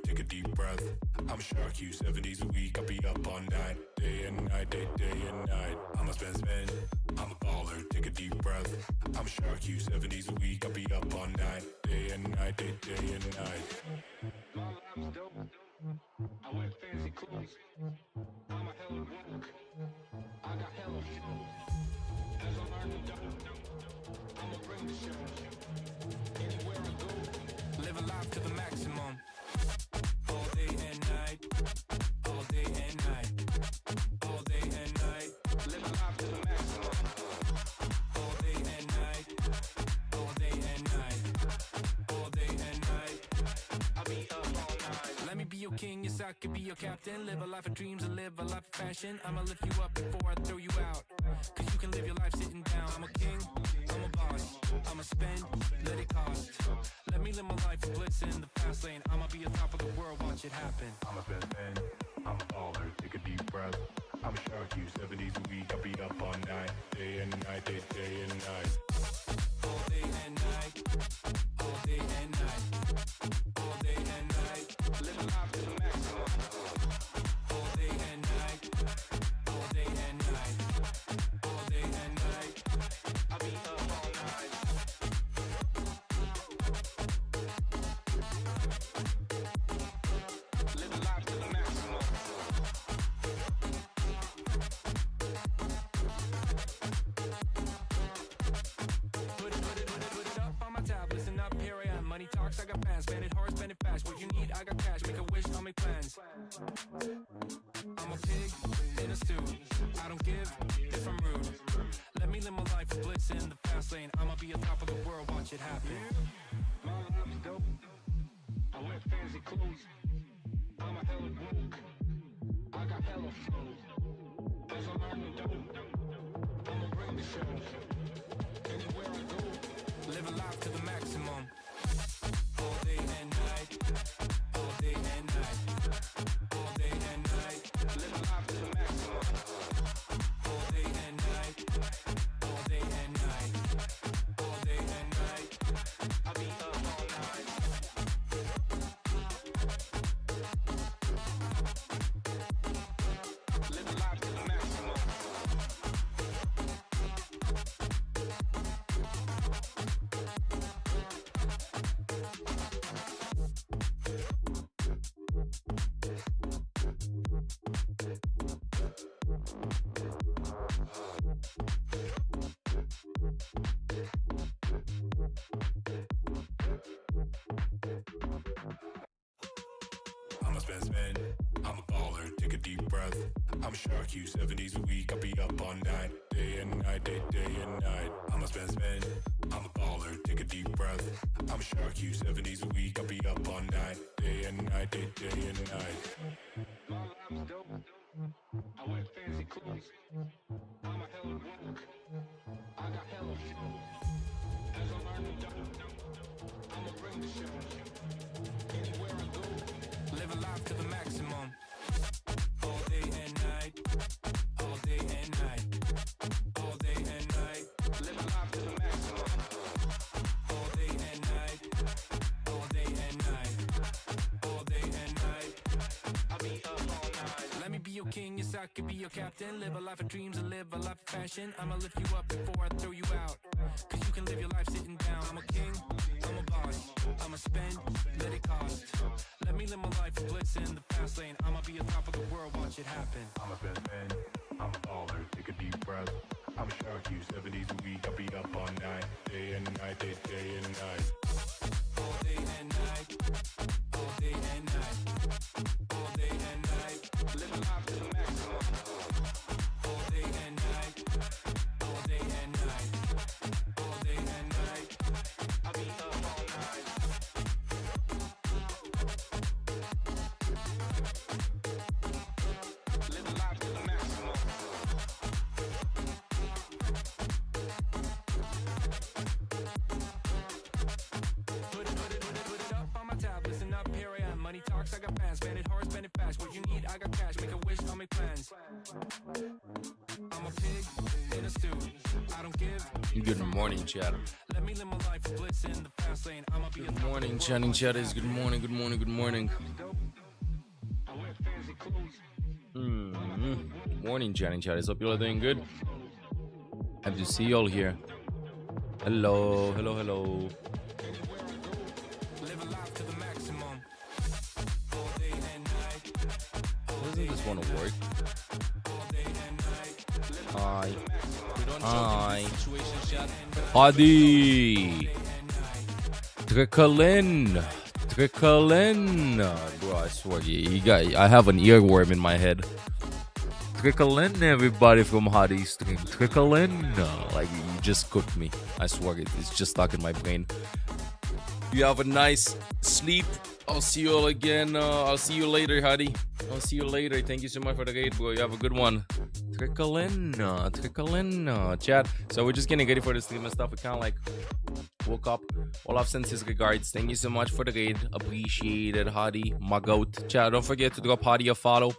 take a deep breath. I'm shark you 7 days a week, I'll be up all night, day and night, day and night. I'ma spend, I'm a baller, take a deep breath. I'm shark you 7 days a week, I'll be up all night, day and night, day and night. My life's dope, I wear fancy clothes, I'm a hella woke, I got hella flow. As I learn to dope, I'ma bring the show. Anywhere I go, living life to the maximum. All day and night, all day and night, all day and night, living life to the maximum. All day and night, all day and night, all day and night, I'll be up all night. Let me be your king, yes I could be your captain. Live a life of dreams and live a life of fashion. I'ma lift you up before I throw you out, cause you can live your life sitting down. I'm a king, I'm a boss, I'ma spend, let it cost. Let me live my life of bliss in the fast lane. I'ma be on top of the world, watch it happen. I'm a best man, I'm a baller, take a deep breath. I'm a shark you 7 days a week, I'll be up all night, day and night, day and night. All day and night, all day and night, all day and night, living life to the maximum. All day and night, all day and night, all day and night, I'll be up all night. Living life to the maximum. Put it up on my tab, listen up, here I am. Money talks, I got fans, spend it hard, spend it fast. What you need, I got cash, make a wish, I'll make plans. I'm a pig in a stew, I don't give if I'm rude. Let me live my life of bliss in the fast lane. I'ma be on top of the world, watch it happen. My life's dope, I wear fancy clothes, I'm a hella woke, I got hella flow. As I learn to dope, I'ma bring the show. Anywhere I go, living life to the maximum. All day and night, all day and night, all day and night, living life to the maximum. All day and night, all day and night, all day and night, I'll be up all night. Living life to the maximum. I'm a spend, I'm a baller, take a deep breath. I'm shark you 7 days a week, I'll be up all night, day and night, day and night. I'm a spend, I'm a baller, take a deep breath. I'm shark you 7 days a week, I'll be up all night, day and night, day and night. My life's dope, I wear fancy clothes, I'm a hella woke, I got hella flow. As I learn to dope, I'ma bring the show. Anywhere I go, living life to the maximum. All day and night, all day and night, all day and night, living life to the maximum. All day and night, all day and night, all day and night, I'll be up all night. Let me be your king, yes I could be your captain. Live a life of dreams and live a life of fashion. I'ma lift you up before I throw you out, cause you can live your life sitting down. I'm a king, I'm a boss, I'ma spend, let it cost. Let me live my life of bliss in the fast lane. I'ma be on top of the world, watch it happen. I'm a best man, I'm a baller, take a deep breath. I'm a shark you 7 days a week, I'll be up all night, day and night, day and night. All day and night, all day and night, all day and night, living life to the maximum. All day and night, all day and night, all day and night, I'll be up all night. Living life to the maximum. Put it up on my tab, listen up, here I am. Money talks, I got plans. Spend it hard, spend it fast. What you need, I got cash. Make a wish, I'll make plans. I'm a pig in a stew. I don't give. Good morning, chat. Let me live my life, blitz in the fast lane. I'ma be Good morning, chatting chatters. Good morning, good morning, good morning. Morning, chatting chatters. Hope you all are doing good. Happy to see you all here. Hello, hello, hello. live a life to the maximum. All day and night. Doesn't this want to work? All day and night. Hi. We don't Hi. joke in situations, chat. Hadi. Trickle in. Trickle in. Bro, I swear, I have an earworm in my head. Trickle in, everybody from Hadi stream. Trickle in. Like, you just cooked me. I swear, it's just stuck in my brain. You have a nice sleep. I'll see you all again. I'll see you later, Hadi. I'll see you later. Thank you so much for the raid, bro. You have a good one. Trickle in, chat. So we're just getting ready for the stream and stuff. We kind of like woke up. Olaf sends his regards. Thank you so much for the raid. Appreciate it, Hadi. My goat. Chat, don't forget to drop Hadi a follow.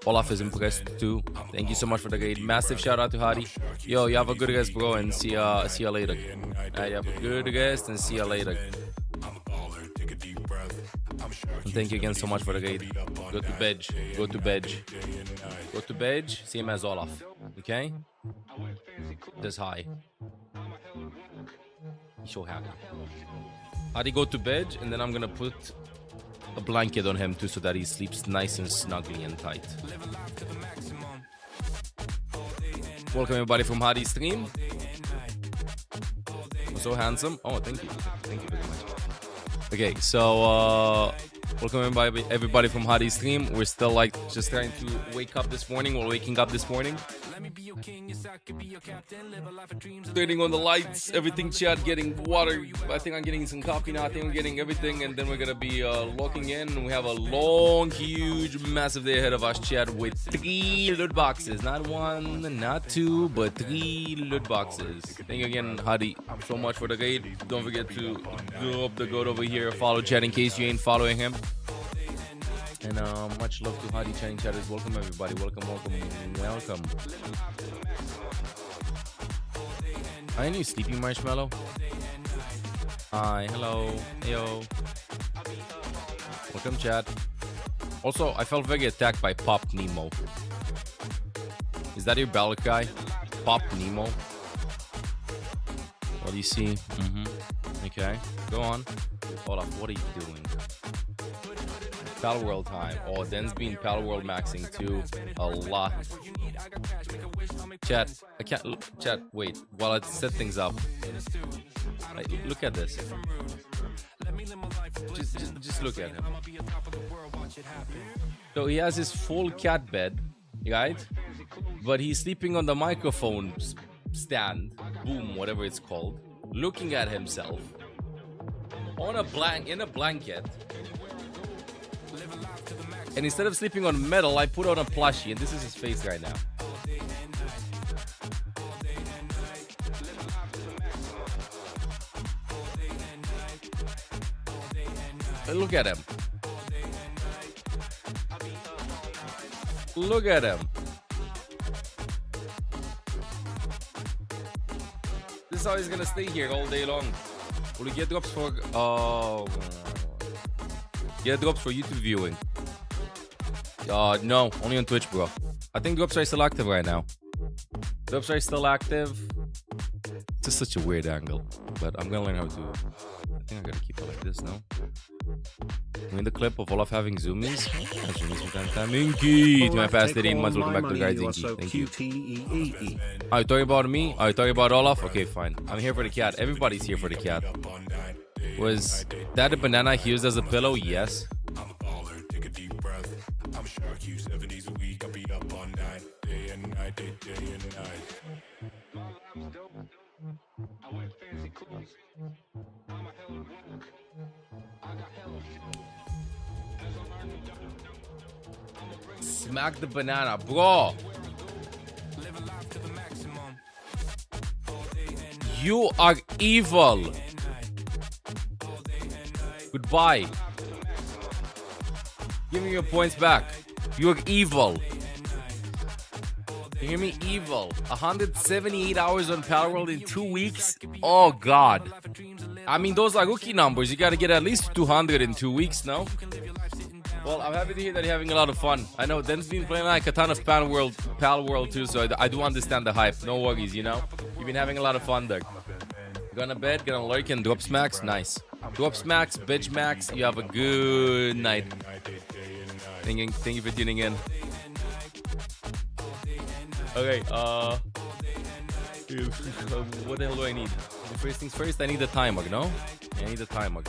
Olaf is impressed too. Thank you so much for the raid. Massive shout out to Hadi. Yo, you have a good rest, bro, and see you later. Alright, you have a good rest and see you later. And thank you again so much for the raid. Go to bed. Go to bed. Go to bed. Same as Olaf. Okay? Just hi. He's so happy. Hadi, go to bed, and then I'm gonna put a blanket on him too so that he sleeps nice and snugly and tight. Welcome everybody from Hadi stream. You're so handsome. Oh, thank you. Thank you very much. Okay, so welcome everybody from Hadi stream. We're still like just trying to wake up this morning. We're waking up this morning. Turning on the lights, everything, chat, getting water. I think I'm getting some coffee now. I think I'm getting everything, and then we're gonna be logging in. We have a long, huge, massive day ahead of us, chat, with 3 loot boxes. Not 1, not 2, but 3 loot boxes. Thank you again, Hadi, so much for the raid. Don't forget to drop the goat over here. Follow chat in case you ain't following him. And much love to Hadi chatting chatters. Welcome everybody. Welcome, welcome, welcome. Are you sleeping, Marshmallow? Hi, hello, yo. Welcome, chat. Also, I felt very attacked by Pop Nemo. Is that your ballot guy? Pop Nemo? What do you see? Okay, go on. Hold up, what are you doing? Battle World time. Oh, Den's been Battle World maxing too. A lot. Chat, I can't. Chat, wait. While I set things up. Like, look at this. Just look at him. So he has his full cat bed, right? But he's sleeping on the microphone stand, boom, whatever it's called, looking at himself on in a blanket. And instead of sleeping on metal, I put on a plushie, and this is his face right now. Look at him. Look at him. This is how he's gonna stay here all day long. Will he get drops for get drops for YouTube viewing? No, only on Twitch, bro. I think drops are still active right now. Drops are still active. It's just such a weird angle, but I'm gonna learn how to. I think I gotta keep it like this, no? I mean the clip of Olaf having zoomies. Zoomies from time to time. Inky! To my past 18 months, welcome back to the guys, Inky. Thank you. Are you talking about me? Are you talking about Olaf? Okay, fine. I'm here for the cat. Everybody's here for the cat. Was that a banana used as a pillow? Yes. Smack the banana, bro. You are evil. Goodbye. Give me your points back. You're evil. You hear me? Evil. 178 hours on Palworld in 2 weeks? Oh, God. I mean, those are rookie numbers. You got to get at least 200 in 2 weeks, no? Well, I'm happy to hear that you're having a lot of fun. I know Den's been playing like a ton of Palworld too, so I do understand the hype. No worries, you know? You've been having a lot of fun there. Gonna bed, gonna lurk and drop smacks? Nice. Drop smacks, bitch max. You have a good night. Thank you for tuning in. Okay, what the hell do I need? First things first, I need a timer, no? I need a timer.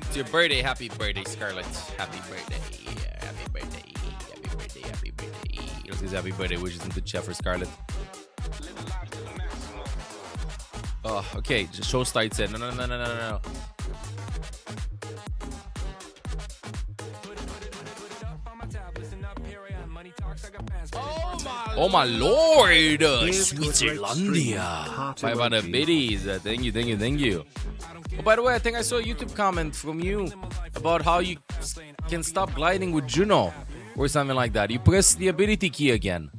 It's your birthday. Happy birthday, Scarlett. Happy birthday. Happy birthday. Happy birthday. Happy birthday. Let's get happy birthday wishes into the chat for Scarlett. Oh, okay. The show starts in. No. Oh my lord! Switzerlandia! 500 biddies. Thank you. Oh, by the way, I think I saw a YouTube comment from you about how you can stop gliding with Juno or something like that. You press the ability key again.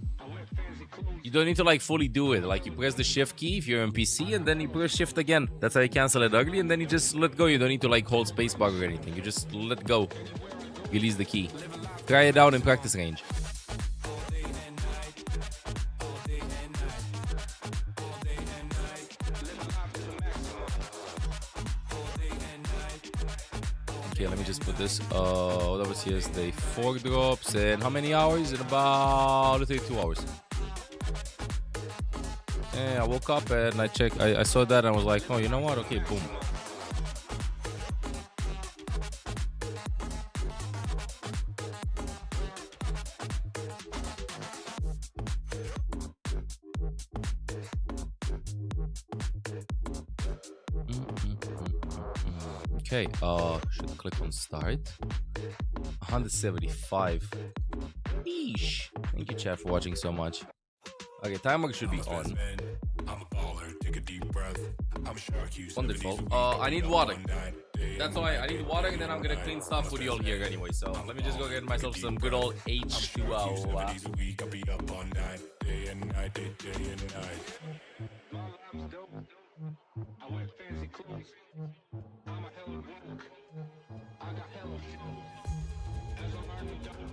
You don't need to like fully do it. Like you press the shift key if you're on PC and then you press shift again. That's how you cancel it ugly and then you just let go. You don't need to like hold spacebar or anything. You just let go. Release the key. Try it out in practice range. Okay, let me just put this. What was yesterday? 4 drops and how many hours? In about 32 hours. Yeah, I woke up and I checked. I saw that and I was like, oh, you know what? Okay, boom. Okay, should click on start. 175. Eesh. Thank you, chat, for watching so much. Okay, timer should be on. Wonderful. I need water. That's why I need water, and then I'm gonna clean stuff with you all here anyway. So let me just go get myself some good old H2O. I wear fancy clothes. I'm a hella woke. I got hella flow. As I'm earning dough,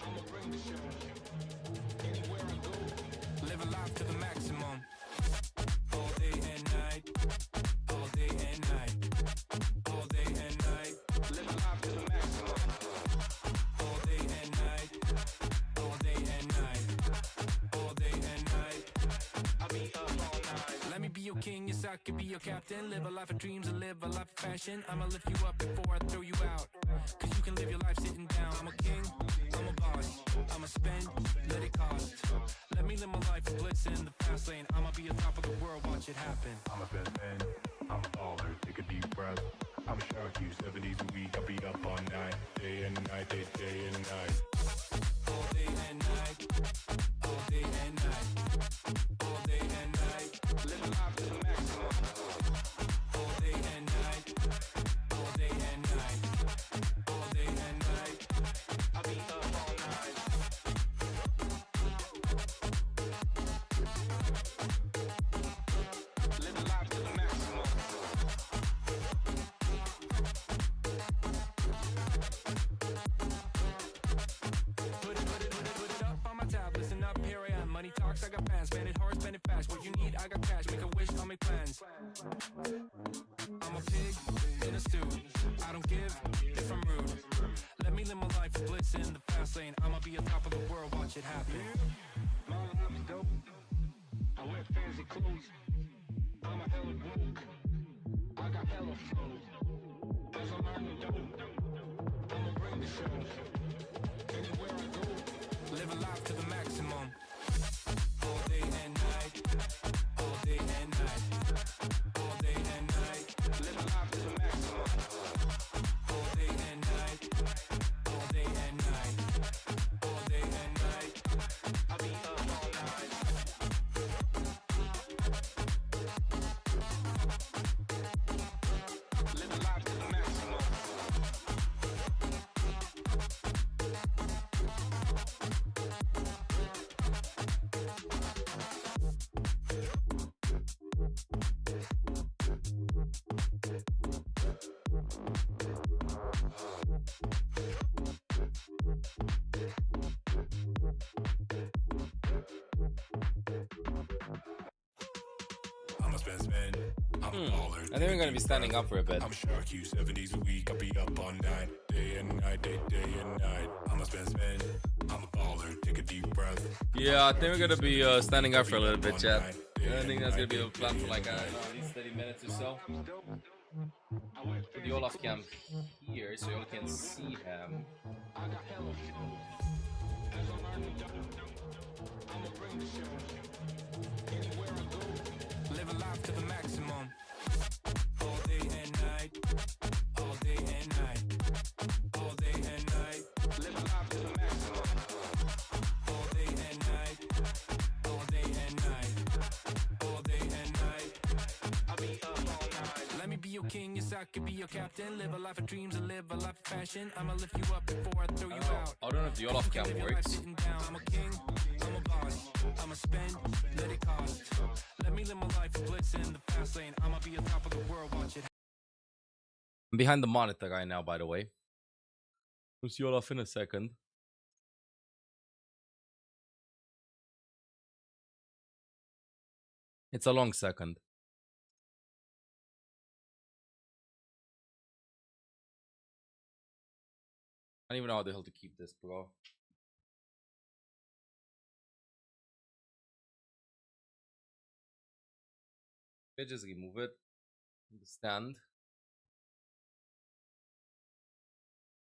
I'ma bring the show. Anywhere I go, live a life to the maximum. All day and night. All day and night. All day and night. Live a life to the maximum. All day and night. All day and night. All day and night. I'll be up all night. Let me be your king, yes I could be your captain. Live a life of dreams and live a life of fashion. I'ma lift you up before I throw you out. Cause you can live your life sitting down. I'm a king, I'm a boss. I'ma spend, let it cost. Let me live my life of blitz in the fast lane. I'ma be on top of the world, watch it happen. I'm a best man, I'm a baller, take a deep breath. I'm a shark, you 7 days a week, I'll be up all night. Day and night, day and night. All day and night. All day and night. All day and night. Live a life to the maximum. All day and night. All day and night. All day and night. I'll be up all night. Live a life to the maximum. Put it up on my tab, listen up, here I am. Money talks, I got fans, spend it hard, spend it fast. What you need, I got cash, make a wish, I'll make plans. I'm a pig in a stew, I don't give if I'm rude. Let me live my life of blitz in the fast lane. I'ma be on top of the world, watch it happen. My life's dope, I wear fancy clothes. I'm a hella woke, I got hella flow. As I'm earning dope, I'ma bring the show. Anywhere I go, live a life to the maximum. All day and night. All day and night. All day and night. Live a life to the maximum. All day and night. All day and night. All day and night. I'll be up all night. Live a life to the maximum. spend. I'm a baller. I think we're gonna be standing up for a bit. I'm shark you 7 days a week. I'll be up all night, day and night, day and night. I'm a spend. I'm a baller. Take a deep breath. Yeah, I think we're gonna be standing up for a little bit, chat. I think that's gonna be the plan for like at least 30 minutes or so. Put the Olaf cam here so you all can see him. Living life to the maximum. All day and night. All day and night. All day and night. Living life to the maximum. All day and night. All day and night. All day and night. I'll be up all night. Let me be your king, yes I could be your captain. Live a life of dreams and live a life of fashion. I'ma lift you up before I throw you out. I don't know if the Olaf cam Live your life works. sitting down. I'm a king, I'm a boss. I'ma spend, let it cost. Let me live my life of bliss in the fast lane. I'ma be on top of the world, watch it. I'm behind the monitor right now, by the way. We'll see Olaf in a second. It's a long second. I don't even know how the hell to keep this, bro. I just remove it. Understand?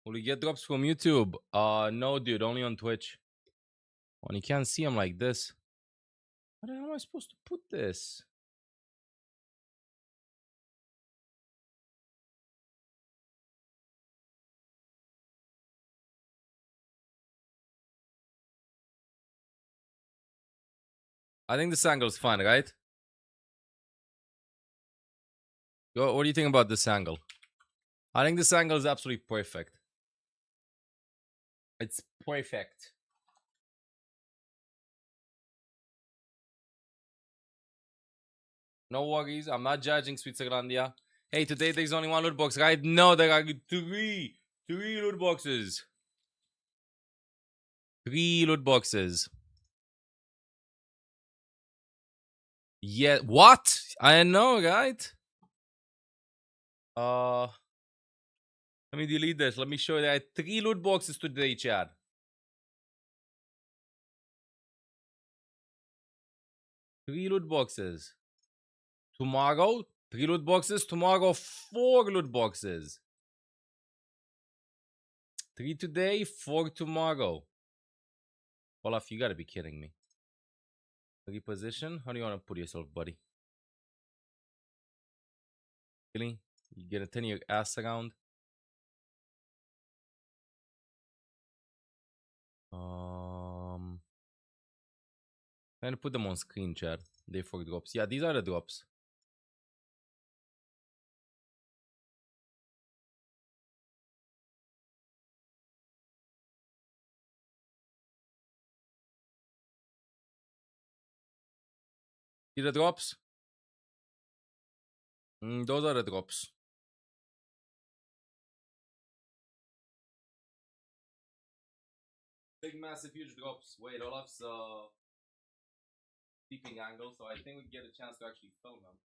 Will we get drops from YouTube? No, dude, only on Twitch. When you can't see them like this. How the hell am I supposed to put this? I think this angle is fine, right? What do you think about this angle? I think this angle is absolutely perfect. It's perfect. No worries. I'm not judging Switzerlandia. Hey, today there's only one loot box, right? No, there are three. Three loot boxes. 3 loot boxes. Yeah, what? I know, right? Let me delete this. Let me show you that 3 loot boxes today, chat. 3 loot boxes. Tomorrow, 3 loot boxes. Tomorrow, 4 loot boxes. 3 today, 4 tomorrow. Olaf, you gotta be kidding me. Reposition? How do you want to put yourself, buddy? Really? You gonna turn your ass around? Trying to put them on screen, chat. They for drops. Yeah, these are the drops. See the drops? Those are the drops. Big, massive, huge drops. Wait, Olaf's sleeping angle, so I think we get a chance to actually film them.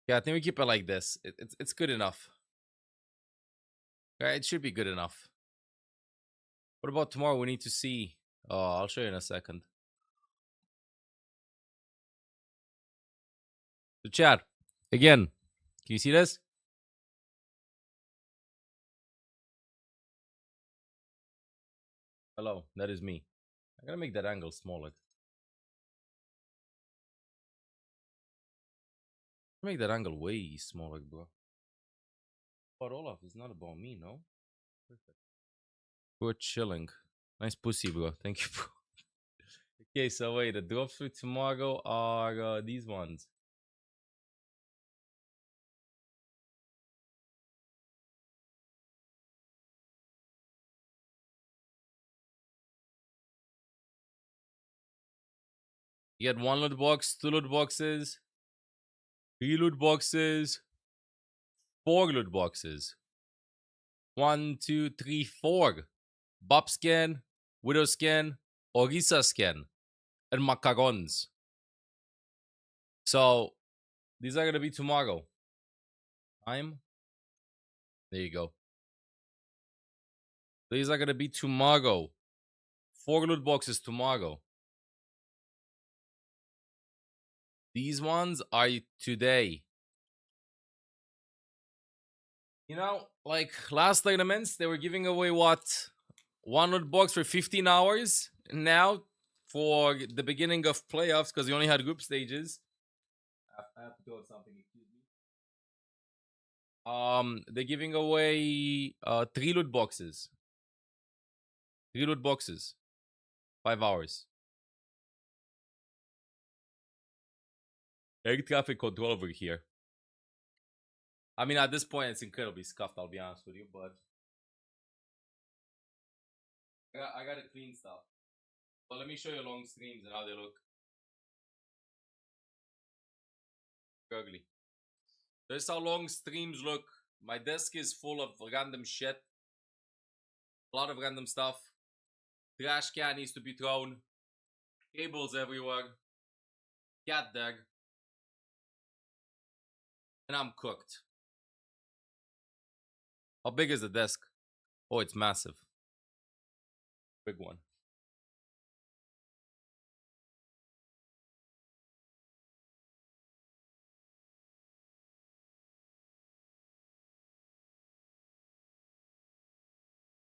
Yeah, I think we keep it like this. It's good enough. Right, it should be good enough. What about tomorrow? We need to see. Oh, I'll show you in a second. So chat, again, can you see this? Hello, that is me. I gotta make that angle smaller. Make that angle way smaller, bro. But Olaf, it's not about me, no? Perfect. We're chilling. Nice pussy, bro. Thank you, bro. Okay, so wait, the drops for tomorrow are these ones. You get 1 loot box, 2 loot boxes, 3 loot boxes, 4 loot boxes. 1, 2, 3, 4. Bop skin, Widow skin, Orisa skin, and macarons. So these are gonna be tomorrow. Time. There you go. These are gonna be tomorrow. 4 loot boxes tomorrow. These ones are today. You know, like last tournaments, they were giving away what? 1 loot box for 15 hours. Now, for the beginning of playoffs, because you only had group stages. I have to go with something, excuse me. They're giving away 3 loot boxes. 3 loot boxes. 5 hours. Air traffic control over here. I mean, at this point, it's incredibly scuffed, I'll be honest with you, but I gotta clean stuff. But let me show you long streams and how they look. Ugly. This is how long streams look. My desk is full of random shit. A lot of random stuff. Trash can needs to be thrown. Cables everywhere. Cat there. And I'm cooked. How big is the desk? Oh, it's massive. Big one.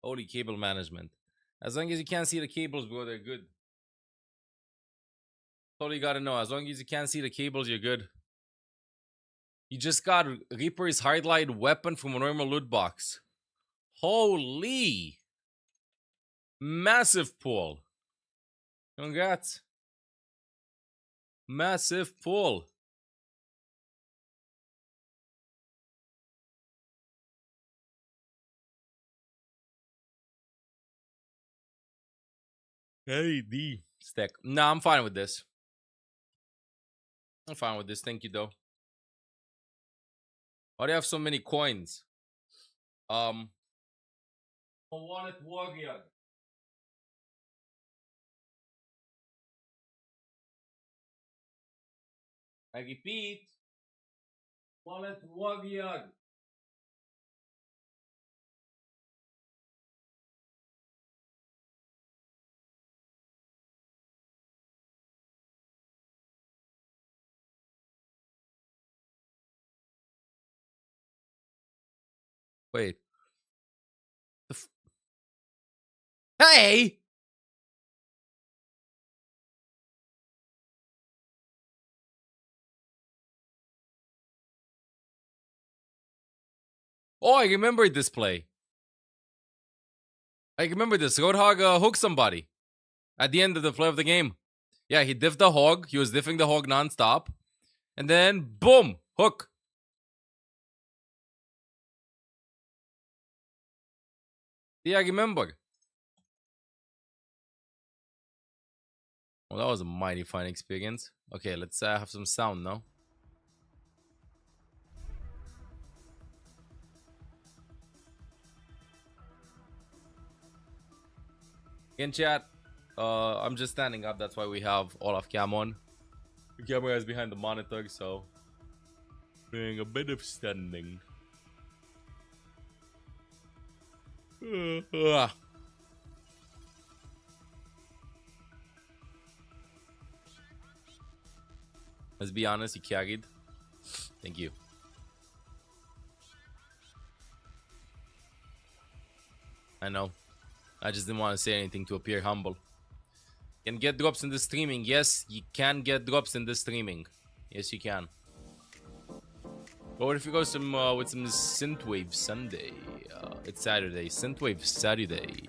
Holy cable management. As long as you can't see the cables, bro, they're good. That's all you gotta know. As long as you can't see the cables, you're good. You just got Reaper's Hardlight weapon from a normal loot box. Holy! Massive pull. Congrats. Massive pull. Hey, D. Stack. Nah, I'm fine with this. I'm fine with this. Thank you, though. Why do you have so many coins? I wanted warrior. I repeat. Wallet warrior. Wait. Hey! Oh, I remember this play. I remember this. Roadhog hooked somebody at the end of the play of the game. Yeah, he diffed the hog. He was diffing the hog non-stop. And then, boom! Hook. Yeah, I remember. Well, that was a mighty fine experience. Okay, let's have some sound now. In chat, I'm just standing up. That's why we have all of cam on. The camera is behind the monitor, so doing a bit of standing. Let's be honest, you carried. Thank you. I know. I just didn't want to say anything to appear humble. Can get drops in the streaming. Yes, you can get drops in the streaming. Yes, you can. But what if you go some with some Synthwave Sunday? It's Saturday. Synthwave Saturday.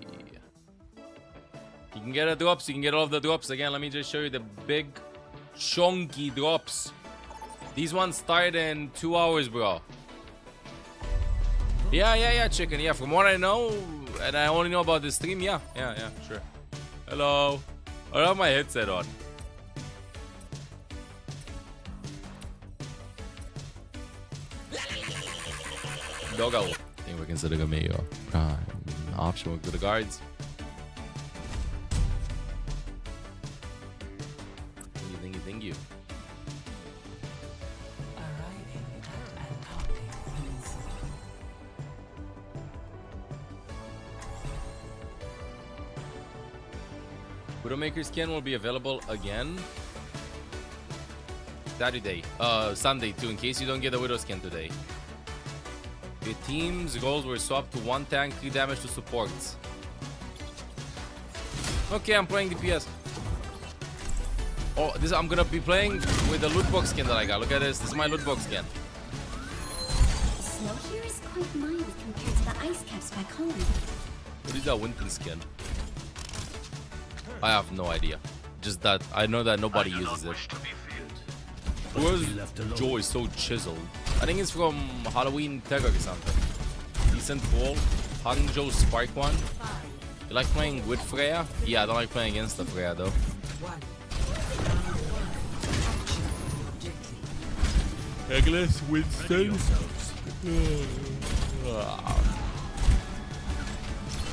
You can get the drops. You can get all of the drops. Again, let me just show you the big, chunky drops. These ones start in 2 hours, bro. Yeah, chicken. Yeah, from what I know, and I only know about this stream, yeah, sure. Hello. I don't have my headset on. Doggo. I think we consider me option to the guards. Thank you. Widowmaker skin will be available again Saturday, Sunday too, in case you don't get the Widow skin today. Your team's goals were swapped to 1 tank, 3 damage to supports. Okay, I'm playing DPS. Oh, I'm gonna be playing with the loot box skin that I got. Look at this. This is my loot box skin. The snow here is quite mild compared to the ice caps back home. What is that Winton skin? I have no idea. Just that I know that nobody uses it. Where's Joe is so chiseled? I think it's from Halloween Tag or something. Decent ball. Hangzhou Spark one. You like playing with Freya? Yeah, I don't like playing against the Freya though. Eggless Winston.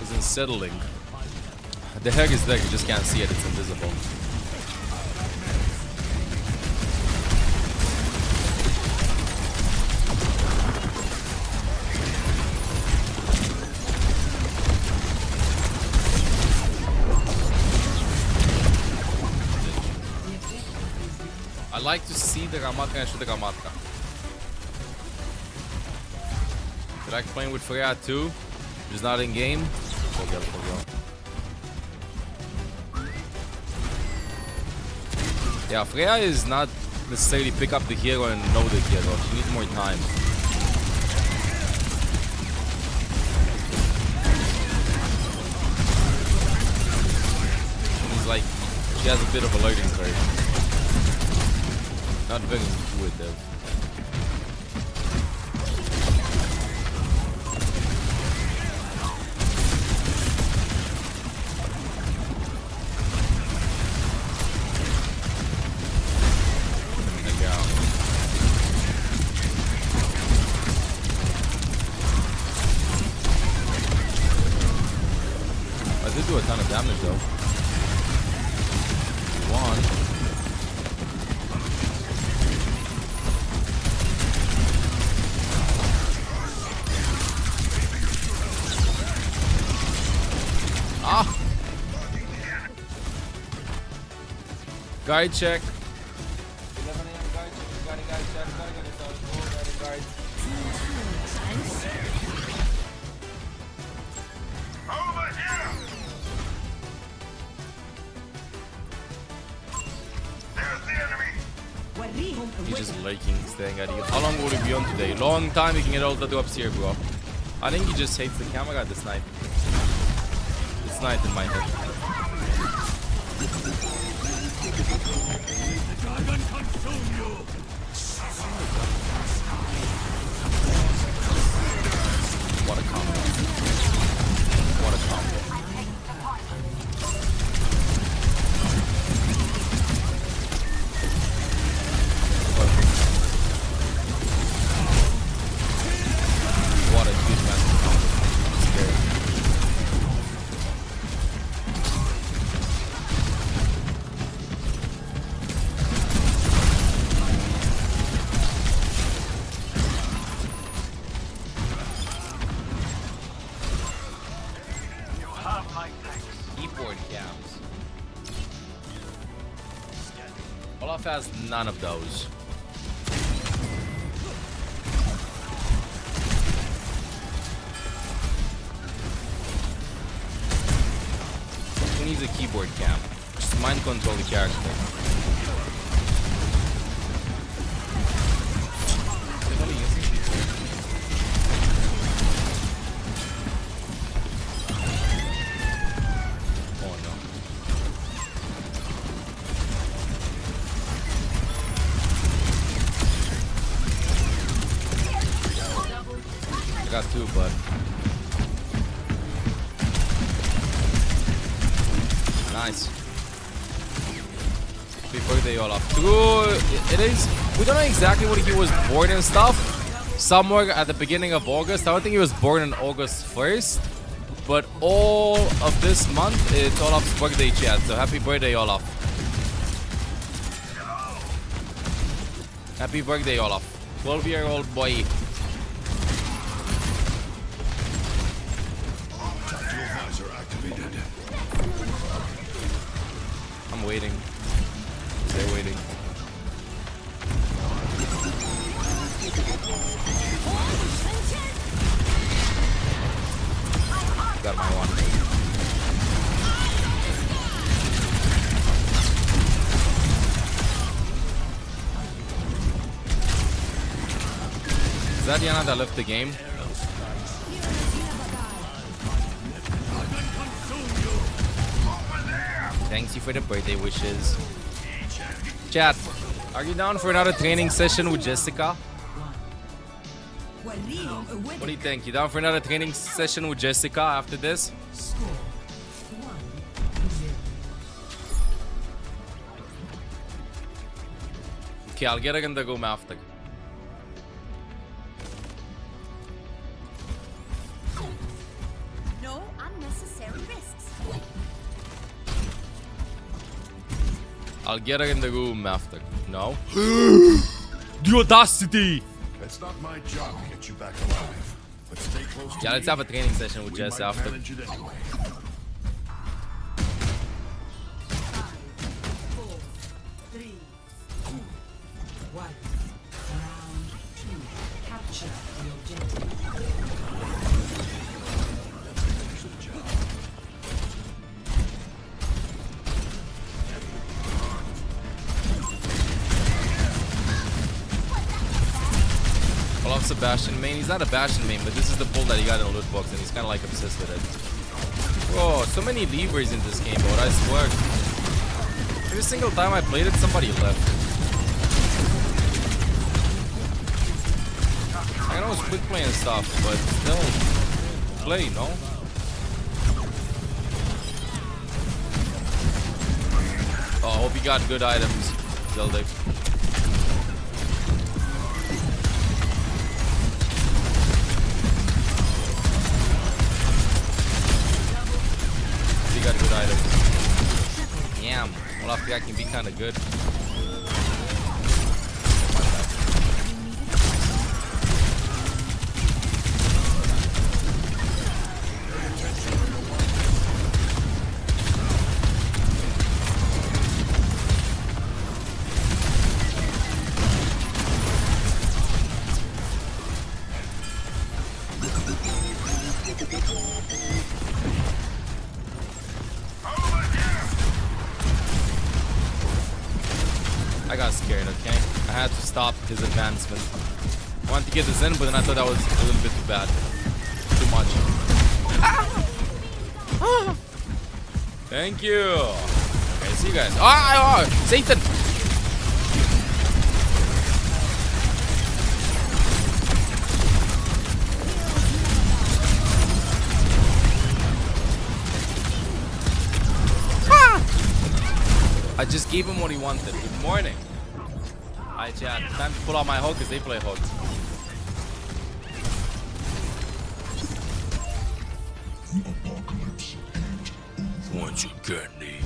It's unsettling. The Heg is there, you just can't see it, it's invisible. I like to see the Ramatka and shoot the Ramatka. You like playing with Freya too? Just not in game? Yeah, Freya is not necessarily pick up the hero and know the hero. She needs more time. She's like, she has a bit of a learning curve. Not very intuitive. I did do a ton of damage though. One. Ah! Guide check. 11 AM guide check. Guide check. Guide. Over here! There's the enemy! He's just laking, staring at you. How long will he be on today? Long time. He can get all the drops here, bro. I think he just hates the camera this night. It's night in my head. What a combo. What a combo. What a good massive combo. I'm scared. Keyboard cams. Olaf has none of those. Who needs a keyboard cam? Just mind control the character. I got two, but nice. Happy birthday, Olaf. True, it is. We don't know exactly what he was born and stuff, somewhere at the beginning of August. I don't think he was born on August 1st. But all of this month, it's Olaf's birthday, chat. So happy birthday, Olaf. Happy birthday, Olaf. 12-year-old boy. I'm waiting. They're waiting. Got my one. Is that Yana that left the game? Thanks you for the birthday wishes. Chat, are you down for another training session with Jessica? What do you think? You down for another training session with Jessica after this? Okay, I'll get her in the room after. No unnecessary risks. I'll get her in the room after. No? The audacity! It's not my job to get you back alive. But stay close to Yeah, let's me. have a training session with We Jess might after. manage it anyway. 4, 3, 2, 1. Round 2. Capture the objective. Olaf Sebastian main. He's not a Bastion main, but this is the pull that he got in the loot box, and he's kind of like obsessed with it. Whoa, so many levers in this game, but I swear. Every single time I played it, somebody left. I know it's quick play and stuff, but still play, no? Oh, I hope you got good items, Zelda. You got good items. Damn, Olaf guy can be kind of good. I got scared, okay? I had to stop his advancement. I wanted to get this in, but then I thought that was a little bit too bad. Too much. Thank you. Okay, see you guys. Satan! I just gave him what he wanted. Good morning. Alright, chat. Time to pull out my hook because they play hooks. Once you get me.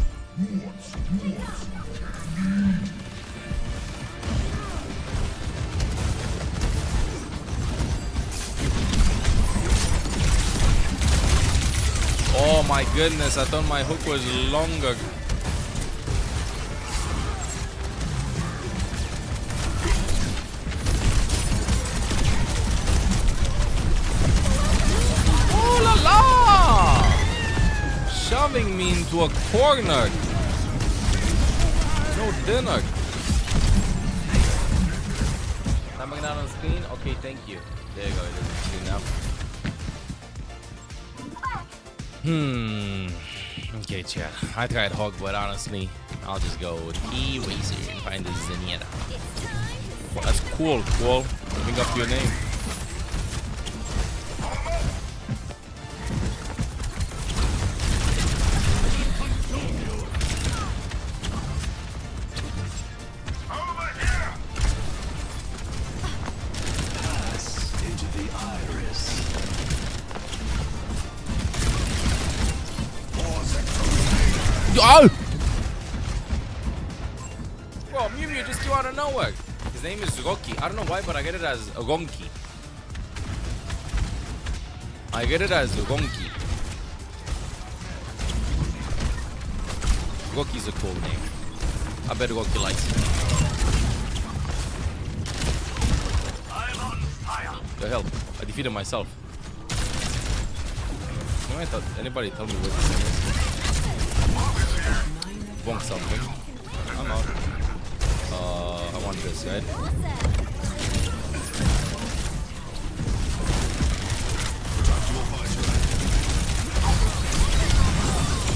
Oh my goodness, I thought my hook was longer. Shoving me into a corner. No dinner. Am I not on screen? Okay, thank you. There you go. It is on screen now. Okay, chat. I tried Hog, but honestly, I'll just go with Eraser and find the Zenyatta. Well, that's cool, cool. Living up to your name. Oh! Bro, Mew Mew just came out of nowhere. His name is Rocky. I don't know why, but I get it as Ronki. I get it as Ronki. Rocky's a cool name. I bet Rocky likes it. The hell? I defeated myself. Anybody tell me what this name is? Bonk something. I'm out. I want this, right?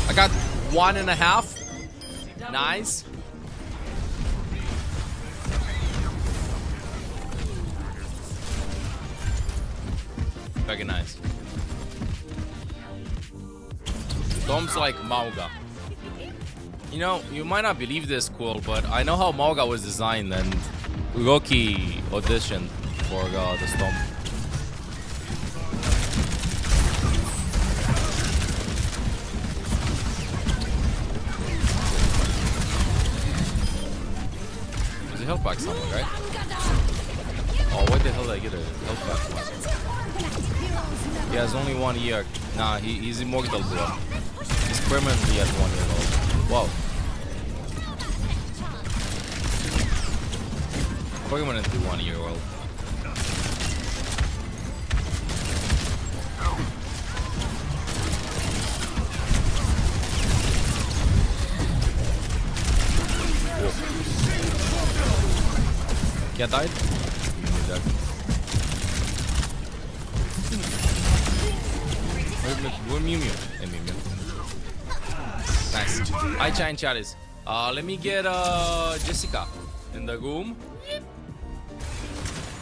I got 1.5. Nice. Very nice. Dom's like Mauga. You know, you might not believe this, cool, but I know how Mauga was designed, and Rocky auditioned for the Storm. There's a health pack somewhere, right? Oh, where the hell did I get a health pack from? He has only 1 year. Nah, he's immortal, bro. He's permanently at 1 year old. Wow. Permanently 1 year old. Whoa. Cat died? We're Mew Mew. Hey, Mew Mew. Nice. Hi, Chine Charis. Let me get Jessica in the room.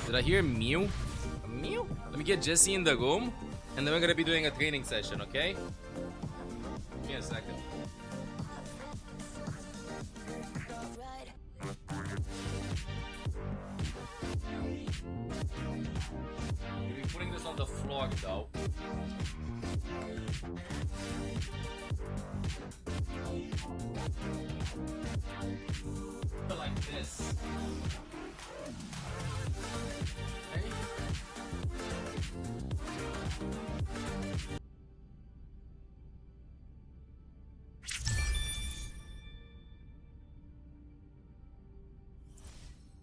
Did I hear Mew? Mew? Let me get Jessie in the room, and then we're gonna be doing a training session, okay? Give me a second. We'll be putting this on the floor, though. Like this. Okay.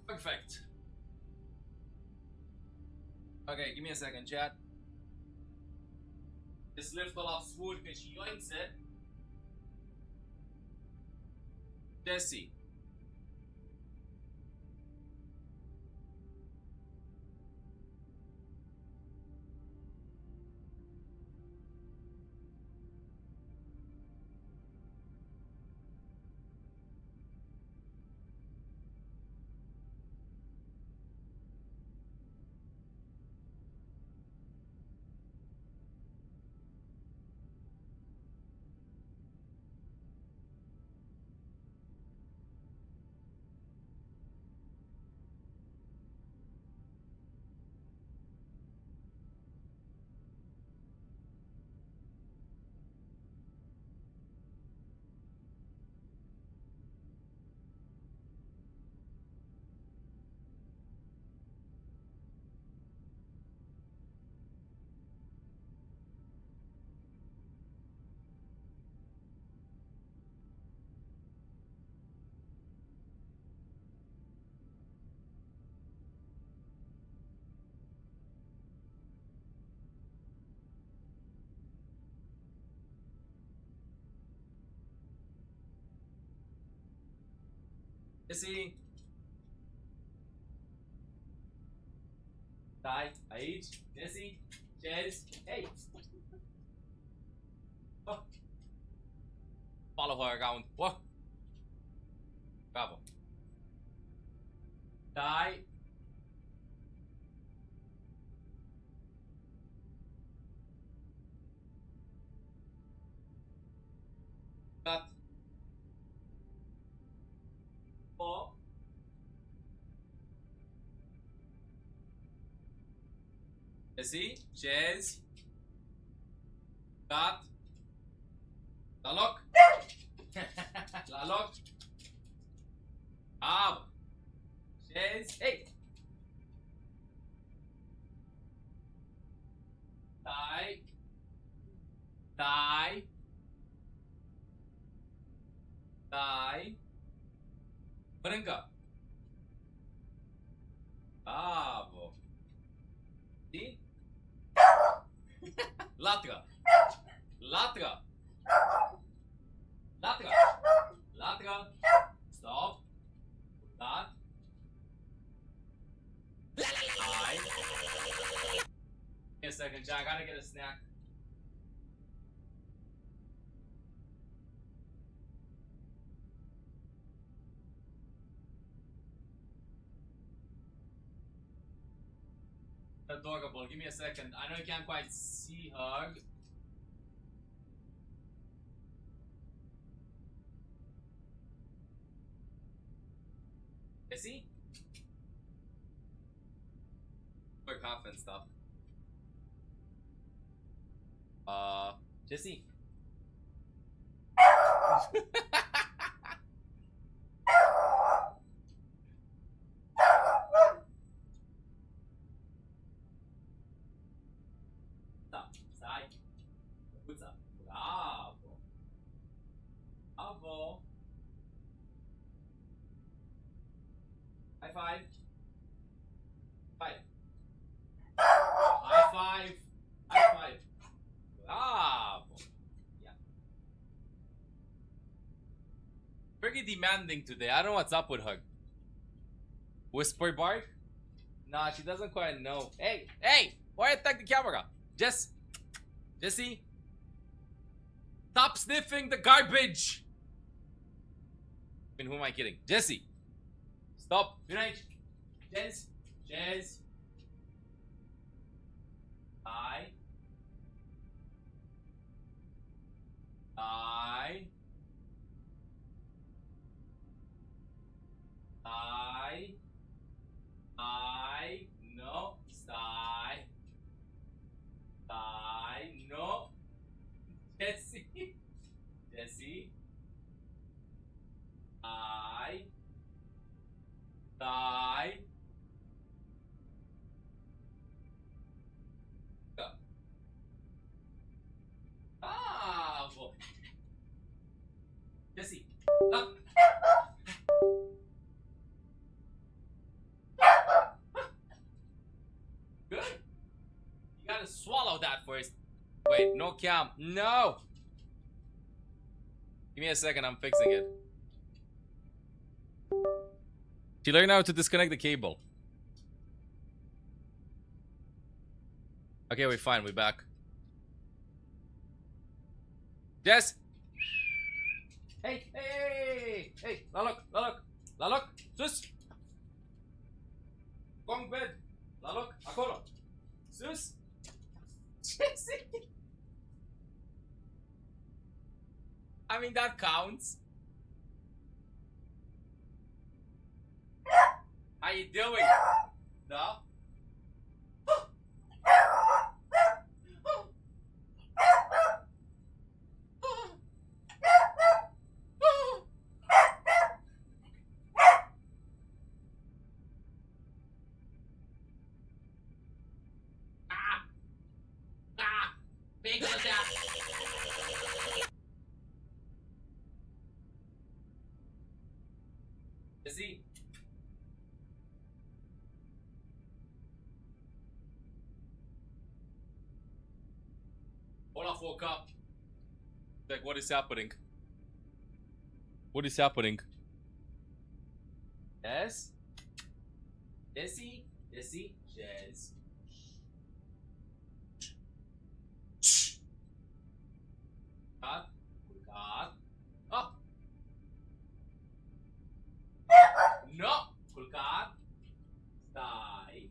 Perfect. Okay, give me a second, chat. This lift will off swoon because she joins it. Jesse. Jesse. Tai, Aid, Jesse, Jez. Hey. Oh. Follow her around. What? Bravo. Tai. Cut. Oh. Jesse, Jez. Cut. Unlock. Lalok. Up. Chase. Hey. Die. Die. Die. Brinca. Bravo. Sì. Latra. Latra. Latra. Latra. Stop. That. Die. Give me a second, Jack. I gotta get a snack. Adorable. Give me a second. I know you can't quite see her. See? For cough and stuff. Jesse. Stop. Side. What's up? Bravo. Bravo. High five. Five. High five. High five. Bravo. Yeah. Pretty demanding today. I don't know what's up with her. Whisper bark? Nah, she doesn't quite know. Hey, hey! Why attack the camera? Jesse? Stop sniffing the garbage! I mean, who am I kidding? Jesse! Stop! Finish! Jez! I. No. No. Jesse. Die. Go. Bravo. Jesse. Up. Good. You gotta swallow that first. Wait, no cam. No. Give me a second. I'm fixing it. She learned how to disconnect the cable. Okay, we're fine. We're back. Jess! Hey! Lalok! Sus! Kong bed! Lalok! Akolo! Sus! Jesse! I mean, that counts. How you doing? No? Big on that. Is he? Olaf woke up. Like, what is happening? What is happening? Yes? Jesse? Jez. God. Oh! No! Kulkat. Die.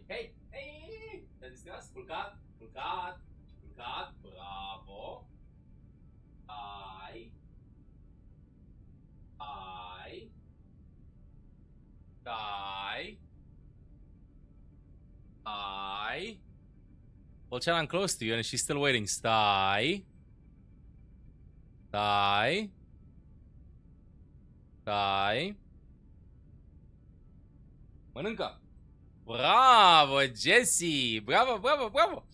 Hey! Let's discuss. Kulkat. Bravo. Die. Well, chat, I'm close to you and she's still waiting. Stai. Stai. Stai. Mănâncă. Bravo, Jesse. Bravo, bravo, bravo.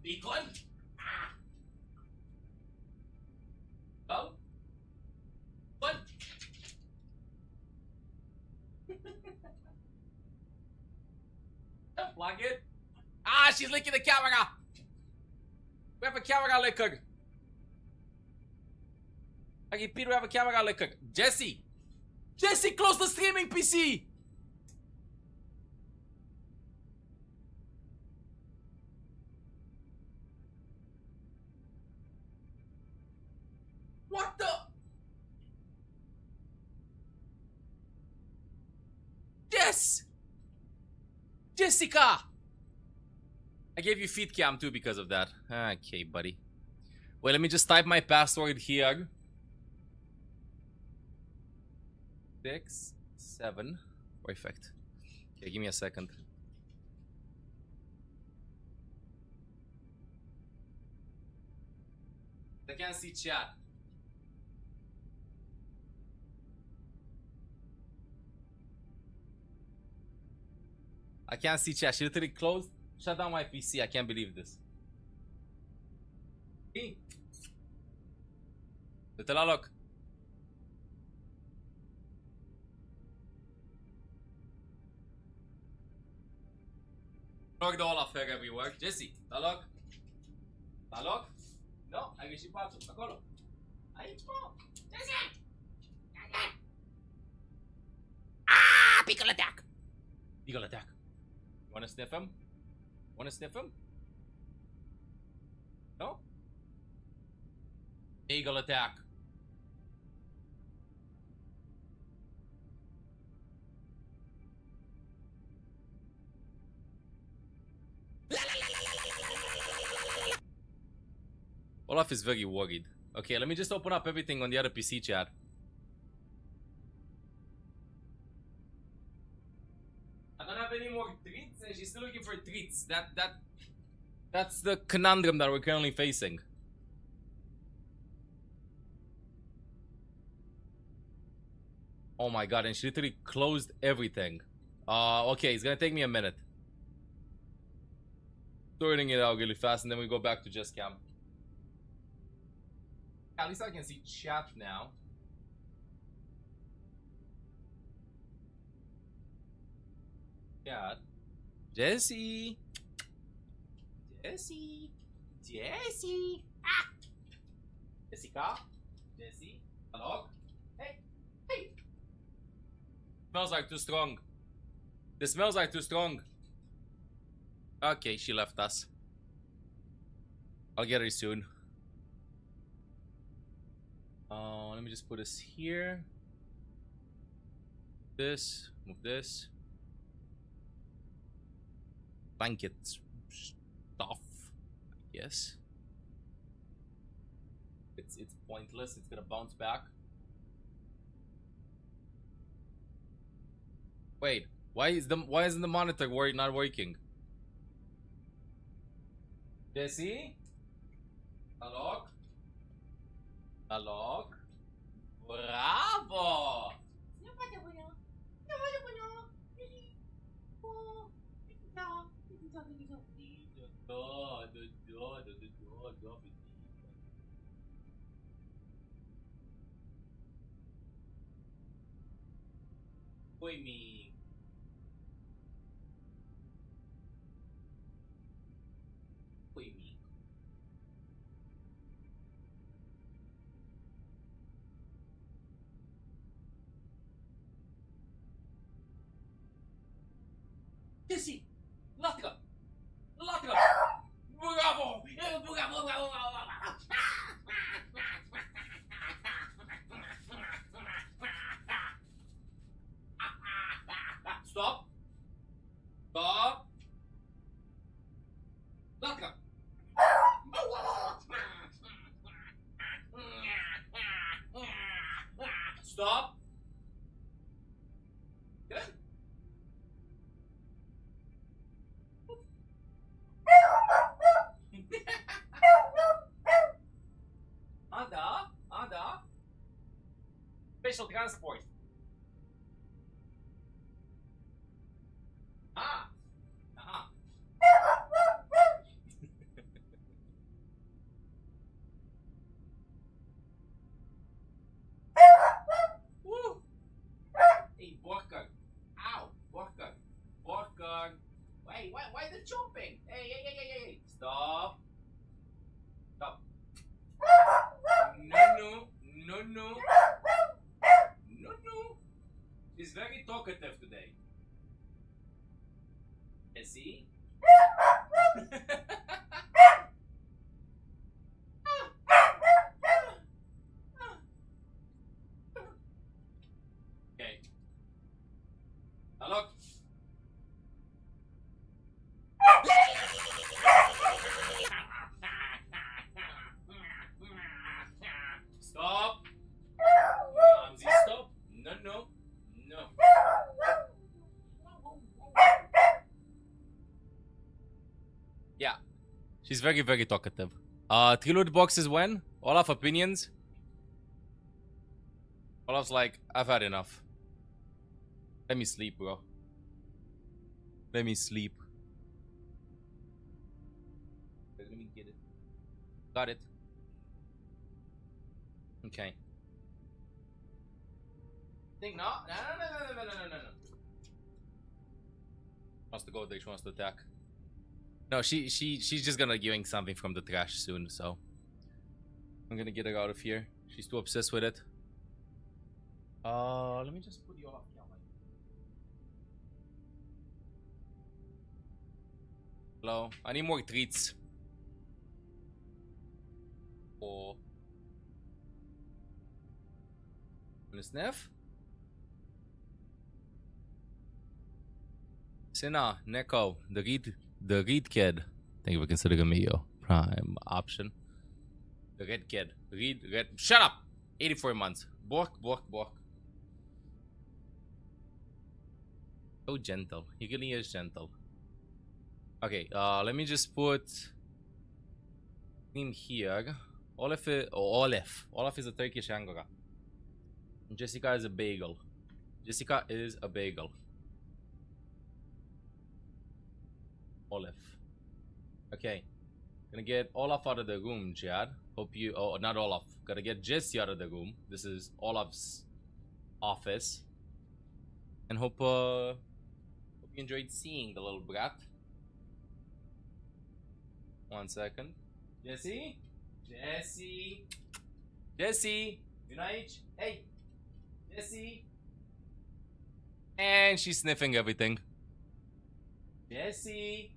Beacon. Go. What? Unplug it. Ah, she's licking the camera. We have a camera licker. I repeat, we have a camera licker. Jesse. Jesse, close the streaming PC. What the? Yes! Jessica! I gave you feed cam too because of that. Okay, buddy. Wait, let me just type my password here. 6, 7. Perfect. Okay, give me a second. I can't see chat. I can't see chat. She literally closed, shut down my PC. I can't believe this. Hey. Dă-te la loc. Rog de Olaf fair everywhere. Jesse, la loc. La loc? No, ai greșit pasul. Acolo. Aici, mă. Jesse! Ah! Pickle attack! Pickle attack. Wanna sniff him? Wanna sniff him? No? Eagle attack. Olaf is very worried. Okay, let me just open up everything on the other PC chat. I don't have any more treats and she's still looking for treats. That's the conundrum that we're currently facing. Oh my god, and she literally closed everything. Okay, it's gonna take me a minute. Sorting it out really fast and then we go back to just cam. At least I can see chat now. Chat. Jesse. Jesse. Jesse. Ah. Jessica. Jesse. Hello. Hey. Hey. Smells like too strong. This smells like too strong. Okay, she left us. I'll get her soon. Let me just put this here. This, move this. Blanket stuff, I guess. It's pointless. It's gonna bounce back. Wait, why isn't the monitor not working? Jesse? Hello? Hello? Bravo! Oi, Jesse! Latka! Latka! Bravo! Bravo! Stop! Stop! Latka! Stop! special transport. Ah. Uh-huh. Woo. Hey, Borkar. Ow, Borkar. Borkar. Why the jumping? Hey. Stop. Stop. No. He's very talkative today. Is he? Okay. Hello. Stop. Ramsey, stop. No. Yeah. She's very, very talkative. 3 loot boxes when? Olaf opinions? Olaf's like, I've had enough. Let me sleep, bro. Let me sleep. Let me get it. Got it. Okay. Think no. Wants to go there, she wants to attack. No, she's just gonna giving something from the trash soon, so I'm gonna get her out of here. She's too obsessed with it. Let me just put you off. Hello, I need more treats. Oh. Want a sniff? Sina, Neko, the read kid. Thank you for considering me your prime option. The red kid. Red. Shut up! 84 months. Bork. So gentle. He really is gentle. Okay, let me just put him here. Olaf is a Turkish Angora. Jessica is a bagel. Olaf. Okay. Gonna get Olaf out of the room, Jad. Hope you... Oh, not Olaf. Gotta get Jesse out of the room. This is Olaf's office. And hope you enjoyed seeing the little brat. 1 second. Jesse? Unite? Hey! Jesse! And she's sniffing everything. Jessica!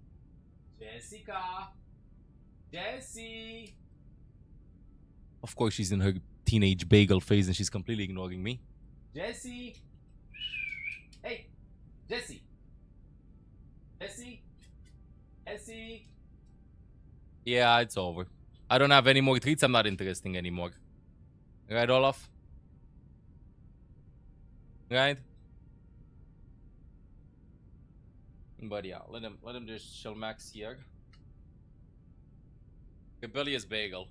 Of course she's in her teenage bagel phase and she's completely ignoring me. Jesse! Hey! Jesse! Yeah, it's over. I don't have any more treats. I'm not interesting anymore. Right, Olaf? Right? But yeah, let him just chill max here. Rebellious bagel.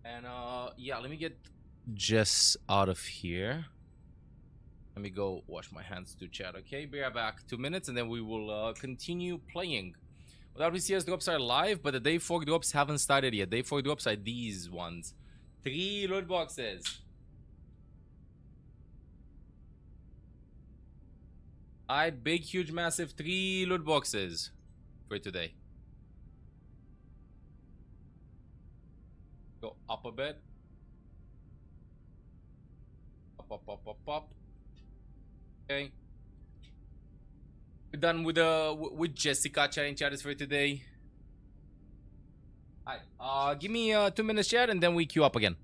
And yeah, let me get Jess out of here. Let me go wash my hands to chat, okay? Be right back. 2 minutes and then we will continue playing. Well, WCS drops are live, but the day 4 drops haven't started yet. Day 4 drops are these ones. 3 loot boxes. Alright, big, huge, massive 3 loot boxes for today. Go up a bit. Up. Okay. We're done with Jessica chatting chatters for today. Alright, give me 2 minutes chat and then we queue up again.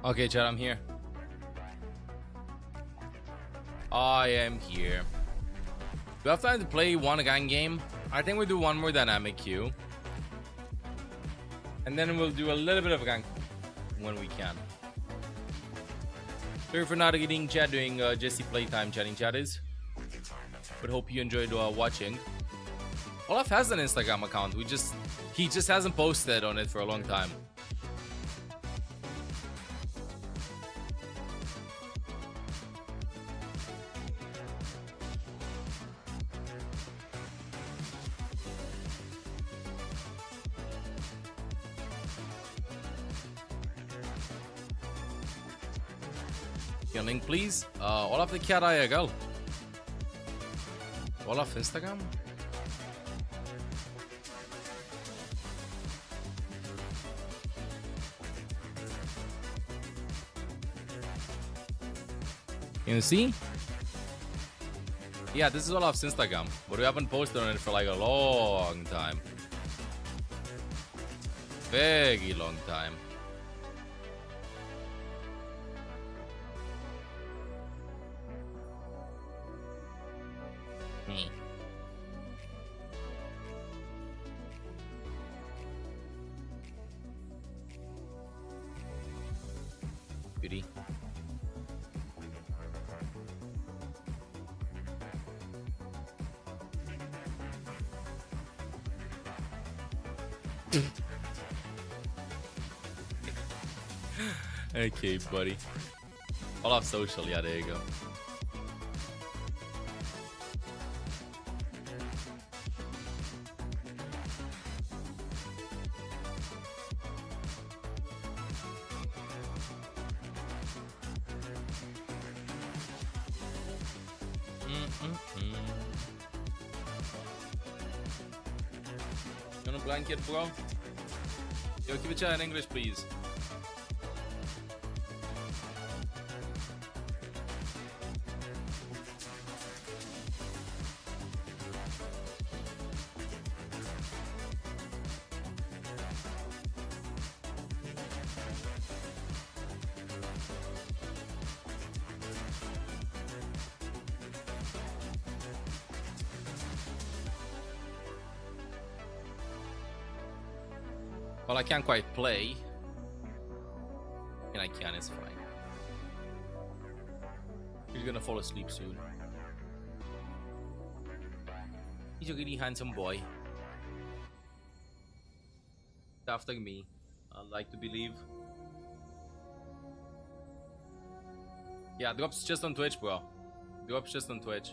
Okay, chat, I'm here. I am here. Do I have time to play one gang game? I think we'll do one more dynamic queue. And then we'll do a little bit of gank when we can. Sorry for not reading chat during Jesse playtime chatting chatters. But hope you enjoyed watching. Olaf has an Instagram account. He just hasn't posted on it for a long time. Your link, please. Olaf the cat IRL. Olaf Instagram. Can you see? Yeah, this is Olaf's Instagram, but we haven't posted on it for like a long time. Very long time. Beauty. Okay, buddy. Olaf social, yeah, there you go. You want a blanket, bro? Yo, keep it chat in English, please. Well, I can't quite play. And I can, it's fine. He's gonna fall asleep soon. He's a really handsome boy. After me, I'd like to believe. Yeah, drops just on Twitch, bro. Drops just on Twitch.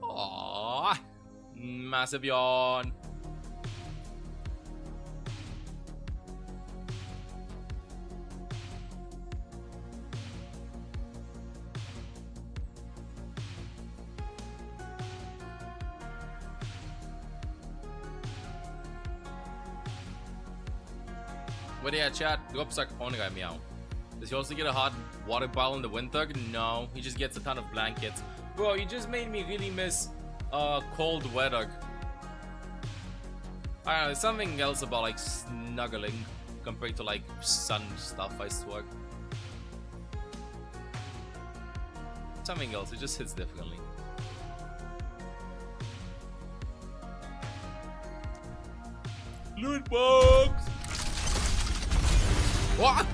Aww. Massive yawn. But yeah, chat, drops like phone guy meow. Does he also get a hot water bottle in the winter? No, he just gets a ton of blankets. Bro, you just made me really miss cold weather. I don't know, there's something else about like snuggling compared to like sun stuff, I swear. Something else, it just hits differently. Lootbox! What?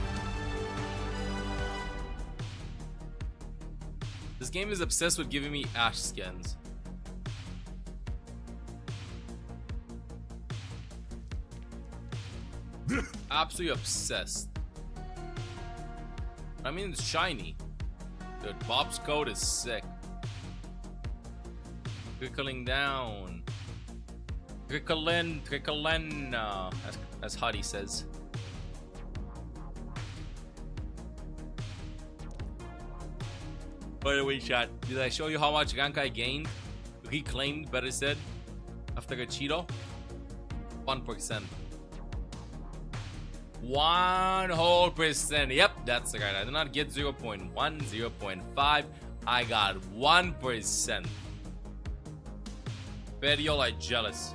This game is obsessed with giving me Ash skins. Absolutely obsessed. I mean, it's shiny. Dude, Bob's code is sick. Trickling down. Trickling, trickling, as Huddy says. By the way, chat, did I show you how much rank I gained? Reclaimed, better said, after a Cheeto? 1%. 1 whole percent. Yep, that's right. I did not get 0.1, 0.5. I got 1%. Bet y'all are jealous.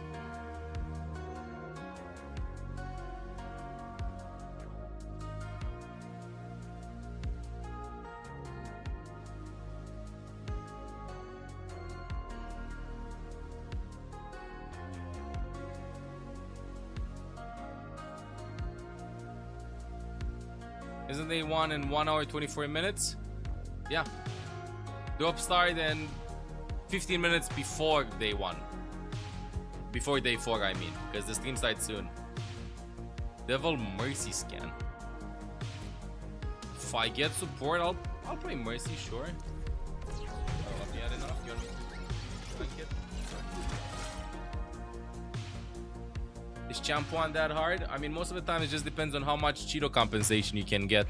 Isn't day 1 in 1 hour 24 minutes? Yeah. The up start and 15 minutes before day 1. Before day 4, I mean, because the stream starts soon. Devil Mercy scan. If I get support, I'll play Mercy, sure. Yeah, enough. You want me to like it? Is Champuan that hard? I mean, most of the time it just depends on how much Cheeto compensation you can get.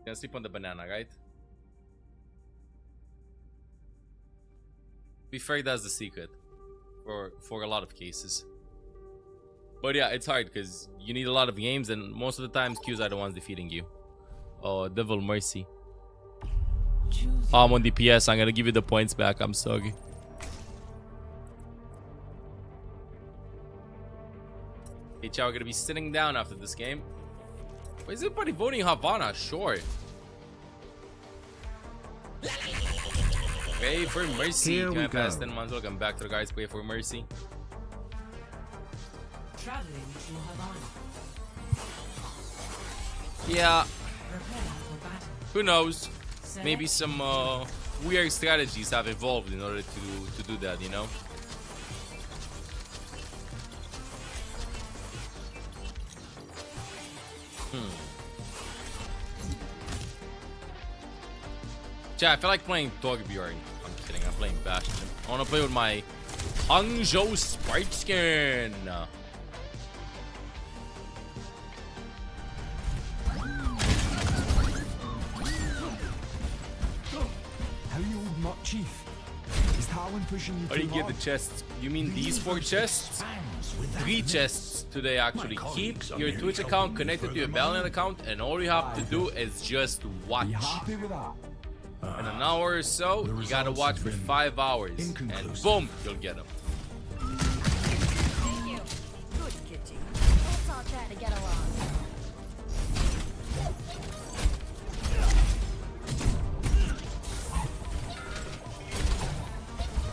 Gonna sleep on the banana, right? Be fair, that's the secret for a lot of cases. But yeah, it's hard because you need a lot of games, and most of the times Qs are the ones defeating you. Oh, Devil Mercy. Oh, I'm on DPS. I'm gonna give you the points back. I'm sorry. Hey, Chow, we're gonna be sitting down after this game. Why is everybody voting Havana? Sure. Pray for Mercy. Can I pass 10 months? Welcome back to the guys. Pray for Mercy. Traveling to Havana. Yeah. Prepare for battle. Who knows? Select Maybe some weird strategies have evolved in order to do that, you know? Yeah, I feel like playing Torbjorn. I'm kidding, I'm playing Bastion. I want to play with my Hangzhou Sprite skin. How you old nut, Chief? Is Talon pushing you How do you too get the hard? chests? You mean these 4 chests? 3 chests today, actually. Keep your Twitch account connected to your Valiant account, and all you have to do is just Are watch. you happy with that? In an hour or so, you gotta watch for 5 hours, and boom, you'll get them. Thank you. Good kitty. Let's all try to get along.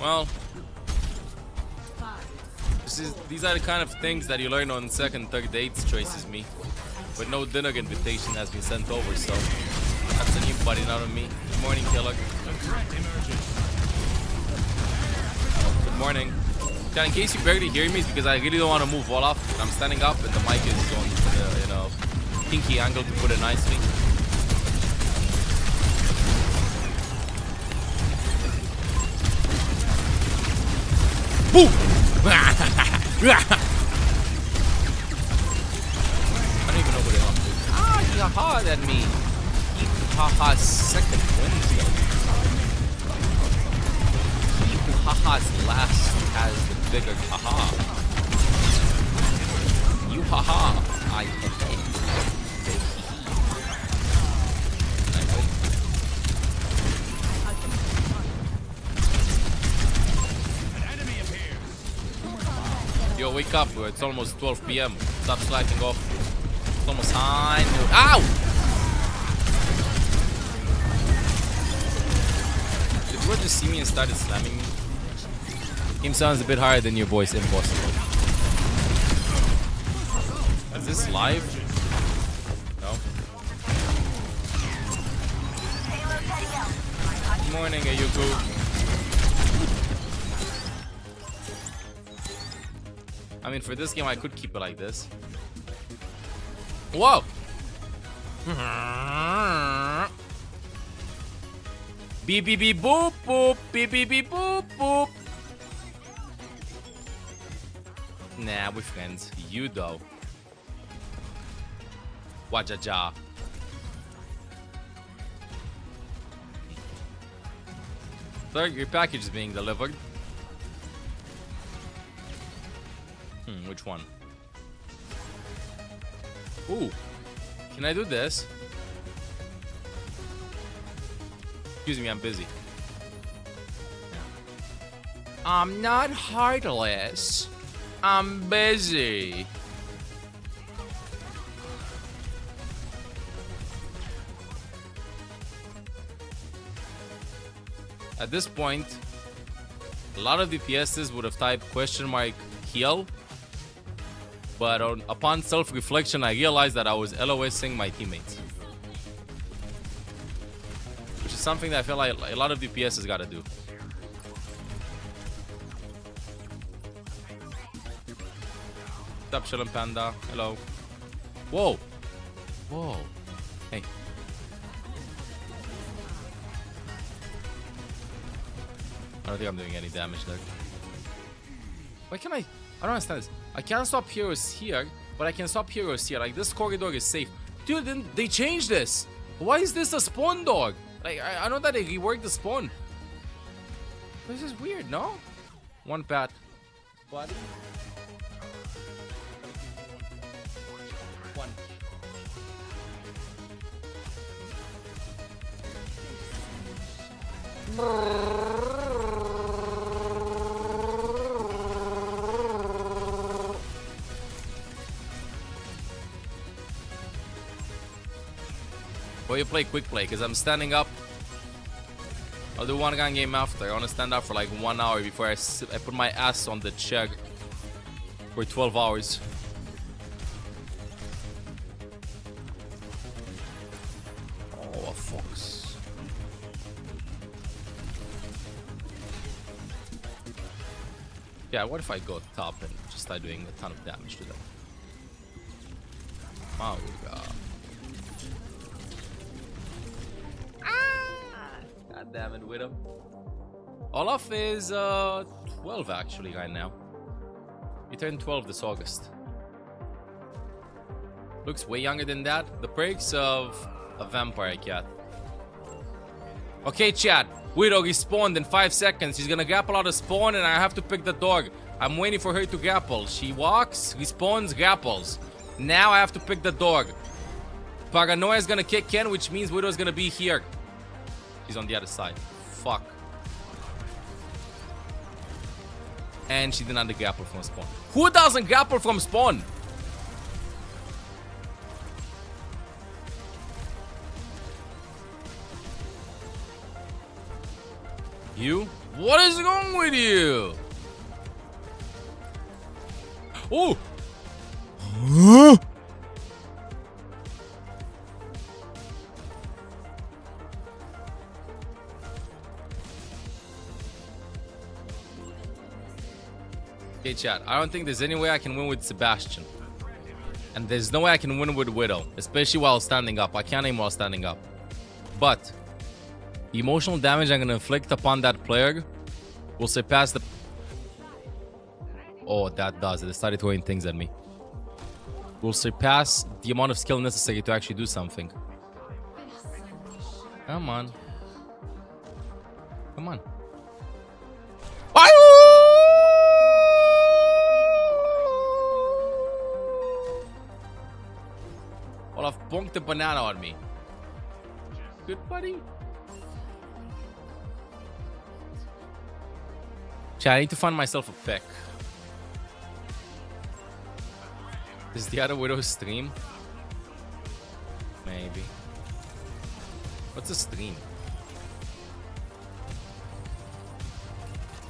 Well, these are the kind of things that you learn on second, third dates, choices me. But no dinner invitation has been sent over, so that's a new buddy, not on me. Good morning, killer. Good morning. Yeah, in case you barely hear me, it's because I really don't want to move Olaf. I'm standing up and the mic is on, you know, kinky angle, to put it nicely. Boom! I don't even know what it is. Ah, he ha-ha'd at me. He ha-ha's second Wednesday. He who ha-ha's last has the bigger ha-ha. You ha-ha, I ha-ha. Yo, wake up, bro. It's almost 12 p.m. Stop slacking off. It's almost high noon. Ow! Did you just see me and started slamming me? Game sounds a bit higher than your voice. Impossible. Is this live? No. Good morning, Ayuku. I mean, for this game, I could keep it like this. Whoa! Beep beep beep boop boop. Beep beep beep boop boop. Nah, we're friends. You though. Wajaja. Sir, your package is being delivered. Which one? Ooh. Can I do this? Excuse me, I'm busy. I'm not heartless. I'm busy. At this point, a lot of DPSs would have typed question mark heal. But upon self-reflection, I realized that I was LOSing my teammates. Which is something that I feel like a lot of DPS has got to do. What's up, Chillin' Panda? Hello. Whoa. Whoa. Hey. I don't think I'm doing any damage there. Why can't I don't understand this. I can't stop heroes here, but I can stop heroes here. Like, this corridor is safe. Dude, then they changed this. Why is this a spawn dog? Like, I know that they reworked the spawn. This is weird, no? One pat. Buddy. One. Or you play quick play, because I'm standing up. I'll do one gun game after. I want to stand up for like 1 hour before I put my ass on the chair for 12 hours. Oh, a fox. Yeah, what if I go top and just start doing a ton of damage to them? Oh, God. God damn it, Widow. Olaf is 12 actually right now. He turned 12 this August. Looks way younger than that. The perks of a vampire cat. Okay, chat. Widow respawned in 5 seconds. She's gonna grapple out of spawn and I have to pick the dog. I'm waiting for her to grapple. She walks, respawns, grapples. Now I have to pick the dog. Paranoia is gonna kick in, which means Widow is gonna be here. He's on the other side. Fuck. And she did not grapple from spawn. Who doesn't grapple from spawn? You? What is wrong with you? Oh! Huh? Okay, chat. I don't think there's any way I can win with Sebastian. And there's no way I can win with Widow. Especially while standing up. I can't aim while standing up. But the emotional damage I'm going to inflict upon that player will surpass the... Oh, that does it. It started throwing things at me. Will surpass the amount of skill necessary to actually do something. Come on. Come on. Olaf bonked a banana on me. Good buddy. Chat, I need to find myself a pick. Is the other Widow stream? Maybe. What's a stream?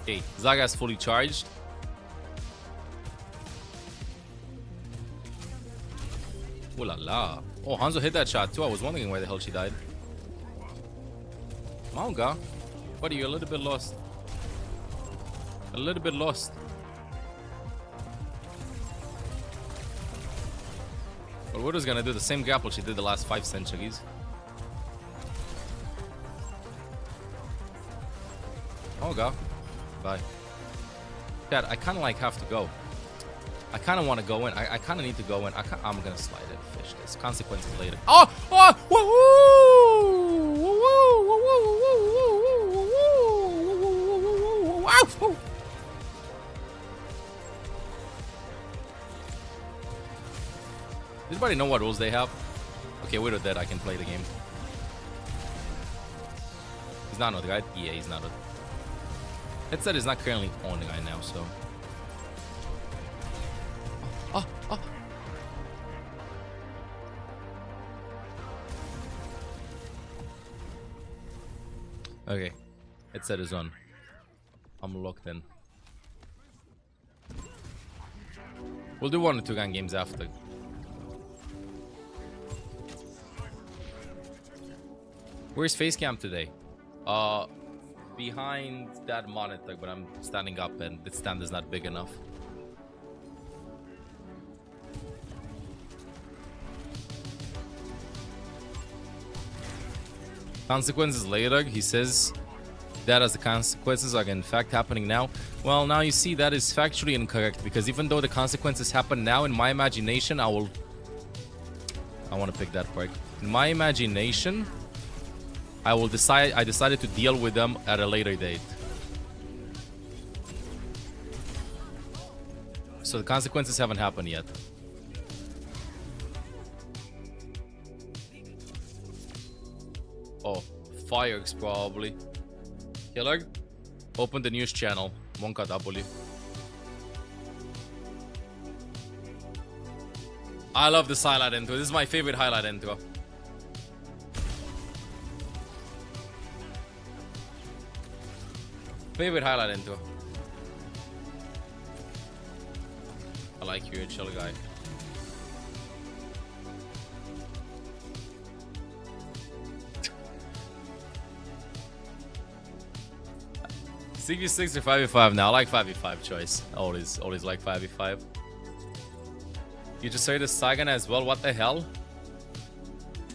Okay, Zaga's fully charged. Ooh la la. Oh, Hanzo hit that shot too. I was wondering why the hell she died. Manga? Buddy, you're a little bit lost. A little bit lost. Well, Widow's gonna do the same grapple she did the last 5 centuries. Manga. Bye. Dad, I kind of like have to go. I kind of want to go in. I kind of need to go in. I'm gonna slide it. Fish this. Consequences later. Oh! Oh! Woo! Does anybody know what rules they have? Okay, Widow dead. I can play the game. He's not on, right? Yeah, he's not on. Headset is not currently on right now, so. Oh, oh. Okay, headset is on. I'm locked in. We'll do 1 or 2 gun games after. Where's Facecam today? Behind that monitor, but I'm standing up and the stand is not big enough. Consequences later, he says that as the consequences are in fact happening now. Well, now you see that is factually incorrect, because even though the consequences happen now, in my imagination, I want to pick that part. In my imagination, I decided to deal with them at a later date. So the consequences haven't happened yet. Oh, Firex probably. Killer, open the news channel. Monka W. I love this highlight intro. This is my favorite highlight intro. Favorite highlight intro. I like you, chill guy. CV6 or 5v5 now. I like 5v5 choice. Always like 5v5. You just heard the Saigon as well. What the hell?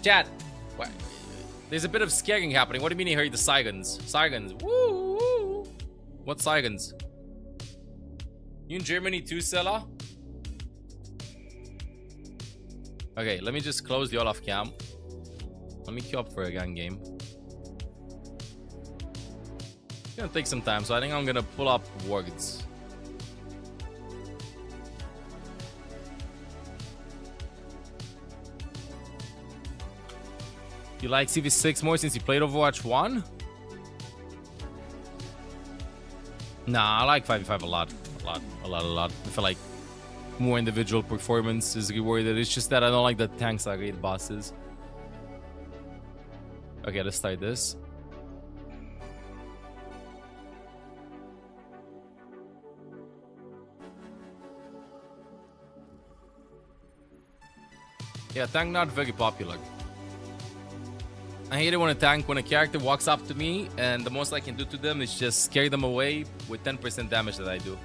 Chat. What? There's a bit of scaring happening. What do you mean you heard the Saigons? Saigons. Woo, woo. What Saigons? You in Germany too, Sela? Okay, let me just close the Olaf cam. Let me queue up for a gun game. It's gonna take some time, so I think I'm gonna pull up words. You like CV6 more since you played Overwatch 1? Nah, I like 5v5 a lot. A lot. I feel like more individual performance is rewarded. It's just that I don't like the tanks I raid bosses. Okay, let's start this. Yeah, tank not very popular. I hate it when a character walks up to me and the most I can do to them is just scare them away with 10% damage that I do.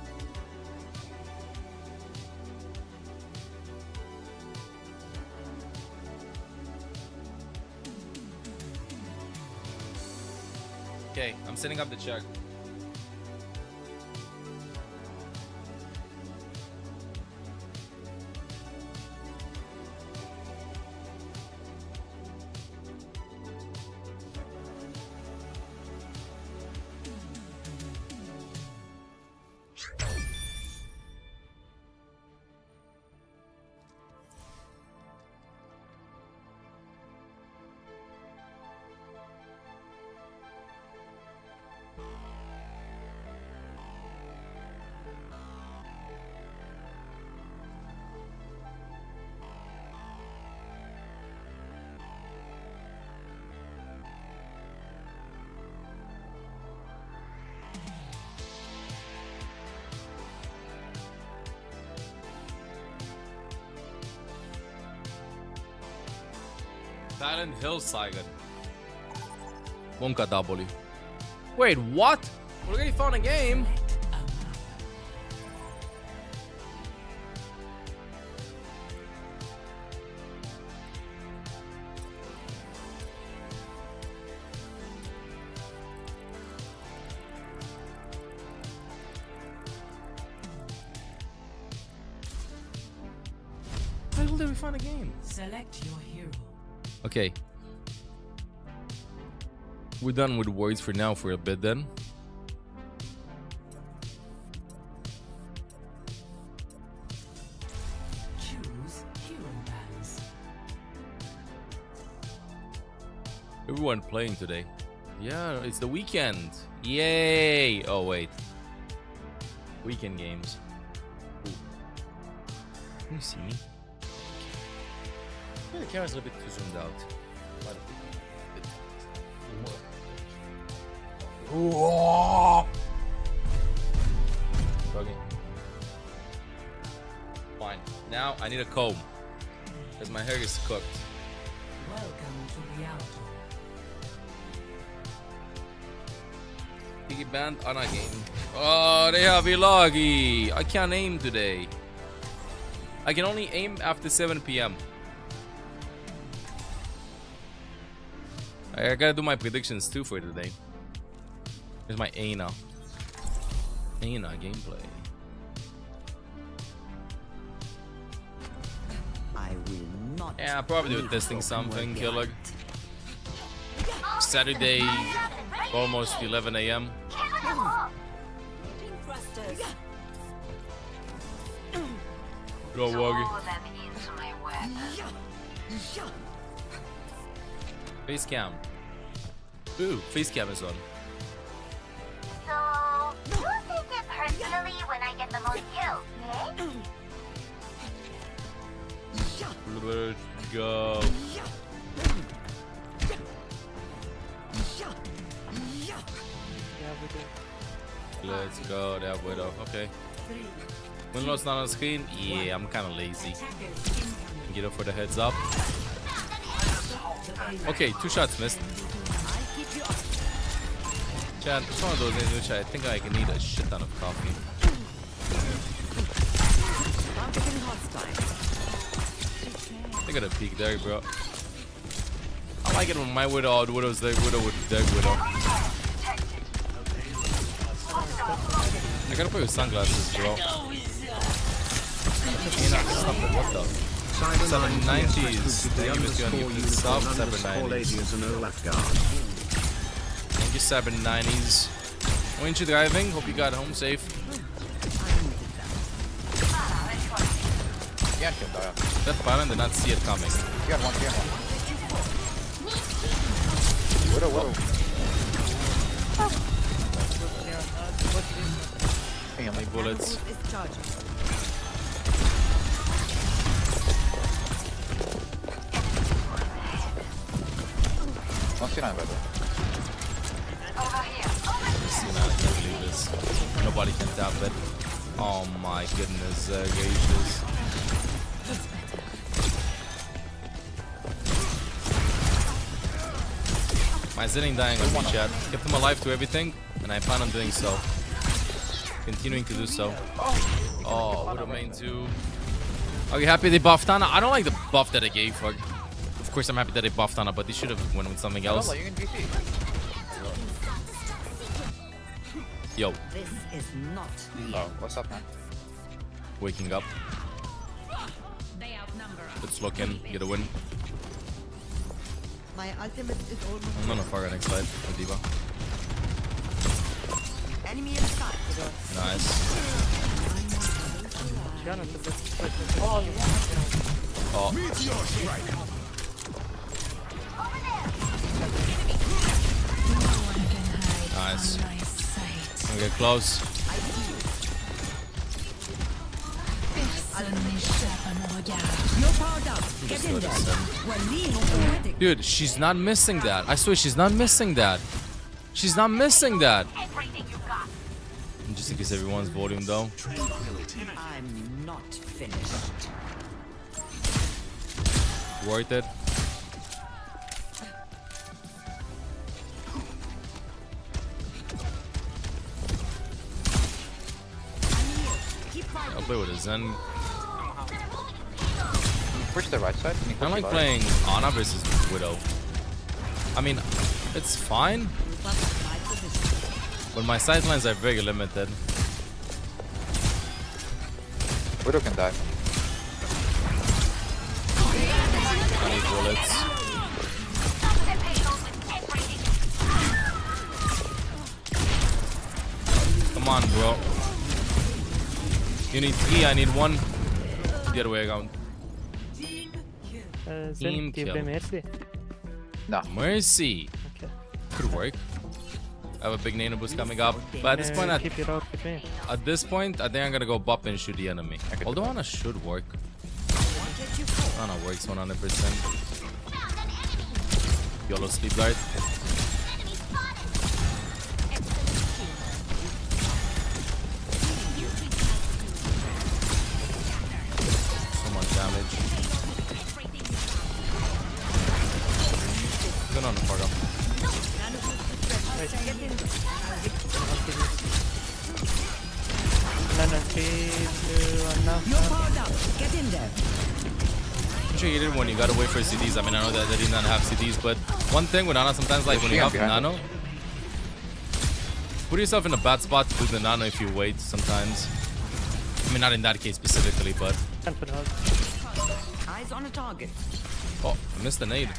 Okay, I'm setting up the check. Silent Hill Saigon. Monka W. Wait, what? We already found a game. Why will we find a game? Select your hero. Okay. We're done with words for now for a bit then. Choose hero bands. Everyone playing today. Yeah, it's the weekend. Yay! Oh, wait. Weekend games. Ooh. Can you see me? Yeah, the camera's a little bit too zoomed out. Okay. Fine. fine. Now I need a comb. Because my hair is cooked. Welcome to reality. Piggy band on a game. Oh, they have Ilagi. I can't aim today. I can only aim after 7 p.m. I gotta do my predictions too for today. Here's my Ana gameplay. I will not. Yeah, probably do testing something, killer. Saturday, almost 11 a.m. Go, Woggy. Face cam. Ooh, face cam is on. So, you take it personally when I get the most kills, eh? Let's go. Let's go, that widow. Okay. Windlow's not on screen? Yeah, I'm kind of lazy. Get up for the heads up. Okay, 2 shots missed. Chad, it's one of those days in which I think I can need a shit ton of coffee. I got a peek there, bro. I like it when my widow or the widow's the widow with the widow. I gotta put your sunglasses, bro. What the? 790s. Thank you, Mr. Young. Sub 790s. Thank you, 790s. Weren't you driving? Hope you got home safe. That Byron did not see it coming. How many bullets? I can't believe this. Nobody can tap it. Oh my goodness, gracious. My Zinning dying on me, chat. Kept him alive to everything, and I plan on doing so. Continuing to do so. Oh, what a main 2. Are you happy they buffed Ana? I don't like the buff that they gave her. Of course, I'm happy that they buffed Ana, but they should have went with something else. Yo. This is not. Oh, what's up, man? Waking up. Let's lock in, get a win. My ultimate is almost. I'm gonna fire next side with D.Va. Enemy inside. Nice. Oh. Nice. We get close. Dude, she's not missing that. I swear she's not missing that. She's not missing that. Just in case everyone's volume though. I'm not finished. Worth it. I'll play with a Zen. Push the right side. I like playing Ana versus Widow. I mean, it's fine, but my sidelines are very limited. Widow can die. 20 bullets. Come on, bro. You need 3, I need 1. The other way around. Team kill. No. Mercy. Okay. Could work. I have a big nano boost coming up. But at this point, keep it out with me. at this point, I think I'm gonna go bop and shoot the enemy. Although Ana should work. Ana works 100%. YOLO sleep guard. window. I'm sure you did when you gotta wait for CDs. I mean, I know that they did not have CDs, but one thing with Nano sometimes, like when you have Nano, put yourself in a bad spot to do the Nano if you wait sometimes. I mean, not in that case specifically, but... Eyes on a target. Oh, I missed the nade.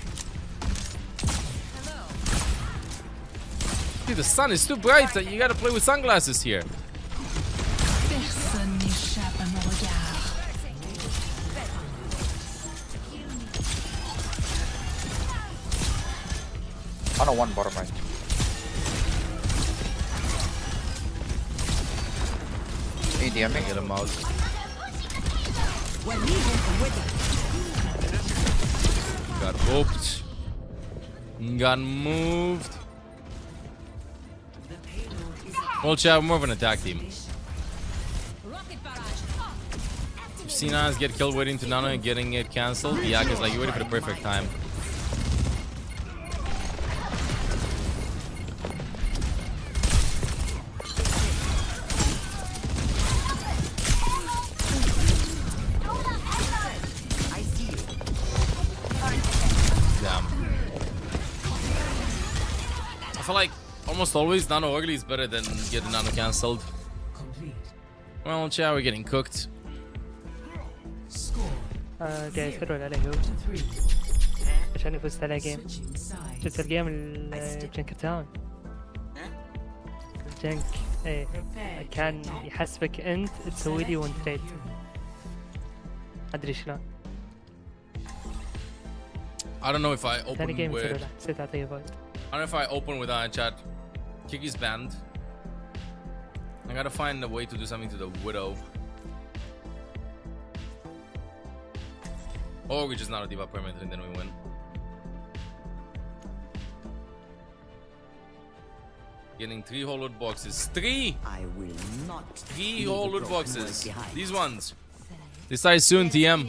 Dude, the sun is too bright that you gotta play with sunglasses here. Personne n'échappe à mon regard. On a one bottom right. ADM me. Get him out. Got whooped. Got moved. Well, chat, we're more of an attack team. You've seen us get killed waiting to Nano and getting it cancelled. The Yak is like, you're waiting for the perfect time. Damn. I feel like almost always Nano early is better than getting Nano cancelled. Well, chat, we're getting cooked. جاي حلو على هو عشان فزت على جيم شفت الجيم الجنك تاون الجنك ايه كان يحسبك انت تسوي لي ون تريد ادري شلون I don't know if I open ثاني جيم with... يصير له نسيت اعطيه فايد I don't know if I open with chat. Kiki's banned. I gotta find a way to do something to the Widow. Or we just not a diva permanently and then we win. Getting 3 whole loot boxes. 3! I will not. 3 whole loot boxes. These ones. Decide soon, TM.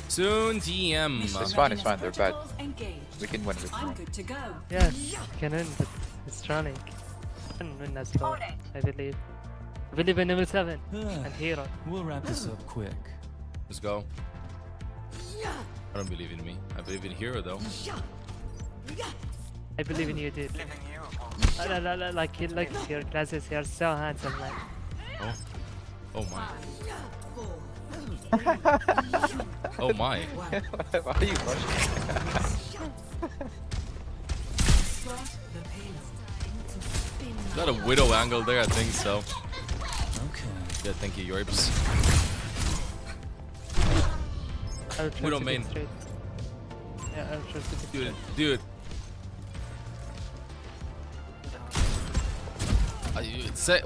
Soon, TM. It's fine, it's fine. They're bad. We can win. We can win. Yes can win but it's running can win as well I believe in number 7 and hero We'll wrap this up quick. Let's go. I don't believe in me. I believe in Hero though. I believe in you dude like your glasses you're so handsome man Oh my. Oh my. Why are you rushing? Is that a Widow angle there? I think so. Okay. Yeah, thank you, Yorps. I'll try Widow to main. be straight. Yeah, I'll try to be Dude, straight. dude.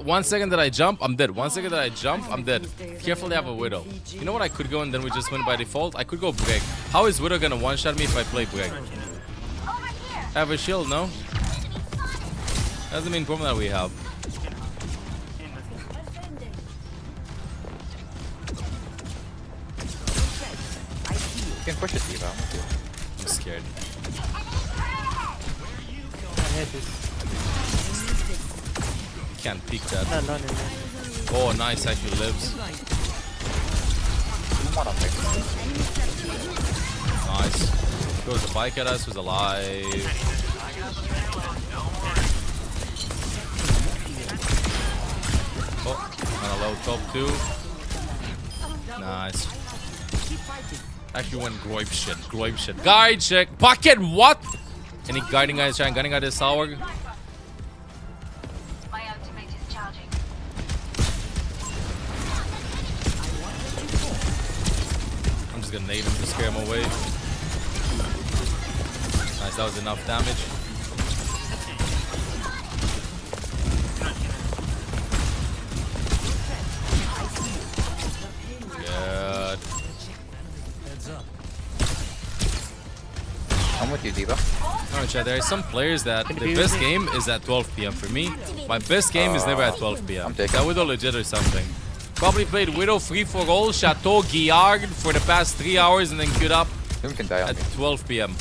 One second that I jump, I'm dead. 1 second that I jump, I'm dead. Careful, they have a Widow. You know what I could go and then we just win by default? I could go break. How is Widow gonna one-shot me if I play break? I have a shield, no? That's the main problem that we have. You can push it, Diva. I'm scared. My head is Can't peek that. not alone in there. Oh, nice, actually lives. Nice. Goes the bike at us, who's alive. Oh, on a low top too. Nice. Actually went Groip shit. Guide check. Pocket what? Any guiding guys trying gunning at this tower? My ultimate is charging. I'm just gonna nade him to scare him away. Nice, that was enough damage. Good. I'm with you, Diva. Alright, chat, there are some players that the best game is at 12 PM. For me, my best game is never at 12 PM. I'm taking That Widow legit or something. Probably played Widow free for all, Chateau Guillard for the past 3 hours and then queued up Doom can die on at me. 12 PM.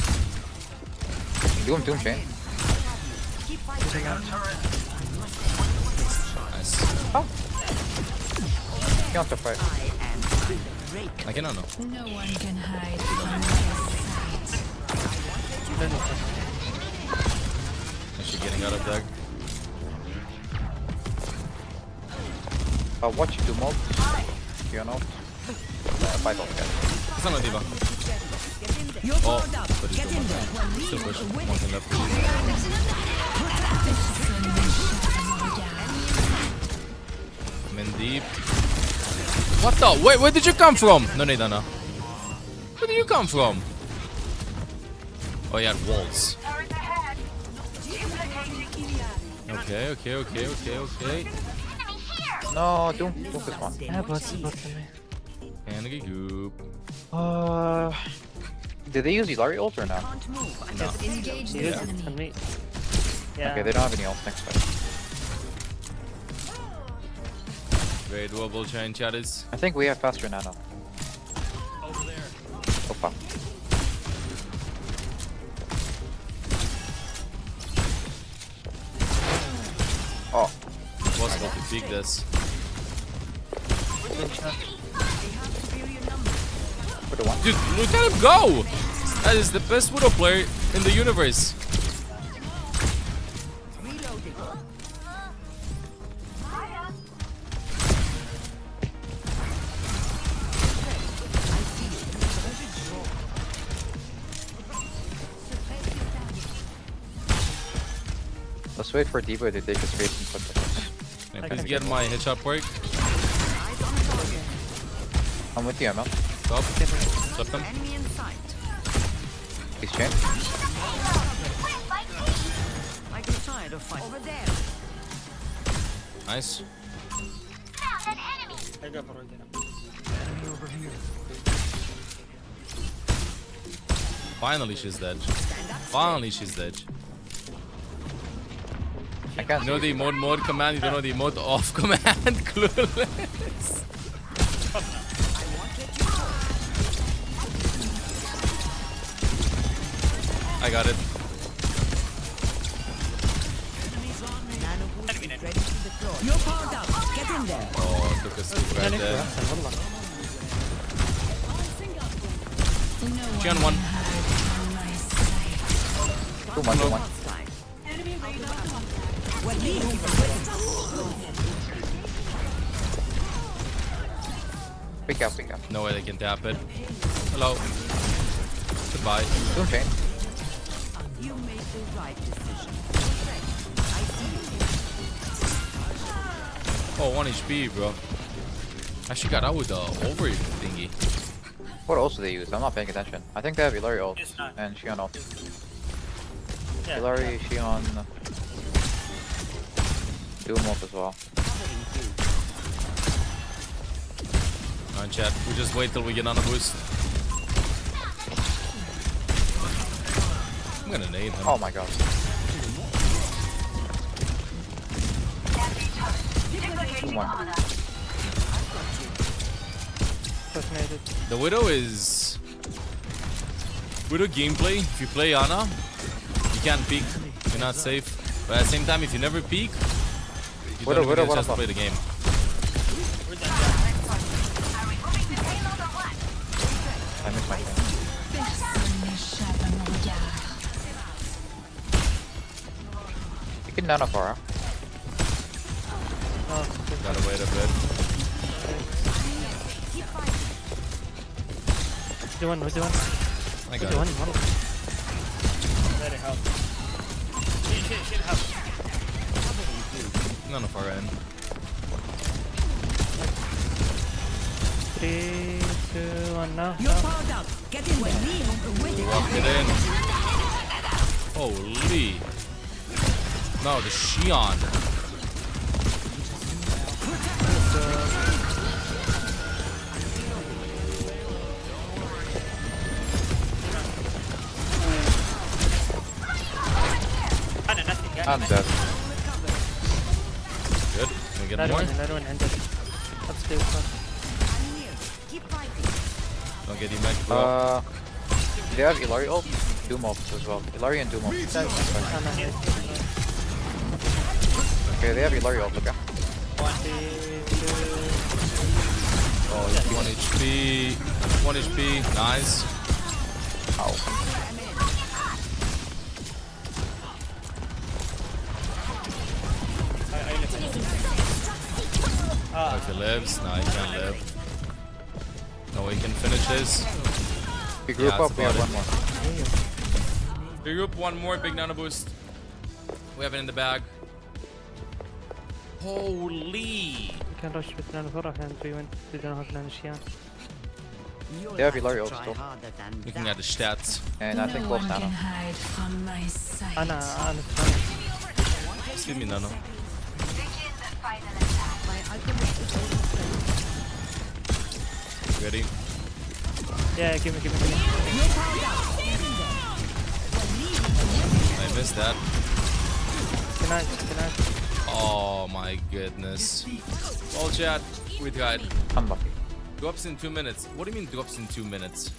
Doom chain. Nice. Oh. You want to fight? I cannot know. No one can hide from my sight. Actually getting out of there. Watch you do mob. You know. Fight all guys. It's not a diva. Oh, but it's still push. One can left. I'm in deep. What the? Wait, where did you come from? No, Dana. Where did you come from? Oh, yeah, walls. Okay. No, Doom is one. Yeah, bots me. Candy goop. Did they use Ilari ult or not? No. Engage the Yeah. enemy. On me. Yeah. Okay, they don't have any ult next fight. Very doable chain chatters. I think we have faster nano. Over there. Opa. Oh, Possible to peek this. for the one. Dude, look at him go! That is the best Widow player in the universe. Let's wait for Debo to take his face and put this. Yeah, please get my headshot work. I'm with you, Emma. Stop. Stop them. He's chained. Nice. Finally she's dead. Finally she's dead. I can't You know see. the mode command, you don't know the mode off command. Clueless. I got it. You're powered up. Get in there. Oh, took a scoop right there. No She one on one. can hide from my sight. 2-1, 2-1. Pick up. No way they can tap it. Hello. Goodbye. Doom chain. You made the right decision. Oh, 1 HP, bro. Actually got out with the over thingy. What else do they use? I'm not paying attention. I think they have Ilari ult and Xion ult. Ilari, Xion, Doom ult as well. Alright, chat. We just wait till we get on a boost. I'm gonna nade him. Oh my god. Doom one. The Widow is... Widow gameplay, if you play Ana, you can't peek. You're not safe. But at the same time, if you never peek, you don't even get a chance to play the game. I missed my thing. You can nano for her. Gotta wait a bit. Who's the one? I got it. None of our end. 3, 2, 1 now. You're powered up. Get in there. Walk it in. Holy. No, the Xion. I'm dead. Good. Can we get Another more? one ended. Upstairs one. Don't get you back, bro. They have Ilari ult, Doom ult as well. Ilari and Doom ult. Okay, they have Ilari ult, okay? 1 Oh, he's 1 HP. 1 HP. Nice. Ow. If he lives, no, he can't live. No, we can finish this. We group Yeah, up, we have that's one more. We group one more big nano boost. We have it in the bag. Holy! We can rush with none for and we win. We don't have none Shian. They have Ilari ult still. Looking at the stats. And I think No both one can nano. hide from my sight. Ana. Excuse me, Nano. Ready? Yeah, give me. I missed that. Can I? Oh my goodness. Well, chat, we tried. Unlucky. Drops in 2 minutes. What do you mean drops in 2 minutes?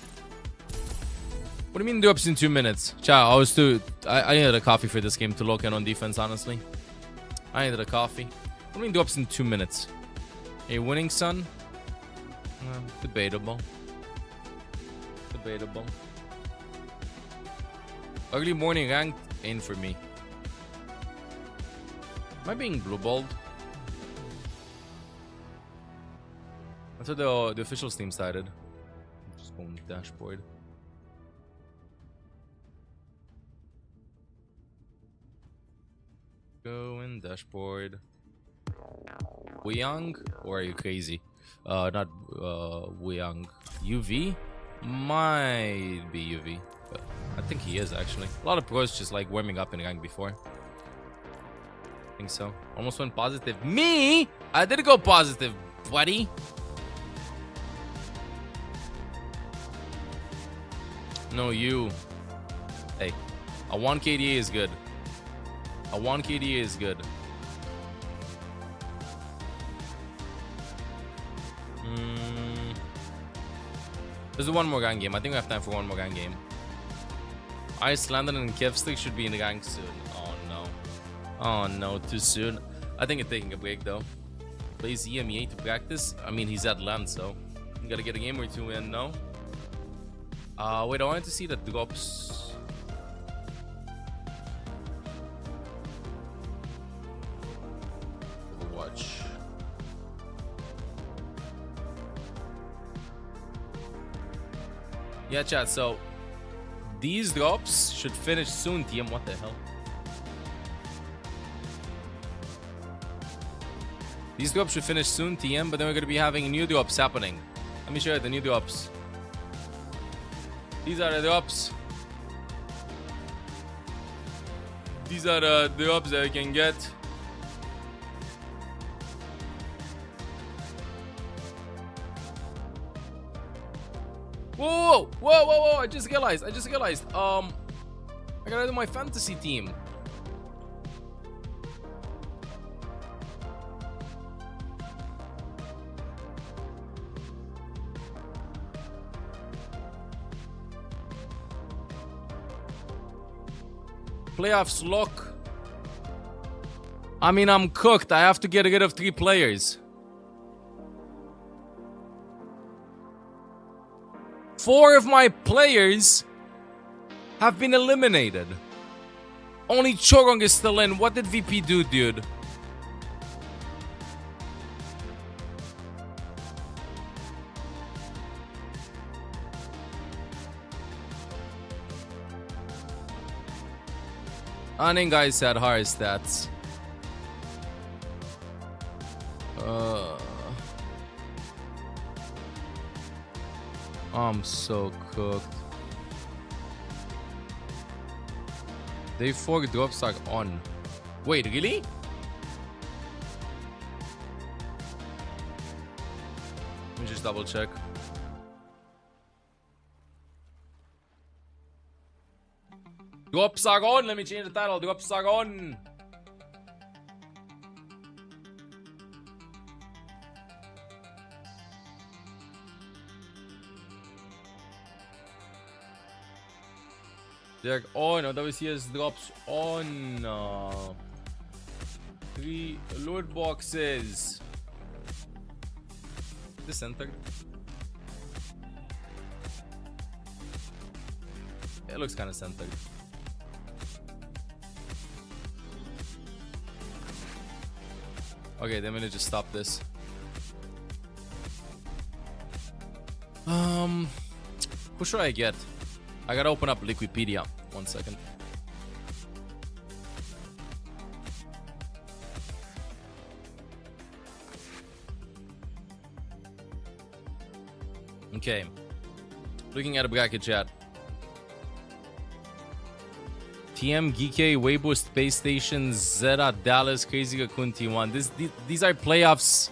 What do you mean drops in 2 minutes? Chat, I needed a coffee for this game to lock in on defense, honestly. I needed a coffee. What do you mean drops in 2 minutes? Are you winning, son? Debatable. Debatable. Early morning ranked ain't for me. Am I being blue balled? That's what the official Steam started. Just go on the dashboard. Go in dashboard. Wuyang? Or are you crazy? Not Wuyang. UV? Might be UV. But I think he is actually. A lot of pros just like warming up in rank before. I think so. Almost went positive. Me? I did go positive, buddy. No, you. Hey, a 1 KDA is good. A 1 KDA is good. There's one more gang game. I think we have time for one more gang game. Ice, Landon, and Kevstick should be in the gang soon. Oh no. Oh no, too soon. I think it's taking a break though. Plays EMEA to practice. I mean, he's at land, so you gotta get a game or two in, no? Wait, I wanted to see the drops. Overwatch. Yeah, chat, so these drops should finish soon, TM. What the hell? These drops should finish soon, TM, but then we're going to be having new drops happening. Let me show you the new drops. These are the drops. These are the drops that you can get. Whoa, whoa, whoa, whoa, I just realized. I gotta do my fantasy team. Playoffs lock. I mean, I'm cooked. I have to get rid of 3 players. 4 of my players have been eliminated. Only Chorong is still in. What did VP do, dude? Aning guys had higher stats. I'm so cooked. They 4 drops are on. Wait, really? Let me just double check. Drops are on. Let me change the title. Drops are on. They're on. WCS drops on. 3 loot boxes. This entered. It looks kind of centered. Okay, then I'm gonna just stop this. Who should I get? I gotta open up Liquipedia. 1 second. Okay. Looking at a bracket, chat. TM, Geeky, Weibo, Space Station, Zeta, Dallas, Crazy Raccoon, T1. These are playoffs.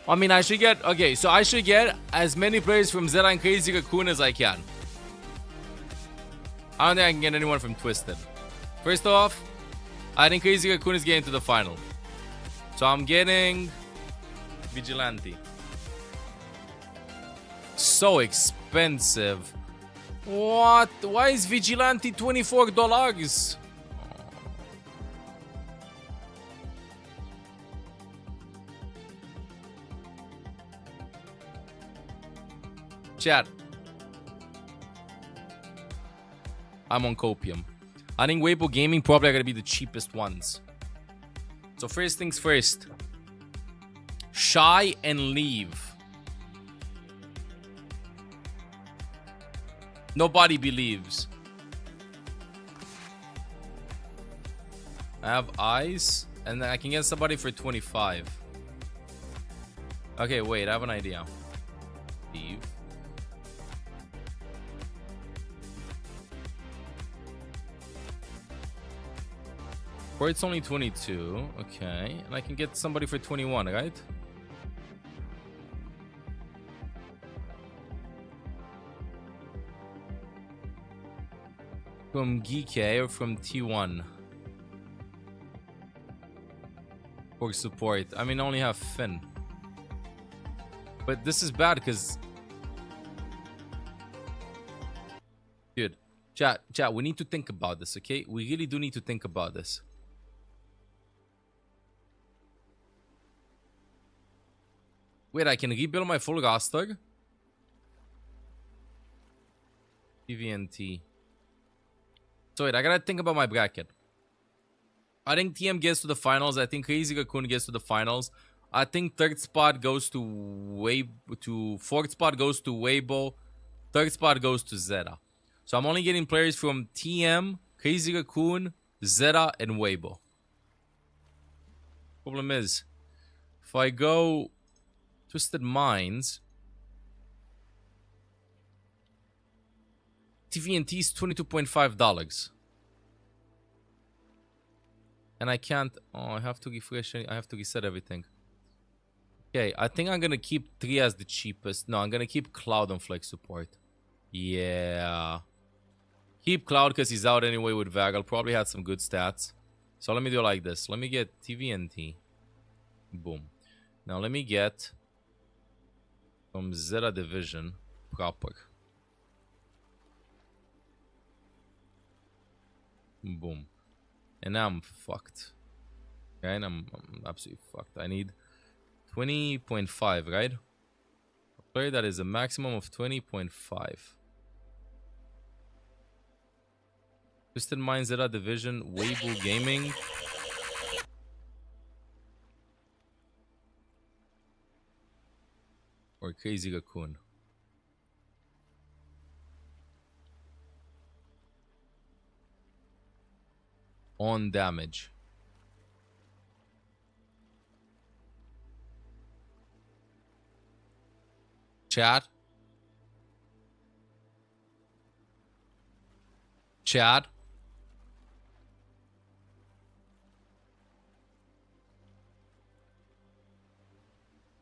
I mean, I should get... Okay, so I should get as many players from Zeta and Crazy Raccoon as I can. I don't think I can get anyone from Twisted. First off, I think Crazy Raccoon is getting to the final. So I'm getting... Vigilante. So expensive. What? Why is Vigilante $24? Chat. I'm on Copium. I think Weibo Gaming probably are gonna be the cheapest ones. So first things first. Shy and leave. Nobody believes. I have eyes, and then I can get somebody for 25. Okay, wait, I have an idea. Leave. Or it's only 22. Okay, and I can get somebody for 21, right? From Geeky or from T1 for support. I mean, I only have Finn, but this is bad because, dude, chat, we need to think about this, okay? We really do need to think about this. Wait, I can rebuild my full roster. TVNT. So wait, I gotta think about my bracket. I think TM gets to the finals. I think Crazy Raccoon gets to the finals. I think third spot goes to fourth spot goes to Weibo. Third spot goes to Zeta. So I'm only getting players from TM, Crazy Raccoon, Zeta, and Weibo. Problem is, if I go Twisted Minds, TVNT is $22.5. And I can't... Oh, I have to refresh... I have to reset everything. Okay, I think I'm gonna keep 3 as the cheapest. No, I'm gonna keep Cloud on Flex support. Yeah. Keep Cloud because he's out anyway with Vagal. Probably had some good stats. So let me do it like this. Let me get TVNT. Boom. Now let me get... from Zeta Division proper. Boom. And now I'm fucked. Okay, and I'm absolutely fucked. I need 20.5, right? A player that is a maximum of 20.5. Twisted Minds, Zeta Division, Weibo Gaming. Or Crazy Raccoon. On damage. Chat. Chat.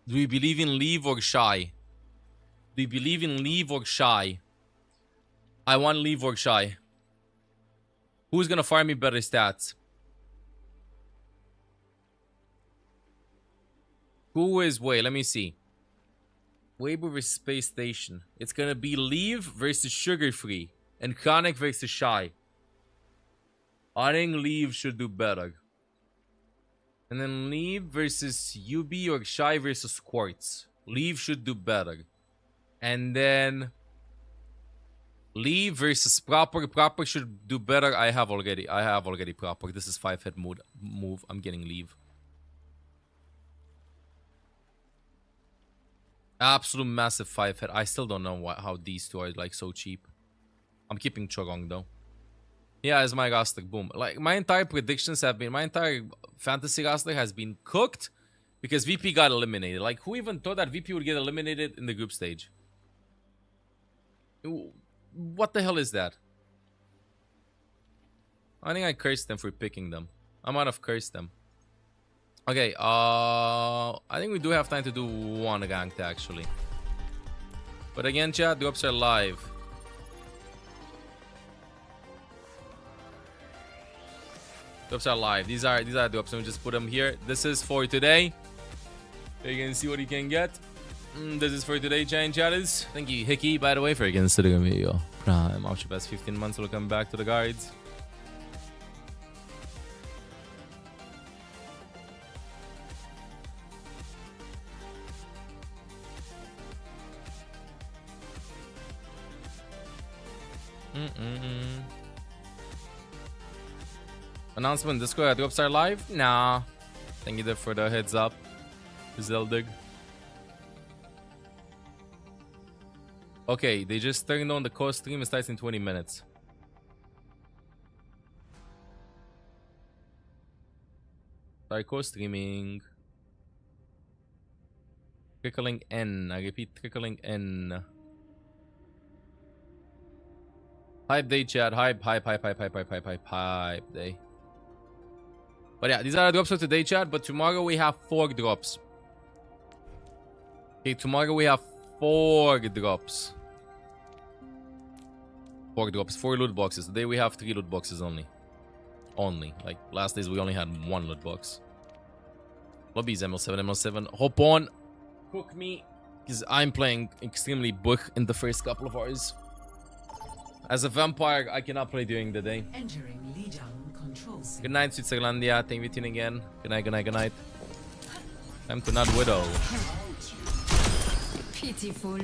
Do we believe in leave or shy? Do you believe in leave or shy? I want leave or shy. Who's gonna fire me better stats? Who is... Wait, let me see. Weibo versus Space Station. It's gonna be Leave versus Sugar Free. And Chronic versus Shy. I think Leave should do better. And then Leave versus UB or Shy versus Quartz. Leave should do better. And then Leave versus Proper. Proper should do better. I have already Proper. This is 5-hit move. I'm getting Leave. Absolute massive 5-hit. I still don't know how these two are like so cheap. I'm keeping Chorong though. Yeah, it's my roster. Boom. Like my entire predictions have been, my entire fantasy roster has been cooked because VP got eliminated. Like who even thought that VP would get eliminated in the group stage? What the hell is that? I think I cursed them for picking them. I might have cursed them. Okay, I think we do have time to do one ranked actually. But again, chat, drops are live. Drops are live. These are drops. Let me just put them here. This is for today. You can see what you can get. This is for today, giant chatters. Thank you, Hickey, by the way, for considering me your prime. After past 15 months, we'll come back to the guides. Announcement, Discord drops are live? Nah. Thank you for the heads up, Zeldig. Okay, they just turned on the co-stream. It starts in 20 minutes. Start co-streaming. Trickling N. I repeat, trickling N. Hype day, chat. Hype day. But yeah, these are the drops for today, chat. But tomorrow we have 4 drops. Okay, tomorrow we have 4 drops. 4 drops, 4 loot boxes. Today we have 3 loot boxes only. Like last days we only had 1 loot box. Lobbies ML7. Hop on. Cook me. Because I'm playing extremely buch in the first couple of hours. As a vampire, I cannot play during the day. Entering Lijiang control center. Good night, Switzerlandia. Thank you for tuning in. Good night. Time to not widow. Pitiful.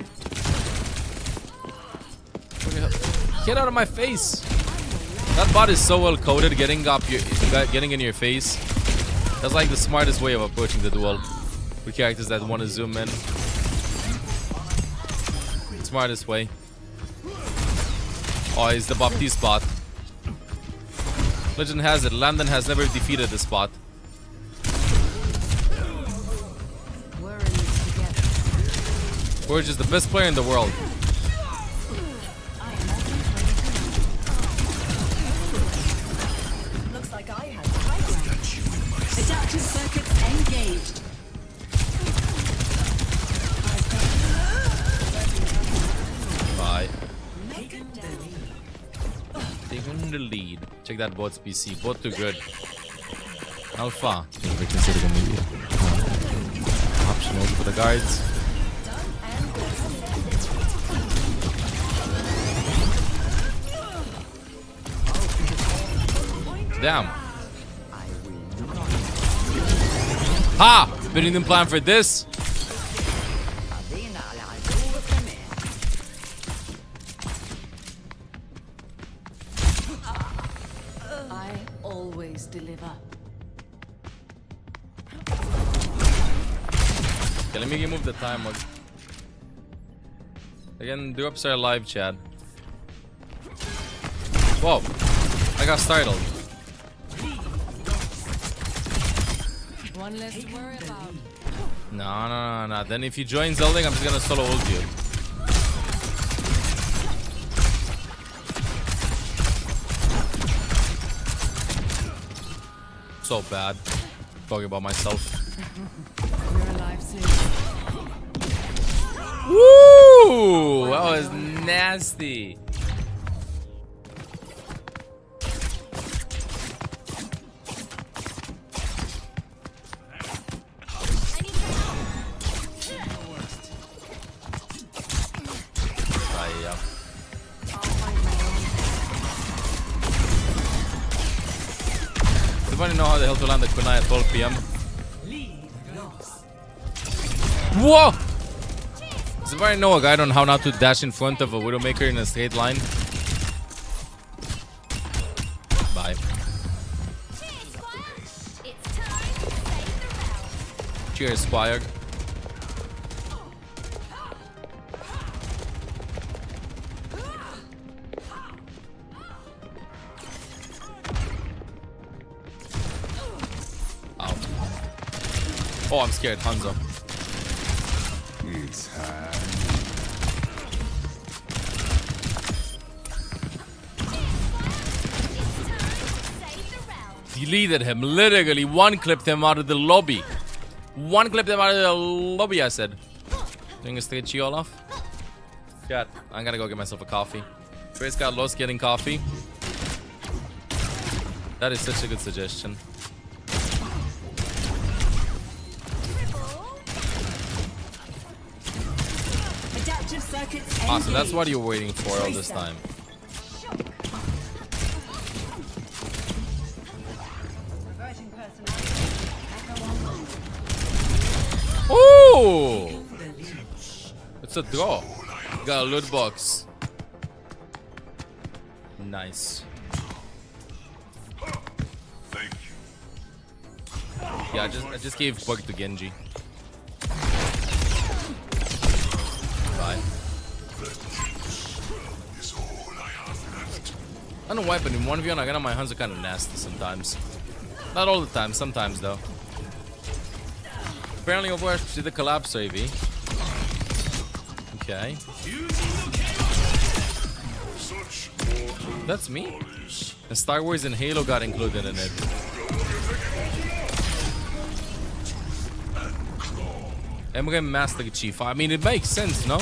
Get out of my face! That bot is so well coded, getting in your face. That's like the smartest way of approaching the duel with characters that want to zoom in. Smartest way. Oh, it's the Baptiste bot. Legend has it, Landon has never defeated this bot. Forge is the best player in the world. Looks like I have high ground. Adaptive circuits engaged. Bye. Taking the lead. Check that bot's PC. Bot too good. Alpha. Optional for the guards. Damn. Ha! Didn't plan for this. I always deliver. Okay, let me remove the timer. Again, drops are live, chat. Whoa. I got startled. One less to worry about. No. Then if you join Zelding, I'm just gonna solo ult you. So bad. Talking about myself. You're alive soon. Woo! That was nasty. know how the hell to land the kunai at 12 PM. Whoa! Does anybody know a guide on how not to dash in front of a Widowmaker in a straight line? Bye. Cheers, Squire. Ow. Oh, I'm scared, Hanzo. It's hard. Deleted him, literally one-clipped him out of the lobby. One-clipped him out of the lobby, I said. Doing a straight Chi off. Chat, I'm gonna go get myself a coffee. Trace got lost getting coffee. That is such a good suggestion. Adaptive circuits Ah, so that's what you're waiting for all this time. Ooh! It's a draw. Got a loot box. Nice. Thank you. Yeah, I just gave bug to Genji. Bye. Is all I have left. I don't know why, but in 1v1 I got on my hands are kind of nasty sometimes. Not all the time, sometimes though. Apparently Overwatch did the collapse AV. Okay. That's me? And Star Wars and Halo got included in it. Emre Master Chief. I mean, it makes sense, no?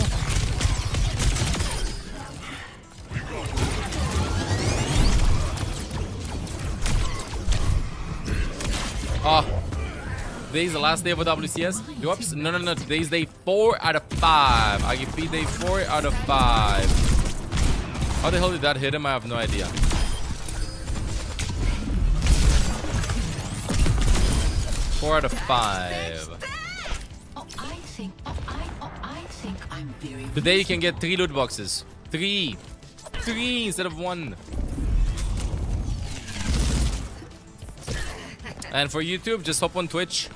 Ah. Today's the last day of a WCS. Drops? No. Today's day 4 out of 5. I give day 4 out of 5. How the hell did that hit him? I have no idea. Four out of 5. Today you can get 3 loot boxes. 3 instead of 1. And for YouTube, just hop on Twitch.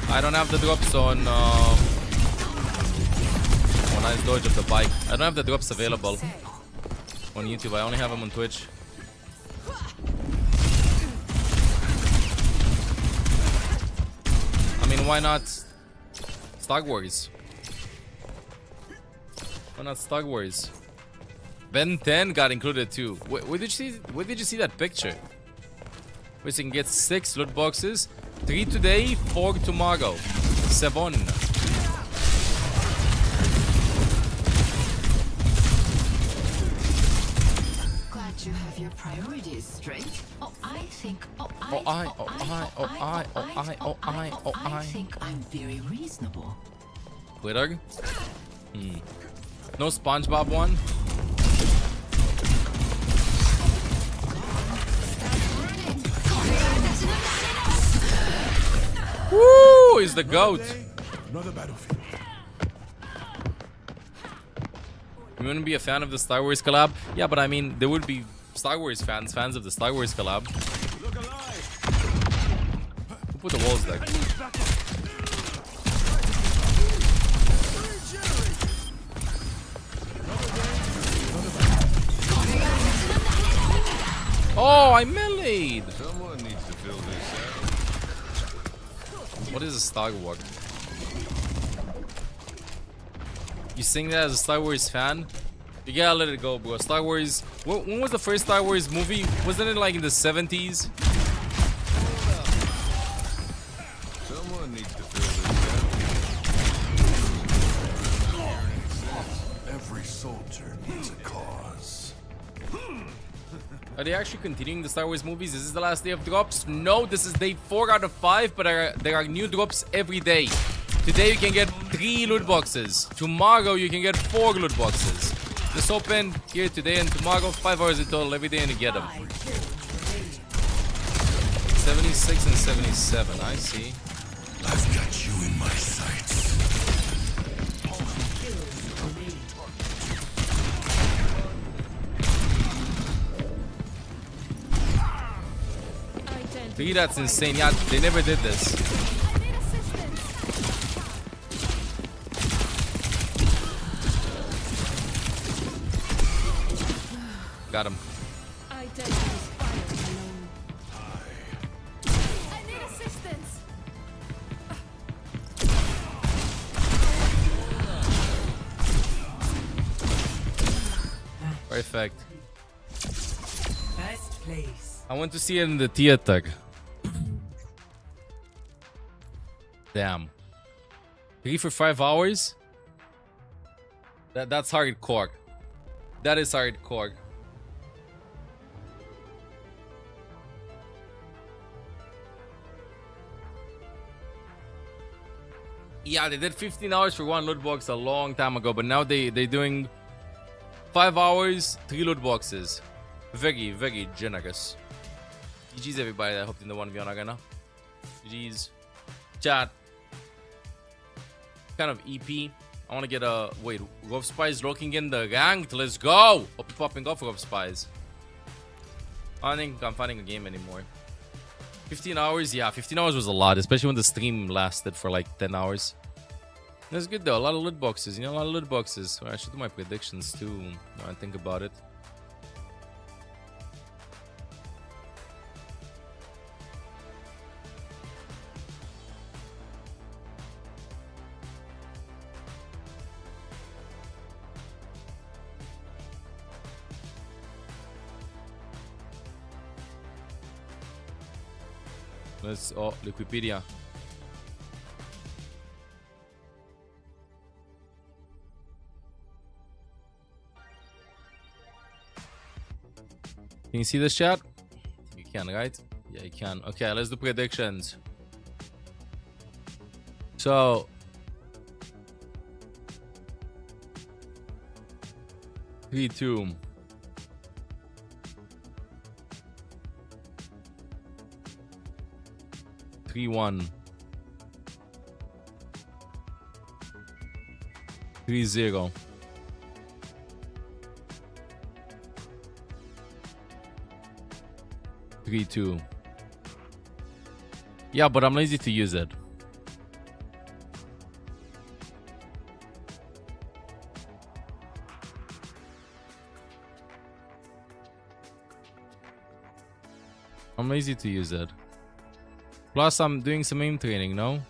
I don't have the drops on... Oh, nice dodge of the bike. I don't have the drops available on YouTube. I only have them on Twitch. I mean, why not Star Wars? Why not Star Wars? Ben 10 got included too. Where did you see that picture? We can get 6 loot boxes, 3 today, 4 tomorrow. 7. Glad you have your priorities straight. I think I'm very reasonable. Glitter? No SpongeBob one? Woo! He's the GOAT. Another battlefield. You wouldn't be a fan of the Star Wars collab? Yeah, but I mean, there would be Star Wars fans of the Star Wars collab. Who put the walls there? Oh, I meleeed! Someone needs to fill this out. What is a Star Wars? You sing that as a Star Wars fan? You gotta let it go, bro. Star Wars... When was the first Star Wars movie? Wasn't it like in the 70s? Someone needs to fill this out. Every soldier needs a cause. Are they actually continuing the Star Wars movies? Is this the last day of drops? No, this is day 4 out of 5, but there are new drops every day. Today you can get 3 loot boxes. Tomorrow you can get 4 loot boxes. Just open here today and tomorrow, 5 hours in total every day, and you get them. 76 and 77. I see. I've got you in my sights. Three, that's insane. Yeah, they never did this. Got him. Perfect. First place. I want to see it in the theater. Damn. 3 for 5 hours? That's hardcore. That is hardcore. Yeah, they did 15 hours for one loot box a long time ago, but now they're doing 5 hours, 3 loot boxes. Very, very generous. GG's everybody that hopped in the 1v1 arena. GG's. Chat. Kind of EP. I want to get a... Wait, Rough Spies looking in the ranked. Let's go! Hope you're popping off Rough Spies. I don't think I'm finding a game anymore. 15 hours? Yeah, 15 hours was a lot, especially when the stream lasted for like 10 hours. That's good though, a lot of loot boxes, you know, a lot of loot boxes. I should do my predictions too, now I think about it. Let's... Oh, Wikipedia. Can you see this chat? You can, right? Yeah, you can. Okay, let's do predictions. So... 3-2. 3-1. 3-0. 3-2. Yeah, but I'm lazy to use it. I'm lazy to use it. Plus, I'm doing some aim training, no?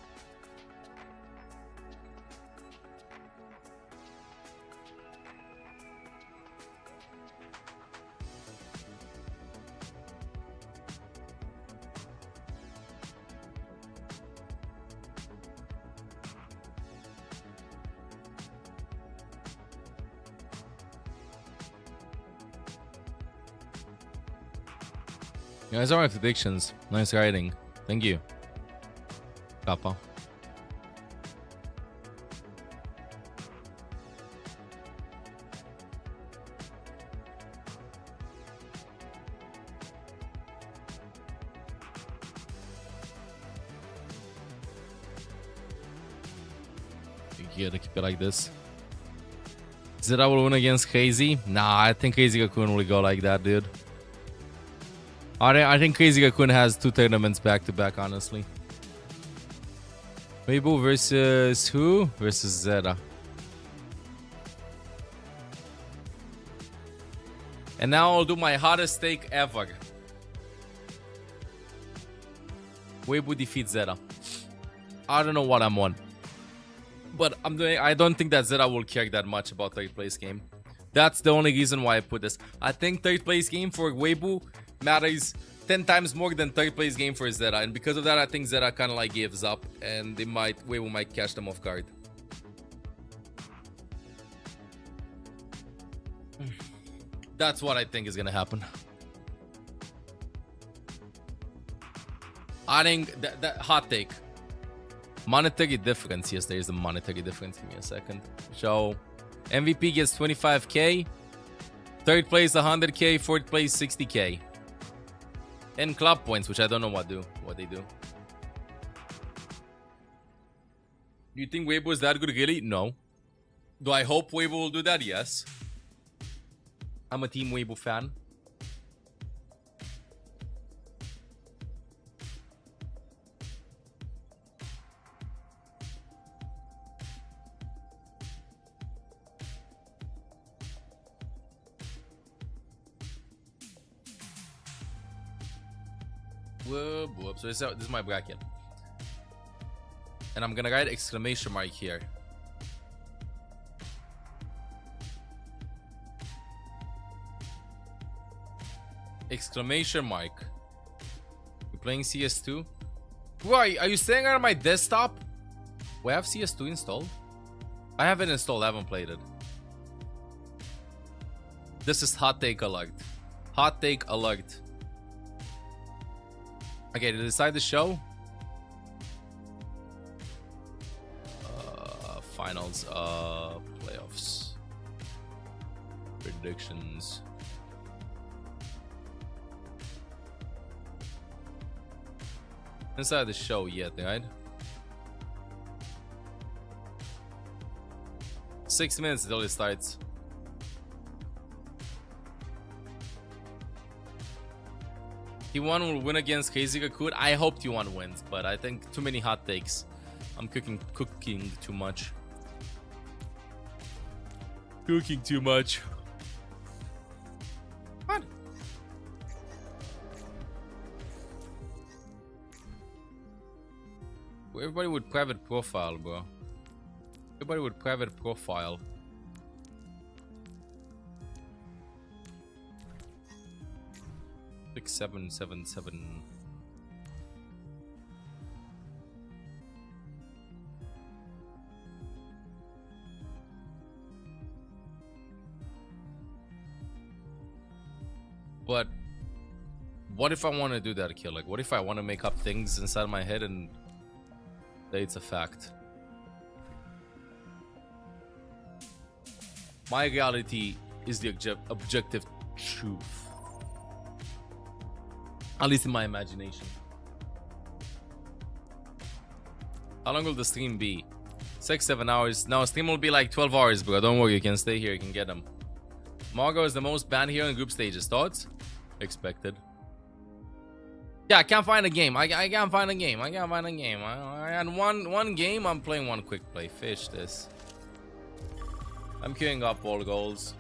Yeah, these are my predictions. Nice writing. Thank you. Kappa. You gotta keep it like this. Zera will win against Crazy? Nah, I think Crazy Gakun will go like that, dude. I think Crazy Gakun has 2 tournaments back to back, honestly. Weibo versus who? Versus Zera. And now I'll do my hottest take ever. Weibo defeats Zera. I don't know what I'm on. But I don't think that Zera will care that much about 3rd place game. That's the only reason why I put this. I think 3rd place game for Weibo matters 10 times more than 3rd place game for Zera, and because of that I think Zera kind of like gives up and Weibo might catch them off guard. That's what I think is gonna happen. I think that hot take. Monetary difference. Yes, there is a monetary difference. Give me a second. So MVP gets 25k, 3rd place 100k, 4th place 60k. And club points, which I don't know what they do. Do you think Weibo is that good, really? No. Do I hope Weibo will do that? Yes. I'm a Team Weibo fan. Whoop, whoop. So this is my bracket. And I'm gonna write exclamation mark here. Exclamation mark. You playing CS2? Why? Are you saying on my desktop? We have CS2 installed? I haven't installed, I haven't played it. This is hot take alert. Hot take alert. Okay, to decide the show. Finals, playoffs, predictions. Inside the show yet, right? 6 minutes until it starts. T1 will win against Crazy Kakut. I hope T1 wins, but I think too many hot takes. I'm cooking too much. Cooking too much. What? Everybody with private profile, bro. Everybody with private profile. Six, 7, 7, 7. But what if I want to do that kill? Like, what if I want to make up things inside my head and say it's a fact? My reality is the objective truth. At least in my imagination. How long will the stream be? 6-7 hours. No, stream will be like 12 hours, bro. Don't worry, you can stay here, you can get them. Margot is the most banned here in group stages. Thoughts? Expected. Yeah, I can't find a game. I can't find a game. I can't find a game. I had one game. I'm playing one quick play. Fish this. I'm queuing up all goals.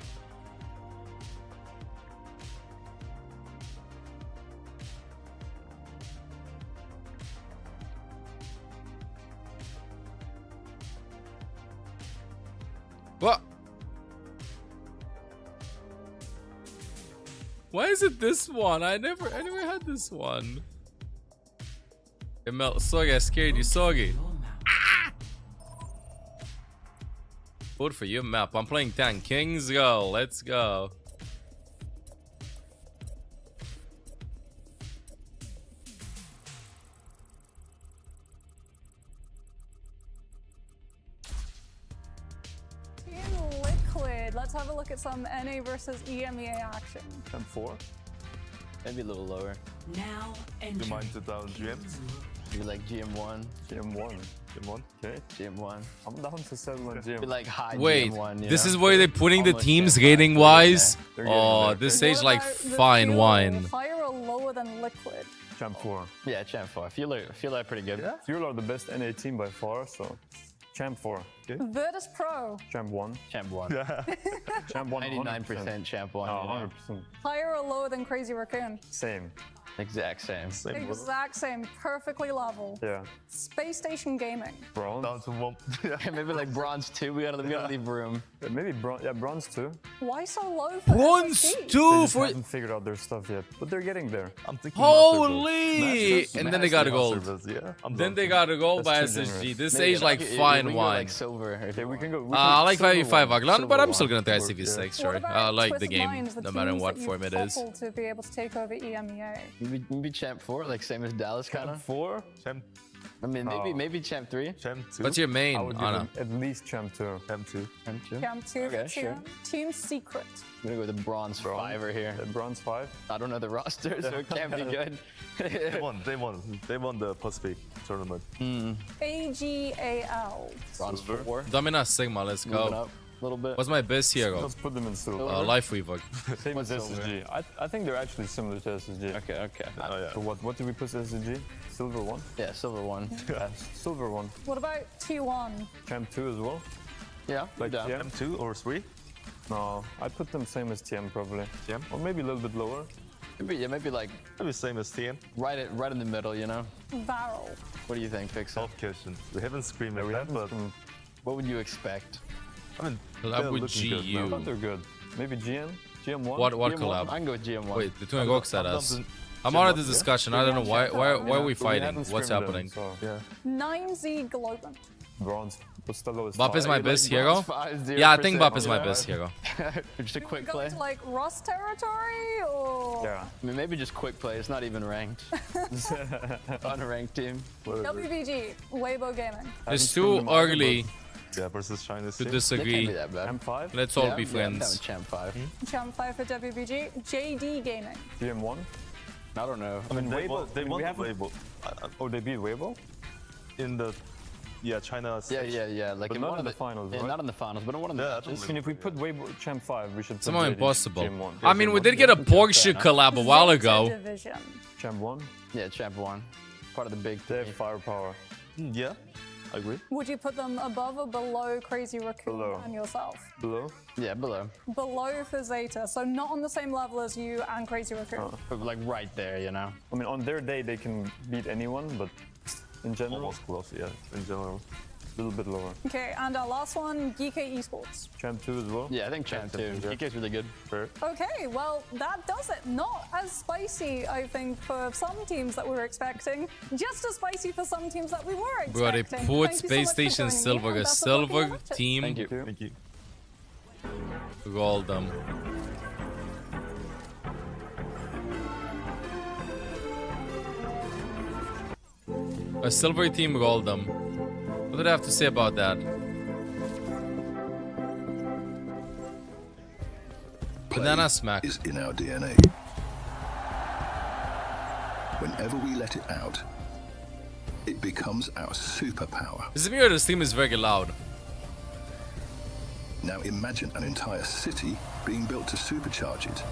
What? Why is it this one? I never had this one. Hey, Mel, sorry, I scared you. Sorry. Ah! Vote for your map. I'm playing tank. Kings go. Let's go. Let's have a look at some NA versus EMEA action. M4. Maybe a little lower. Now Do you mind 2000 GMs? Maybe like GM1. GM1. GM1? Okay. GM1. I'm down to 7 on GM. Be like high Wait, GM1, this know? is where they're putting the Almost teams GM5. rating wise. They're Oh, getting this there. stage like What about fine the wine. Fire or lower than Liquid? Champ 4. Yeah, Champ 4. Feel like pretty good. Yeah? Fuel are the best NA team by far, so Champ 4. Okay. Virtus Pro. Champ 1. Champ 1. Yeah. Champ 1. 99% Champ 1. Oh, 100%. Higher or lower than Crazy Raccoon? Same. Exact same. Exact same. Perfectly level. Yeah. Space Station Gaming. Bronze. Down to 1. Yeah. Maybe like bronze 2. We gotta leave room. Yeah, maybe bronze. Yeah, bronze 2. Why so low for Bronze SSG? They 2 just for haven't figured out their stuff yet, but they're getting there. I'm thinking holy! And then they got a gold. Yeah. Then they got a gold by That's too SSG. generous. This Maybe stage like we fine can go, wine. like silver. Okay, we can go. I like silver 5v5 one, Aglan, but silver I'm still one. gonna try Yeah. CV6, What sure. about I like the Twisted game, Minds, the no matter teams what that you've form it is. toppled to be able to take over EMEA? Maybe Champ 4, like same as Dallas kind Champ of. 4. Champ. I mean, maybe champ 3. Champ 2. What's your main, I would give Anna? him at least champ 2. Champ 2. Camp 2 Okay, for sure. Team Secret. I'm gonna go with the bronze 5 here. The bronze 5. I don't know the roster, so it can't be good. They won the Pacific tournament. AGAL. Bronze 4. Domina Sigma, let's Moving go. up a little bit. What's my best hero? Let's put them in silver. Life Weaver. Same as SSG. I think they're actually similar to SSG. Okay. Oh yeah. So what did we put as SSG? Silver 1? Yeah, silver 1. Yeah, silver 1. What about T1? Champ 2 as well? Yeah, Like down. TM 2 or 3? No, I'd put them same as TM probably. TM? Or maybe a little bit lower. Maybe like Maybe same as TM. right in the middle, you know? Varro. What do you think, Pixel? Soft kitchen. We haven't screamed at that, but What would you expect? I mean, Collab they're with looking good now. I GU. thought they're good. Maybe GM? GM1? What GM1? collab? I can go with GM1. Wait, the two Ngoks at I'm us. dumping I'm out of GM1, this yeah? discussion. I don't know why are we But we fighting? haven't What's screamed happening? them, so, yeah. 9Z Globant. Bronze. What's the lowest? Bop is my best Like hero? bronze 5, Yeah, I think 0%. Bop is my Yeah. best hero. Just a We're quick going play. to like Rust territory or Yeah. I mean, maybe just quick play. It's not even ranked. Unranked team. WBG, Weibo Gaming. It's too early Yeah, versus China. to They can't disagree. be that bad. M5? Let's all Yeah, be I'm down with friends. champ 5. Champ 5 for WBG. JD Gaming. GM1? I don't know. I mean, They Weibo. won- they won we the haven't- Weibo. Oh, they beat Weibo? In the China. Yeah. Like But in not one in of the finals, Yeah, right? not in the finals, but in one of the Yeah, matches. I mean, if we put Weibo champ 5, we should put Somehow JD impossible. GM1. I mean, we did get a Porsche collab a while Zeta ago. Division. Champ 1? Yeah, champ 1. Part of the big They have three. firepower. Yeah, I agree. Would you put them above or below Crazy Raccoon Below. and yourself? Below? Yeah, below. Below for Zeta, so not on the same level as you and Crazy Raccoon. But like right there, you know? I mean, on their day, they can beat anyone, but in general, Almost close, yeah, in general. a little bit lower. Okay, and our last one, GK Esports. Champ 2 as well? Yeah, I think champ 2. Yeah. PK's really good. Fair. Okay, well, that does it. Not as spicy, I think, for some teams that we were expecting. Just as spicy for some teams that we were expecting. Bro, they put Thank you so Space much for Station joining me, Silver, and a best of luck in your silver matches. team. Thank you. Thank you. Gold them. A silver team rolled them. What did I have to say about that? Banana smack. Is in our DNA. Whenever we let it out, it becomes our superpower. This mirror, this team is very loud. Now imagine an entire city being built to supercharge it.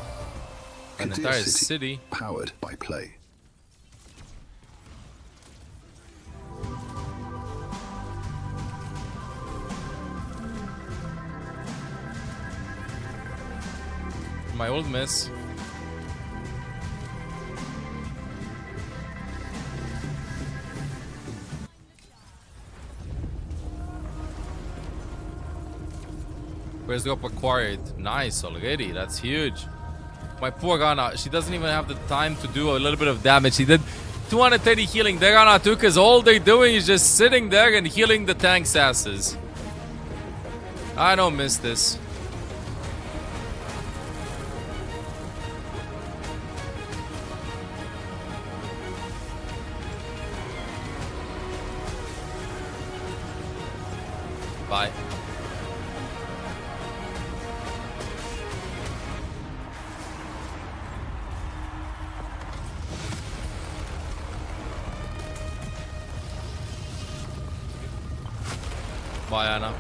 An Kadir entire city. Powered by play. My old miss. First drop acquired. Nice already. That's huge. My poor Rana. She doesn't even have the time to do a little bit of damage. She did 230 healing. Their Rana took because all they're doing is just sitting there and healing the tank's asses. I don't miss this. Bye. Bye, Anna.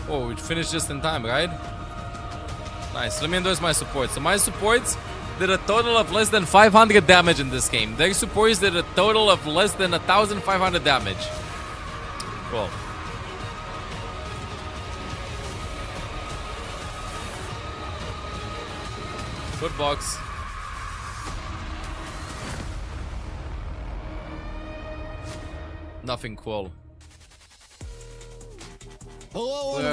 Oh, we finished just in time, right? Nice. Let me endorse my supports. So my supports did a total of less than 500 damage in this game. Their supports did a total of less than 1,500 damage. Cool. Good box. Nothing cool. Hello and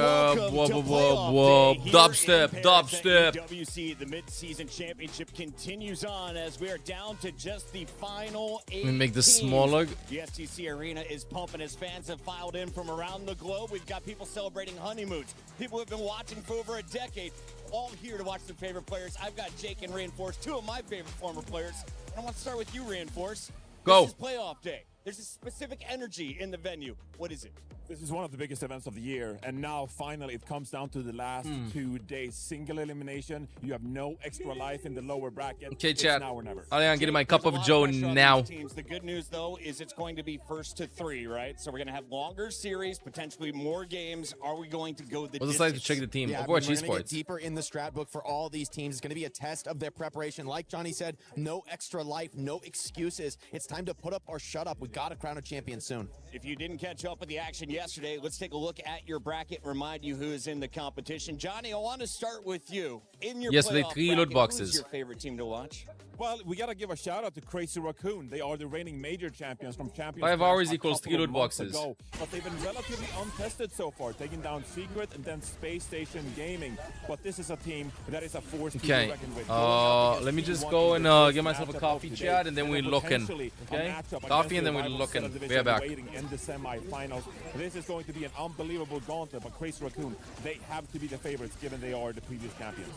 welcome to whoa. Dubstep. WC, the mid-season championship continues on as we are down to just the final 8 Let me make this teams. smaller. The STC arena is pumping as fans have filed in from around the globe. We've got people celebrating honeymoons, people who have been watching for over a decade, all here to watch their favorite players. I've got Jake and Reinforce, two of my favorite former players. And I want to start with you, Reinforce. Go. This is playoff day. There's a specific energy in the venue. What is it? This is one of the biggest events of the year, and now finally it comes down to the last 2 days. Single elimination. You have no extra life in the lower bracket. Okay, it's chat. now or never. I'm getting my cup of Joe now. Teams. The good news, though, is it's going to be 1st to 3, right? So we're going to have longer series, potentially more games. Are we going to go the What's the size to check the team? Yeah, Overwatch we're gonna get Esports. deeper in the strat book for all these teams. It's going to be a test of their preparation. Like Johnny said, no extra life, no excuses. It's time to put up or shut up. We got to crown a champion soon. If you didn't catch up with the action yesterday, let's take a look at your bracket and remind you who is in the competition. Johnny, I want to start with you. In your Yesterday, playoff 3 bracket, loot boxes. Who is your favorite team to watch? Well, we got to give a shout out to Crazy Raccoon. They are the reigning major champions from Champions 5 Clash hours a equals couple 3 of loot months boxes. ago. But they've been relatively untested so far, taking down Secret and then Space Station Gaming. But this is a team that is a force to be Okay. reckoned with. Let me just go and get myself a coffee, chat, and then we look in. Okay? Coffee, and then we look in. We are back. In the semi-finals. This is going to be an unbelievable gauntlet, but Crazy Raccoon, they have to be the favorites given they are the previous champions.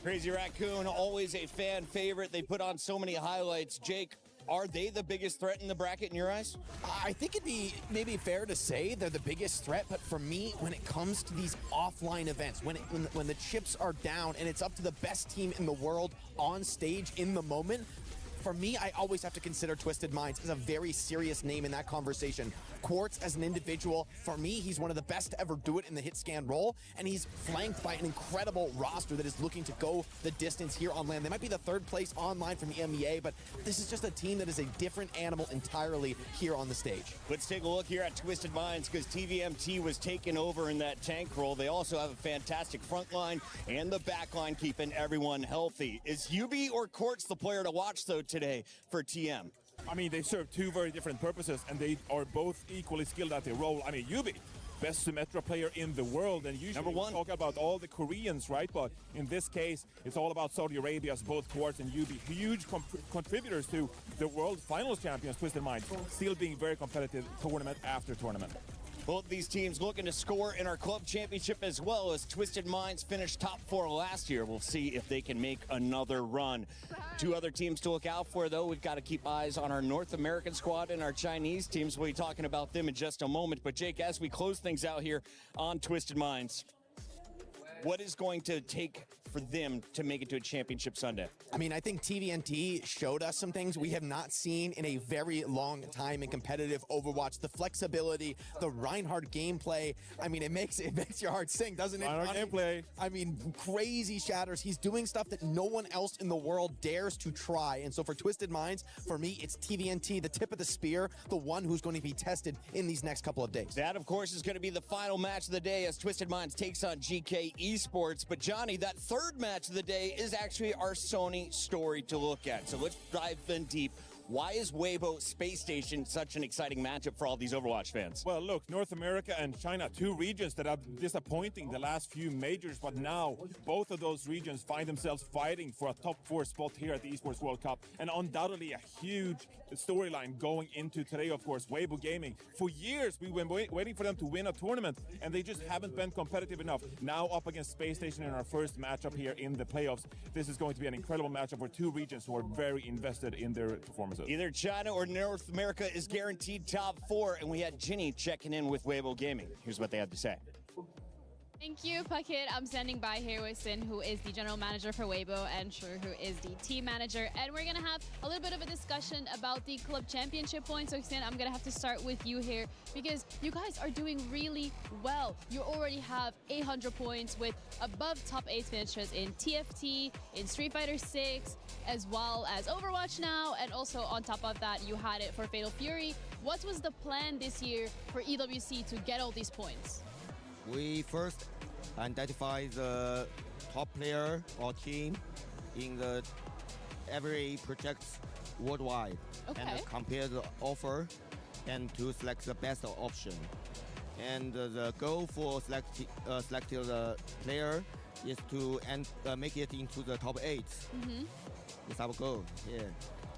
Crazy Raccoon, always a fan favorite. They put on so many highlights. Jake, are they the biggest threat in the bracket in your eyes? I think it'd be maybe fair to say they're the biggest threat, but for me, when it comes to these offline events, when the chips are down and it's up to the best team in the world on stage in the moment, for me, I always have to consider Twisted Minds as a very serious name in that conversation. Quartz as an individual, for me, he's one of the best to ever do it in the hit scan role, and he's flanked by an incredible roster that is looking to go the distance here on LAN. They might be the 3rd place online from the MEA, but this is just a team that is a different animal entirely here on the stage. Let's take a look here at Twisted Minds, because TVMT was taken over in that tank role. They also have a fantastic front line and the back line keeping everyone healthy. Is Yubi or Quartz the player to watch, though, today for TM? I mean, they serve 2 very different purposes, and they are both equally skilled at their role. I mean, Yubi, best Symmetra player in the world, and usually Number 1. we talk about all the Koreans, right? But in this case, it's all about Saudi Arabia's both Quartz and Yubi, huge contributors to the World Finals champions, Twisted Minds, still being very competitive tournament after tournament. Both these teams looking to score in our club championship as well, as Twisted Minds finished top 4 last year. We'll see if they can make another run. 2 other teams to look out for, though. We've got to keep eyes on our North American squad and our Chinese teams. We'll be talking about them in just a moment. But Jake, as we close things out here on Twisted Minds, what is going to take for them to make it to a championship Sunday? I mean, I think TVNT showed us some things we have not seen in a very long time in competitive Overwatch. The flexibility, the Reinhardt gameplay. I mean, it makes your heart sing, doesn't it? Reinhardt gameplay. I mean, crazy shatters. He's doing stuff that no one else in the world dares to try. And so for Twisted Minds, for me, it's TVNT, the tip of the spear, the one who's going to be tested in these next couple of days. That, of course, is going to be the final match of the day as Twisted Minds takes on GK Esports. But Johnny, that 3rd match of the day is actually our Sony story to look at. So let's dive in deep. Why is Weibo Space Station such an exciting matchup for all these Overwatch fans? Well, look, North America and China, 2 regions that are disappointing the last few majors, but now both of those regions find themselves fighting for a top 4 spot here at the Esports World Cup, and undoubtedly a huge storyline going into today, of course. Weibo Gaming, for years we've been waiting for them to win a tournament, and they just haven't been competitive enough. Now up against Space Station in our first matchup here in the playoffs. This is going to be an incredible matchup for 2 regions who are very invested in their performances. Either China or North America is guaranteed top 4, and we had Ginny checking in with Weibo Gaming. Here's what they had to say. Thank you, Puckett. I'm standing by here with Sin, who is the general manager for Weibo, and Shur, who is the team manager. And we're going to have a little bit of a discussion about the club championship points. So, Sin, I'm going to have to start with you here because you guys are doing really well. You already have 800 points with above top 8 finishes in TFT, in Street Fighter 6, as well as Overwatch now. And also on top of that, you had it for Fatal Fury. What was the plan this year for EWC to get all these points? We first identify the top player or team in the every project worldwide, and compare the offer and to select the best option. And the goal for selecting the player is to make it into the top 8. It's our goal. Yeah.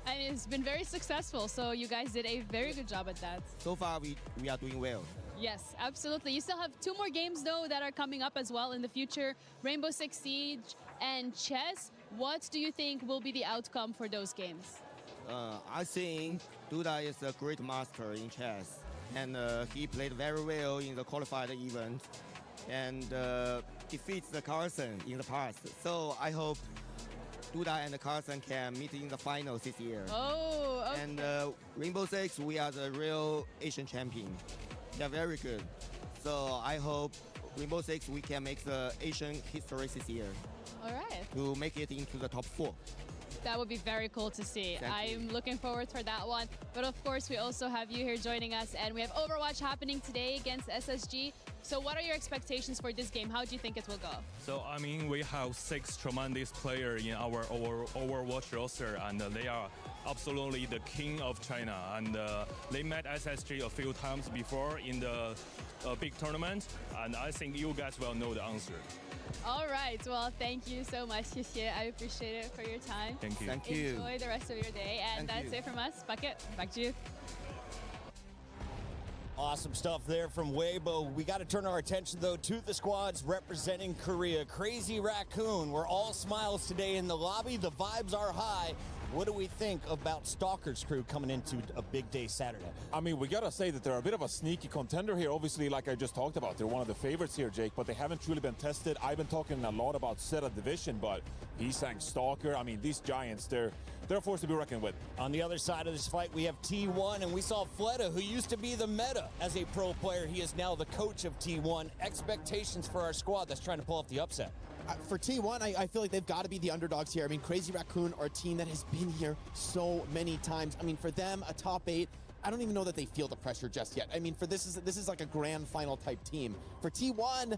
And it's been very successful, so you guys did a very good job at that. So far, we are doing well. Yes, absolutely. You still have 2 more games, though, that are coming up as well in the future. Rainbow Six Siege and Chess. What do you think will be the outcome for those games? I think Duda is a great master in chess, and he played very well in the qualified event, and defeats the Carson in the past. So I hope Duda and Carson can meet in the finals this year. Oh, okay. And Rainbow Six, we are the real Asian champion. They're very good. So I hope Rainbow Six, we can make the Asian history this year. All right. To make it into the top 4. That would be very cool to see. Thank you. I'm looking forward for that one. But of course, we also have you here joining us, and we have Overwatch happening today against SSG. So what are your expectations for this game? How do you think it will go? So, I mean, we have 6 tremendous players in our Overwatch roster, and they are absolutely the king of China. And they met SSG a few times before in the big tournament, and I think you guys will know the answer. All right. Well, thank you so much, Xie. I appreciate it for your time. Thank you. Thank you. Enjoy the rest of your day. And that's it from us. Bucket, back to you. Awesome stuff there from Weibo. We got to turn our attention, though, to the squads representing Korea. Crazy Raccoon, we're all smiles today in the lobby. The vibes are high. What do we think about Stalker's crew coming into a big day Saturday? I mean, we gotta say that they're a bit of a sneaky contender here. Obviously, like I just talked about, they're one of the favorites here, Jake, but they haven't truly been tested. I've been talking a lot about Zeta Division, but he sang Stalker. I mean, these giants, they're a force to be reckoned with. On the other side of this fight, we have T1, and we saw Fleta, who used to be the meta as a pro player. He is now the coach of T1. Expectations for our squad that's trying to pull off the upset. For T1, I feel like they've got to be the underdogs here. I mean, Crazy Raccoon are a team that has been here so many times. I mean, for them, a top 8, I don't even know that they feel the pressure just yet. I mean, for this is like a grand final type team. For T1,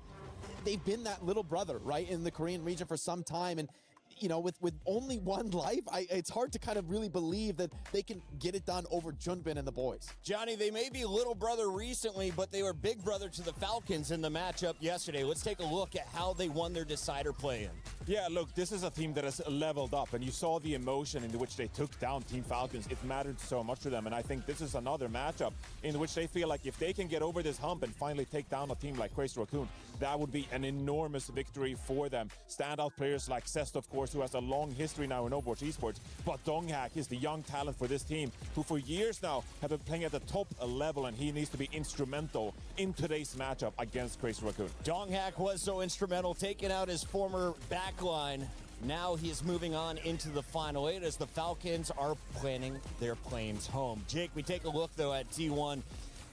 they've been that little brother, right, in the Korean region for some time, and you know, with only one life, it's hard to kind of really believe that they can get it done over Junbin and the boys. Johnny, they may be little brother recently, but they were big brother to the Falcons in the matchup yesterday. Let's take a look at how they won their decider play-in. Yeah, look, this is a team that has leveled up, and you saw the emotion in which they took down Team Falcons. It mattered so much to them, and I think this is another matchup in which they feel like if they can get over this hump and finally take down a team like Crazy Raccoon, that would be an enormous victory for them. Standout players like Cest, of course, who has a long history now in Overwatch Esports, but Donghak is the young talent for this team, who for years now have been playing at the top level, and he needs to be instrumental in today's matchup against Crazy Raccoon. Donghak was so instrumental, taking out his former backline. Now he is moving on into the Final 8 as the Falcons are planning their planes home. Jake, we take a look, though, at T1.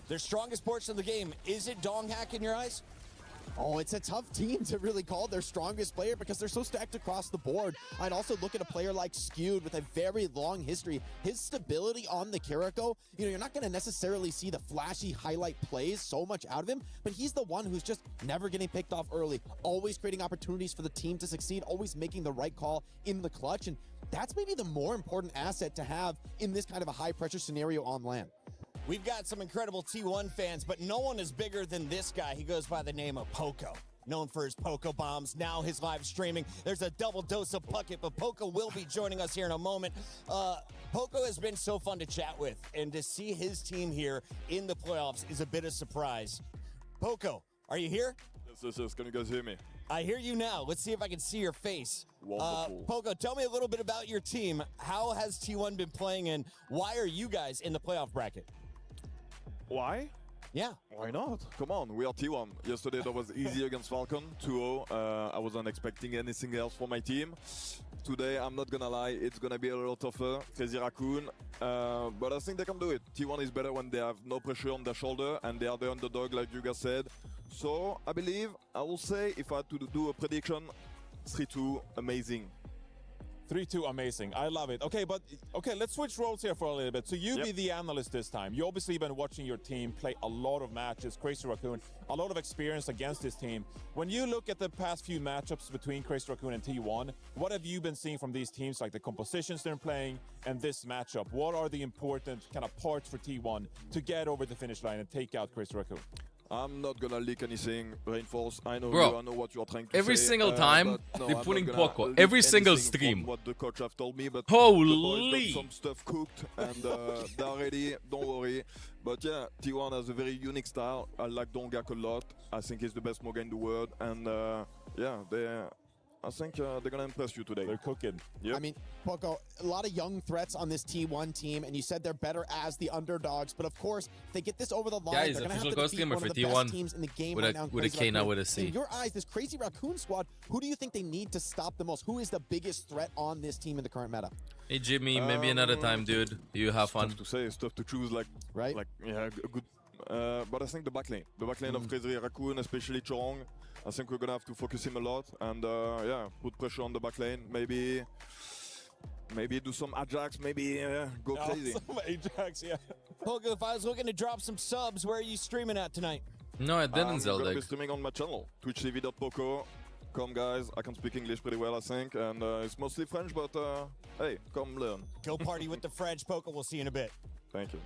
Their strongest portion of the game, is it Donghak in your eyes? Oh, it's a tough team to really call their strongest player because they're so stacked across the board. I'd also look at a player like Skewed with a very long history. His stability on the Kiriko, you know, you're not going to necessarily see the flashy highlight plays so much out of him, but he's the one who's just never getting picked off early, always creating opportunities for the team to succeed, always making the right call in the clutch, and that's maybe the more important asset to have in this kind of a high-pressure scenario on land. We've got some incredible T1 fans, but no one is bigger than this guy. He goes by the name of Poco. Known for his Poco bombs, now his live streaming. There's a double dose of Bucket, but Poco will be joining us here in a moment. Poco has been so fun to chat with, and to see his team here in the playoffs is a bit of surprise. Poco, are you here? Yes. Can you guys hear me? I hear you now. Let's see if I can see your face. Wonderful. Poco, tell me a little bit about your team. How has T1 been playing, and why are you guys in the playoff bracket? Why? Yeah. Why not? Come on, we are T1. Yesterday that was easy against Falcon, 2-0. I wasn't expecting anything else from my team. Today, I'm not gonna lie, it's gonna be a little tougher. Crazy Raccoon, but I think they can do it. T1 is better when they have no pressure on their shoulder and they are the underdog, like you guys said. So I believe, I will say, if I had to do a prediction, 3-2, amazing. 3-2, amazing. I love it. Okay, let's switch roles here for a little bit. So you be the analyst this time. You obviously been watching your team play a lot of matches. Crazy Raccoon, a lot of experience against this team. When you look at the past few matchups between Crazy Raccoon and T1, what have you been seeing from these teams, like the compositions they're playing and this matchup? What are the important kind of parts for T1 to get over the finish line and take out Crazy Raccoon? I'm not gonna leak anything. Reinforce. I know Bro, you. I know what you're trying to every say. single time but no, they're I'm putting not gonna Poco. leak Every single anything stream. from what the coach have told me, but Holy. the boys got some stuff cooked and they're ready. Don't worry. But yeah, T1 has a very unique style. I like Dongak a lot. I think he's the best Moga in the world, and yeah, I think they're gonna impress you today. They're cooking. Yep. I mean, Poco, a lot of young threats on this T1 team, and you said they're better as the underdogs. But of course, if they get this over the line, Guys, they're gonna have official to defeat one of for the T1 best teams in the game with right now. a K, not with a C. In your eyes, this Crazy Raccoon squad, who do you think they need to stop the most? Who is the biggest threat on this team in the current meta? Hey Jimmy, maybe another time, dude. You have fun. Tough to say. It's tough to choose. Like yeah, a good. But I think the backline of Crazy Raccoon, especially Chorong, I think we're gonna have to focus him a lot and yeah, put pressure on the backline. Maybe do some Ajax. Maybe go crazy. Some Ajax, yeah. Poco, if I was looking to drop some subs, where are you streaming at tonight? No, I didn't, I'm Zeldeg. gonna be streaming on my channel, twitch.tv.poco. Come guys, I can speak English pretty well, I think, and it's mostly French, but hey, come learn. Go party with the French, Poco. We'll see you in a bit. Thank you.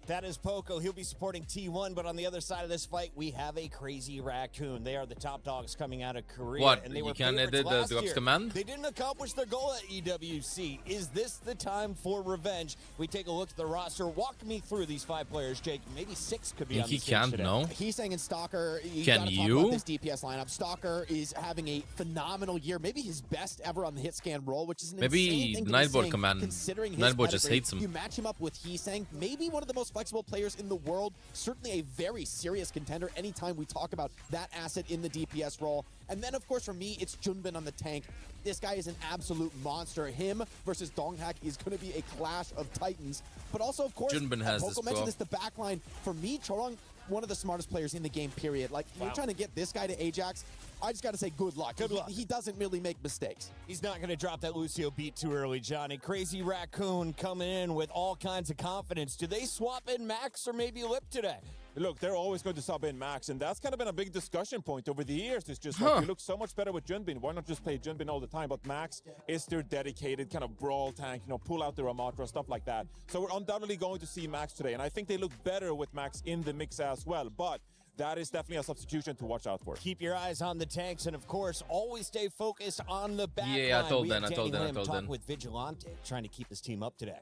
That is Poco. He'll be supporting T1, but on the other side of this fight, we have a Crazy Raccoon. They are the top dogs coming out of Korea. What? And they were You can't favorites edit the last drops year. command? They didn't accomplish their goal at EWC. Is this the time for revenge? We take a look at the roster. Walk me through these 5 players, Jake. Maybe 6 could be on the He stage can't, today. no? He's saying in Stalker, you Can gotta talk you? about this DPS lineup. Stalker is having a phenomenal year, maybe his best ever on the hit scan role, which is an Maybe insane thing to be Nightbot saying, command. considering his Nightbot just pedigree. hates him. You match him up with Heesang, maybe one of the most flexible players in the world, certainly a very serious contender anytime we talk about that asset in the DPS role. And then, of course, for me, it's Junbin on the tank. This guy is an absolute monster. Him versus Donghak is going to be a clash of titans. But also, of course, Junbin has Poco this, mentioned bro. this, the backline. For me, Chorong, one of the smartest players in the game, period. Like, you're trying to get this guy to Ajax, I just got to say good luck. Good luck. He doesn't really make mistakes. He's not going to drop that Lucio beat too early, Johnny. Crazy Raccoon coming in with all kinds of confidence. Do they swap in Max or maybe Lip today? Look, they're always going to sub in Max, and that's kind of been a big discussion point over the years. It's just like, you look so much better with Junbin. Why not just play Junbin all the time? But Max is their dedicated kind of brawl tank, you know, pull out the Ramatra, stuff like that. So we're undoubtedly going to see Max today, and I think they look better with Max in the mix as well. But that is definitely a substitution to watch out for. Keep your eyes on the tanks, and of course, always stay focused on the back Yeah, I line. told We Dan, have I told Danny Dan, I Lim told talk Dan. with Vigilante, trying to keep his team up today.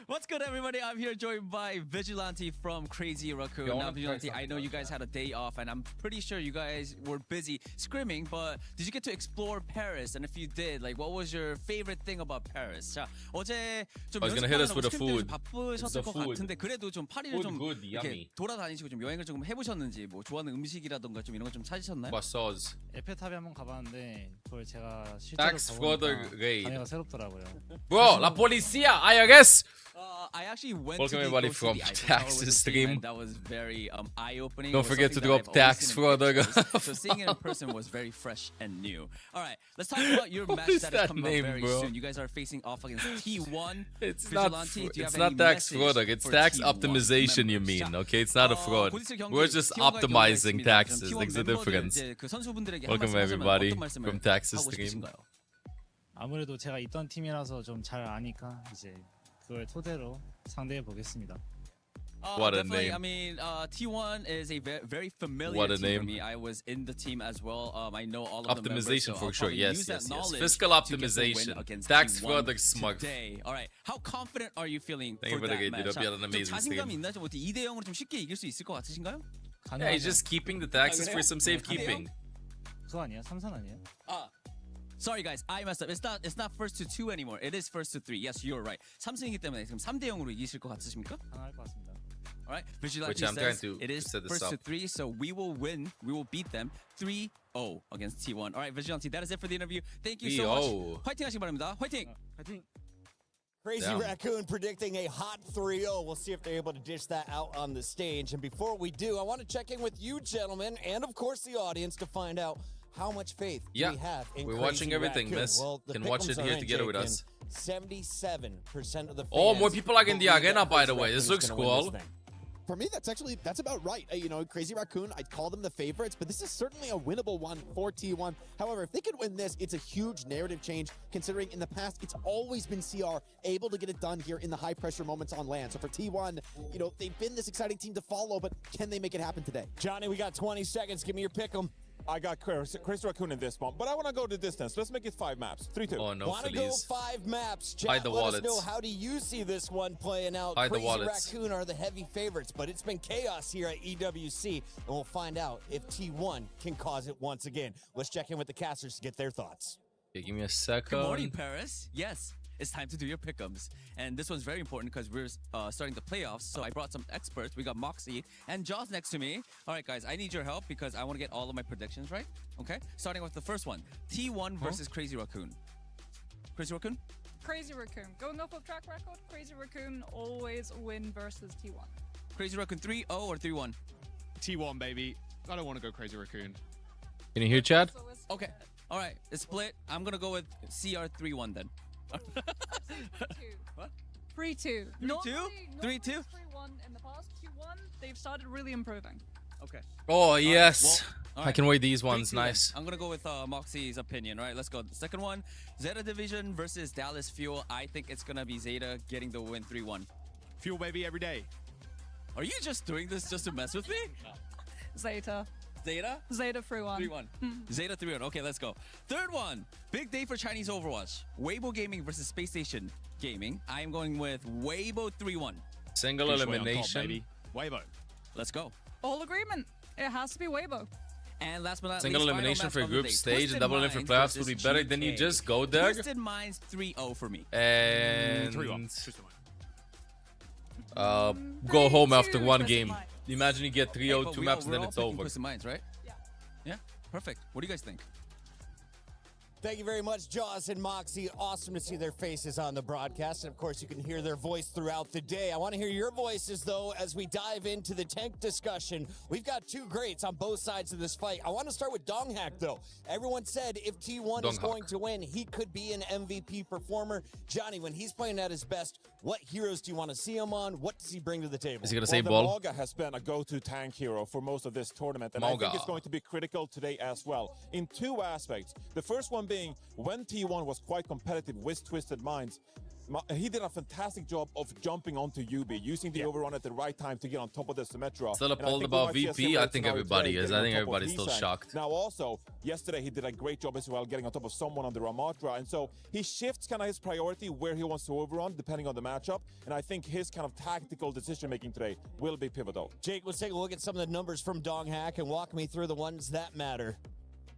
What's good, everybody? I'm here joined by Vigilante from Crazy Raccoon. Now, Vigilante, I know you guys had a day off, and I'm pretty sure you guys were busy scrimming, but did you get to explore Paris? And if you did, like, what was your favorite thing about Paris? 자, 어제 좀 I was gonna hit us with the 스크림 때문에 food. 바쁘셨을 것 food. 같은데 그래도 좀 파리를 좀 Good, 이렇게 yummy. 돌아다니시고 좀 여행을 좀 해보셨는지, 뭐 좋아하는 음식이라던가 좀 이런 거 좀 찾으셨나요? Croissants. 에펠탑에 한번 가봤는데 그걸 제가 실제로 Tax fraud 가보니까 raid. 감회가 새롭더라고요. Bro, la policía, IRS. I actually went Welcome to everybody go see from the Eiffel Tower with Tax's the team, stream. and that was very eye-opening. Don't It was forget to something drop that I've only tax seen in fraud. pictures. So seeing it in person was very fresh and new. All right, let's talk about your What match is that that is coming name, up very bro? soon. You guys are facing off against T1. It's Vigilante, not. do you It's have not any tax message fraud. It's for tax T1 optimization. You members? mean? Okay, it's not a fraud. 고디스 경기, We're just T1과 optimizing 경기가 있습니다. taxes. T1 There's a 멤버들, difference. 이제 그 선수분들에게 한 Welcome 말씀 하자면 everybody 어떤 말씀을 from Tax's 하고 stream. 싶으신가요? 아무래도 제가 있던 팀이라서 좀 잘 아니까 이제 그걸 토대로 상대해 보겠습니다. What a Definitely. name. I mean, T1 is a very familiar What a team for name. me. I was in the team as well. I know all of the members. Optimization So for I'll sure. probably Yes, use that yes, yes. knowledge Fiscal to get the win optimization. against Tax T1 fraud is smart. today. All right. How confident are you feeling Thank you for for the that game, match? dude. Hope you had an 좀 amazing 자신감이 stream. 있나요? 좀 어떻게 2대 0으로 좀 쉽게 이길 수 있을 것 같으신가요? Yeah, he's just keeping the taxes for some safekeeping. 그거 아니야? 3선 아니에요? Sorry guys, I messed up. It's not first to 2 anymore. It is first to 3. Yes, you're right. 3승이기 때문에 지금 3대 0으로 이기실 것 같으십니까? 가능할 것 같습니다. All right. Vigilante Which I'm trying says to it is set this first to up. 3, so we will win. We will beat them 3-0 against T1. All right, Vigilante, that is it for the interview. Thank you so much. 화이팅 하시기 바랍니다. 화이팅. 화이팅. Crazy Damn. Raccoon predicting a hot 3-0. We'll see if they're able to dish that out on the stage. And before we do, I want to check in with you, gentlemen, and of course the audience to find out how much faith do we have in we're Crazy watching everything, Raccoon. miss. Well, the Can watch it pick'ems are here in, together with Jake, us. and 77% of the fans Oh, more people are in the believe arena, that by Crazy the way. This Raccoon is looks gonna win cool. this thing. For me, that's about right. You know, Crazy Raccoon, I'd call them the favorites, but this is certainly a winnable one for T1. However, if they could win this, it's a huge narrative change, considering in the past, it's always been CR able to get it done here in the high-pressure moments on land. So for T1, you know, they've been this exciting team to follow, but can they make it happen today? Johnny, we got 20 seconds. Give me your pick 'em. I got Chris Raccoon in this one, but I want to go the distance. Let's make it 5 maps. 3-2. Oh, no, Want to go 5 maps? Chat, Hide the let wallets. us know, how do you see this one playing out? Hide the Crazy wallets. Raccoon are the heavy favorites, but it's been chaos here at EWC, and we'll find out if T1 can cause it once again. Let's check in with the casters to get their thoughts. Okay, give me a second. Good morning, Paris. Yes, it's time to do your pick'ems. And this one's very important because we're starting the playoffs. So I brought some experts. We got Moxie and Jaws next to me. All right, guys, I need your help because I want to get all of my predictions right. Okay, starting with the first one. T1 versus Crazy Raccoon. Crazy Raccoon? Crazy Raccoon. Going off of track record, Crazy Raccoon always win versus T1. Crazy Raccoon 3-0 or 3-1? T1, baby. I don't want to go Crazy Raccoon. Can you hear Chad? Okay. All right, it's split. I'm going to go with CR 3-1 then. What? 3-2. 3-2? 3-2? 3-1 in the past. 2-1, they've started really improving. Okay. Oh, yes. Well, I can weigh these ones. 3-2 Nice. then. I'm going to go with Moxie's opinion. All right, let's go. The second one, Zeta Division versus Dallas Fuel. I think it's going to be Zeta getting the win 3-1. Fuel, baby, every day. Are you just doing this just to mess with me? Zeta. Zeta? Zeta 3-1. 3-1. Zeta 3-1. Okay, let's go. Third one. Big day for Chinese Overwatch. Weibo Gaming versus Space Station Gaming. I am going with Weibo 3-1. Single elimination. Weibo. Let's go. All agreement. It has to be Weibo. And last but not Single least, elimination for final match group of the day. stage and double Twisted in for Minds playoffs would be versus better than you GK. just go there. Twisted Minds 3-0 for me. And 3-1. go home after Twisted one Minds. game. Imagine you get 3-0, two maps, and then it's over. Twisted Minds, right? Yeah. Perfect. What do you guys think? Thank you very much, Jaws and Moxie. Awesome to see their faces on the broadcast. And of course, you can hear their voice throughout the day. I want to hear your voices, though, as we dive into the tank discussion. We've got two greats on both sides of this fight. I want to start with Donghack, though. Everyone said if T1 is going to win, he could be an MVP performer. Johnny, when he's playing at his best, what heroes do you want to see him on? What does he bring to the table? Is he going to say the ball? Mauga has been a go-to tank hero for most of this tournament, and I think it's going to be critical today as well, in two aspects. The first one being, when T1 was quite competitive with Twisted Minds, he did a fantastic job of jumping onto UB, using the overrun at the right time to get on top of the Symmetra. Still appalled about VP? I think everybody is. I think everybody's still shocked. Now also, yesterday he did a great job as well getting on top of someone on the Ramatra, and so he shifts kind of his priority where he wants to overrun depending on the matchup, and I think his kind of tactical decision making today will be pivotal. Jake, let's take a look at some of the numbers from Donghack and walk me through the ones that matter.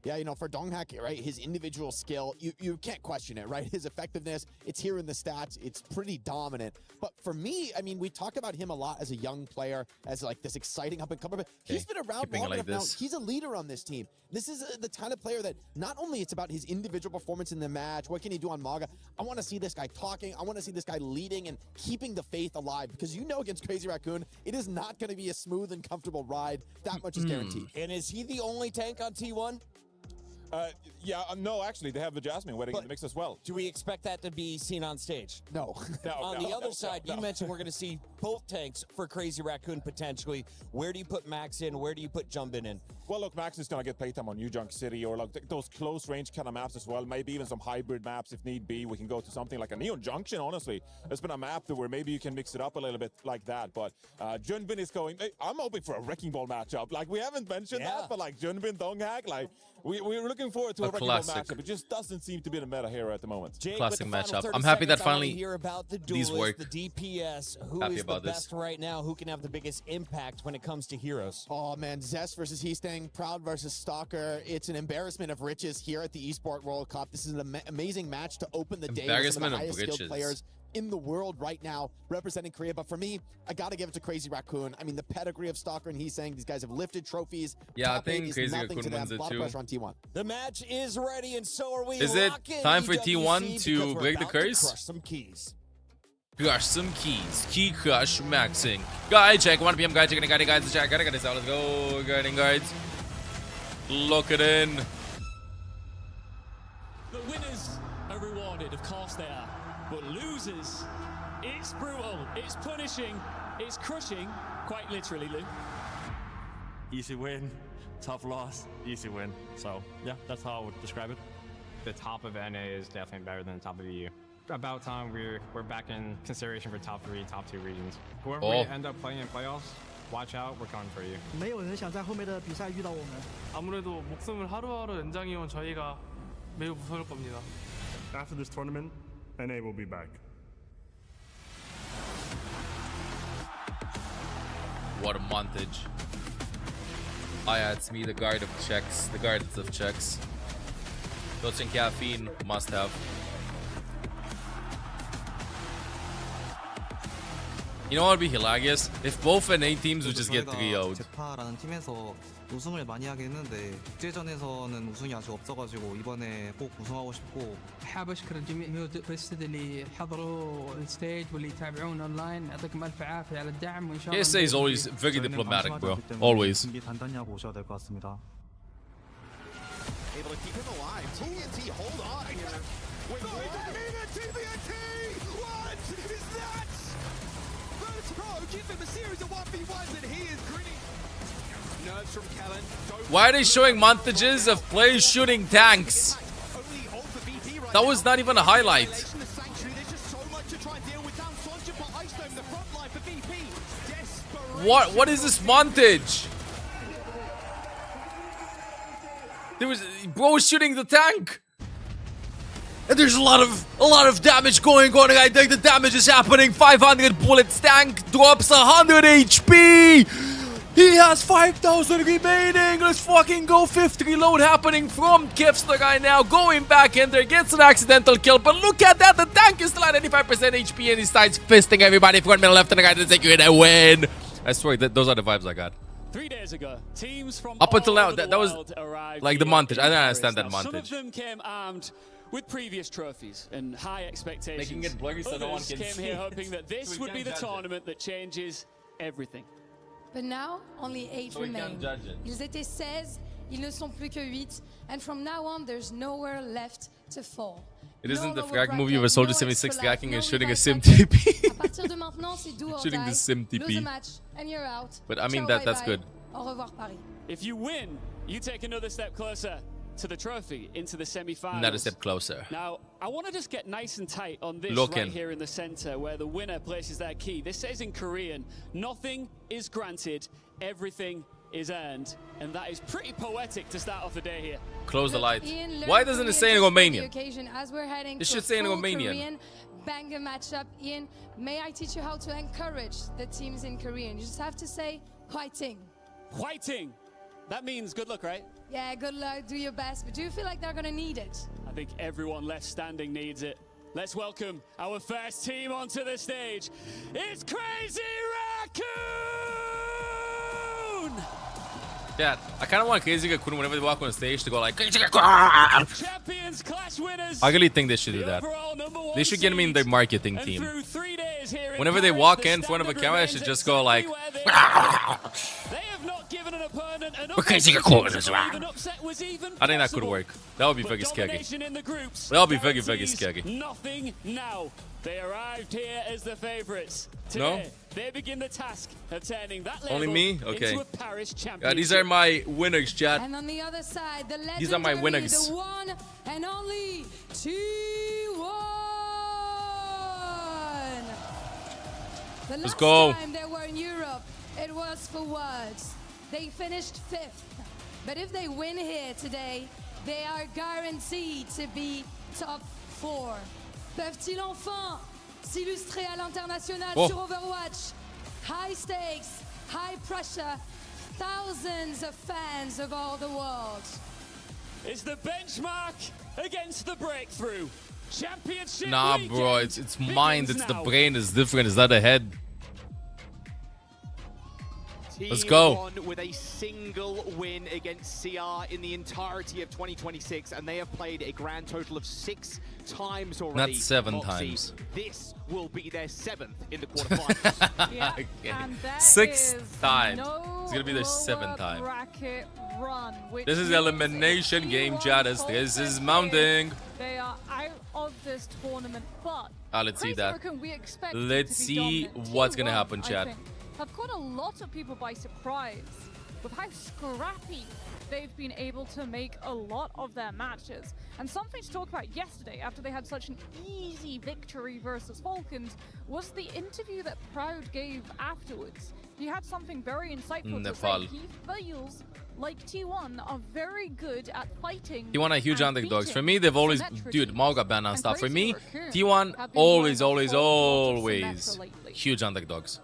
Yeah, you know, for Donghack, right, his individual skill, you can't question it, right? His effectiveness, it's here in the stats. It's pretty dominant. But for me, I mean, we talked about him a lot as a young player, as like this exciting up-and-comer. But he's been around long enough now. He's a leader on this team. This is the kind of player that not only it's about his individual performance in the match, what can he do on Mauga? I want to see this guy talking. I want to see this guy leading and keeping the faith alive. Because you know against Crazy Raccoon, it is not going to be a smooth and comfortable ride. That much is guaranteed. And is he the only tank on T1? No, actually, they have the Jasmine wedding in the mix as well. Do we expect that to be seen on stage? No. On the other side, you mentioned we're going to see both tanks for Crazy Raccoon potentially. Where do you put Max in? Where do you put Jumbin in? Well, look, Max is going to get playtime on New Junk City or like those close range kind of maps as well. Maybe even some hybrid maps if need be. We can go to something like a Neon Junction, honestly. There's been a map where maybe you can mix it up a little bit like that. But Junbin is going, I'm hoping for a Wrecking Ball matchup. Like, we haven't mentioned that, but like Junbin, Donghack, like, we're looking forward to a Wrecking Ball matchup. It just doesn't seem to be the meta hero at the moment. Jake, classic with the final matchup. 30 I'm happy that seconds, finally I wanna hear about the these duelists, work. the DPS. Who Happy is the about this. best right now? Who can have the biggest impact when it comes to heroes? Oh man, Zest versus Heastang, Proud versus Stalker. It's an embarrassment of riches here at the Esports World Cup. This is an amazing match to open the day with some of the highest skilled players in the world right now representing Korea. But for me, I gotta give it to Crazy Raccoon. I mean, the pedigree of Stalker and Heastang, these guys have lifted trophies. Yeah, Top I think eight is Crazy nothing Raccoon to them. wins A it lot of too. pressure on T1. The match is ready, and so are we. Is it time for T1 EWC to because we're break the about to curse? Crush some keys. Crush some keys. Key crush maxing. Guy check. 1 p.m. Guy checking. Guy guys. Check. Gotta get this out. Let's go. Guarding guards. Lock it in. The winners are rewarded, of course they are. But losers, it's brutal, it's punishing, It's crushing, quite literally, Lou. Easy win, tough loss, easy win. So yeah, that's how I would describe it. The top of NA is definitely better than the top of EU. About time we're back in consideration for top 3, top 2 regions. Whoever we end up playing in playoffs, watch out, we're coming for you. 没有人想在后面的比赛遇到我们。 아무래도 목숨을 하루하루 연장해온 저희가 매우 무서울 겁니다. After this tournament, NA will be back. What a montage. Oh yeah, it's me, the guard of Czechs. The guards of Czechs. Dosing caffeine, must have. You know what would be hilarious? If both NA teams would just get 3-0'd. 제파라는 팀에서 우승을 많이 하긴 했는데 국제전에서는 우승이 아직 없어가지고 이번에 꼭 우승하고 싶고. حاب اشكر الجميع الميوزك اللي حضروا الستيج واللي يتابعون اونلاين. يعطيكم الف عافيه على الدعم وان شاء الله. KSA is always very diplomatic, bro. Always. 단단히 하고 오셔야 될 것 같습니다. Able to keep him alive. TNT, hold on here. Wait, TNT! What is that? First Pro, give him a series of 1v1s and he is grinning. Nerves from Kellen. Why are they showing montages of players shooting tanks? That was not even a highlight. What is this montage? There was bro was shooting the tank. And there's a lot of damage going on. I think the damage is happening. 500 bullets. Tank drops 100 HP. He has 5,000 remaining. Let's fucking go. 5th reload happening from Kevster right now. Going back in there. Gets an accidental kill. But look at that. The tank is still at 85% HP. And he starts fisting everybody front, middle, left, and right to take you in a win. I swear, those are the vibes I got. 3 days ago, teams from up until now, that was arrived like the montage. I don't understand that now, montage. Some of them came armed with previous trophies and high expectations. Making it blurry so no one can came see here it. hoping that this would be the tournament that changes everything. But now, only 8 remain. Ils étaient 16, ils ne sont plus que 8, and from now on, there's nowhere left to fall. It isn't the frag movie of a Soldier 76 cracking and shooting a sim TP. Shooting the sim TP. But I mean, that's good. Au revoir, Paris. If you win, you take another step closer to the trophy, into the semi-finals. Not a step closer. Now, I want to just get nice and tight on this Looking. right here in the center, where the winner places their key. This says in Korean, nothing is granted, everything is earned. And that is pretty poetic to start off the day here. Close the light. Why doesn't it say in Romanian? It should say in Romanian. Banger matchup. Ian, may I teach you how to encourage the teams in Korean? You just have to say, "Hwaiting." Hwaiting. That means good luck, right? Yeah, good luck, do your best, but do you feel like they're gonna need it? I think everyone left standing needs it. Let's welcome our first team onto the stage. It's Crazy Raccoon! Dad, I kind of want Crazy Raccoon whenever they walk on stage to go like Crazy Raccoon! Champions Clash winners! I really think they should do that. They should get me in their marketing team. Whenever they walk in front of a camera, they should just go like They have not given an opponent enough. Crazy Raccoon is around. I think that could work. That would be very scary. That would be very, very scary. Nothing now. They arrived here as the favorites. Today, they begin the task of turning that level Only me? Okay. into a Paris championship. Yeah, these are my winners, chat. And on the other side, the These are my winners. the one and only T1. The last time they were in Europe, it was for words. They finished 5th. But if they win here today, they are guaranteed to be top 4. Peuvent-ils enfin s'illustrer à l'international sur Overwatch? High stakes, high pressure, thousands of fans of all the world. It's the benchmark against the breakthrough. Championship Nah, bro, it's mind, it's the brain, it's different, it's not the head. Let's go. T1 with a single win against CR in the entirety of 2026, and they have played a grand total of 6 times already. Not 7 Moxie. times. This will be their 7th in the quarterfinals. Yeah, Okay. and that 6th is time. no It's gonna be their 7th lower time. bracket run, which This is means elimination if game, T1 chat. This holds is their mounting. They are out of this tournament, but let's see that. we expect Let's see what's gonna happen, Chad. Have caught a lot of people by surprise with how scrappy they've been able to make a lot of their matches. And something to talk about yesterday, after they had such an easy victory versus Falcons, was the interview that Proud gave afterwards. He had something very insightful to say. He feels like T1 are very good at fighting. T1 are huge underdogs. For me, they've always... Dude, Mao got banned on stuff. For me, T1 always huge underdogs.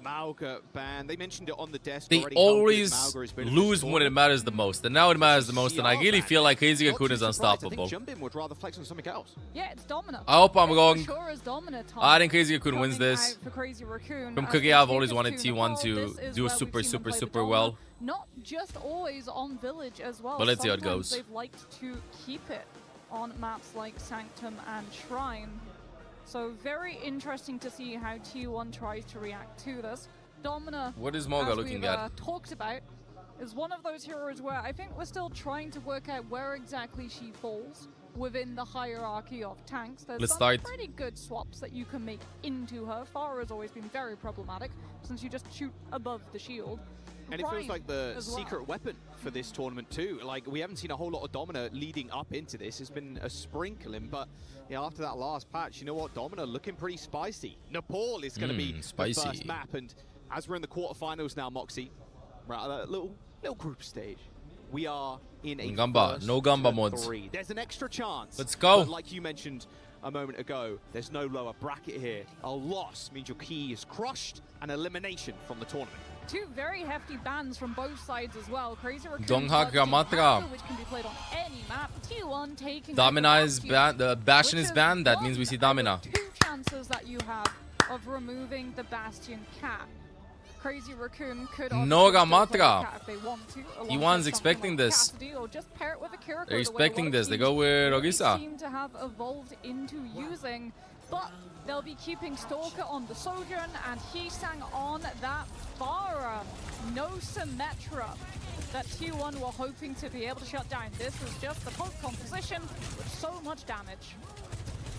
Mauga ban. They mentioned it on the desk. They always lose when it matters the most, and now it matters the most. And I really feel like Crazy Raccoon is unstoppable. I think Jumbin would rather flex on something else. Yeah, it's Domina. I hope I'm wrong. Sure is Domina, I think Crazy Raccoon wins this. From Cookie, I've always wanted T1 to do super well. Not just always on Village as well. But let's see how it goes. They've liked to keep it on maps like Sanctum and Shrine. So very interesting to see how T1 tries to react to this. Domina, what is Moga as looking we've, at? Talked about, is one of those heroes where I think we're still trying to work out where exactly she falls within the hierarchy of tanks. There's some pretty good swaps that you can make into her. Pharah has always been very problematic since you just shoot above the shield. And it feels like the secret weapon for this tournament too. Like, we haven't seen a whole lot of Domina leading up into this. It's been a sprinkling, but yeah, after that last patch, you know what? Domina looking pretty spicy. Nepal is going to be the first map, and as we're in the quarterfinals now, Moxie, we're at that little group stage. We are in a no Gamba mods. 3. There's an extra chance. Let's go. But like you mentioned a moment ago, there's no lower bracket here. A loss means your key is crushed and elimination from the tournament. Two very hefty bans from both sides as well. Crazy Raccoon, Donghak Ramatra. which can be played on any map. T1 taking Domina is banned. The Bastion is banned. That means we see Domina. 2 chances that you have of removing the Bastion cap. Crazy Raccoon could no Ramatra. if they want to. T1's expecting this. Or just pair it with a Kiriko, They're expecting this. They go with Orisa. Seem to have evolved into using, but they'll be keeping Stalker on the Sojourn and Heesang on that Pharah. No Symmetra that T1 were hoping to be able to shut down. This was just the poke composition with so much damage.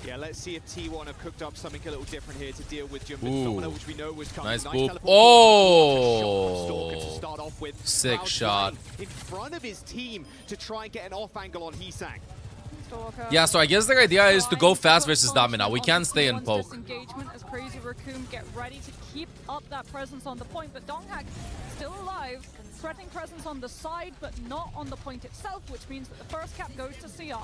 Yeah, let's see if T1 have cooked up something a little different here to deal with Jumbin Domina, which we know was coming. Nice boop. Oh! To start off with. Sick shot. In front of his team to try and get an off angle on Heesang. Yeah, so I guess the idea is to go fast versus Domina. We can't stay in poke. Engagement as Crazy Raccoon get ready to keep up that presence on the point, but Donghak still alive. Threatening presence on the side, but not on the point itself, which means that the first cap goes to CR.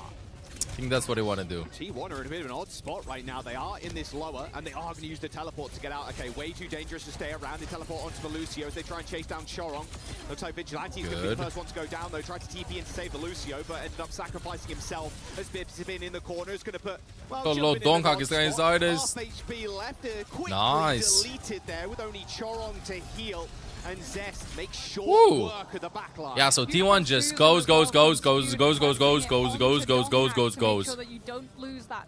I think that's what they want to do. T1 are in a bit of an odd spot right now. They are in this lower, and they are going to use the teleport to get out. Okay, way too dangerous to stay around. They teleport onto the Lucio as they try and chase down Chorong. Looks like Vigilante is going to be the first one to go down, though. Tried to TP in to save the Lucio, but ended up sacrificing himself as Bibbs has been in the corner. Is going to put, well, Donghak is there inside us. Half HP left. Quickly deleted there with only Chorong to heal. And Zest makes short work of the backline. Yeah, so T1 just goes.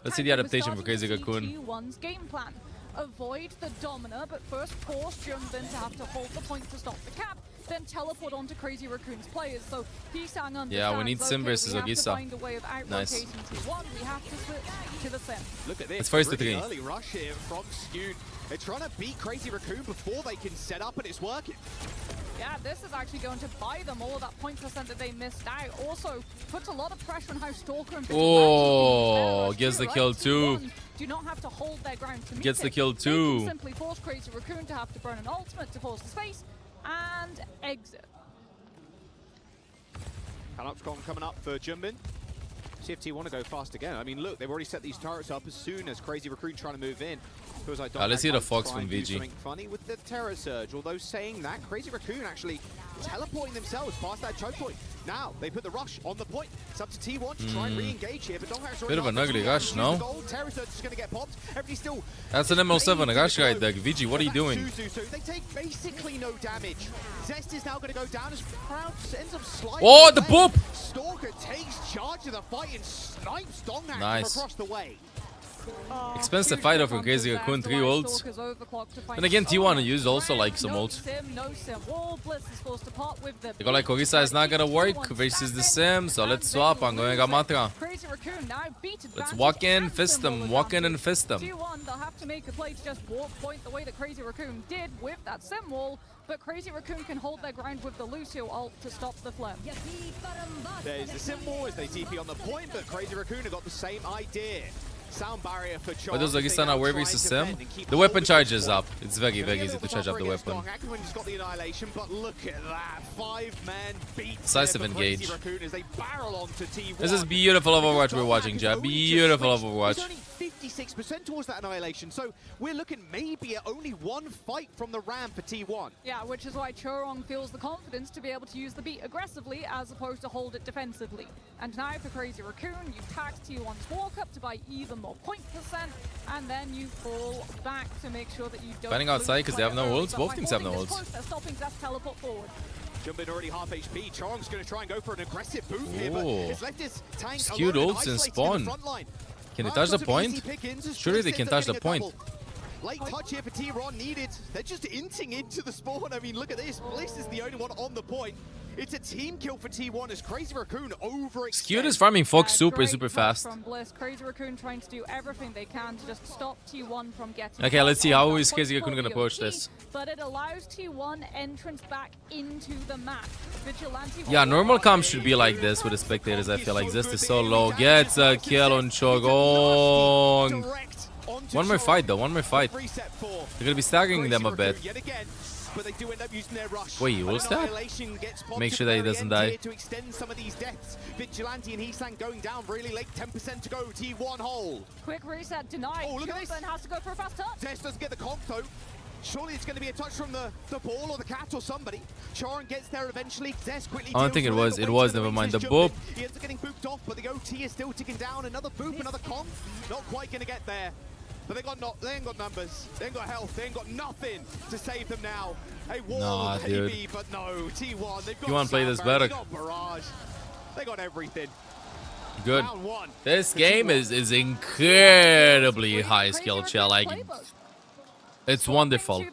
Let's see the adaptation for Crazy Raccoon. T1's game plan. Avoid the Domina, but first force Jumbin to have to hold the point to stop the cap, then teleport onto Crazy Raccoon's players. So Heesang understands, yeah, we need Sim versus Ogisa. Nice. T1. We have to switch to the Sim. Look at this. It's first to really 3. Early rush here from Skewed. They're trying to beat Crazy Raccoon before they can set up, and it's working. Yeah, this is actually going to buy them all of that point percent that they missed out. Also, puts a lot of pressure on how Stalker and gets the kill too. Do not have to hold their ground to meet gets the it. kill too. They can simply force Crazy Raccoon to have to burn an ultimate to force the space and exit. Panopticon coming up for Jumbin. See if T want to go fast again. I mean, look, they've already set these turrets up as soon as Crazy Raccoon trying to move in. Feels like let's see the Fox from VG. Something funny with the Terror Surge. Although saying that, Crazy Raccoon actually teleporting themselves past that choke point. Now they put the rush on the point. It's up to T1 to try and re-engage here, but Donghak's already bit of an ugly rush, no? Terror Surge is going to get popped. Everybody still. That's an ML7 rush right there. VG, what are you doing? They take basically no damage. Zest is now going to go down as Proud ends up sliding. Oh, the boop! Stalker takes charge of the fight and snipes Donghak from nice. across the way. Expensive fight over Crazy Raccoon, 3 ults. And again, T1 used also like some ults. They go like Orisa is not gonna work versus the Sim, so let's swap. I'm going Gamatra. Let's walk in, fist them, walk in and fist them. T1, they'll have to make a play to just walk point the way that Crazy Raccoon did with that Sim wall, but Crazy Raccoon can hold their ground with the Lucio ult to stop the flame. There's the Sim wall as they TP on the point, but Crazy Raccoon have got the same idea. Sound barrier for But does Orisa not work versus Sim? The weapon charges up. It's very, very easy to charge up the weapon. Aquaman's got the annihilation, but look at that. 5-man beat. Decisive engage. As they barrel onto T1. This is beautiful Overwatch we're watching, Jab. Beautiful Overwatch. 56% towards that annihilation, so we're looking maybe at only one fight from the ramp for T1. Yeah, which is why Chorong feels the confidence to be able to use the beat aggressively as opposed to hold it defensively. And now for Crazy Raccoon, you tax T1's walk up to buy even more point percent, and then you fall back to make sure that you don't. Fighting outside because they have no ults. Both teams have no ults. They're stopping Zest teleport forward. Jumping already half HP. Chorong's going to try and go for an aggressive move here, but it's left his tank skewed ults and spawn. Can they touch the point? Surely they can touch the point. Late touch here for T-Ron needed. They're just inting into the spawn. I mean, look at this. Bliss is the only one on the point. It's a team kill for T1 as Crazy Raccoon overextends. Skewed is farming Fox super fast. From Bliss. Crazy Raccoon trying to do everything they can to just stop T1 from getting. Okay, let's see how is Crazy Raccoon gonna approach this. But it allows T1 entrance back into the map. Vigilante. Yeah, normal comms should be like this with the spectators. I feel like this is so low. Gets a kill on Chorong. One more fight though. One more fight. They're gonna be staggering them a bit. But they do end up using their rush. Wait, you will stab? Make sure that he doesn't die. To extend some of these deaths. Vigilante and Heesang going down really late. 10% to go. T1 hold. Quick reset denied. Oh, look at this. Has to go for a fast touch. Zest doesn't get the conk though. Surely it's going to be a touch from the ball or the cat or somebody. Chorong gets there eventually. Zest quickly. I don't think it was. It was. Never mind. The boop. He ends up getting booped off, but the OT is still ticking down. Another boop, another conk. Not quite going to get there. But they ain't got numbers, they ain't got health, they ain't got nothing to save them now. A wall, maybe, but no. T1, they've got. You want to play this better? They got barrage. They got everything. Good. This game is incredibly high skill, Chell. Like, it's wonderful.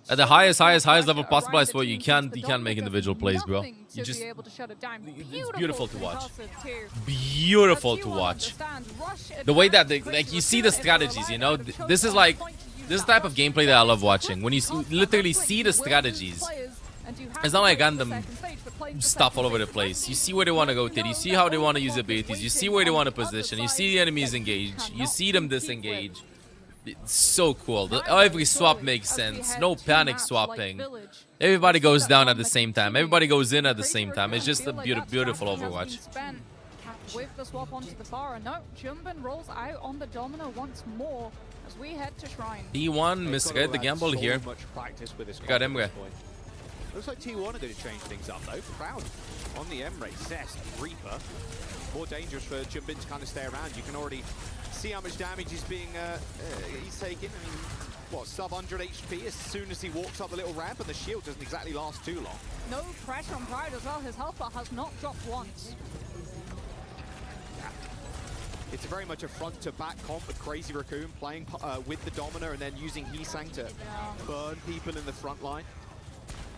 At the highest level possible, I swear you can't make individual plays, bro. You just, it's beautiful to watch. Beautiful to watch. The way that they, like, you see the strategies, you know. This is like, this type of gameplay that I love watching. When you literally see the strategies. It's not like random stuff all over the place. You see where they want to go to. You see how they want to use abilities. You see where they want to position. You see the enemies engage. You see them disengage. It's so cool. Every swap makes sense. No panic swapping. Everybody goes down at the same time. Everybody goes in at the same time. It's just a beautiful Overwatch. With the swap onto the Pharah. No, Jumbin rolls out on the Domino once more as we head to Shrine. T1 misread the gamble here. Got Emre. Looks like T1 are going to change things up though. Proud on the Emre. Zest, Reaper. More dangerous for Jumbin to kind of stay around. You can already see how much damage is being he's taking. I mean, what, sub 100 HP as soon as he walks up the little ramp, and the shield doesn't exactly last too long. No pressure on Pride as well. His health bar has not dropped once. It's very much a front-to-back comp with Crazy Raccoon playing with the Domino and then using Heesang to burn people in the front line.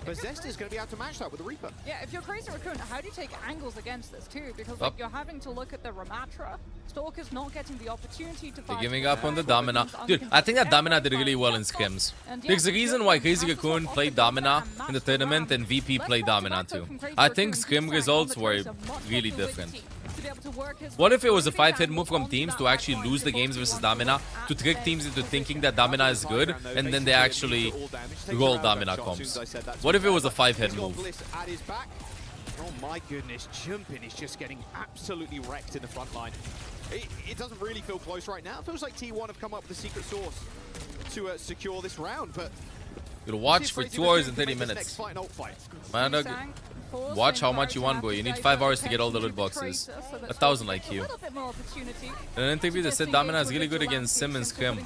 But Zest is going to be able to match that with the Reaper. Yeah, if you're Crazy Raccoon, how do you take angles against this too? Because like, you're having to look at the Ramatra. Stalker's not getting the opportunity to fight. They're giving up on the Domina. Dude, I think that Domina did really well in scrims. There's a reason why Crazy Raccoon played Domina in the tournament and VP played Domina too. I think scrim results were really different. What if it was a 5-hit move from teams to actually lose the games versus Domina, to trick teams into thinking that Domina is good, and then they actually roll Domina comps? What if it was a 5-hit move? Oh my goodness, Jumpin is just getting absolutely wrecked in the front line. It doesn't really feel close right now. It feels like T1 have come up with a secret sauce to secure this round, but... You'll watch for 2 hours and 30 minutes. Man, watch how much you want, bro. You need 5 hours to get all the loot boxes. 1,000 IQ. In an interview, they said Domina is really good against Sim and Scrim.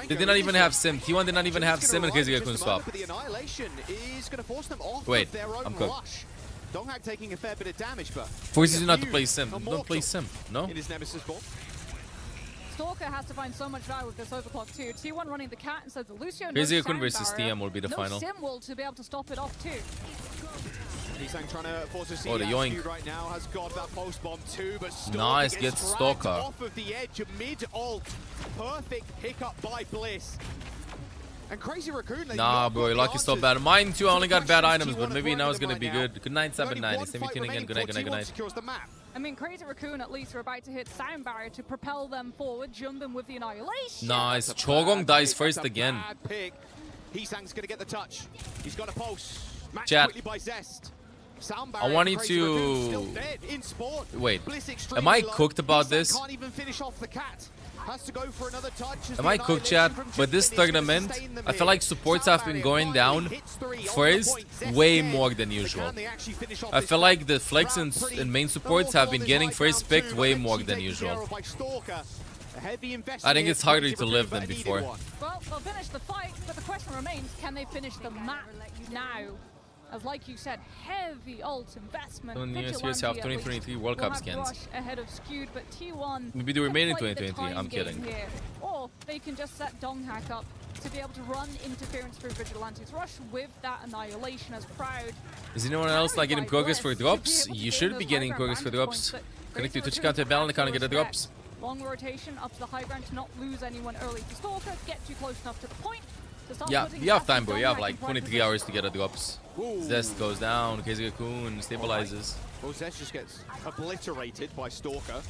They did not even have Sim. T1 did not even have Sim and Crazy Raccoon swap. Wait, I'm cooked. Donghak taking a fair bit of damage, but Forces you not to play Sim. Don't play Sim. No? in his Nemesis ball. Stalker has to find so much value with this overclock too. T1 running the cat instead of Lucio. Crazy no Raccoon sound versus barrier, TM will be the no final. sim wall to be able to stop it off too. He's trying to force a Oh, the yoink. right now, has got that post bomb too, but Stalker Nice, gets dragged Stalker. off of the edge, mid-ult. Perfect pickup by Bliss. And Crazy Raccoon, Nah, bro, your luck is so bad. Mine too, I only got bad items, but maybe now it's gonna be good. Good night, 790. Send me tuning in. Good night, good night, good night. I mean, Crazy Raccoon at least are about to hit sound barrier to propel them forward, jump them with the annihilation. Nice. Chogong dies first again. Heesang's gonna get the touch. He's got a pulse. Match Chat. quickly by Zest. Sound I want you to... Wait, am I cooked about this? Can't even finish off the cat. Has to go for another touch. Am I cooked, chat? But this tournament, I feel like supports have been going down first way more than usual. I feel like the flex and main supports have been getting first picked way more than usual. I think it's harder to live than before. Well, they'll finish the fight, but the question remains, can they finish the map now? As like you said, heavy ult investment. On the US South 2023 World Cup scans. Ahead of Skewed, but T1 Maybe the remaining 2023. I'm kidding. Here. Or they can just set Donghak up to be able to run interference through Vigilante's rush with that annihilation as Proud. Is anyone else like getting progress for drops? You should be getting progress for drops. Connect to Twitch account to balance account and get the drops. Long rotation up to the high ground to not lose anyone early to Stalker, get too close enough to the point. Yeah, you have time, bro. You have like 23 hours to get a drops. Zest goes down, Crazy Raccoon stabilizes. Well, Zest just gets obliterated by Stalker.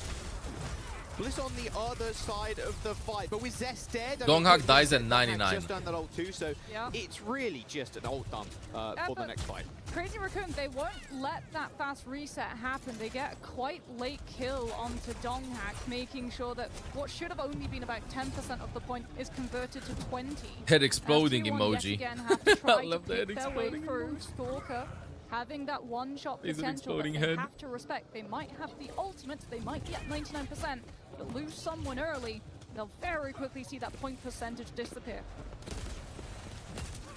Bliss on the other side of the fight, but with Zest dead, Donghak dies at 99. Just done that ult too, so it's really just an ult done for the next fight. Crazy Raccoon, they won't let that fast reset happen. They get a quite late kill onto Donghak, making sure that what should have only been about 10% of the point is converted to 20. Head exploding emoji. Again have to try I love to the head pick their way exploding through. Stalker having that one-shot potential that they have to respect. They might have the ultimate, they might be at 99%, but lose someone early, they'll very quickly see that point percentage disappear.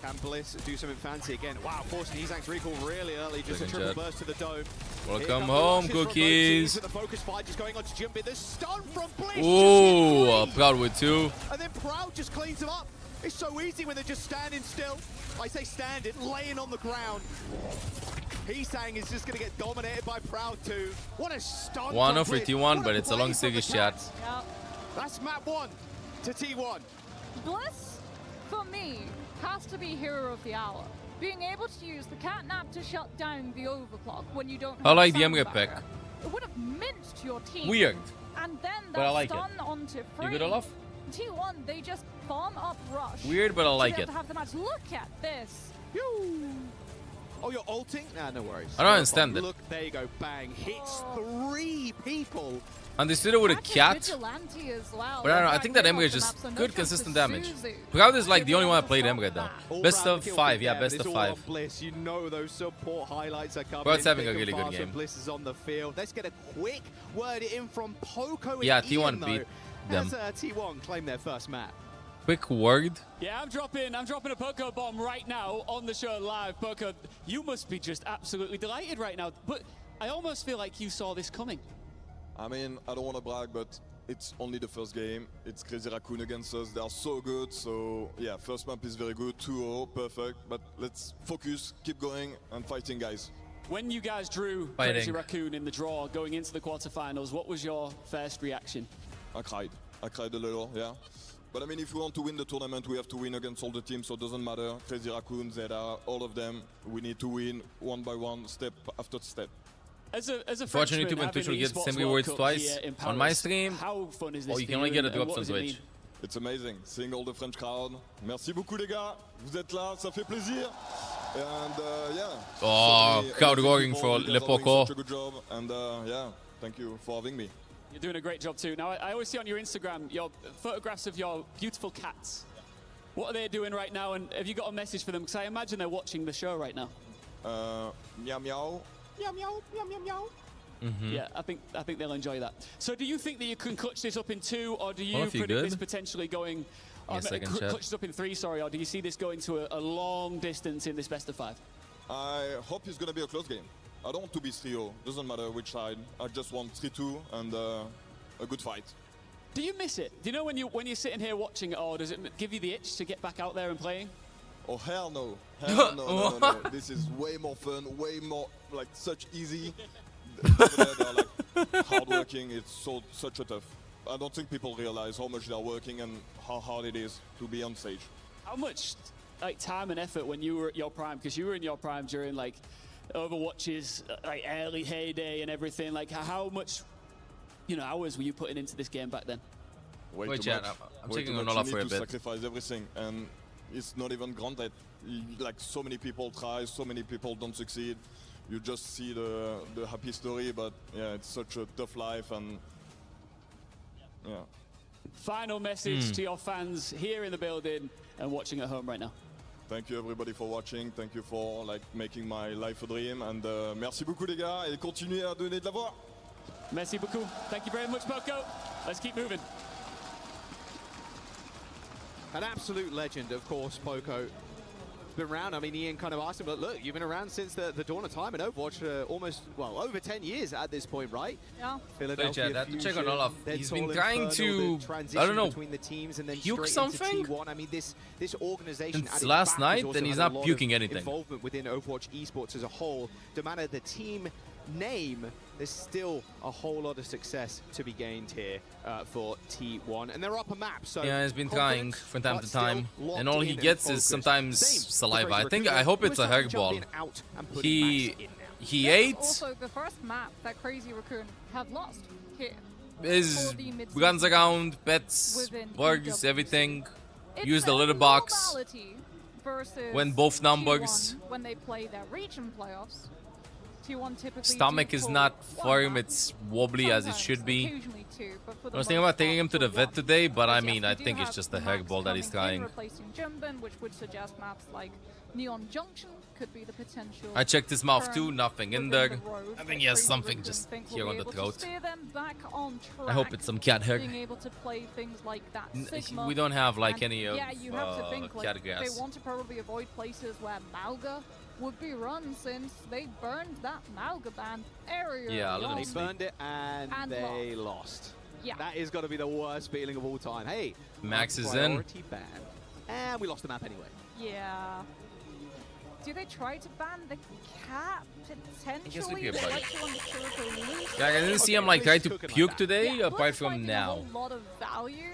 Can Bliss do something fancy again? Wow, forcing Heesang's recall really early, just a triple burst to the dome. Welcome home, cookies. The focus fight just going on to Jumpy. The stun from Bliss. Ooh, Proud with 2. And then Proud just cleans him up. It's so easy when they're just standing still. I say standing, laying on the ground. Heesang is just going to get dominated by Proud too. What a stun. 1-0 for T1, but it's a long series, chat. Yep. That's map 1 to T1. Bliss, for me, has to be hero of the hour. Being able to use the catnap to shut down the overclock when you don't have I like the sound Emre pick. barrier. It would have minced your team. Weird. And then But I that like stun it. onto Free. You good, Olaf? T1, they just farm up rush. Weird, but I like to be it. able to have the match. Look at this. Oh, you're ulting? Nah, no worries. I don't understand it. Look, there you go, bang. Hits 3 people. Understood it with a cat. Vigilante as well. But I don't know, I think that Emre is just good, consistent damage. Proud is like the only one I played Emre though. Best of 5, yeah, best of 5. Bliss, you know those support highlights are coming. Proud's having a really good game. Bliss is on the field. Let's get a quick word in from Poco. Yeah, and T1 Ian, beat though, them. as T1 claim their first map. Quick word. Yeah, I'm dropping a Poco bomb right now on the show live. Poco, you must be just absolutely delighted right now. But I almost feel like you saw this coming. I mean, I don't want to brag, but it's only the first game. It's Crazy Raccoon against us. They are so good. So, yeah, first map is very good. 2-0, perfect. But let's focus, keep going, and fighting, guys. When you guys drew Crazy Raccoon in the draw going into the quarterfinals, what was your first reaction? I cried. I cried a little, yeah. But I mean, if we want to win the tournament, we have to win against all the teams, so it doesn't matter. Crazy Raccoon, Zeta, all of them. We need to win one by one, step after step. As a Watch on YouTube and Twitch will get the same rewards twice. On my stream, how fun is this oh, you can only get a drops on Twitch. Twitch. It's amazing, seeing all the French crowd. Merci beaucoup les gars, vous êtes là, ça fait plaisir. And yeah. Oh, crowd roaring for Le Poco. Such a good job, and yeah, thank you for having me. You're doing a great job too. Now, I always see on your Instagram your photographs of your beautiful cats. What are they doing right now, and have you got a message for them? Because I imagine they're watching the show right now. Meow meow. Meow meow, meow meow meow. Yeah, I think they'll enjoy that. So do you think that you can clutch this up in 2, or do you predict this potentially going... clutch this up in 3, sorry, or do you see this going to a long distance in this best of 5? I hope it's going to be a close game. I don't want to be 3-0. Doesn't matter which side. I just want 3-2 and a good fight. Do you miss it? Do you know when you're sitting here watching it all, does it give you the itch to get back out there and playing? Oh hell no. Hell no, no. This is way more fun, way more like such easy. They're like hardworking. It's such a tough. I don't think people realize how much they're working and how hard it is to be on stage. How much like time and effort when you were at your prime? Because you were in your prime during like Overwatch's like early heyday and everything. Like how much, hours were you putting into this game back then? Way Wait, too Jan, much. I'm Way taking too on much. Olaf You for a need to bit. sacrifice everything, and it's not even granted. Like so many people try, so many people don't succeed. You just see the happy story, but yeah, it's such a tough life, and yeah. Final message to your fans here in the building and watching at home right now. Thank you everybody for watching. Thank you for making my life a dream, and merci beaucoup les gars, et continuez à donner de la voix. Merci beaucoup. Thank you very much, Boko. Let's keep moving. An absolute legend, of course, Poco. Been around. I mean, Ian kind of asked him, but look, you've been around since the dawn of time in Overwatch, almost, well, over 10 years at this point, right? Yeah. Philadelphia Wait, Fusion, check on Olaf. then He's been Soul trying Inferno, to, the transition I don't know, between the teams and then puke straight something? into T1. I mean, this organization Since at its last back night, has also then he's had a not lot puking of anything. Involvement within Overwatch esports as a whole. No matter the team name, there's still a whole lot of success to be gained here for T1, and they're up a map. So yeah, he's been trying from time to time, and all he in gets and is focused. sometimes saliva. I hope it's a hairball. He ate. Also, the first map that Crazy Raccoon have lost here. His runs around, pets, bugs, everything. Use the litter box. When both numbers. T1, when they play their region playoffs. T1 typically Stomach is not firm, it's wobbly as it should be. I was thinking about taking him to the vet today, but I mean, I think it's just a hairball that he's trying. Replacing Jimbin, which would suggest maps like Neon Junction could be the potential. I checked his mouth too, nothing in there. I think he has something just here on the throat. I hope it's some cat hair. Being able to play things like that Sigma, we don't have like any of you have to think, cat like, grass. they want to probably avoid places where Mauga would be run, since they burned that Mauga ban area. Yeah, they burned it and they lost. Yeah. That is got to be the worst feeling of all time. Hey, Max is in. priority ban. And we lost the map anyway. Yeah. Do they try to ban the cat potentially? be a They bug. like to run the Turbo loose. Yeah, I didn't see him like try to puke today, apart from now. A lot of value.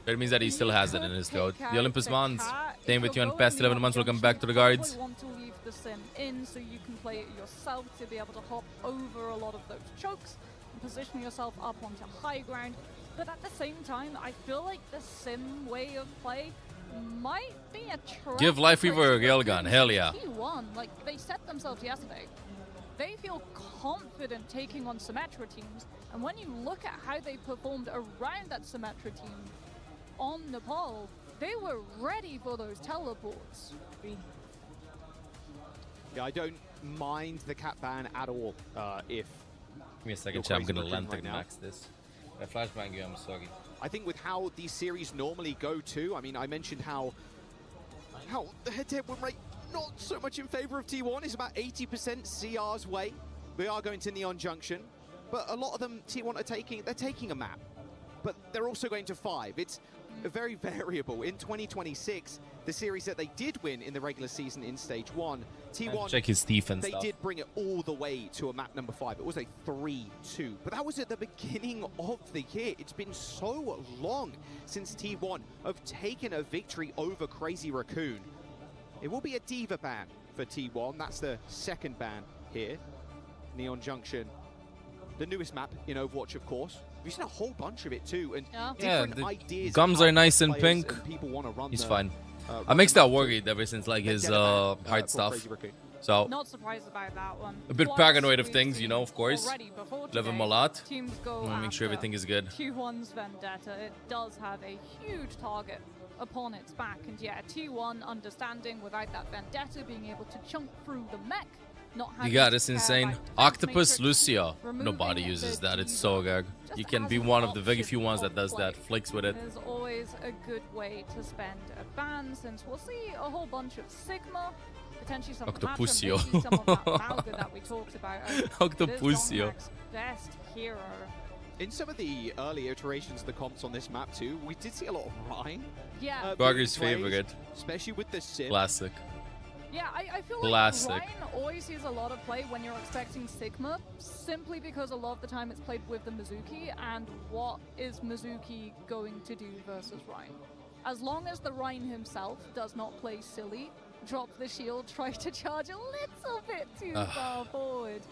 That means that he still has it in his throat. The Olympus Mons, staying with you on past 11 months, welcome back to the guards. You want to leave the sim in so you can play it yourself to be able to hop over a lot of those chokes and position yourself up onto high ground. But at the same time, I feel like the sim way of play might be a trap. Give Life Weaver a railgun, hell yeah. T1, like, they set themselves yesterday. They feel confident taking on Symmetra teams, and when you look at how they performed around that Symmetra team on Nepal, they were ready for those teleports. Yeah, I don't mind the cat ban at all. If Give me a second, chat. I'm gonna lantern max this. I flashbang you, I'm sorry. I think with how these series normally go too, I mean, I mentioned how the head-to-head win rate not so much in favor of T1. It's about 80% CR's way. We are going to Neon Junction, but a lot of them T1 are taking a map, but they're also going to 5. It's very variable. In 2026, the series that they did win in the regular season in Stage 1, T1, check his defense they stuff. did bring it all the way to a map number 5. It was a 3-2, but that was at the beginning of the year. It's been so long since T1 have taken a victory over Crazy Raccoon. It will be a Diva ban for T1. That's the second ban here. Neon Junction, the newest map in Overwatch, of course. We've seen a whole bunch of it too, and different the ideas. gums of are nice and players pink. people want to run He's the, fine. run I makes the that map worried ever since like his heart stuff. So Not surprised about that one. a bit Twice paranoid of we've things, you seen know, of course. already before Love him a today, lot. Teams go Wanna make sure after everything is good. Q1's Vendetta. It does have a huge target upon its back, and yeah, T1 understanding without that Vendetta being able to chunk through the mech. Not You having got to it's care insane. about defense Octopus matrix, Lucia. removing Nobody the uses that. It's Diva so good. just You can as be an one of the very option few ones that of does play. that. Flicks with it. Is always a good way to spend a ban, since we'll see a whole bunch of Sigma potentially some Octopusio. of maybe some of that Malga that we talked about. Octopusio. Best hero. In some of the early iterations of the comps on this map too, we did see a lot of Ryan. Yeah. Bugger's favorite. Especially with the sim. Classic. Yeah, I feel Classic. like Ryan always sees a lot of play when you're expecting Sigma, simply because a lot of the time it's played with the Mizuki, and what is Mizuki going to do versus Ryan? As long as the Ryan himself does not play silly, drop the shield, try to charge a little bit too far forward,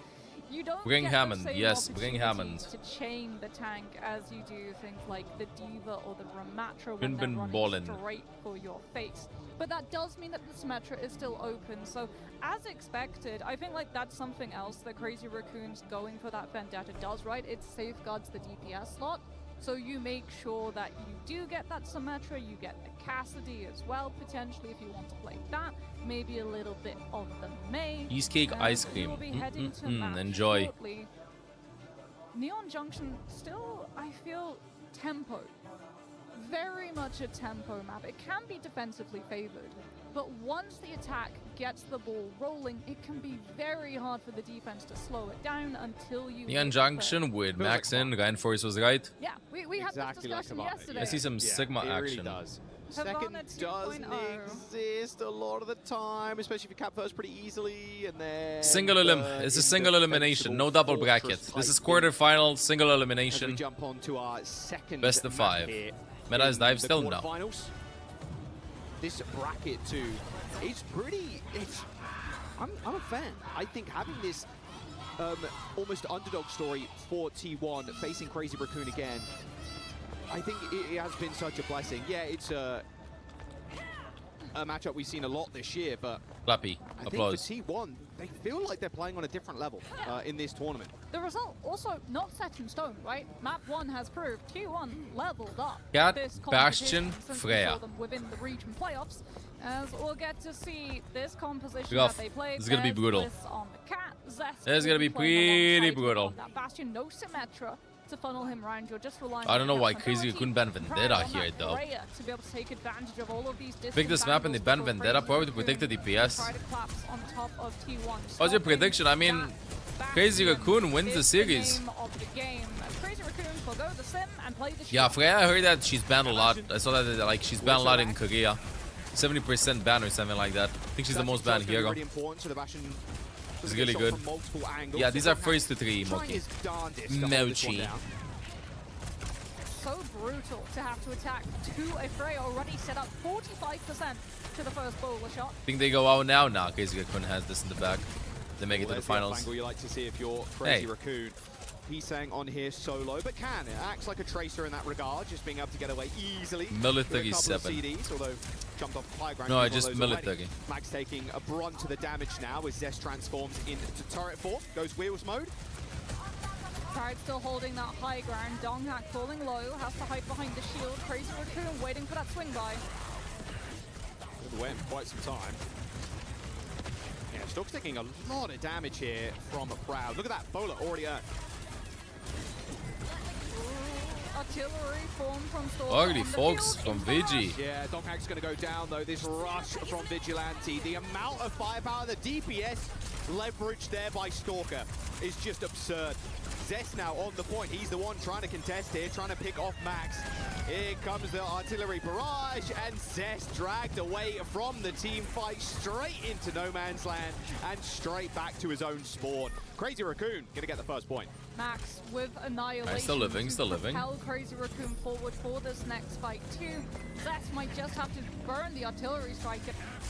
you don't Bring get Hammond, the same yes, bring Hammond. to chain the tank as you do things like the Diva or the Ramatra Bin when bin they're ballin'. running straight for your face. But that does mean that the Symmetra is still open, so as expected, I think like that's something else that Crazy Raccoon's going for that Vendetta does, right? It safeguards the DPS slot, so you make sure that you do get that Symmetra, you get the Cassidy as well, potentially, if you want to play that. Maybe a little bit of the May. Cheesecake ice We will cream. be heading to map Enjoy. shortly. Neon Junction still, I feel, tempo. Very much a tempo map. It can be defensively favored, but once the attack gets the ball rolling, it can be very hard for the defense to slow it down until you... Neon Junction with Max in. Reinforce was right. Yeah, we had this discussion yesterday. I see some Sigma it action. Really does. Havana Second doesn't 2.0. exist a lot of the time, especially if you cap first pretty easily, and then... Single it's a single elimination, no double bracket. This is quarterfinal, single elimination. As we jump on to our second Best of 5. here Meta's in dive the still no. quarterfinals. This bracket too, it's pretty. I'm a fan. I think having this almost underdog story for T1 facing Crazy Raccoon again, I think it has been such a blessing. Yeah, it's a matchup we've seen a lot this year, but Clappy. Applause. I think for T1, they feel like they're playing on a different level in this tournament. The result also not set in stone, right? Map 1 has proved T1 leveled up. Cat, this Bastion, competition since we Freya. saw them within the region playoffs. As we'll get to see this composition Rough. that they played. This is gonna be There's brutal. Bliss on the Cat, Zest This is gonna be playing pretty alongside brutal. on that Bastion, no Symmetra to funnel him around. You're just relying I don't know on why that Crazy ability. couldn't ban Vendetta Pride on here that though. Freya to be able to take advantage of all of these Pick this map and they ban distant Vendetta angles probably to before protect the Crazy DPS. try to collapse on top of T1. What's your prediction? I mean, Crazy Raccoon wins the series. Yeah, Freya, I heard that she's banned a lot. I saw that like she's banned a lot in Korea. 70% ban or something like that. I think she's the most banned hero. She's really good. Yeah, these are first to 3 Moki. Mochi. So brutal to have to attack to a Freya already set up 45% to the first bowler shot. Think they go out now? Nah, Crazy Raccoon has this in the back. They make it to the finals. Angle you like to see if you're Crazy Raccoon. He's saying on here solo, but can. It acts like a tracer in that regard, just being able to get away easily. Military with a couple of 7. CDs, although jumped off high ground. No, just military. Max taking a brunt to the damage now as Zest transforms into turret 4. Goes wheels mode. Pride still holding that high ground. Donghack falling low, has to hide behind the shield. Crazy Raccoon waiting for that swing by. Been waiting for quite some time. Yeah, Stork's taking a lot of damage here from Proud. Look at that bowler already earned. Artillery form from Storm. Ugly folks from Vigi. Yeah, Donghack's going to go down though. This rush from Vigilante. The amount of firepower, the DPS leverage there by Stalker is just absurd. Zest now on the point. He's the one trying to contest here, trying to pick off Max. Here comes the artillery barrage, and Zest dragged away from the team fight straight into no man's land and straight back to his own spawn. Crazy Raccoon gonna get the first point. Max with Annihilation. Still living, still living. Propel Crazy Raccoon forward for this next fight too. Zest might just have to burn the artillery strike,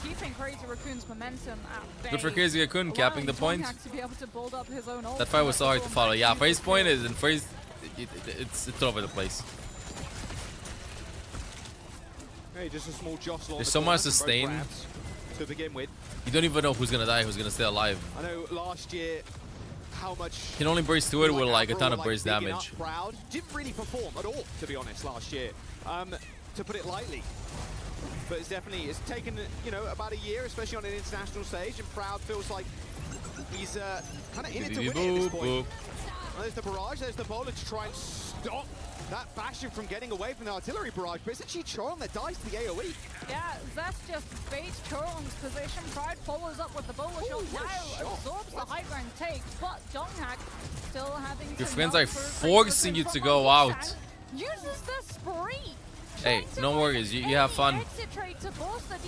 keeping Crazy Raccoon's momentum at bay. Good for Crazy Raccoon, capping the point. To be able to build up his own That fight was so hard to follow. Yeah, first point is in first. It's all over the place. Hey, just a small jostle. There's so much sustain. To begin with, You don't even know who's gonna die, who's gonna stay alive. I know last year how much You can only burst through it with like a ton of burst damage. Proud didn't really perform at all, to be honest, last year. To put it lightly. But it's taken, you know, about a year, especially on an international stage, and Proud feels like he's kind of in it to win it at this point. Well, there's the barrage, there's the bowler to try and stop that Bastion from getting away from the artillery barrage, but it's actually Choron that dies to the AoE. Yeah, Zest just baits Choron's position. Pride follows up with the bowler shot. Now absorbs the high ground take, but Donghak still having Your to friends melt are through forcing you to go out. uses the spree. Hey, no worries. You have fun.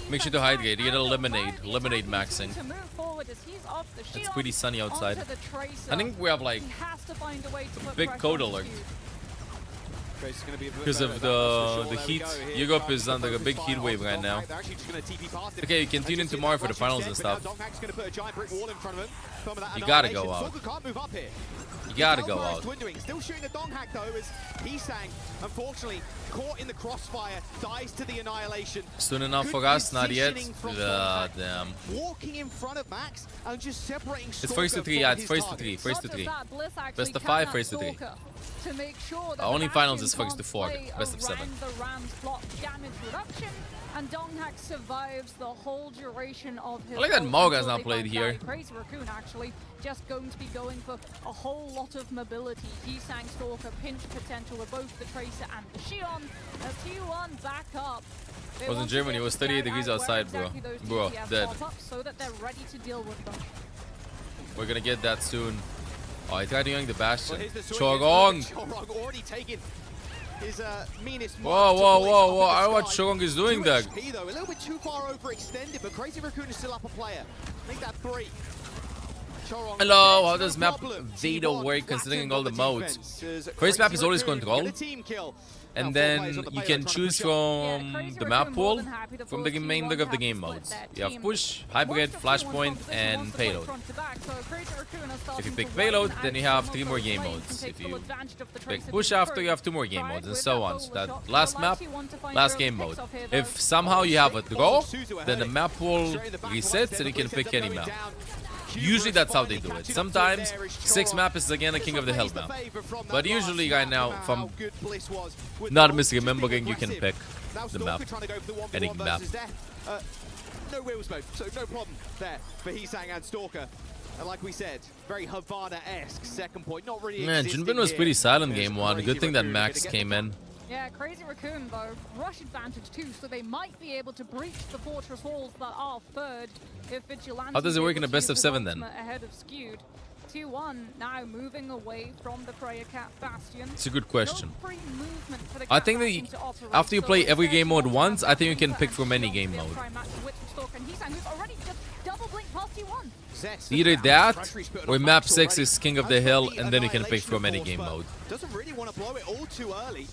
Make sure to hydrate. You get a lemonade maxing. It's pretty sunny outside. I think we have like a big code alert. Because of the heat. Europe is under a big heat wave right now. Okay, you can tune in tomorrow for the finals and stuff. You gotta go out. You gotta go out. Still shooting at Donghak though, as Hisang, unfortunately, caught in the crossfire, dies to the annihilation. Soon enough for us, not yet. Damn. Walking in front of Max and just separating. It's first to 3, yeah, it's first to 3. First to 3. Best of 5, first to 3. Only finals is first to 4. Best of 7. And Donghak survives the whole duration of his. I like that Morgan's not played here. Crazy Raccoon actually just going to be going for a whole lot of mobility. Hisang Stalker, pinch potential with both the Tracer and the Shion. As T1 back up. It was in Germany, it was 38 degrees outside, bro. Bro, dead. So that they're ready to deal with them. We're gonna get that soon. Oh, I tried doing the Bastion. Choron! Already taken his meanest. Whoa, whoa, whoa, whoa. I don't know what Choron is doing there. Though, a little bit too far overextended, but Crazy Raccoon is still up a player. Make that 3. Hello, how does map Vado work considering all the modes? First map is always control. And then you can choose from the map pool from the remainder of the game modes. You have push, hybrid, flashpoint, and payload. If you pick payload, then you have 3 more game modes. If you pick push after, you have 2 more game modes, and so on. So that last map, last game mode. If somehow you have a draw, then the map pool resets and you can pick any map. Usually that's how they do it. Sometimes 6 map is again a King of the Hill map. But usually right now, if I'm not misremembering, you can pick the map. Any map. No wheels mode, so no problem there for Hisang and Stalker. And like we said, very Havana-esque second point. Not really. Man, Jinbin was pretty silent game 1. Good thing that Max came in. Yeah, Crazy Raccoon though, rush advantage too, so they might be able to breach the fortress walls that are third if Vigilante. How does it work in a best of 7 then? Ahead of Skewed. 2-1 now moving away from the Freya Cat Bastion. It's a good question. I think that after you play every game mode once, I think you can pick from any game mode. Either that, or map 6 is King of the Hill, and then you can pick from any game mode. Doesn't really want to blow it all too early.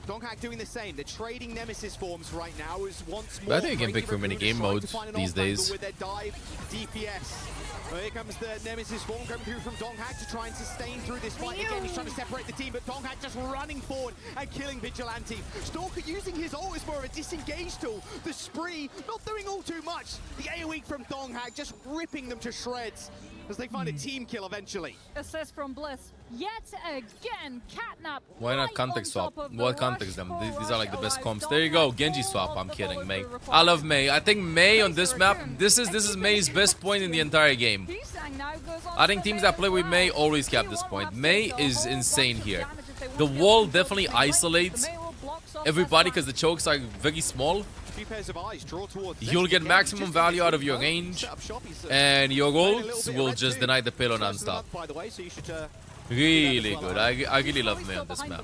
Donghak doing the same. They're trading Nemesis forms right now as once more. But I think you can pick from any game mode these days. With their dive DPS. Well, here comes the Nemesis form coming through from Donghak to try and sustain through this fight. Again, he's trying to separate the team, but Donghak just running forward and killing Vigilante. Stalker using his ult as more of a disengage tool. The spree not doing all too much. The AoE from Donghak just ripping them to shreds as they find a team kill eventually. Assist from Bliss. Yet again, Catnap. Why not context swap? What context them? These are like the best comps. There you go, Genji swap. I'm kidding, Mei. I love Mei. I think Mei on this map, this is Mei's best point in the entire game. I think teams that play with Mei always cap this point. Mei is insane here. The wall definitely isolates everybody because the chokes are very small. You'll get maximum value out of your range, and your ult will just deny the payload non-stop. Really good. I really love Mei on this map.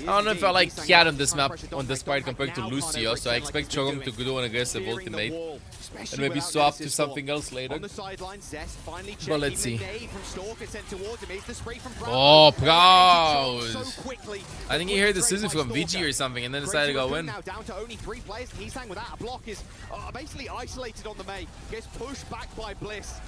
I don't know if I like Cat on this map on this part compared to Lucio, so I expect Choron to do an aggressive ultimate and maybe swap to something else later. But let's see. Oh, proud! I think he heard the scissor from VG or something and then decided to go in. Now down to only 3 players. Hisang without a block is basically isolated on the Mei. Gets pushed back by Bliss.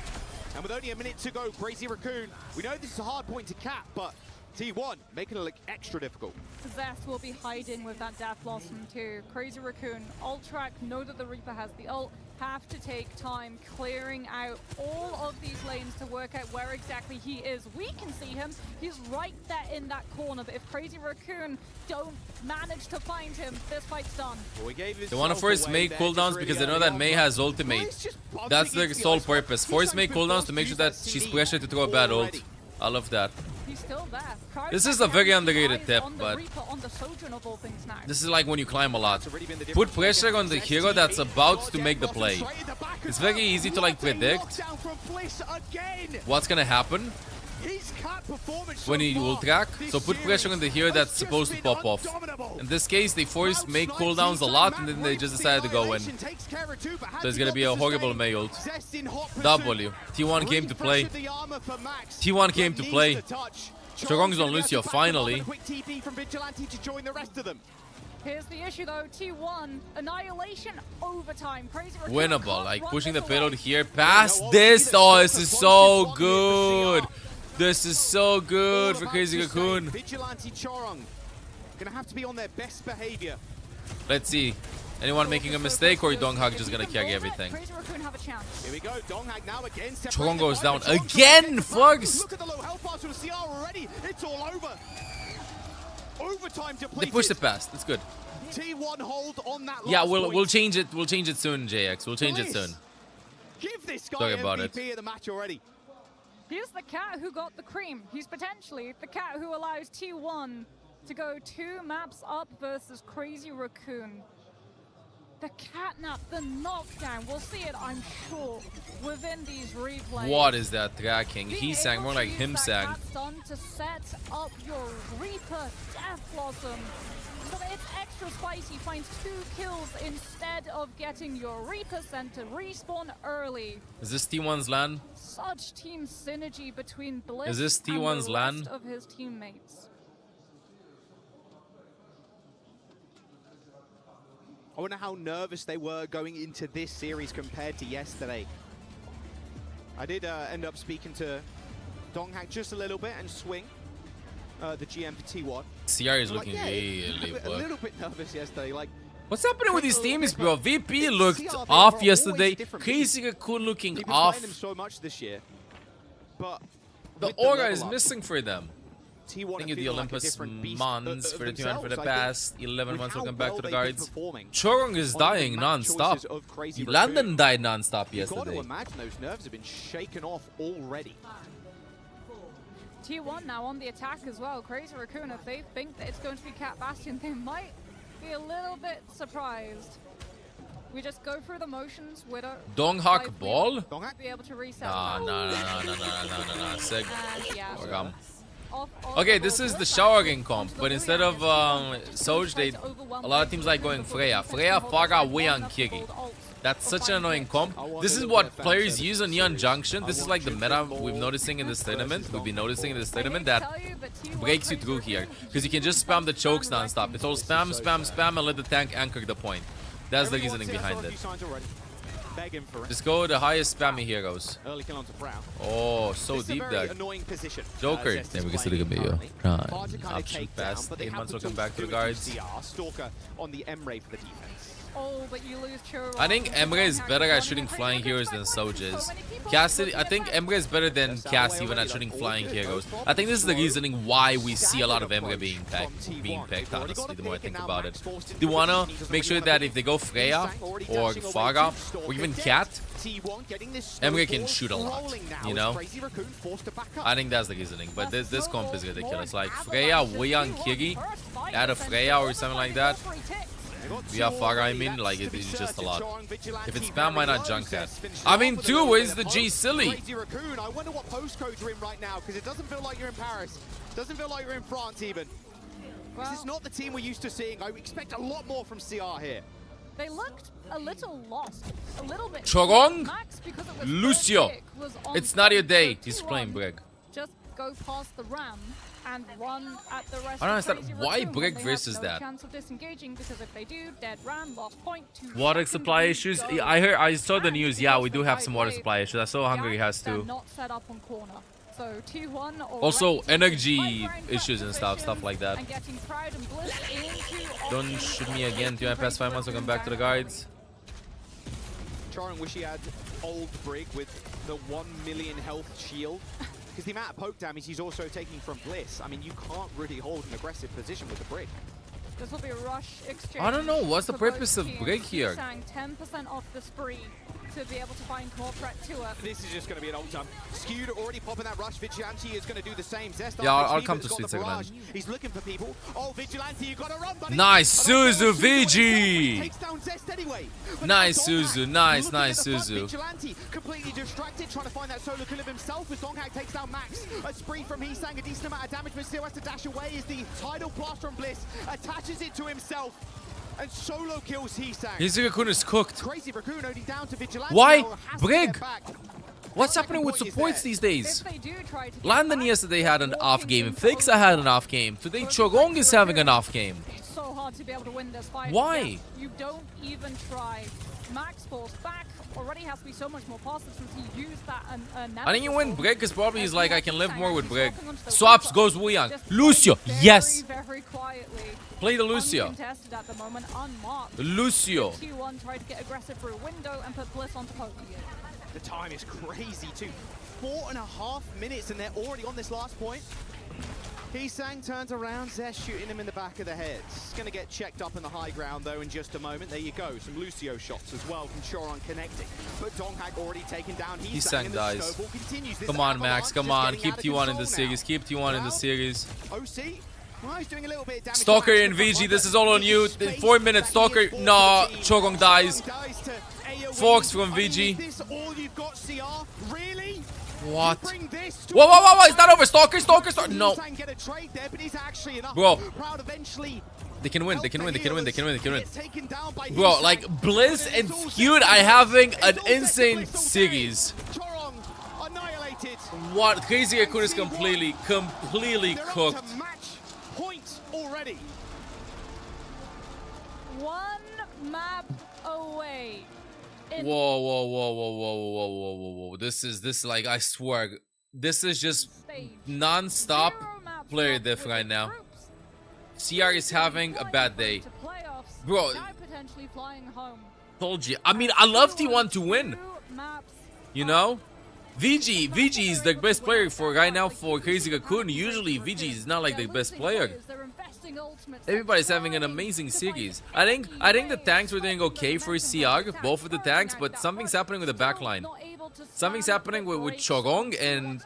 And with only a minute to go, Crazy Raccoon, we know this is a hard point to cap, but T1 making it look extra difficult. Zest will be hiding with that Death Blossom too. Crazy Raccoon, ult track, know that the Reaper has the ult, have to take time clearing out all of these lanes to work out where exactly he is. We can see him, he's right there in that corner, but if Crazy Raccoon don't manage to find him, this fight's done. Well, they want to force Mei cooldowns because they know that Mei has ultimate. That's their sole purpose. Force Mei cooldowns to make sure that she's pressured to throw a bad ult. I love that. still there. This is a very underrated tip, but this is like when you climb a lot. Put pressure on the hero that's about to make the play. It's very easy to like predict what's gonna happen when he will track. So put pressure on the hero that's supposed to pop off. In this case, they forced make cooldowns a lot, and then they just decided to go in. So it's gonna be a horrible Mei ult. W. T1 came to play. T1 came to play. Chorong's on Lucio finally. Here's the issue though, T1, Annihilation overtime. Crazy winnable, like pushing the payload here past this. Oh, this is so good. This is so good for Crazy Raccoon. Vigilante Chorong gonna have to be on their best behavior. Let's see. Anyone making a mistake, or Donghak just gonna carry everything? Crazy Raccoon have a chance. Here we go, Donghak now again. Chorong goes down again, Fugs! Look at the low health bars from CR already. It's all over. Overtime depleted. They pushed it past. It's good. T1 hold on that. Yeah, we'll change it. We'll change it soon, JX. We'll change it soon. Give this guy Sorry about MVP of the match already. Here's the cat who got the cream. He's potentially the cat who allows T1 to go 2 maps up versus Crazy Raccoon. The catnap, the knockdown. We'll see it, I'm sure, within these replays. What is that tracking? He sang more like him sang. Done to set up your Reaper Death Blossom. So that it's extra spicy, finds 2 kills instead of getting your Reaper sent to respawn early. Is this T1's LAN? Such team synergy between Bliss Is this T1's and the LAN? rest of his teammates. I wonder how nervous they were going into this series compared to yesterday. I did end up speaking to Donghak just a little bit and Swing, the GM for T1. CR is looking really a little bit nervous yesterday. Like, what's happening with these teams, bro? VP looked off yesterday. Crazy Raccoon looking off. Them so much this year, but the aura is missing for them. T1 Thank you, the Olympus months for the 2 for the like past 11 months. Welcome back to the guards. performing Chorong is dying non-stop. London died non-stop yesterday. You've got to imagine those nerves have been shaken off already. T1 now on the attack as well. Crazy Raccoon, if they think that it's going to be Cat Bastion, they might be a little bit surprised. We just go through the motions. Widow. Donghak ball? Be able to reset. No. Seg. Yeah. Okay, this is the showering comp, but instead of Soj, a lot of teams like going Freya. Freya, Faga, Weyang, Kiri. That's such an annoying comp. This is what players use on Neon Junction. This is like the meta we've noticing in this tournament. We've been noticing in this tournament that breaks you through here. Because you can just spam the chokes non-stop. It's all spam, and let the tank anchor the point. That's the reasoning behind it. Just go the highest spammy heroes. Oh, so deep there. Joker. Then we can still get me. Option fast. 8 months, welcome back to the guards. Stalker on the Emre for the defense. Oh, but you lose Churro. I think Emre is better at shooting flying heroes than Soj is. Cassidy, I think Emre is better than Cass even at shooting flying heroes. I think this is the reasoning why we see a lot of Emre being picked, honestly, the more I think about it. They wanna make sure that if they go Freya or Faga or even Cat, Emre can shoot a lot, you know? I think that's the reasoning, but this comp is ridiculous. Like Freya, Weyang, Kiri, add a Freya or something like that. Yeah, Faga, I mean, like, it's just a lot. If it's spam, why not Junkrat? I mean, 2 is the G silly. I wonder what postcode you're in right now, because it doesn't feel like you're in Paris. It doesn't feel like you're in France, even. This is not the team we're used to seeing. I expect a lot more from CR here. They looked a little lost, a little bit. Chorong, Lucio. It's not your day. He's playing Brig. Just go past the ram and run at the rest. I don't understand why Brig versus that. Chance of disengaging, because if they do, dead ram, lost point. Water supply issues. I saw the news. Yeah, we do have some water supply issues. I saw Hungary has too. Not set up on corner. So T1 also energy issues and stuff like that. And getting Proud and Bliss into don't shoot me again. 2 past 5 months. Welcome back to the guards. Chorong wish he had old Brig with the 1 million health shield. Because the amount of poke damage he's also taking from Bliss, I mean, you can't really hold an aggressive position with the Brig. This will be a rush exchange. I don't know. What's the for both purpose of teams. break here? Sang 10% off the spree to be able to find core threat to her. This is just going to be an ult-up. Skewed already popping that rush. Vigilante is going to do the same. Zest Yeah, I'll come to Sweet second hand. He's looking for people. Oh, Vigilante, you got to run, buddy. Nice, Suzu, VG. Takes down Zest anyway. Nice, Suzu. Nice, nice, Suzu. Vigilante completely distracted, trying to find that solo kill of himself as Donghak takes down Max. A spree from Heesang, a decent amount of damage, but still has to dash away as the tidal blast from Bliss attaches it to himself. And solo kills Heesang. Hizuka-kun is cooked. Crazy Raccoon only down to Vigilante. Why? Has to Brig? get back. What's happening with supports these days? If they do try to Landon yesterday had an off game. Fixa had an off game. Today Chogong is having an off game. It's so hard to be able to win this fight. Why? Yes, you don't even try. Max falls back. Already has to be so much more positive since he used that. I think you win Brig because probably he's like, I can live more with Brig. Swaps goes Wu Yang. Lucio, yes. Very quietly. Play the Lucio. Uncontested at the moment, unmarked. Lucio. T1 tried to get aggressive through a window and put Bliss onto Poke. The time is crazy too. 4.5 minutes and they're already on this last point. Heesang turns around, Zest shooting him in the back of the head. He's going to get checked up in the high ground though in just a moment. There you go, some Lucio shots as well from Choron connecting. But Donghak already taken down. Heesang dies. Come on, Max, come on. Keep T1 in the series. Keep T1 in the series. OC? Well, he's doing a little bit of damage. Stalker and VG, this is all on you. 4 minutes, Stalker. Nah, Chogong dies. Forks from VG. What? Whoa, whoa, whoa, whoa, is that over? Stalker, Stalker, Stalker. No. Bro. They can win, they can win, they can win, they can win, they can win. Bro, like, Bliss and Skewed are having an insane series. What? Crazy Raccoon is completely cooked. Point already. One map away. Whoa, whoa, whoa, whoa, whoa, whoa, whoa, whoa, whoa. This like, I swear, this is just non-stop player diff right now. CR is having a bad day. Bro, told you. I mean, I love T1 to win. You know? VG is the best player for right now for Crazy Raccoon. Usually VG is not like the best player. Everybody's having an amazing series. I think the tanks were doing okay for CR, both of the tanks, but something's happening with the backline. Something's happening with Chogong, and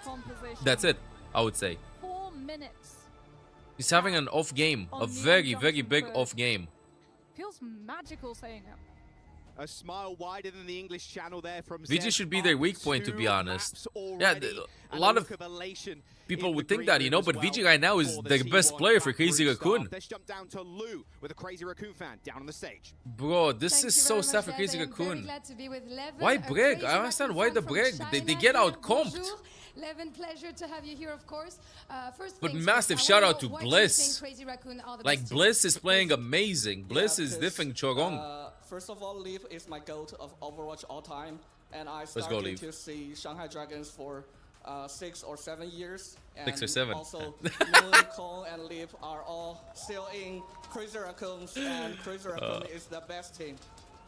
that's it, I would say. 4 minutes. He's having an off game, a very, very big off game. Feels magical saying it. A smile wider than the English channel there from VG should be their weak point, to be honest. Yeah, a lot of people would think that, you know, but VG right now is the best player for Crazy Raccoon. Let's jump down to Lou with a Crazy Raccoon fan down on the stage. Bro, this is so sad for Crazy Raccoon. Why Brig? I don't understand why the Brig. They get out comped. Levin, pleasure to have you here, of course. But massive shout out to Bliss. Like, Bliss is playing amazing. Bliss is diffing Chogong. First of all, Leap is my GOAT of Overwatch all time. And I started to see Shanghai Dragons for 6 or 7 years. And 6 or 7. Also, Moon, Kong, and Leap are all still in Crazy Raccoons. And Crazy Raccoon is the best team.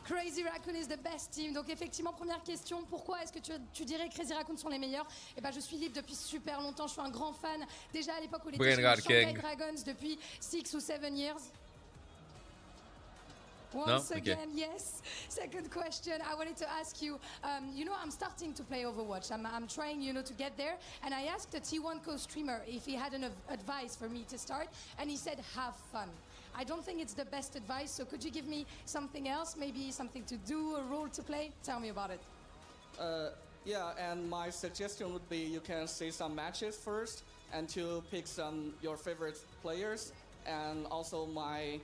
Crazy Raccoon is the best team. Donc effectivement, première question, pourquoi est-ce que tu dirais que Crazy Raccoon sont les meilleurs? Eh ben, je suis Libre depuis super longtemps, je suis un grand fan. Déjà à l'époque où il était chez Shanghai Dragons depuis 6 or 7 years. Once again, yes. Second question, I wanted to ask you, you know, I'm starting to play Overwatch. I'm trying, you know, to get there. And I asked the T1 co-streamer if he had an advice for me to start. And he said, have fun. I don't think it's the best advice. So could you give me something else? Maybe something to do, a role to play? Tell me about it. Yeah, and my suggestion would be you can see some matches first and to pick some your favorite players. And also my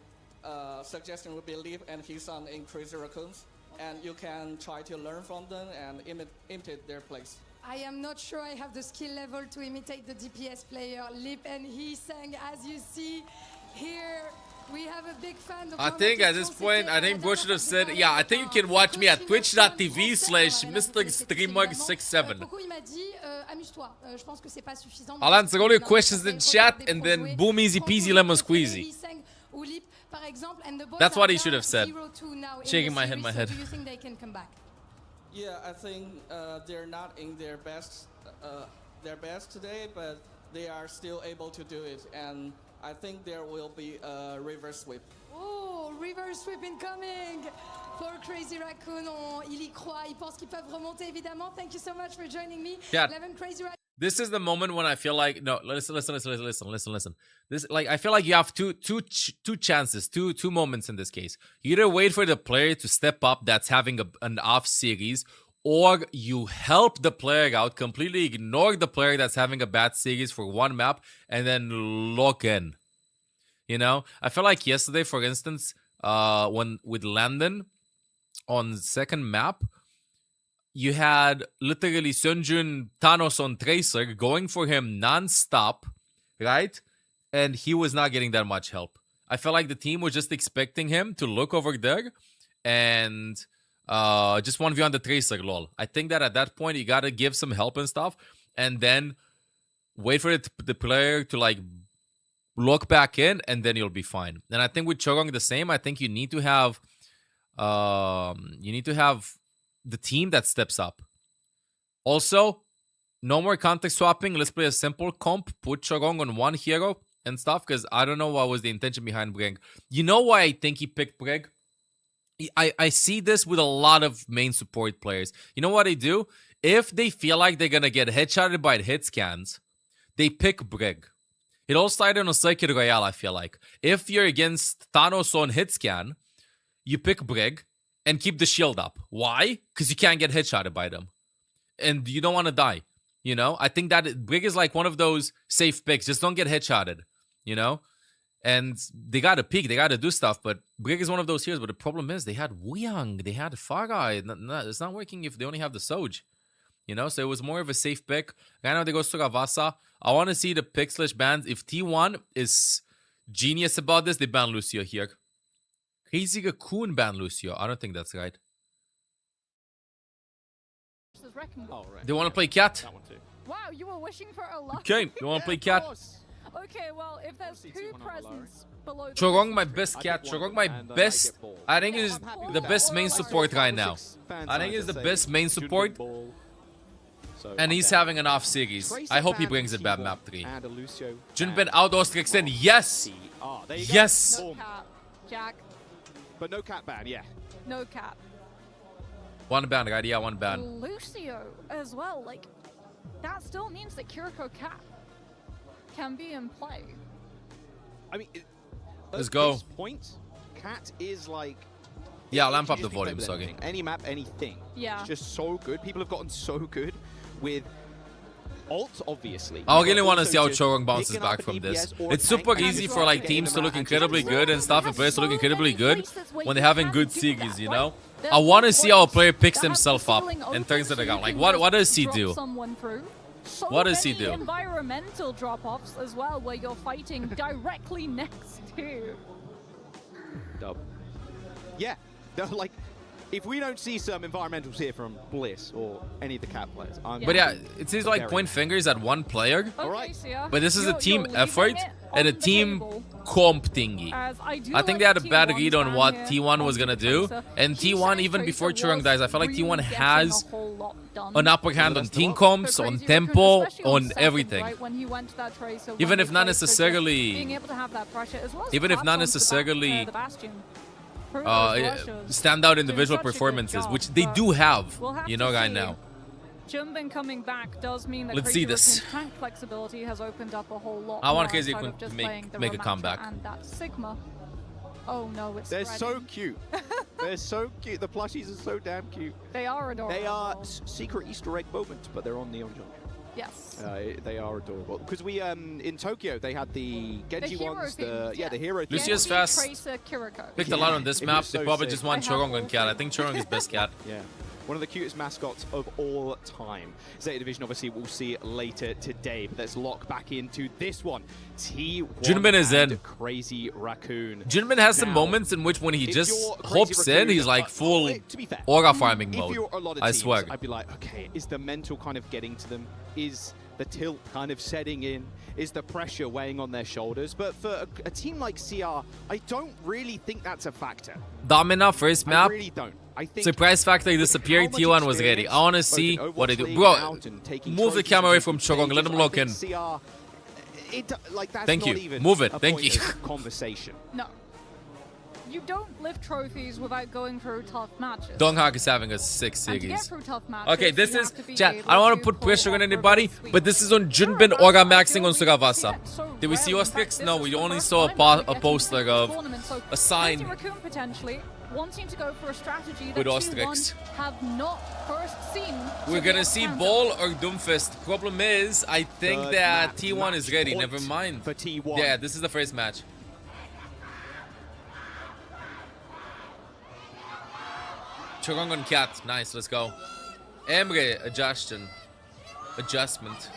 suggestion would be Leap and his son in Crazy Raccoons, and you can try to learn from them and imitate their plays. I am not sure I have the skill level to imitate the DPS player Leap and Heesang. As you see here, we have a big fan. I think at this point, I think Bro should have said, yeah, I think you can watch me at twitch.tv/MrStreamer67. I'll answer all your questions in chat and then boom, easy peasy lemon squeezy. That's what he should have said. Shaking my head, Do you think they can come back? Yeah, I think they're not in their best today, but they are still able to do it. And I think there will be a reverse sweep. Oh, reverse sweep incoming for Crazy Raccoon. Il y croit, il pense qu'ils peuvent remonter évidemment. Thank you so much for joining me. Yeah. 11 Crazy Raccoon. This is the moment when I feel like no. Listen. This like I feel like you have two chances, two moments in this case. You either wait for the player to step up that's having an off series, or you help the player out, completely ignore the player that's having a bad series for one map, and then lock in. You know, I feel like yesterday, for instance, when with Landon on second map, you had literally Sunjun Thanos on Tracer going for him non-stop, right? And he was not getting that much help. I felt like the team was just expecting him to look over there and just 1v on the Tracer, lol. I think that at that point, you got to give some help and stuff, and then wait for the player to like look back in, and then you'll be fine. And I think with Chorong the same. I think you need to have the team that steps up. Also, no more context swapping. Let's play a simple comp. Put Chorong on one hero and stuff, because I don't know what was the intention behind Brig. You know why I think he picked Brig? I see this with a lot of main support players. You know what they do? If they feel like they're going to get headshotted by the hit scans, they pick Brig. It all started on Circuit Royale, I feel like. If you're against Thanos on hit scan, you pick Brig and keep the shield up. Why? Because you can't get headshotted by them. And you don't want to die. You know? I think that Brig is like one of those safe picks. Just don't get headshotted. You know? And they got to peek. They got to do stuff. But Brig is one of those heroes. But the problem is they had Wuyang. They had Farah. It's not working if they only have the Soj. You know? So it was more of a safe pick. Right now they go to Ravasa. I want to see the pick/bans. If T1 is genius about this, they ban Lucio here. Crazy Raccoon ban Lucio. I don't think that's right. Oh, right. They want to play Cat? Wow, you were wishing for a lot. Okay, you want to play Cat? Okay, well, if there's two presents below the Chorong, my best Cat. Chorong, my best. I think is the best main support right now. I think he's the best main support. And he's having an off series. I hope he brings it back map 3. Junben out Ostrixen. Yes! Yes! No cap, Jack. But no cat ban, yeah. No cap. One ban, right? Yeah, one ban. Lucio as well. Like, that still means that Kiriko Cat can be in play. I mean, let's go. At this point, Cat is like... Yeah, lamp up the volume, sorry. Any map, anything. Yeah. It's just so good. People have gotten so good with ult, obviously. I really want to see how Chorong bounces back from this. It's super easy for like teams to look incredibly good and stuff, and players to look incredibly good when they're having good series, you know? I want to see how a player picks himself up and turns it around. Like, what does he do? What does he do? Environmental drop-offs as well, where you're fighting directly next to. Dub. Yeah, like, if we don't see some environmentals here from Bliss or any of the Cat players, but yeah, it seems like point fingers at one player. Okay, but this is a team effort and a team comp thingy. I think they had a bad read on what T1 was gonna do, and T1 even before Chorong dies, I felt like T1 has an upper hand on team comps, on tempo, on everything. Even if not necessarily, stand out individual performances, which they do have, you know, right now. Junbin coming back does mean that Let's see this. tank flexibility has opened up a whole lot. I want Crazy to make a comeback. And that Sigma. Oh no, it's They're so cute. They're so cute. The plushies are so damn cute. They are adorable. They are secret Easter egg moments, but they're on Neon Junction. Yes. They are adorable. Because we in Tokyo they had the Genji ones, the hero. Lucius fast. Tracer, Kiriko. Picked a lot on this map. They probably just want Chorong and Cat. I think Chorong is best Cat. Yeah. One of the cutest mascots of all time. Zeta Division, obviously, we'll see later today. But let's lock back into this one. T1 Junbin is in. Crazy Raccoon. Junbin has some moments in which when he just hops in, he's like full aura farming mode. If you're a lot of I teams, swear. I'd be like, okay, is the mental kind of getting to them? Is the tilt kind of setting in? Is the pressure weighing on their shoulders? But for a team like CR, I don't really think that's a factor. Domina first map. I really don't. I think surprise factor disappeared. T1 was ready. I want to see what they do. Bro, move the camera away from Chorong. Let him lock in. CR like that's Thank not you. even Move it. a Thank point you. of conversation. No. You don't lift trophies without going through tough matches. Donghak is having a sick And to get series. through tough matches, Okay, this you is have to be chat. able I don't want to to put pull pressure on off anybody, but this is on Junbin Orga maxing on Sugawasa. Did we see Ostrix? No, we only saw a poster of a sign Crazy Raccoon potentially wanting to go for a strategy that with T1 Ostrix. have not first seen. We're to gonna the see counter. Ball or Doomfist. Problem is, I think Third that T1 is ready. point Never mind. for T1. Yeah, this is the first match. Chorongon Cat. Nice, let's go. Emre, adjustment.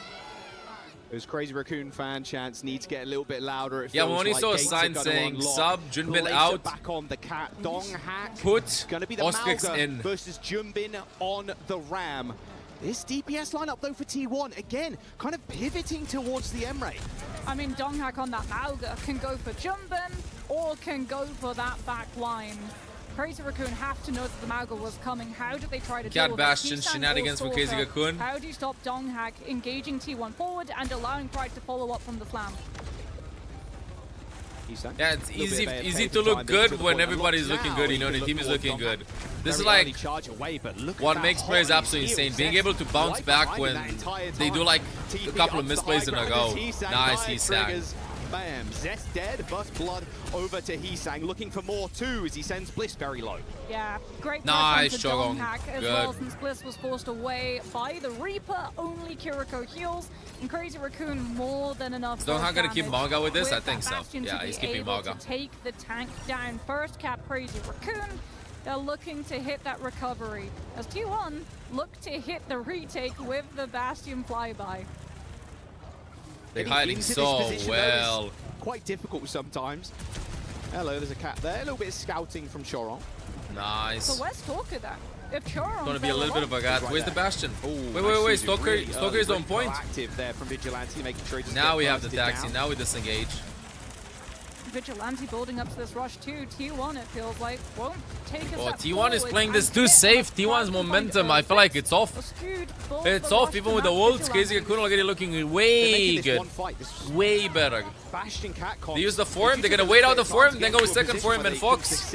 Those Crazy Raccoon fan chants need to get a little bit louder. It Yeah, we feels only like saw a gates sign are gonna saying unlock. sub, Junbin Place out. it back on the cat. Donghak. Put Gonna be the Ostrix Malga in. versus Junbin on the Ram. This DPS lineup though for T1 again, kind of pivoting towards the Emre. I mean, Donghak on that Malga can go for Jumbin or can go for that back line. Crazy Raccoon have to know that the Malga was coming. How did they try to Cat deal with Bastion it? Heesang shenanigans or from Crazy Stalker. Raccoon. How do you stop Donghak engaging T1 forward and allowing Pride to follow up from the flank? Yeah, it's easy to look good when everybody's looking good, you know, the team is looking good. This is like what makes players absolutely insane. Being able to bounce back when they do like a couple of misplays in a row. Nice, Heesang. Bam, Zest dead, first blood over to Heesang, looking for more too as he sends Bliss very low. Yeah, great Nice, pressure Chogong. onto Donghak as Good. well, since Bliss was forced away by the Reaper. Only Kiriko heals, and Crazy Raccoon more than enough. Is Donghak gonna keep damage Malga with this? I that think so. Bastion to Yeah, be he's keeping able Malga. to take the tank down first. Cap Crazy Raccoon. They're looking to hit that recovery as T1 look to hit the retake with the Bastion flyby. They're Getting hiding into this so position, though, well. is quite difficult sometimes. Hello, there's a cat there. A little bit of scouting from Choron. Nice. So where's Stalker then? If Choron Gonna be a little bit of a rat. Right Where's the there. Bastion? Ooh, Wait, nice Stalker. Suzu, really Stalker is early, on point. Proactive there from Vigilante, making sure he doesn't Now get we have the bursted taxi. down. Now we disengage. Vigilante building up to this rush too. T1, it feels like, won't take a Oh, step T1 is forward playing and this too get safe. enough T1's time to find momentum, a I feel like it's off. skewed ball It's for off rush even to with the match ults. Crazy Vigilante. Raccoon already looking They're way making this good. one fight. This Way better. Bastion cat They use the form. They're gonna wait out the form, then go second form and Fox.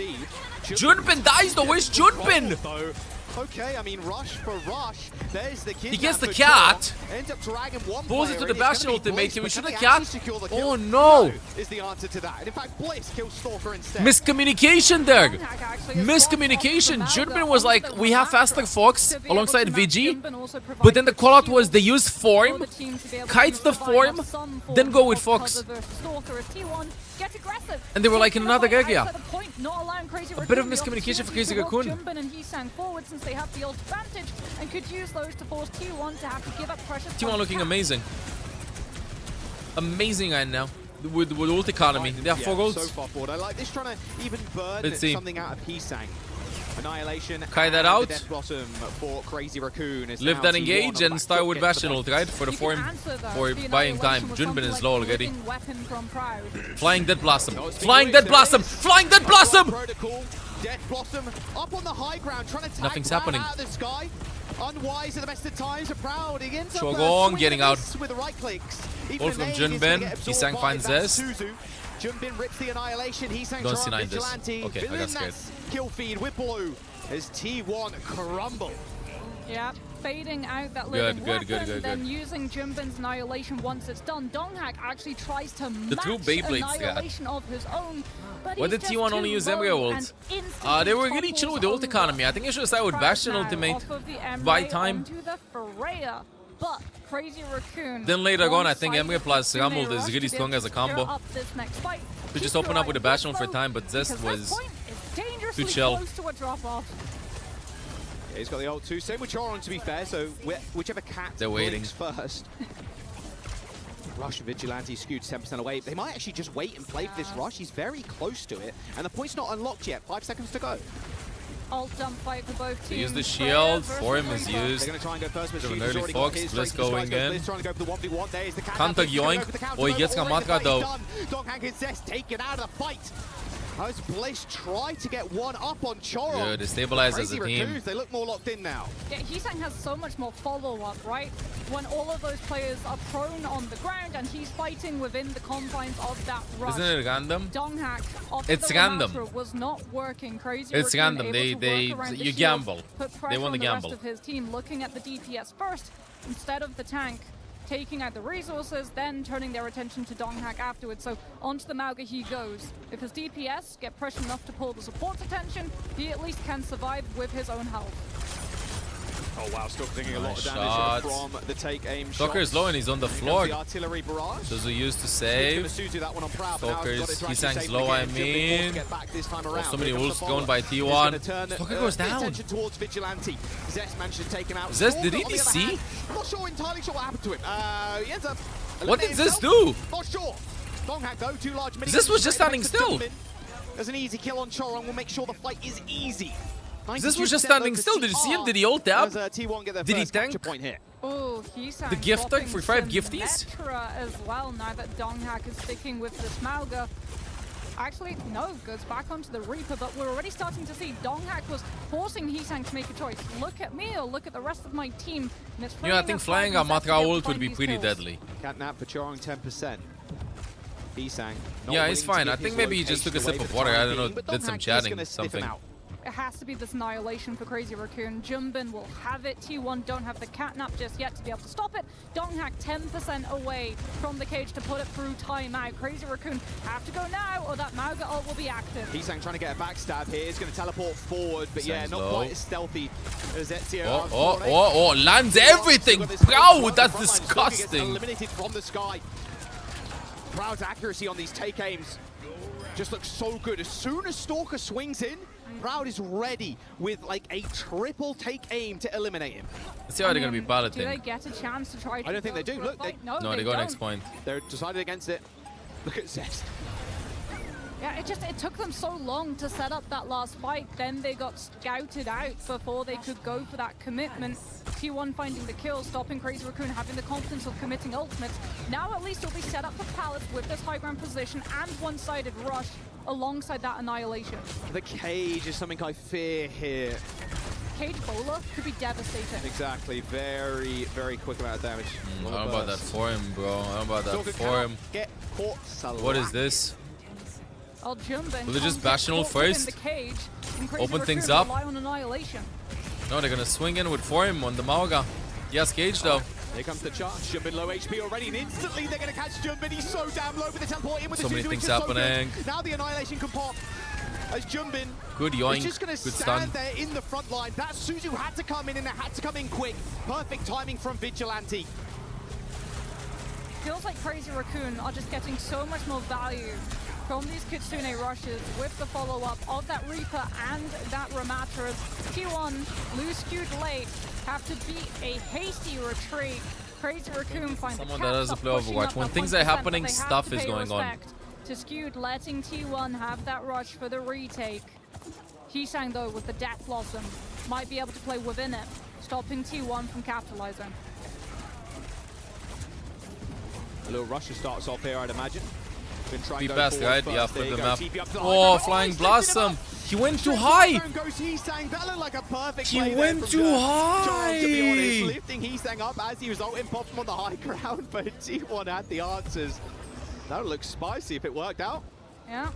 Junbin dies though. Where's Junbin? Okay, I mean, rush for rush. There's the kid. He gets the cat. Ends up dragging one Pulls it player, to the and it's Bastion gonna be ultimate. Bliss, Can we but shoot they the actually cat? secure the kill? Oh no! Is the answer to that. And in fact, Bliss kills Stalker instead. Miscommunication there. Miscommunication. Junbin was like, we have faster Fox alongside VG, but then the callout was they use form, kite the form, then go with Fox. And they were like in another area. A bit of miscommunication for Crazy Raccoon. Jumbin and Heesang forward since they have the ult advantage and could use those to force T1 to have to give up pressure. T1 looking amazing. Amazing right now. With ult economy. They have 4 So ults. far forward. I like this trying to even burn Let's see. something out of Heesang. Annihilation. Kite that and out. the Death Blossom for Crazy Raccoon. Is Live now that T1 engage on the and back start foot, with gets the Bastion ult, right? For the form. For buying time. Junbin is low already. Flying Dead Blossom. Flying Dead Blossom. Flying Dead Blossom. Protocol. Death Blossom up on the high ground, trying to tag Nothing's Proud happening. out of the sky. Unwise at the best of times for Proud. He ends up Chogon swinging getting a out. miss with the right clicks. Even Ult from a nade is gonna Junbin. get absorbed Heesang by finds that this. Suzu. Junbin rips the Annihilation. Heesang Don't trying deny this. Vigilante. Okay, I got filling scared. that kill feed with blue as T1 crumble. Yeah, fading out that Good, living good, weapon, good. then using Jumbin's Annihilation once it's done. Donghak actually tries to The match two Beyblades, Annihilation of his own, but Why he's did just T1 too only use low Emre ult? and instantly They were really chill with the ult topples economy. I think they should have started with Proud Bastion now ultimate. off of the Emre Buy time. onto the Freya, but Crazy Raccoon. Then later on, I think on Emre plus site, they Rumble is rush really to be strong able as a to secure combo. up this next fight. To just Keep open your up with eye the Bastion on for Bliss, time, but Zest because was that point is dangerously chill. close to a drop off. Yeah, he's got the ult too. Same with Choron, to be fair. So whichever cat They're waiting. blinks first. Rush and Vigilante skewed 10% away. They might actually just wait and play for this rush. He's very close to it. And the point's not unlocked yet. 5 seconds to go. Ult dump fight for both They teams. use the Freya shield. versus Form is Reaper. used. They're going to try and go first, but Bit of an She's early already Fox. got his. Bliss Straight to going the skies, in. Bliss trying to go for the 1v1. There's the cat. Counter He's gonna yoink. go for the counter Oh, he move. gets Already Kamatra the though. fight is done. Donghak is Zest taken out of the fight. As Bliss try to get one up on Choron. Good, they stabilize as a Crazy team. Raccoons, they look more locked in now. Yeah, Heesang has so much more follow-up, right? When all of those players are prone on the ground and he's fighting within the confines of that rush. Isn't it random? Donghack It's random. was not working. Crazy It's Raccoon random. able to They work around the you shield, gamble. put They pressure want on to the gamble. rest of his team, looking at the DPS first instead of the tank, taking out the resources, then turning their attention to Donghack afterwards. So onto the Mauga he goes. If his DPS get pressure enough to pull the support's attention, he at least can survive with his own health. Oh wow, still thinking a lot of Nice damage shots. from the take aim Stalker is low and he's on the Here comes floor. The artillery barrage. Those who used to He's save. gonna Suzu that one on Proud, but now he's got it Stalkers, to he actually sank save low, him I again. Jumping forward mean. to get back this time Oh, around. so many Here comes ults the going by follow-up. T1. He's gonna turn, Stalker goes the down. attention towards Vigilante. Zest managed to take him out. Zest, Stalker, did he on the other DC? hand, I'm not sure entirely sure what happened to him. He ends up What did eliminating Zest himself. do? Not sure. Donghack though, too large. Zest was just standing still. There's an easy kill on Choron. We'll make sure the fight is easy. Zest was just standing still. Did you see him? Did he ult up? T1 get their Did he first capture tank? point here. Oh, Heesang The gifter dropping for 5 some gifties? Metra as well now that Donghack is sticking with this Mauga. Actually, no, goes back onto the Reaper, but we're already starting to see Donghack was forcing Heesang to make a choice. Look at me or look at the rest of my team. And it's Yeah, I think flying a Matra ult would be pretty deadly. Catnap for Choron 10%. Heesang. Yeah, he's fine. I think maybe he just took a sip of water. I don't know, did some chatting, something. It has to be this Annihilation for Crazy Raccoon. Jumbin will have it. T1 don't have the catnap just yet to be able to stop it. Donghack 10% away from the cage to put it through timeout. Crazy Raccoon have to go now or that Mauga ult will be active. Heesang trying to get a backstab here. He's going to teleport forward, but yeah, Heesang's not low. quite as stealthy as Ezio. Oh, lands everything. Bro, that's disgusting. Eliminated from the sky. Proud's accuracy on these take aims just looks so good. As soon as Stalker swings in, Proud is ready with like a triple take aim to eliminate him. Let's see how they're going to be Do piloting. they get a chance to try to I don't think go they do. for a Look, fight? No, they they go don't. next point. They're decided against it. Look at Zest. Yeah, it took them so long to set up that last fight. Then they got scouted out before they could go for that commitment. T1 finding the kill, stopping Crazy Raccoon, having the confidence of committing ultimates. Now at least it'll be set up for Palace with this high ground position and one-sided rush alongside that Annihilation. The cage is something I fear here. Cage bowler could be devastating. Exactly. Very, very quick amount of damage. I don't know about that for him, bro. I don't know about that for him. Get caught. What is this? I'll jump in. Will they just Bastion ult first? Open things up? On Annihilation. No, they're gonna swing in with Forum on the Mauga. Yes, Cage though. Here comes the charge. Jumbin low HP already, and instantly they're gonna catch Jumbin. He's so damn low with the teleport in with So the many Suzu, things which is so happening. good. Now the Annihilation can pop. As Jumbin Good yoink. is just gonna Good stand stun. there in the front line. That Suzu had to come in, and it had to come in quick. Perfect timing from Vigilante. Feels like Crazy Raccoon are just getting so much more value from these Kitsune rushes with the follow-up of that Reaper and that Ramatra. As T1 lose skewed late, have to beat a hasty retreat. Crazy Raccoon find Someone the that caps doesn't up, play pushing Overwatch. up When that things 1%, are but happening, they have stuff to is pay going on. respect to Skewed, letting T1 have that rush for the retake. Heesang though with the Death Blossom might be able to play within it, stopping T1 from capitalizing. A little Rusher starts off here, I'd imagine. Be best, right? Yeah, flip the map. Oh, Flying Blossom. He went too high. He went too high. To be honest, lifting Heesang up as he was ulting, pops him on the high ground, but T1 had the answers. That would look spicy if it worked out. Yeah.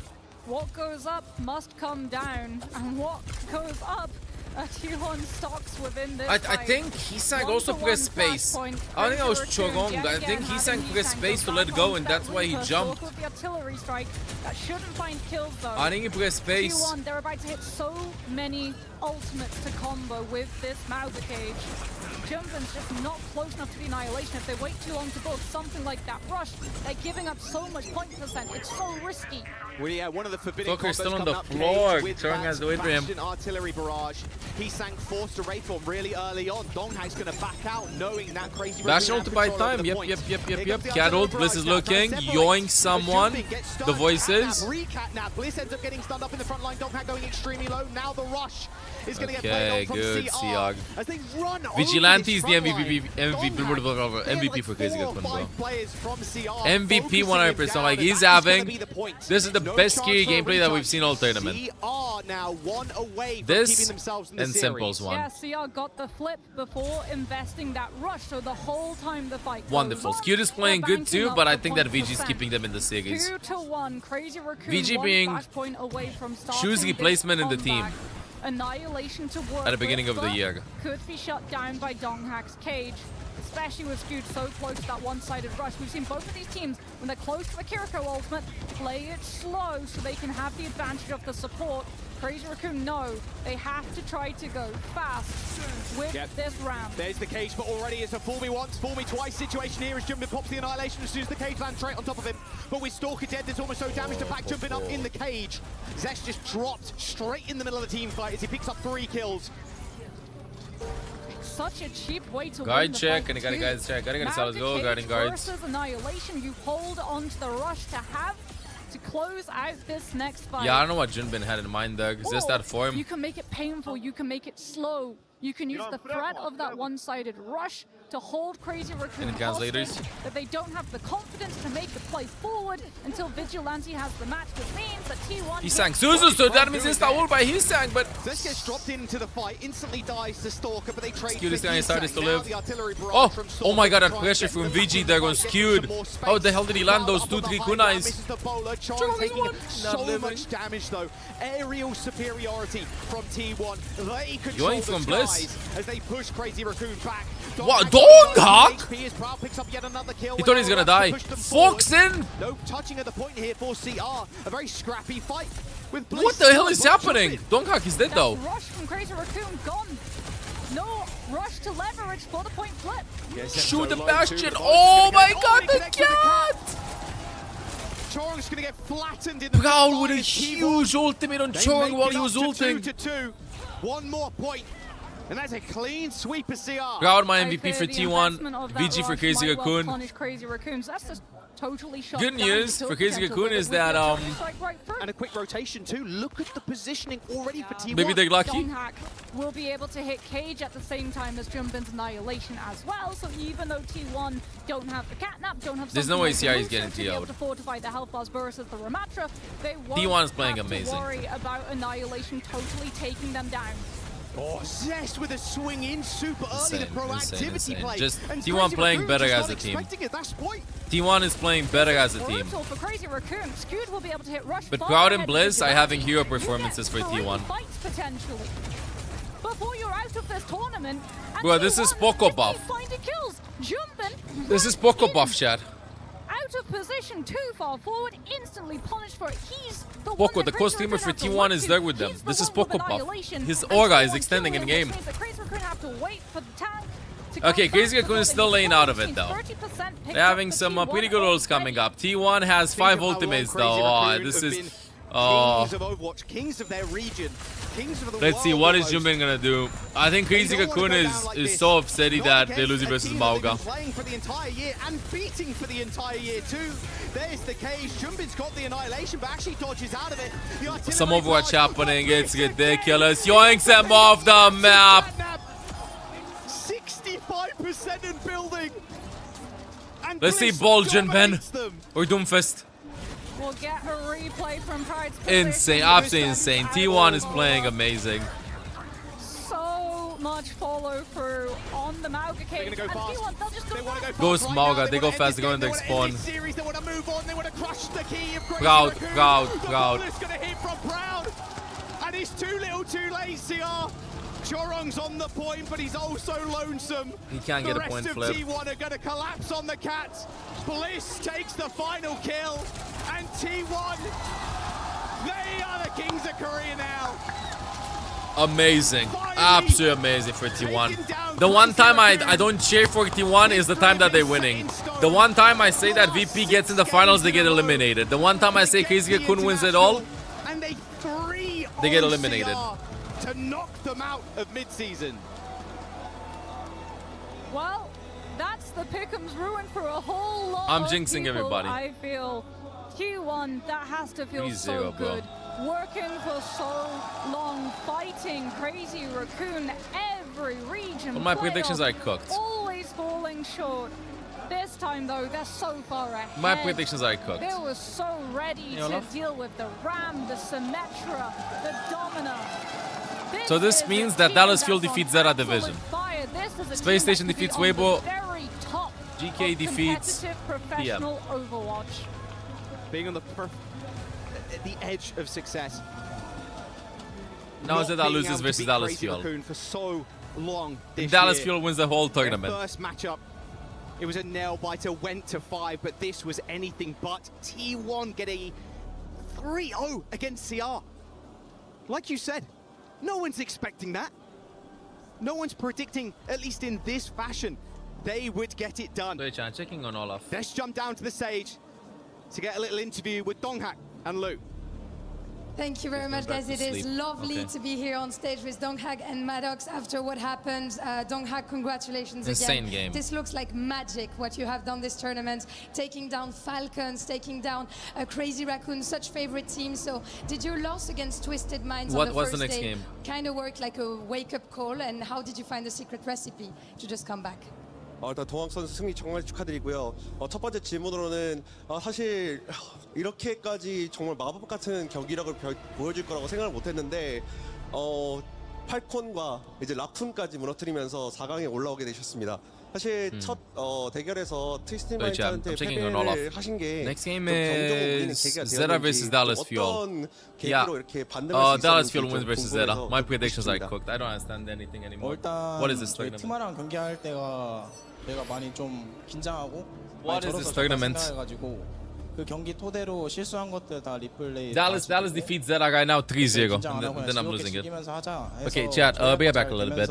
What goes up must come down, and what goes up, T1 stocks within this I fight. think Heesang also pressed space. I don't think I was Chogong. I think Heesang pressed space to let go, and that's why he jumped. With the artillery strike, that shouldn't find kills though. I think he pressed space. T1, they're about to hit so many ultimates to combo with this Mauga cage. Jumbin's just not close enough to the Annihilation. If they wait too long to build something like that rush, they're giving up so much point percent. It's so risky. Well, yeah, one of the forbidden Stalker's combos still on coming the up, floor. Cage with Choron that has to wait for him. Bastion artillery barrage. Heesang forced to Wraithform really early on. Donghack's going to back out, knowing that Crazy Bastion ult to buy time. Yep. Cat ult. Bliss is looking. Yoink someone. The voices. Recatnap. Bliss ends up getting stunned up in the front line. Donghack going extremely low. Now the rush is going to get played on from good, CR. Siag. As they run Vigilante is the over MVP for Crazy Good Fun, bro. Players from CR. MVP 100%. Like, he's having. This is the Best scary gameplay that we've seen all tournament. CR now one away from This keeping themselves in the and series. Simple's one. Yeah, CR got the flip before investing that rush, so the whole time the fight goes Wonderful. on, Skewed is playing they're good too, banking but up I the think that point VG's percent. keeping them in the series. 2-1. Crazy Raccoon VG one being flash point away from Choose starting replacement this in the team comeback. Annihilation to work at the beginning with, of the but year. could be shut down by Donghack's cage, especially with Skewed so close to that one-sided rush. We've seen both of these teams, when they're close to the Kiriko ultimate, play it slow so they can have the advantage of the support. Crazy Raccoon, no, they have to try to go fast with this round. There's the cage, but already it's a fool me once, fool me twice situation here as Jumpin pops the annihilation as soon as the cage lands straight on top of him. But with Stalker dead, there's almost no damage to back jumping up in the cage. Zesh just dropped straight in the middle of the team fight as he picks up 3 kills. Such a cheap way to Guard win the check, fight and I gotta too. guys check. Gotta get a solid Mount goal, Cage guarding guards. versus Annihilation, you hold on to the rush to have to close out this next fight. Yeah, I don't know what Junbin had in mind though. Is this Or that form? You can make it painful, you can make it slow. You can use the threat of that one-sided rush to hold Crazy Raccoon Any translators? hostage, that they don't have the confidence to make the play forward until Vigilante has the match, which means that T1... He sang Suzu, so that means it's all by his sang, but Zesh gets dropped into the fight, instantly dies to Stalker, but they trade Skewed is for gonna start Yusang. to Now live. the artillery barrage Oh, from oh Stalker my god, that trying to pressure get from to the VG there goes Skewed. How the hell did he land those 2-3 kunais? Misses the bowler, Chong taking so much damage though. Aerial superiority from T1. They control Yoink the from Bliss. skies as they push Crazy Raccoon back. What? Donghack? HP as Proud picks up yet another kill. He thought he was gonna die. Fox in! No touching at the point here for CR. A very scrappy fight with Bliss. What the hell is Bliss happening? Donghack is dead though. Rush from Crazy Raccoon gone. No rush to leverage for the point flip. Shoot the bastion. Oh my god, the cat! Chorong's gonna get flattened in the Proud with a huge ultimate on Chorong while he was ulting. 2-2. One more point. And that's a clean sweep of CR. Proud my MVP for T1. VG for Crazy Raccoon. Crazy Raccoons. That's just totally shut Good down news the for kill Crazy potential Raccoon with is the that strike right through. And a quick rotation too. Look at the positioning already for T1. maybe they're lucky. Donghack will be able to hit Cage at the same time as Jumpin's Annihilation as well. So even though T1 don't have the catnap, don't have There's no something way like CR is Elusive getting to be able TO'd. to fortify the health bars versus the Ramatra, they won't T1 is playing have amazing. to worry about Annihilation totally taking them down. Oh, Zesh with a swing in super early, the proactivity play. Just And T1 Crazy playing Raccoon better just as not a team. expecting it. That's point. T1 is playing better as a team. Brutal for Crazy Raccoon. Skewed will be able to hit rush But far Proud ahead and of Bliss are Vigilante. having hero You get performances for 3 T1. fights potentially before you're out of this tournament. And Bro, this is T1 Poco is buff. finding kills. Jumpin This is Poco buff, chat. out of position too far forward, instantly punished for it. He's the one Poco, that the Crazy co-streamer Raccoon for have to T1 look is to. there with them. He's the This is one with Poco buff. Annihilation, His and aura is T1 extending in killing, game. which means that Crazy Raccoon have to wait for the tank to come Okay, back Crazy Raccoon before is they still can laying pull. out of We've it seen though. 30% picked They're up having for some T1 pretty good rolls coming up. T1 has 5 ultimates though. Oh, this is... Kings of Overwatch, kings of their region, kings of the Let's see, world what is almost. Jumpin gonna do? I think Crazy Raccoon is so upset that they're losing versus Mauga. Playing for the entire year and beating for the entire year too. There's the cage. Jumpin's got the annihilation, but actually dodges out of it. The artillery Some Overwatch barrage happening, it's ridiculous. Yoinks them off the map! 65% in building. And Let's see Bliss Ball Jumpin dominates them. or Doomfist. We'll get a replay from Pride's Insane, position. absolutely insane. T1 is playing amazing. So much follow through on the Mauga cage. They're gonna go and fast. T1, they'll just go fast. Goes Right Mauga, now, they go wanna fast, end they go in this the game, they wanna end spawn. this series, they want to move on, they want to crush the key of Crazy Proud, Raccoon. proud, The proud. ball is going to hit from Proud. And it's too little too late, CR. Chorong's on the point, but he's also lonesome. He can't get a point The flip. rest of T1 are going to collapse on the Cats. Bliss takes the final kill. And T1, they are the kings of Korea now. Amazing. Absolutely amazing for T1. The one time I don't cheer for T1 is the time that they're winning. The one time I say that VP gets in the finals, they get eliminated. The one time I say Crazy Raccoon wins it all, And they get eliminated. to knock them out of mid-season. Well, that's the pick'em's ruin for a whole lot I'm of jinxing people, everybody. I feel. Q1, that has to feel 3-0, so bro. good. Working for so long, fighting Crazy Raccoon every region. Well, my predictions playoff, are cooked. Always falling short. This time, though, they're so far ahead. My predictions are cooked. They were so ready to deal with the Ram, the Symmetra, the Domina. So this means that Dallas Fuel defeats Zera Division. Space Station defeats Weibo. GK defeats professional Overwatch. Being on the edge of success. Now Zera loses versus Dallas Fuel. For so long And Dallas Fuel wins the whole tournament. Their first matchup, it was a nail biter, went to 5, but this was anything but. T1 get a 3-0 against CR. Like you said, no one's expecting that. No one's predicting, at least in this fashion, they would get it done. Checking on Olaf. Let's jump down to the stage to get a little interview with Donghak and Lou. Thank you very much, guys. It is lovely to be here on stage with Donghak and Maddox after what happened. Donghak, congratulations Insane again. Game. This looks like magic, what you have done this tournament. Taking down Falcons, taking down Crazy Raccoon, such favorite teams. So did your loss against Twisted Minds on the What's first the next day game? kind of work like a wake-up call? And how did you find the secret recipe to just come back? 일단 동학 선수 승리 정말 축하드리고요. 첫 번째 질문으로는 사실 이렇게까지 정말 마법 같은 경기력을 보여줄 거라고 생각을 못했는데 팔콘과 이제 라쿤까지 무너뜨리면서 4강에 올라오게 되셨습니다. 사실 첫 대결에서 트위스티드 마인드한테 패배를 하신 게 Next game 경종을 울리는 is 계기가 Zera versus Dallas 되었는지 Fuel. 어떤 계기로 이렇게 반등할 수 Dallas 있었는지 Fuel wins 좀 versus Zera. 궁금해서 My predictions are 싶습니다. cooked. I don't understand anything anymore. 일단 What is this 저희 tournament? 팀아랑 경기할 때가 제가 많이 좀 긴장하고 What is this tournament? 생각해가지고 그 경기 토대로 실수한 것들 다 리플레이 Dallas defeats Zera right now 3-0. Then I'm losing it. Okay, chat. Bring it back a little bit.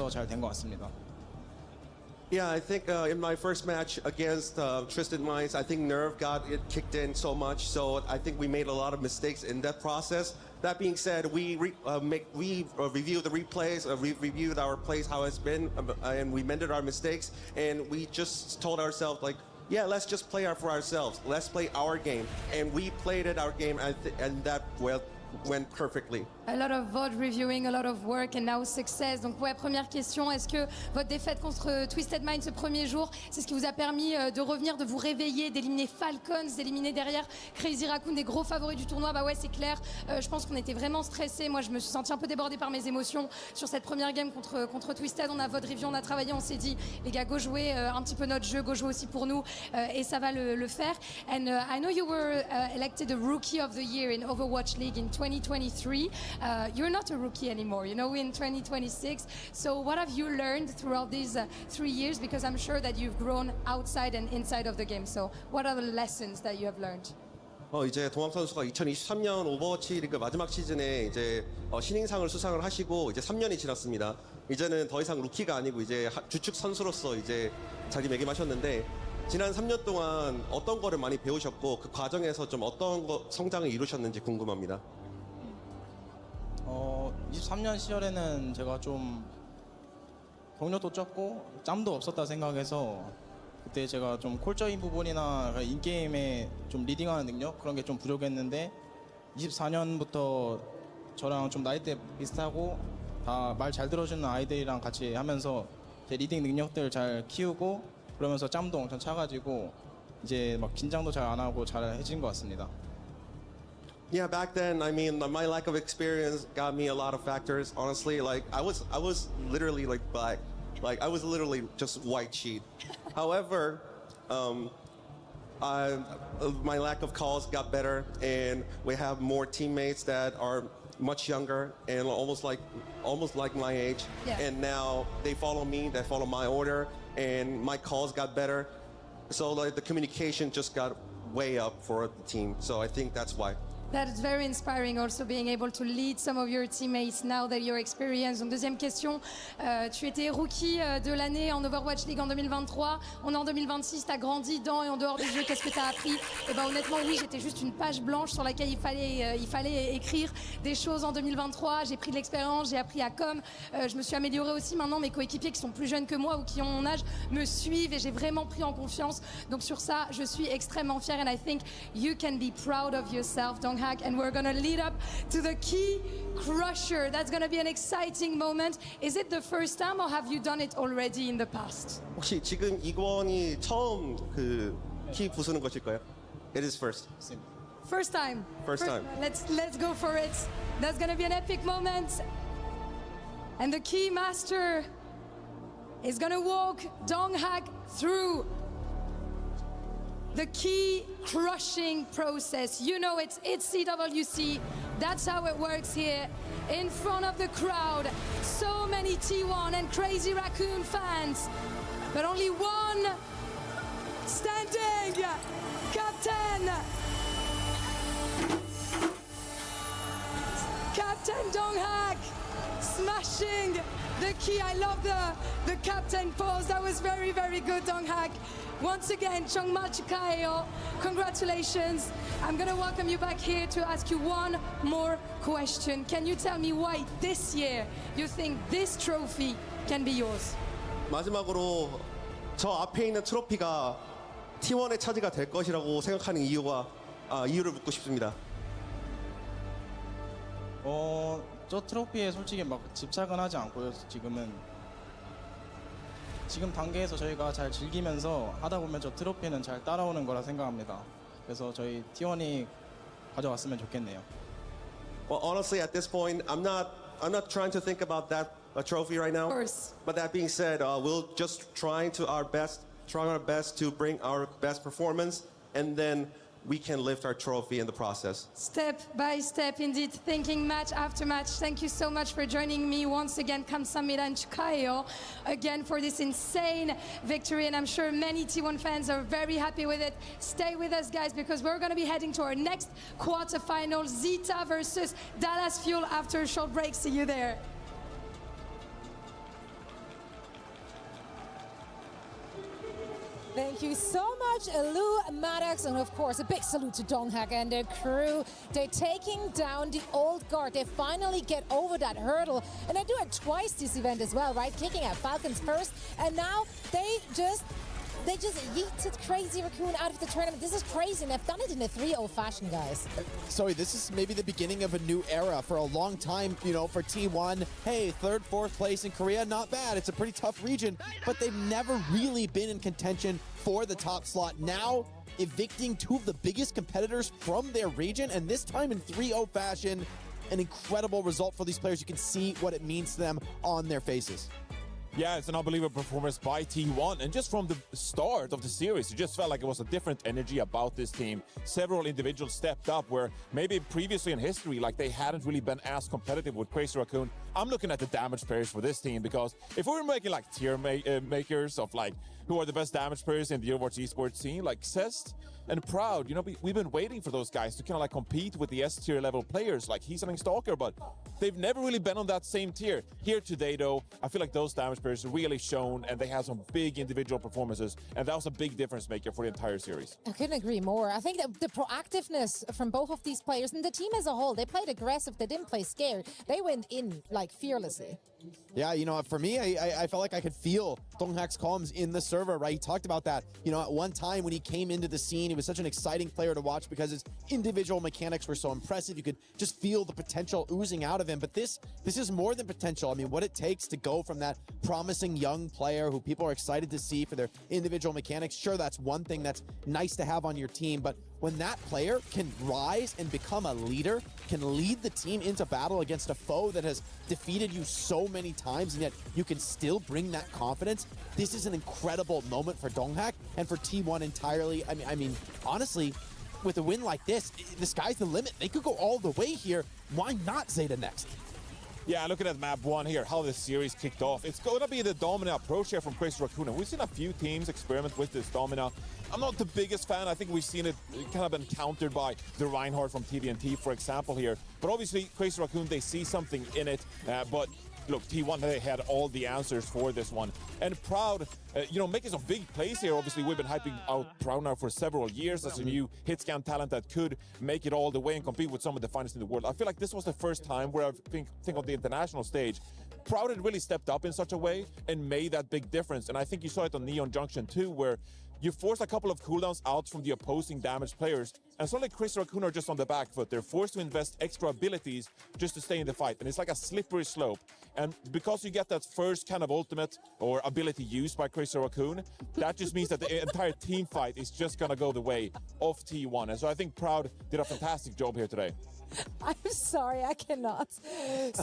Yeah, I think in my first match against Twisted Minds, I think Nerve got it kicked in so much, so I think we made a lot of mistakes in that process. That being said, we reviewed the replays, we reviewed our plays, how it's been, and we mended our mistakes, and we just told ourselves, like, yeah, let's just play for ourselves. Let's play our game. And we played it our game, and that went perfectly. A lot of VOD reviewing, a lot of work, and now success. Donc ouais, première question, est-ce que votre défaite contre Twisted Mind ce premier jour, c'est ce qui vous a permis de revenir, de vous réveiller, d'éliminer Falcons, d'éliminer derrière Crazy Raccoon, des gros favoris du tournoi? Bah ouais, c'est clair. Je pense qu'on était vraiment stressés. Moi, je me suis senti un peu débordée par mes émotions sur cette première game contre Twisted. On a VOD review, on a travaillé, on s'est dit, les gars, go jouer un petit peu notre jeu, go jouer aussi pour nous, et ça va le faire. And I know you were elected the Rookie of the Year in Overwatch League in 2023. You're not a rookie anymore, you know, in 2026. So what have you learned throughout these 3 years? Because I'm sure that you've grown outside and inside of the game. So what are the lessons that you have learned? 이제 동학 선수가 2023년 오버워치 리그 마지막 시즌에 이제 신인상을 수상을 하시고 이제 3년이 지났습니다. 이제는 더 이상 루키가 아니고 이제 주축 선수로서 이제 자리매김하셨는데 지난 3년 동안 어떤 거를 많이 배우셨고 그 과정에서 좀 어떤 성장을 이루셨는지 궁금합니다. 23년 시절에는 제가 좀 경력도 적고 짬도 없었다 생각해서 그때 제가 좀 콜적인 부분이나 인게임에 좀 리딩하는 능력 그런 게 좀 부족했는데 24년부터 저랑 좀 나이대 비슷하고 다 말 잘 들어주는 아이들이랑 같이 하면서 제 리딩 능력들 잘 키우고 그러면서 짬도 엄청 차가지고 이제 막 긴장도 잘 안 하고 잘 해진 것 같습니다. Yeah, back then, I mean, my lack of experience got me a lot of factors. Honestly, like I was literally like black, like I was literally just white sheet. However, my lack of calls got better, and we have more teammates that are much younger and almost like my age. Yeah. And now they follow me, they follow my order, and my calls got better. So like the communication just got way up for the team. So I think that's why. That's very inspiring also being able to lead some of your teammates now that you're experienced. Donc deuxième question, tu étais rookie de l'année en Overwatch League en 2023. On est en 2026, t'as grandi dans et en dehors du jeu, qu'est-ce que t'as appris? Et ben honnêtement oui, j'étais juste une page blanche sur laquelle il fallait écrire des choses en 2023. J'ai pris de l'expérience, j'ai appris à je me suis améliorée aussi. Maintenant mes coéquipiers qui sont plus jeunes que moi ou qui ont mon âge me suivent et j'ai vraiment pris en confiance. Donc sur ça, je suis extrêmement fière and I think you can be proud of yourself. Donc Donghak, and we're gonna lead up to the Key Crusher. That's gonna be an exciting moment. Is it the first time, or have you done it already in the past? 혹시 지금 이번이 처음 키 부수는 것일까요? It is first. First time. First time. Let's go for it. That's gonna be an epic moment. And the Key Master is gonna walk Donghak through the key crushing process. You know it's CWC. That's how it works here in front of the crowd. So many T1 and Crazy Raccoon fans, but only one standing. Captain Donghak smashing the key. I love the captain pose. That was very, very good, Donghak. Once again, 정말 축하해요. Congratulations. I'm going to welcome you back here to ask you one more question. Can you tell me why this year you think this trophy can be yours? 마지막으로 저 앞에 있는 트로피가 T1의 차지가 될 것이라고 생각하는 이유를 묻고 싶습니다. 저 트로피에 솔직히 막 집착은 하지 않고요. 지금 단계에서 저희가 잘 즐기면서 하다 보면 저 트로피는 잘 따라오는 거라 생각합니다. 그래서 저희 T1이 가져왔으면 좋겠네요. Well, honestly, at this point, I'm not trying to think about that trophy right now. Of course. But that being said, we'll just try our best to bring our best performance, and then we can lift our trophy in the process. Step by step, indeed, thinking match after match. Thank you so much for joining me once again. 감사합니다 and 축하해요 again for this insane victory, and I'm sure many T1 fans are very happy with it. Stay with us, guys, because we're going to be heading to our next quarterfinal, Zeta versus Dallas Fuel, after a short break. See you there. Thank you so much, Lou Maddox, and of course a big salute to Donghak and their crew. They're taking down the old guard. They finally get over that hurdle, and they do it twice this event as well, right? Kicking out Falcons first, and now they just yeeted Crazy Raccoon out of the tournament. This is crazy, and they've done it in a 3-0 fashion, guys. Sorry, this is maybe the beginning of a new era. For a long time, you know, for T1, hey, 3rd, 4th place in Korea, not bad. It's a pretty tough region, but they've never really been in contention for the top slot. Now, evicting two of the biggest competitors from their region, and this time in 3-0 fashion, an incredible result for these players. You can see what it means to them on their faces. Yeah, it's an unbelievable performance by T1. And just from the start of the series, it just felt like it was a different energy about this team. Several individuals stepped up where maybe previously in history, like they hadn't really been as competitive with Crazy Raccoon. I'm looking at the damage players for this team, because if we were making like tier makers of like who are the best damage players in the Overwatch esports scene, like Cest and Proud, you know, we've been waiting for those guys to kind of like compete with the S-tier level players like He's and Stalker, but they've never really been on that same tier. Here today, though, I feel like those damage players really shown, and they had some big individual performances, and that was a big difference maker for the entire series. I couldn't agree more. I think that the proactiveness from both of these players and the team as a whole, they played aggressive, they didn't play scared. They went in like fearlessly. Yeah, you know, for me, I felt like I could feel Donghak's comms in the server, right? He talked about that. You know, at one time when he came into the scene, he was such an exciting player to watch because his individual mechanics were so impressive. You could just feel the potential oozing out of him. But this is more than potential. I mean, what it takes to go from that promising young player who people are excited to see for their individual mechanics, sure, that's one thing that's nice to have on your team. But when that player can rise and become a leader, can lead the team into battle against a foe that has defeated you so many times, and yet you can still bring that confidence, this is an incredible moment for Donghak and for T1 entirely. I mean, honestly, with a win like this, the sky's the limit. They could go all the way here. Why not Zeta next? Yeah, looking at map 1 here, how the series kicked off. It's going to be the Domina approach here from Crazy Raccoon. And we've seen a few teams experiment with this Domina. I'm not the biggest fan. I think we've seen it kind of been countered by the Reinhardt from TVNT, for example, here. But obviously, Crazy Raccoon, they see something in it. But look, T1, they had all the answers for this one. And Proud, you know, making some big plays here. Obviously, we've been hyping out Proud now for several years as a new hit scan talent that could make it all the way and compete with some of the finest in the world. I feel like this was the first time where I think on the international stage, Proud had really stepped up in such a way and made that big difference. And I think you saw it on Neon Junction too, where you force a couple of cooldowns out from the opposing damaged players, and suddenly Chris Raccoon are just on the back foot. They're forced to invest extra abilities just to stay in the fight, and it's like a slippery slope. And because you get that first kind of ultimate or ability used by Chris Raccoon, that just means that the entire team fight is just gonna go the way of T1. And so I think Proud did a fantastic job here today. I'm sorry, I cannot. It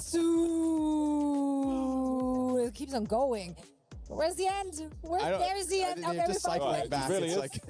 keeps on going. Where's the end? There's the end. You're just cycling back. It's like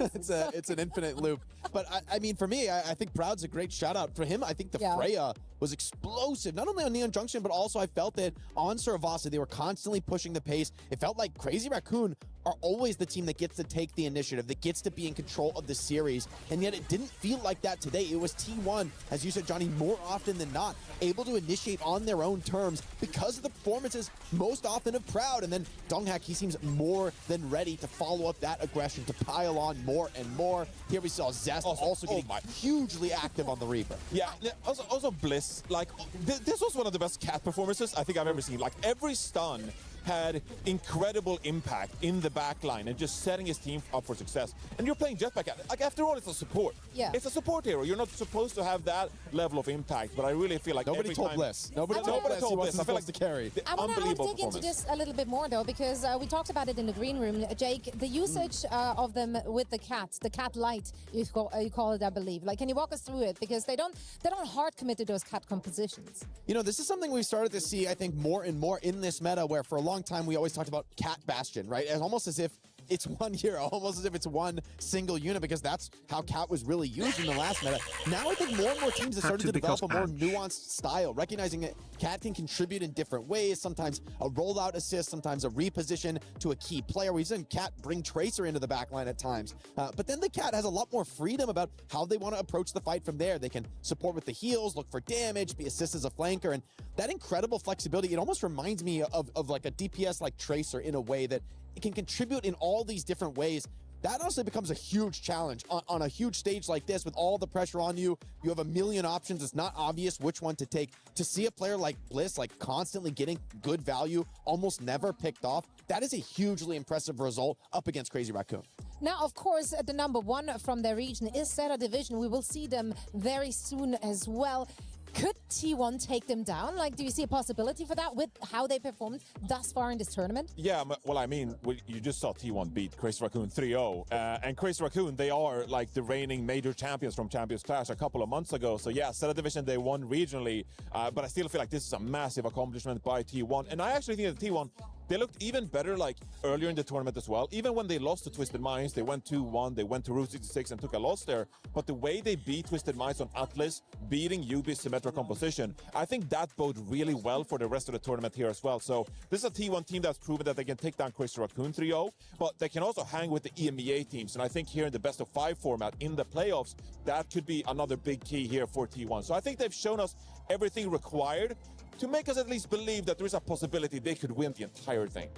it's an infinite loop. But I mean, for me, I think Proud's a great shout out. For him, I think the Freya was explosive, not only on Neon Junction, but also I felt that on Saravasa, they were constantly pushing the pace. It felt like Crazy Raccoon are always the team that gets to take the initiative, that gets to be in control of the series, and yet it didn't feel like that today. It was T1, as you said, Johnny, more often than not, able to initiate on their own terms because of the performances most often of Proud, and then Donghak, he seems more than ready to follow up that aggression, to pile on more and more. Here we saw Zest also getting hugely active on the Reaper. Yeah, also Bliss, like, this was one of the best Cat performances I think I've ever seen. Like, every stun had incredible impact in the back line and just setting his team up for success. And you're playing Jetpack. Like, after all, it's a support. Yeah. It's a support hero. You're not supposed to have that level of impact, but I really feel like Nobody told Bliss. Nobody told Bliss he wasn't supposed to carry. I want to dig into this a little bit more, though, because we talked about it in the green room. Jake, the usage of them with the cat light, you call it, I believe. Like, can you walk us through it? Because they don't hard commit to those cat compositions. You know, this is something we've started to see, I think, more and more in this meta, where for a long time we always talked about Cat Bastion, right? And almost as if it's one hero, almost as if it's one single unit, because that's how Cat was really used in the last meta. Now I think more and more teams have started to develop a more nuanced style, recognizing that Cat can contribute in different ways, sometimes a rollout assist, sometimes a reposition to a key player. We've seen Cat bring Tracer into the backline at times. But then the Cat has a lot more freedom about how they want to approach the fight from there. They can support with the heals, look for damage, be assist as a flanker, and that incredible flexibility, it almost reminds me of like a DPS like Tracer in a way that it can contribute in all these different ways. That honestly becomes a huge challenge on a huge stage like this with all the pressure on you. You have a million options. It's not obvious which one to take. To see a player like Bliss like constantly getting good value, almost never picked off, that is a hugely impressive result up against Crazy Raccoon. Now, of course, the number one from their region is Zeta Division. We will see them very soon as well. Could T1 take them down? Like, do you see a possibility for that with how they performed thus far in this tournament? Yeah, well, I mean, you just saw T1 beat Crazy Raccoon 3-0. And Crazy Raccoon, they are like the reigning major champions from Champions Clash a couple of months ago. So yeah, Zeta Division, they won regionally. But I still feel like this is a massive accomplishment by T1. And I actually think that T1, they looked even better like earlier in the tournament as well. Even when they lost to Twisted Minds, they went 2-1, they went to Route 66 and took a loss there. But the way they beat Twisted Minds on Atlas, beating Yubi's symmetric composition, I think that bode really well for the rest of the tournament here as well. So this is a T1 team that's proven that they can take down Crazy Raccoon 3-0, but they can also hang with the EMEA teams. And I think here in the best of 5 format in the playoffs, that could be another big key here for T1. So I think they've shown us everything required to make us at least believe that there is a possibility they could win the entire thing.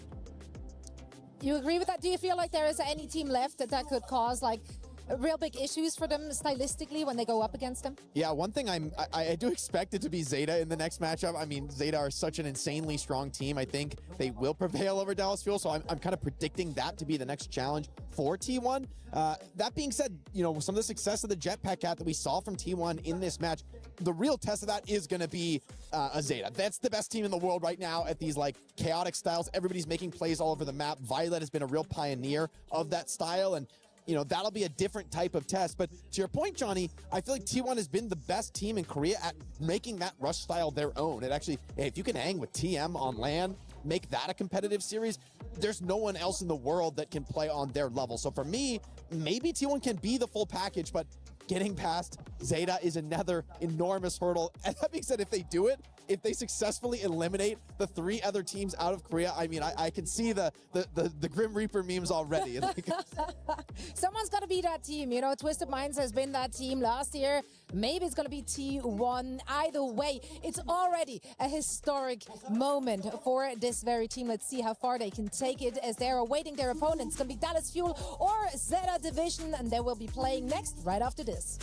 You agree with that? Do you feel like there is any team left that could cause like real big issues for them stylistically when they go up against them? Yeah, one thing I do expect it to be Zeta in the next matchup. I mean, Zeta are such an insanely strong team. I think they will prevail over Dallas Fuel, so I'm kind of predicting that to be the next challenge for T1. That being said, you know, some of the success of the Jetpack Cat that we saw from T1 in this match, the real test of that is going to be a Zeta. That's the best team in the world right now at these like chaotic styles. Everybody's making plays all over the map. Violet has been a real pioneer of that style, and you know, that'll be a different type of test. But to your point, Johnny, I feel like T1 has been the best team in Korea at making that rush style their own. It actually, if you can hang with TM on LAN, make that a competitive series, there's no one else in the world that can play on their level. So for me, maybe T1 can be the full package, but getting past Zeta is another enormous hurdle. And that being said, if they do it, if they successfully eliminate the 3 other teams out of Korea, I mean, I can see the Grim Reaper memes already. Someone's got to be that team. You know, Twisted Minds has been that team last year. Maybe it's going to be T1. Either way, it's already a historic moment for this very team. Let's see how far they can take it as they're awaiting their opponents. It's going to be Dallas Fuel or Zeta Division, and they will be playing next right after this.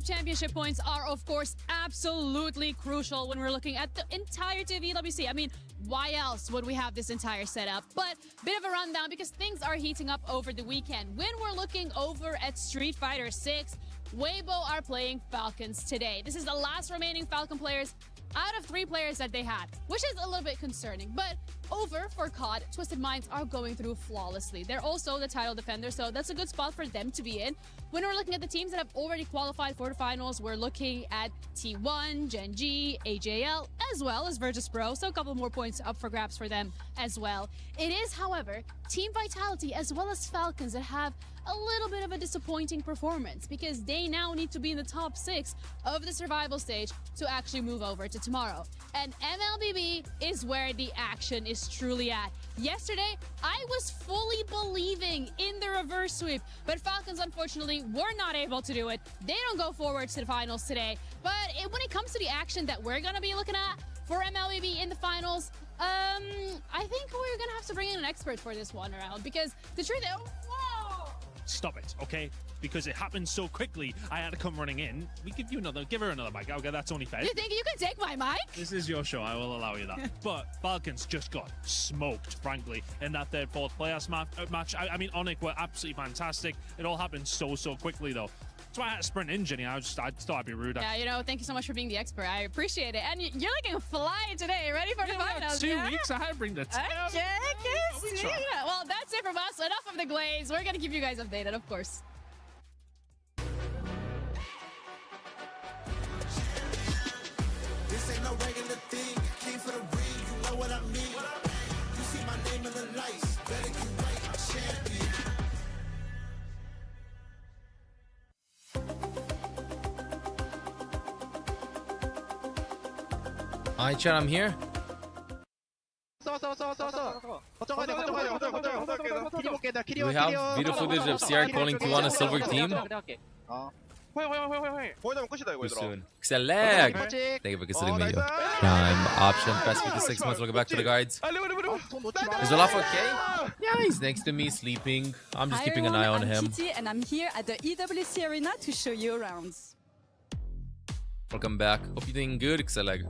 Club Championship points are, of course, absolutely crucial when we're looking at the entirety of EWC. I mean, why else would we have this entire setup? But bit of a rundown because things are heating up over the weekend. When we're looking over at Street Fighter 6, Weibo are playing Falcons today. This is the last remaining Falcon players out of 3 players that they had, which is a little bit concerning. But over for COD, Twisted Minds are going through flawlessly. They're also the title defender, so that's a good spot for them to be in. When we're looking at the teams that have already qualified for the finals, we're looking at T1, Gen G, AJL, as well as Virtus Pro, so a couple more points up for grabs for them as well. It is, however, Team Vitality as well as Falcons that have a little bit of a disappointing performance because they now need to be in the top 6 of the survival stage to actually move over to tomorrow. And MLBB is where the action is truly at. Yesterday, I was fully believing in the reverse sweep, but Falcons unfortunately were not able to do it. They don't go forward to the finals today. But when it comes to the action that we're going to be looking at for MLBB in the finals, I think we're going to have to bring in an expert for this one around because the truth is, whoa! Stop it, okay? Because it happened so quickly, I had to come running in. Give her another mic. Okay, that's only fair. You think you can take my mic? This is your show. I will allow you that. But Falcons just got smoked, frankly, in that third, fourth playoffs match. I mean, Onic were absolutely fantastic. It all happened so quickly, though. That's why I had to sprint in, Jenny. I thought I'd be rude. Yeah, thank you so much for being the expert. I appreciate it. And you're looking fly today. Ready for the finals? 2 weeks. I had to bring the team. Well, that's it from us. Enough of the glaze. We're going to keep you guys updated, of course. This ain't no regular thing. I came for the ring, you know what I mean. You see my name in the lights. Better get right, I'm champion. Hi, chat, I'm here. Do we have video footage of CR calling T1 a silver team? Too soon. Xeleg! Thank you for considering me. Prime option, best week of 6 months. Welcome back to the guides. Is Olaf okay? Yeah, he's next to me sleeping. I'm just keeping an eye on him. I'm TT and I'm here at the EWC Arena to show you around. Welcome back. Hope you're doing good, Xeleg.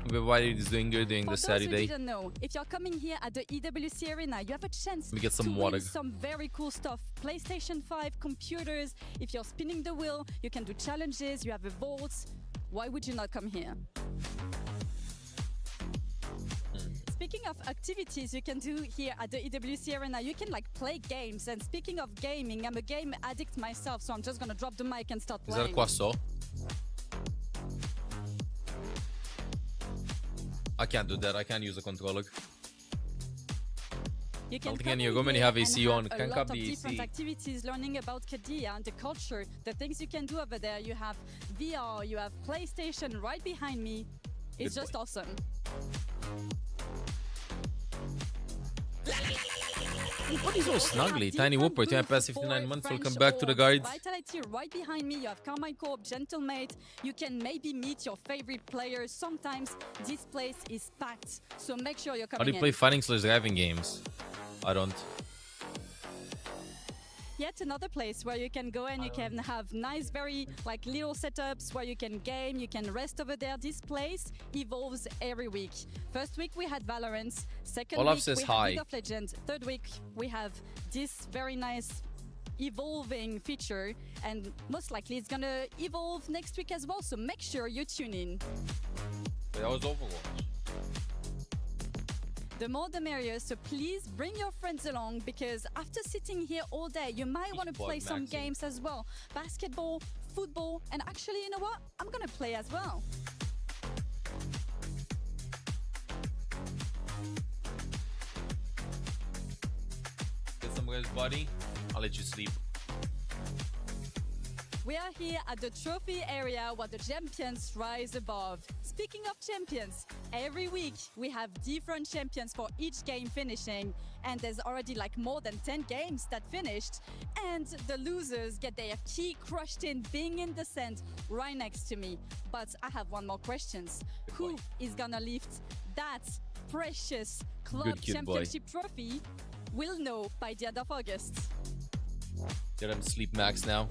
Everybody is doing good during this Saturday. For those who didn't know, if you're coming here at the EWC Arena, you have a chance get some to water. win some very cool stuff. PlayStation 5, computers. If you're spinning the wheel, you can do challenges, you have a vault. Why would you not come here? Speaking of activities you can do here at the EWC Arena, you can play games. And speaking of gaming, I'm a game addict myself, so I'm just gonna drop the mic and start playing. Is that Quasso? I can't do that. I can't use a controller. You can come in here have AC on. Can a lot of be different AC. activities, learning about Kadia and the culture, the things you can do over there. You have VR, you have PlayStation right behind me. It's just awesome. What is so snuggly? Tiny Whooper, 10 past 59 months. Welcome back to the guides. Vitality right behind me. You have Carmine Corp, Gentlemate. You can maybe meet your favorite players. Sometimes this place is packed, so make sure you're coming How do you in. play fighting / driving games? I don't. Yet another place where you can go and you can have nice, very little setups where you can game, you can rest over there. This place evolves every week. First week we had Valorant. Second Olaf week says we hi. had League of Legends. Third week we have this very nice evolving feature, and most likely it's gonna evolve next week as well. So make sure you tune in. That was Overwatch. The more the merrier, so please bring your friends along because after sitting here all day, you might want to play some games as well. Basketball, football, and actually, you know what? I'm gonna play as well. Get some rest, buddy. I'll let you sleep. We are here at the trophy area where the champions rise above. Speaking of champions, every week we have different champions for each game finishing, and there's already more than 10 games that finished, and the losers get their key crushed in being in the sand right next to me. But I have one more question. Who is gonna lift that precious club championship trophy? We'll know by the end of August. Get him sleep max now.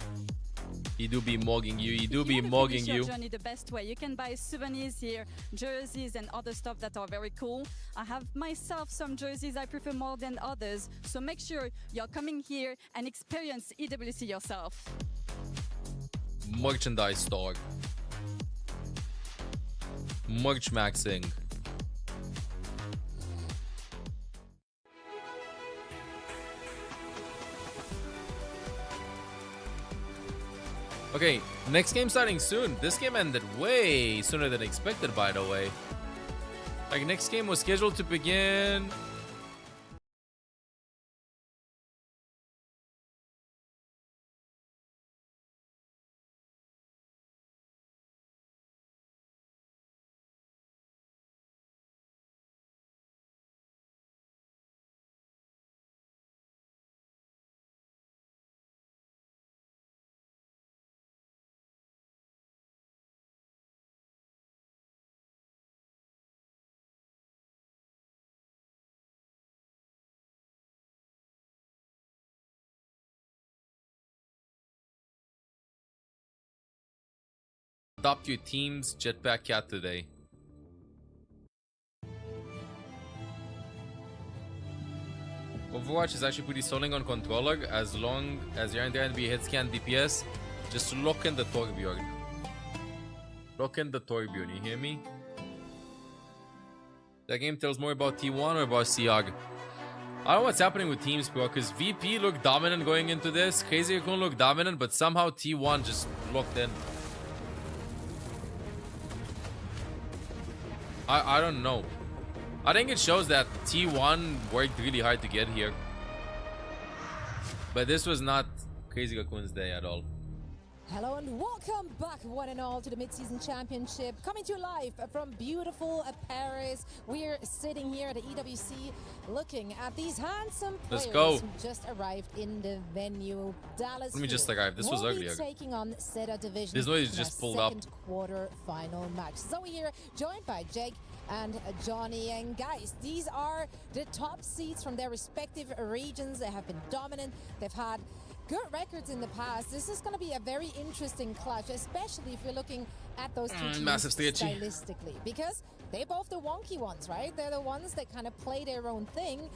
He do be mugging you. He do be If you want to mugging finish your you. journey the best way, you can buy souvenirs here, jerseys and other stuff that are very cool. I have myself some jerseys I prefer more than others, so make sure you're coming here and experience EWC yourself. Merchandise store. Merch maxing. Okay, next game starting soon. This game ended way sooner than expected, by the way. Like, next game was scheduled to begin... Adopt your team's jetpack cat today. Overwatch is actually pretty stunning on controller as long as you're in there and be hit scan DPS. Just look in the Torbjorn. Look in the Torbjorn, you hear me? That game tells more about T1 or about Siag. I don't know what's happening with teams, bro, because VP looked dominant going into this. Crazy Raccoon looked dominant, but somehow T1 just locked in. I don't know. I think it shows that T1 worked really hard to get here. But this was not Crazy Raccoon's day at all. Hello and welcome back, one and all, to the mid-season championship. Coming to you live from beautiful Paris. We're sitting here at the EWC looking at these handsome players who just arrived in the venue. Dallas Let me just arrive. This was earlier. Taking on Zeta Division. This noise just pulled up. Second quarter final match. Zoe here, joined by Jake and Johnny. And guys, these are the top seeds from their respective regions. They have been dominant. They've had good records in the past. This is going to be a very interesting clash, especially if you're looking at those two teams massive stylistically, because they're both the wonky ones, right? They're the ones that kind of play their own thing.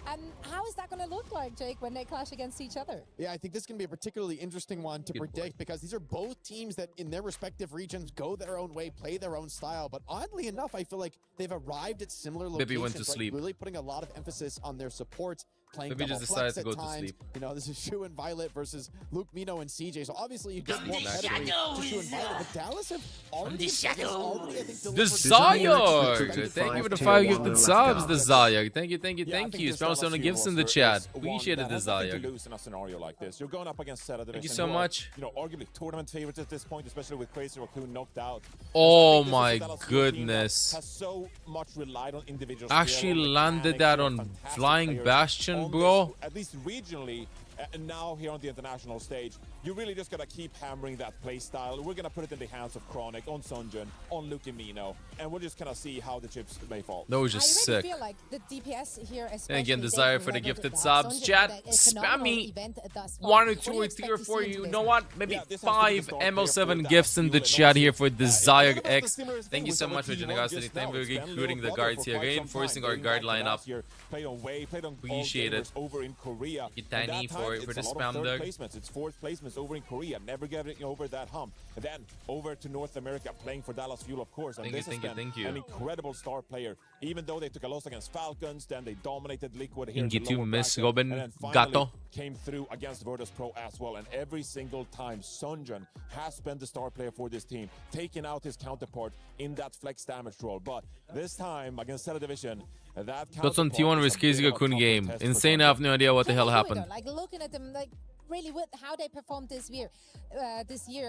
And how is that going to look like, Jake, when they clash against each other? Yeah, I think this is going to be a particularly interesting one to predict because these are both teams that in their respective regions go their own way, play their own style. But oddly enough, I feel like they've arrived at similar locations. Maybe went to sleep. Really putting a lot of emphasis on their support. Playing Maybe double just decided flex to at go to times. sleep. You know, this is Shu and Violet versus Luke, Mino, and CJ. So obviously you get more pedigree to Shu and Violet, but Dallas have already, I think, Desire! Thank you for the 5 gifted subs, Desire. Thank you, thank you, thank you. Spam on the gifts in the chat. Appreciate it, Desire. Lose in a scenario like this. You're going up against Zeta Division. Thank you so much. You know, arguably tournament favorites at this point, especially with Crazy Raccoon knocked out. Oh my goodness. Has so much relied on individual Actually landed that on Flying Bastion, bro. At least regionally, and now here on the international stage, you really just gotta keep hammering that play style. We're gonna put it in the hands of Chronic, on Sunjun, on Luke and Mino, and we'll just kind of see how the chips may fall. That was just sick. I feel like the DPS here, And again, Desire for the gifted subs. Chat, spam me 1 or 2 or 3 or 4. You know what? Maybe 5 ML7 gifts in the chat here for Desire X. Thank you so much for generosity. Thank you for recruiting the guards here, reinforcing our guard lineup. Appreciate it. Over in Korea. Thank you, Tiny, for the spam there. It's 4th placements over in Korea, never getting over that hump. And then over to North America, playing for Dallas Fuel, of course. And Thank you. An incredible star player. Even though they took a loss against Falcons, then they dominated Liquid here. Ingy Miss Robin and then Gato came through against Virtus Pro as well. And every single time, Sunjun has been the star player for this team, taking out his counterpart in that flex damage role. But this time against Zeta Division, Thoughts on T1 vs Crazy Raccoon game. Insane, I have no idea what the hell happened. Like looking at them, like really how they performed this year,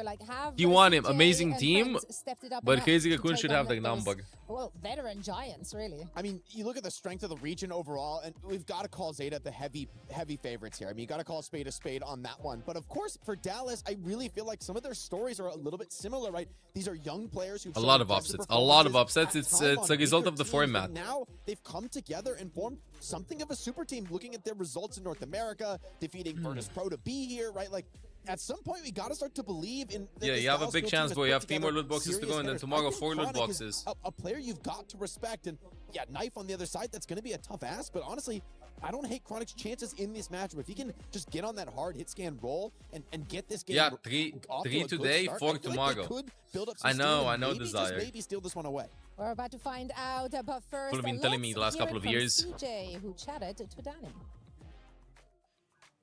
like have T1 CJ amazing and team, friends stepped it up but enough Crazy to Raccoon take should on have the those, number. well, veteran giants, really. I mean, you look at the strength of the region overall, and we've got to call Zeta the heavy favorites here. I mean, you got to call a spade on that one. But of course, for Dallas, I really feel like some of their stories are a little bit similar, right? These are young players who've A lot of upsets. A lot of upsets. It's a result of the format. Now they've come together and formed something of a super team. Looking at their results in North America, defeating Virtus Pro to be here, right? Like, at some point, we got to start to believe in. Yeah, you have a big chance, bro. You have 3 more loot boxes to go, and then tomorrow 4 loot boxes. A player you've got to respect, and yeah, Knife on the other side. That's going to be a tough ask, but honestly, I don't hate Chronic's chances in this matchup. If he can just get on that hard hit scan roll and get this game. Yeah, three today, 4 tomorrow. I know, Desire. Maybe steal this one away. We're about to find out, but first, People have been telling me the last couple of years. CJ, who chatted to Danny.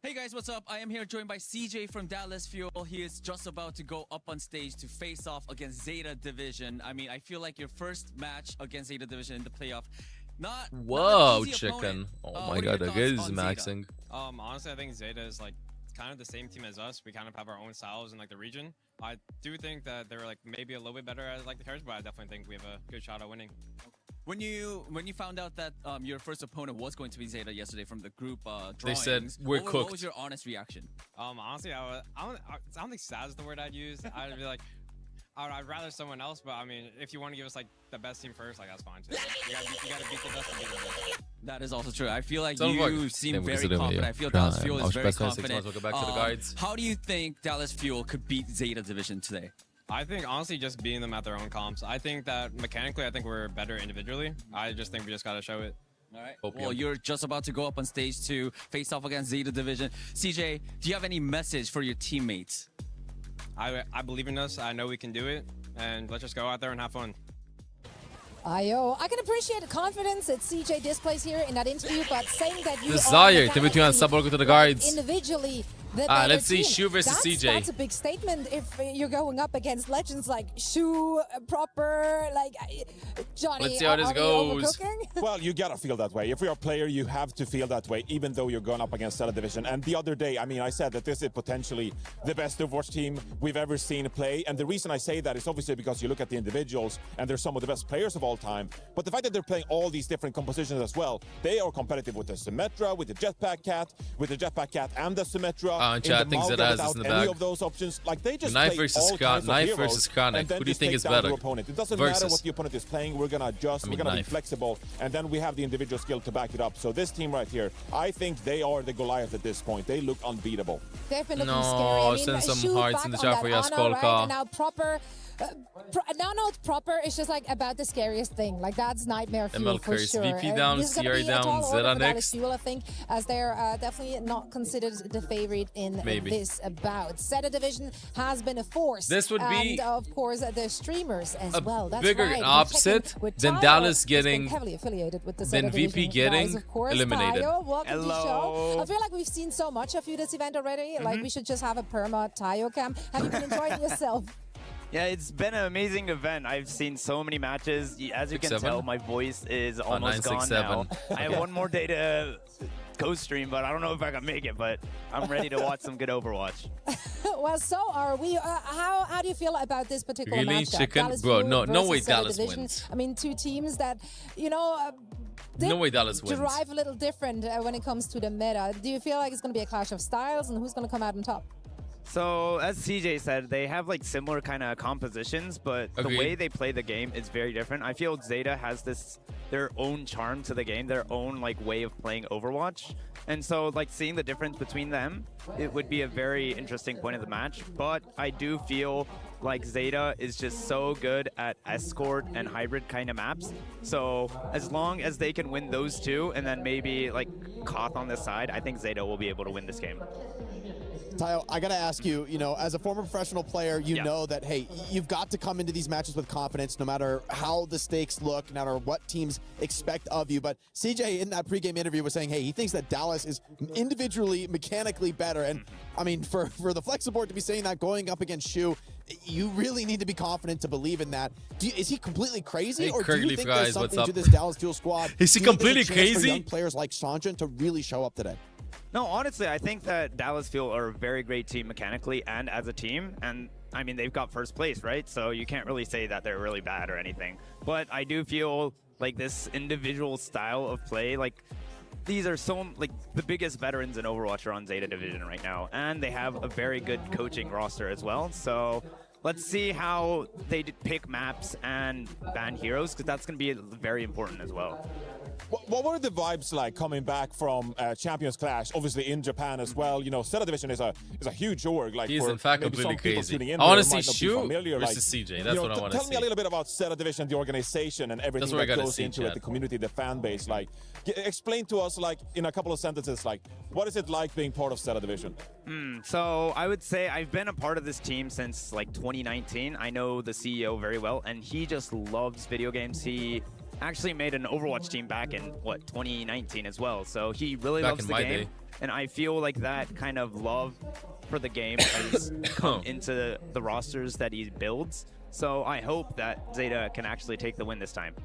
Hey guys, what's up? I am here joined by CJ from Dallas Fuel. He is just about to go up on stage to face off against Zeta Division. I mean, I feel like your first match against Zeta Division in the playoff. Whoa, chicken. Oh my god, that guy is maxing. Honestly, I think Zeta is like kind of the same team as us. We kind of have our own styles in like the region. I do think that they're like maybe a little bit better at like the cards, but I definitely think we have a good shot at winning. When you found out that your first opponent was going to be Zeta yesterday from the group drawings, they said we're cooked. What was your honest reaction? Honestly, I don't think sad is the word I'd use. I'd be like, I'd rather someone else, but I mean, if you want to give us like the best team first, like that's fine too. You gotta beat the best to beat the best. That is also true. I feel like you seem very confident. I feel Dallas Fuel is very confident. How do you think Dallas Fuel could beat Zeta Division today? I think honestly just beating them at their own comps. I think that mechanically, I think we're better individually. I just think we just gotta show it. All right. Well, you're just about to go up on stage to face off against Zeta Division. CJ, do you have any message for your teammates? I believe in us. I know we can do it, and let's just go out there and have fun. Ayo, I can appreciate the confidence that CJ displays here in that interview, but saying that you Desire, are TV2 and sub to the guards. Individually, let's see Shu versus CJ. That's a big statement if you're going up against legends like Shu, Proper, like Johnny. Let's see how this goes. Well, you gotta feel that way. If you're a player, you have to feel that way, even though you're going up against Zeta Division. And the other day, I mean, I said that this is potentially the best Overwatch team we've ever seen play. And the reason I say that is obviously because you look at the individuals, and they're some of the best players of all time. But the fact that they're playing all these different compositions as well, they are competitive with the Symmetra, with the Jetpack Cat, and the Symmetra. Chat thinks that has this in the bag. Of those options, like they just Knife play versus all kinds of Knife heroes, versus Chronic. and then Who do you just think take is down better? their opponent. It doesn't matter what the opponent is playing. We're gonna adjust. We're gonna be flexible, and then we have the individual skill to back it up. So this team right here, I think they are the Goliath at this point. They look unbeatable. They've been looking scary. I mean, send some Shu hearts back in the on chat that for Ana, Jaskolka. right? And now Proper. Now it's Proper. It's just like about the scariest thing. Like that's nightmare fuel ML for curse, sure. VP down, This is gonna CR be a down, tall order Zeta for Dallas next. Fuel, I think, as they're definitely not considered the favorite in this bout. Zeta Division has been a force. This would be and of course the streamers as well. That's bigger right. opposite than Tayo, Dallas who's getting been heavily affiliated with the than Zeta VP Division getting guys, of course. eliminated. Tayo, welcome to the show. I feel like we've seen so much of you this event already. Like we should just have a perma Tayo cam. Have you been enjoying yourself? Yeah, it's been an amazing event. I've seen so many matches. As you can 6-7? tell, my voice is almost 9, 6, gone 7. now. I have Okay. one more day to go stream, but I don't know if I can make it. But I'm ready to watch some good Overwatch. Well, so are we. How do you feel about this particular Really, matchup? chicken? Dallas Bro, Fuel no way versus Zeta Dallas Division. wins. I mean, two teams that, you know, No way Dallas wins. derive a little different when it comes to the meta. Do you feel like it's going to be a clash of styles and who's going to come out on top? So, as CJ said, they have like similar kind of compositions, but the Agreed. way they play the game is very different. I feel Zeta has their own charm to the game, their own like way of playing Overwatch. And so like seeing the difference between them, it would be a very interesting point of the match. But I do feel like Zeta is just so good at escort and hybrid kind of maps. So as long as they can win those two and then maybe like Koth on this side, I think Zeta will be able to win this game. Tayo, I gotta ask you, you know, as a former professional player, you know that, hey, you've got to come into these matches with confidence, no matter how the stakes look, no matter what teams expect of you. But CJ, in that pregame interview, was saying, hey, he thinks that Dallas is individually, mechanically better. And I mean, for the Flexiboard to be saying that going up against Shu, you really need to be confident to believe in that. Is he completely crazy, Hey, or do you Curly think Fries, there's something what's to up? this Dallas Fuel squad? Is he Do you think there's completely a chance for crazy? young players like Sanjin to really show up today? No, honestly, I think that Dallas Fuel are a very great team mechanically and as a team. And I mean, they've got first place, right? So you can't really say that they're really bad or anything. But I do feel like this individual style of play, like these are so like the biggest veterans in Overwatch are on Zeta Division right now. And they have a very good coaching roster as well. So let's see how they pick maps and ban heroes, because that's going to be very important as well. What were the vibes like coming back from Champions Clash? Obviously in Japan as well. You know, Zeta Division is a huge org. Like He's for in fact maybe some completely people crazy. tuning in I want there to see might not be Shu familiar, versus like, CJ. That's what I want to see. Tell me a little bit about Zeta Division, the organization, and everything what I that gotta goes see, into Chad. it, the community, the fan base. Like, explain to us, like, in a couple of sentences, like, what is it like being part of Zeta Division? So I would say I've been a part of this team since like 2019. I know the CEO very well, and he just loves video games. He actually made an Overwatch team back in, 2019 as well. So he really Back loves in the my game. day. And I feel like that kind of love for the game has come into the rosters that he builds. So I hope that Zeta can actually take the win this time.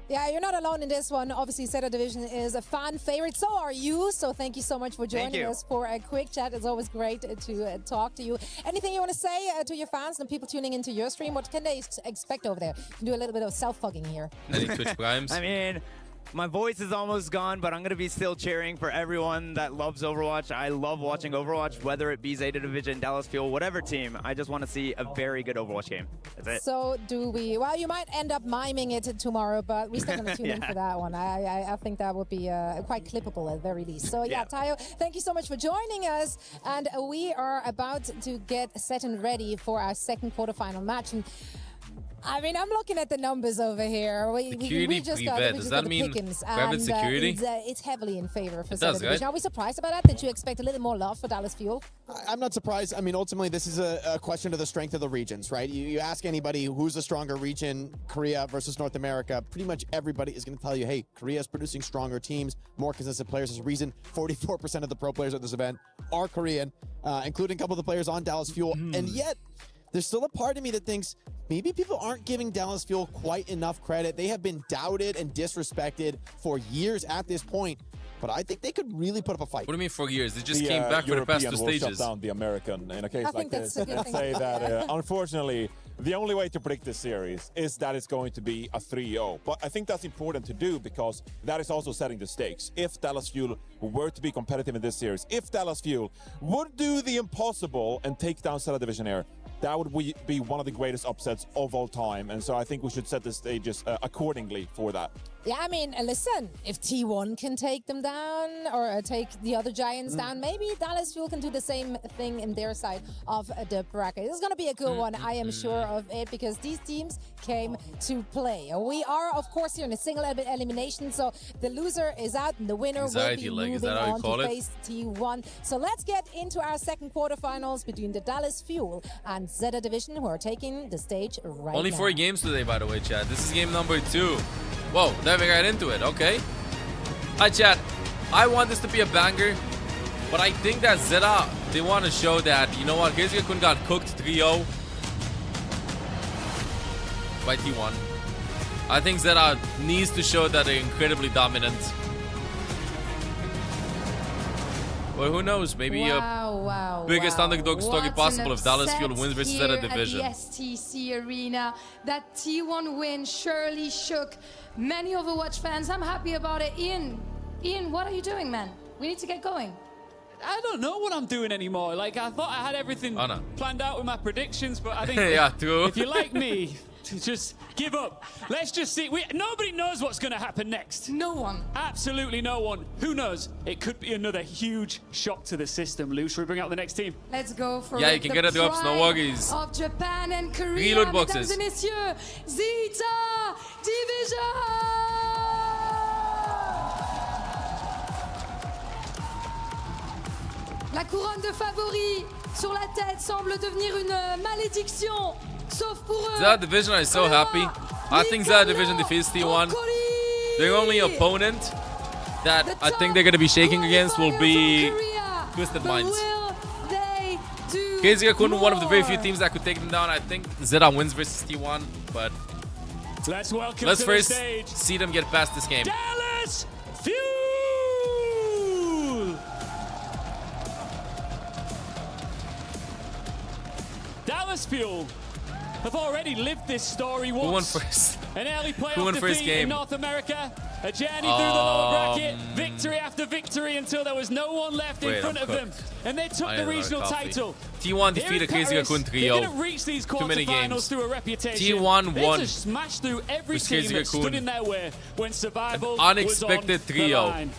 Yeah, you're not alone in this one. Obviously, Zeta Division is a fan favorite. So are you. So thank you so much for joining you. us for a quick chat. It's always great to talk to you. Anything you want to say to your fans and people tuning into your stream? What can they expect over there? You can do a little bit of self-hugging here. Any Twitch primes? I mean, my voice is almost gone, but I'm going to be still cheering for everyone that loves Overwatch. I love watching Overwatch, whether it be Zeta Division, Dallas Fuel, whatever team. I just want to see a very good Overwatch game. That's it. So do we. Well, you might end up miming it tomorrow, but we're still going to tune in for that one. I think that would be quite clippable at the very least. So yeah, Tayo, thank you so much for joining us. And we are about to get set and ready for our second quarterfinal match. And I mean, I'm looking at the numbers over here. We just got Does that the mean pickings, private and, security? it's heavily in favor for It Zeta does, Division. right? Are we surprised about that? Did you expect a little more love for Dallas Fuel? I'm not surprised. I mean, ultimately, this is a question of the strength of the regions, right? You ask anybody who's the stronger region, Korea versus North America, pretty much everybody is going to tell you, hey, Korea is producing stronger teams, more consistent players. There's a reason 44% of the pro players at this event are Korean, including a couple of the players on Dallas Fuel. And yet, there's still a part of me that thinks maybe people aren't giving Dallas Fuel quite enough credit. They have been doubted and disrespected for years at this point, but I think they could really put up a fight. What do you mean for years? They just came back for the past European two will stages. shut down the American in a case I like think that's this. a good And thing. say that, unfortunately, the only way to predict this series is that it's going to be a 3-0. But I think that's important to do because that is also setting the stakes. If Dallas Fuel were to be competitive in this series, if Dallas Fuel would do the impossible and take down Zeta Division Air, that would be one of the greatest upsets of all time. And so I think we should set the stages accordingly for that. Yeah, I mean, listen, if T1 can take them down or take the other giants down, maybe Dallas Fuel can do the same thing in their side of the bracket. This is going to be a good one, I am sure of it, because these teams came to play. We are, of course, here in a single elimination, so the loser is out and the winner Anxiety will leg, be is moving that how you on call to it? face T1. So let's get into our second quarterfinals between the Dallas Fuel and Zeta Division, who are taking the stage right Only now. 4 games today, by the way, Chad. This is game number 2. Whoa, diving right into it. Okay. Hi, Chad. I want this to be a banger, but I think that Zeta, they want to show that, you know what, Geizga-kun got cooked 3-0 by T1. I think Zeta needs to show that they're incredibly dominant. Well, who knows? Maybe biggest underdog story What possible an if Dallas Fuel upset wins versus here Zeta Division. At the STC Arena. That T1 win surely shook many Overwatch fans. I'm happy about it. Ian, what are you doing, man? We need to get going. I don't know what I'm doing anymore. Like, I thought I had everything Oh, no. planned out with my predictions, but I think Yeah, true. if you're like me, just give up. Let's just see. Nobody knows what's going to happen next. No one. Absolutely no one. Who knows? It could be another huge shock to the system. Lou, should we bring out the next team? Let's go for Yeah, it. you can The get the drops, no pride worries. Of Japan and Korea, Reload boxes. mesdames et messieurs, Zeta Division! La couronne de favori sur la tête semble devenir une malédiction, sauf pour eux. Zeta Division are so happy. I think Zeta Division defeats T1. Their only opponent that I think they're going to be shaking against will be Twisted Minds. Geizga-kun, one of the very few teams that could take them down. I think Zeta wins versus T1, but let's welcome let's to first the stage see them get past this game. Dallas Fuel! Dallas Fuel have already lived this story once. Who won first? An early Who playoff won defeat first game? in North America. A journey through the lower bracket. Victory after victory play until there was no one left in front of them, and they took the regional title. T1 defeated Crazy Raccoon trio. They didn't reach these Too many quarterfinals games. through a reputation. T1 They won. just smashed through every With team Crazy that stood Raccoon. in their way when survival Unexpected was on trio. the line.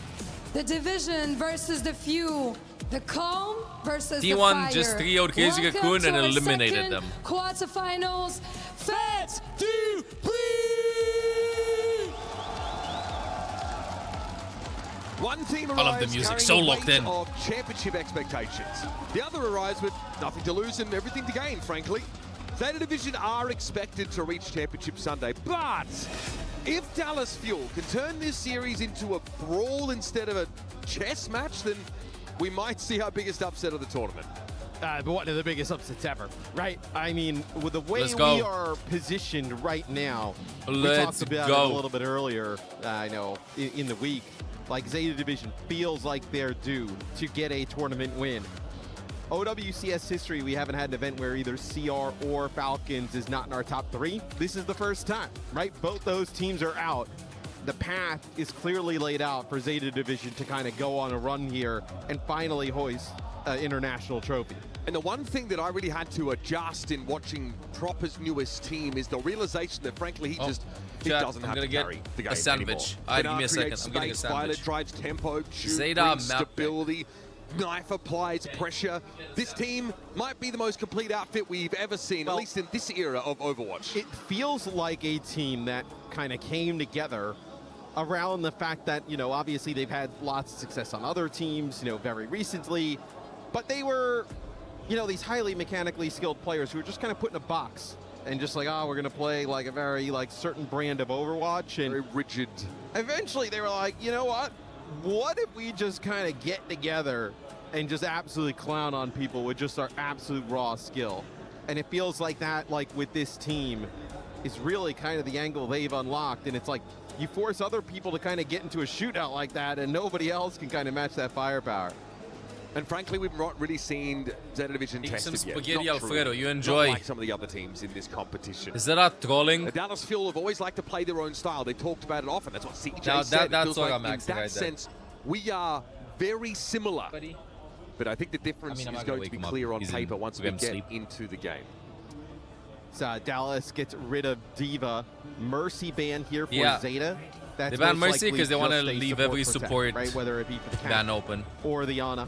The division versus the few. The calm versus the T1 fire. just trioed Crazy Welcome Raccoon to and our eliminated second them. Quarterfinals. Fat One team I love arrives the music, carrying so the locked weight in. of championship expectations. The other arrives with nothing to lose and everything to gain, frankly. Zeta Division are expected to reach Championship Sunday, but if Dallas Fuel can turn this series into a brawl instead of a chess match, then we might see our biggest upset of the tournament. But one of the biggest upsets ever, right? I mean, with the way Let's go. we are positioned right now, we Let's talked about go. it a little bit earlier, I know, in the week. Like, Zeta Division feels like they're due to get a tournament win. OWCS history, we haven't had an event where either CR or Falcons is not in our top 3. This is the first time, right? Both those teams are out. The path is clearly laid out for Zeta Division to kind of go on a run here and finally hoist an international trophy. And the one thing that I really had to adjust in watching Proper's newest team is the realization that, frankly, he doesn't Chat, have I'm to gonna get carry the game a sandwich. anymore. Give me a second. Creates I'm getting a space, Violet sandwich. drives tempo, Shoot Zeta brings map pick. stability, Knife applies pressure. This team might be the most complete outfit we've ever seen, at least in this era of Overwatch. It feels like a team that kind of came together around the fact that, you know, obviously they've had lots of success on other teams, you know, very recently, but they were, you know, these highly mechanically skilled players who were just kind of put in a box and just like, oh, we're going to play like a very like certain brand of Overwatch. And very rigid. Eventually they were like, you know what if we just kind of get together and just absolutely clown on people with just our absolute raw skill? And it feels like that, like with this team, is really kind of the angle they've unlocked. And it's like, you force other people to kind of get into a shootout like that and nobody else can kind of match that firepower. And frankly, we've not really seen Zeta Division Eat some tested yet. spaghetti Not Alfredo, true. you enjoy. Not like some of the other teams in this competition. Is that trolling? The Dallas Fuel have always liked to play their own style. They talked about it often. That's what CJ Now said. that's It feels what like I'm in asking that right there. sense, we are very similar. But I think the difference I'm is not going gonna to be wake him up. clear on He's in paper once we REM get sleep. into the game. So Dallas gets rid of Diva. Mercy ban here for Yeah. Zeta. That's They ban most Mercy likely because they want to just a leave every protect, support right? Whether it be for the Cat ban open. or the Ana.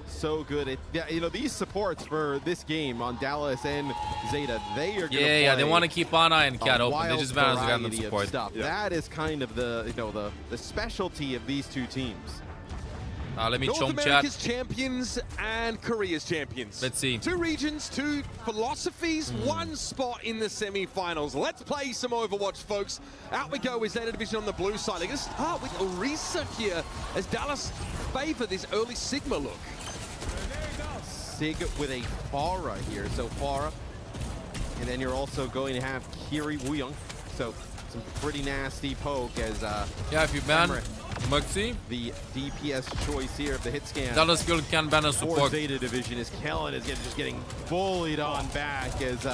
So good. Yeah, you know, these supports for this game on Dallas and Zeta, they are going to Yeah, they want to keep Ana and Cat a open. They wild just ban as random variety of support. stuff. That is kind of the, you know, the specialty of these two teams. Let me North chomp chat. America's champions and Korea's champions. Let's see. Two regions, two philosophies, one spot in the semi-finals. Let's play some Overwatch, folks. Out we go with Zeta Division on the blue side. They're going to start with Orisa here as Dallas favor this early Sigma look. Sig with a Pharah here. So Pharah. And then you're also going to have Kiri Wooyoung. So some pretty nasty poke as Yeah, if you ban Emre, Muxi, the DPS choice here of the hit scan. Dallas Fuel can ban a For support. Zeta Division is Kellen is just getting bullied on back as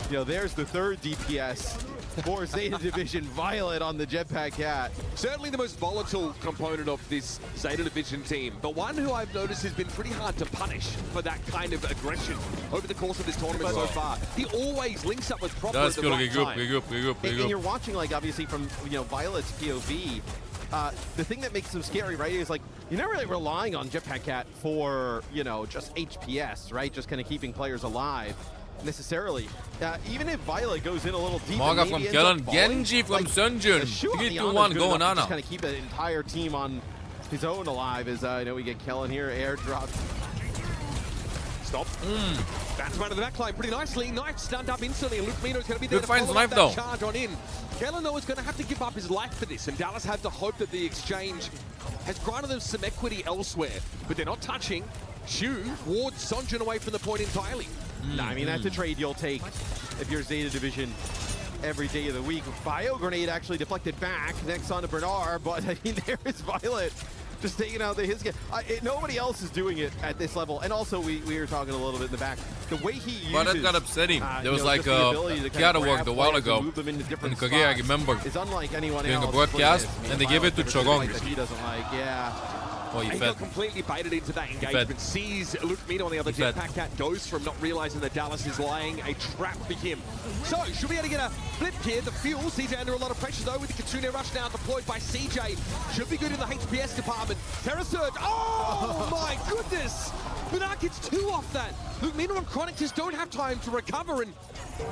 you know, there's the third DPS for Zeta Division. Violet on the Jetpack Cat. Certainly the most volatile component of this Zeta Division team, but one who I've noticed has been pretty hard to punish for that kind of aggression over the course of this tournament so far. He always links up with Proper at the right time. And you're watching, like, obviously from, you know, Violet's POV. The thing that makes them scary, right, is like you're not really relying on Jetpack Cat for, you know, just HPS, right? Just kind of keeping players alive necessarily. Even if Violet goes in a little deep, Maga from Kellen, Genji from Sunjun. 3-2-1 going on. Just kind of keep the entire team on his own alive. As I know we get Kellen here, airdrop. Stop. That's one of the backline pretty nicely. Knife stunned up instantly, and Luke Mino's going to be there Good to finds follow up Knife, that though. charge on in. Kellen, though, is going to have to give up his life for this, and Dallas have to hope that the exchange has granted them some equity elsewhere. But they're not touching. Shu wards Sonjun away from the point entirely. Nah, I mean, that's a trade you'll take if you're Zeta Division every day of the week. Bio Grenade actually deflected back. Next on to Bernard, but I mean, there is Violet just taking out the his. Nobody else is doing it at this level. And also, we were talking a little bit in the back. The way he uses... Well, that got upsetting. There was like a a Kiara worked a while ago in Korea, I remember. It's unlike anyone Doing else. a broadcast, Look at this. and they gave it to Violet, Chorong. that he doesn't like, yeah. Oh, he He fed. got completely baited into that engagement. Sees Luke Mina on the other jetpack cat, goes from not realizing that Dallas is laying a trap for him. So, should be able to get a flip here. The fuel, CJ under a lot of pressure though with the Kitsune Rush now deployed by CJ. Should be good in the HPS department. Terra Surge, oh my goodness! Bernard gets 2 off that. Luke Mina and Chronic just don't have time to recover, and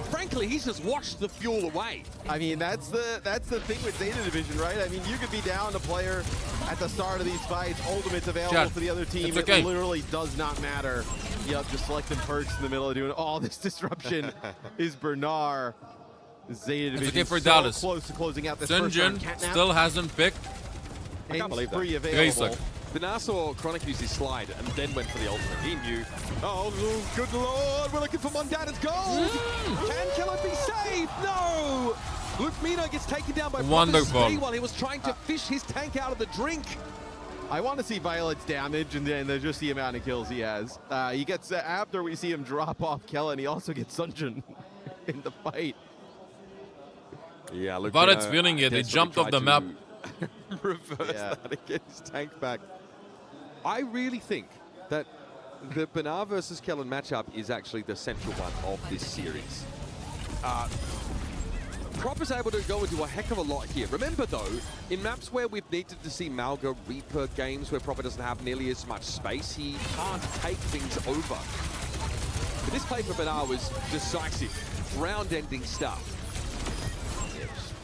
frankly, he's just washed the fuel away. I mean, that's the thing with Zeta Division, right? I mean, you could be down a player at the start of these fights, ultimates available Chad, for the other team. it's okay. It literally does not matter. Yep, just selecting perks in the middle of doing all this disruption is Bernard. Zeta Division It's okay for so Dallas. close to closing out this first round. Sunjun Catnap. still hasn't picked. I can't believe that. Free available. Bernard saw Chronic use his slide and then went for the ultimate. He knew. Oh, good lord, we're looking for Mondana's gold. Can Killer be saved? No! Luke Mina gets taken down by Wonderful. Prophecy while he was trying to fish his tank out of the drink. I want to see Violet's damage and then just the amount of kills he has. He gets, after we see him drop off Kellen, he also gets Sunjun in the fight. Yeah, Luke Violet's Mina feeling it. They desperately jumped off tried the to map. reverse that and get his tank back. I really think that the Bernard versus Kellen matchup is actually the central one of this series. Prop is able to go and do a heck of a lot here. Remember though, in maps where we've needed to see Malga Reaper games where Proper doesn't have nearly as much space, he can't take things over. But this play for Bernard was decisive, round-ending stuff.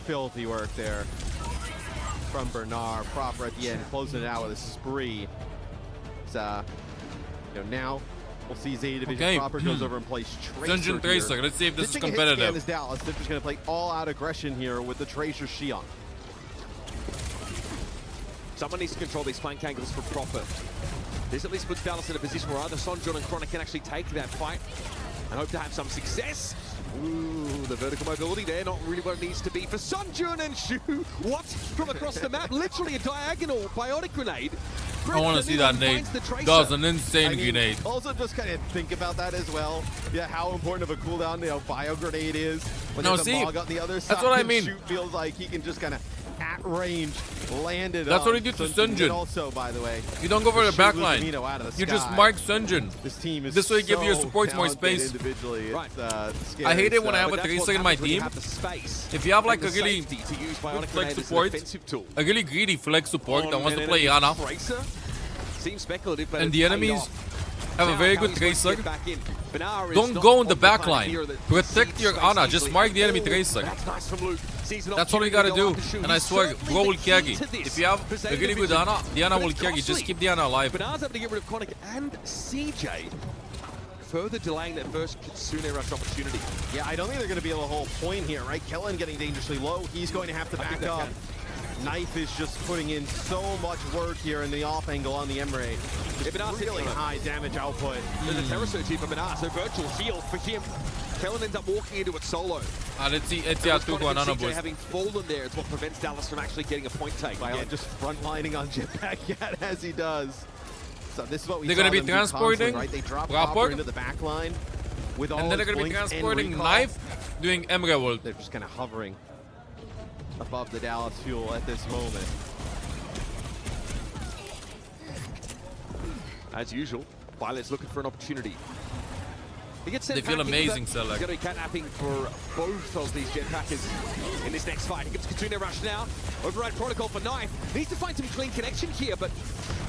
Filthy work there from Bernard. Proper at the end, closing it out with a spree. It's, now we'll see Zeta Division. Okay. Proper goes over and plays Tracer. Dungeon Tracer. Here. Let's see if this is Ditching a hit competitive. scan is Dallas. They're just going to play all-out aggression here with the Tracer Shion. Someone needs to control these flank angles for Proper. This at least puts Dallas in a position where either Sonjun and Chronic can actually take that fight and hope to have some success. Ooh, the vertical mobility there, not really what it needs to be for Sonjun and Shu. What? From across the map, literally a diagonal biotic grenade. I want to see that nade. That was an insane grenade. Also, just kind of think about that as well. Yeah, how important of a cooldown bio grenade is. When No, there's a see, Mog on the other that's side, what I and mean. Shoot feels like he can just kind of at range land it. That's on what he did to Sunjun. Sunjun. Also, by the way, You don't go for the shoot back Luke line. Mina out of the You just sky. mark Sunjun. This team is This way give your so supports more talented space. individually. Right. It's, scary I hate it when I stuff. have a But that's Tracer what in my happens when you team. have the space If you have like and a the really safety to use good bionic flex grenade as an support, offensive tool. a really greedy flex support that wants to And play then Ana, Tracer seems speculative, but and it's the paid enemies off. have a Now, very how good he's going to Tracer, get back in. Bernard is don't not go in the on back planet line. here that Protect sees your space Ana. easily. Just mark the enemy Oh, Tracer. That's nice from Luke. Sees an That's all you gotta opportunity do. to go after Shu. And I He's swear, certainly bro will the key carry. to this If you have for a Zeta really good Division. Ana, the Ana But will it's carry. Just costly. keep the Ana alive. Bernard's able to get rid of Chronic and CJ, further delaying that first Kitsune Rush opportunity. Yeah, I don't think they're going to be able to hold point here, right? Kellen getting dangerously low. He's going to have to I think back they up. Knife is just putting in so much work here in the off angle on the Emre. Bernard's Really hitting high damage output. There's a Terra Surge here for Bernard, so virtual heal for him. Kellen ends up walking into it solo. Let's see Chronic Atuko and and Ana CJ boost. having fallen there is what prevents Dallas from actually getting a point take. Violet Again. just frontlining on Jetpack Cat as he does. So this is what we They're saw gonna be them do transporting constantly, right? They drop Proper, Proper into the back line with all and then they're his gonna be blinks and transporting recall. Knife, doing Emre ult. They're just kind of hovering above the Dallas fuel at this moment. As usual, Violet's looking for an opportunity. He gets sent They feel back in, amazing, but Select. He's going to be catnapping for both of these jetpackers in this next fight. He gets Kitsune Rush now. Override protocol for Knife. Needs to find some clean connection here, but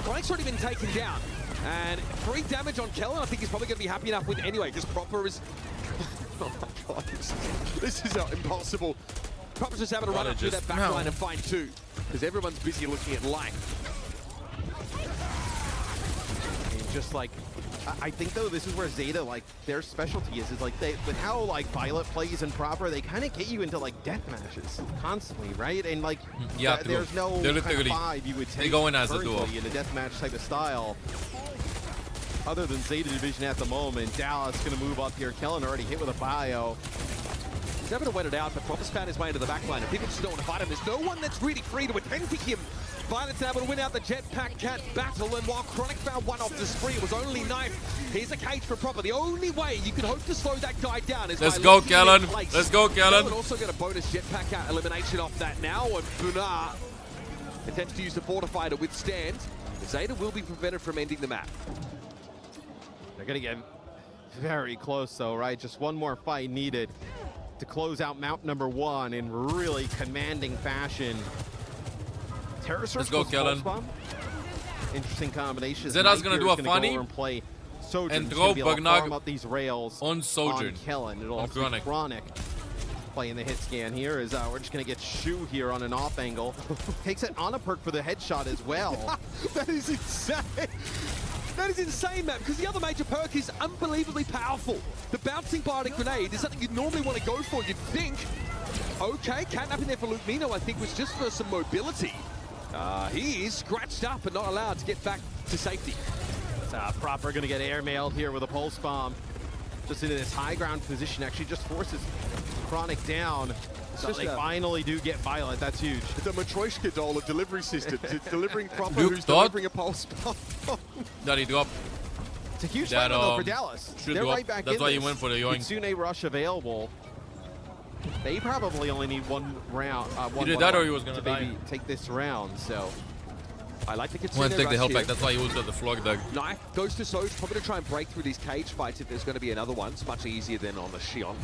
Chronic's already been taken down. And 3 damage on Kellen, I think he's probably going to be happy enough with anyway, because Proper is... oh my god, this is impossible. Proper's just having to run up through that back No. line and find 2, because everyone's busy looking at life. And just like, I think though this is where Zeta, like, their specialty is like they, with how like Violet plays and Proper, they kind of get you into like death matches constantly, right? And like, Yeah, there's no they're kind of literally- vibe you would take they go in as a currently duo. in a death match type of style. Other than Zeta Division at the moment, Dallas gonna move up here. Kellen already hit with a bio. He's able to wait it out, but Proper's found his way into the back line, and people just don't want to fight him. There's no one that's really free to attend to him. Violet's able to win out the Jetpack Cat battle, and while Chronic found one off the spree, it was only Knife. Here's a cage for Proper. The only way you can hope to slow that guy down is Let's by go, locking him in Kellen. place. Let's go, Kellen. Kellen also get a bonus Jetpack Cat elimination off that now, and Bernard attempts to use the Fortify to withstand. Zeta will be prevented from ending the map. They're going to get very close, though, right? Just one more fight needed to close out mount number 1 in really commanding fashion. Terror Surge Let's go, plus Kellen. Pulse Bomb. Interesting combination. Zeta's gonna do a funny play Sojourn. and throw Bugnog up these rails on Sojourn. On Kellen. It'll On also Chronic. be Chronic playing the hit scan here. Is we're just gonna get Shu here on an off angle. Takes it on a perk for the headshot as well. That is insane. That is insane, man, because the other major perk is unbelievably powerful. The bouncing bionic grenade is something you'd normally want to go for, you'd think. Okay, catnapping there for Luke Mino, I think, was just for some mobility. He is scratched up and not allowed to get back to safety. Proper gonna get airmailed here with a pulse bomb. Just into this high ground position, actually just forces Chronic down. So just they finally do get Violet. That's huge. It's a Matryoshka doll of delivery systems. It's delivering proper, Luke who's thought- delivering a pulse bomb. That he dropped. It's a huge That, fight though for Dallas. should They're drop. right back That's in why you this. went for the yoink. Kitsune Rush available. They probably only need one round. Either that or he was gonna to die. maybe take this round. So I like the Kitsune Want to take the rush help here. back. That's why he ulted the Flog Dog. Knife goes to Soj, probably to try and break through these cage fights if there's going to be another one. It's much easier than on the Shion.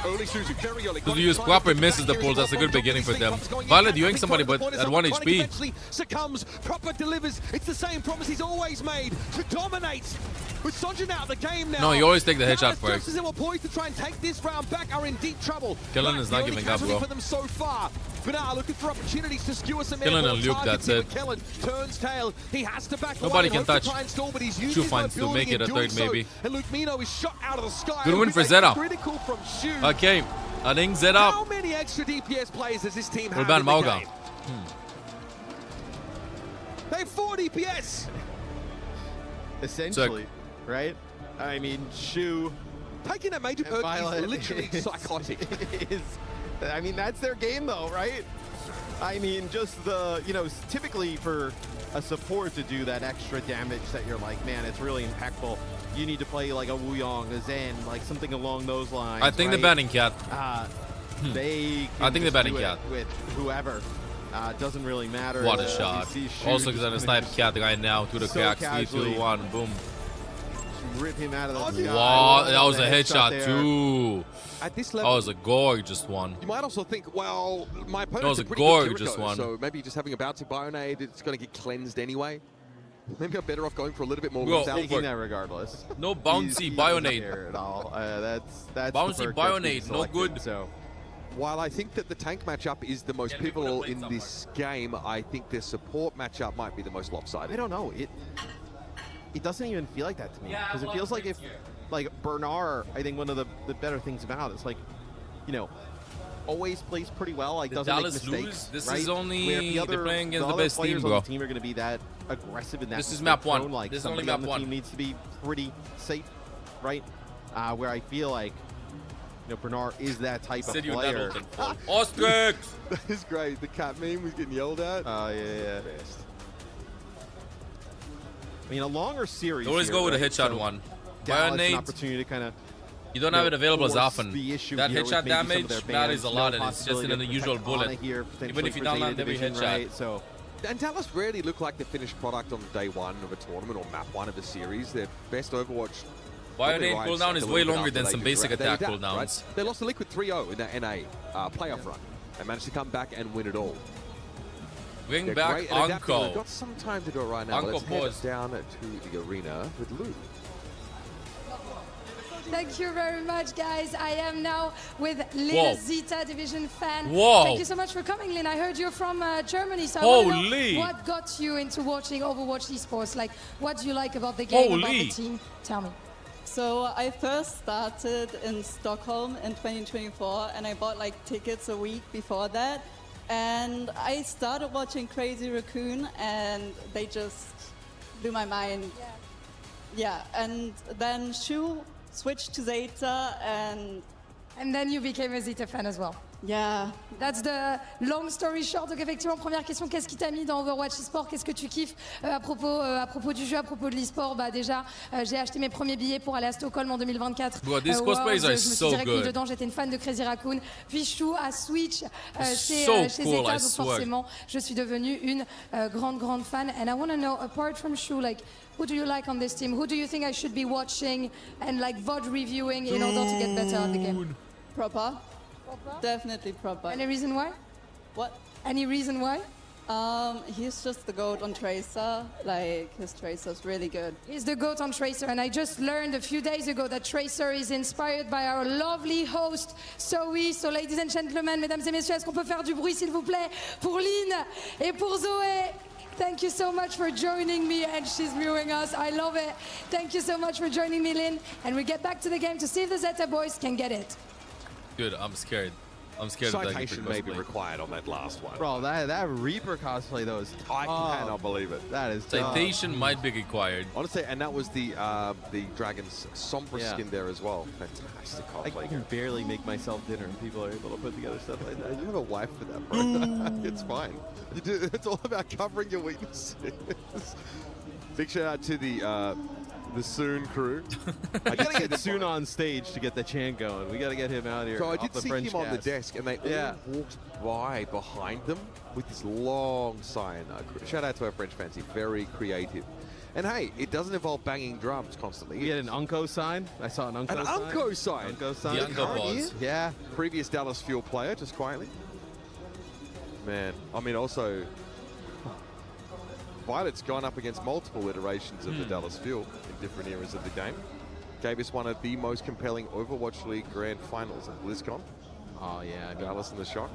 Early Suzu, very early. Because you use proper misses the pulls, that's a good beginning for them. Violet yoink somebody, but at 1 HP. Eventually succumbs, proper delivers. It's the same promise he's always made to dominate. With Sojin out of the game now. No, you always take the headshot Dallas, first. just as they were poised to try and take this round back, are in deep trouble. Kellen That's is not the only giving up, casualty bro. for them so far. Bernard looking for opportunities to skewer some Kellen airborne and Luke, targets that's here, it. but Kellen turns tail. He has to back Nobody away. can Hopes to touch. try and stall, but he's used Shu his finds to mobility make it in a doing third, so. maybe. And Luke Mino is shot out of the sky. Good win for with a Zeta. Critical from Shu. Okay, I think Zeta. How many extra DPS players does this team have Urban in the Mauga. game? They have 4 DPS. essentially, right? I mean, Shu taking that major perk is literally psychotic. I mean, that's their game though, right? I mean, just the, you know, typically for a support to do that extra damage that you're like, man, it's really impactful. You need to play like a Wuyong, a Zen, like something along those lines. I think right? the batting cat. They I think the just batting do it cat. with whoever. Doesn't really matter. What a You shot. see Shu Also just gonna kinda snipe just cat right now to the so cracks. 3, casually 2, 1, boom. rip him out of the sky. Wow, that was a The headshot there. too. At this That level, was a gorgeous one. you might also think, well, my That opponent's was a a pretty gorgeous good Kiriko, one. so maybe just having a bouncing Bionade, it's going to get cleansed anyway. Maybe I'm better off going for a little bit more. Bro, without- Taking that regardless. No bouncy He doesn't Bionade. care at all. That's the Bouncy perk that's being Bionade, no selected, good. So While I think that the tank matchup is the most pivotal in this game, I think the support matchup might be the most lopsided. I don't know. It doesn't even feel like that to me because it feels like if like Bernard, I think one of the better things about it is like, you know, always plays pretty well. Like Did doesn't Dallas make mistakes. lose? This right? is only- Where the they're playing against the other best team, players bro. on the team are going to be that aggressive in that. This is map one. Like This is only somebody map on the one. team needs to be pretty safe, right? Where I feel like, you know, Bernard is that type Said of you player. that Ostrix! That is great. The cat meme was getting yelled at. Oh yeah. I mean, a longer series. Always here, go with a right? headshot So one. Dallas, an Bionade, opportunity to kind of. you don't have it available as often. The issue That here with headshot maybe some of damage their matters bans. a No lot, and it's just possibility an to unusual protect Ana bullet. here, Even if you potentially don't for land Zeta every Division, headshot. right? So And Dallas rarely look like the finished product on day one of a tournament or map one of a series. Their best Overwatch. Bionade probably cooldown arrives is a way little bit longer after than they some do, basic right? They attack adapt, cooldowns. right? They lost to Liquid 3-0 in the NA playoff run. They managed to come back and win it all. Bring They're back great at adapting. We've Anko. got some time to do it right now. Anko Let's head pause. down to the arena with Lou. Thank you very much, guys. I am now with Lin, Whoa. Zeta Division fan. Whoa. Thank you so much for coming, Lin. I heard you're from Germany, so I want to Holy. know what got you into watching Overwatch Esports? Like, what do you like about the game, about Holy. the team? Tell me. So I first started in Stockholm in 2024 and I bought like tickets a week before that. And I started watching Crazy Raccoon and they just blew my mind. Yeah, and then Shu switched to Zeta and then you became a Zeta fan as well. Yeah. That's the long story short. Donc effectivement, première question, qu'est-ce qui t'a mis dans Overwatch Esports? Qu'est-ce que tu kiffes à propos du jeu, à propos de l'e-sport? Bah déjà, j'ai acheté mes premiers billets pour aller à Stockholm en 2024. Bro, these cosplays are je me suis so direct mis good. dedans, j'étais une fan de Crazy Raccoon. Puis je joue à Switch chez So Zeta, cool, I donc swear. forcément, je suis devenue une grande fan. And I want to know, apart from Shu, like, who do you like on this team? Who do you think I should be watching and like VOD reviewing in order to get better at the game? Proper. Definitely proper. Any reason why? What? Any reason why? He's just the GOAT on Tracer. Like, his Tracer's really good. He's the GOAT on Tracer, and I just learned a few days ago that Tracer is inspired by our lovely host, Zoe. So, ladies and gentlemen, mesdames et messieurs, est-ce qu'on peut faire du bruit, s'il vous plaît, pour Lynn et pour Zoé? Thank you so much for joining me, and she's viewing us. I love it. Thank you so much for joining me, Lynn. And we get back to the game to see if the Zeta boys can get it. Good, I'm scared. I'm scared of Citation may be required on that last one. Bro, that Reaper cosplay though is I cannot believe it. That is tough. Citation might be required. Honestly, and that was the Dragon's Sombra skin there as well. Fantastic I cosplay. can barely make myself dinner and people are able to put together stuff like that. You have a wife for that, bro. It's fine. It's all about covering your weaknesses. Big shout out to the Soon crew. I gotta get Soon on stage to get the chant going. We gotta get him out here. So I off did the see French him on the cast. desk, and they all walked by behind them with this long sign. Shout out to our French fans, he's very creative. And hey, it doesn't involve banging drums constantly. We had an Unco sign. I saw an Unco sign. An Unco sign. Unco sign. The Unco boss. Yeah. Previous Dallas Fuel player, just quietly. Man, I mean, also, Violet's gone up against multiple iterations of the Dallas Fuel in different eras of the game. Gave us one of the most compelling Overwatch League Grand Finals at BlizzCon. Oh, yeah. I mean, Dallas in the shock.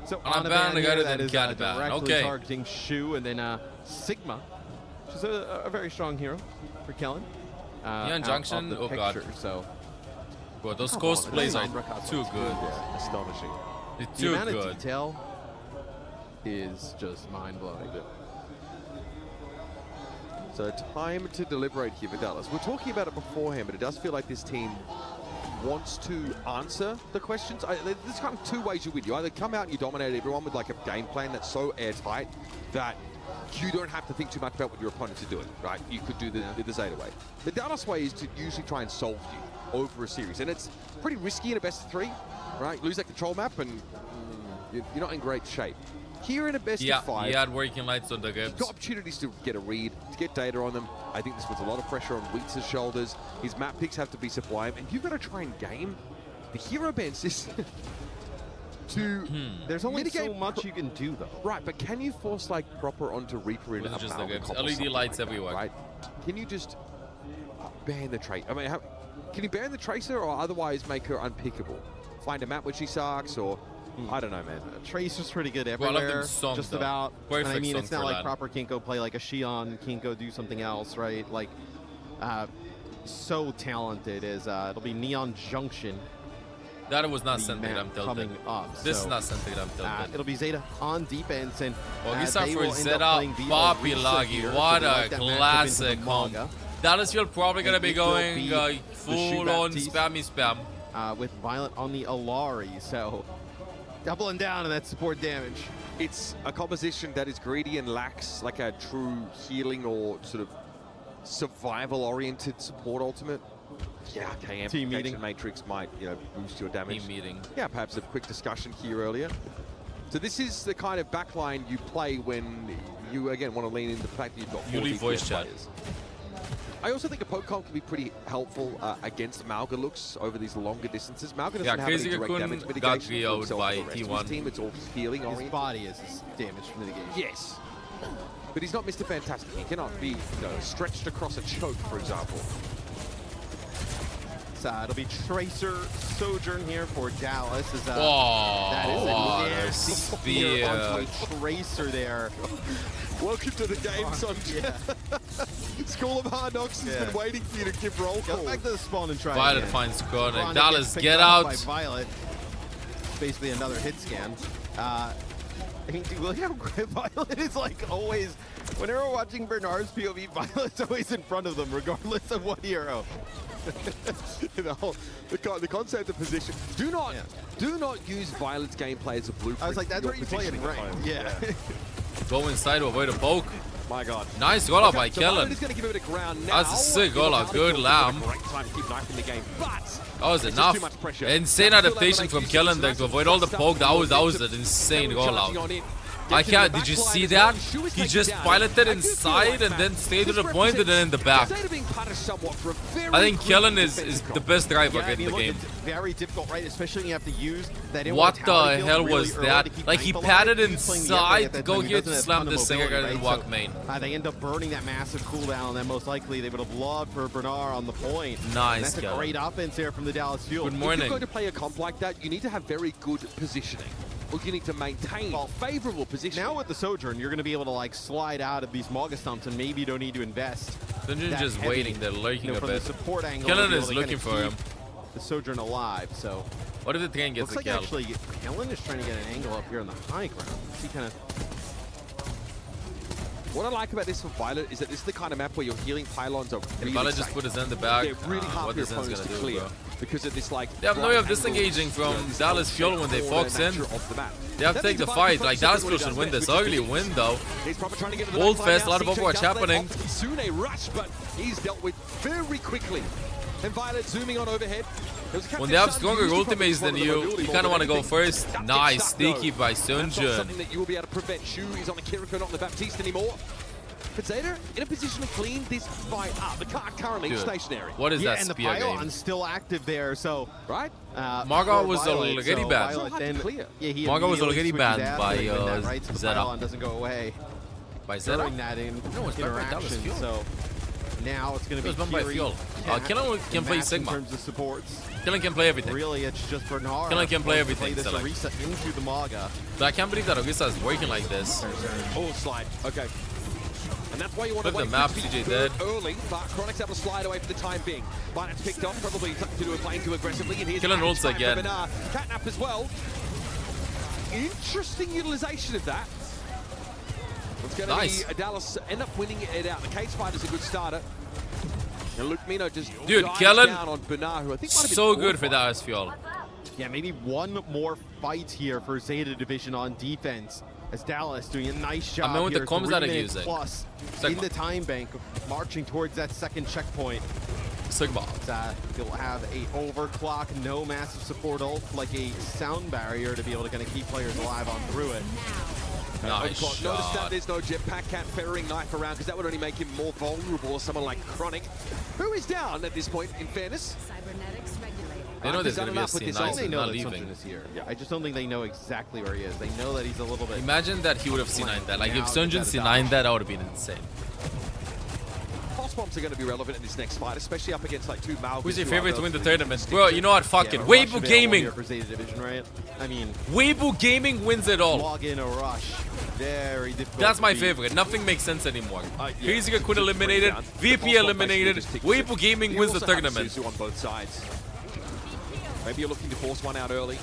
So I'm on a bound band to go here to that the is cat band. directly Okay. targeting Shu, and then Sigma, which is a very strong hero for Kellen. Neon Junction, oh god. So, Bro, those Come on, cosplays that are Sombra too good. Astonishing. They're the too amount of good. detail is just mind-blowing. So time to deliberate here for Dallas. We're talking about it beforehand, but it does feel like this team wants to answer the questions. There's kind of two ways you win. You either come out and you dominate everyone with like a game plan that's so airtight that you don't have to think too much about what your opponents are doing, right? You could do the Zeta way. The Dallas way is to usually try and solve you over a series, and it's pretty risky in a best of three, right? Lose that control map and you're not in great shape. Here in a best of five, he had working lights on the you've games. got opportunities to get a read, to get data on them. I think this puts a lot of pressure on Wheats' shoulders. His map picks have to be sublime, and you've got to try and game the hero ban system to There's only mitigate so much you can do, though. Right, but can you force like proper onto Reaper in Those a are just the games. Malcolm or LED something lights like that, everywhere. right? Can you just ban the tracer? I mean, can you ban the tracer or otherwise make her unpickable? Find a map where she sucks, or I don't know, man. Tracer's pretty good Well, I love everywhere. them songs, just though. about. Perfect And I mean, song it's not for like that. proper Kinko play like a Shion Kinko do something else, right? Like, so talented is it'll be Neon Junction. That was not the Centigram map tilted. coming up. This so, is not Centigram tilted. it'll be Zeta on defense, and Well, we they start for will end up Zeta, playing Viva Poppy Risa Lagi. here, What so they a like that matchup into the classic comp. manga. Dallas Fuel probably going to And be it will going be the full on Shu spammy spam. With Violent on the Alari, so doubling down on that support damage. It's a composition that is greedy and lacks like a true healing or sort of survival-oriented support ultimate. Yeah, okay, Team Amplification meeting. Matrix might, boost your damage. Team meeting. Yeah, perhaps a quick discussion here earlier. So this is the kind of backline you play when you, again, want to lean into the fact that you've got 4 You leave DPS voice chat. players. I also think a poke comp can be pretty helpful against Malga looks over these longer distances. Malga doesn't Yeah, have any Crazy direct Raccoon damage got mitigation for VO'd himself by or the rest of T1. his team. It's all healing His oriented. body is his damage mitigation. Yes. But he's not Mr. Fantastic. He cannot be stretched across a choke, for example. So it'll be Tracer Sojourn here for Dallas. Oh, that is what a a nasty spear onto spear. a Tracer there. Welcome to the game, son. School of Hard Knocks has been waiting for you to give roll Go call. back to the spawn and try Violet again. finds corner. Ronda Dallas, gets picked get up out. By Violet. Basically another hit scan. I mean, dude, look how great Violet is like always. Whenever we're watching Bernard's POV, Violet's always in front of them, regardless of what hero. the concept of position. Do not use Violet's gameplay as a blueprint. I was like, that's where you play it right. Yeah. Go inside to avoid a poke. My God. Nice goal out by Kellen. He's going to give it a ground now. That's a sick goal out. Good lamb. Great time to keep knifing the game, but that was enough. Insane adaptation from Kellen there to avoid all the poke. That was an insane goal out. I can't. Did you see that? He just piloted inside and then stayed to the point and then in the back. I think Kellen is the best driver in the game. It's very difficult, right? Especially when you have to use that. What the hell was that? Like he padded inside to go here to slam this Singer and walk main. They end up burning that massive cooldown, and then most likely they would have loved for Bernard on the point. Nice. That's a great offense there from the Dallas Fuel. Good morning. If you're going to play a comp like that, you need to have very good positioning. Or you need to maintain favorable position. Now with the Sojourn, you're going to be able to like slide out of these Mauga stumps, and maybe you don't need to invest. Dungeon just waiting, they're lurking a from bit. The support angle, Kellen is looking for him. The Sojourn alive, so. What if the train gets looks a like kill? Actually, Kellen is trying to get an angle up here on the high ground. He kind of. What I like about this for Violet is that this is the kind of map where your healing pylons are really Violet just put his end in the back. They're really hard what for your this end's opponents gonna to do, clear. bro. Because of this like They have no way of disengaging from Dallas Fuel when they fox in. They have to take the fight. Like Dallas Fuel should win this. Ugly win though. Old fest, a lot of Overwatch happening. Soon a rush, but he's dealt with very quickly. And Violet zooming on overhead. When they have stronger ultimates than you kind of want to go first. Nice, sneaky by Sunjun. Something that you will be able to prevent. Shu is on the Kiriko, not the Baptiste anymore. But Zeta in a position to clean this fight up. The car currently stationary. What is that and spear the game? pylon's still active there, so right. Margot was already banned. Margot was already banned by the Zeta. pylon doesn't go away. By Zeta? During that interaction, so now it's going to be banned by Fuel. Killen can play Sigma. In terms of supports. Killen can play everything. Really, it's just Bernard. Killen can play everything. Play this Orisa into the Mauga. So I can't believe that Orisa is working like this. Oh, slide. Okay. And that's why you want to wait the map, CJ dead. Early, but Chronic's able to slide away for the time being. But it's picked up, probably something to do with playing too aggressively. And here's Killen ults again. Catnap as well. Interesting utilization of that. It's going to be Dallas end up winning it out. The cage fight is a good starter. And Luke Mino just Kellen, down on Bernard, who I think might have been so good for Dallas Fuel. Yeah, maybe one more fight here for Zeta Division on defense. As Dallas doing a nice job. I mean, with the here, comms 3 that are minutes using. plus in the time bank, marching towards that second checkpoint. Sigma. You'll have a overclock, no massive support ult, like a sound barrier to be able to kind of keep players alive on through it. Nice shot. Notice that there's no jetpack cat ferrying knife around because that would only make him more vulnerable. Someone like Chronic, who is down at this point, in fairness. They know there's going to be a C9, they know not that leaving. Is here. Yeah. I just don't think they know exactly where he is. They know that he's a little bit... Imagine that he would have C9'd that. Like if Sunjun C9'd that would have been insane. Pulse bombs are going to be relevant in this next fight, especially up against like 2 Malgas. Who's your favorite to win the tournament? Bro, you know what? Fuck it. Weibo Gaming. For Zeta Division, right? I mean, Weibo Gaming wins it all. Log in a rush. Very difficult. That's my favorite. Nothing makes sense anymore. Crazy Quinn eliminated. VP eliminated. Weibo Gaming wins the tournament. Suzu on both sides. Maybe you're looking to force one out early.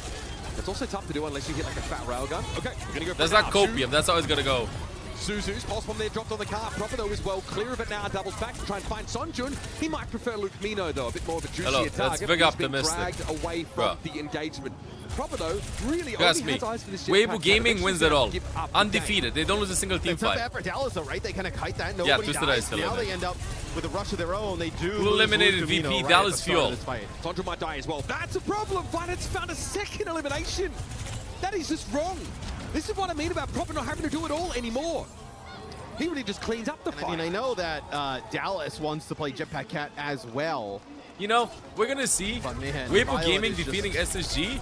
It's also tough to do unless you hit like a fat railgun. Okay, we're going to go for That's not copium. That's how it's going to go. Suzu's pulse bomb there dropped on the car. Proper though is well clear of it now. Doubles back to try and find Sunjun. He might prefer Luke Mino though, a bit more of a juicier target. That's big optimistic. Dragged away from the engagement. Proper though, really only has eyes for this Weibo Gaming wins it all. Undefeated. They don't lose a single team fight. It's tough for Dallas though, right? They kind of kite that. Nobody Yeah, Twisted Eye still now in it. they end up with a rush of their own. They do. Who eliminated VP? Dallas Fuel. Sunjun might die as well. That's a problem. Violet's found a second elimination. That is just wrong. This is what I mean about Proper not having to do it all anymore. He really just cleans up the fight. I mean, I know that Dallas wants to play Jetpack Cat as well. You know, we're going to see Weibo Gaming defeating SSG.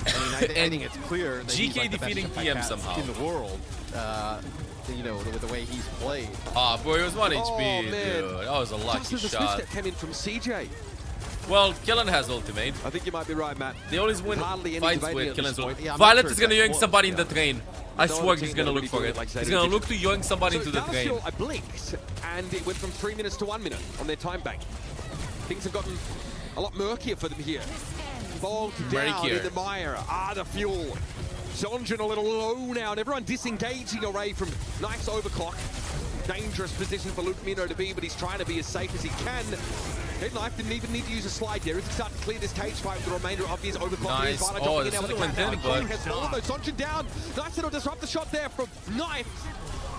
I think it's clear that GK he's defeating the best PM Jetpack Cat somehow. in the world. You know, with the way he's played. Ah, boy, it was 1 HP, man. dude. That was a lucky Just as a shot. switch that came in from CJ. Well, Killen has ultimate. I think you might be right, Matt. They always win fights with Killen's ultimate. Yeah, Violet sure is going to yoink somebody in yeah. the train. I swear he's going to look for it. He's going to look to yoink somebody into the train. I blinked, and it went from 3 minutes to 1 minute on their time bank. Things have gotten a lot murkier for them here. Bogged down in the mire. The fuel. Sonjin a little low now, and everyone disengaging away from Knife's overclock. Dangerous position for Luke Mino to be, but he's trying to be as safe as he can. Knife didn't even need to use a slide there. He can start to clear this cage fight with the remainder of his overclock. Nice. Oh, this is went in, but Sonjin down. Nice little disrupt the shot there from Knife.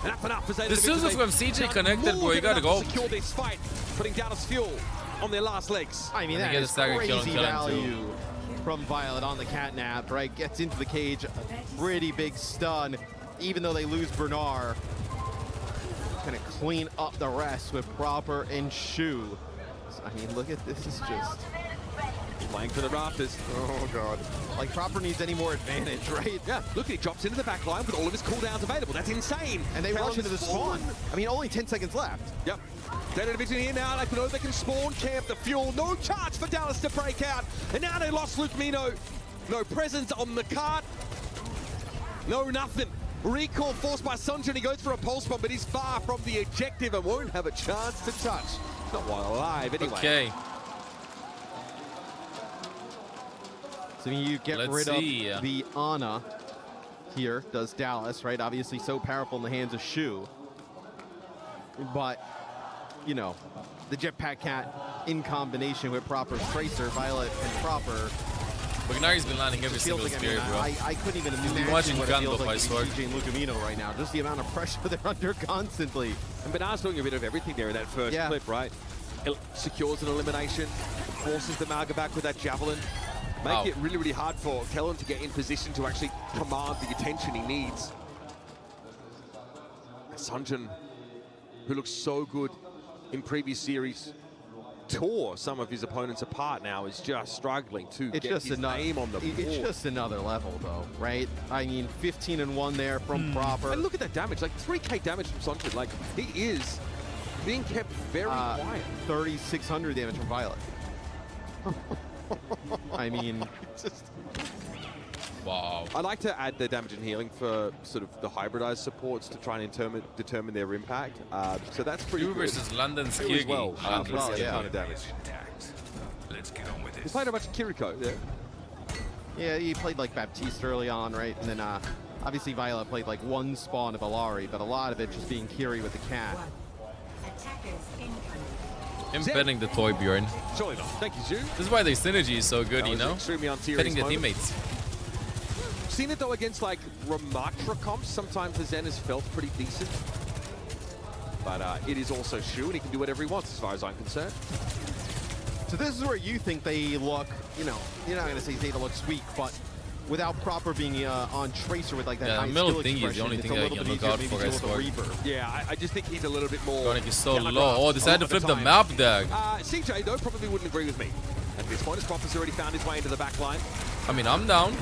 And that's enough for Zeta. This is from CJ connected, bro. You gotta go. Secure this fight, putting Dallas Fuel on their last legs. I mean, that is crazy value from Violet on the catnap, right? Gets into the cage, pretty big stun. Even though they lose Bernard, gonna clean up the rest with Proper and Shu. I mean, look at this. Is just playing for the rafters. Oh god. Like Proper needs any more advantage, right? Yeah. Look, he drops into the back line with all of his cooldowns available. That's insane. And they rush into the spawn. I mean, only 10 seconds left. Yep. Zeta Division here now. Like, they can spawn camp the Fuel. No chance for Dallas to break out. And now they lost Luke Mino. No presence on the cart. No nothing. Recall forced by Sonjin. He goes for a pulse bomb, but he's far from the objective and won't have a chance to touch. Not while alive, anyway. Okay. So you get rid of the Ana here, does Dallas, right? Obviously so powerful in the hands of Shu. But, you know, the Jetpack Cat in combination with Proper Tracer, Violet and Proper. Bugnari's been landing every single spear, bro. I couldn't even imagine watching what it feels like to be CJ and Lucamino right now. Just the amount of pressure they're under constantly. And Bernard's doing a bit of everything there in that first clip, right? It secures an elimination, forces the Malga back with that Javelin. Make it really, really hard for Kellen to get in position to actually command the attention he needs. Sonjin, who looks so good in previous series, tore some of his opponents apart now, is just struggling to get his name on the board. It's just another level, though, right? I mean, 15-1 there from Proper. And look at that damage, like 3k damage from Sonjin. Like, he is being kept very quiet. 3,600 damage from Violet. I mean, wow. I like to add the damage and healing for sort of the hybridized supports to try and determine their impact. So that's pretty good. Versus London's Kirgi. Well, yeah. kind of damage. Let's get on with this. He played a bunch of Kiriko, yeah. Yeah, he played like Baptiste early on, right? And then obviously Violet played like one spawn of Alari, but a lot of it just being Kiri with the cat. Him petting the toy, Bjorn. Surely not. Thank you, Zhu. This is why their synergy is so good, you know? Petting the teammates. Seen it though against like Ramatra comps. Sometimes the Zen has felt pretty decent. But it is also Shu, and he can do whatever he wants as far as I'm concerned. So this is where you think they look, you know, you're not going to say Zeta looks weak, but without Proper being on Tracer with like that high middle skill thing is the only thing I can look out for. Yeah, I just think he's a little bit more... Sonic is so low. Oh, decided to flip the map deck. CJ, though, probably wouldn't agree with me. At this point, as Proper's already found his way into the back line. I mean, I'm down.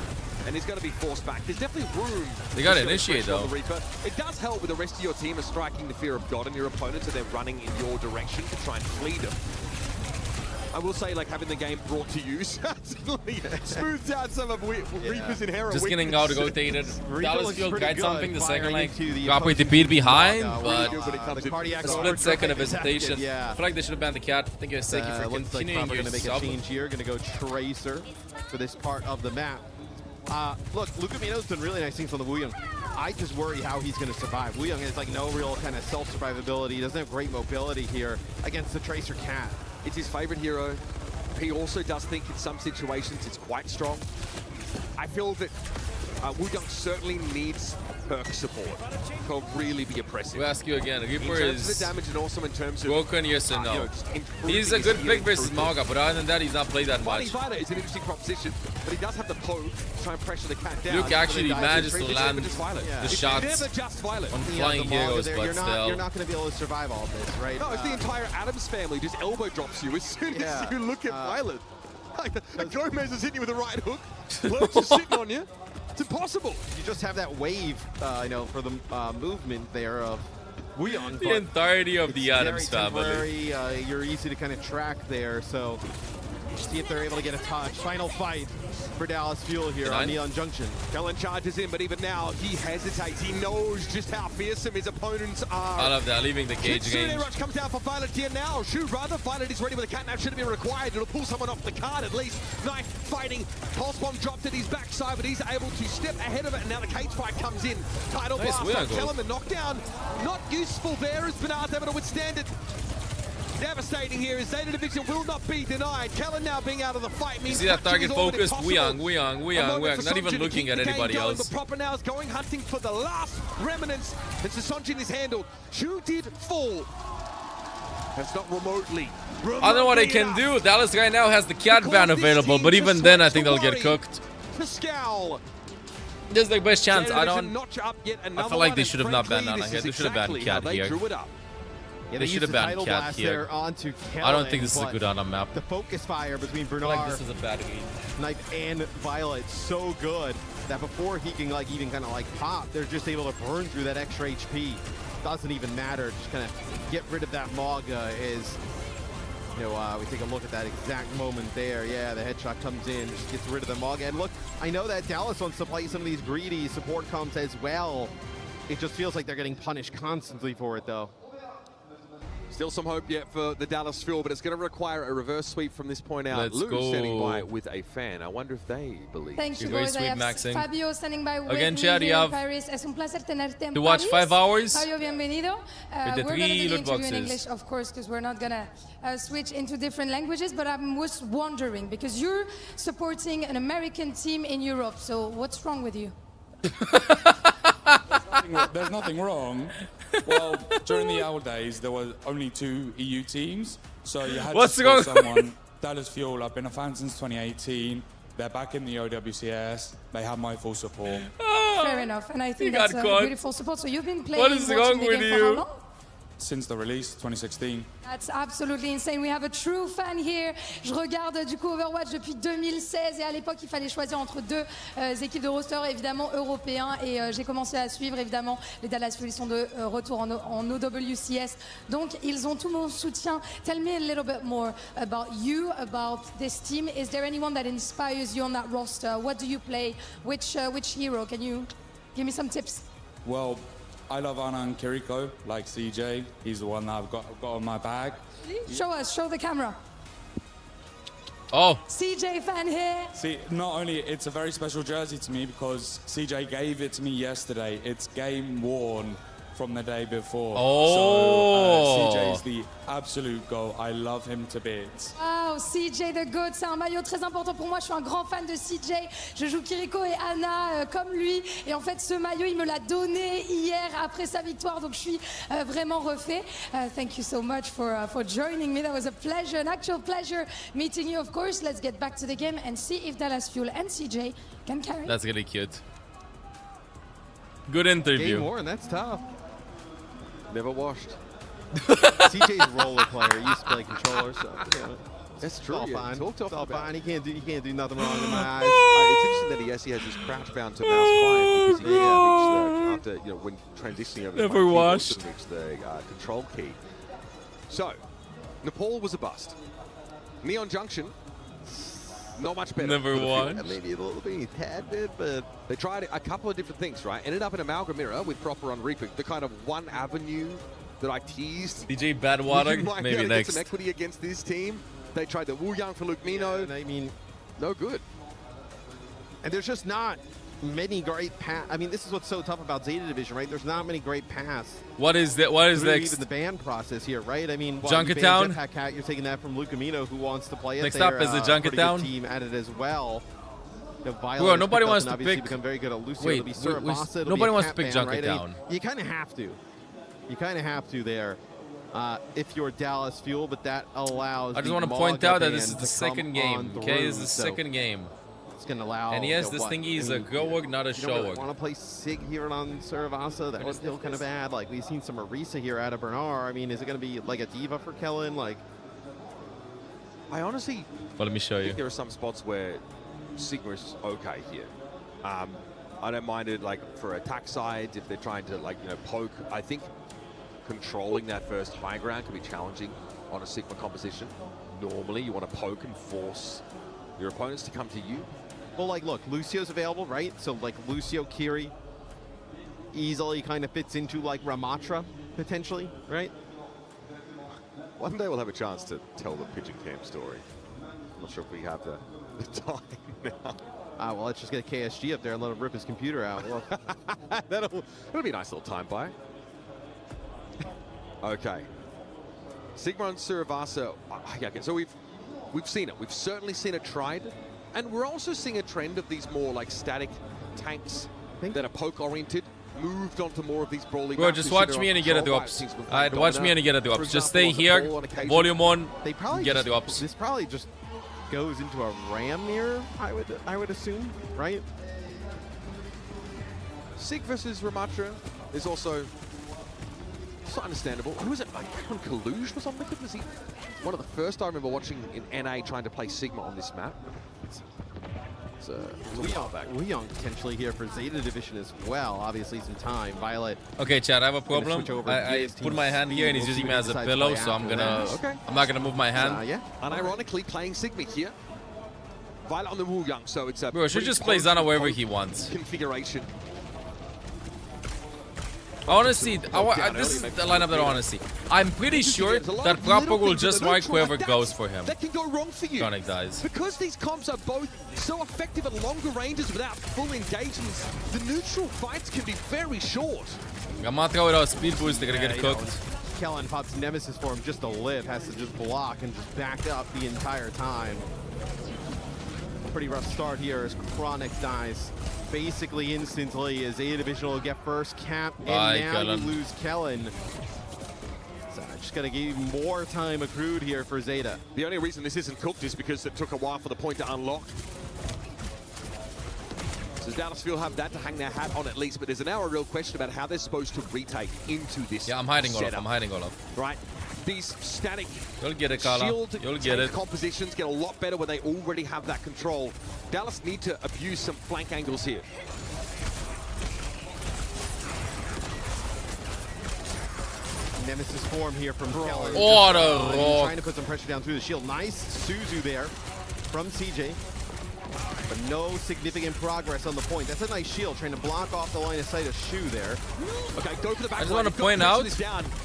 And he's going to be forced back. There's definitely room. They got to initiate, though. It does help with the rest of your team are striking the fear of God on your opponent, so they're running in your direction to try and flee them. I will say, like, having the game brought to you certainly smooths out some of Reaper's inherent Just getting out rotated. Dallas Fuel tried something the second, like, drop with the beat behind, but a split second of hesitation. I feel like they should have banned the cat. I think it was Seki for continuing going to make a change here. Going to go Tracer for this part of the map. Look, Lucamino's done really nice things on the Wuyong. I just worry how he's going to survive. Wuyong has like no real kind of self-survivability. He doesn't have great mobility here against the Tracer cat. It's his favorite hero. He also does think in some situations it's quite strong. I feel that Wuyong certainly needs perk support to really be oppressive. We'll ask you again. Reaper in terms is of the damage and also in terms of broken, yes and no. He's a good pick versus Malga, but other than that, he's not played that much. Violet is an interesting proposition, but he does have the poke to try and pressure the cat down. Luke actually manages to land the shots never just Violet. on flying heroes, but still. You're not going to be able to survive all this, right? No, it's the entire Adams family just elbow drops you as soon as you look at Violet. Like, Gomez is hitting you with a right hook. Lurch is sitting on you. It's impossible. You just have that wave, you know, for the movement there of Wuyong. The entirety of the Adams family. You're easy to kind of track there, so See if they're able to get a touch. Final fight for Dallas Fuel here on Neon Junction. Kellen charges in, but even now he hesitates. He knows just how fearsome his opponents are. I love that, leaving the cage Kitsune game. Rush comes down for Violet here now. Shoot, rather, Violet is ready with a catnap. Shouldn't be required. It'll pull someone off the card at least. Knife fighting. Pulse bomb dropped at his backside, but he's able to step ahead of it. And now the cage fight comes in. Tidal Nice blast on wiggle. Kellen. The knockdown not useful there as Bernard's able to withstand it. Devastating here as Zeta Division will not be denied. Kellen now being out of the fight You means see that target focus? A Weang, moment for not even Sonjin to looking keep at the game anybody going, else. But Proper now is going hunting for the last remnants. And Sonjin is handled. Shu did fall. That's not remotely. I don't know what they can do. Dallas right now has the cat ban available, but even then I think they'll get cooked. Pascal. This is their best chance. I don't. Notch up yet I another feel like one, they and should have not banned frankly, Nana here. this They is should have banned exactly how Cat they here. drew it up. Yeah, They should have banned Tidal Cat Blast here. there onto I don't think Kellen, this is a but good Ana map. The focus fire between I feel Bernard, like this is a bad game. Knife, and Violet so good that before he can like even kind of like pop, they're just able to burn through that extra HP. Doesn't even matter. Just kind of get rid of that Mog is. You know, we take a look at that exact moment there. Yeah, the headshot comes in, just gets rid of the Mog. And look, I know that Dallas wants to play some of these greedy support comps as well. It just feels like they're getting punished constantly for it, though. Still some hope yet for the Dallas Fuel, but it's going to require a reverse sweep from this point out. Let's Lou go. standing by with a fan. I wonder if they believe. Thank you, Very boys. I sweet have maxing. Fabio standing by with Again, me Chad, here you in have Paris. Es un placer tenerte en to watch Paris. 5 hours Fabio, bienvenido. with the We're 3 going to do the loot interview in boxes. English, of course, because we're not going to switch into different languages, but I was wondering, because you're supporting an American team in Europe, so what's wrong with you? There's nothing wrong. Well, during the old days, there were only 2 EU teams, so you had What's to wrong? support someone. Dallas Fuel, I've been a fan since 2018. They're back in the OWCS. They have my full support. Fair enough, and I You think got that's caught. beautiful support. So you've been playing, What is watching wrong the with game for how you? long? Since the release, 2016. That's absolutely insane. We have a true fan here. Je regarde du coup Overwatch depuis 2016 et à l'époque il fallait choisir entre 2 équipes de roster évidemment européens et j'ai commencé à suivre évidemment les Dallas Fuel. Ils sont de retour en OWCS. Donc ils ont tout mon soutien. Tell me a little bit more about you, about this team. Is there anyone that inspires you on that roster? What do you play? Which hero? Can you give me some tips? Well, I love Ana and Kiriko, like CJ. He's the one that I've got on my bag. Show us, show the camera. Oh. CJ fan here. See, not only it's a very special jersey to me because CJ gave it to me yesterday. It's game worn from the day before. Oh. So CJ's the absolute goal. I love him to bits. Wow, CJ the GOAT, c'est un maillot très important pour moi. Je suis un grand fan de CJ. Je joue Kiriko et Ana comme lui. Et en fait, ce maillot, il me l'a donné hier après sa victoire. Donc, je suis vraiment refait. Thank you so much for joining me. That was a pleasure, an actual pleasure meeting you, of course. Let's get back to the game and see if Dallas Fuel and CJ can carry. That's really cute. Good interview. Game worn, that's tough. Never washed. CJ's a roller player. He used to play controller, so you know, that's true. It's all Yeah, fine. talked It's all about. fine. He can't do nothing wrong in my eyes. It's interesting that he actually has his crouch bound to mouse 5 because he reached the, after when transitioning over to Never my keyboard, washed. to reach the control key. So, Nepal was a bust. Neon Junction, not much better. Never for the watched. field. Maybe a little bit, a tad bit, but they tried a couple of different things, right? Ended up in Amalgam Mirror with Proper on Reaping, the kind of one avenue that I teased. DJ Badwater, You might be maybe able to next. get some equity against this team. They tried the Wu Yang for Luke Mino. And I mean, no good. And there's just not many great paths. I mean, this is what's so tough about Zeta Division, right? There's not many great paths. What is that? What is through next? Even the ban process here, right? I mean, Junkertown? Jetpack Cat, you're taking that from Luke Amino, who wants to play it. Next up is the pretty good Junkertown. team at it as well. You know, Violet Bro, has nobody picked up wants and to obviously pick- become very good at Lucio. Wait, It'll be we- Surabasa, it'll nobody be a wants to Cat pick ban, right? I mean, Junkertown. you kind of have to. You kind of have to there. If you're Dallas Fuel, but that allows. I just the want to point Maga out that ban this is to the second come game. on Okay, this is through. the So second game. It's going to allow. And yes, you know, this what? thingy is I a mean, go work, not a you show don't really work. want to play Sig here on Surabasa. That was still kind of bad. Like, we've seen some Arisa here out of Bernard. I mean, is it going to be like a diva for Kellen? Like, I honestly Well, let me show you. think there are some spots where Sigma is okay here. I don't mind it like for attack sides if they're trying to like poke. I think controlling that first high ground can be challenging on a Sigma composition. Normally, you want to poke and force your opponents to come to you. Well, like, look, Lucio's available, right? So, like, Lucio, Kiri easily kind of fits into, like, Ramatra, potentially, right? One day we'll have a chance to tell the Pigeon Camp story. I'm not sure if we have the time now. Well, let's just get KSG up there and let him rip his computer out. Well, that'll be a nice little time buy. Okay. Sigma and Suravasa. Okay, so we've seen it. We've certainly seen it tried. And we're also seeing a trend of these more like static tanks that are poke-oriented, moved onto more of these brawly Bro, maps. just watch me and you get a drops. Alright, watch me and you get a drops. Just stay here, volume on, get a drops. This probably just goes into a ram mirror, I would assume, right? Sig versus Ramatra is also understandable. Who was it? Kaluge was on Liquid? Was he one of the first I remember watching in NA trying to play Sigma on this map? It was a while back. Weyoung potentially here for Zeta Division as well. Obviously some time. Violet. Okay, Chad, I have a problem. I put my hand here and he's using me as a pillow, so I'm not gonna move my hand. Yeah. Unironically playing Sigma here. Violet on the Weyoung, so it's a Bro, should just play Zana wherever he wants. Configuration. Honestly, this is the lineup that I want to see. I'm pretty sure that Proper will just mark whoever goes for him. That can go wrong for you. Chronic dies. Because these comps are both so effective at longer ranges without full engagements, the neutral fights can be very short. Ramatra without speed boost, they're gonna get cooked. Kellen pops Nemesis for him just to live, has to just block and just back up the entire time. Pretty rough start here as Chronic dies basically instantly as Zeta Division will get first cap, and now Kellen. you lose Kellen. So just gotta give you more time accrued here for Zeta. The only reason this isn't cooked is because it took a while for the point to unlock. So Dallas Fuel have that to hang their hat on at least, but there's now a real question about how they're supposed to retake into this. Yeah, I'm hiding setup. Olaf. I'm hiding Olaf. Right. These static You'll get it, Carla. shield You'll get it. compositions get a lot better when they already have that control. Dallas need to abuse some flank angles here. Nemesis form here from Kellen. What a rock. Trying to put some pressure down through the shield. Nice Suzu there from CJ. But no significant progress on the point. That's a nice shield, trying to block off the line of sight of Shu there. Okay, go for the back. I just want to point out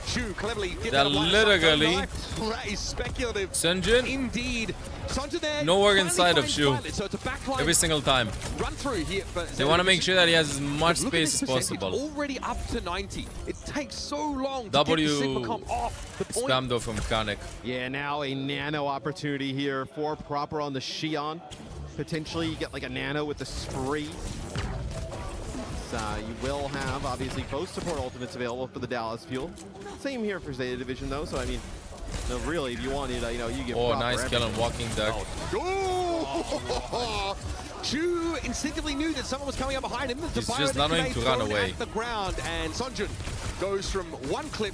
Shu cleverly that literally that is speculative. Sunjin, indeed. Sunjin there. no work inside of Shu. So it's a backline Every single time. Run through here. But They want to make sure that he has as much space as possible. Already up to 90. It takes so long to W get the Sigma comp off the point. spam though from Kanik. Yeah, now a nano opportunity here for Proper on the Xion. Potentially you get like a nano with the spree. You will have obviously both support ultimates available for the Dallas Fuel. Same here for Zeta Division though, so I mean, no, really, if you wanted, you know, you get. Oh, Proper nice kill on walking duck. Oh! Chu instinctively knew that someone was coming up behind him. He's just not going to run away. At the ground, and Sunjin goes from one clip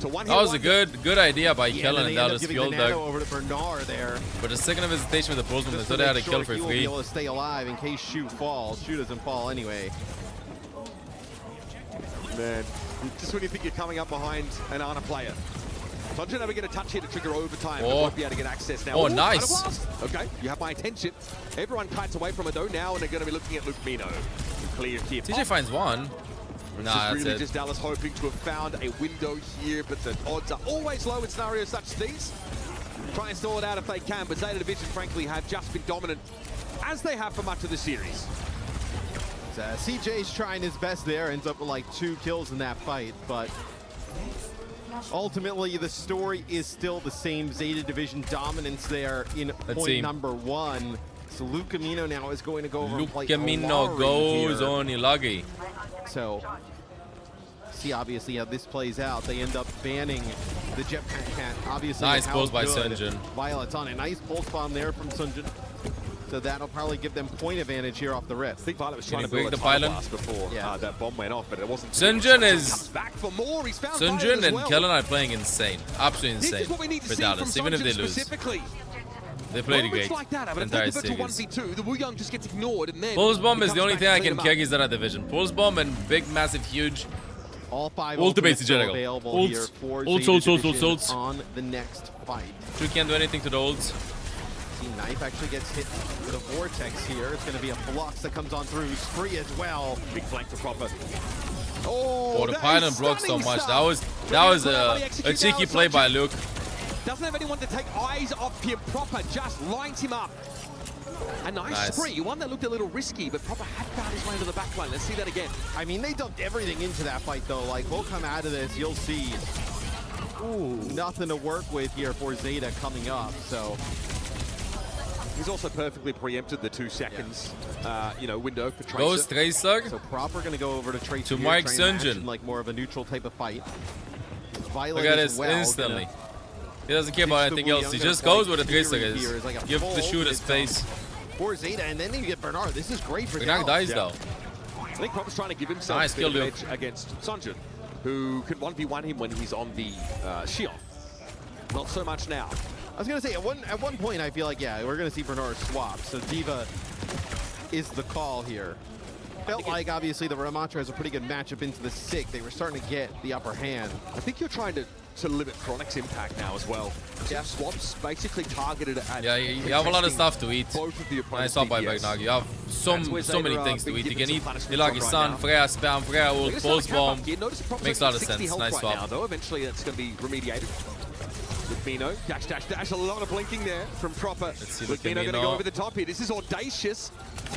to one. That was a good idea by Yeah, Kellen and and they end Dallas up giving Fuel the nano Duck. over to Bernard there. But a second of hesitation with the Pulsman, they Just thought to they had a make kill sure for he will be free. able to stay alive in case Shu falls. Shu doesn't fall anyway. Man, just when you think you're coming up behind an Ana player. Sunjin never get a touch here to trigger overtime. But won't be able to get access now. Oh, Ooh, nice. blast. Okay, you have my attention. Everyone kites away from it though now, and they're going to be looking at Luke Mino. Clear here. TJ finds one. This Nah, is that's really it. just Dallas hoping to have found a window here, but the odds are always low in scenarios such as these. Try and stall it out if they can, but Zeta Division, frankly, have just been dominant, as they have for much of the series. CJ's trying his best there, ends up with like 2 kills in that fight, but ultimately the story is still the same. Zeta Division dominance there in point number 1. So Luke Camino now is going to go over and play Camino Olari goes here. on Ilagi. So, see obviously how this plays out. They end up banning the Jetpack Cat. Obviously, Nice how pulse by good Sunjin. Violet's on a nice pulse bomb there from Sunjin. So that'll probably give them point advantage here off the rip. I think Violet was Can trying he to build break a the time pylon? blast before that bomb went off, but it wasn't. Sunjin is Comes back for more. He's found Violet Sunjin as and well. Kellen are playing insane. Absolutely This insane. is what we need to For see Dallas, from even if they Sunjin lose. specifically. They played Moments great. like that, but if Entire they pivot to series. 1v2, the Weyoung just gets ignored, and then Pulse bomb he is the comes only back thing to I clean can them kick is that division. Pulse bomb and big, massive, huge All 5 Ultimates in still general. available here for Ults, Zeta ults, Division ults. on the next fight. You can't do anything to the ults. See, Knife actually gets hit with a vortex here. It's going to be a flux that comes on through. Spree as well. Big flank for Proper. Oh, the Python blocked so much. That was a cheeky play by Luke. Doesn't have anyone to take eyes off him. Proper just lines him up. A nice spree, one that looked a little risky, but Proper had found his way to the back line. Let's see that again. I mean, they dumped everything into that fight, though. Like, we'll come out of this, you'll see. Ooh, nothing to work with here for Zeta coming up, so. He's also perfectly preempted the 2 seconds, window for Tracer. Goes Tracer. So Proper going to go over to Tracer to Mike Sunjin. Like more of a neutral type of fight. Violet Look at as this well, instantly. He doesn't care about anything else. He just goes where the Tracer is. Like Give the shooter space. For Zeta, and then you get Bernard. This is great for Bernard dies though. I think Proper's trying to give himself nice a bit of kill, an edge against Sunjin, who can 1v1 him when he's on the Shion. Not so much now. I was going to say, at one point, I feel like, yeah, we're going to see Bernard swap. So D.Va is the call here. Felt like, obviously, the Ramattra has a pretty good matchup into the Sick. They were starting to get the upper hand. I think you're trying to limit Chronic's impact now as well. Yeah, swaps basically targeted at... Yeah, you have a lot of stuff to eat. Both of the nice stop by Bernard. You have so many things to eat. You can eat Ilagi Sun, Freya Spam, Freya Ult, Pulse Bomb. Makes a lot of sense. Nice swap. Now, though. Eventually, that's going to be remediated. Lukmino, dash, a lot of blinking there from Proper. Lukmino going to go over the top here. This is audacious.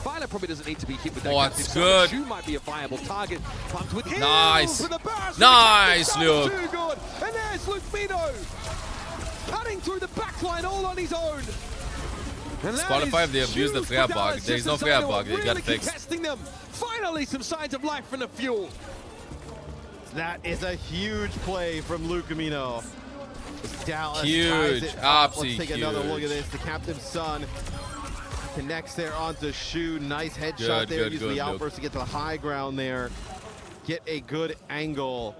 Violet probably doesn't need to be hit with that. Oh, it's good. Shu might be a viable target. Pumped with nice. For the burst. Nice, Luke. Too good. And there's Lukmino cutting through the backline all on his own. Squad 5, they abused the Freya bug. There's no Freya bug. They got fixed. Testing them. Finally, some signs of life from the Fuel. That is a huge play from Lukmino. Dallas huge, absolutely Let's take another look at this. The captain's son connects there onto Shu. Nice headshot there. Use the outburst to get to the high ground there. Get a good angle.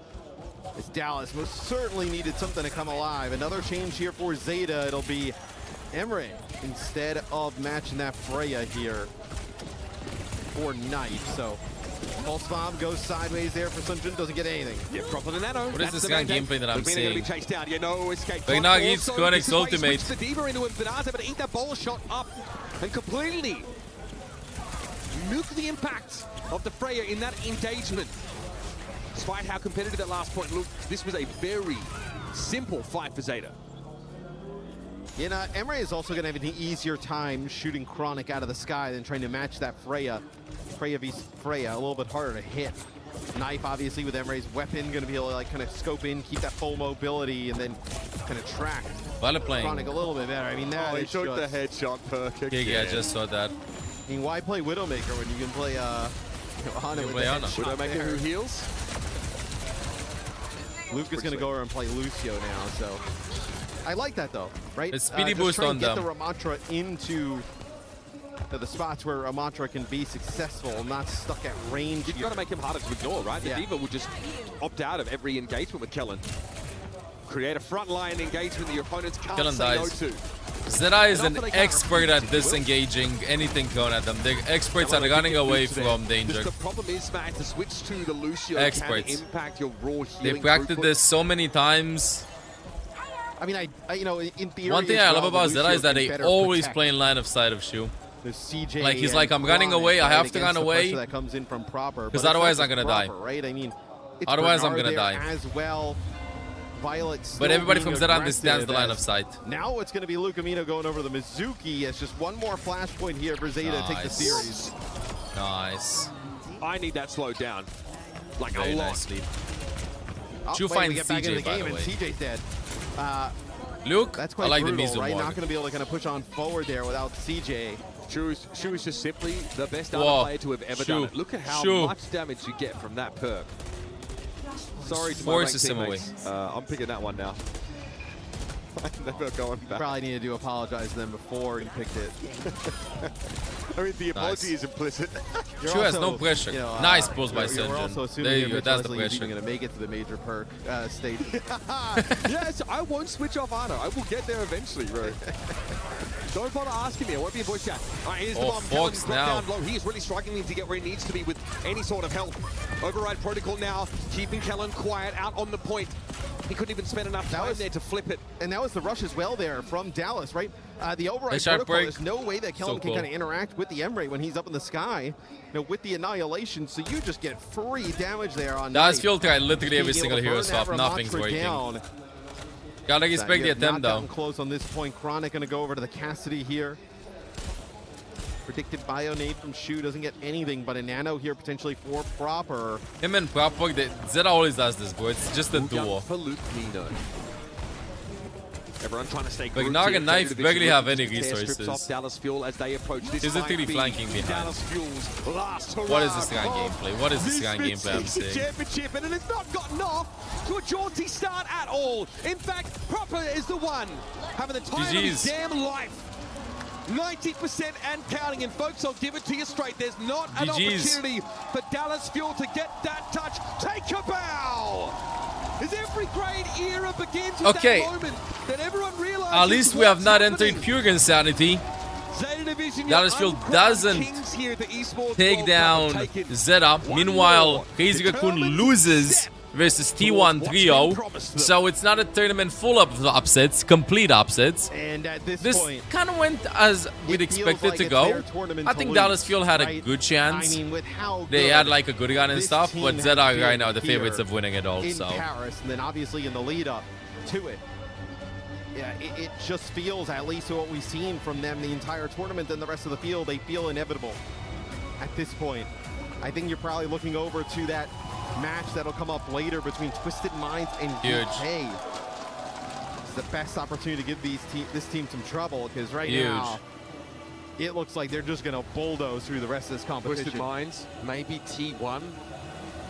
As Dallas most certainly needed something to come alive. Another change here for Zeta. It'll be Emre instead of matching that Freya here for Knife. So Pulse Bomb goes sideways there for Sunjin, doesn't get anything. Yeah, Proper the Nano. What is this kind of gameplay that I'm seeing? Be chased down. Yeah, no escape. Bernard eats Chronic's ultimate. The D.Va into him. Bernard's able to eat that ball shot up and completely nuke the impact of the Freya in that engagement. Despite how competitive that last point looked, this was a very simple fight for Zeta. Emre is also going to have an easier time shooting Chronic out of the sky than trying to match that Freya. Freya vs. Freya, a little bit harder to hit. Knife, obviously, with Emre's weapon, going to be able to like kind of scope in, keep that full mobility, and then kind of track Chronic a little bit better. I mean, that he is took just... the headshot perk again. Yeah, I just saw that. I mean, why play Widowmaker when you can play Ana with the headshot Widowmaker there? who heals. Luke is going to go over and play Lucio now, so... I like that though, right? It's speedy boost on them. Get the Ramattra into the spots where Ramattra can be successful, not stuck at range. You've got to make him harder to ignore, right? The D.Va would just opt out of every engagement with Kellen. Create a frontline engagement that your opponents can't Kellen say dies. no to. Zeta is an expert at disengaging anything thrown at them. They're experts at running away from danger. The problem is, man, to switch to the Lucio Experts. can impact your raw healing. They practiced this so many times. I mean, in theory, one thing I love about Zeta is that they always play in line of sight of Shu. The CJ like he's like, I'm running away. I have to run away. That comes in from Proper, because otherwise I'm gonna die. Right? I mean, otherwise I'm gonna die. As well, Violet. But everybody from Zeta understands the line of sight. Now it's going to be Lukmino going over the Mizuki. It's just one more flashpoint here for Zeta to take the series. Nice. I need that slowed down, like very a lot. Nicely. Shu finds CJ, by the way. And CJ's dead. Luke, that's quite I like brutal, the Mizu right? more. Not going to be able to kind of push on forward there without CJ. Shu is just simply the best Dota player to have ever done it. Look at how much damage you get from that perk. Sorry to my ranked teammates. I'm picking that one now. I'm never going back. Probably needed to apologize to them before you picked it. I mean, the apology is implicit. Shu has no pressure. Nice pulls by We're also Sunjin. assuming There you go. That's the Leslie is pressure. even going to make it to the major perk stage. Yes, I won't switch off Ana. I will get there eventually, bro. Don't bother asking me. I won't be in voice chat. All right, here's the bomb. Fox now. Down low. He is really struggling to get where he needs to be with any sort of help. Override protocol now, keeping Kellen quiet out on the point. He couldn't even spend enough time there to flip it. And that was the rush as well there from Dallas, right? The override Nice shot protocol, break. there's no way that Kellen So can cool. kind of interact with the M-Ray when he's up in the sky, with the annihilation, so you just get free damage there on Dallas Knight. Fuel tried literally every Being able single to hero burn swap. that Nothing's Ramattra working. down. Gotta respect the You have attempt not gotten though. close on this point. Chronic gonna go over to the Cassidy here. Predicted Bionade from Shu doesn't get anything, but a nano here potentially for Proper. Him and Proper, Zeta always does this, bro. It's just a duo. For Luke Nino. Everyone trying to stay Like, grouped Naga here. Knife Division barely have looking any to tear strips resources. off Dallas Fuel as they approach this. He's literally might be flanking behind. Dallas Fuel's last What is hurrah this guy of gameplay? What is this guy this gameplay I'm mid-season seeing? championship, and it has not gotten off to a jaunty start at all. In fact, Proper is the one having the time of his GG's. damn life. 90% and counting, and folks, I'll give it to you straight. There's not an GG's. opportunity for Dallas Fuel to get that touch. Take a bow! As every great era begins with Okay. that moment that everyone realizes At least we have what's not happening. entered pure insanity. Zeta Division, Dallas your Fuel uncrowned doesn't kings here at the Esports take World down Cup. Take it. Zeta. Meanwhile, Crazy Raccoon loses versus T1 Trio. So it's not a tournament full of upsets, complete upsets. And at this point, kind of went as we'd it feels expected like to it's go. their tournament I to think lose, Dallas Fuel had a right? good chance. I mean, with how They good had like a good gun and this stuff, team but has Zeta been right now the favorites here of winning it all. in So Paris, and then obviously in the lead up to it. Yeah, it just feels, at least what we've seen from them the entire tournament and the rest of the field, they feel inevitable at this point. I think you're probably looking over to that match that'll come up later between Twisted Minds and Huge. DK. It's the best opportunity to give this team some trouble, because right Huge. now it looks like they're just going to bulldoze through the rest of this competition. Twisted Minds, maybe T1.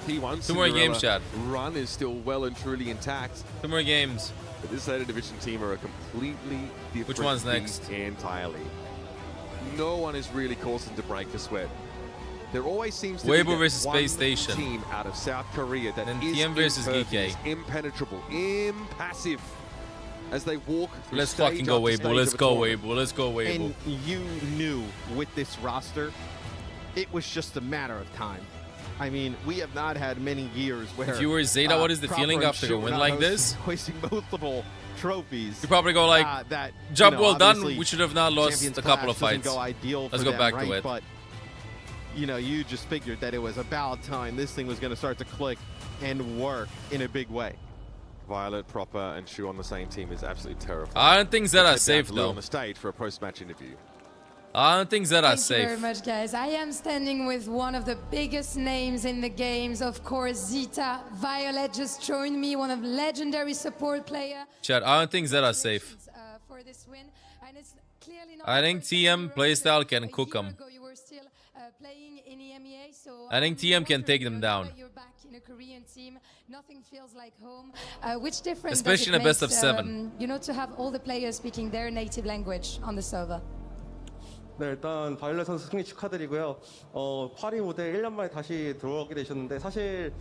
T1 Two more games, Cinderella Chad. run is still well and truly intact. 2 more games. But this Zeta Division team are a completely different Which one's beast next? entirely. No one is really causing to break a sweat. There always seems to Weibo be that versus one Space Station. team out of South Korea that And is TM versus impervious, GK. impenetrable, impassive as they walk through Let's stage fucking go after Weibo. stage Let's of a go tournament. Weibo. Let's go Weibo. And you knew with this roster, it was just a matter of time. I mean, we have not had many years where... If you were Zeta, what is the Proper feeling and after a Shu win were like not this? Hoisting multiple trophies. You probably go like, that, job you know, well done. obviously, We should have not lost Champions a couple of Clash doesn't fights. Go ideal Let's for go them, back right? to it. But you just figured that it was about time this thing was going to start to click and work in a big way. Violet, Proper, and Shu on the same team is absolutely terrifying. I don't think Zeta's Let's head down safe to Lou though. on the stage for a post-match interview. I don't think Zeta's Thank you very safe. much, guys. I am standing with one of the biggest names in the games, of course, Zeta. Violet just joined me, one of legendary support player Chad, I don't think Zeta's safe. for this win. And it's clearly not I think TM playstyle can cook them. you were still playing in EMEA, so I think TM can take them down. you're back in a Korean team. Nothing feels like home. Which difference Especially in a best of 7. You know, to have all the players speaking their native language on the server. 네, 일단 바이올렛 선수 승리 축하드리고요. 파리 무대 1년 만에 다시 들어오게 되셨는데 사실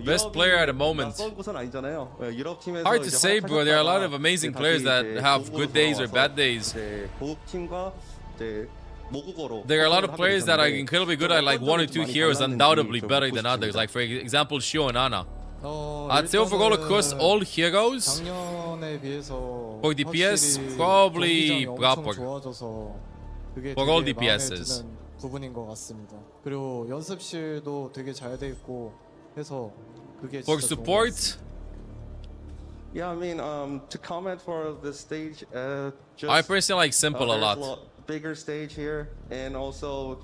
Best player at the moment. 낯선 곳은 아니잖아요. 유럽 팀에서 Hard to 이제 say, bro. There are a lot of 활약하다가 amazing 이제 players 다시 that 이제 have 고국으로 good days or 돌아와서 bad days. 이제 고국 팀과 이제 모국어로 There are a lot of 하게 players that are 되셨는데 incredibly good at like 1 or 2 heroes, undoubtedly better than others. Like for example, Shio and Ana. I'd say overall across all heroes, 작년에 비해서 for DPS, 확실히 probably 경기장이 엄청 Proper. 좋아져서 그게 For all 되게 마음에 DPSs. 드는 부분인 것 같습니다. 그리고 연습실도 되게 잘 돼 있고 해서 그게 For 진짜 좋은 것 같습니다. support, Yeah, I mean, to comment for the stage, just I personally like Simple a there's lot. Bigger stage here, and also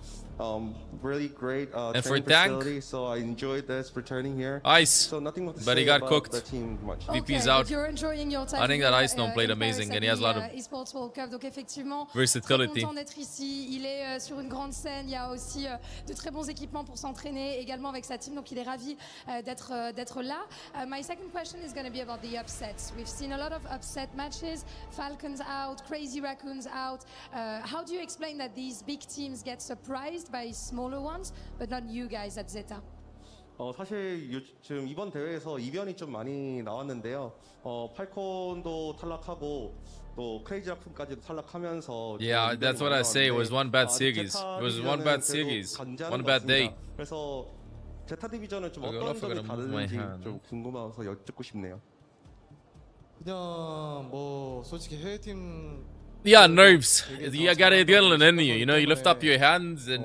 really great And for training tank? facility. So I enjoyed this returning here. Ice. So nothing more to But he say got about cooked. the team much. VP's Okay, out. if you're enjoying your time I think here, that Ice Gnome played in Paris amazing, at and he has a lot of the, Esports World Cup. Donc effectivement, versatility. très content d'être ici. Il est sur une grande scène. Il y a aussi de très bons équipements pour s'entraîner, également avec sa team. Donc il est ravi d'être là. My second question is going to be about the upsets. We've seen a lot of upset matches. Falcons out, Crazy Raccoons out. How do you explain that these big teams get surprised by smaller ones, but not you guys at Zeta? 사실 요즘 이번 대회에서 이변이 좀 많이 나왔는데요. 팔콘도 탈락하고 또 크레이지 라쿤까지도 탈락하면서 Yeah, that's what I say. It was one bad series. It was one bad series. One bad day. 그래서 제타 디비전은 좀 Okay, 어떤 I'm not 점이 gonna move my 다른지 hand. 좀 궁금해서 여쭙고 싶네요. 그냥 뭐 솔직히 해외팀 Yeah, nerves. You got adrenaline in you. You know, you lift up your hands and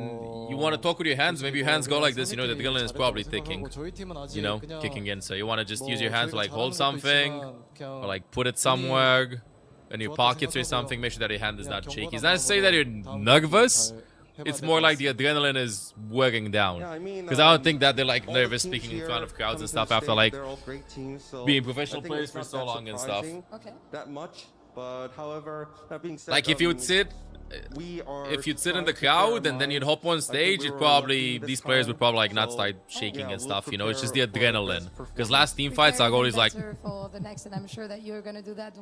you want to talk with your hands. Maybe your hands go like this. You know, the adrenaline is probably ticking. You know, kicking in. So you want to just use your hands to like hold something or like put it somewhere in your pockets or something. Make sure that your hand is not shaky. It's not to say that you're nervous. It's more like the adrenaline is wearing down. Because I don't think that they're like nervous speaking in front of crowds and stuff after like being professional players for so long and stuff. That much. But however, that being said, Like if you'd sit in the crowd and then you'd hop on stage, you'd probably these players would probably like not start shaking and stuff. You know, it's just the adrenaline. Because last team fights are always like.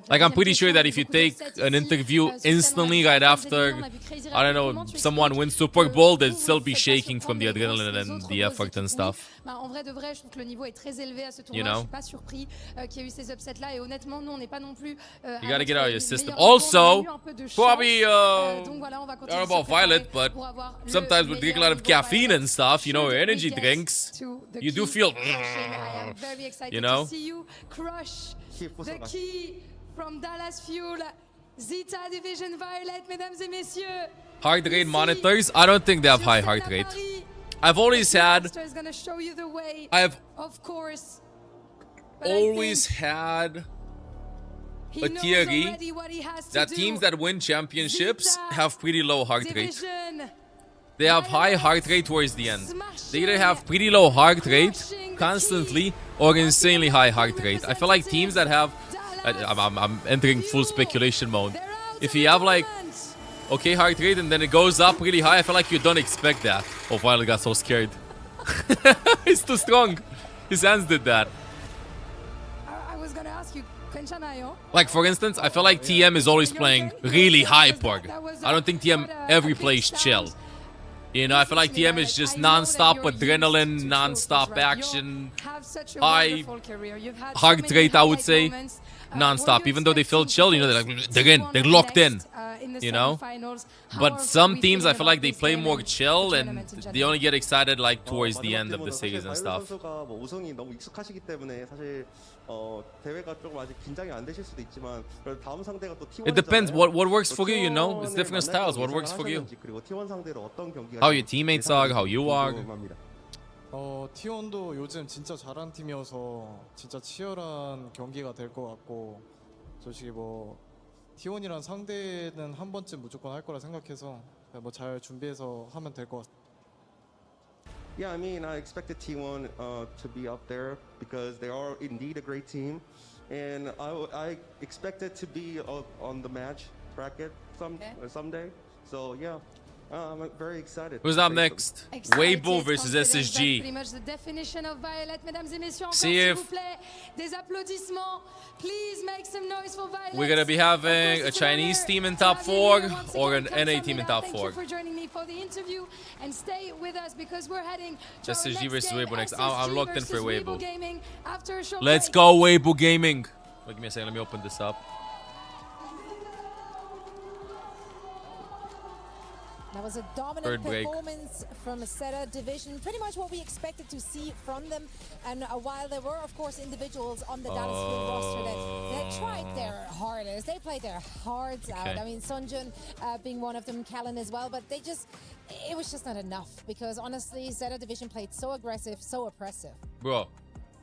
Like I'm pretty sure that if you take an interview instantly right after, I don't know, someone wins Super Bowl, they'd still be shaking from the adrenaline and the effort and stuff. En vrai de vrai, je trouve que le niveau est très élevé à ce tournoi. You know? Je suis pas surpris qu'il y ait eu ces upsets-là. Et honnêtement, nous, on n'est pas non plus. You gotta get out of your system. Also, probably, I don't know about Violet, but sometimes with drinking a lot of caffeine and stuff, you know, energy drinks, you do feel, you know? To see you crush the key from Dallas Fuel, Zeta Division Violet, mesdames et messieurs. Heart rate monitors, I don't think they have high heart rate. I've always had, I've always had a theory that teams that win championships have pretty low heart rate. They have high heart rate towards the end. They either have pretty low heart rate constantly or insanely high heart rate. I feel like teams that have, I'm entering full speculation mode. If you have like okay heart rate and then it goes up really high, I feel like you don't expect that. Oh, Violet got so scared. He's too strong. His hands did that. I was gonna ask you, like for instance, I feel like TM is always playing really hyper. I don't think TM ever plays chill. You know, I feel like TM is just non-stop adrenaline, non-stop action, high heart rate, I would say, non-stop. Even though they feel chill, you know, they're in, they're locked in, you know. But some teams, I feel like they play more chill and they only get excited like towards the end of the series and stuff. It depends what works for you, you know. It's different styles. What works for you? How your teammates are, how you are. T1도 요즘 진짜 잘한 팀이어서 진짜 치열한 경기가 될 것 같고 솔직히 뭐 T1이란 상대는 한 번쯤 무조건 할 거라 생각해서 뭐 잘 준비해서 하면 될 것 같습니다. Yeah, I mean, I expected T1 to be up there because they are indeed a great team, and I expected to be on the match bracket someday. So yeah. I'm very excited. Who's up next? Weibo versus SSG. Pretty much the definition of Violet, mesdames et messieurs. See if des applaudissements. Please make some noise for Violet. we're gonna be having a Chinese team in top 4 or an NA team in top 4. Thank you for joining me for the interview and stay with us because we're heading to SSG versus Weibo next. I'm locked in for Weibo. Gaming after a short Let's break. go Weibo Gaming. Wait, give me a second. Let me open this up. That was a dominant performance from Zeta Division. Pretty much what we expected to see from them. And while there were, of course, individuals on the Dallas Fuel roster that tried their hardest. They played their hearts out. I mean, Sunjun being one of them, Callan as well. But it was just not enough. Because honestly, Zeta Division played so aggressive, so oppressive. Bro.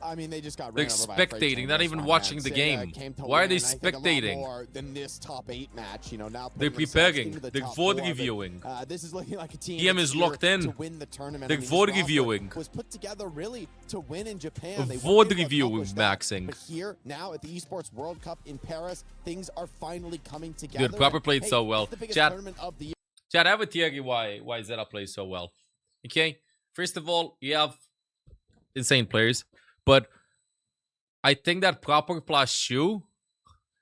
I mean, they just got They're spectating, not even watching the game. Why are they spectating? More than this top 8 match, you know, now they're preparing. They're VOD reviewing. This is looking like a team TM is locked in. To win the tournament. They're VOD reviewing. Was put together really to win in Japan. They VOD reviewing maxing. But here now at the Esports World Cup in Paris, things are finally coming together. Dude, Proper played so well. Chad, I have a theory why Zeta plays so well. Okay, first of all, you have insane players. But I think that Proper plus Shu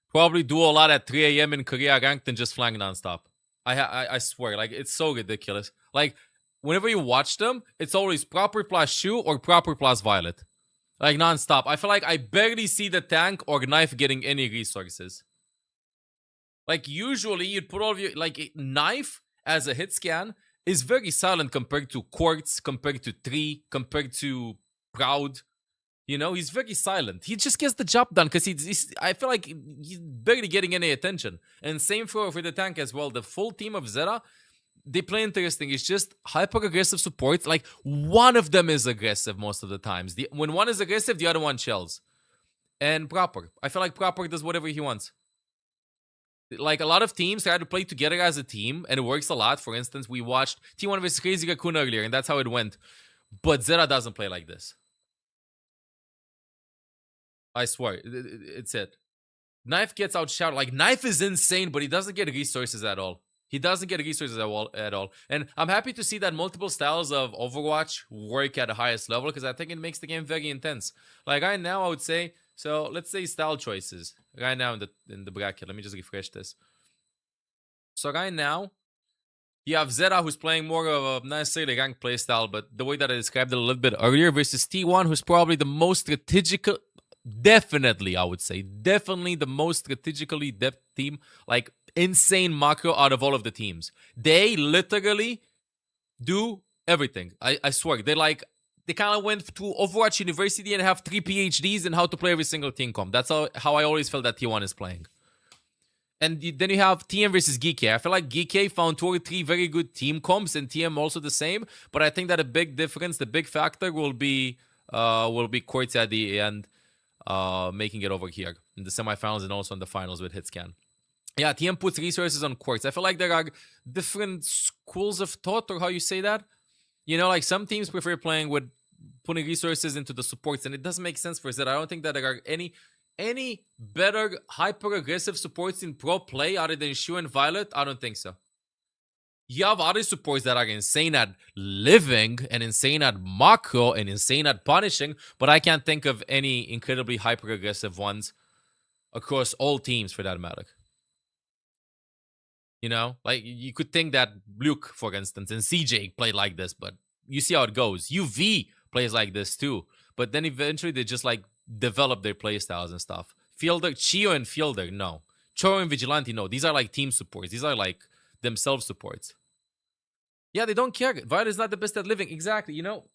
probably do a lot at 3 a.m. in Korea ranked and just flank nonstop. I swear, like, it's so ridiculous. Like, whenever you watch them, it's always Proper plus Shu or Proper plus Violet. Like, nonstop. I feel like I barely see the tank or Knife getting any resources. Like, usually you'd put all of your, like, Knife as a hit scan is very silent compared to Quartz, compared to Tree, compared to Proud. You know, he's very silent. He just gets the job done because I feel like he's barely getting any attention. And same for the tank as well. The full team of Zeta, they play interesting. It's just hyper-aggressive supports. Like, one of them is aggressive most of the times. When one is aggressive, the other one chills. And Proper. I feel like Proper does whatever he wants. Like, a lot of teams try to play together as a team, and it works a lot. For instance, we watched T1 vs Crazy Raccoon earlier, and that's how it went. But Zeta doesn't play like this. I swear, it's it. Knife gets outshouted. Like, Knife is insane, but he doesn't get resources at all. He doesn't get resources at all. And I'm happy to see that multiple styles of Overwatch work at the highest level, because I think it makes the game very intense. Like, right now, I would say, so let's say style choices. Right now in the bracket. Let me just refresh this. So right now, you have Zeta, who's playing more of a not necessarily ranked playstyle, but the way that I described it a little bit earlier, versus T1, who's probably the most strategical... Definitely, I would say. Definitely the most strategically depth team. Like, insane macro out of all of the teams. They literally do everything. I swear. They kind of went to Overwatch University and have 3 PhDs in how to play every single team comp. That's how I always felt that T1 is playing. And then you have TM versus GK. I feel like GK found 2 or 3 very good team comps, and TM also the same. But I think that a big difference, the big factor will be Quartz at the end. Making it over here in the semifinals and also in the finals with Hitscan. Yeah, TM puts resources on Quartz. I feel like there are different schools of thought, or how you say that. You know, like some teams prefer playing with putting resources into the supports, and it doesn't make sense for Zed. I don't think that there are any better hyper-aggressive supports in pro play other than Shu and Violet. I don't think so. You have other supports that are insane at living and insane at macro and insane at punishing, but I can't think of any incredibly hyper-aggressive ones across all teams for that matter. You know, like you could think that Luke, for instance, and CJ played like this, but you see how it goes. UV plays like this too, but then eventually they just like develop their playstyles and stuff. Fielder, Chio and Fielder, no. Choro and Vigilante, no. These are like team supports. These are like themselves supports. Yeah, they don't care. Violet is not the best at living. Exactly, you know.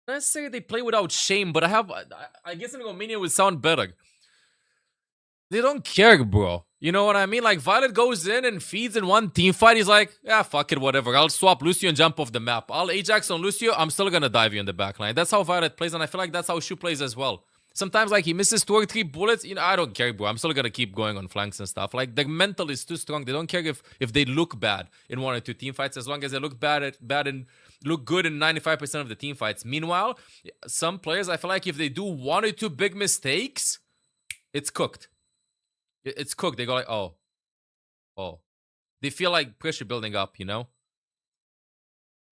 Not necessarily they play without shame, but I guess in Romania would sound better. They don't care, bro. You know what I mean? Like, Violet goes in and feeds in one team fight. He's like, yeah, fuck it, whatever. I'll swap Lucio and jump off the map. I'll Ajax on Lucio. I'm still gonna dive you in the backline. That's how Violet plays, and I feel like that's how Shu plays as well. Sometimes, like, he misses 2 or 3 bullets. You know, I don't care, bro. I'm still gonna keep going on flanks and stuff. Like, their mental is too strong. They don't care if they look bad in 1 or 2 team fights, as long as they look bad and look good in 95% of the team fights. Meanwhile, some players, I feel like if they do 1 or 2 big mistakes, it's cooked. It's cooked. They go like, oh. They feel like pressure building up, you know?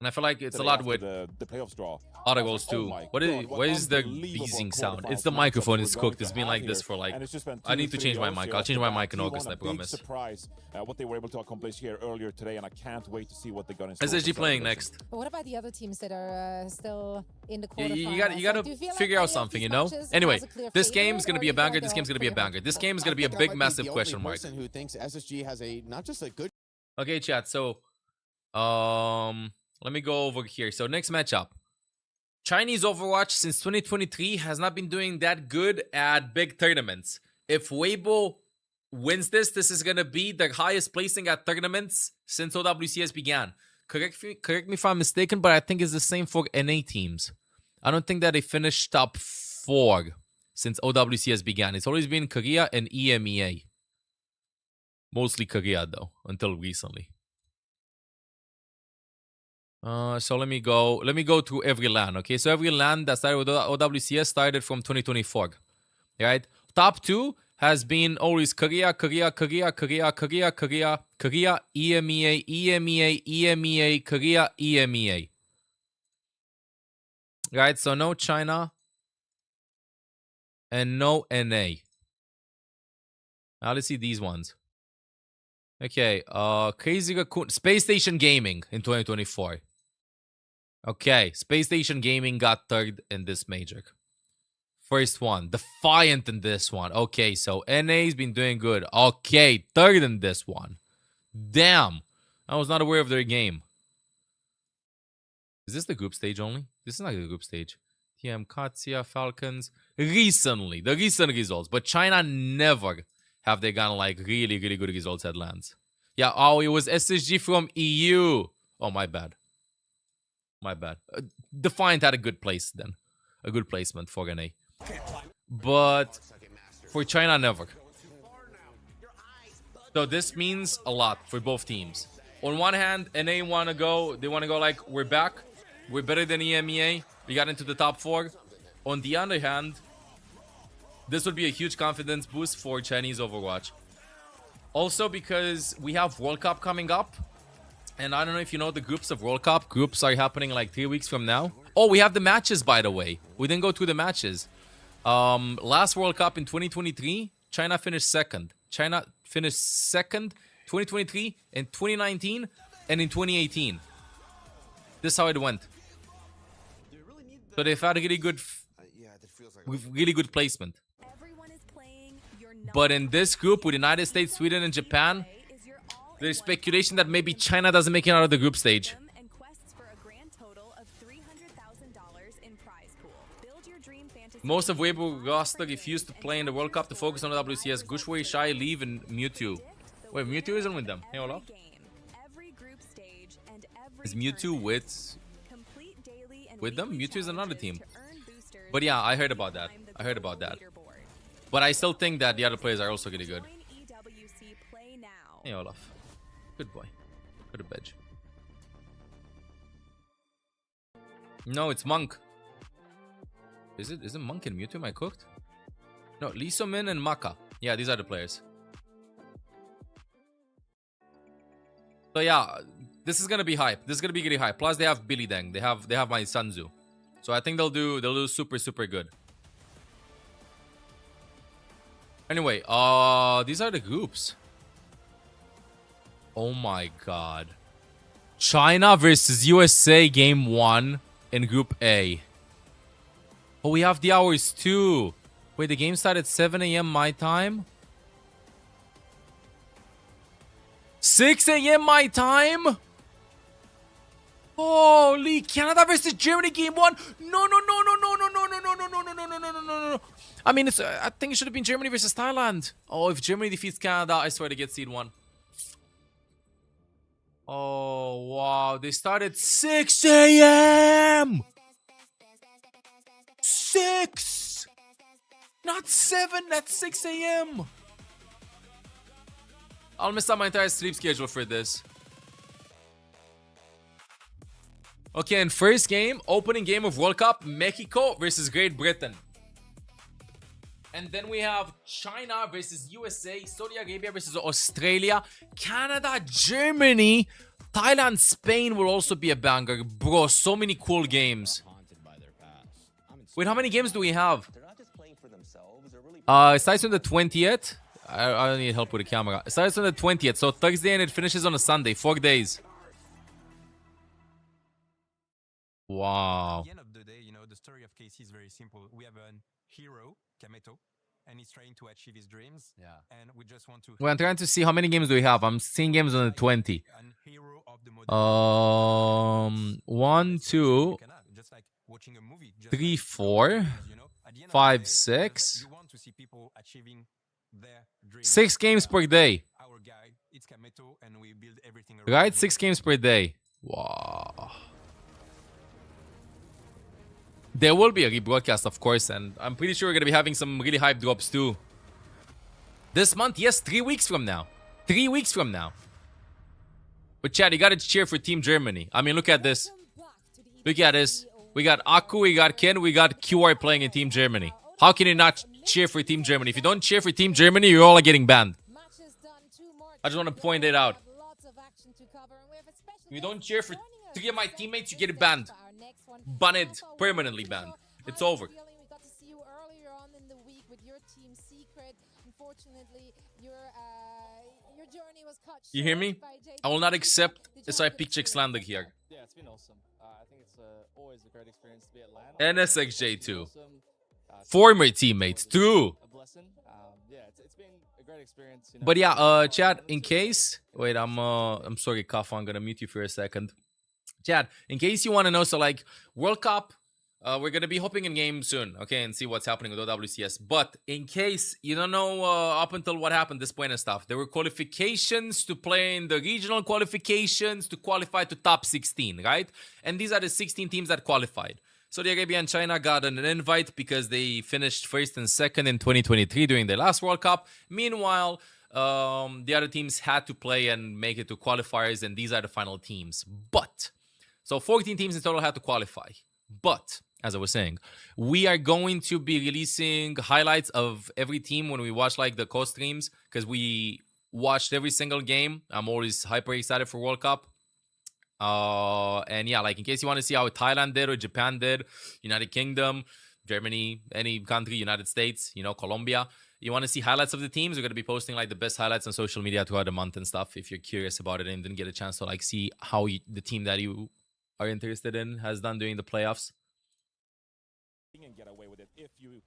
And I feel like it's a lot with the playoffs draw. Other goals too. What is the beezing sound? It's the microphone. It's cooked. It's been like this for like... I need to change my mic. I'll change my mic in August, I promise. Surprise what they were able to accomplish here earlier today, and I can't wait to see what they're going to. SSG playing next. But what about the other teams that are still in the quarterfinals? You gotta figure out something, you know? Anyway, this game's gonna be a banger. This game's gonna be a banger. This game's gonna be a big, massive question mark. Who thinks SSG has not just a good... Okay, chat. So, let me go over here. So, next matchup. Chinese Overwatch since 2023 has not been doing that good at big tournaments. If Weibo wins this is going to be the highest placing at tournaments since OWCS began. Correct me if I'm mistaken, but I think it's the same for NA teams. I don't think that they finished top 4 since OWCS began. It's always been Korea and EMEA. Mostly Korea, though, until recently. So let me go through every LAN, okay? So every LAN that started with OWCS started from 2024, right? Top 2 has been always Korea, EMEA, Korea, EMEA. Right? So no China and no NA. Now let's see these ones. Okay, Crazy Raccoon, Space Station Gaming in 2024. Okay, Space Station Gaming got 3rd in this major. First one, Defiant in this one. Okay, so NA's been doing good. Okay, 3rd in this one. Damn. I was not aware of their game. Is this the group stage only? This is not the group stage. TM, Katsia, Falcons. Recently, the recent results. But China never have they gotten like really, really good results at lands. Yeah, oh, it was SSG from EU. Oh, my bad. My bad. Defiant had a good place then. A good placement for NA. But for China, never. So this means a lot for both teams. On one hand, NA want to go, they want to go like, we're back. We're better than EMEA. We got into the top 4. On the other hand, this would be a huge confidence boost for Chinese Overwatch. Also because we have World Cup coming up. And I don't know if you know the groups of World Cup. Groups are happening like 3 weeks from now. Oh, we have the matches, by the way. We didn't go through the matches. Last World Cup in 2023, China finished second. China finished second 2023 and 2019 and in 2018. This is how it went. So they've had a really good, placement. But in this group with United States, Sweden, and Japan, there's speculation that maybe China doesn't make it out of the group stage. Most of Weibo roster refused to play in the World Cup to focus on the WCS. Gushwei, Shai, Leave, and Mewtwo. Wait, Mewtwo isn't with them. Hey, hold up. Is Mewtwo with them? Mewtwo is another team. But yeah, I heard about that. But I still think that the other players are also really good. Hey, Olaf. Good boy. Good badge. No, it's Monk. Is it Monk and Mewtwo? Am I cooked? No, Lee So-min and Maka. Yeah, these are the players. So yeah, this is gonna be hype. This is gonna be really hype. Plus they have Billy Deng. They have my Sanzu. So I think they'll do super, super good. Anyway, these are the groups. Oh my god. China versus USA game 1 in Group A. Oh, we have the hours too. Wait, the game started at 7 a.m. my time? 6 a.m. my time? Holy, Canada versus Germany game 1. No. I mean, I think it should have been Germany versus Thailand. Oh, if Germany defeats Canada, I swear to get seed 1. Oh, wow. They started 6 a.m. 6! Not 7, that's 6 a.m. I'll miss out my entire sleep schedule for this. Okay, and first game, opening game of World Cup, Mexico versus Great Britain. And then we have China versus USA, Saudi Arabia versus Australia, Canada, Germany, Thailand, Spain will also be a banger. Bro, so many cool games. Wait, how many games do we have? It starts on the 20th. I don't need help with the camera. It starts on the 20th, so Thursday and it finishes on a Sunday. 4 days. Wow. At the end of the day, you know, the story of Casey is very simple. We have a hero, Kameto, and he's trying to achieve his dreams. Yeah. And we just want to... Well, I'm trying to see how many games do we have. I'm seeing games on the 20. 1, 2, 3, 4, 5, 6. 6 games per day. Right? 6 games per day. Wow. There will be a rebroadcast, of course, and I'm pretty sure we're going to be having some really hype drops too. This month, yes, 3 weeks from now. 3 weeks from now. But Chad, you got to cheer for Team Germany. I mean, look at this. Look at this. We got Aku, we got Ken, we got QR playing in Team Germany. How can you not cheer for Team Germany? If you don't cheer for Team Germany, you're all getting banned. I just want to point it out. If you don't cheer for 3 of my teammates, you get banned. Banned. Permanently banned. It's over. You hear me? I will not accept SIP check slander here. Yeah, it's been awesome. I think it's always a great experience to be at LAN. NSXJ too. Former teammates, true. A blessing. Yeah, it's been a great experience. You know, But yeah, Chad, in case, wait, I'm sorry, Kafa, I'm gonna mute you for a second. Chad, in case you want to know, so like World Cup, we're gonna be hopping in game soon, okay, and see what's happening with OWCS. But in case you don't know, up until what happened this point and stuff, there were qualifications to play in the regional qualifications to qualify to top 16, right? And these are the 16 teams that qualified. Saudi Arabia and China got an invite because they finished first and second in 2023 during their last World Cup. Meanwhile, the other teams had to play and make it to qualifiers, and these are the final teams. But, so 14 teams in total had to qualify. But, as I was saying, we are going to be releasing highlights of every team when we watch like the co-streams, because we watched every single game. I'm always hyper excited for World Cup. And yeah, like in case you want to see how Thailand did or Japan did, United Kingdom, Germany, any country, United States, Colombia, you want to see highlights of the teams, we're going to be posting like the best highlights on social media throughout the month and stuff. If you're curious about it and didn't get a chance to like see how the team that you are interested in has done during the playoffs. And get away with it if you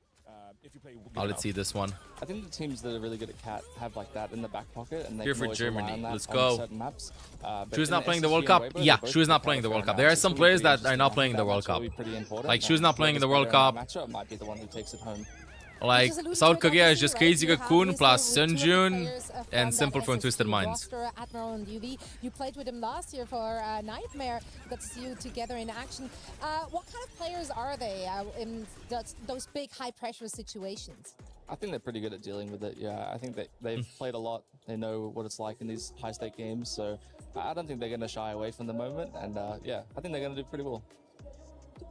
play. Let's see this one. I think the teams that are really good at cat have like that in the back pocket, and they Here can for always rely Germany. on that Let's on go. certain maps. But Shu's in not playing the SSG World and Cup. Weibo, Yeah, they both Shu's not play playing the fair World Cup. amounts. There are It's some gonna be players pretty that are interesting. not I think playing the that World matchup will Cup. be pretty important, Like and Shu's not playing in the World whoever's Cup. better at matchup might be the one who takes it home. Like South Korea is just Crazy Raccoon plus Sunjun and Simple from Twisted Minds. Admiral and UV, you played with him last year for Nightmare. Got to see you together in action. What kind of players are they in those big high pressure situations? I think they're pretty good at dealing with it. Yeah, I think that they've played a lot. They know what it's like in these high stake games. So I don't think they're going to shy away from the moment. And yeah, I think they're going to do pretty well.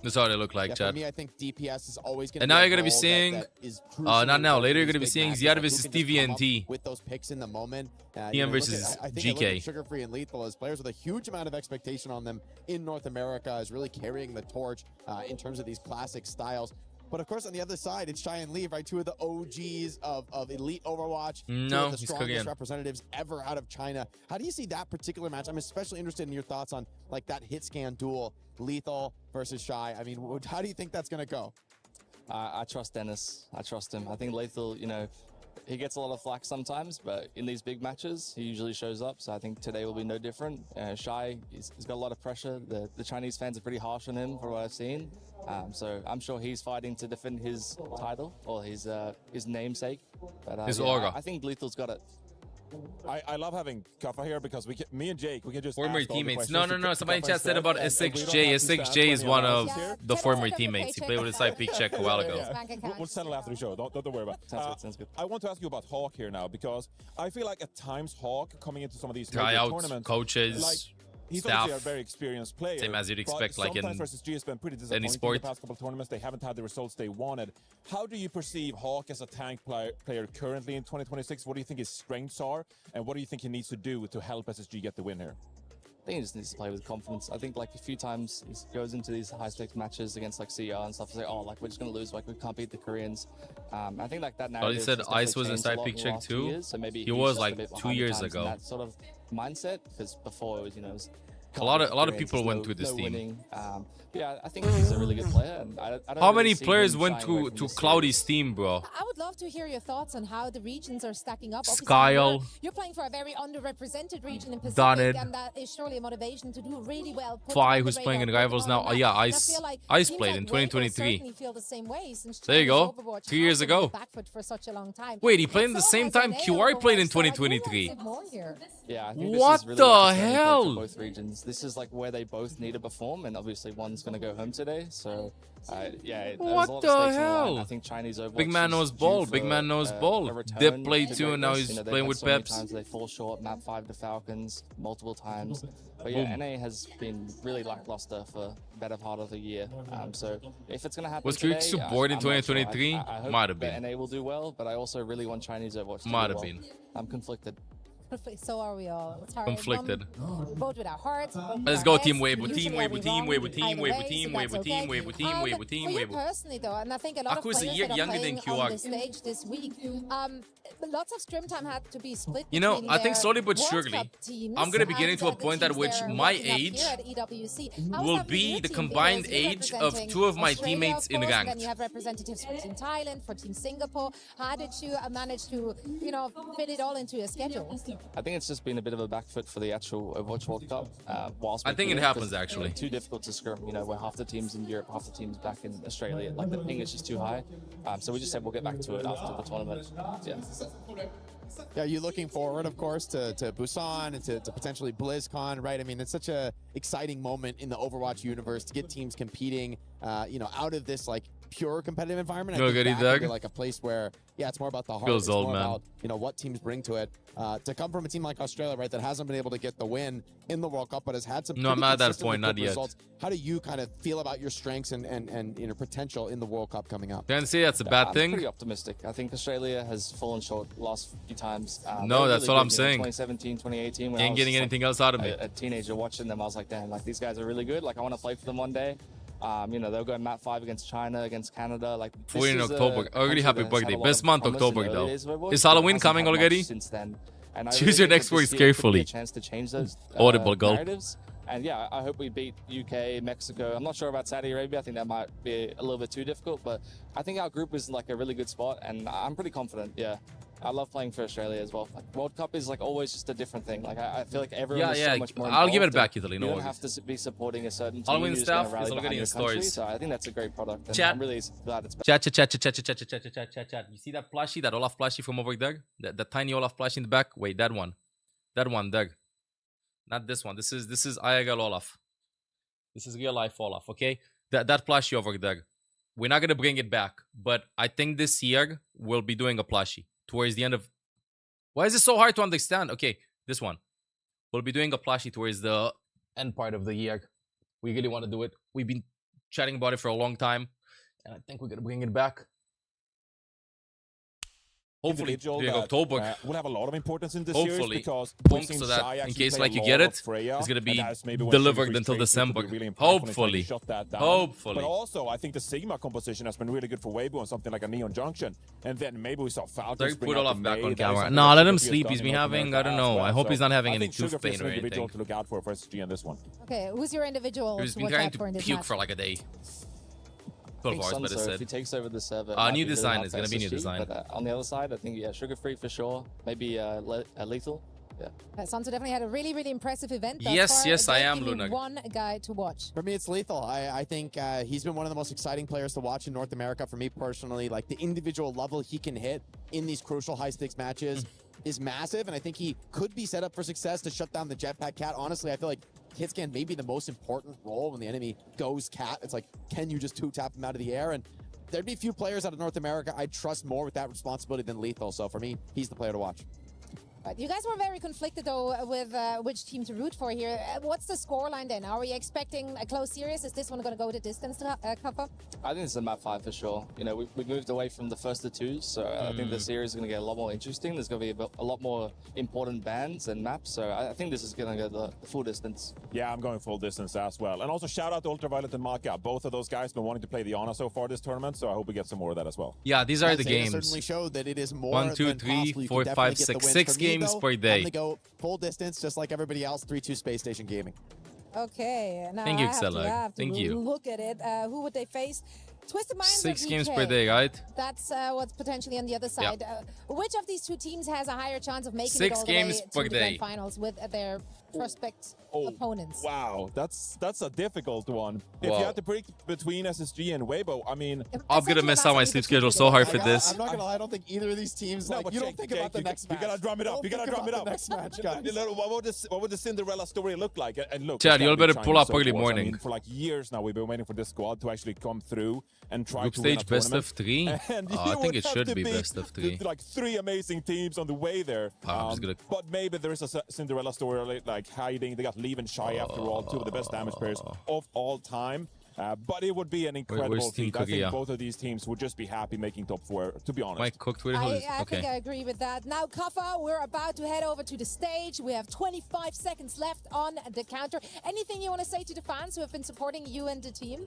That's how they look like, Yeah, Chad. for me, I think DPS is always going to And be now a you're gonna be role seeing, that is not now, crucially later you're important gonna in be these seeing big Ziad matches. Like, versus who can just come up TVNT. with those picks in the moment. TM versus I think GK. Sugar Free and Lethal as players with a huge amount of expectation on them in North America is really carrying the torch in terms of these classic styles. But of course, on the other side, it's Shy and Lee, right? Two of the OGs of elite Overwatch. Two No, of the he's strongest Korean. representatives ever out of China. How do you see that particular match? I'm especially interested in your thoughts on like that hit scan duel, Lethal versus Shy. I mean, how do you think that's going to go? I trust Dennis. I trust him. I think Lethal, he gets a lot of flack sometimes, but in these big matches, he usually shows up. So I think today will be no different. Shy, he's got a lot of pressure. The Chinese fans are pretty harsh on him for what I've seen. So I'm sure he's fighting to defend his title or his namesake. But, His yeah, aura. I think Lethal's got it. I love having Kafa here because me and Jake, we can just Former ask all the teammates. questions No. to Somebody in Kafa chat said instead, about and we don't SXJ. have to stand SXJ is 20 one of analysis here. the former teammates. He played with a side peak check a while ago. We'll settle after the show. Don't worry about it. Sounds good. I want to ask you about Hawk here now because I feel like at times Hawk coming into some of these major Tryouts, tournaments, coaches, like, he's staff. obviously a very experienced player. Same as you'd but expect, like in sometimes versus G has been pretty any disappointing in sport. the past couple of tournaments. They haven't had the results they wanted. How do you perceive Hawk as a tank player currently in 2026? What do you think his strengths are, and what do you think he needs to do to help SSG get the win here? I think he just needs to play with confidence. I think like a few times he goes into these high stakes matches against like CR and stuff. It's like, oh, like we're just gonna lose. Like we can't beat the Koreans. I think like that narrative. he said has definitely Ice was changed a inside lot peak in the check last 2 too? years, so maybe He he's was just a like bit 2 behind the years times in ago. That sort of mindset because before it was, it was A lot of Koreans, people went no- through this no team. winning. Yeah, I think he's a really good player. And I don't How really many see players him went shying away to from this Cloudy's series. team, bro? I would love to hear your thoughts on how the regions are stacking up. Obviously, Skyle. you're playing for a very underrepresented region in Pacific, Donid. and that is surely a motivation to do really well. put Fly, on the who's playing in radar, put Rivals on now. the Oh, map. yeah, And I Ice- feel like Ice teams played like in Weibo 2023. certainly feel the same way since There you Chinese go. Overwatch 2 years has been on ago. the back foot for such a long time. Wait, he played in the So same has time NA QR played in Overwatch, so I do want 2023. to see more here. Yeah, I think What this is really the like a turning point hell? for both regions. This is like where they both need to perform, and obviously one's going to go home today. So, yeah, there's a What lot the of stakes on the line. hell? I think Chinese Overwatch Big man is knows due ball. for, Big man knows ball. a return Dip played to too, and now greatness. he's They've playing had with so many Peps. times they fall short, map 5 to Falcons multiple times. But yeah, Boom. NA has been really lackluster for the better part of the year. So if it's going to happen Was today, Greek support in I'm not sure. 2023? I hope Might have that been. NA will do well, but I also really want Chinese Overwatch to Might do have well. been. I'm conflicted. So are we all. It's hard. Conflicted. Vote with our hearts. Let's go Team Weibo, Team Weibo, Team Weibo, Team Weibo, Team Weibo, Team Weibo, Team Weibo, Team For you Weibo. personally, though, and I think a lot of Aku is players a year that are younger playing than Q. on the stage this week, lots of scrim time had to be split. You know, between I think their slowly but World surely, Cup teams I'm gonna be getting and to a the point at teams which they're my working up age here at EWC. How is will that for be your the team? combined Because you're age of representing 2 of my Australia, teammates of in course, and ranked. then you have representatives for Team Thailand, for Team Singapore. How did you manage to, fit it all into your schedule? I think it's just been a bit of a back foot for the actual Overwatch World Cup. Whilst I think it happens, actually. Too difficult to scrim. Where half the teams in Europe, half the teams back in Australia. Like the ping is just too high. So we just said we'll get back to it after the tournament. Yeah, you're looking forward, of course, to Busan and to potentially BlizzCon, right? I mean, it's such a exciting moment in the Overwatch universe to get teams competing, out of this like pure competitive environment. I think Goody back Doug. into, like a place where, it's more about the heart. Feels it's old, more man. about what teams bring to it. To come from a team like Australia, right, that hasn't been able to get the win in the World Cup, but has had some. No, I'm pretty at that consistently point, not good yet. results. How do you kind of feel about your strengths and potential in the World Cup coming up? Can't say that's a bad I'm thing. pretty optimistic. I think Australia has fallen short the last few times. No, They that's really what I'm good, saying. 2017, 2018. When I Ain't was getting just, anything else out of me. A teenager watching them, I was like, damn, like these guys are really good. Like I want to play for them one day. They'll go map 5 against China, against Canada. Like 4 in this is October. a Already happy country that's had birthday. a lot Best of month, promise in October the though. early days of Overwatch, Is but Halloween hasn't coming had much already? Since then. And I Choose really your think next that this words year could be carefully. a chance to change those Audible, go. narratives. And yeah, I hope we beat UK, Mexico. I'm not sure about Saudi Arabia. I think that might be a little bit too difficult, but I think our group is like a really good spot, and I'm pretty confident. Yeah, I love playing for Australia as well. Like World Cup is like always just a different thing. Like I feel like everyone is so much more I'll give it involved, back, and Italy. You No don't worries. have to be supporting a certain team. Halloween You're just stuff gonna rally is already behind in your the country. stories. So I think that's a great product, and Chat. I'm really glad it's back. Chat. You see that plushie, that Olaf plushie from over there? That tiny Olaf plushie in the back? Wait, that one. That one, Doug. Not this one. This is Ayagal Olaf. This is real life Olaf, okay? That plushie over there. We're not gonna bring it back, but I think this year we'll be doing a plushie towards the end of. Why is it so hard to understand? Okay, this one. We'll be doing a plushie towards the end part of the year. We really want to do it. We've been chatting about it for a long time, and I think we're gonna bring it back. Hopefully Individual during that, October. will have a lot of importance in this Hopefully. series because Bonk, we've seen so that Shai in actually case play like a you lot get of it, Freya, it's gonna be and that's maybe when delivered Sugar until Free Straits December. will be really important when Hopefully. they shut that down. Hopefully. But also, I think the Sigma composition has been really good for Weibo on something like a Neon Junction, and then maybe we saw Falcons Doug bring put out Olaf the back May. on That is camera. something Nah, that let him Sugar Free has sleep. done He's in been North having, America I don't as know. well. I hope So he's not having I any think Sugar tooth Free is pain an or individual anything. to look out for SSG in this one. Okay, who's your individual He's to been watch trying out to for in this puke match? for like a day. I 12 think hours, better Sunso, said. if he takes over the server, it New might be really design. hard It's for gonna be new SSG, design. But on the other side, I think Sugar Free for sure. Maybe Lethal. Yeah. Sanso definitely had a really, really impressive event. thus Yes, far. yes, I Don't am, give me Luna. one guy to watch. For me, it's Lethal. I think he's been one of the most exciting players to watch in North America. For me personally, like the individual level he can hit in these crucial high-stakes matches is massive, and I think he could be set up for success to shut down the Jetpack Cat. Honestly, I feel like Hitscan may be the most important role when the enemy goes Cat. It's like, can you just two-tap him out of the air? And there'd be few players out of North America I'd trust more with that responsibility than Lethal. So for me, he's the player to watch. Right. You guys were very conflicted, though, with which team to root for here. What's the scoreline then? Are we expecting a close series? Is this one going to go the distance to cover? I think it's a map 5 for sure. We moved away from the first of 2s, so I think the series is going to get a lot more interesting. There's going to be a lot more important bands and maps, so I think this is going to go the full distance. Yeah, I'm going full distance as well. And also shout out to Ultraviolet and Maka. Both of those guys have been wanting to play the Ana so far this tournament, so I hope we get some more of that as well. Yeah, these are the Zeta games. certainly showed that it is more 1, 2, than 3, possible. You 4, can 5, definitely get the 6. wins. 6 For me, games though, per day. I'm gonna go full distance, just like everybody else. 3-2 Space Station Gaming. Okay. Now Thank you, I have to- Xela. I have to Thank you. look at it. Who would they face? Twisted Minds 6 or games VK? per day, right? That's what's potentially on the other side. Which of these two teams has a higher chance of making 6 it all the games way per to the day. grand finals with their prospect opponents? Wow, that's a difficult one. If Wow. you had to pick between SSG and Weibo, I mean... I'm gonna mess up my sleep schedule so hard for this. I'm not gonna lie, I don't think either of these teams, No, but you don't Jake, think Jake, about the you- next you match. gotta drum it up. Don't You gotta think drum it about up. the next match, guys. What would the Cinderella story look like? And look, Chad, it's you'll gotta be better pull China up so early forth. morning. I mean, for like years now, we've been waiting for this squad to actually come through and try Group to win a stage best tournament. of 3? And Oh, I you think would it have should to be pick best of 3. like 3 amazing teams on the way there. I'm just gonna- But maybe there is a Cinderella story like hiding. They got Leave and Shy after all, 2 of the best damage players of all time. But it would be an incredible where's Team feat. I think Korea? both of these teams would just be happy making top 4, to be honest. Mike cooked with I okay. think I agree with that. Now, Kafa, we're about to head over to the stage. We have 25 seconds left on the counter. Anything you want to say to the fans who have been supporting you and the team?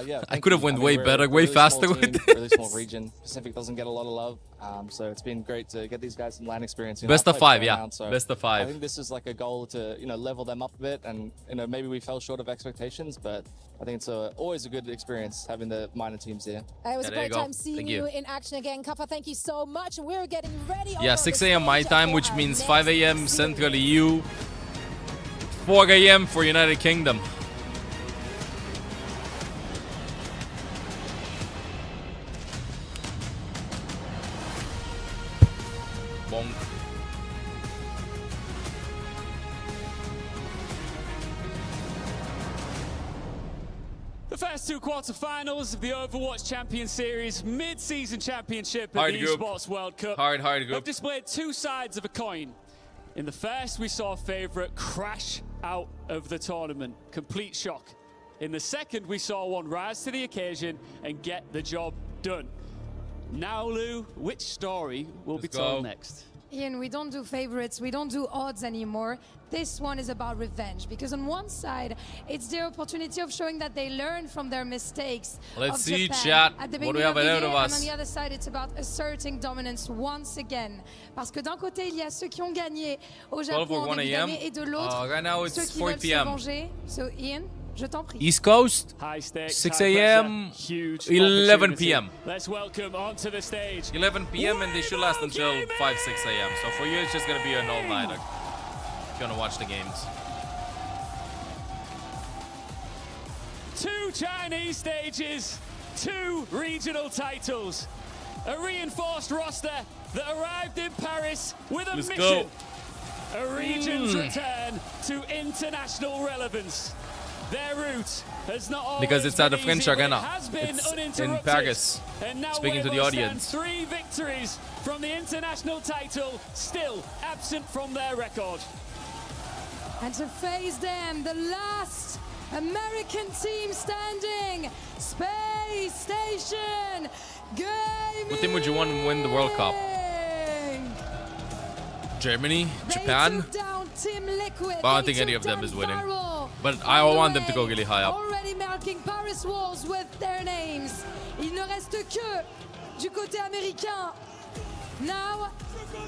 Yeah, I could have went way we're better, a way really faster small with team, it. really small region. Pacific doesn't get a lot of love, so it's been great to get these guys some LAN experience. You know, Best I've of played 5, for yeah. round, so Best of 5. I think this is like a goal to level them up a bit, and maybe we fell short of expectations, but I think it's always a good experience having the minor teams here. It was a there you great go. time seeing Thank you you. in action again. Kafa, thank you so much. We're getting ready. Yeah, over 6 the a.m. my stage time, for which our means next 5 a.m. Central EU. 4 a.m. for United Kingdom. Bonk. The first 2 quarterfinals of the Overwatch Champion Series mid-season championship at Hard the group. Esports World Cup Hard have group. displayed 2 sides of a coin. In the first, we saw a favourite crash out of the tournament. Complete shock. In the second, we saw one rise to the occasion and get the job done. Now, Lou, which story will be told next? Ian, we don't do favorites, we don't do odds anymore. This one is about revenge, because on one side, it's the opportunity of showing that they learn from their mistakes. Let's of see, Japan chat. at the What do we beginning have of the ahead of year, us? And on the other side, it's about asserting dominance once again. Parce que d'un côté, il y a ceux qui ont gagné au 12 Japon or en 1 début a.m. d'année, et de l'autre, Right now ceux it's qui 4 veulent se p.m. venger. So, Ian, je t'en prie. East Coast, High stakes, 6 high a.m., pressure, huge 11 opportunity. p.m. Let's welcome onto the stage 11 p.m. and they should last until 5, 6 a.m. So for you, it's just going to be an all-nighter. If you want to watch the games. 2 Chinese stages, 2 regional titles, a reinforced roster that arrived in Paris with a Let's mission. go. A region's return to international relevance. Their route has not always Because it's at the been French easy, but Arena. it has been It's in uninterrupted. Paris. And now Speaking to the Weibo audience. stands 3 victories from the international title, still absent from their record. And to face them, the last American team standing, Space Station Gaming. What team would you want to win the World Cup? Germany? Japan? They took down Team Liquid. But I don't They think any took of them down is winning. Viral. But I On the want them to way, go really high up. Already marking Paris walls with their names. Il ne reste que du côté américain. Now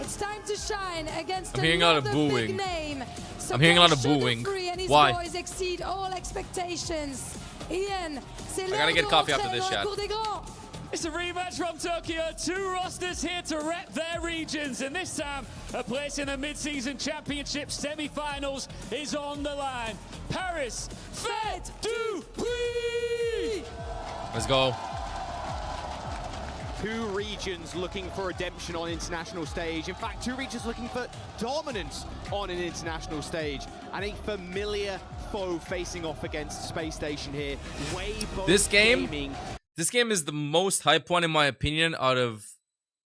it's time to shine against I'm hearing a lot of another big booing. name. I'm hearing a lot of Sugar booing. Free and his Why? boys exceed all expectations. Ian, c'est I l'heure gotta get de coffee rentrer after this, dans la chat. cour des grands. It's a rematch from Tokyo. 2 rosters here to rep their regions, and this time a place in the mid-season championship semi-finals is on the line. Paris, fête du Puy! Let's go. 2 regions looking for redemption on international stage. In fact, 2 regions looking for dominance on an international stage. And a familiar foe facing off against Space Station here. Weibo This game, Gaming. this game is the most hype one in my opinion out of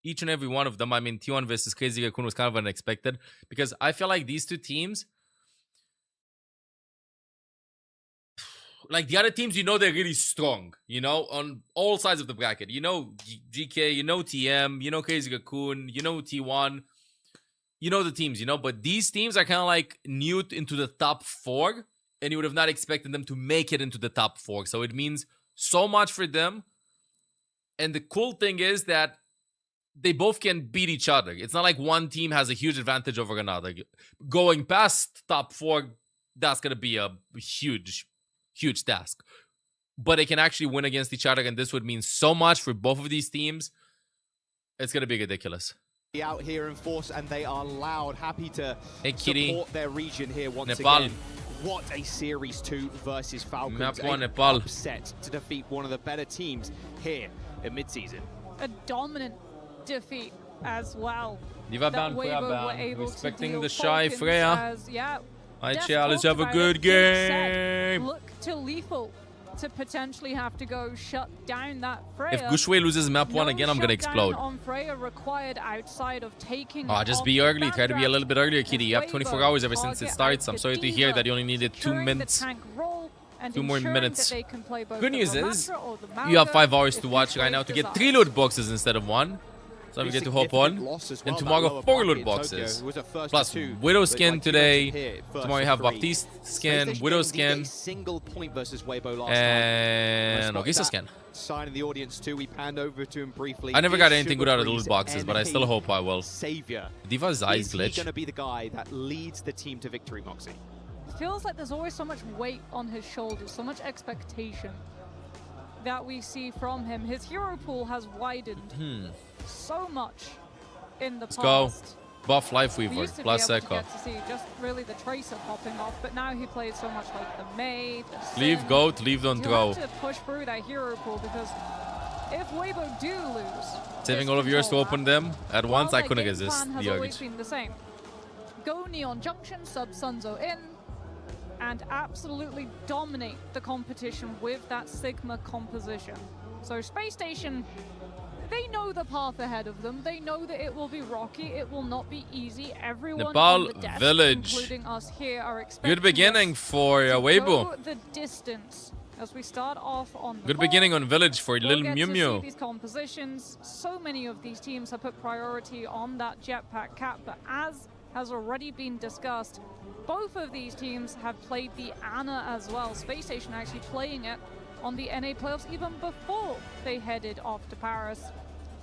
each and every one of them. I mean, T1 versus Crazy Raccoon was kind of unexpected because I feel like these 2 teams, like the other teams, they're really strong, on all sides of the bracket. GK, TM, Crazy Raccoon, T1, the teams, but these teams are kind of like new into the top 4, and you would have not expected them to make it into the top 4. So it means so much for them. And the cool thing is that they both can beat each other. It's not like one team has a huge advantage over another. Going past top 4, that's going to be a huge task. But they can actually win against each other, and this would mean so much for both of these teams. It's going to be ridiculous. Out here in force, and they are loud, happy to support their region here once Nepal. again. What a Series 2 versus Falcons. Map 1, A Nepal. upset to defeat one of the better teams here in mid-season. A dominant defeat as well. Diva that ban, Weibo Freya were ban. able to Respecting deal the shy Falcons Freya. as, yeah, Hi, Def Chia. Let's talked have a about good it. Jake said, game. look to Lethal to potentially have to go shut down that Freya. If Gushwei loses map 1 again, I'm going to explode. On Freya required outside of taking Just off be the early. Try to be a backdraft. little bit earlier, Kitty. You have 24 Weibo hours ever since it target starts. out I'm the sorry to hear Diva, that you only needed 2 securing the minutes. tank roll and 2 more ensuring minutes. that they can play both Good the news is, Ramatra or the you have Mauga 5 hours if to watch right Gushway now to get desires. 3 loot boxes instead of 1. So we get to hop on. And tomorrow 4 loot boxes. Plus Widow skin today. Tomorrow you have Baptiste skin, Widow skin, single point versus Weibo last and Ogisa skin. Sign in the audience too. We panned over to him briefly. I never got anything good out of the loot boxes, but I still hope I will. Savior. Diva's eyes Is he glitch. going to be the guy that leads the team to victory, Moxie? Feels like there's always so much weight on his shoulders, so much expectation that we see from him. His hero pool has widened so much in the Let's past. go. Buff Life We Weaver used to plus be able to Echo. get to see just really the Tracer popping off, but now he plays so much like the Mei, the Leave Sim. goat, leave don't You throw. have to push through that hero pool because if Weibo do lose, Saving this all of yours to control open map, them at while once, I their couldn't game resist plan has the always urge. been the same. Go Neon Junction, sub Sunzo in, and absolutely dominate the competition with that Sigma composition. So Space Station, they know the path ahead of them. They know that it will be rocky. It will not be easy. Everyone Nepal on the desk, Village. including us here, are expecting Good beginning for Weibo. go the distance as we start off on the Good ball. beginning on Village for We'll little get Mew to see Mew. these compositions. So many of these teams have put priority on that jetpack cap, but as has already been discussed, both of these teams have played the Ana as well. Space Station actually playing it on the NA playoffs even before they headed off to Paris.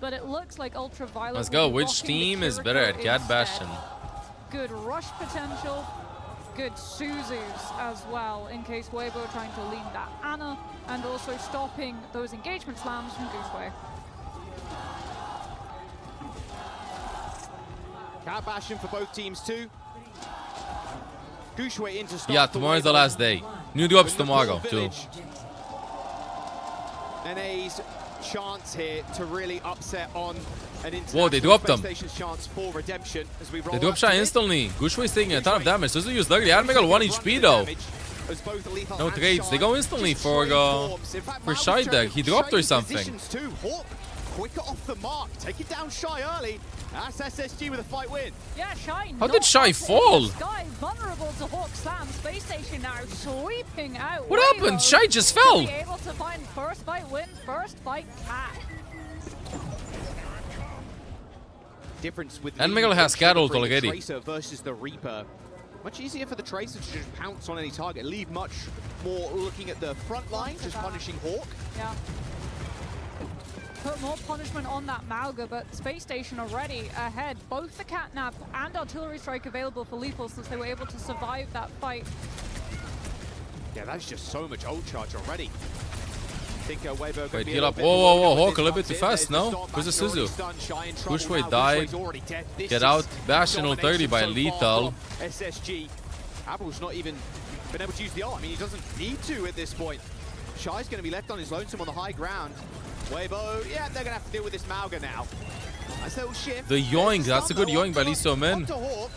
But it looks like Ultraviolet. Let's will go. be Which rocking team the is better at Kiriko Cat instead. Bastion? Good rush potential, good Suzus as well, in case Weibo are trying to lean that Ana, and also stopping those engagement slams from Gooseway. Cat Bastion for both teams too. Gushway into start. Yeah, tomorrow's the last day. New drops tomorrow too. NA's chance here to really upset on an Whoa, they international dropped Space them. Station's chance for redemption as we roll They drop up shot to it. instantly. Gushway's taking a ton of damage. Suzu used ugly. Admiral 1 HP though. As both Lethal No and trades. Shy They go instantly just for trade forms. In fact, Mal's Shy trying deck. to He dropped or trade something. positions too. Hawk quicker off the mark, taking down Shy early. That's SSG with a fight win. Yeah, Shy. How did Shy fall? Sky vulnerable to Hawk Slam. Space Station now sweeping out. What Weibo happened? Shy just to fell. be able to find first fight win, first fight cat. Difference with And Lee Miguel has scattled delivering the already. Tracer versus the Reaper. Much easier for the Tracer to just pounce on any target. Leave much more looking at the front line, just punishing Hawk. Yeah. Put more punishment on that Mauga, but Space Station already ahead. Both the Catnap and Artillery Strike available for Lethal since they were able to survive that fight. Yeah, that's just so much ult charge already. I think Weibo could Wait, be heal a up. little Whoa, bit whoa, whoa. more Hawk a little bit too disruptive. fast, There's the no? stop Where's the back, already Suzu? stunned, Shy in trouble Gushway now. died. Gushway's already dead. This Get is out. Bastion ult 30 by domination so Lethal. far from SSG. Abel's not even been able to use the ult. I mean, he doesn't need to at this point. Shy's going to be left on his lonesome on the high ground. Weibo, yeah, they're going to have to deal with this Mauga now. Nice little shift. The yoink. That's a good yoink by Lee So-min. Onto Hawk.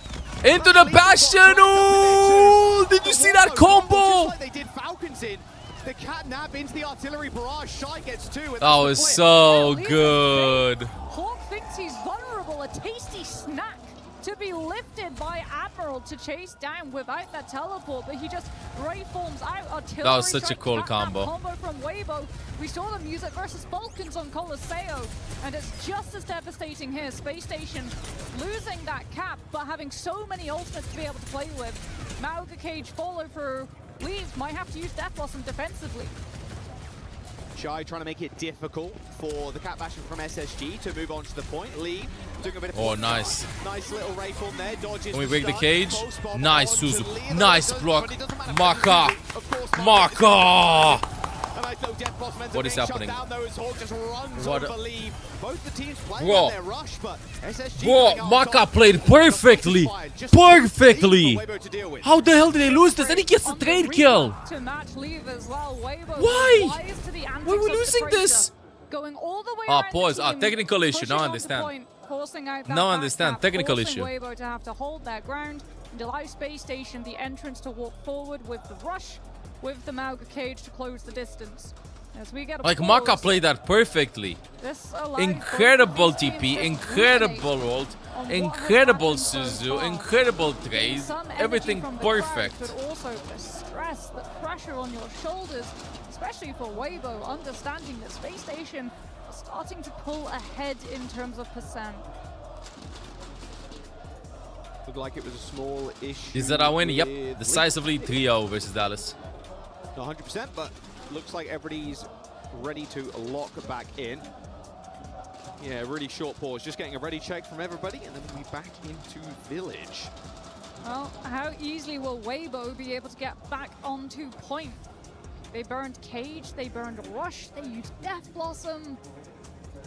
Into the Bastion. Ooh! Did you see that combo? Just like they did Falcons in. The Catnap into the artillery barrage. Shy gets 2. And That that's the was clip. so good. Hawk thinks he's vulnerable. A tasty snack to be lifted by Admiral to chase down without that teleport, but he just ray forms out. Artillery That was such a strike, cool Catnap combo. from Weibo. We saw the music versus Falcons on Colosseo, and it's just as devastating here. Space Station losing that cap, but having so many ultimates to be able to play with. Mauga Cage follow through. Leaves might have to use Death Blossom defensively. Shy trying to make it difficult for the Cat Bastion from SSG to move on to the point. Lee doing a bit of Oh, nice. Nice little ray form there. Dodges Can we the break the stun. cage? False bomb Nice, onto Suzu. Lee. Nice Does, block. but it doesn't matter. Maka. Of course, Maka. A nice little Death Blossom ends up What is being happening? Shut down, though, as Hawk just runs What over a- Lee. Both the teams playing Bro. on their rush, but SSG Bro, coming out Maka top. played perfectly. Perfectly. For Weibo to deal with. How the hell did they lose this? And he gets the trade kill. To match leave as well. Weibo Why? wise to the antics Why are we of the losing Tracer. this? Going all the way Ah, around pause. the Ah, team, technical issue. pushing Now I on the understand. point, forcing out that Now I back understand. tap, Technical forcing issue. Weibo to have to hold their ground and allow Space Station the entrance to walk forward with the rush, with the Mauga Cage to close the distance. As we get a Like pause, Maka played that perfectly. this allows Incredible both of these teams TP, to incredible ruminate ult, on what incredible has happened so Suzu, far. incredible Getting trade, some energy everything from the crowd, perfect. but also the stress, the pressure on your shoulders, especially for Weibo, understanding that Space Station is starting to pull ahead in terms of percent. Looked like it was a small issue. Is that our win? Yep, with decisively 3-0 versus Dallas. Not 100%, but looks like everybody's ready to lock back in. Yeah, really short pause. Just getting a ready check from everybody, and then we'll be back into Village. Well, how easily will Weibo be able to get back onto point? They burned Cage, they burned Rush, they used Death Blossom.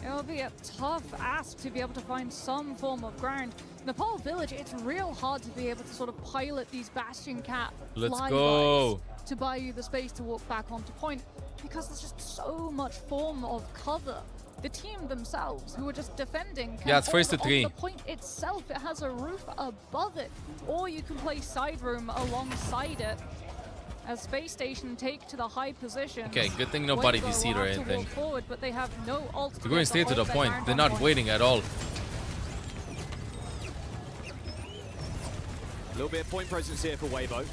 It'll be a tough ask to be able to find some form of ground. Nepal Village, it's real hard to be able to sort of pilot these Bastion Cat Let's flybys go. to buy you the space to walk back onto point, because there's just so much form of cover. The team themselves, who are just defending, can Yeah, it's first to hold 3. on the point itself. It has a roof above it, or you can play side room alongside it. As Space Station take to the high position. Okay, good thing nobody Weibo DC'd will or have to anything. walk forward, but they have no ult They're going straight to the hold their point. ground They're on not point. waiting at all. A little bit of point presence here for Weibo.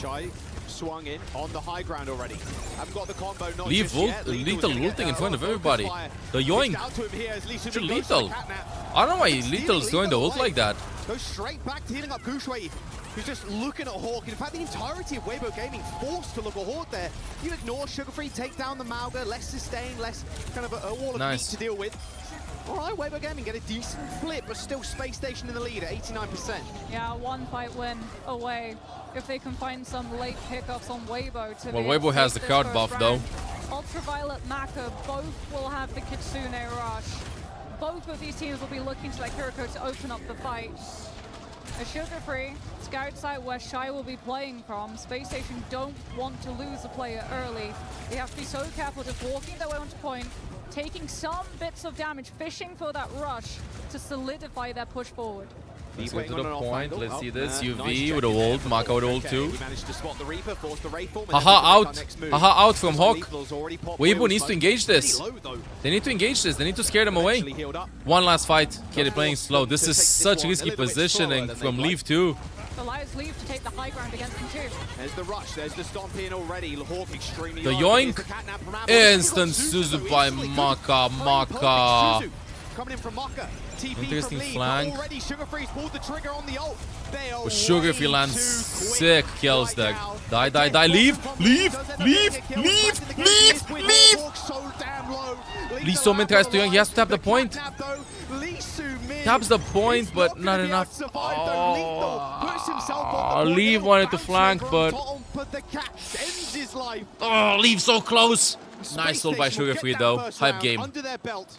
Shy swung in on the high ground already. Haven't got the combo. Not Leave just ult, yet. lethal was gonna ulting in get front of focus everybody. fire. The Reached yoink. out to him here as Lee Soo-min Should goes for the lethal. catnap. I don't know why It's lethal's stealing throwing the ult away. like that. Goes straight back to healing up Gushwei, who's just looking at Hawk. In fact, the entirety of Weibo Gaming forced to look at Hawk there. You ignore Sugar Free, take down the Mauga, less sustain, less kind of a wall of Nice. meat to deal with. All right, Weibo Gaming get a decent flip, but still Space Station in the lead at 89%. Yeah, one fight win away. If they can find some late pickups on Weibo to Well, be able Weibo to has take the this card first buff, round. though. Ultraviolet, Maka, both will have the Kitsune Rush. Both of these teams will be looking to let Kiriko to open up the fight. A Sugar Free, scout site where Shy will be playing from. Space Station don't want to lose a player early. They have to be so careful just walking their way onto point, taking some bits of damage, fishing for that rush to solidify their push forward. Let's go to the point. Let's see this. Nice UV check with a in there ult. from Maka with Hawk. ult Okay, too. he managed to spot the Reaper, force the Wraithform, and Haha then we out. take our next move. Haha out from So Hawk. Lethal's already popped Weibo Weibo's needs to smoke. engage this. Pretty low, though. They need to engage this. They need to scare them away. Actually healed up. One last fight. Okay, they're playing slow. This to is take this such one a risky little bit slower positioning than from they'd Leaf like. too. Allows Leaf to take the high ground against them too. There's the rush, there's the stomp in already. Hawk extremely The low. Here's yoink. the catnap from Apple. Instant Suzu Suzu by instantly. Maka. Very Maka. perfect Suzu coming in from Maka. TP Interesting from Lee, flank. but already Sugar Free's pulled the trigger on the ult. They are But Sugar if he way lands too quick sick kills right there. now. Die, die, die. Leave, leave, leave, leave, leave, leave. Hawk so damn low. Lee Soo-min tries to yoink. He has to tap the point. Lee Soo-min Taps the point, but not enough. Oh, Lee wanted to flank, but the cat ends his life. oh, Leave so close. Nice ult by Station will Sugar get Free that though. first Hype round game. under their belt.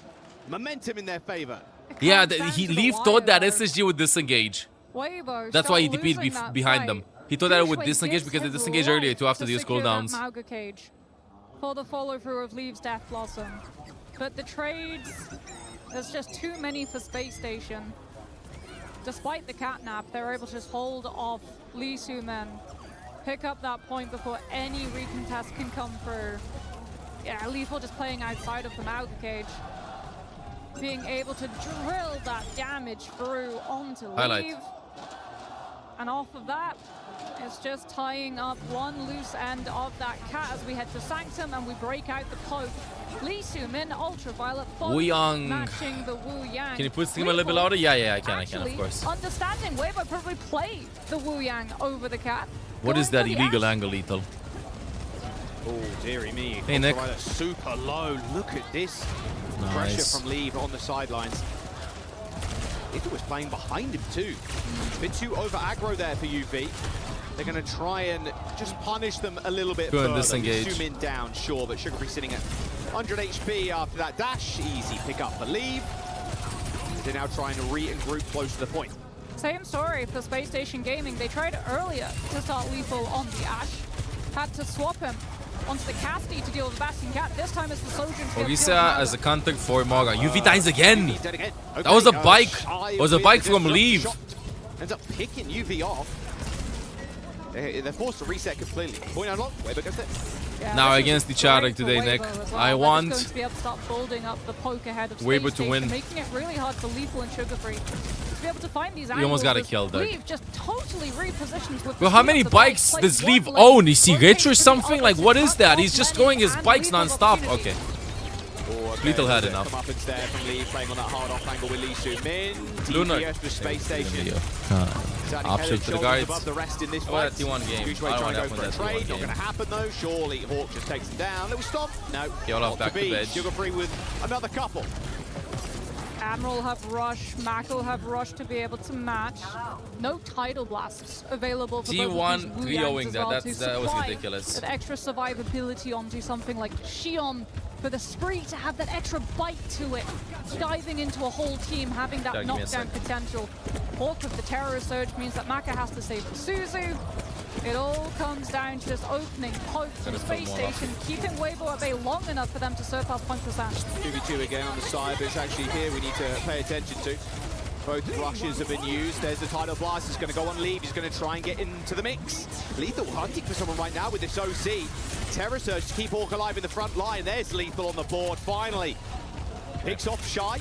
Momentum in their favor. Yeah, Leaf thought that SSG would disengage. Weibo That's why he start TP'd losing that behind fight. them. He thought that it would Gushwei disengage gives because they his disengaged life earlier too after to these secure that cooldowns. Mauga cage for the follow through of Leave's Death Blossom. But the trades, there's just too many for Space Station. Despite the catnap, they're able to just hold off Lee Soo-min, pick up that point before any recontest can come through. Yeah, Lethal just playing outside of the Mauga cage. Being able to drill that damage through onto Highlight. Leave. And off of that, it's just tying up one loose end of that cat as we head to Sanctum and we break out the cloak. Lee Soo-min, Ultraviolet, both Wu Yang. matching the Wu Yang. Can you put stream a little bit louder? Yeah, I can, of course. Understanding Weibo probably play the Wu Yang over the cat. What is that Going for the illegal Ash. angle, Lethal? Oh, dearie me. Hey, Nick. Ultraviolet super low. Look at this. Nice. Pressure from Leave on the sidelines. If was playing behind him too. A bit too over aggro there for UV. They're going to try and just punish them a little bit Go and further. disengage. Zoom in down, sure, but Sugar Free sitting at 100 HP after that dash. Easy pick up for Leave. They're now trying to re-group close to the point. Same story for Space Station Gaming. They tried earlier to start lethal on the Ash. Had to swap him onto the Casty to deal with the Bastion Cat. This time it's the Sojourn. Orisa as a counter for Morgan. UV dies again. That was a bike. It was a bike from Leave. Ends up picking UV off. They're forced to reset completely. Point unlocked. Weibo gets it. Yeah, now this against is each other great for today, Weibo Nick. as well. I They're want just going to be able to start building up the poke ahead of Weibo to Space win. Station, making it really hard for Lethal and Sugarfree to be able to find these angles. You almost got a as kill, Doug. Leaf just totally repositions with Bro, the how speed many of the bikes bike, does plays Leaf one lane, own? Is he rotates rich or to the something? other Like, to what is cut that? off He's just many throwing his and bikes Lethal non-stop. opportunity. Okay. Okay, Lethal had there's a enough. Come up there from Lee, playing on that hard off angle with Lee Soon Min. Lunar. TPS for Space Station. Option to the guards. Above the rest in this How about fight. that T1 game? Gushway I don't trying to want go to for a have trade. that Not T1 going to happen though. Surely Hawk just takes him down. Little stomp. No. Get off Not back to be. bed. Sugarfree with another couple. Admiral have rush, Mako have rush to be able to match. No tidal blasts available for both T1 of these 3-0ing as that. well That was supply ridiculous. that extra survivability onto something like Xion for the spree to have that extra bite to it, diving into a whole team, having that Give me a knockdown sec. potential. Hawk with the terror surge means that Maka has to save Suzu. It all comes down to just opening poke to the Gotta put space more up. station, keeping Weibo at bay long enough for them to surpass Point Percent. 2v2 again on the side, but it's actually here we need to pay attention to. Both rushes have been used. There's the tidal blast. He's going to go on leave. He's going to try and get into the mix. Lethal hunting for someone right now with this OC. Terror Surge to keep Hawk alive in the front line. There's Lethal on the board, finally. Picks off Shy.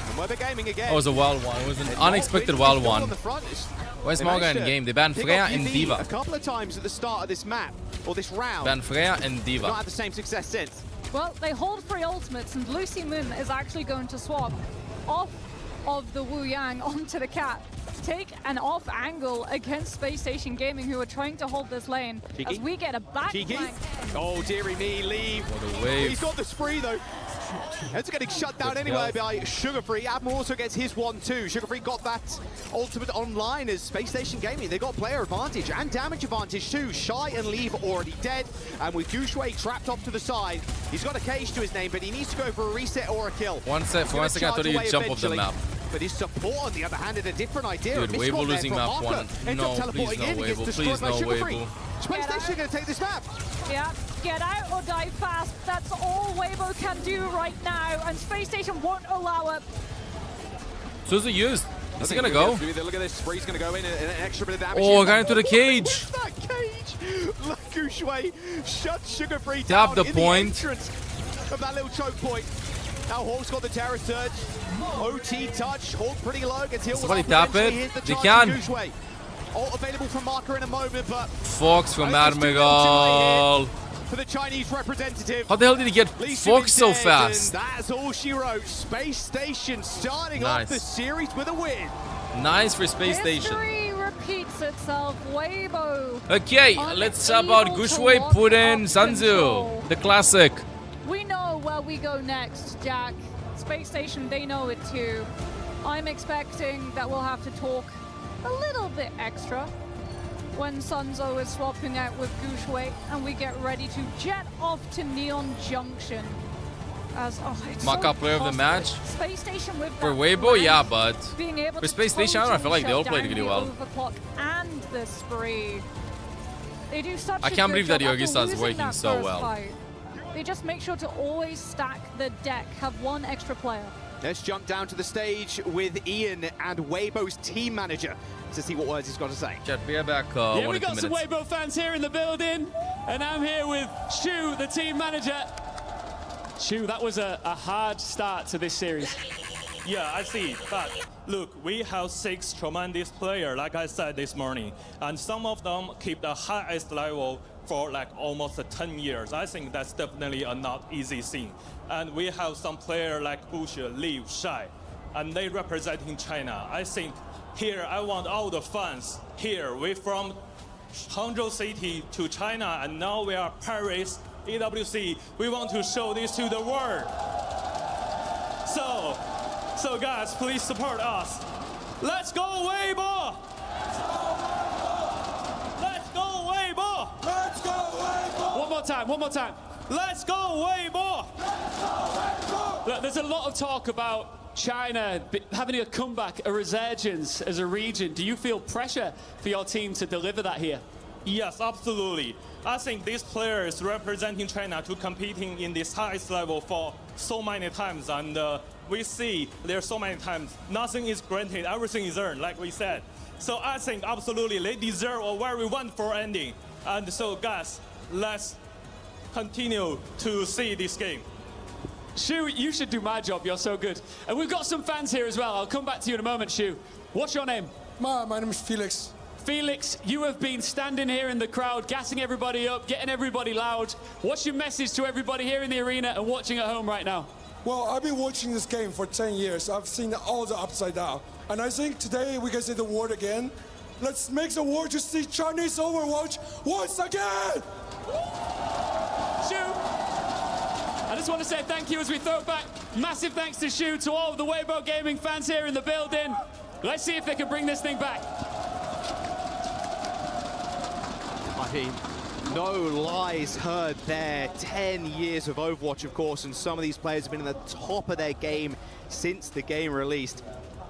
And Weber Gaming again. That was a wild one. It was an unexpected wild one. Where's They Morgan managed in to game? They banned pick Freya off and UV Diva. a couple of times at the start of this map, or this round. Banned Freya and Not Diva. had the same success since. Well, they hold free ultimates, and Lucy Moon is actually going to swap off of the Wu Yang onto the Cat. Take an off angle against Space Station Gaming, who are trying to hold this lane. Cheeky. As we get a back Cheeky. flank. Oh, dearie me, leave. What a wave. He's got the spree, though. Heads are getting shut down Good anyway health. by Sugarfree. Admiral also gets his one, too. Sugarfree got that ultimate online as Space Station Gaming. They got player advantage and damage advantage, too. Shy and Leave already dead. And with Gushway trapped off to the side, he's got a cage to his name, but he needs to go for a reset or a kill. For one second, I thought he'd jump off the map. But his support, on the other hand, had a different idea. Dude, A missed Weibo one there losing from map Marker. one. Ends No, up teleporting please no in, gets Weibo. destroyed Please by no Sugarfree. Weibo. Space Station going to take this map. Yeah, get out or die fast. That's all Weibo can do right now, and Space Station won't allow it. Suzu used. Is he gonna Look go? at this. Spree's going to go in and an extra bit of damage. Oh, here. got into the cage. What's that cage? Look, Gushway shut Sugarfree Tap down the in point. the entrance of that little choke point. Now Hawk's got the Terror Surge. OT touch. Hawk pretty low. Gets healed. Somebody up. tap Eventually, it. here's the They charge can. from Gushway. Ult available from Marker in a moment, but Fox from I think it's too little Admiral. for the Chinese representative. How the hell did he get Lee Fox so Simmons dead, fast? And that's all she wrote. Space Station starting off Nice. the series with a win. Nice for Space Station. History repeats itself. Weibo. Okay, let's talk about unable to Gushway lock put in up Sanzu, control. the classic. We know where we go next, Jack. Space Station, they know it too. I'm expecting that we'll have to talk a little bit extra when Sunzo is swapping out with Gushway and we get ready to jet off to Neon Junction. As it's Maka so player of the costly. match? Space Station with For that Weibo, rank, yeah, but being able for to Space Station, I don't know, I feel like they all totally played shut really down well. the overclock and the spree. They do such I a can't good believe that job after Yorgista is losing working that so first well. fight. They just make sure to always stack the deck, have one extra player. Let's jump down to the stage with Ian and Weibo's team manager to see what words he's got to say. Chat, be back Yeah, 1 we or 2 got some minutes. Weibo fans here in the building, and I'm here with Shu, the team manager. Shu, that was a hard start to this series. Yeah, I see. But look, we have 6 tremendous players, like I said this morning, and some of them keep the highest level for like almost 10 years. I think that's definitely a not easy thing. And we have some players like Bush, Liu, Shai, and they representing China. I think here I want all the fans here. We from Hangzhou City to China, and now we are Paris, EWC. We want to show this to the world. So guys, please support us. Let's go Weibo! Let's go Weibo! Let's go Weibo! One more time. Let's go Weibo! Look, there's a lot of talk about China having a comeback, a resurgence as a region. Do you feel pressure for your team to deliver that here? Yes, absolutely. I think these players representing China to competing in this highest level for so many times, and we see there so many times nothing is granted, everything is earned, like we said. So I think absolutely they deserve a very wonderful ending. And so guys, let's continue to see this game. Shu, you should do my job. You're so good. And we've got some fans here as well. I'll come back to you in a moment, Shu. What's your name? My name is Felix. Felix, you have been standing here in the crowd, gassing everybody up, getting everybody loud. What's your message to everybody here in the arena and watching at home right now? Well, I've been watching this game for 10 years. I've seen all the upside down. And I think today we can say the word again. Let's make the world to see Chinese Overwatch once again! Shu, I just want to say thank you as we throw back. Massive thanks to Shu, to all of the Weibo Gaming fans here in the building. Let's see if they can bring this thing back. I mean, no lies heard there. 10 years of Overwatch, of course, and some of these players have been at the top of their game since the game released.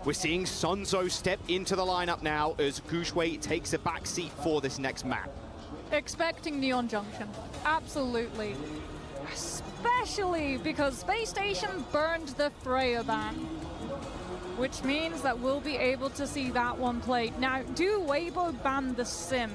We're seeing Sunzo step into the lineup now as Gushwei takes a back seat for this next map. Expecting Neon Junction, absolutely. Especially because Space Station burned the Freya ban, which means that we'll be able to see that one played. Now, do Weibo ban the Sim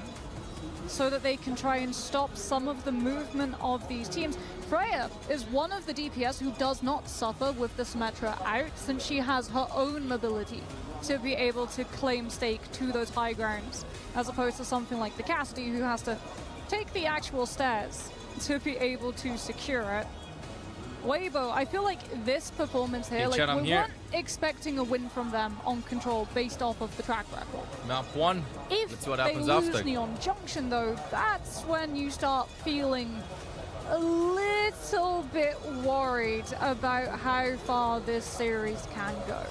so that they can try and stop some of the movement of these teams? Freya is one of the DPS who does not suffer with the Symmetra out, since she has her own mobility to be able to claim stake to those high grounds, as opposed to something like the Cassidy, who has to take the actual stairs to be able to secure it. Weibo, I feel like this performance here, like, we weren't expecting a win from them on Control based off of the track record. Map 1. If Let's see what they happens lose after. Neon Junction, though, that's when you start feeling a little bit worried about how far this series can go.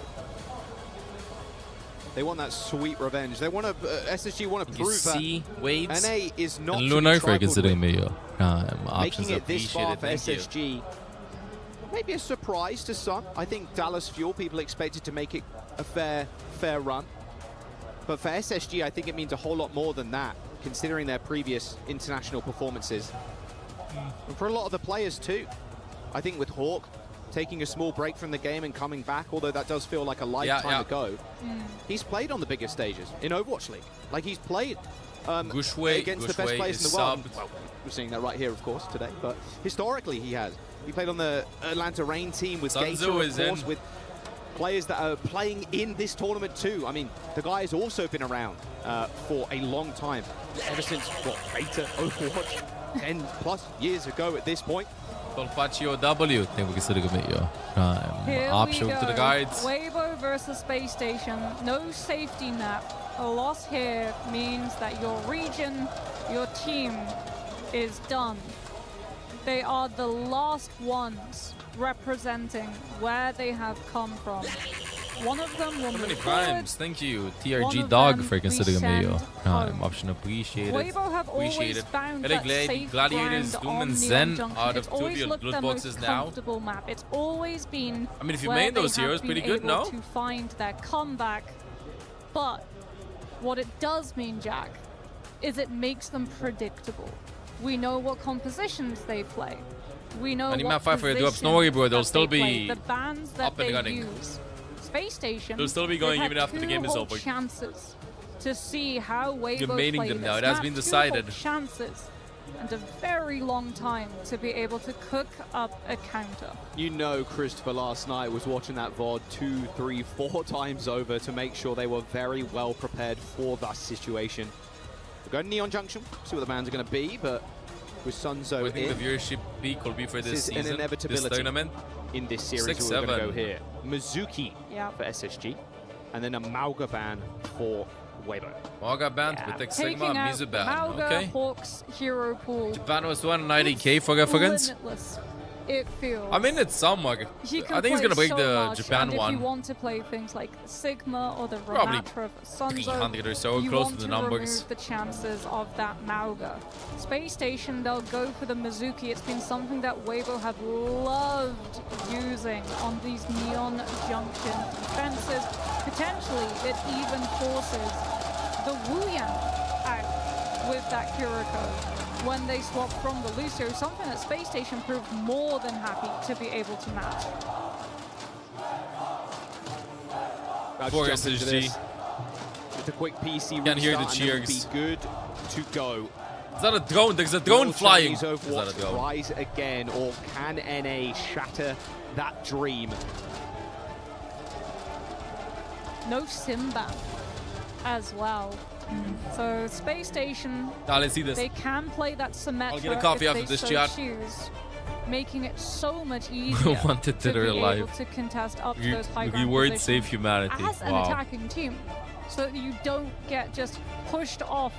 They want that sweet revenge. They want to, SSG want to prove see waves. NA is not to be Lunar for trifled considering with. me. Making it this far for SSG. Maybe a surprise to some. I think Dallas Fuel, people expected to make it a fair run. But for SSG, I think it means a whole lot more than that, considering their previous international performances. And for a lot of the players too. I think with Hawk taking a small break from the game and coming back, although that does feel like a lifetime ago, he's played on the biggest stages in Overwatch League. Like, he's played against the best players in the world. Well, we're seeing that right here, of course, today. But historically, he has. He played on the Atlanta Reign team with Gator, of course, with players that are playing in this tournament too. I mean, the guy has also been around for a long time, ever since, what, beta Overwatch 10 plus years ago at this point. Colpaccio W. Think we can still commit you. Here Option we go. to the guides. Weibo versus Space Station. No safety net. A loss here means that your region, your team is done. They are the last ones representing where they have come from. One of them will So many move primes. forward. Thank you, One TRG of Dog, them for considering we me. send home. Option appreciated. Weibo have Appreciated. always found Hele that safe Gladiators, ground Doom on and Neon Zen Junction. out It's of 2 of always your looked loot their most boxes now. comfortable map. It's always been I mean, if you where main they those have heroes, been pretty good, able no? to find their comeback. But what it does mean, Jack, is it makes them predictable. We know what compositions they play. We know Any what map 5 for your drops, positions no worry, bro. They'll that still they play, be the bans that up and they running. use. Space Station. They'll still be going they've had even after the game is 2 over. whole chances to see how Weibo You're maining play them this now. It has map. been 2 whole decided. chances and a very long time to be able to cook up a counter. You know, Christopher last night was watching that VOD 2, 3, 4 times over to make sure they were very well prepared for that situation. We're going to Neon Junction, see what the bans are going to be, but with Sunzo I think in, the viewership peak will be for this is season, an inevitability this tournament. in this series. 6-7. We're going to go here. Mizuki Yeah. for SSG, and then a Mauga ban for Weibo. Mauga ban, Vitek Taking Sigma, out Mizu ban. Mauga, Okay. Hawks, hero pool. Japan was 190k for reference. Limitless, it feels. I mean, it's somewhat. He can I think he's play gonna break so the much, Japan and one. If you want to play things like Sigma or the Probably Ramatra for Sunzo, 300 or so, you close want to the to numbers. remove the chances of that Mauga. Space Station, they'll go for the Mizuki. It's been something that Weibo have loved using on these Neon Junction defenses. Potentially, it even forces the Wuyan out with that Kuriko when they swap from the Lucio, something that Space Station proved more than happy to be able to match. For SSG. Just a quick PC Can't hear the restart and then we'll cheers. be good to go. Is that a drone? There's a drone Will flying. Chinese Overwatch rise again, or can NA shatter that dream? No Simba as well. So Space Station, Let's see this. they can play that Symmetra I'll get a coffee if after they this, so chat. choose, making it so much easier Wanted to to be real able life. to contest up to those high ground Reward positions save humanity. as an Wow. attacking team, so that you don't get just pushed off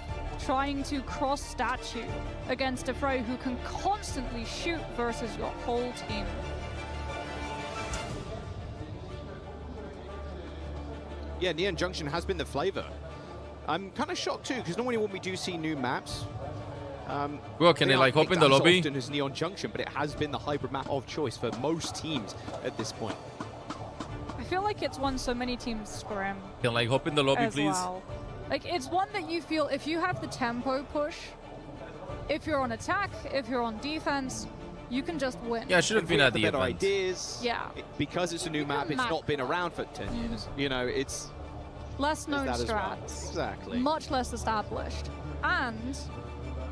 trying to cross statue against a Frey who can constantly shoot versus your whole team. Yeah, Neon Junction has been the flavor. I'm kind of shocked too, because normally when we do see new maps, Bro, can they like hop in the lobby? Often as Neon Junction, but it has been the hybrid map of choice for most teams at this point. I feel like it's one so many teams scram. Can like hop in the lobby, as please? well. Like, it's one that you feel if you have the tempo push, if you're on attack, if you're on defense, you can just win. Yeah, I should have been at the better event. ideas. Yeah. Because it's a new map, it's map. not been around for 10 years. You know, it's Less known that as well. strats. Exactly. Much less established. And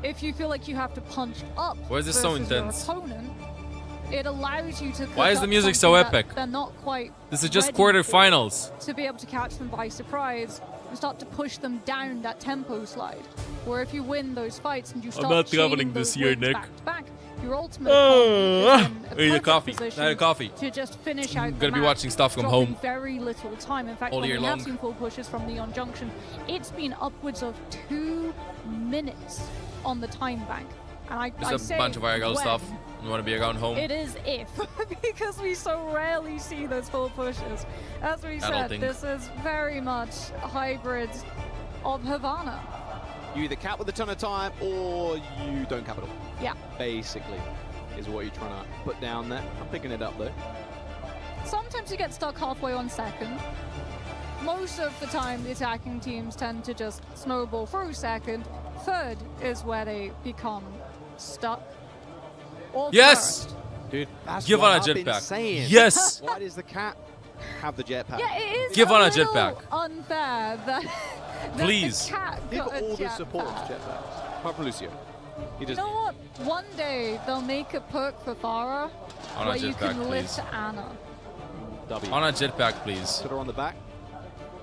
if you feel like you have to punch up Why is this so versus your intense? opponent, it allows you to Why cook is the up music so something that epic? They're not quite This is just ready for, quarterfinals. to be able to catch them by surprise and start to push them down that tempo slide. Where if you win those fights and you start not chaining traveling those this year, wins Nick. back to back, your ultimate opponent is in a I need a perfect coffee. position I need a coffee. to just finish out I'm the gonna be match, watching stuff from dropping home. very little time. In fact, all when year we have long. seen full pushes from Neon Junction, it's been upwards of 2 minutes on the time bank. And I Just say a bunch of IRL when. stuff. You want to be around home? It is if, because we so rarely see those full pushes. As we I don't said, think. this is very much a hybrid of Havana. You either cap with a ton of time or you don't cap at all. Yeah. Basically, is what you're trying to put down there. I'm picking it up though. Sometimes you get stuck halfway on second. Most of the time, the attacking teams tend to just snowball through second. Third is where they become stuck. Or Yes! first. Dude, that's Give what on a I've been jetpack. saying. Yes! Why does the cat have the jetpack? Yeah, it is Give a on a little jetpack. unfair that, Please. the cat Give got a all the jetpack. supports jetpacks. Apart from Lucio. He You doesn't. know what? One day they'll make a perk for Farah On a where you jetpack, can lift please. Anna. W. On a jetpack, please. Put her on the back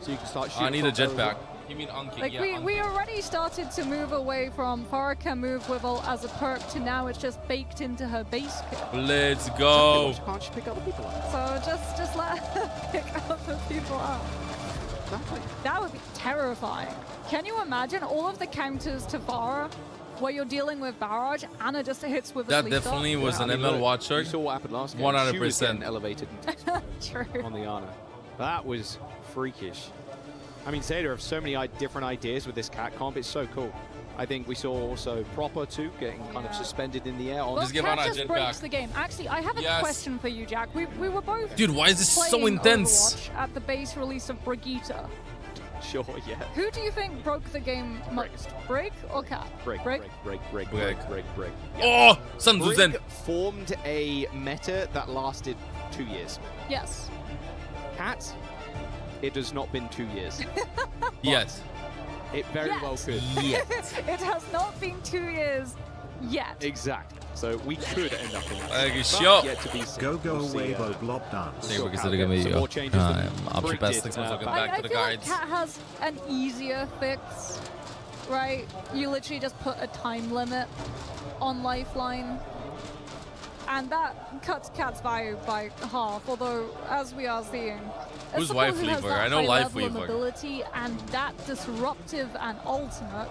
so you can start shooting. I need a from there as jetpack. well. You mean Unking? Like yeah, we already started to move away from Farah can move Wivel as a perk to now it's just baked into her base kit. Let's go. Can't she pick other people up? So just let her pick other people up. Exactly. That would be terrifying. Can you imagine all of the counters to Farah where you're dealing with barrage? Anna just hits with a That sleep definitely stop? was an I mean, ML look, watcher. You saw what happened last game. 100%. She was getting elevated True. on the Ana. That was freakish. I mean, Zeta have so many different ideas with this cat comp. It's so cool. I think we saw also Proper too getting kind of suspended in the air. On Well, Just give Cat Anna a just jetpack. breaks the game. Actually, I have a Yes. question for you, Jack. We were both Dude, why is this so playing intense? Overwatch at the base release of Brigitte. Sure, yeah. Who do you think broke the game most? Brig or Cat? Break. Break. Yeah. Oh, Sun Tzu Zen. Brig formed a meta that lasted 2 years. Yes. Cat, it has not been 2 years. Yes. It very well could. It has not been 2 years yet. Exactly. So we could end up in that. Like a But shot. yet to be seen. Go We'll see, Weibo Blob Dance. Nee, Sure, we Cat zitten will get we some more changes than I'm Brig best. did, Ik moet but- back I to the feel like guides. Cat has an easier fix, right? You literally just put a time limit on Lifeline, and that cuts Cat's value by half. Although, as we are seeing, a Who's support Life who has Lever? that I know high Life level of Lever. ability and that disruptive and ultimate,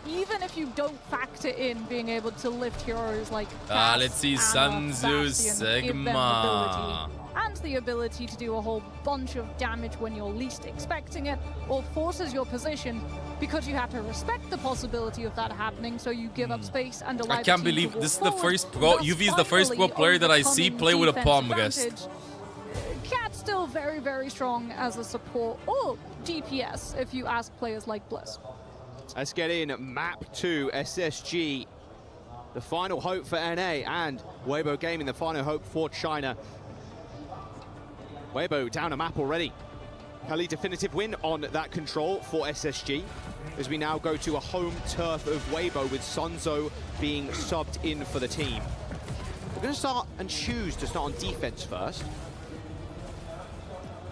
even if you don't factor in being able to lift heroes like Cat, Let's see Anna, Sun Tzu Bastion, give them Sigma. ability and the ability to do a whole bunch of damage when you're least expecting it, or forces your position because you have to respect the possibility of that happening, so you give up space and allow I can't the team believe to walk this is the forward, first pro. thus UV is the first pro finally player that I see overcoming play with a defense palm rest. advantage. Cat's still very, very strong as a support, or DPS if you ask players like Bliss. Let's get in map 2, SSG. The final hope for NA, and Weibo Gaming, the final hope for China. Weibo down a map already. Kelly, definitive win on that control for SSG, as we now go to a home turf of Weibo with Sunzo being subbed in for the team. We're going to start and choose to start on defense first.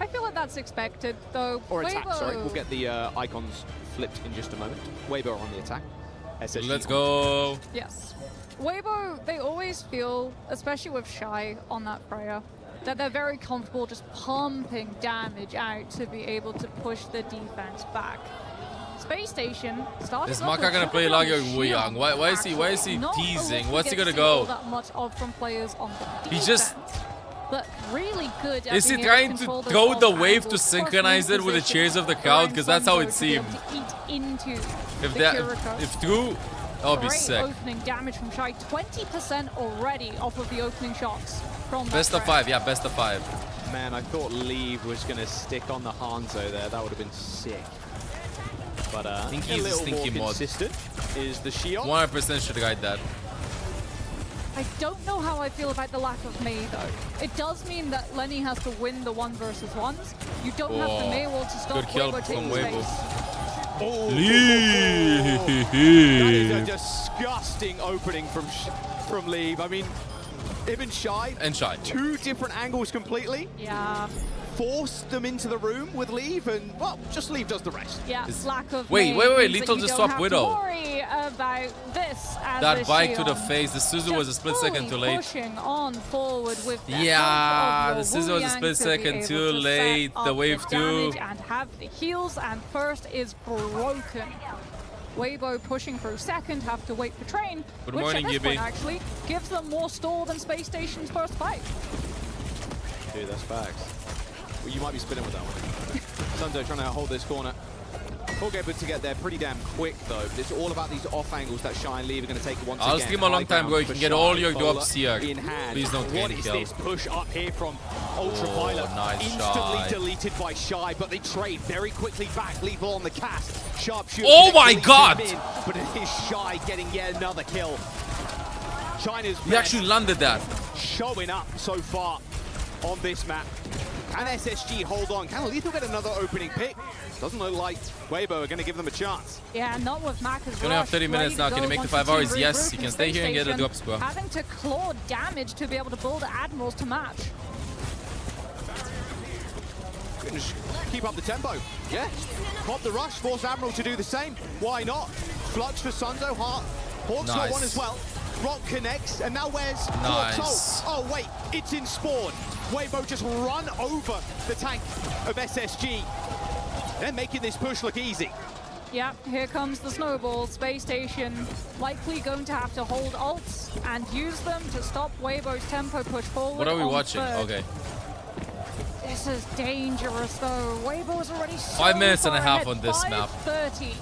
I feel like that's expected, though. Or Weibo... attack, sorry. We'll get the icons flipped in just a moment. Weibo on the attack. SSG Let's go. Yes. Weibo, they always feel, especially with Shy on that Freya, that they're very comfortable just pumping damage out to be able to push the defense back. Space Station starting Is Maka gonna play Lagyo Wuyang? Why is he teasing? What's he gonna go? That much of from players on the He just... but really good at Is he being trying able to control those throw the off wave to angles, synchronize it with the cheers of the crowd? Because that's how it seemed. If true, that would be Great sick. opening damage from Shy, 20% already off of the opening shots from Best that of 5, yeah, best of 5. Man, I thought Leave was going to stick on the Hanzo there. That would have been sick. But I think a he's a little stinky more mod. consistent is the Shion. 100% should guide that. I don't know how I feel about the lack of Mei though. It does mean that Lenny has to win the 1 versus 1s. You don't have the Mei wall to stop Good kill Weibo from taking Weibo. space. Oh, that is a disgusting opening from Leave. I mean, even Shy. And Shy. 2 different angles completely. Yeah. Forced them into the room with Leave, and well, just Leave does the rest. Yeah, lack of Wait, Mei wait, means Lethal that you just don't swapped have Widow. To worry about this as That a bike to the Shion. face. The Suzu was a split second too late. Pushing on forward with the Yeah, help of the Suzu was a Wuyang split to be second able too to late. set The up wave 2. damage and have the heals, and first is broken. Weibo pushing through second, have to wait for Train, Good which morning, at this Gibby. point actually gives them more stall than Space Station's first fight. Dude, that's facts. Well, you might be spinning with that one. Sunzo trying to hold this corner. Hawk able to get there pretty damn quick though, but it's all about these off angles that Shy and Leave are going to take once I'll again. stream a long time, bro. You can get all your drops here. In hand. Please don't What get is kill. this push up here from Ultraviolet? Nice Instantly Shy. deleted by Shy, but they trade very quickly back. Lethal on the cast. Sharpshooter. Oh my deletes God! him in, but it is Shy getting yet another kill. China's He actually landed that. showing up so far on this map. Can SSG hold on? Can Lethal get another opening pick? Doesn't look like Weibo are going to give them a chance. Yeah, not with Maka's You only have 30 minutes now. Can you make the 5 hours? Yes, you can stay here and get the drops, bro. Having to claw damage to be able to build Admirals to match. Just keep up the tempo. Yeah. Pop the rush, force Admiral to do the same. Why not? Flux for Sunzo. Hawk's got Nice. one as well. Rock connects, and now where's Nice. Hawk's ult? Oh, wait, it's in spawn. Weibo just run over the tank of SSG. They're making this push look easy. Yeah, here comes the snowball. Space Station likely going to have to hold ults and use them to stop Weibo's tempo push forward. What are we on watching? third. Okay. This is dangerous though. Weibo is already so 5 minutes and a far half ahead. on this map. 5:30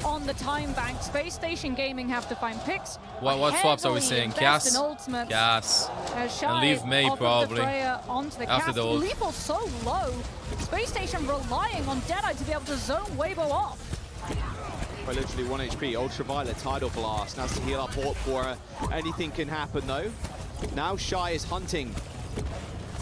on the time bank. Space Station Gaming have to find picks. What swaps are we saying? Gas. Gas? Gas. Shy And leave Mei off of the probably. Freya onto the After cast. the ult. Lethal so low. Space Station relying on Deadeye to be able to zone Weibo off. By literally 1 HP, Ultraviolet Tidal Blast. Now to heal up Hawk for her. Anything can happen though. Now Shy is hunting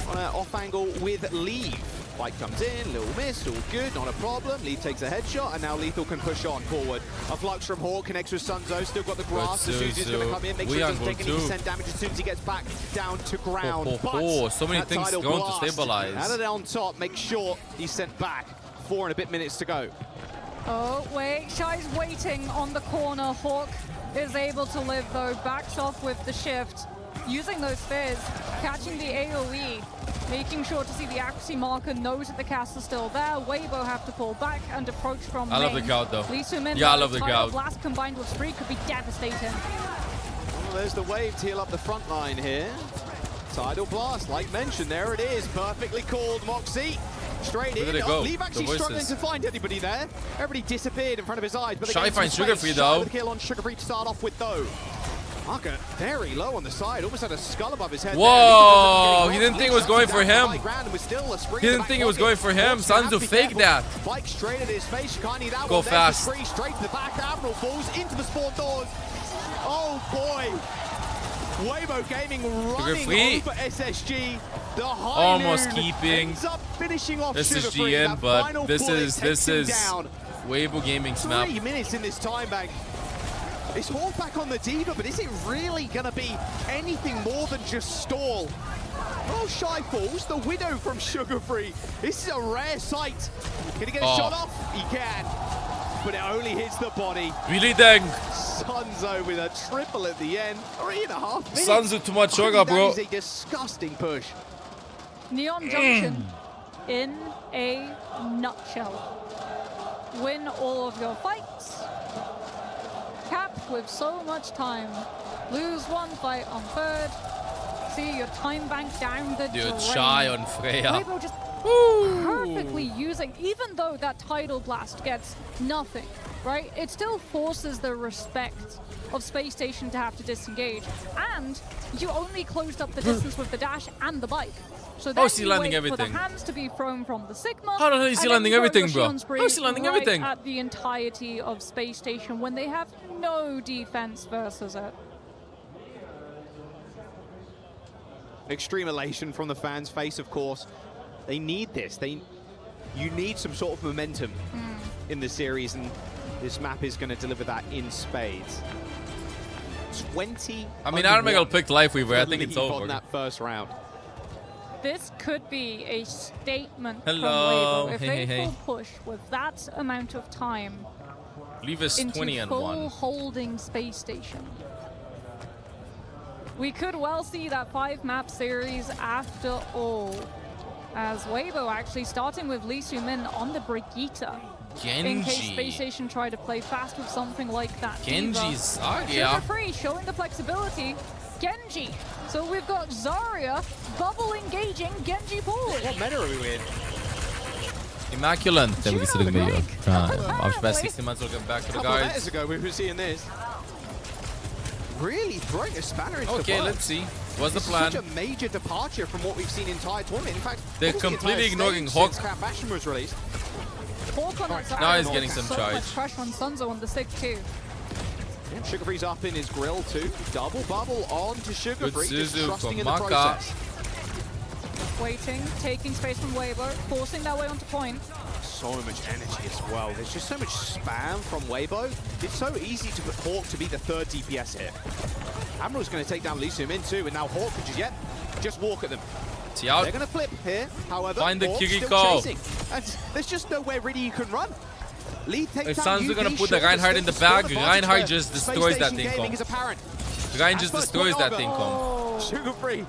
on an off angle with Leave. Bike comes in, little miss, all good, not a problem. Leave takes a headshot, and now Lethal can push on forward. A flux from Hawk connects with Sunzo, still got the grass. Good Suzu's going to Suzu. come in, make sure he doesn't take any Wuyang will descent damage as soon as he gets back down to ground. So many that things Tidal going to Blast stabilize. out of there on top, make sure he's sent back. 4 and a bit minutes to go. Oh, wait. Shy's waiting on the corner. Hawk is able to live, though. Backs off with the shift. Using those spheres, catching the AoE, making sure to see the accuracy marker, knows that the cast is still there. Weibo have to pull back and approach from I love main. the crowd, though. Lee Soo-min, Yeah, I though, love the Tidal crowd. Blast combined with Spree could be devastating. Well, there's the wave to heal up the front line here. Tidal Blast, like mentioned, there it is. Perfectly called, Moxie. Straight Where in. did it go? Leave The actually voices. struggling to find anybody there. Everybody disappeared in front of his eyes. But they Shy gained some finds Sugar space. Free, Shy though. with a kill on Sugar Free to start off with, though. Maka very low on the side, almost had a skull above his head. Whoa! He didn't think it was going for him. He He didn't think it was going for him. Sunzo faked that. Bike straight at his face. You can't need that Go one. fast. There's the Spree straight to the back. Admiral falls into the spawn doors. Oh boy. Weibo Gaming running free. over SSG. The high Almost noon keeping. ends up finishing off This is Sugar-Free. GN, That but final this bullet is takes him down. Weibo Gaming's map. 3 minutes in this time bank. It's Hawk back on the Diva, but is it really going to be anything more than just stall? Oh, Shy falls, the Widow from Sugar-Free. This is a rare sight. Can he get a shot off? He can, but it only hits the body. Really dang. Sunzo with a triple at the end. 3.5 minutes. Sunzo too much sugar, bro. That is a disgusting push. Neon Junction in a nutshell. Win all of your fights. Capped with so much time. Lose one fight on third. See your time bank down the drain. Dude, Shy on Freya. Weibo just perfectly using, even though that Tidal Blast gets nothing, right? It still forces the respect of Space Station to have to disengage. And you only closed up the distance with the dash and the bike. So then is he you landing wait everything? for the hands to be thrown from the Sigma. How the hell is he and then landing you go everything, your bro? Shion spree How is he landing right everything? At the entirety of Space Station when they have no defense versus it. Extreme elation from the fans' face, of course. They need this. You need some sort of momentum in the series, and this map is going to deliver that in spades. 20. I mean, Armagal picked Lifeweaver. I think it's over. On that first round. This could be a statement Hello. from Weibo. If they full push with that amount of time Leave us into 20 and full 1. holding Space Station. We could well see that 5-map series after all, as Weibo actually starting with Lee Soo-min on the Brigitte. In case Genji. Space Station try to play fast with something like that. Genji's Diva. Zarya. Sugar-Free showing the flexibility. Genji. So we've got Zarya bubble engaging Genji pool. What meta are we in? Immaculate. Tabii ki sırık veriyor. I've spent 60 months looking back to the A couple of guys. years ago, we were seeing this. Really throwing a spanner into the Okay, works. let's see. What's the This is plan? Such a major departure from what we've seen in entire tournament. In fact, They're almost the completely entire ignoring stage Hawk. since Cat Bastion was released. Hawk on that side. Now he's getting some so charge. much pressure on Sunzo on the 6-2. Yeah, Sugar-Free's up in his grill too. Double bubble on to Sugar-Free, just Suzu trusting from in the Maka. process. Waiting, taking space from Weibo, forcing their way onto point. So much energy as well. There's just so much spam from Weibo. It's so easy to put Hawk to be the third DPS here. Admiral's going to take down Lee Soo-min too, and now Hawk can just walk at them. Out. They're going to flip here, however. Find the Hawk's still Kiriko. chasing. And there's just nowhere really you can run. Lee takes If down Sanzu UV, gonna put the Sugar Reinhardt in the still bag, advantage Reinhardt for just Space destroys that Station thing Gaming comp. is apparent. Rein And just first destroys point that thing over. comp. Sugar-Free.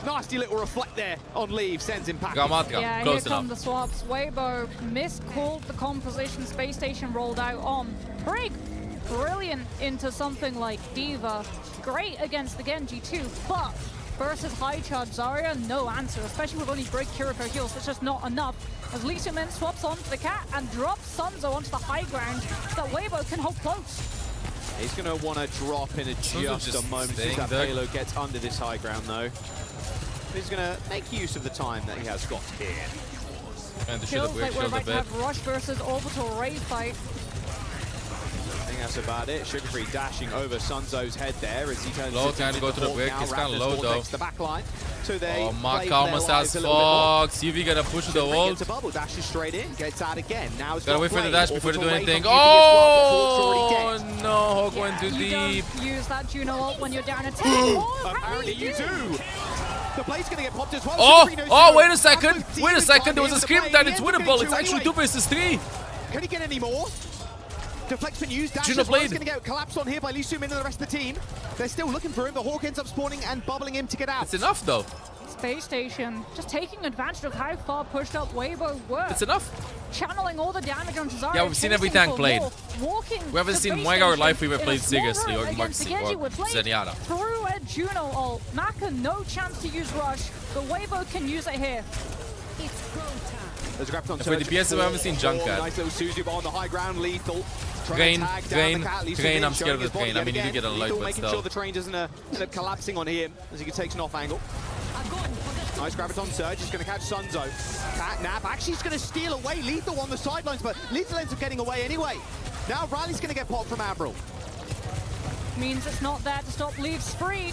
Nasty little reflect there on Leave, sends him packing. Yeah, Close here come enough. the swaps. Weibo miscalled the composition Space Station rolled out on. Brig, brilliant into something like Diva. Great against the Genji too, but versus high charge Zarya, no answer, especially with only Brig Cure for heals. It's just not enough. As Lee Soo-min swaps onto the Cat and drops Sunzo onto the high ground so that Weibo can hold close. He's going to want to drop in just a moment. See that Halo gets under this high ground though. He's going to make use of the time that he has got here. And the Feels like we're about to have Rush versus Orbital Ray fight. I think that's about it. Sugar-Free dashing over Sunzo's head there as he turns Low, to can't go to the Hawk brick. now. It's kinda Raptors low, vortex though. the back line. So they Oh, play Maka for their almost lives has a little bit more. Fox. CV gonna push the Sugar-Free wall. gets a bubble, dashes straight in, gets out again. Now it's Gotta got wait for the play. dash before they do Orbital anything. Ray from UV as well, but Hawk's already Oh dead. no, Hawk went too You deep. don't use that Juno ult when you're down a 10. Apparently you do. The blade's gonna get popped as well. Oh, Sugar-Free knows oh, to wait go. a second. Absolute Wait a demon second. time There was a into the scream play. that The it's end winnable. getting It's actually two 2 versus 3. Can he get any more? Deflect's been used. Dash Juno as well. Blade. He's going to get collapsed on here by Lee Soo-min and the rest of the team. They're still looking for him, but Hawk ends up spawning and bubbling him to get out. It's enough though. Space Station just taking advantage of how far pushed up Weibo were. It's enough. Channeling all the damage onto Zarya. Yeah, we've seen every chasing tank for played. more, walking We haven't to seen Space Mwega or Station Lifeweaver in a played small seriously, room or against the Genji with Blade Zenyatta. through a Juno ult. Maka no chance to use Rush, but Weibo can use it here. It's go time. There's a grab on For the PS, I haven't seen Junkat. Nice little Suzu on the high ground, lethal. Train, Trying to tag down train, the Cat. Lee train, Soo-min I'm scared showing of the his body train. I mean, yet you do get a again. light, Lethal but making still. sure the train doesn't end up collapsing on him as he takes an off angle. Nice Graviton Surge, he's going to catch Sunzo. Cat Nap, actually he's going to steal away Lethal on the sidelines, but Lethal ends up getting away anyway. Now Riley's going to get popped from Admiral. Means it's not there to stop Leave Spree.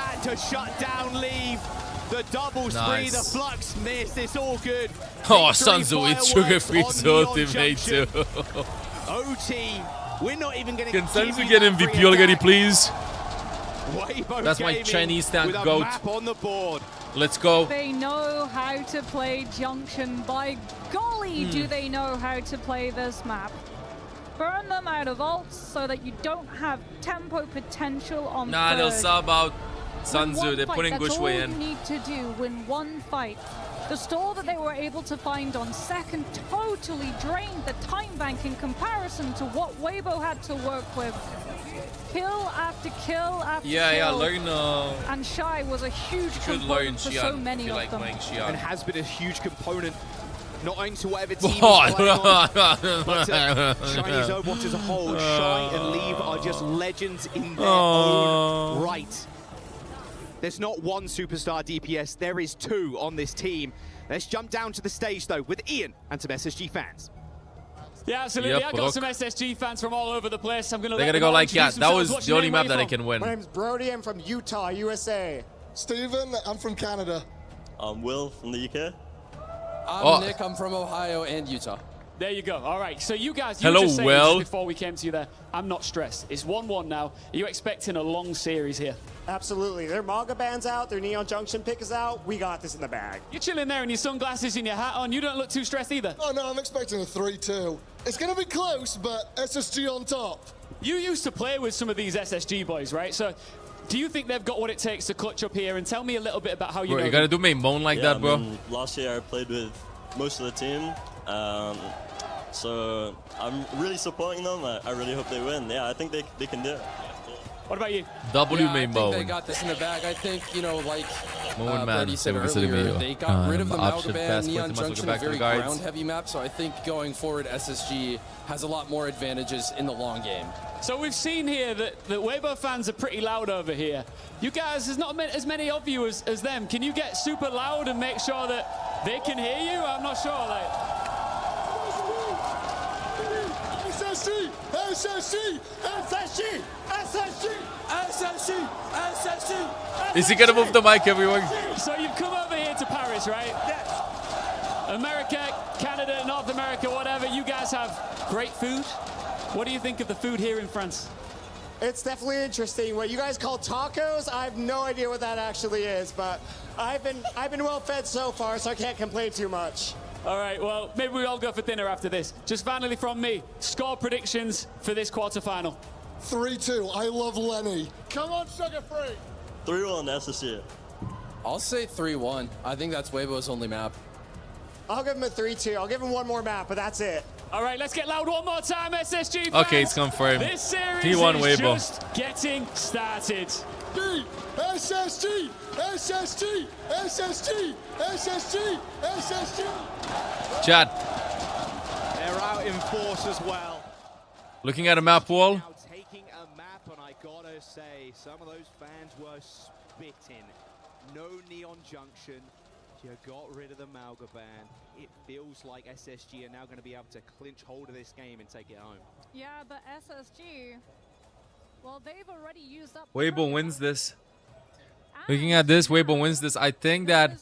that to shut down Leave. The double spree, Nice. the flux miss, it's all good. Oh, Victory Sanzu with fireworks sugar free on ultimate Neon too. Junction. O-Team, we're not even going to Can give Sanzu you get that free MVP already, attack. please? Weibo That's my Gaming Chinese tank with a goat. map on the board. Let's go. They know how to play Junction. By golly, do they know how to play this map. Burn them out of ults so that you don't have tempo potential on Nah, they'll third. sub out Win Sanzu. one They're fight, putting that's all Gushwei you in. need to do, win one fight. The stall that they were able to find on second totally drained the time bank in comparison to what Weibo had to work with. Kill after kill after Yeah, kill. learn. And Shy was a huge Should learn component for Xian so if many you of like them. playing Xian. And has been a huge component, not only to whatever team is Oh, playing on, but to Chinese Overwatch as a whole. Shy and Leave are just legends in their own right. There's not one superstar DPS, there is two on this team. Let's jump down to the stage though with Ian and some SSG fans. Yeah, absolutely. Yep, I got some SSG fans from all over the place. I'm going to They're let gonna them go all like, yeah, introduce that themselves. was What's the your only name? map Where that I you from? can win. My name's Brody. I'm from Utah, USA. Steven, I'm from Canada. I'm Will from the UK. I'm Nick. I'm from Ohio and Utah. There you go. All right. So you guys, Hello, were just saying Will. just before we came to you there, I'm not stressed. It's 1-1 now. Are you expecting a long series here? Absolutely. Their Maga band's out, their Neon Junction pick is out. We got this in the bag. You're chilling there in your sunglasses and your hat on. You don't look too stressed either. Oh, no, I'm expecting a 3-2. It's going to be close, but SSG on top. You used to play with some of these SSG boys, right? So do you think they've got what it takes to clutch up here? And tell me a little bit about how you Bro, know you gotta them. do main moan like Yeah, that, bro. I mean, last year I played with most of the team. So I'm really supporting them. I really hope they win. Yeah, I think they can do it. What about you? W I main think they moan. got this in the bag. I think, you know, like Moan man, Brody said se vuoi vedere earlier, video. they got rid of the Option Malgaban fast Neon click, must Junction, go a back to the very guides. ground-heavy map, so I think going forward, SSG has a lot more advantages in the long game. So we've seen here that Weibo fans are pretty loud over here. You guys, there's not as many of you as them. Can you get super loud and make sure that they can hear you? I'm not sure. SSG! SSG! SSG! SSG! SSG! SSG! Is he gonna move the mic, everyone? So you've come over here to Paris, right? Yes. America, Canada, North America, whatever. You guys have great food. What do you think of the food here in France? It's definitely interesting. What you guys call tacos, I have no idea what that actually is, but I've been well fed so far, so I can't complain too much. All right, well, maybe we all go for dinner after this. Just finally from me, score predictions for this quarterfinal. 3-2. I love Lenny. Come on, Sugar Free! 3-1 SSG. I'll say 3-1. I think that's Weibo's only map. I'll give him a 3-2. I'll give him one more map, but that's it. All right, let's get loud one more time, SSG fans. Okay, it's confirmed. This series He won is Weibo. just getting started. SSG! SSG! SSG! SSG! SSG! Chad, They're out in force as well. looking at a map wall. Now taking a map, and I gotta say, some of those fans were spitting. No Neon Junction. You got rid of the Malgaban. It feels like SSG are now going to be able to clinch hold of this game and take it home. Yeah, but SSG, well, they've already used up. Weibo wins this. Looking at this, Weibo wins this. I think that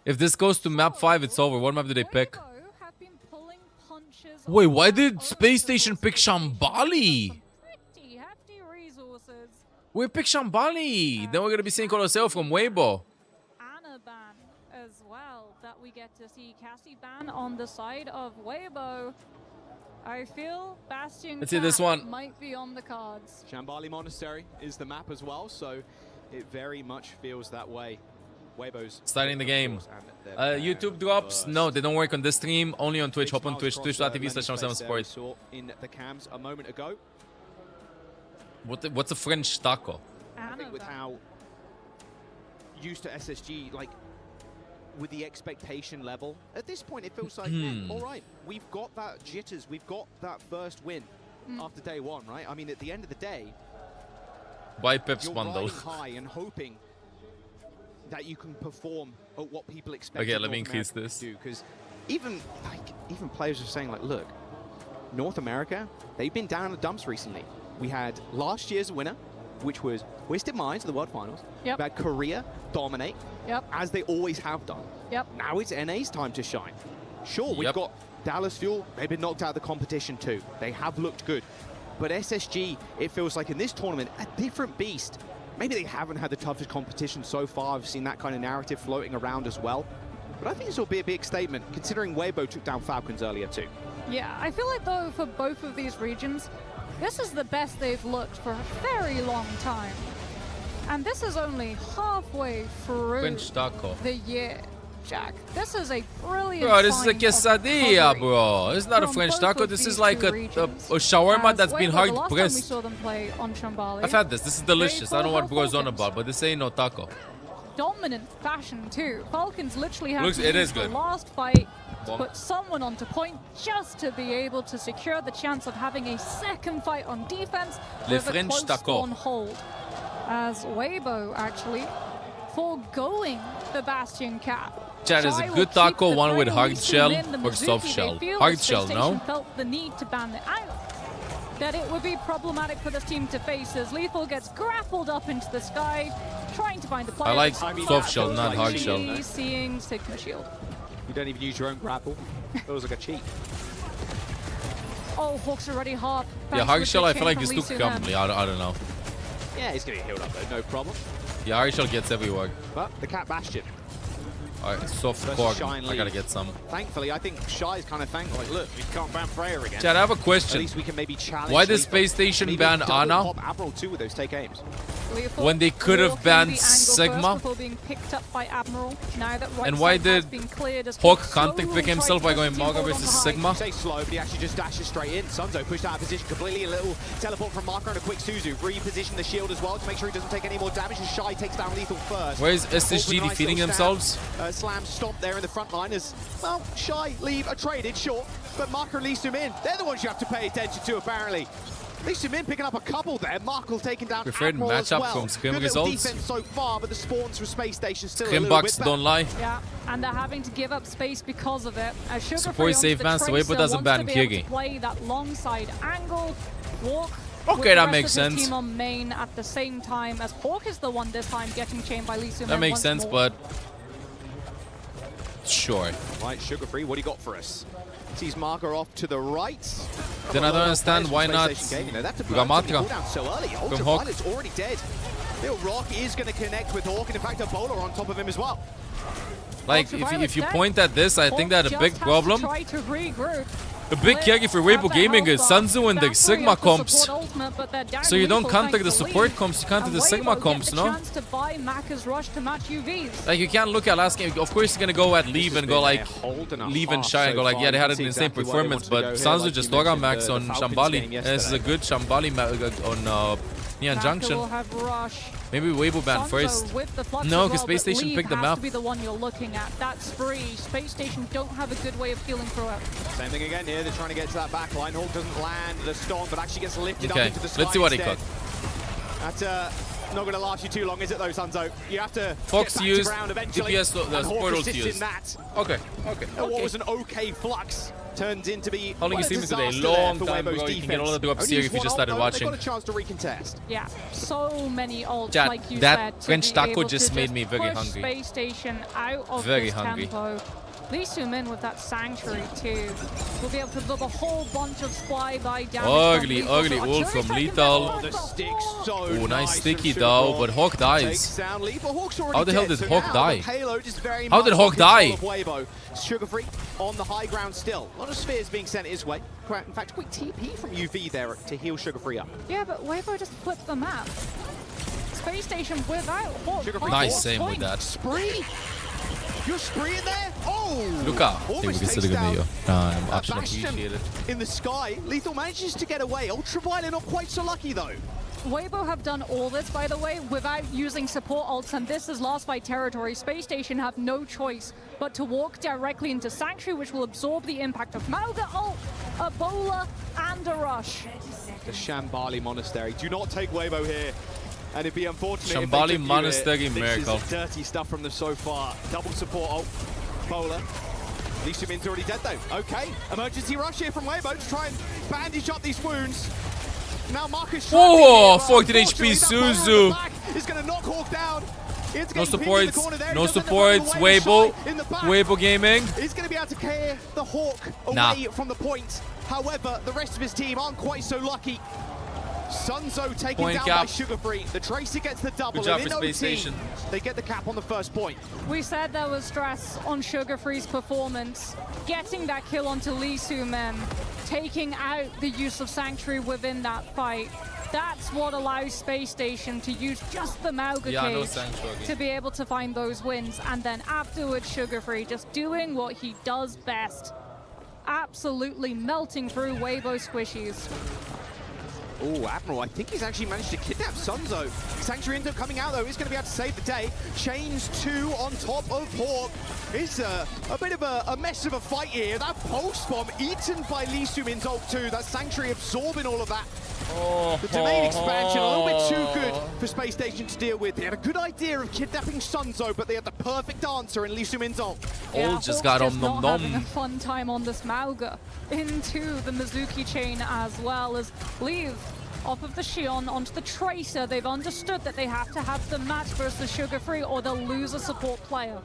if this goes to map 5, it's over. What map did they pick? Wait, why did Space Station pick Shambali? Pretty hefty resources. We picked Shambali. Then we're going to be seeing Coloseo from Weibo. Ban as well, that we get to see Cassie ban on the side of Weibo. I feel Bastion Let's see this one. might be on the cards. Shambali Monastery is the map as well, so it very much feels that way. Weibo's Starting the game. YouTube drops. No, they don't work on this stream. Only on Twitch. Hop on Twitch. Twitch.tv/7sport. Saw in the cams a moment ago. What's a French taco? I think with how used to SSG, like with the expectation level, at this point it feels like, all right, we've got that jitters, we've got that first win after day one, right? I mean, at the end of the day, Buy Pep's you're bundle. riding high and hoping that you can perform at what people expect. Okay, let me increase this. Because even players are saying, like, look, North America, they've been down in the dumps recently. We had last year's winner which was Twisted Minds to the World Finals. Yep. We had Korea dominate, as they always have done. Yep. Now it's NA's time to shine. Sure, we've got Dallas Fuel. They've been knocked out of the competition too. They have looked good. But SSG, it feels like in this tournament, a different beast. Maybe they haven't had the toughest competition so far. I've seen that kind of narrative floating around as well. But I think this will be a big statement, considering Weibo took down Falcons earlier too. Yeah, I feel like though for both of these regions, this is the best they've looked for a very long time. And this is only halfway through the year, Jack. This is a brilliant Bro, this is a quesadilla, bro. It's not a French taco. This is like a shawarma that's been hard we pressed. saw them play on Shambali. I've had this. This is delicious. I don't know what bro's on about, but this ain't no taco. Dominant fashion too. Falcons literally have to it use is the good. last fight to Bonk. put someone onto point just to be able to secure the chance of having a second fight on defense Le with French a close taco. spawn hold. As Weibo actually foregoing the Bastion cap. Chad is a Shy will good keep taco, the one with three hard loose shell in the or soft Mizuki. shell. They feel Hard that shell, Space no? Station felt the need to ban it out. That it would be problematic for this team to face as Lethal gets grappled up into the sky, trying to find the player. I like soft shell, not hard shell. Seeing Sigma Shield. You don't even use your own grapple. Feels like a cheat. Oh, Hawk's already half. Yeah, hard shell, I feel like is too company. I don't know. Yeah, he's going to get healed up though, no problem. Yeah, hard shell gets everywhere. But the Cat Bastion. Alright, soft Versus cork. Shine I gotta Leaf. get some. Thankfully, I think Shy's kind of thankful. Like, look, we can't ban Freya again. Chad, I have a At question. least we can maybe challenge Why did Lethal. Space Station Maybe ban double Ana pop Admiral too with those take aims. when they could have banned Sigma? Before being picked up by Admiral. Now that right And why side has did been cleared as Hawk Hawk can't slowly pick himself by tries to going team Maga hold on versus the high. Sigma? Say slow, but he actually just dashes straight in. Sunzo pushed out of position completely. A little teleport from Marker and a quick Suzu. Reposition the shield as well to make sure he doesn't take any more damage. As Shy takes down Lethal first. Where is Hawk with SSG a nice defeating little themselves? Slam stomp there in the front line as, well, Shy, Leave are traded, sure, but Marker and Lee Sumin, they're the ones you have to pay attention to, apparently. Lee Sumin picking up a couple there. Markle taking down Preferred Admiral as matchup well. from Scrim Good little results. defense so far, but the spawns from Space Station still a Scrim little bucks bit don't lie. Yeah, and they're having to give up space because of it. As Sugar Support Free safe onto man, the so Weibo Tracer doesn't wants ban to be able Kirgi. to play that long side angle, walk. Okay, with the that rest makes of his sense. Team on main at the same time as Hawk is the one this time getting chained by Lee Sumin. That makes once sense, more. but sure. Right, Sugar Free, what do you got for us? Sees Marker off to the right. Then I don't understand why not That's a Gamatra down so early. from Hawk. Ultraviolet's already dead. Little Rock is going to connect with Hawk, and in fact, a bowler on top of him as well. Like, if you point at this, I think that a big Just problem. has to try to regroup. A big carry for Weibo Gaming is Sanzu and the Sigma comps. So you don't counter the support comps, you counter the Sigma comps, no? Chance to buy Maka's rush to match UVs. Like, you can't look at last game. Of course, he's gonna go at Leave and go like Leave and Shy and go like, yeah, they had an insane performance, but Sanzu just Dora Max on Shambali. And this is a good Shambali on Neon Junction. Will have rush. Maybe Weibo ban Sanzo first. with the flux No, as because well, Space but Station Leave picked the has map. to be the one you're looking at. That's free. Space Station don't have a good way of healing through it. Same thing again here. They're trying to get to that back line. Hawk doesn't land the storm, but actually gets lifted up Okay, into the sky let's see what he instead. cooked. That's not going to last you too long, is it though, Sanzo? You have to Fox get back used to ground eventually. DPS, the and Hawk support ult assists used. in that. Okay. What was an okay flux turns into be How long you a seen me today? disaster Long there for time, Weibo's bro. You can get all defense. the way up Only here used if you one just ult, started though. watching. They got a chance to recontest. Yeah, so many ults, Chat, like you that said. to French be taco able just to made me very push hungry. Space Station out of Very this hungry. tempo. Lee Sumin with that Sanctuary too. We'll be able to absorb a whole bunch of fly-by damage. Ugly, from ugly Lethal. ult from Lethal. The stick's so Oh, nice sticky from though, Sugar but Hawk Takes dies. down Lethal. Hawk's already How the hell dead, did so Hawk now die? the payload is very How much did in Hawk control die? of Weibo. Sugar Free on the high ground still. A lot of spheres being sent his way. In fact, quick TP from UV there to heal Sugar Free up. Yeah, but Weibo just flipped the map. Space Station without Hawk. Sugar Free Nice Hawk's same with point. that. Spree? You're spree in there? Oh! Luca. Almost takes down Option Bastion appreciated. in the sky. Lethal manages to get away. Ultraviolet not quite so lucky though. Weibo have done all this, by the way, without using support ults, and this is last fight territory. Space Station have no choice but to walk directly into Sanctuary, which will absorb the impact of Mauga ult, a bowler, and a rush. The Shambali Monastery. Do not take Weibo here. And it'd be unfortunate if Shambali they took you Monastery here. miracle. This is dirty stuff from them so far. Double support ult. Bowler. Lee Sumin's already dead though. Okay. Emergency rush here from Weibo to try and bandage up these wounds. Now Marcus Oh, 14 HP Suzu. is going to knock Hawk down. No supports. No supports. Weibo. Weibo Gaming. He's going to be able to clear the Hawk away from the point. However, the rest of his team aren't quite so lucky. Sunzo taken down by Sugar Free. The Tracer gets the double. Good job and for in Space OT, Station. they get the cap on the first point. We said there was stress on Sugar Free's performance. Getting that kill onto Lee Soo-min, taking out the use of Sanctuary within that fight. That's what allows Space Station to use just the Mauga cage to be able to find those wins. And then afterwards, Sugar Free just doing what he does best. Absolutely melting through Weibo squishies. Oh, Admiral, I think he's actually managed to kidnap Sunzo. Sanctuary ends up coming out, though. He's going to be able to save the day. Chains 2 on top of Hawk. It's a bit of a mess of a fight here. That pulse bomb eaten by Lee Soo-min's ult too. That Sanctuary absorbing all of that. The domain expansion, a little bit too good for Space Station to deal with. They had a good idea of kidnapping Sunzo, but they had the perfect answer in Lee Soo-min's ult. Yeah, just got Hawk's nom not having a nom. fun time on this Mauga. Into the Mizuki chain as well as leave off of the Shion onto the Tracer. They've understood that they have to have the match versus Sugar Free or they'll lose a support player.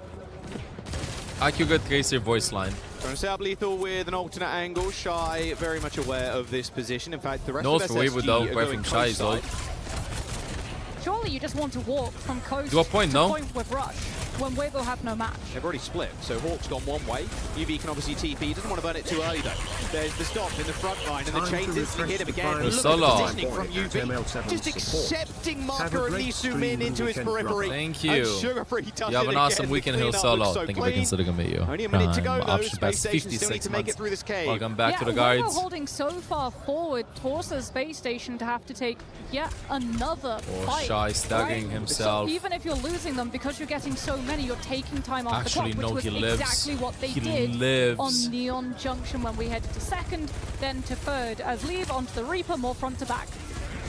IQ got Tracer voice line. Trying to set up Lethal with an alternate angle. Shy very much aware of this position. In fact, the rest Knows of for Weibo SSG though, are right going from Shy's close ult. side. Surely you just want to walk from coast Do a point, to no? point with Rush when Weibo have no match. They've already split, so Hawk's gone one way. UV can obviously TP, doesn't want to burn it too early though. There's the stop in the front line, and the chains instantly hit him again. Look at the positioning from UV. Just accepting Marker and Lee Soo-min into his periphery. Thank you. And Sugar Free does You have it an awesome again. weekend The Hill cleanup solo. looks so Thank you for clean. considering me you. Only a minute to go though. Option Space best Station still need 56 to make it months. through this cave. Welcome back yeah, to the Weibo guards. holding so far forward forces Space Station to have to take yet another fight. Shy staggering right? himself. So even if you're losing them because you're getting so many, you're taking time off Actually, the clock, no, which he was lives. exactly what they He did lives. on Neon Junction when we headed to second, then to third. As Leave onto the Reaper, more front to back.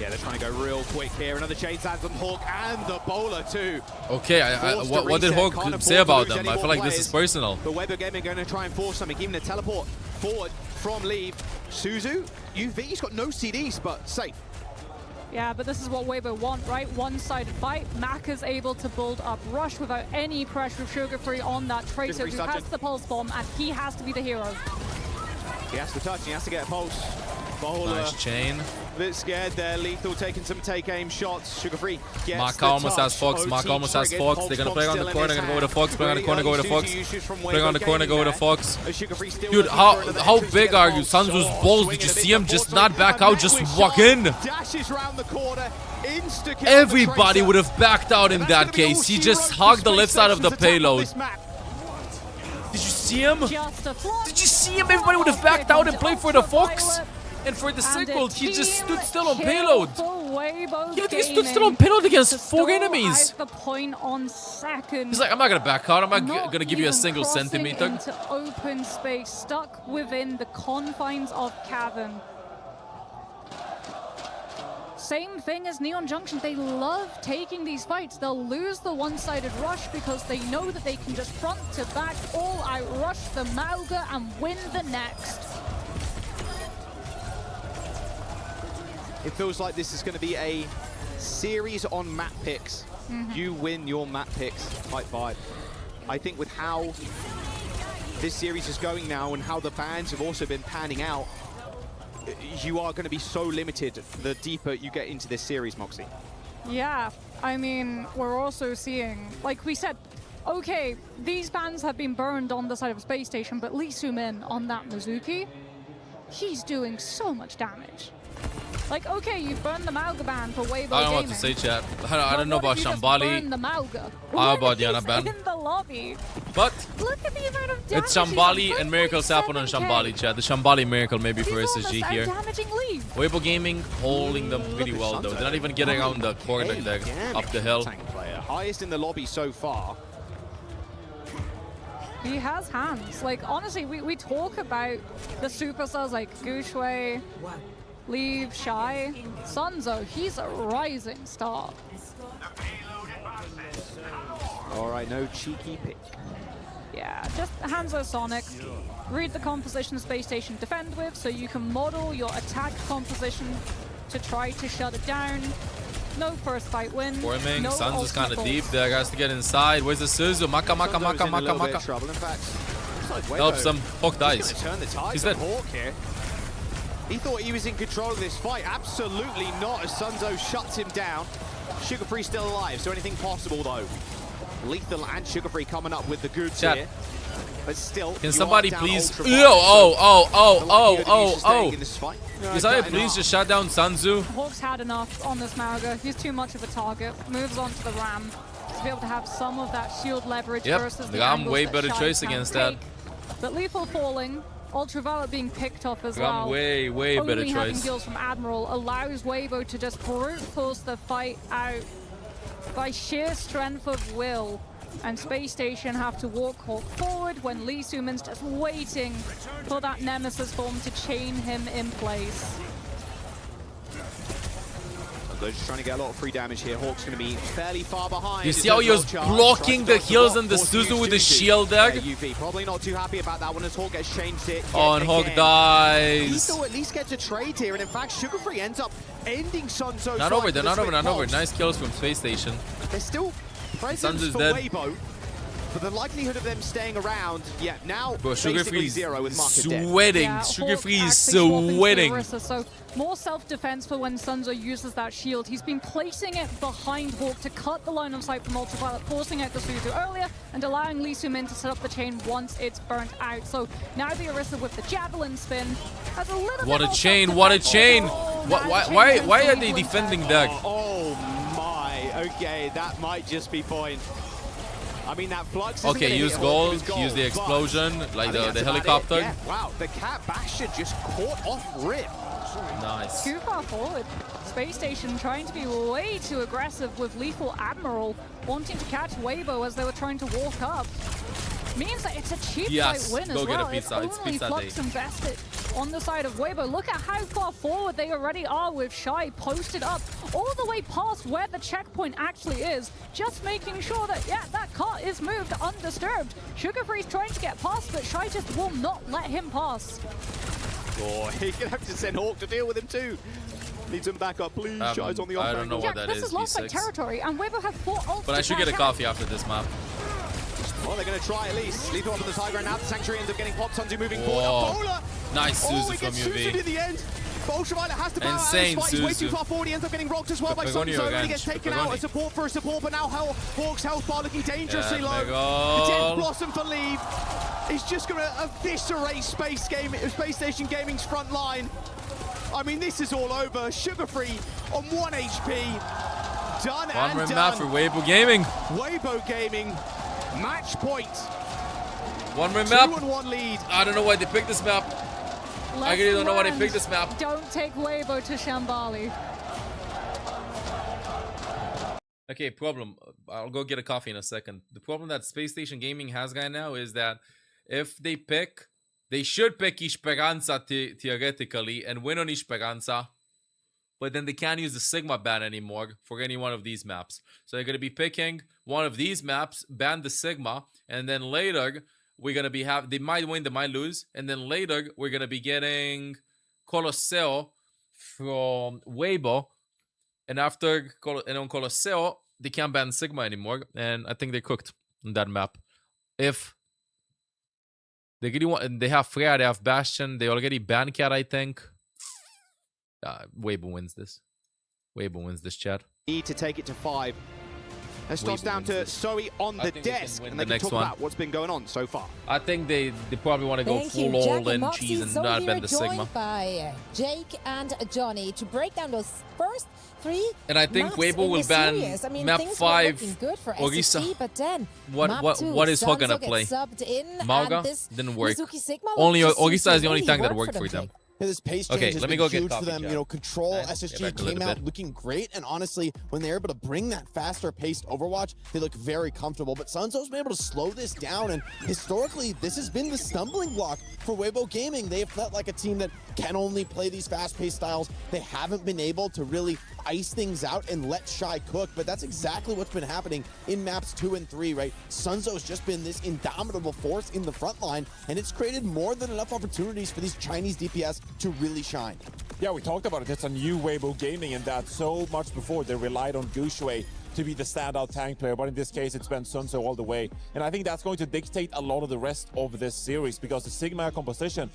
Yeah, they're trying to go real quick here. Another chain lands on Hawk and the bowler too. Okay, what did Hawk say about them? I feel like this is personal. But Weibo Gaming going to try and force something, even a teleport forward from Leave. Suzu, UV's got no CDs, but safe. Yeah, but this is what Weibo want, right? One-sided fight. Mac is able to build up Rush without any pressure of Sugar Free on that Tracer who has the Pulse Bomb, and he has to be the hero. He has to touch, he has to get a pulse. Bowler, Nice chain. a bit scared there. Lethal taking some take-aim shots. Sugar Free gets Mark the almost touch. has Fox. Mark OT almost has triggered. Fox. Pulse They're gonna bomb play on the still in corner. his They're gonna go with the hand. Fox. Play on the Very corner. Go with the early Fox. Suzu usage from Play on the Weibo corner. Go with the Gaming Fox. there. Sugar Free still Dude, looking how for another how entry to big get a are you? pulse. Sanzu's balls. Did you see him just not back out? Just walk in. Dashes round the corner. Insta-kill. Everybody would have backed out in that case. He just hugged the left side of the payload. Did you see him? Did you see him? Everybody would have backed out and played for the Fox. And for the sequel, he just stood still on payload. Yeah, he stood still on payload against 4 enemies. The point on second. He's like, I'm not gonna back out. I'm not Not gonna give you a even single crossing centimeter. Into open space, stuck within the confines of Cavern. Same thing as Neon Junction. They love taking these fights. They'll lose the one-sided rush because they know that they can just front to back, all out rush the Mauga and win the next. It feels like this is going to be a series on map picks. You win your map picks type vibe. I think with how this series is going now and how the bans have also been panning out, you are going to be so limited the deeper you get into this series, Moxie. Yeah, I mean, we're also seeing, like we said, okay, these bans have been burned on the side of Space Station, but Lee Soo-min on that Mizuki, he's doing so much damage. Like, okay, you burned the Mauga ban for Weibo I don't know what Gaming. to say, chat. I don't know But about what if you just Shambali. burn the Mauga? How about Yana ban? In the lobby. But Look at the amount of damage. it's Shambali and miracles happen on Shambali, chat. The Shambali miracle maybe for SSG here. Damaging Lee. Weibo Gaming holding them pretty well though. They're not even getting around the corner there, up the hill. Tank player, highest in the lobby so far. He has hands. Like, honestly, we talk about the superstars like Gushue, Leave, Shy, Sunzo. He's a rising star. All right, no cheeky pick. Yeah, just Hanzo Sonic. Read the composition Space Station defend with, so you can model your attack composition to try to shut it down. No first fight win. Forming, no Suns is kind of ultimate deep goals. there. Has to get inside. Where's the Suzu? Maka. Trouble. In fact, Helps him. Hawk dies. He's turn the tide He's on dead. Hawk here. He thought he was in control of this fight. Absolutely not, as Sunzo shuts him down. Sugar Free still alive, so anything possible though. Lethal and Sugar Free coming up with the goods Chat. here. But still, Can you somebody are down please? Ultra Ew, Violence, oh. in this fight. Can somebody please just shut down Sanzu? Hawk's had enough on this Mauga. He's too much of a target. Moves on to the Ram to be able to have some of that shield leverage versus the Ram angles way that better Shai choice can against take. that. But Lethal falling, Ultraviolet being picked off as Ram well. way better Only having choice. deals from Admiral allows Weibo to just brute force the fight out by sheer strength of will. And Space Station have to walk Hawk forward when Lee Sumin's just waiting for that Nemesis form to chain him in place. They're just trying to get a lot of free damage here. Hawk's going to be fairly far behind. You see how he was blocking the heals and the Suzu with the shield there? UV probably not too happy about that one as Hawk gets changed it. Oh, and Hawk dies. Lethal at least gets a trade here, and in fact, Sugar Free ends up ending Sunzo's Not life over, with they're a not over, Swift not over. Pulse. Nice kills from Space Station. There's still presence Sunzo's for dead. Weibo, but the likelihood of them staying around, now Bro, Sugar basically Free is zero with Market dead. sweating. Yeah, Sugar Hawk Free is actually swapping to sweating. Orisa, so more self-defense for when Sunzo uses that shield. He's been placing it behind Hawk to cut the line of sight from Ultraviolet, forcing out the Suzu earlier and allowing Lee Sumin to set up the chain once it's burnt out. So now the Orisa with the Javelin spin has a little What bit a more chain, what a chain. self-defense. Why are they defending that? Oh my, okay, that might just be point. I mean, that flux isn't Okay, gonna use hit gold, Hawk, use the but explosion, like I think the that's about helicopter. it. Yeah, wow, the Cat Bastion just caught off rip. Nice. Too far forward. Space Station trying to be way too aggressive with Lethal Admiral wanting to catch Weibo as they were trying to walk up. Means that it's a cheap Yes, fight win go as get a well. pizza. It's It's only pizza Flux day. invested on the side of Weibo. Look at how far forward they already are with Shai posted up all the way past where the checkpoint actually is. Just making sure that, yeah, that car is moved undisturbed. Sugar Free's trying to get past, but Shai just will not let him pass. Oh, he's gonna have to send Hawk to deal with him too. Needs him back up, please. Shai's on the off I don't know what Yeah, that this is, is lost like B6. territory, and Weibo have 4 ults But I to should get a cash out. coffee after this map. Well, they're going to try at least. Lethal up on the Tiger, and now the Sanctuary ends up getting popped. Sunzu moving Whoa. forward. Bowler! Nice Oh, Suzu he from gets Suzu to UV. the end. But Ultraviolet has to bow out of Insane this fight. He's way Suzu. too far forward. He ends up getting rocked as well by Pepperoni Sunzo. And again. he gets taken out. A support for a support, but now Hawk's health bar looking dangerously low. Pepperoni. The 10th Blossom for leave. He's just going to eviscerate Space Station Gaming's front line. I mean, this is all over. Sugar Free on 1 HP. Done One and rim done. map for Weibo Gaming. Weibo Gaming, match point. One rim map. 2-1 lead. I don't know why they picked this map. I really don't know why they picked this map. Don't take Weibo to Shambali. Okay, problem. I'll go get a coffee in a second. The problem that Space Station Gaming has right now is that if they pick, they should pick Esperanza theoretically and win on Esperanza, but then they can't use the Sigma ban anymore for any one of these maps. So they're going to be picking one of these maps, ban the Sigma, and then later we're going to be they might win, they might lose, and then later we're going to be getting Colosseo from Weibo, and after on Colosseo, they can't ban Sigma anymore, and I think they're cooked on that map. If they really want, they have Freya, they have Bastion, they already banned Cat, I think. Weibo wins this. Weibo wins this, chat. Need to take it to 5. Let's toss Weibo down wins to this. Zoe on I the think they can desk, win and the they can next talk one. about what's been going on so far. I think they probably want to go Thank you, full Jack all and in Moxie. cheese and So not we ban are the joined Sigma. by Jake and Johnny to break down those first 3 And I think maps Weibo in will the ban series. I mean, map things 5, were looking good for Orisa. SSG, but then What map 2, is Hawk gonna Sanzo gets play? subbed in, Mauga and this didn't work. Mizuki Sigma Only just seems Orisa to is the only really tank that work worked for them. Jake. Yeah, this pace change Okay, has let me been go get huge for coffee, them. chat. You know, Control Get SSG back to came the out bed. looking great, and honestly, when they're able to bring that faster paced Overwatch, they look very comfortable. But Sunzo's been able to slow this down, and historically, this has been the stumbling block for Weibo Gaming. They have felt like a team that can only play these fast-paced styles. They haven't been able to really ice things out and let Shy cook, but that's exactly what's been happening in maps 2 and 3, right? Sunzo's just been this indomitable force in the front line, and it's created more than enough opportunities for these Chinese DPS to really shine. Yeah, we talked about it. It's a new Weibo Gaming, and that so much before they relied on Guxue to be the standout tank player, but in this case it's been Sun Tzu all the way. And I think that's going to dictate a lot of the rest of this series, because the Sigma composition,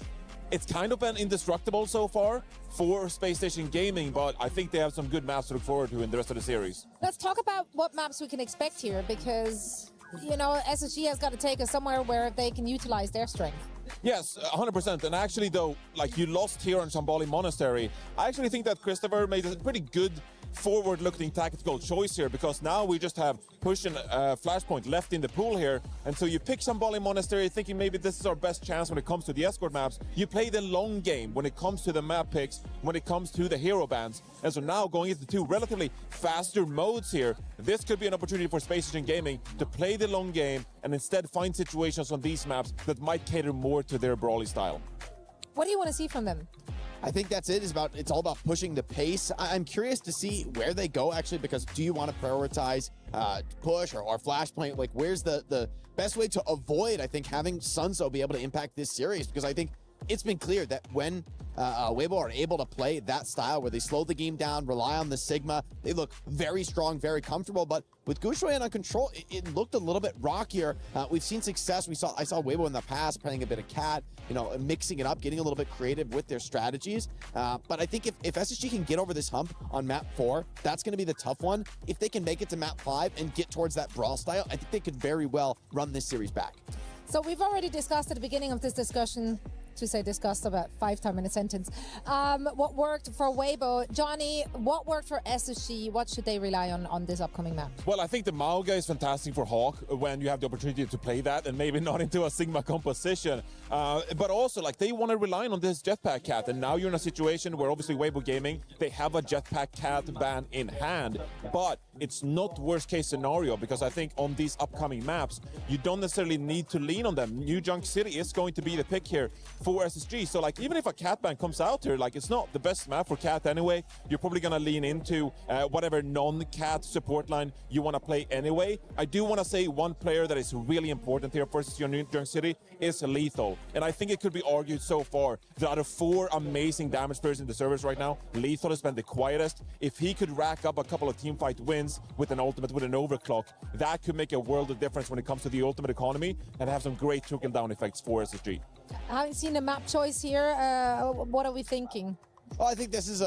it's kind of been indestructible so far for Space Station Gaming, but I think they have some good maps to look forward to in the rest of the series. Let's talk about what maps we can expect here, because, you know, SSG has got to take us somewhere where they can utilize their strength. Yes, 100%. And actually, though, like, you lost here on Shambali Monastery. I actually think that Christopher made a pretty good forward-looking tactical choice here, because now we just have Push and Flashpoint left in the pool here, and so you pick Shambali Monastery thinking maybe this is our best chance when it comes to the escort maps. You play the long game when it comes to the map picks, when it comes to the hero bans, and so now going into two relatively faster modes here, this could be an opportunity for Space Station Gaming to play the long game and instead find situations on these maps that might cater more to their brawly style. What do you want to see from them? I think that's it. It's all about pushing the pace. I'm curious to see where they go, actually, because do you want to prioritize Push or Flashpoint? Like, where's the best way to avoid, I think, having Sun Tzu be able to impact this series? Because I think it's been clear that when Weibo are able to play that style where they slow the game down, rely on the Sigma, they look very strong, very comfortable. But with Guxue on control, it looked a little bit rockier. We've seen success. I saw Weibo in the past playing a bit of Cat, you know, mixing it up, getting a little bit creative with their strategies. But I think if SSG can get over this hump on map 4, that's going to be the tough one. If they can make it to map 5 and get towards that brawl style, I think they could very well run this series back. So we've already discussed at the beginning of this discussion, to say discussed about 5 times in a sentence, what worked for Weibo. Johnny, what worked for SSG? What should they rely on this upcoming map? Well, I think the Mauga is fantastic for Hawk when you have the opportunity to play that, and maybe not into a Sigma composition. But also, like, they want to rely on this Jetpack Cat, and now you're in a situation where obviously Weibo Gaming, they have a Jetpack Cat ban in hand, but it's not worst case scenario, because I think on these upcoming maps, you don't necessarily need to lean on them. New Junk City is going to be the pick here for SSG. So, like, even if a Cat ban comes out here, like, it's not the best map for Cat anyway. You're probably going to lean into whatever non-Cat support line you want to play anyway. I do want to say one player that is really important here for SSG New Junk City is Lethal. And I think it could be argued so far that out of 4 amazing damage players in the servers right now, Lethal has been the quietest. If he could rack up a couple of teamfight wins with an ultimate, with an overclock, that could make a world of difference when it comes to the ultimate economy and have some great trickle-down effects for SSG. I haven't seen a map choice here. What are we thinking? Well, I think this is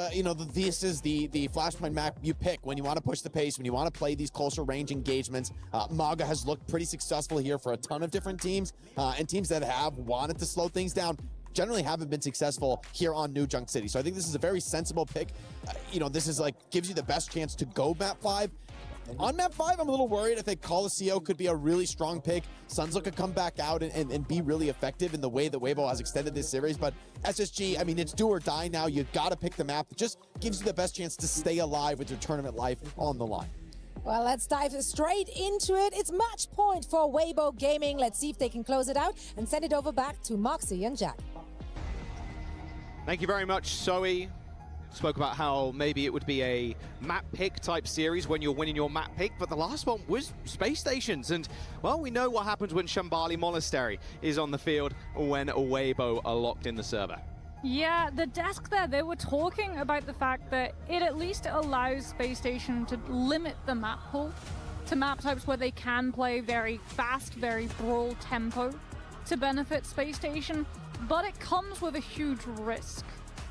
this is the Flashpoint map you pick when you want to push the pace, when you want to play these closer range engagements. Mauga has looked pretty successful here for a ton of different teams, and teams that have wanted to slow things down generally haven't been successful here on New Junk City. So I think this is a very sensible pick. This is like gives you the best chance to go map 5. On map 5, I'm a little worried. I think Coliseum could be a really strong pick. Sun Tzu could come back out and be really effective in the way that Weibo has extended this series. But SSG, I mean, it's do or die now. You've got to pick the map that just gives you the best chance to stay alive with your tournament life on the line. Well, let's dive straight into it. It's match point for Weibo Gaming. Let's see if they can close it out and send it over back to Moxie and Jack. Thank you very much, Zoe. Spoke about how maybe it would be a map pick type series when you're winning your map pick, but the last one was space stations, and well, we know what happens when Shambali Monastery is on the field when Weibo are locked in the server. Yeah, the desk there, they were talking about the fact that it at least allows Space Station to limit the map pool to map types where they can play very fast, very brawl tempo to benefit Space Station, but it comes with a huge risk,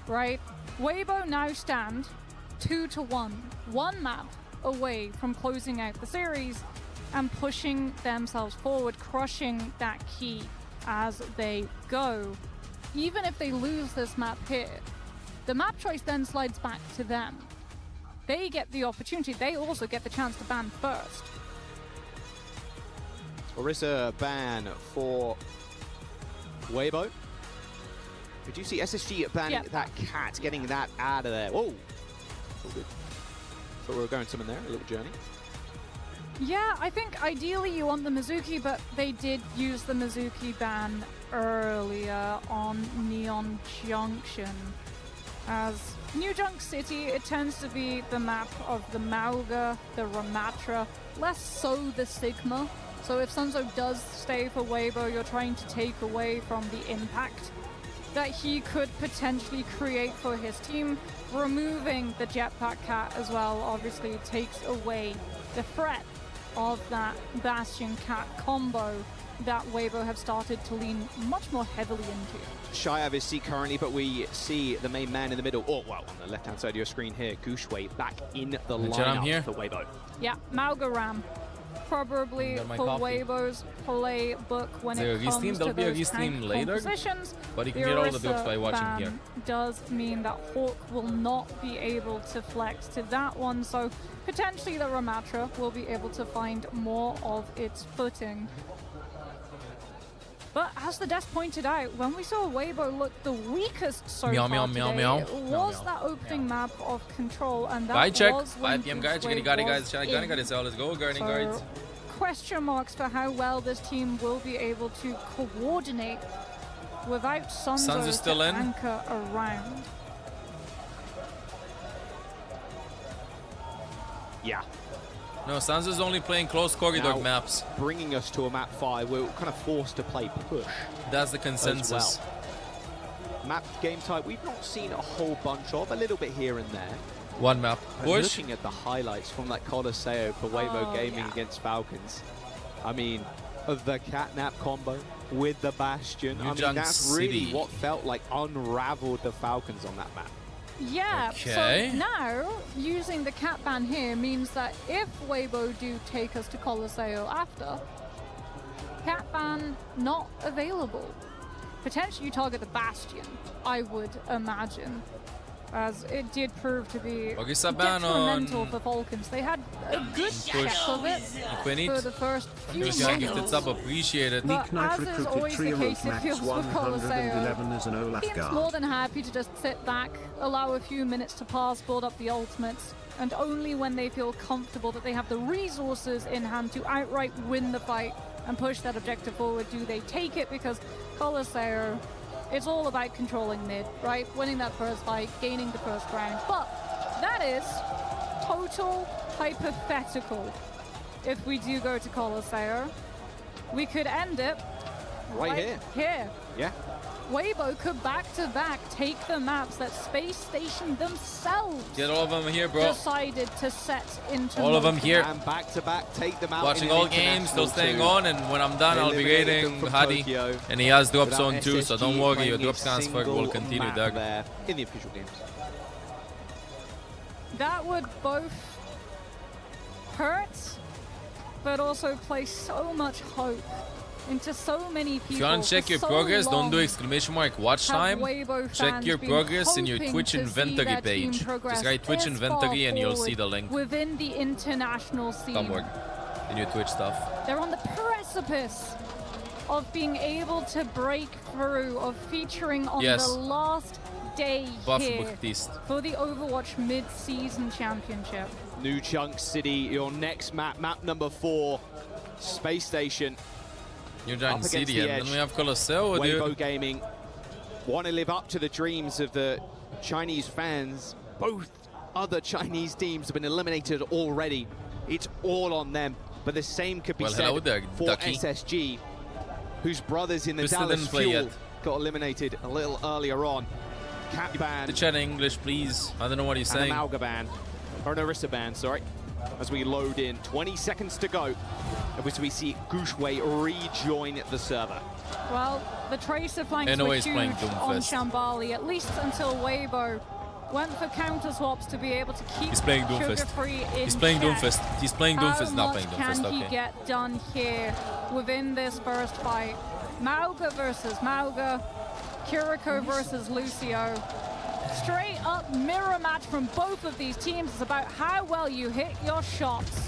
right? Weibo now stand 2-1, one map away from closing out the series and pushing themselves forward, crushing that key as they go. Even if they lose this map here, the map choice then slides back to them. They get the opportunity, they also get the chance to ban first. Orisa ban for Weibo. We do see SSG banning that Cat, getting that out of there. Whoa! All good. Thought we were going somewhere there, a little journey. Yeah, I think ideally you want the Mizuki, but they did use the Mizuki ban earlier on Neon Junction. As New Junk City, it tends to be the map of the Mauga, the Ramatra, less so the Sigma. So if Sun Tzu does stay for Weibo, you're trying to take away from the impact that he could potentially create for his team. Removing the Jetpack Cat as well obviously takes away the threat of that Bastion Cat combo that Weibo have started to lean much more heavily into. Shy of his seat currently, but we see the main man in the middle. Oh, well, on the left-hand side of your screen here, Gushwei back in the lineup for Weibo. Yeah, Malgaram. Probably for Weibo's playbook when it comes to those tank compositions. But you can get all the builds by watching here. Does mean that Hawk will not be able to flex to that one, so potentially the Ramatra will be able to find more of its footing. But as the desk pointed out, when we saw Weibo look the weakest so far today, it was that opening map of control, and that was when 5 PM guys, let's go, guarding guards. Question marks for how well this team will be able to coordinate without Sunzo still to in. anchor around. Yeah. No, Sansa's only playing close corridor Now, maps. Bringing us to a map 5, we're kind of forced to play push. That's the consensus. Well. Map game type, we've not seen a whole bunch of, a little bit here and there. One map. Push. Looking at the highlights from that Colosseo for Weibo Gaming against Falcons. I mean, the catnap combo with the Bastion. I mean, that's really what felt like unraveled the Falcons on that map. Yeah, okay. So now using the cat ban here means that if Weibo do take us to Colosseo after, cat ban not available. Potentially you target the Bastion, I would imagine, as it did prove to be detrimental for Falcons. They had a good check of it for the first few moments. Appreciate it. But as is always the case, it feels for Colosseo. Team's more than happy to just sit back, allow a few minutes to pass, build up the ultimates, and only when they feel comfortable that they have the resources in hand to outright win the fight and push that objective forward do they take it, because Colosseo, it's all about controlling mid, right? Winning that first fight, gaining the first round. But that is total hypothetical. If we do go to Colosseo, we could end it right here. Yeah. Weibo could back-to-back take the maps that Space Station themselves Get all of them here, bro. decided to set into all of them here. And back-to-back take them out. Watching all games, still staying on, and when I'm done, I'll be rating Hadi. And he has drop zone too, so don't worry, your drop transfer will continue there. In the official games. That would both hurt, but also place so much hope into so many people. If you want to check your progress, don't do exclamation mark watch time. Check your progress in your Twitch inventory page. Just write Twitch inventory and you'll see the link. Within the international scene. Somewhere in your Twitch stuff. They're on the precipice of being able to break through, of featuring on the last day here for the Overwatch mid-season championship. New Chunk City, your next map, map number 4, Space Station. New Chunk City, and then we have Colosseo, Weibo Gaming want to live up to the dreams of the Chinese fans. Both other Chinese teams have been eliminated already. It's all on them, but the same could be said for SSG, whose brothers in the Dallas Fuel got eliminated a little earlier on. Cap ban. The chat in English, please. I don't know what he's saying. An Amalga ban, or an Orisa ban, sorry. As we load in, 20 seconds to go, as we see Gushwei rejoin the server. Well, the Tracer flanks were huge on Shambali, at least until Weibo went for counter swaps to be able to keep Sugar-Free in He's playing check. Doomfist. He's playing Doomfist, not playing Doomfist. How much can he get done here within this first fight? Mauga versus Mauga, Kiriko versus Lucio. Straight up mirror match from both of these teams. It's about how well you hit your shots.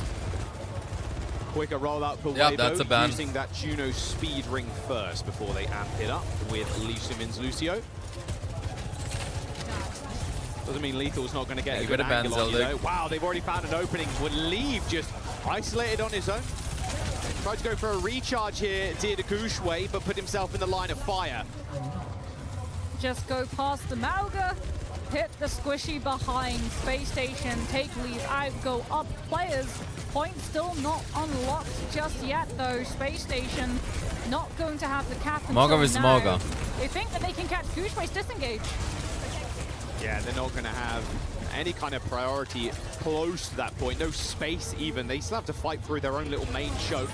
Quicker rollout for Yep, Weibo, that's a ban. using that Juno speed ring first before they amp it up with Simmons Lucio. Doesn't mean Lethal's not going to get a good angle on you, though. Wow, they've already found an opening. Would leave just isolated on his own. Tried to go for a recharge here, did Gushwei, but put himself in the line of fire. Just go past the Mauga, hit the squishy behind Space Station, take lead out, go up players. Point still not unlocked just yet though. Space Station not going to have the cap until Mauga versus now. Mauga. They think that they can catch Gushway's disengage. Yeah, they're not going to have any kind of priority close to that point. No space even. They still have to fight through their own little main choke.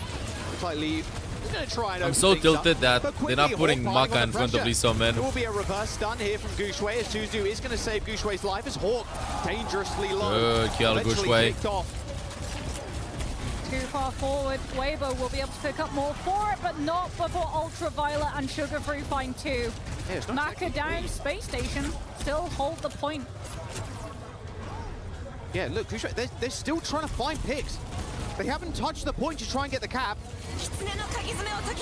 Looks like Lee is going to try and I'm open so things tilted up, that but they're not quickly, putting Hawk Maka in front of pressure. Lee So-min. There will be a reverse stun here from Gushway as Suzu is going to save Gushway's life as Hawk dangerously low. Good kill, Eventually Gushway. kicked off. Too far forward. Weibo will be able to pick up more for it, but not before Ultraviolet and Sugar Free find two. Yeah, it's not Maka exactly down, free. Space Station still hold the point. Yeah, look, Gushway, they're still trying to find picks. They haven't touched the point to try and get the cap.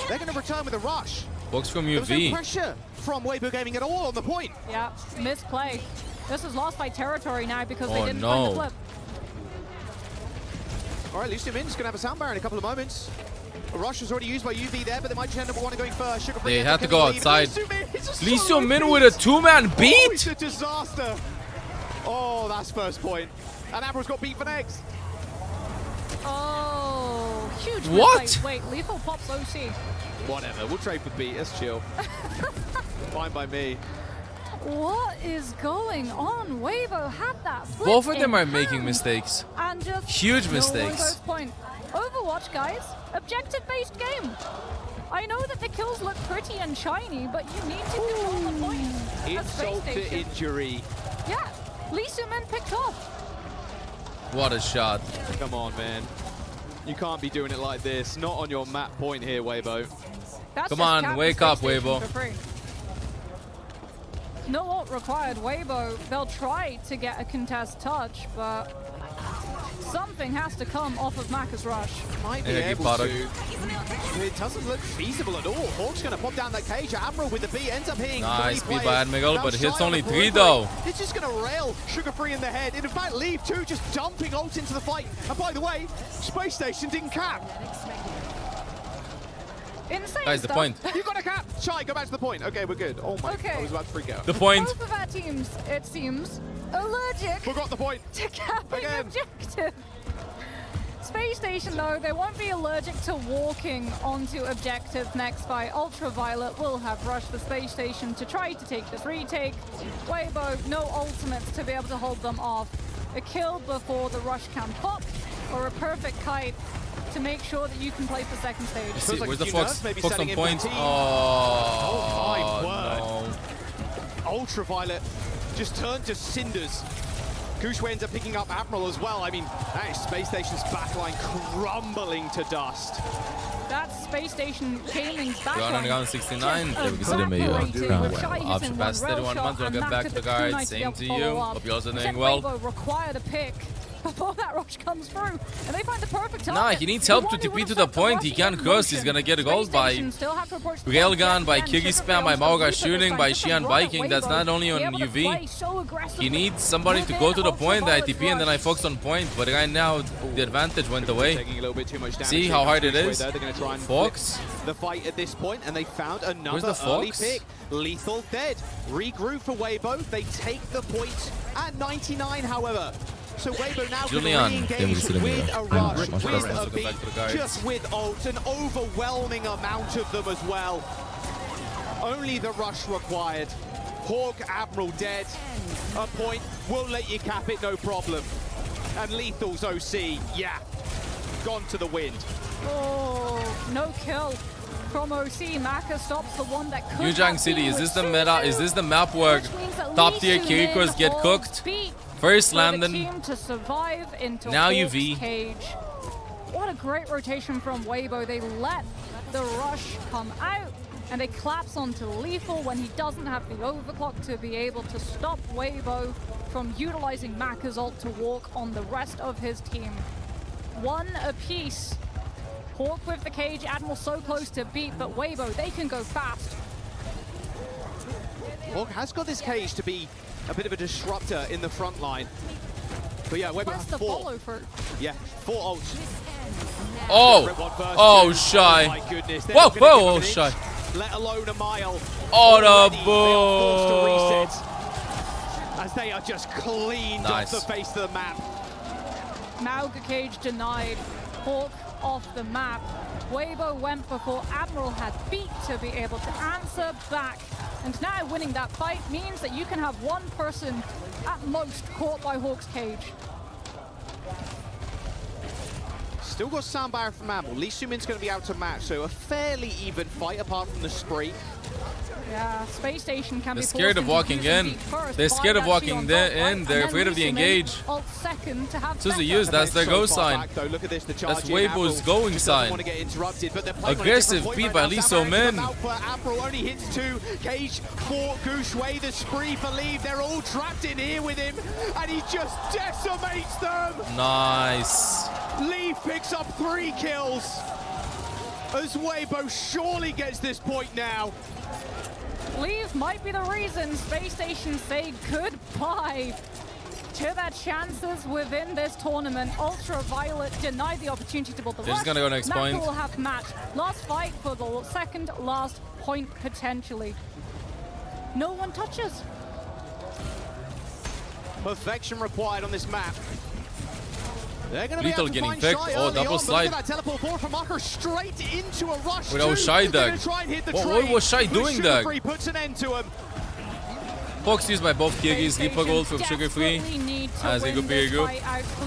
They're going to return with a rush. Box from There was no UV. pressure from Weibo Gaming at all on the point. Yeah, misplay. This is lost by territory now because they Oh, didn't find the no. flip. All right, Lucian Min's going to have a sound bar in a couple of moments. A rush was already used by UV there, but they might just end up one going for Sugar Free. They ends had up to killing go the lead. outside. Lee Min with a two-man Oh, beat? it's a disaster. Oh, that's first point. And Admiral's got beat for next. Oh, huge What? misplay. Wait, Lethal pops OC. Whatever, we'll trade for beat. Let's chill. Fine by me. What is going on? Weibo had that flip Both of them in are making hand mistakes. and just Huge no mistakes. one goes point. Overwatch, guys, objective-based game. I know that the kills look pretty and shiny, but you need to control the point. at Space Insult to Station. injury. Yeah, Lee So-min picked off. What a shot. Come on, man. You can't be doing it like this. Not on your map point here, Weibo. That's Come just on, cap wake the up, Space Station Weibo. for free. No ult required. Weibo, they'll try to get a contest touch, but something has to come off of Maka's rush. Might be able to. It doesn't look feasible at all. Hawk's going to pop down that cage. Admiral with the B ends up hitting Nice three beat by players. Admiral, Now but hits shy on only the 3 periphery. though. It's just going to rail Sugar Free in the head. In fact, Leave 2 just dumping ult into the fight. And by the way, Space Station didn't cap. Insane Guys, the stuff. point. You got a cap. Shy, go back to the point. Okay, we're good. Oh my, Okay. I was about to freak out. The point. Both of our teams, it seems, allergic Forgot the point. to capping Again. objective. Space Station, though, they won't be allergic to walking onto objective next fight. Ultraviolet will have rushed the Space Station to try to take this retake. Weibo, no ultimates to be able to hold them off. A kill before the rush can pop, or a perfect kite to make sure that you can play for second stage. See, like where's a the few Fox? nerfs maybe Fox setting on in for point. team. Oh, my word. Ultraviolet just turned to cinders. Gushway ends up picking up Admiral as well. I mean, that is Space Station's backline crumbling to dust. That's Space Station Gaming's Johan backline. round 69. Just Vi ser det med evaporated with Shy option hitting pass one 31 rail months. We'll shot get and back to Maka the too guard. nice to be Same able to follow you. up. Hope you're also Except doing well. Weibo required a pick before that rush comes through, and they find the perfect target. Nah, he needs help to The one who TP to would've the stopped point. He rush can't in cross. He's motion. gonna get a Space goal by Station still have to approach the Railgun, point by yet Kiggy again. Spam, by Sugar Free Mauga on shooting, top by of Xian Weibo. Viking. That's not only on Be able to UV. play so aggressively He needs somebody to go to the point, the within ITP, and then I focus on point. But right now, the advantage went away. Taking a little bit too much damage. See here how from hard it Gushway is? there. They're going to try and Fox? flip the fight at this point, and they found another Where's the early Fox? pick. Lethal dead. Regroup for Weibo. They take the point at 99, however. So Weibo now can Julian, re-engage temos with a rush, Much with better. a Let's go beat, back to the guards. just with ult, an overwhelming amount of them as well. Only the rush required. Hawk, Admiral dead. A point, we'll let you cap it, no problem. And Lethal's OC, yeah, gone to the wind. Oh, no kill from OC. Maka stops the one that could Yujang have City, been is this with the meta? Suzu, Is this the map where which means that top Lee tier So-min Kirikos get holds cooked? beat First for the Landon. team to survive into Now Hawk's UV. cage. What a great rotation from Weibo. They let the rush come out and they collapse onto Lethal when he doesn't have the overclock to be able to stop Weibo from utilizing Maka's ult to walk on the rest of his team. One apiece. Hawk with the cage, Admiral so close to beat, but Weibo, they can go fast. Hawk has got this cage to be a bit of a disruptor in the front line. But yeah, Weibo Press has the 4. follow for Yeah, 4 ults. Oh, Rip one versus oh, two. Shy. Oh my goodness. They're Whoa, not gonna whoa, give oh, him an Shy. inch, let alone a mile. Oh, the Already they are ball. forced to reset as they are just cleaned Nice. off the face of the map. Mauga cage denied. Hawk off the map. Weibo went before Admiral had beat to be able to answer back And now winning that fight means that you can have one person at most caught by Hawk's cage. Still got soundbarrier from Amble. Lee Sumin's going to be out to match, so a fairly even fight apart from the spree. Yeah, Space Station can They're be scared of walking in. They're scared of walking in. They're afraid of the engage. Suzu use, that's their go sign. That's Weibo's going sign. Aggressive beat by Lee Sumin. Afro only hits 2. Cage for Gushwei. The spree for Leave. They're all trapped in here with him, and he just decimates them. Nice. Leave picks up 3 kills. As Weibo surely gets this point now. Leave might be the reason Space Station say goodbye to their chances within this tournament. Ultraviolet denied the opportunity to build the They're rush. just gonna go next point. will have match. Last fight for the second last point potentially. No one touches. Perfection required on this map. They're going to Lethal be able to getting find picked. Shy Oh, early double on, slide. But look at that teleport forward from Marker straight into a rush. Wait, that was Shy They're Dag. gonna try and hit the What train. was Shy doing Sugar there? Free puts an end to him. Fox used by both Kirgis. Lipa gold from Sugar Free. As Igu Pirigu.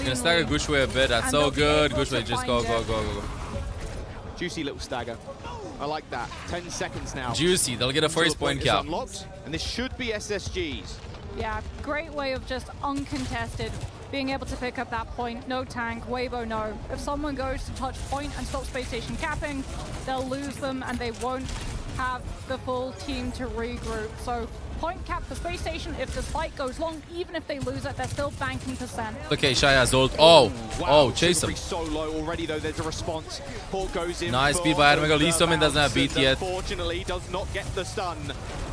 Gonna stagger Gushwei a bit. That's so good. Gushwei, just go. Juicy little stagger. I like that. 10 seconds now. Juicy. They'll get a first point is cap. Unlocked, and this should be SSG's. Yeah, great way of just uncontested being able to pick up that point. No tank, Weibo no. If someone goes to touch point and stop Space Station capping, they'll lose them and they won't have the full team to regroup. So point cap for Space Station. If this fight goes long, even if they lose it, they're still banking percent. Okay, Shy has ult. Oh, wow. oh, chase him. So low already though. There's a response. Hawk goes in. Nice speed by Admiral. Lee Sumin doesn't have beat yet. Unfortunately, does not get the stun.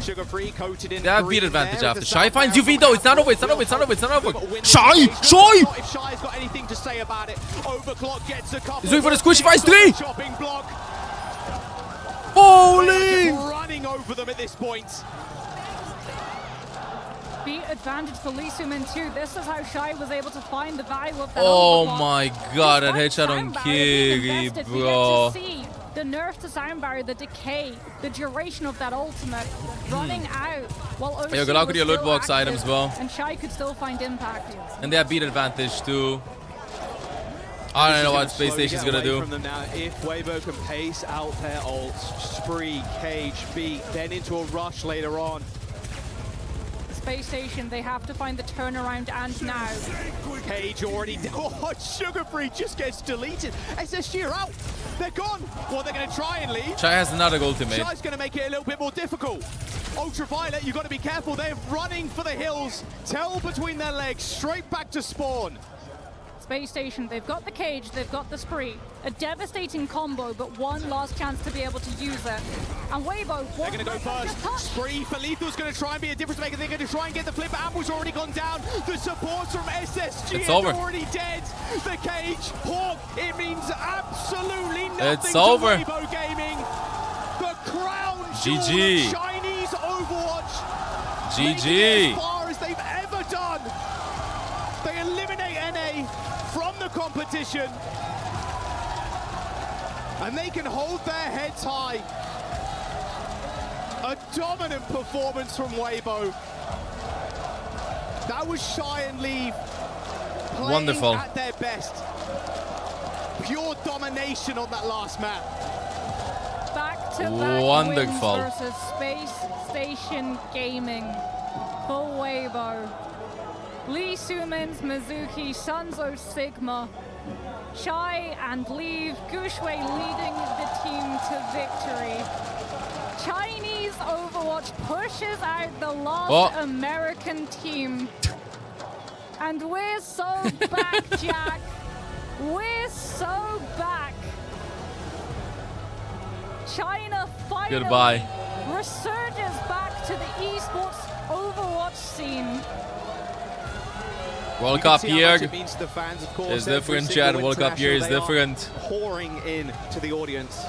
Sugar Free coated in. They have beat green advantage there after. with the Shy finds UV though. It's not over. It's not over. It's not over. It's not over. Shy! Shy! If Shy's got anything to say about it, Overclock gets a couple. He's waiting for the squishy finds 3. Chopping block. Holy! Running over them at this point. Beat advantage for Lee Sumin too. This is how Shy was able to find the value of that. Oh overclock. my god, that Despite headshot on sound barrier being Kiri, invested, bro. We get to see the nerf to sound barrier, the decay, the duration of that ultimate running out while OC Yo, good luck with your was loot still box items, active, bro. and Shy could still find impact. And they have beat advantage too. I don't know what Space Station's gonna do. From them now. If Weibo can pace out their ults, Spree, Cage, beat, then into a rush later on. Space Station, they have to find the turnaround, and now. Cage already. Oh, Sugar Free just gets deleted. SSG are out. They're gone. Well, they're going to try and leave. Shy has another ultimate. Shy's going to make it a little bit more difficult. Ultraviolet, you've got to be careful. They're running for the hills. Tail between their legs, straight back to spawn. Space Station, they've got the cage, they've got the spree. A devastating combo, but one last chance to be able to use it. And Weibo, they're going to go first. Spree for Lethal's going to try and be a difference maker. They're going to try and get the flip. Amble's already gone down. The supports from SSG are already dead. The cage, Hawk, it means absolutely nothing it's over. to Weibo Gaming. The crown GG. Chinese Overwatch. GG. As far as they've ever done. They eliminate NA from the competition. And they can hold their heads high. A dominant performance from Weibo. That was Shy and Leave playing wonderful at their best. Pure domination on that last map. Back-to-back wonderful wins versus Space Station Gaming for Weibo. Lee Sumin's Mizuki, Sunzo Sigma, Shy and Leave, Gushwei leading the team to victory. Chinese Overwatch pushes out the last American team. And we're so back, Jack. We're so back. China finally resurges back to the esports Overwatch scene. World Cup year is is different, Chad. World Cup year is different. Pouring in to the audience.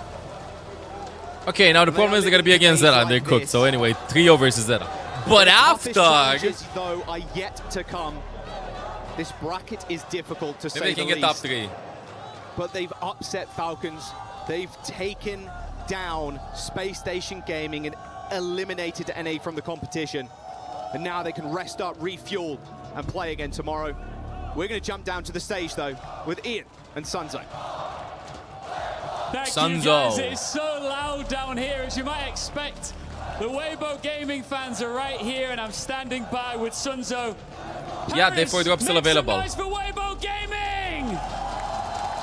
Okay, now the problem is they're gonna be against Zeta and they're cooked. So anyway, 3-0 versus Zeta. But after, though, are yet to come. This bracket is difficult to say the least. Maybe they can get top 3. But they've upset Falcons. They've taken down Space Station Gaming, and eliminated NA from the competition. And now they can rest up, refuel, and play again tomorrow. We're going to jump down to the stage, though, with Ian and Sunzo. Thank you, guys. It's so loud down here, as you might expect. The Weibo Gaming fans are right here, and I'm standing by with Sunzo. Yeah, therefore they're still available. Nice for Weibo Gaming!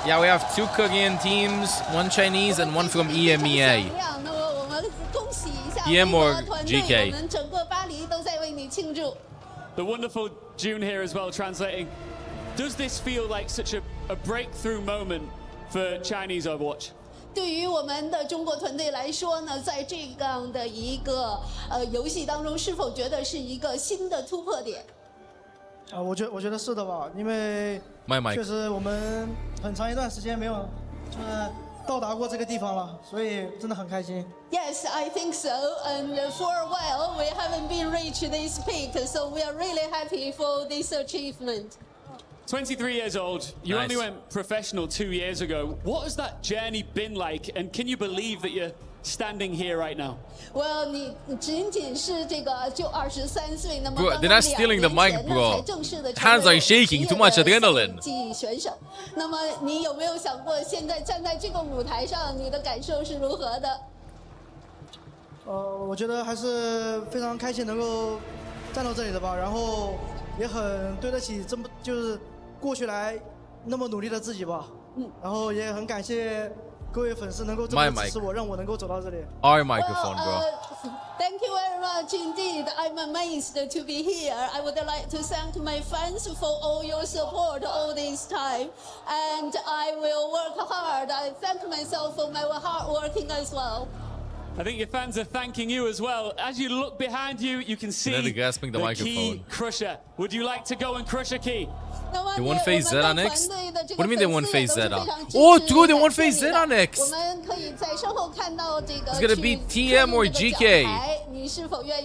Yeah, we have 2 Korean teams, 1 Chinese and 1 from EMEA. EM or GK. The wonderful June here as well, translating. Does this feel like such a breakthrough moment for Chinese Overwatch? 对于我们的中国团队来说呢，在这样的一个游戏当中，是否觉得是一个新的突破点？我觉得是的吧，因为确实我们很长一段时间没有就是到达过这个地方了，所以真的很开心。Yes, I think so. And for a while, we haven't been reached this peak, so we are really happy for this achievement. 23 years old, you only went professional 2 years ago. What has that journey been like, and can you believe that you're standing here right now? Well, 你仅仅是这个就23岁，那么 Bro, they're not stealing the mic, bro. Hands are shaking, too much adrenaline. 技选手，那么你有没有想过，现在站在这个舞台上，你的感受是如何的？我觉得还是非常开心能够站到这里的吧，然后也很对得起这么就是过去来那么努力的自己吧。然后也很感谢各位粉丝能够这么支持我，让我能够走到这里。Our microphone, bro. Thank you very much indeed. I'm amazed to be here. I would like to thank my fans for all your support all this time, and I will work hard. I thank myself for my hard working as well. I think your fans are thanking you as well. As you look behind you, you can see the microphone. Key Crusher. Would you like to go and crush a Key? They won't face Zeta next? What do you mean they won't face Zeta? Oh, dude, they won't face Zeta next! It's gonna be TM or GK.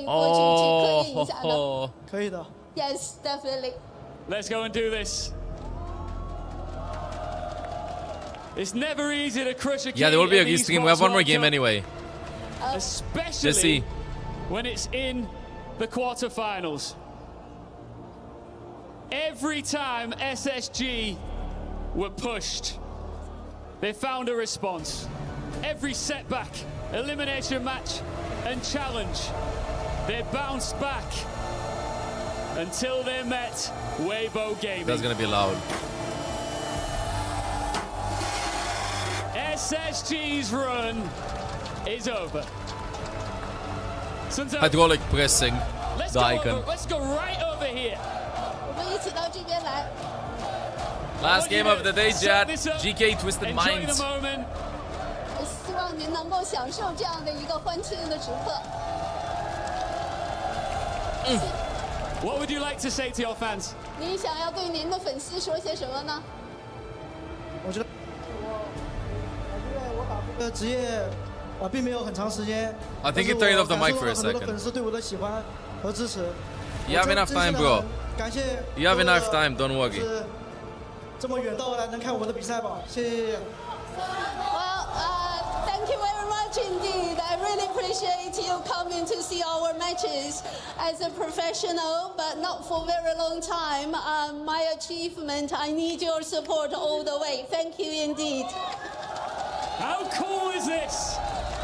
Oh, Yes, definitely. Let's go and do this. It's never easy to crush a Key. Yeah, there will be a restream. We have one more game anyway. Especially when it's in the quarterfinals. Every time SSG were pushed, they found a response. Every setback, elimination match, and challenge, they bounced back until they met Weibo Gaming. That's gonna be loud. SSG's run is over. Hydraulic pressing the icon. Let's go right over here. Last game of the day, Jad. GK Twisted Minds. What would you like to say to your fans? 你想要对您的粉丝说些什么呢？我觉得我打这个职业并没有很长时间。I think you turned off the mic for a second. 很多粉丝对我的喜欢和支持。You have enough time, bro. 感谢。You have enough time. Don't worry. 这么远道而来能看我的比赛吧，谢谢。Well, thank you very much indeed. I really appreciate you coming to see our matches as a professional, but not for a very long time. My achievement, I need your support all the way. Thank you indeed. How cool is this?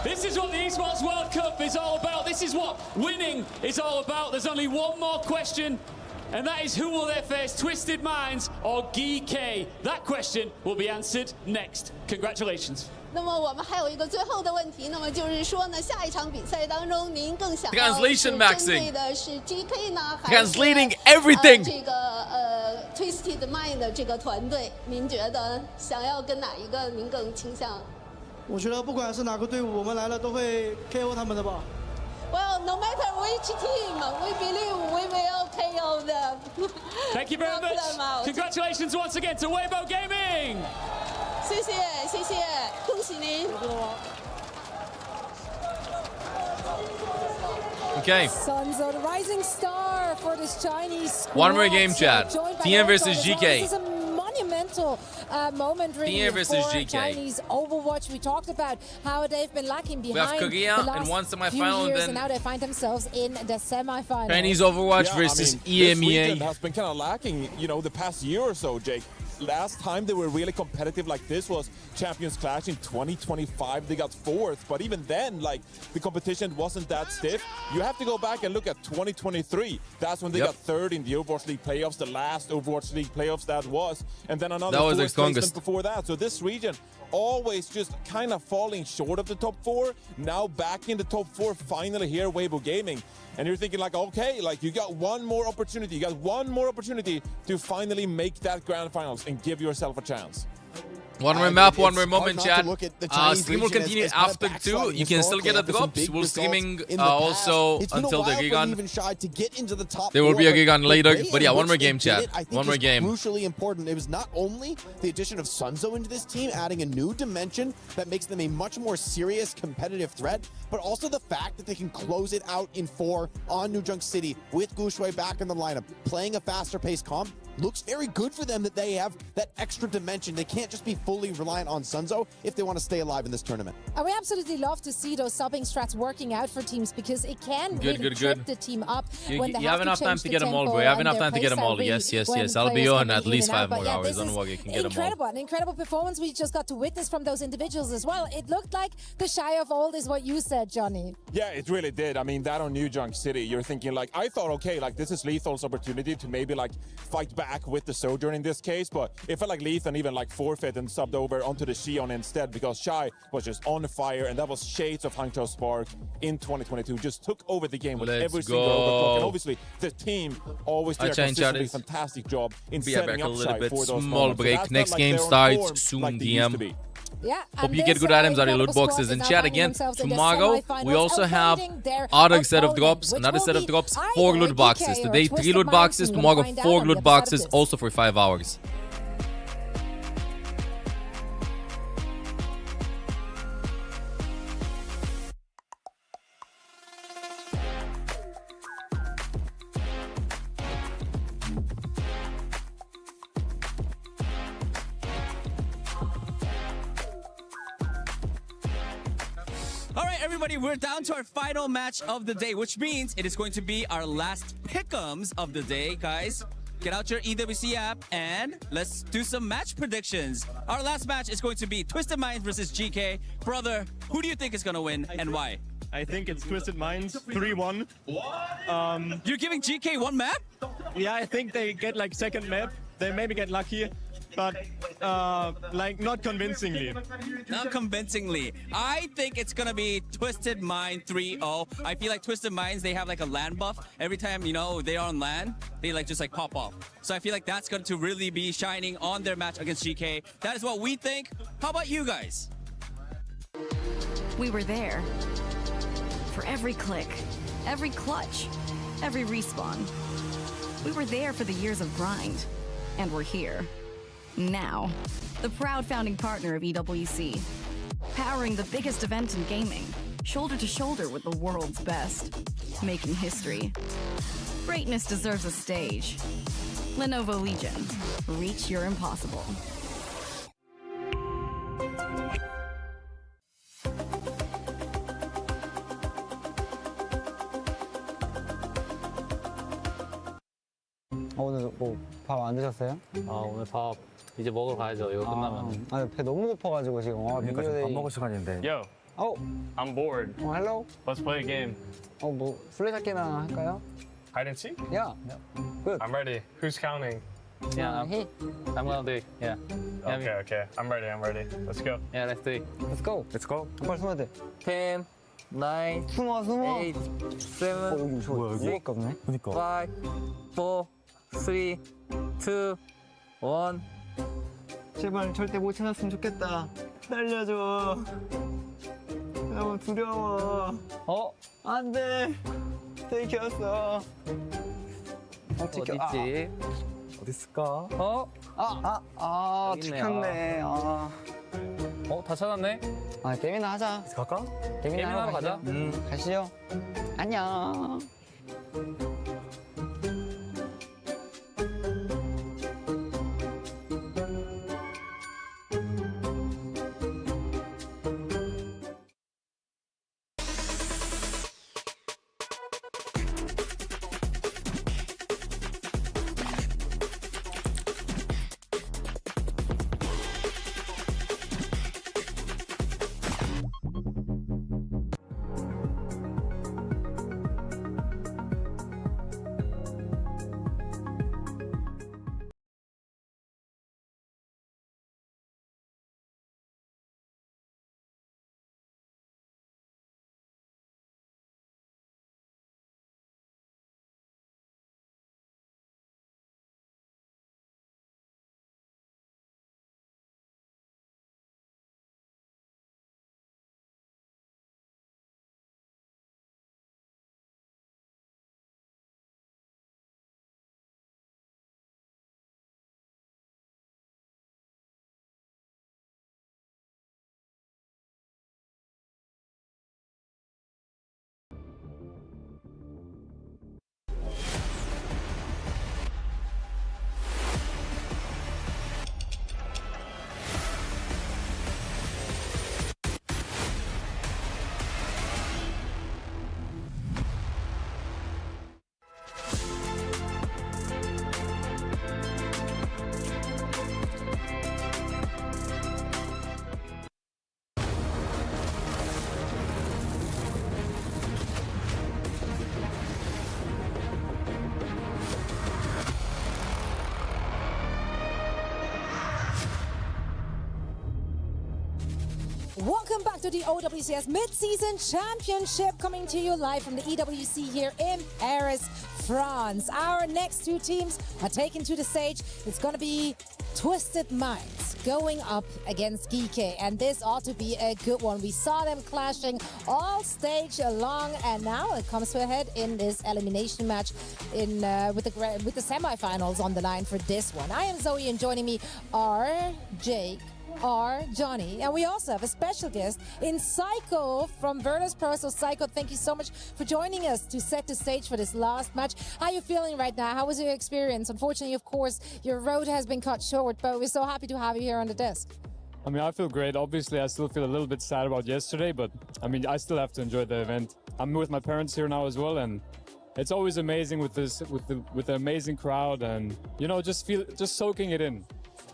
This is what the Esports World Cup is all about. This is what winning is all about. There's only one more question, and that is who will they face, Twisted Minds or GK? That question will be answered next. Congratulations. 那么我们还有一个最后的问题，那么就是说呢，下一场比赛当中，您更想要针对的是 GK 呢，还是Translating everything 这个Twisted Mind 的这个团队？您觉得想要跟哪一个您更倾向？我觉得不管是哪个队伍，我们来了都会 KO 他们的吧。Well, no matter which team, we believe we will KO them. Thank you very much. Congratulations once again to Weibo Gaming. 谢谢，谢谢，恭喜您。Okay. Sunzo, the rising star for this Chinese squad. One more game, Chad. TM versus GK. This is a monument pivotal moment really Team versus for GK. Chinese Overwatch. We talked about how they've been lacking behind Korea the last in one few semi-final, years, then and now they find themselves in the semi-final. Chinese Overwatch versus This region EMEA. has been kind of lacking, the past year or so, Jake. Last time they were really competitive like this was Champions Clash in 2025. They got 4th, but even then, the competition wasn't that stiff. You have to go back and look at 2023. That's when they got 3rd in the Overwatch League playoffs, the last Overwatch League playoffs that was, and then another 4th placement before that. So this region always just kind of falling short of the top 4. Now back in the top 4, finally here, Weibo Gaming. And you're thinking okay, you got one more opportunity. You got one more opportunity to finally make that grand finals and give yourself a chance. One more map, one more moment, chat. Stream will continue after 2. You can still get a drops. We're streaming also until the Gigan. There will be a Gigan later. But yeah, one more game, chat. One more game. Crucially important. It was not only the addition of Sunzo into this team, adding a new dimension that makes them a much more serious competitive threat, but also the fact that they can close it out in 4 on New Junk City with Gushui back in the lineup, playing a faster paced comp. Looks very good for them that they have that extra dimension. They can't just be fully reliant on Sunzo if they want to stay alive in this tournament. And we absolutely love to see those subbing strats working out for teams because it can really trip the team up when they you have enough time to get them all, bro. You have enough time to get them all. Yes. I'll be on at least 5 more hours. Don't worry, you can get them all. An incredible performance we just got to witness from those individuals as well. It looked like the shy of old is what you said, Johnny. Yeah, it really did. I mean, that on New Junk City, you're thinking I thought, okay, this is Lethal's opportunity to maybe fight back with the Sojourn in this case, but it felt like Lethan even forfeit and subbed over onto the Xion instead because Shy was just on fire, and that was shades of Hangzhou Spark in 2022. Just took over the game with every single overclock, and obviously the team always did a consistently fantastic job in setting up Shy for those small break. Next game starts soon, DM. Yeah, hope you get good items out of your loot boxes. In chat again, tomorrow we also have other set of drops, another set of drops, 4 loot boxes. Today 3 loot boxes, tomorrow 4 loot boxes, also for 5 hours. Everybody, we're down to our final match of the day, which means it is going to be our last pick'ems of the day, guys. Get out your EWC app and let's do some match predictions. Our last match is going to be Twisted Minds versus GK. Brother, who do you think is going to win and why? I think it's Twisted Minds 3-1. You're giving GK 1 map? Yeah, I think they get second map. They maybe get lucky, but not convincingly. Not convincingly. I think it's gonna be Twisted Mind 3-0. I feel like Twisted Minds, they have a land buff. Every time, they are on land, they just pop off. So I feel like that's going to really be shining on their match against GK. That is what we think. How about you guys? We were there. For every click, every clutch, every respawn. We were there for the years of grind. And we're here. Now, the proud founding partner of EWC, powering the biggest event in gaming, shoulder to shoulder with the world's best, making history. Greatness deserves a stage. Lenovo Legion, reach your impossible. 오늘 밥 안 드셨어요? 오늘 밥 이제 먹으러 가야죠. 이거 끝나면. 배 너무 고파가지고 지금. 그러니까 지금 밥 먹을 시간인데. Yo. Oh. I'm bored. Hello. Let's play a game. 술래잡기나 할까요? Hide and seek? Yeah. Good. I'm ready. Who's counting? Yeah. I'm gonna do it. Yeah. Okay. I'm ready. Let's go. Yeah, let's do it. Let's go. 빨리 숨어야 돼. 10, 9, 숨어. 8, 7, 여기 뭐야 여기? 없네. 그러니까. 5, 4, 3, 2, 1. 제발 절대 못 찾았으면 좋겠다. 살려줘. 너무 두려워. 안 돼. 들켰어. 어딨지? 어디 있을까? 들켰네. 다 찾았네? 게임이나 하자. 갈까? 게임이나 하러 가자. 가시죠. 안녕. Welcome back to the OWCS Mid-Season Championship, coming to you live from the EWC here in Paris, France. Our next two teams are taken to the stage. It's going to be Twisted Minds going up against Geeky, and this ought to be a good one. We saw them clashing all stage long, and now it comes to a head in this elimination match with the semifinals on the line for this one. I am Zoe, and joining me are Jake, Johnny, and we also have a special guest in Psycho from Virtus Pro. So Psycho, thank you so much for joining us to set the stage for this last match. How are you feeling right now? How was your experience? Unfortunately, of course, your road has been cut short, but we're so happy to have you here on the desk. I mean, I feel great. Obviously, I still feel a little bit sad about yesterday, but I mean, I still have to enjoy the event. I'm with my parents here now as well, and it's always amazing with the amazing crowd, and you know, just soaking it in.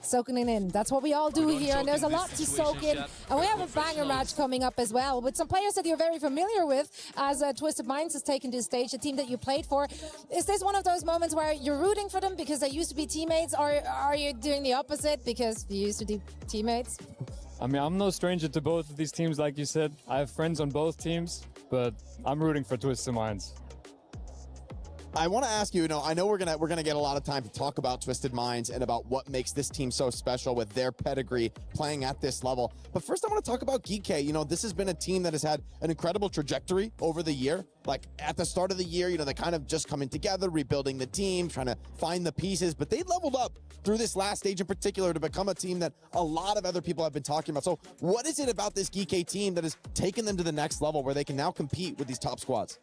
Soaking it in. That's what we all do here, and there's a lot to soak in. And we have a banger match coming up as well with some players that you're very familiar with, as Twisted Minds has taken to the stage, a team that you played for. Is this one of those moments where you're rooting for them because they used to be teammates, or are you doing the opposite because you used to be teammates? I mean, I'm no stranger to both of these teams, like you said. I have friends on both teams, but I'm rooting for Twisted Minds. I want to ask you, I know we're gonna get a lot of time to talk about Twisted Minds and about what makes this team so special with their pedigree playing at this level. But first, I want to talk about Geeky. This has been a team that has had an incredible trajectory over the year. Like at the start of the year, they kind of just coming together, rebuilding the team, trying to find the pieces. But they leveled up through this last stage in particular to become a team that a lot of other people have been talking about. So what is it about this Geeky team that has taken them to the next level where they can now compete with these top squads?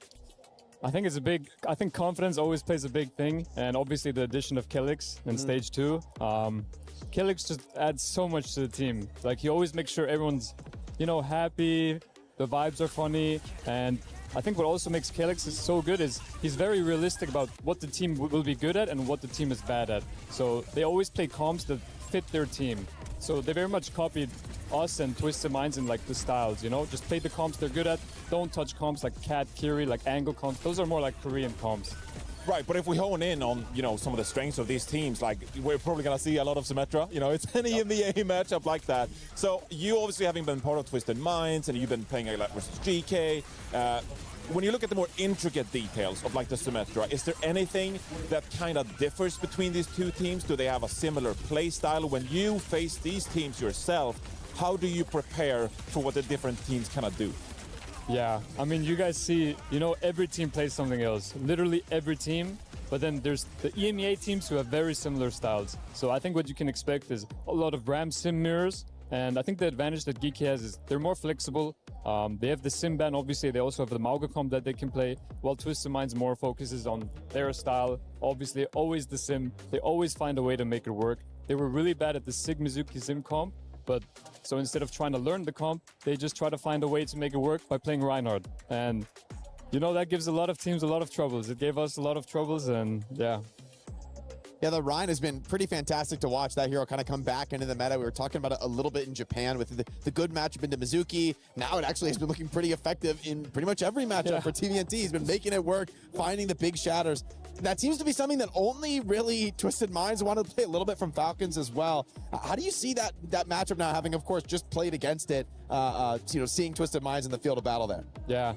I think confidence always plays a big thing, and obviously the addition of Killix in stage 2. Killix just adds so much to the team. Like, he always makes sure everyone's, happy, the vibes are funny, and I think what also makes Killix so good is he's very realistic about what the team will be good at and what the team is bad at. So they always play comps that fit their team. So they very much copied us and Twisted Minds in like the styles, just play the comps they're good at. Don't touch comps like Cat, Kiri, like angle comps. Those are more like Korean comps. Right, but if we hone in on, some of the strengths of these teams, like we're probably going to see a lot of Symmetra. It's an EMEA matchup like that. So you obviously having been part of Twisted Minds and you've been playing a lot versus GK. When you look at the more intricate details of like the Symmetra, is there anything that kind of differs between these two teams? Do they have a similar play style? When you face these teams yourself, how do you prepare for what the different teams kind of do? Yeah, I mean, you guys see, every team plays something else. Literally every team. But then there's the EMEA teams who have very similar styles. So I think what you can expect is a lot of Ram Sim mirrors. And I think the advantage that Geeky has is they're more flexible. They have the Sim ban, obviously. They also have the Mauga comp that they can play, while Twisted Minds more focuses on their style. Obviously, always the Sim. They always find a way to make it work. They were really bad at the Sig Mizuki Sim comp. But so instead of trying to learn the comp, they just try to find a way to make it work by playing Reinhardt. And, that gives a lot of teams a lot of troubles. It gave us a lot of troubles, and yeah. Yeah, the Rhine has been pretty fantastic to watch. That hero kind of come back into the meta. We were talking about it a little bit in Japan with the good matchup into Mizuki. Now it actually has been looking pretty effective in pretty much every matchup for TVNT. He's been making it work, finding the big shatters. That seems to be something that only really Twisted Minds wanted to play a little bit from Falcons as well. How do you see that matchup now, having, of course, just played against it, seeing Twisted Minds in the field of battle there? Yeah,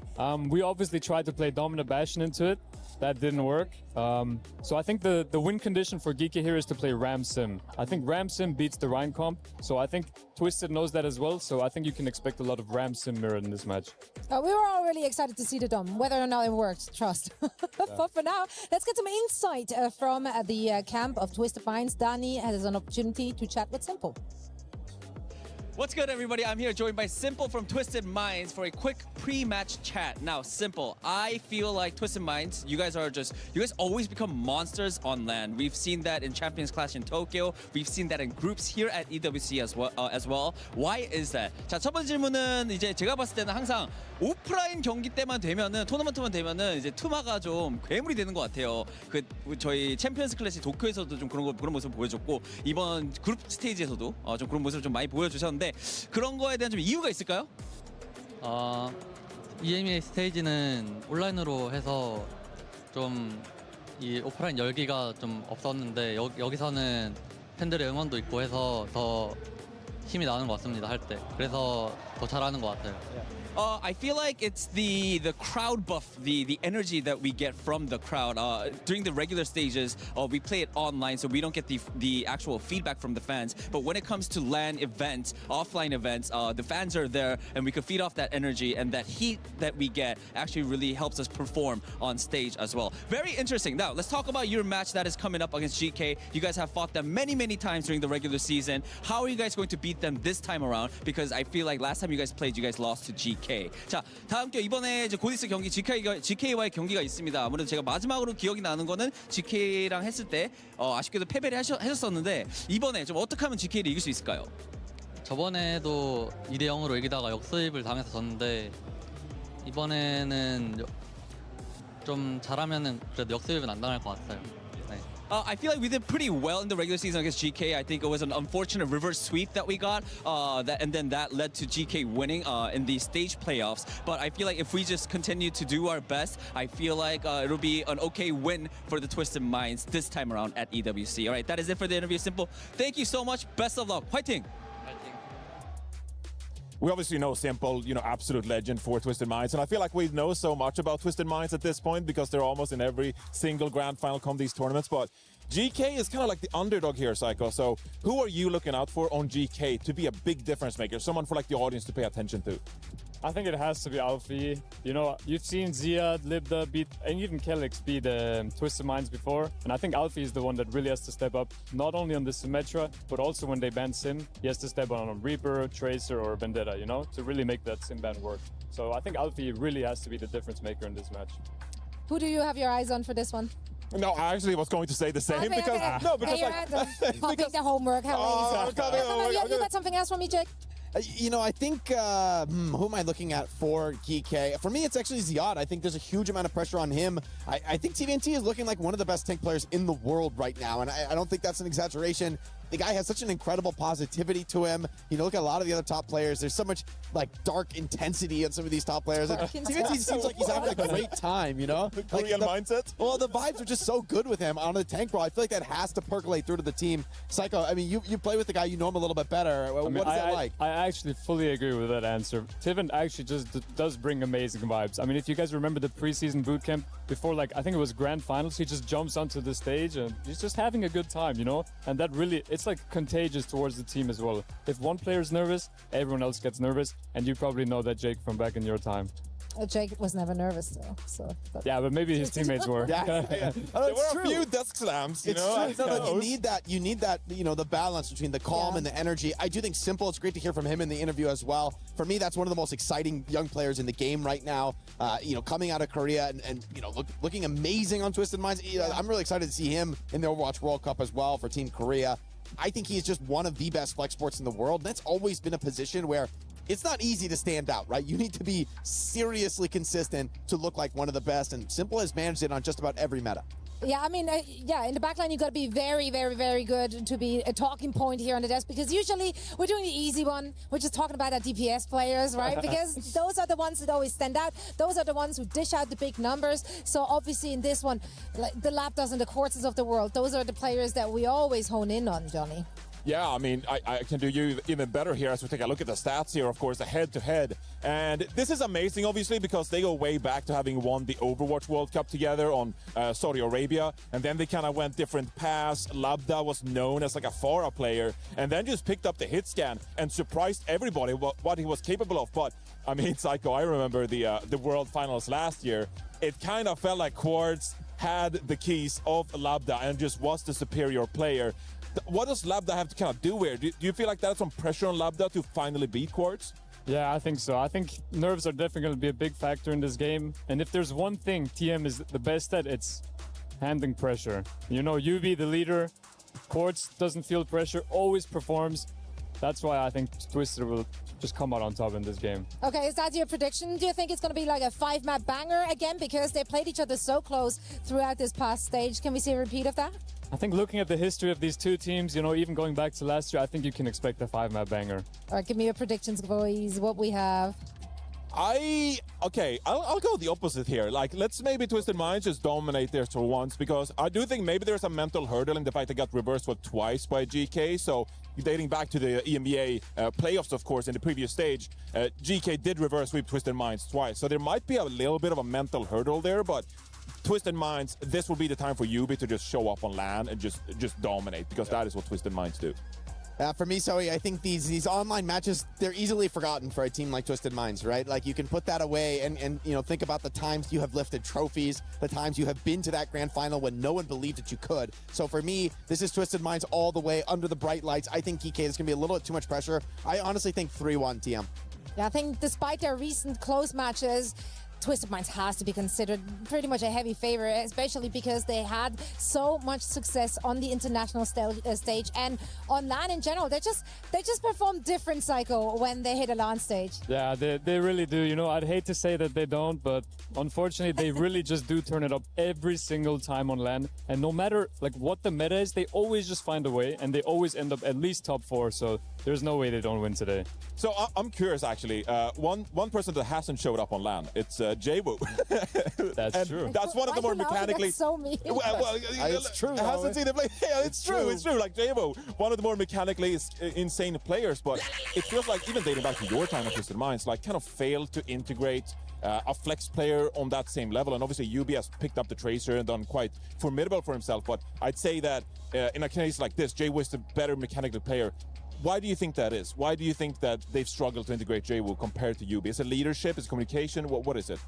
we obviously tried to play Dominant Bastion into it. That didn't work. So I think the win condition for Geeky here is to play Ram Sim. I think Ram Sim beats the Rhine comp, so I think Twisted knows that as well, so I think you can expect a lot of Ram Sim mirror in this match. We were all really excited to see the Dom, whether or not it works, trust. But for now, let's get some insight from the camp of Twisted Minds. Dani has an opportunity to chat with Simple. What's good, everybody? I'm here joined by Simple from Twisted Minds for a quick pre-match chat. Now, Simple, I feel like Twisted Minds, you guys always become monsters on LAN. We've seen that in Champions Clash in Tokyo. We've seen that in groups here at EWC as well. Why is that? 자, 첫 번째 질문은 이제 제가 봤을 때는 항상 오프라인 경기 때만 되면은 토너먼트만 되면은 이제 투마가 좀 괴물이 되는 것 같아요. 저희 챔피언스 클래시 도쿄에서도 좀 그런 모습을 보여줬고 이번 그룹 스테이지에서도 좀 그런 모습을 좀 많이 보여주셨는데. 그런 거에 대한 좀 이유가 있을까요? EMEA 스테이지는 온라인으로 해서 좀 이 오프라인 열기가 좀 없었는데 여기서는 팬들의 응원도 있고 해서 더 힘이 나는 것 같습니다, 할 때. 그래서 더 잘하는 것 같아요. I feel like it's the crowd buff, the energy that we get from the crowd. During the regular stages, we play it online, so we don't get the actual feedback from the fans. But when it comes to LAN events, offline events, the fans are there, and we can feed off that energy, and that heat that we get actually really helps us perform on stage as well. Very interesting. Now, let's talk about your match that is coming up against GK. You guys have fought them many, many times during the regular season. How are you guys going to beat them this time around? Because I feel like last time you guys played, you guys lost to GK. 자, 다음 게 이번에 이제 곧 있을 경기 GK와의 경기가 있습니다. 아무래도 제가 마지막으로 기억이 나는 거는 GK랑 했을 때 아쉽게도 패배를 하셨었는데 이번에 좀 어떻게 하면 GK를 이길 수 있을까요? 저번에도 2대 0으로 이기다가 역습을 당해서 졌는데 이번에는 좀 잘하면은 그래도 역습은 안 당할 것 같아요. 네. I feel like we did pretty well in the regular season against GK. I think it was an unfortunate reverse sweep that we got, and then that led to GK winning in the stage playoffs. But I feel like if we just continue to do our best, I feel like it'll be an okay win for the Twisted Minds this time around at EWC. All right, that is it for the interview. Simple. Thank you so much. Best of luck. Fighting. We obviously know Simple, absolute legend for Twisted Minds, and I feel like we know so much about Twisted Minds at this point because they're almost in every single grand final come these tournaments, but GK is kind of like the underdog here, Psycho. So who are you looking out for on GK to be a big difference maker, someone for like the audience to pay attention to? I think it has to be Alfie. You've seen Ziad, Libda beat, and even Kelix beat Twisted Minds before. And I think Alfie is the one that really has to step up, not only on the Symmetra, but also when they ban Sim, he has to step on Reaper, Tracer, or Vendetta, to really make that Sim ban work. So I think Alfie really has to be the difference maker in this match. Who do you have your eyes on for this one? No, I actually was going to say the same because copying the homework. How easy. You got something else for me, Jake? I think, who am I looking at for GK? For me, it's actually Ziad. I think there's a huge amount of pressure on him. I think TVNT is looking like one of the best tank players in the world right now, and I don't think that's an exaggeration. The guy has such an incredible positivity to him. Look at a lot of the other top players. There's so much dark intensity in some of these top players. TVNT seems like he's having a great time, The Korean mindset? Well, the vibes are just so good with him on the tank role. I feel like that has to percolate through to the team. Psycho, I mean, you play with the guy, you know him a little bit better. What is that like? I actually fully agree with that answer. Tiven actually just does bring amazing vibes. I mean, if you guys remember the preseason bootcamp before, I think it was grand finals, he just jumps onto the stage and he's just having a good time, And that really, it's contagious towards the team as well. If one player is nervous, everyone else gets nervous, and you probably know that, Jake, from back in your time. Jake was never nervous, though. Yeah, but maybe his teammates were. Yeah. There were a few desk slams, It's true. You need that, the balance between the calm and the energy. I do think Simple, it's great to hear from him in the interview as well. For me, that's one of the most exciting young players in the game right now. Coming out of Korea and looking amazing on Twisted Minds. I'm really excited to see him in the Overwatch World Cup as well for Team Korea. I think he's just one of the best flex sports in the world. That's always been a position where it's not easy to stand out, right? You need to be seriously consistent to look like one of the best, and Simple has managed it on just about every meta. Yeah, I mean, in the backline, you've got to be very, very, very good to be a talking point here on the desk, because usually we're doing the easy one. We're just talking about our DPS players, right? Because those are the ones that always stand out. Those are the ones who dish out the big numbers. So obviously in this one, the Lapdogs and the Quartzes of the world, those are the players that we always hone in on, Johnny. Yeah, I mean, I can do you even better here as we take a look at the stats here, of course, the head-to-head. And this is amazing, obviously, because they go way back to having won the Overwatch World Cup together on Saudi Arabia. And then they kind of went different paths. Labda was known as a Pharah player, and then just picked up the hit scan and surprised everybody what he was capable of. But, I mean, Psycho, I remember the World Finals last year. It kind of felt like Quartz had the keys of Labda and just was the superior player. What does Labda have to kind of do here? Do you feel like that's some pressure on Labda to finally beat Quartz? Yeah, I think so. I think nerves are definitely going to be a big factor in this game. And if there's one thing TM is the best at, it's handling pressure. You be the leader. Quartz doesn't feel pressure, always performs. That's why I think Twister will just come out on top in this game. Okay, is that your prediction? Do you think it's going to be like a 5-map banger again? Because they played each other so close throughout this past stage. Can we see a repeat of that? I think looking at the history of these two teams, even going back to last year, I think you can expect a 5-map banger. All right, give me your predictions, boys. What we have. I'll go the opposite here. Let's maybe Twisted Minds just dominate there for once, because I do think maybe there's a mental hurdle in the fact they got reversed twice by GK. So dating back to the EMEA playoffs, of course, in the previous stage, GK did reverse sweep Twisted Minds twice. So there might be a little bit of a mental hurdle there, but Twisted Minds, this will be the time for Yubi to just show up on LAN and just dominate, because that is what Twisted Minds do. For me, Zoe, I think these online matches, they're easily forgotten for a team like Twisted Minds, right? Like, you can put that away and you know, think about the times you have lifted trophies, the times you have been to that grand final when no one believed that you could. So for me, this is Twisted Minds all the way under the bright lights. I think GK is going to be a little bit too much pressure. I honestly think 3-1 TM. Yeah, I think despite their recent close matches, Twisted Minds has to be considered pretty much a heavy favorite, especially because they had so much success on the international stage and on LAN in general. They just perform different, Psycho, when they hit a LAN stage. Yeah, they really do. You know, I'd hate to say that they don't, but unfortunately, they really just do turn it up every single time on LAN. And no matter like what the meta is, they always just find a way, and they always end up at least top 4. So there's no way they don't win today. So I'm curious, actually. One person that hasn't showed up on LAN, it's JWoo. That's true. That's one of the more mechanically. That's so mean. It's true. Hasn't seen the play. Yeah, it's true. It's true. Like JWoo, one of the more mechanically insane players, but it feels like even dating back to your time at Twisted Minds, like kind of failed to integrate a flex player on that same level. And obviously Yubi has picked up the Tracer and done quite formidable for himself. But I'd say that in a case like this, JWoo is the better mechanical player. Why do you think that is? Why do you think that they've struggled to integrate JWoo compared to Yubi? Is it leadership? Is it communication? What is it?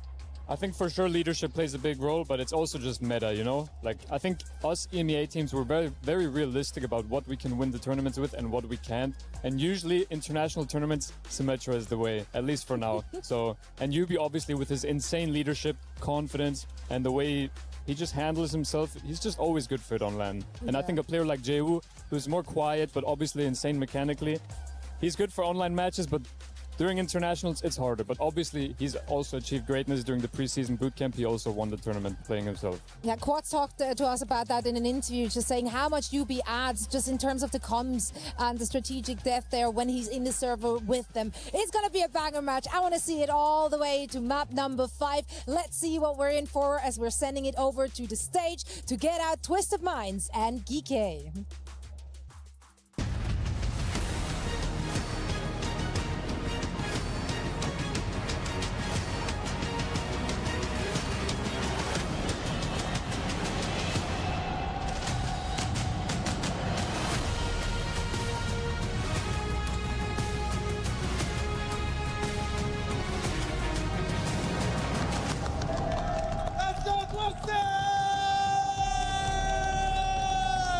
I think for sure leadership plays a big role, but it's also just meta, you know? Like, I think us EMEA teams were very, very realistic about what we can win the tournaments with and what we can't. And usually international tournaments, Symmetra is the way, at least for now. So, and Yubi obviously with his insane leadership, confidence, and the way he just handles himself, he's just always good for it on LAN. And I think a player like JWoo, who's more quiet, but obviously insane mechanically, he's good for online matches, but during internationals, it's harder. But obviously, he's also achieved greatness during the preseason bootcamp. He also won the tournament playing himself. Yeah, Quartz talked to us about that in an interview, just saying how much Yubi adds just in terms of the comms and the strategic depth there when he's in the server with them. It's going to be a banger match. I want to see it all the way to map number 5. Let's see what we're in for as we're sending it over to the stage to get out Twisted Minds and GK.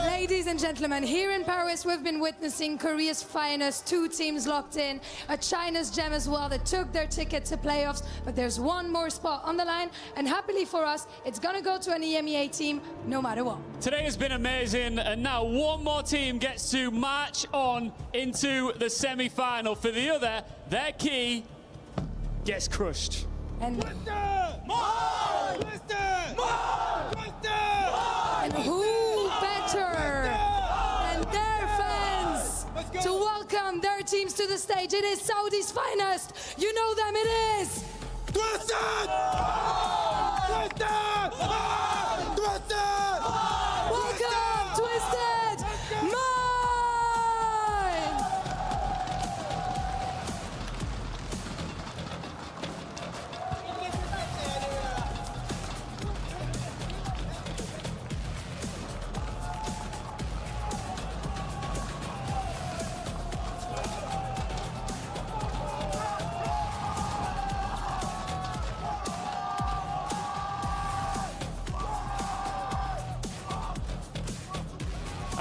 Ladies and gentlemen, here in Paris, we've been witnessing Korea's finest 2 teams locked in. China's gem as well that took their ticket to playoffs, but there's one more spot on the line, and happily for us, it's gonna go to an EMEA team no matter what. Today has been amazing, and now one more team gets to march on into the semi-final. For the other, their key gets crushed. And who better than their fans to welcome their teams to the stage? It is Saudi's finest. You know them, it is Twisted! Welcome, Twisted Minds!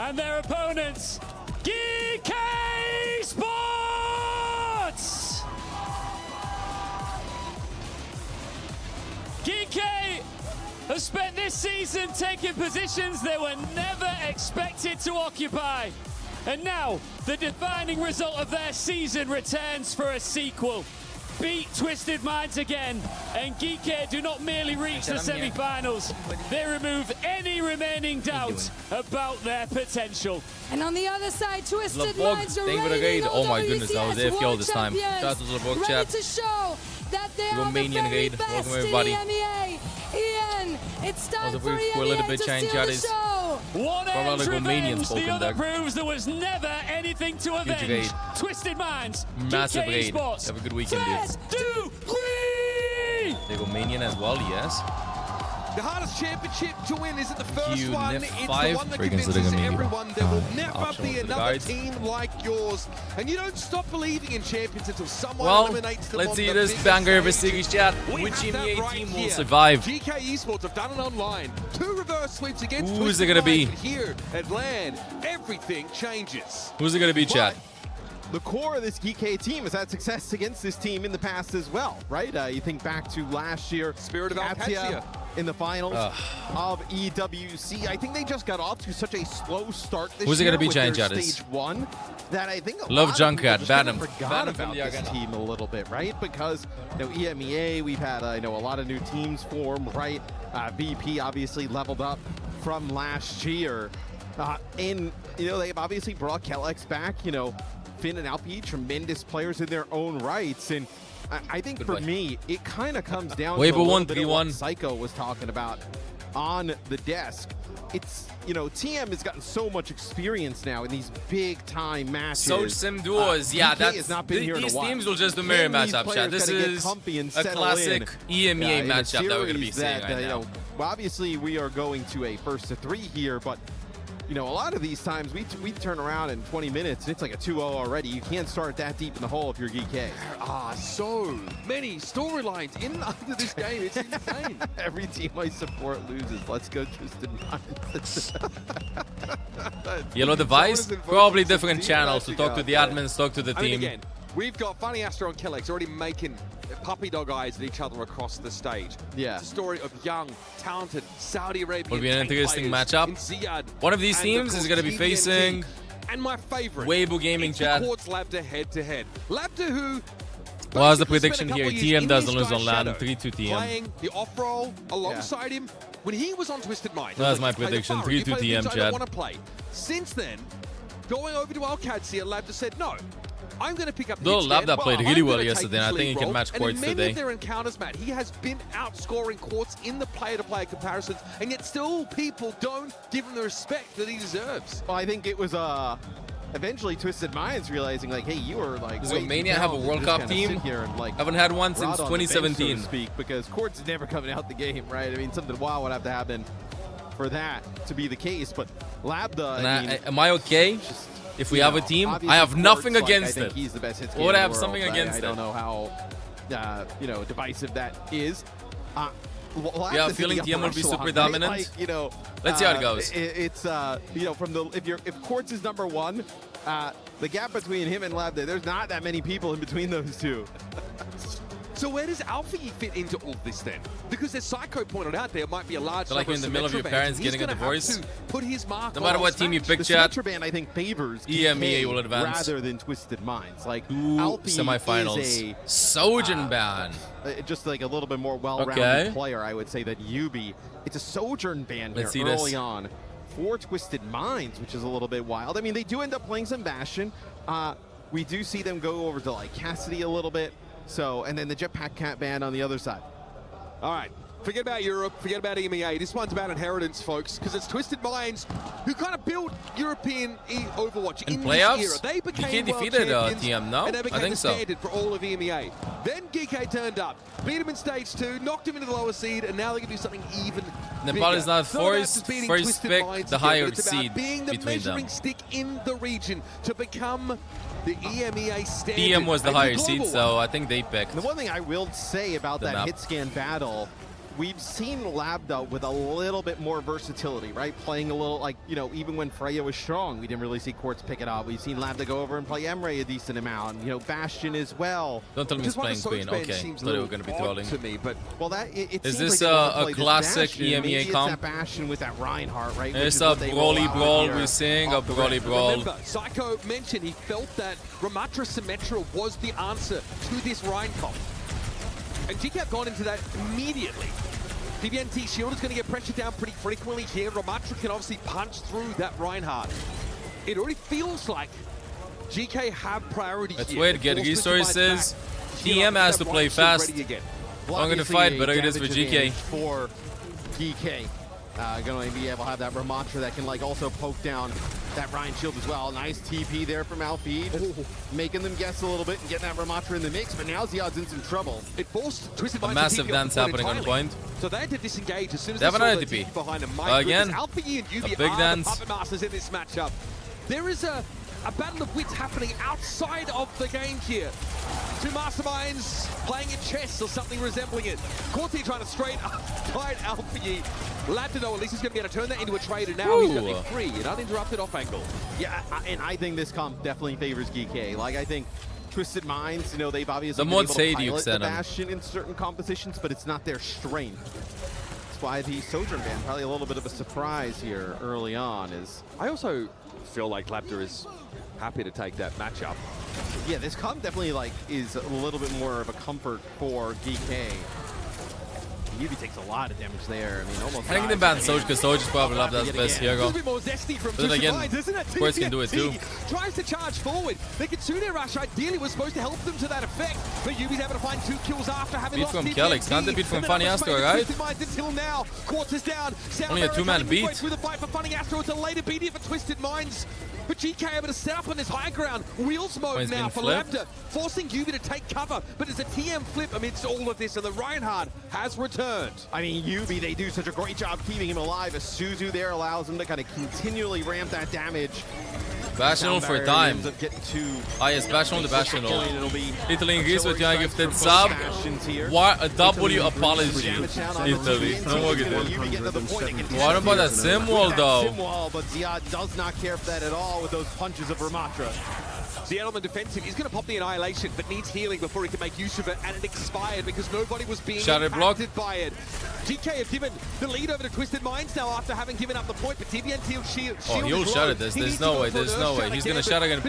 And their opponents, GK Sports! GK have spent this season taking positions they were never expected to occupy. And now, the defining result of their season returns for a sequel. Beat Twisted Minds again, and GK do not merely reach the semi-finals, they remove any remaining doubt about their potential. And on the other side, Twisted Lootbox, Minds are thank you for the reigning raid. Oh my goodness, I was AFK all World this time. Champions, Shout out to the Lootbox ready chat. to show that they are the Romanian very raid. best Welcome everybody. in EMEA. Ian, it's time for a little EMEA bit to Chinese steal the chat is show. One probably ends like Romanian revenge, the spoken other there. proves there was never anything to avenge. raid. Twisted Minds. Massive GK raid. Esports. Have a good weekend, dudes. 3, 2, 3. They go Manian as well, yes. The hardest championship to win isn't the first Q one, Nif it's the 5. one that Freaking convinces Zilligan everyone there will never optional be for the another guides. team like yours. And you don't stop believing in champions until someone Well, eliminates them let's on see the this biggest banger of a stage. series, chat. We Which have that EMEA right team will here. survive? GK Esports have done it online. 2 reverse sweeps against Who's Twisted it gonna be? Minds, but here at LAN, everything changes. Who's it gonna be, chat? The core of this GK team has had success against this team in the past as well, right? You think back to last year, Spirit of Katia Alcatia in the finals of EWC. I think they just got off to such a slow start this Who's it year gonna be, with Giant their Jadis? stage 1 that I think a Love lot of people Junkrat, just ban kind of him. forgot Ban him from about the this Arena. team a little bit, right? Because EMEA, we've had a lot of new teams form, right? VP obviously leveled up from last year, and they've obviously brought Kellex back. Finn and Alpi, tremendous players in their own rights, and I think for me, it kind of comes down to a little bit of what Psycho was talking about on the desk. It's, TM has gotten so much experience now in these big-time matches. Soj Sim duos, yeah, DK has not been here in a these while. teams will just do mirror Can these matchups, chat. players This kinda get is comfy and a settle classic in, EMEA in a matchup that we're going to be series seeing right now. well, obviously, we are going to a 1-3 here, but a lot of these times we turn around in 20 minutes and it's like a 2-0 already. You can't start that deep in the hole if you're GK. There are so many storylines in under this game. It's insane. Every team I support loses. Let's go, Twisted Minds. Yellow device? Probably different channels. So talk to the admins, talk to the I mean, team. again, we've got Funny Astro and Kellex already making puppy dog eyes at each other across the stage. Yeah. It's a story of young, talented Saudi Arabian Will be an interesting matchup. One of these teams is going to be facing and my favorite, Weibo Gaming, chat. Quartz Labda head-to-head. Labda who What's the basically spent prediction a here? couple of years TM in doesn't this lose on guy's land. shadow, 3-2 TM. Playing the off-roll alongside him when he was on Twisted Minds. That's Like, my you play the prediction, Faro, you 3-2 play the TM, things I Chad. don't want to play. Since then, going over to Alcatia, Labda said, no, I'm going to pick up the Though hit Labda stand. played I'm really gonna well take yesterday, this and I think he lead can role. match And Quartz in many today. of their encounters, Matt, he has been outscoring Quartz in the player-to-player comparisons, and yet still people don't give him the respect that he deserves. Well, I think it was eventually Twisted Minds realizing, like, hey, you were like, Does way too Romania have a talented to World just Cup kinda team? sit here and, like, Haven't had one since rot on the bench, so to 2017. speak, because Quartz is never coming out the game, right? I mean, something wild would have to happen for that to be the case. But Labda, And I mean, am I okay if we have a team? obviously I have nothing Quartz, like, against I think it. he's the best hit Or would I scanner in have the something world. against I it? don't know how divisive that is. Yeah, feeling TM will be super dominant. Like, Let's see how it goes. It's from the if Quartz is number 1, the gap between him and Labda, there's not that many people in between those two. So where does Alfie fit into all this then? Because as Psycho pointed out, there might be a large So like number in the of middle of your Symmetra parents bans, and getting a he's gonna have divorce. to put his mark No matter on what team you Smash. pick, The chat, Symmetra ban, I think, favors EMEA GK will advance. rather than Twisted Minds. Like, 2 Alfie semifinals. is a Sojourn ban. just like a little bit more well-rounded Okay. player, I would say, than Yubi. It's a Sojourn ban Let's here see this. early on for Twisted Minds, which is a little bit wild. I mean, they do end up playing some Bastion. We do see them go over to like Cassidy a little bit. So, and then the Jetpack Cat ban on the other side. All right, forget about Europe, forget about EMEA. This one's about inheritance, folks, because it's Twisted Minds who kind of built European Overwatch in playoffs? this era. They became GK world defeated champions, TM, no? and they I became think the so. standard for all of EMEA. Then GK turned up, beat him in stage 2, knocked him into the lower seed, and now they can do something even Nepal bigger. is not It's about forced, just beating first Twisted pick, Minds the again, higher but it's about seed being the between them. measuring stick in the region to become the EMEA standard. TM was the and higher global seed, one. so I think they picked. And the one thing I will say about The that map. hit scan battle, we've seen Labda with a little bit more versatility, right? Playing a little, like, even when Freya was strong, we didn't really see Quartz pick it up. We've seen Labda go over and play Emre a decent amount, Bastion as well. Don't tell me he's playing Queen. Okay, thought they were going to be trolling. To me, but well, that it Is seems this like they want to a play this classic Bastion. EMEA Maybe it's comp? that Bastion with that Reinhardt, right? which It's is a what they roll brawly out brawl here we're seeing, a off the brawly rip. brawl. Remember, Psycho mentioned he felt that Ramatra Symmetra was the answer to this Rhine comp. And GK have gone into that immediately. DBNT Shield is going to get pressured down pretty frequently here. Ramatra can obviously punch through that Reinhardt. It already feels like GK have priority Let's here. wait, get They're forced to fight resources. back. TM has to play Reinhardt fast. ready again. Well, I'm going to obviously fight, a but it is for damage GK. advantage for GK. Going to be able to have that Ramatra that can like also poke down that Ryan shield as well. Nice TP there from Alfie, making them guess a little bit and getting that Ramatra in the mix, but now Ziad's in some trouble. It forced Twisted Minds. A massive dance happening on point. So they had to disengage as soon as they have saw another the TP behind them. again. Alfie and Yubi a big are dance. the puppet masters in this matchup. There is a battle of wits happening outside of the game here. Two masterminds playing at chess or something resembling it. Corti trying to straight fight Alfie. Latido, at least he's going to be able to turn that into a trade, and now he's got a free and uninterrupted off angle. Yeah, and I think this comp definitely favors GK. Like, I think Twisted Minds, you know, they've obviously been able to pilot the Bastion in certain compositions, but it's not their strength. That's why the Sojourn ban, probably a little bit of a surprise here early on. Is I also feel like Lapter is happy to take that matchup. Yeah, this comp definitely like is a little bit more of a comfort for DK. Yubi takes a lot of damage there. I mean, almost. I think they banned Soj because Soj is probably not that best hero. But then again, Squares can do it too. Tries to charge forward. The Kitsune Rush ideally was supposed to help them to that effect, but Yubi's able to find 2 kills after having lost from Kelix, can't they beat from Funny Astro, right? Until now, Quartz down. Only a 2-man beat. Through the fight for Funny Astro, it's a later beat here for Twisted Minds. But GK able to set up on this high ground. Wheels mode now for Lambda, forcing Yubi to take cover. But it's a TM flip amidst all of this, and the Reinhardt has returned. I mean, Yubi, they do such a great job keeping him alive. A Suzu there allows him to kind of continually ramp that damage. Bastion for time. Yes, Bastion the Bastion. Italy agrees with you, gifted sub. What a W apology, Italy. What about that sim wall though? But Ziad does not care for that at all with those punches of Ramatra. The element defensive, he's going to pop the Annihilation, but needs healing before he can make use of it, and it expired because nobody was being impacted by it. GK have given the lead over to Twisted Minds now after having given up the point, but TVNT shield he'll shatter this. There's no way. There's no way. He's going to shatter again.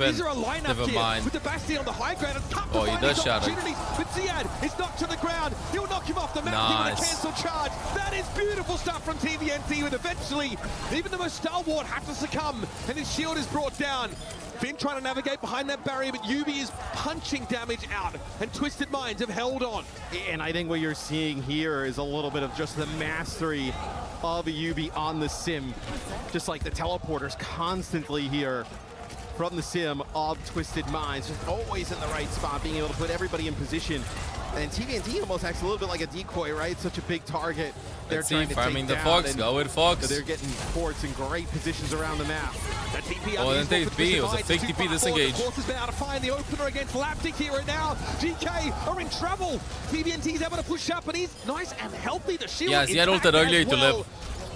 Never mind. With the Bastion on the high ground, oh, he does shatter. But Ziad is knocked to the ground. He'll knock him off the map. Nice. Cancel charge. That is beautiful stuff from TVNT, with eventually even the most stalwart have to succumb, and his shield is brought down. Finn trying to navigate behind that barrier, but Yubi is punching damage out, and Twisted Minds have held on. And I think what you're seeing here is a little bit of just the mastery of Yubi on the sim. Just like the teleporters constantly here from the sim of Twisted Minds, just always in the right spot, being able to put everybody in position. And TVNT almost acts a little bit like a decoy, right? Such a big target. They're trying to farming take the Fox. Go with Fox. They're getting ports in great positions around the map. Oh, then take B. It was a fake TP disengage. Quartz has been able to find the opener against Laptic here, and now GK are in trouble. TVNT's able to push up, and he's nice and healthy. The shield he had ulted earlier to live.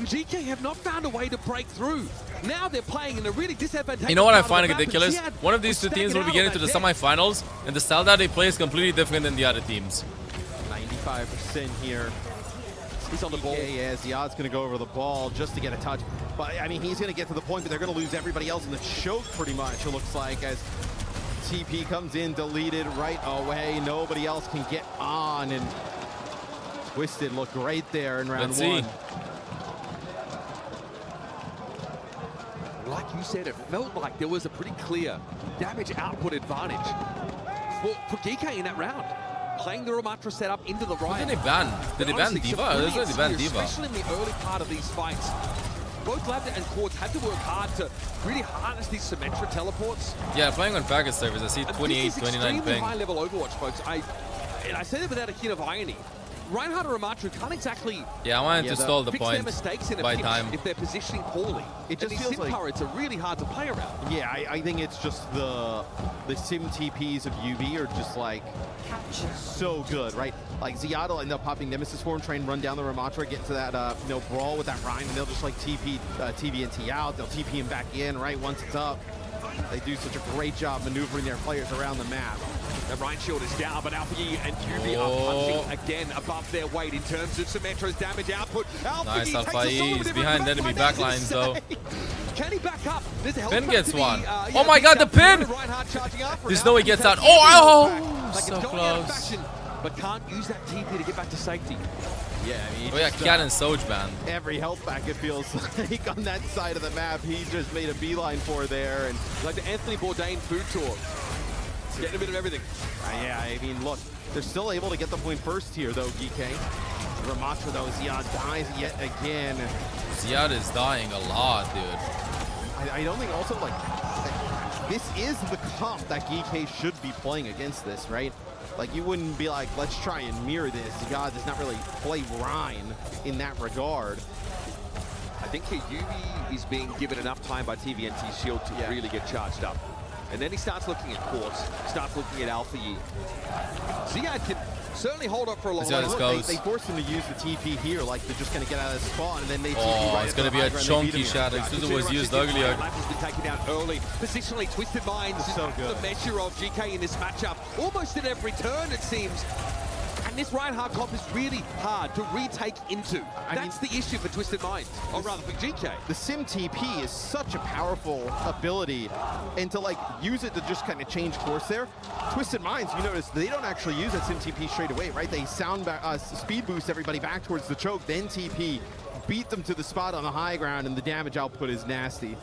GK have not found a way to break through. Now they're playing in a really disadvantageous. You know what I find ridiculous? One of these two teams will be getting to the semifinals, and the style that they play is completely different than the other teams. 95% here. He's on the ball. Yeah, Ziad's going to go over the ball just to get a touch. But, I mean, he's going to get to the point, but they're going to lose everybody else in the choke pretty much, it looks like, as TP comes in, deleted right away. Nobody else can get on, and Twisted looked great there in round one. Like you said, it felt like there was a pretty clear damage output advantage for GK in that round. Playing the Ramatra setup into the right. Did they ban? Did they ban Diva? There's no ban Diva. Especially in the early part of these fights. Both Labda and Quartz had to work hard to really harness these Symmetra teleports. Yeah, playing on package servers, I see 28, 29 ping. High-level Overwatch, folks. I say that without a hint of irony. Reinhardt or Ramatra can't exactly I wanted to stall the point mistakes in by time. If they're positioning poorly. It just feels like turrets are really hard to play around. Yeah, I think it's just the sim TPs of UV are just like so good, right? Like Ziad will end up popping Nemesis for him, try and run down the Ramatra, get to that brawl with that Ryan, and they'll just like TP TVNT out. They'll TP him back in, right, once it's up. They do such a great job maneuvering their players around the map. The Ryan shield is down, but Alfie and Yubi are punching again above their weight in terms of Symmetra's damage output. Nice, Alpha. He's behind enemy backlines, though. Can he back up? Pin gets one. Oh my god, the pin! There's no way he gets out. Oh, so close. But can't use that TP to get back to safety. Yeah, I mean, Cat and Soj ban. Every health pack, it feels like, on that side of the map, he just made a beeline for there. And like the Anthony Bourdain food tour. Getting a bit of everything. Yeah, I mean, look, they're still able to get the point first here, though, GK. Ramatra, though, Ziad dies yet again. Ziad is dying a lot, dude. I don't think also, like, this is the comp that GK should be playing against this, right? Like, you wouldn't be like, let's try and mirror this. God does not really play Rhine in that regard. I think here Yubi is being given enough time by TVNT Shield to really get charged up. And then he starts looking at Quartz, starts looking at Alpha Yi. Ziad can certainly hold up for a long time. They forced him to use the TP here, like they're just going to get out of the spawn, and then they TP right it's going to be a chunky shadow. Suzu was used earlier. Has been taken down early. Positionally, Twisted Minds is the measure of GK in this matchup. Almost at every turn, it seems. And this Reinhardt comp is really hard to retake into. That's the issue for Twisted Minds, or rather for GK. The Sim TP is such a powerful ability, and to like use it to just kind of change course there. Twisted Minds, you notice they don't actually use that Sim TP straight away, right? They speed boost everybody back towards the choke, then TP, beat them to the spot on the high ground, and the damage output is nasty.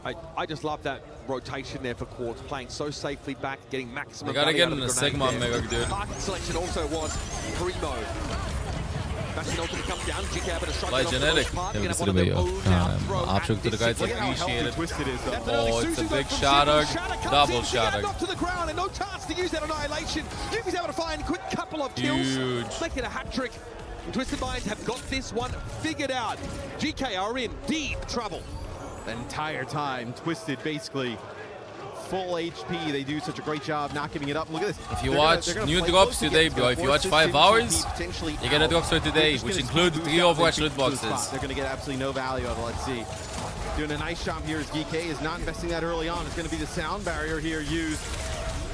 I just love that rotation there for Quartz, playing so safely back, getting maximum. We gotta get in the Sigma Mega, dude. Target selection also was Primo. Like genetic. Yeah, this is the video. Outlook to the guys appreciated. Oh, it's a big shatter. Double shatter. To the ground and no chance to use that annihilation. Yubi's able to find a quick couple of kills. Huge. Make it a hat trick. Twisted Minds have got this one figured out. GK are in deep trouble. The entire time, Twisted basically full HP. They do such a great job not giving it up. Look at this. If you watch new drops today, bro, if you watch 5 hours, you get a drop for today, which include 3 Overwatch loot boxes. They're going to get absolutely no value of it. Let's see. Doing a nice job here as GK is not investing that early on. It's going to be the sound barrier here used.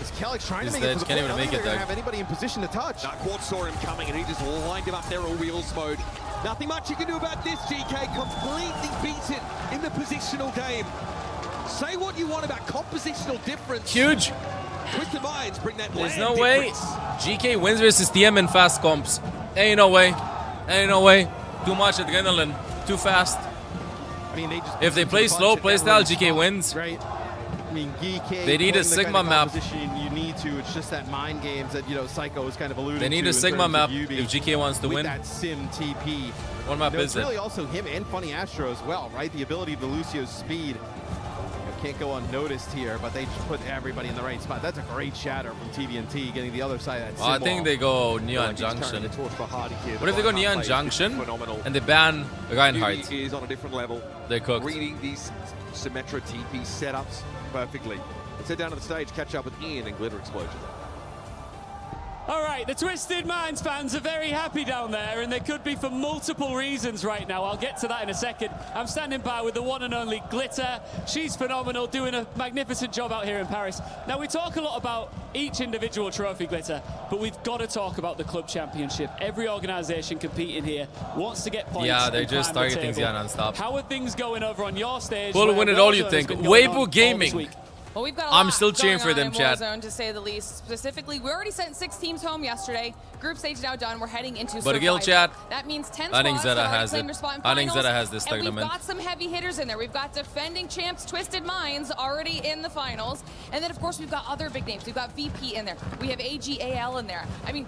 As Kellick's trying to make it to the point. I don't think they're going to have anybody in position to touch. Quartz saw him coming and he just lined him up there on wheels mode. Nothing much you can do about this, GK. Completely beaten in the positional game. Say what you want about compositional difference. Huge. Twisted Minds bring that. There's no way GK wins versus TM in fast comps. Ain't no way. Ain't no way. Too much adrenaline. Too fast. I mean, if they play slow play style, GK wins. Right. I mean, GK. They need a Sigma map. You need to. It's just that mind games that Psycho was kind of alluding to. They need a Sigma map if GK wants to win. That Sim TP. What map is it's really also him and Funny Astro as well, right? The ability of the Lucio's speed. Can't go unnoticed here, but they just put everybody in the right spot. That's a great shatter from TVNT, getting the other side of that. I think they go Neon Junction. What if they go Neon Junction and they ban Reinhardt? Yubi is on a different level. They cooked. Reading these Symmetra TP setups perfectly. Let's head down to the stage, catch up with Ian and Glitter Explosion. All right, the Twisted Minds fans are very happy down there, and they could be for multiple reasons right now. I'll get to that in a second. I'm standing by with the one and only Glitter. She's phenomenal, doing a magnificent job out here in Paris. Now, we talk a lot about each individual trophy, Glitter, but we've got to talk about the club championship. Every organization competing here wants to get points. Yeah, they're just targeting Zian non-stop. How are things going over on your stage? We'll win it all, you think. Weibo Gaming. Well, we've got a I'm lot still cheering for them, in chat. Warzone, to say the least. Specifically, we already sent 6 teams home yesterday. Group stage now done. We're heading into But Survivor. chat. That means 10 I think spots Zeta that already has claimed it. their spot in I think finals. Zeta has this And tournament. we've got some heavy hitters in there. We've got defending champs Twisted Minds already in the finals. And then, of course, we've got other big names. We've got VP in there. We have AGAL in there. I mean,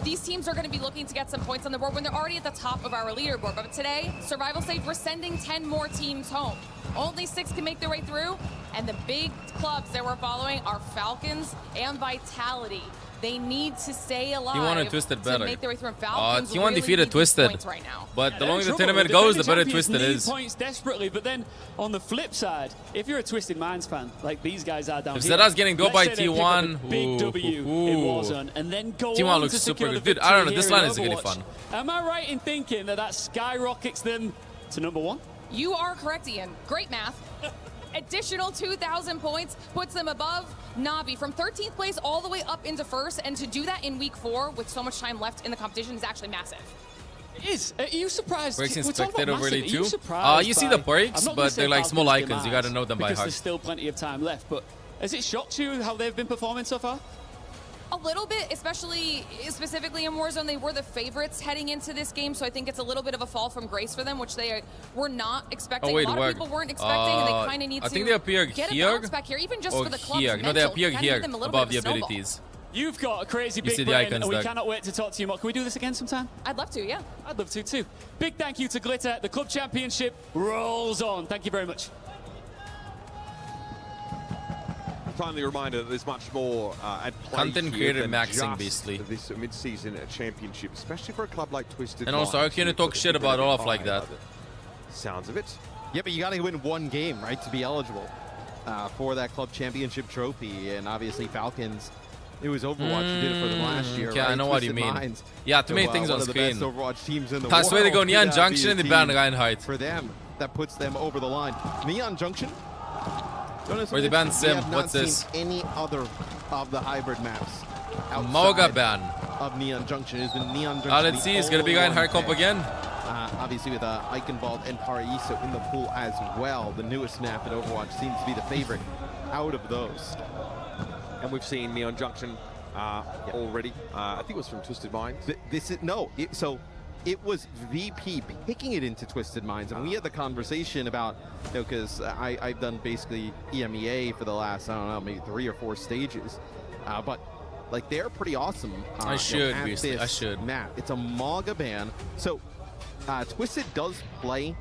these teams are going to be looking to get some points on the board when they're already at the top of our leaderboard. But today, survival stage, we're sending 10 more teams home. Only 6 can make their way through. And the big clubs that we're following are Falcons and Vitality. They need to stay alive. T1 Twisted better. To make their way through. Falcons T1 really defeated need Twisted. points right now. But the longer the trouble. tournament goes, the better Champions Twisted need is. points desperately, but then on the flip side, if you're a Twisted Minds fan, like these guys are down If here, Zeta's getting dropped by let's say they pick T1, up a big W in Warzone, and then go T1 on looks to super secure good. the Dude, I don't know, victory this here line in is really Overwatch. fun. Am I right in thinking that that skyrockets them to #1? You are correct, Ian. Great math. Additional 2,000 points puts them above Na'Vi from 13th place all the way up into first, and to do that in week 4 with so much time left in the competition is actually massive. It is. Are you surprised? Breaks in We're talking spectator about really massive. Are you too. surprised You see by- the breaks, I'm not but gonna say they're like Falcons' small icons. You demise, got to know them by because heart. there's still plenty of time left, but has it shocked you how they've been performing so far? A little bit, especially specifically in Warzone. They were the favorites heading into this game, so I think it's a little bit of a fall from grace for them, which they were not expecting. Oh, wait, a lot where? of people weren't expecting, and they kind of need I to think they appear get here a bounce back here, even just or for the club's here. No, they mental, appear kinda here give them a little above bit the of a snowball. abilities. You've got a crazy big see the brain, icons, and we Doug. cannot wait to talk to you more. Can we do this again sometime? I'd love to, yeah. I'd love to too. Big thank you to Glitter. The club championship rolls on. Thank you very much. Finally, a reminder that there's much more at play Content here creator than maxing, just basically. this mid-season championship, especially for a club like Twisted And also, Minds, how can you who talk put shit the about bit Olaf of like eye that? by the Sounds of it. Yeah, but you got to win one game, right, to be eligible for that club championship trophy. And obviously, Falcons, it was Overwatch who did it for them last year. Okay, right? I know what you Twisted mean. Minds. Yeah, to make things one on of the screen. best Overwatch teams in the I world. swear to go, Neon could, Junction be and the a ban team Reinhardt. for them that puts them over the line. Neon Junction. Or the ban Sim. We have What's not this? seen any other of the hybrid maps outside Moga ban. of Neon Junction. Has been Neon Junction. Let's see. It's gonna be Reinhardt comp again. Obviously with Eichenwald and Paraíso in the pool as well. The newest map in Overwatch seems to be the favorite out of those. And we've seen Neon Junction already. I think it was from Twisted Minds. It was VP picking it into Twisted Minds, and we had the conversation about, because I've done basically EMEA for the last, I don't know, maybe 3 or 4 stages, but like they're pretty awesome. I should, at basically. this I should. map. It's a Maga ban, so Twisted does play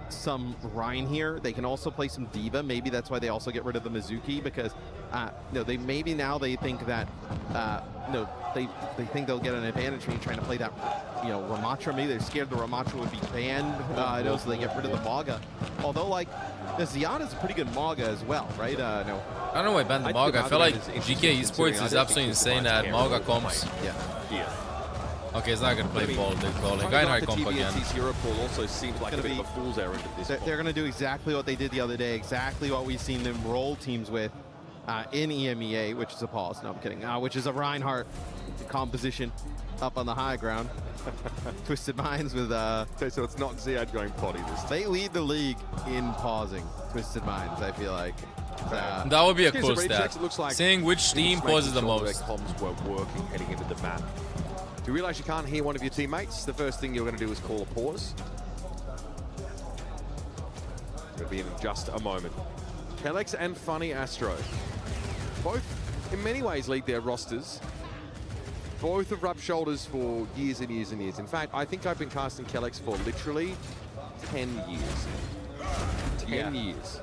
some Rhine here. They can also play some Diva. Maybe that's why they also get rid of the Mizuki, because they maybe now they think that they think they'll get an advantage from trying to play that Ramatra. Maybe they're scared the Ramatra would be banned. So they get rid of the Maga. Although like the Ziad is a pretty good Maga as well, right? I don't know why ban the Maga. I feel like GK Esports is absolutely insane at Maga comps. Yeah. Okay, it's not gonna play ball. They're calling Trying to Reinhardt go for comp again. TBNC's hero pool also seems like a bit of a fool's errand at this point. They're going to do exactly what they did the other day, exactly what we've seen them roll teams with in EMEA, which is a pause. No, I'm kidding. Which is a Reinhardt composition up on the high ground. Twisted Minds with... Okay, so it's not Ziad going potty this time. They lead the league in pausing, Twisted Minds, I feel like. That would be a Here's cool the recheck. stat. It looks like Seeing which team pauses the making sure most. Their comms were working heading into the map. If you realize you can't hear one of your teammates, the first thing you're going to do is call a pause. It'll be in just a moment. Kellex and Funny Astro, both in many ways lead their rosters. Both have rubbed shoulders for years and years and years. In fact, I think I've been casting Kellex for literally 10 years. 10 years.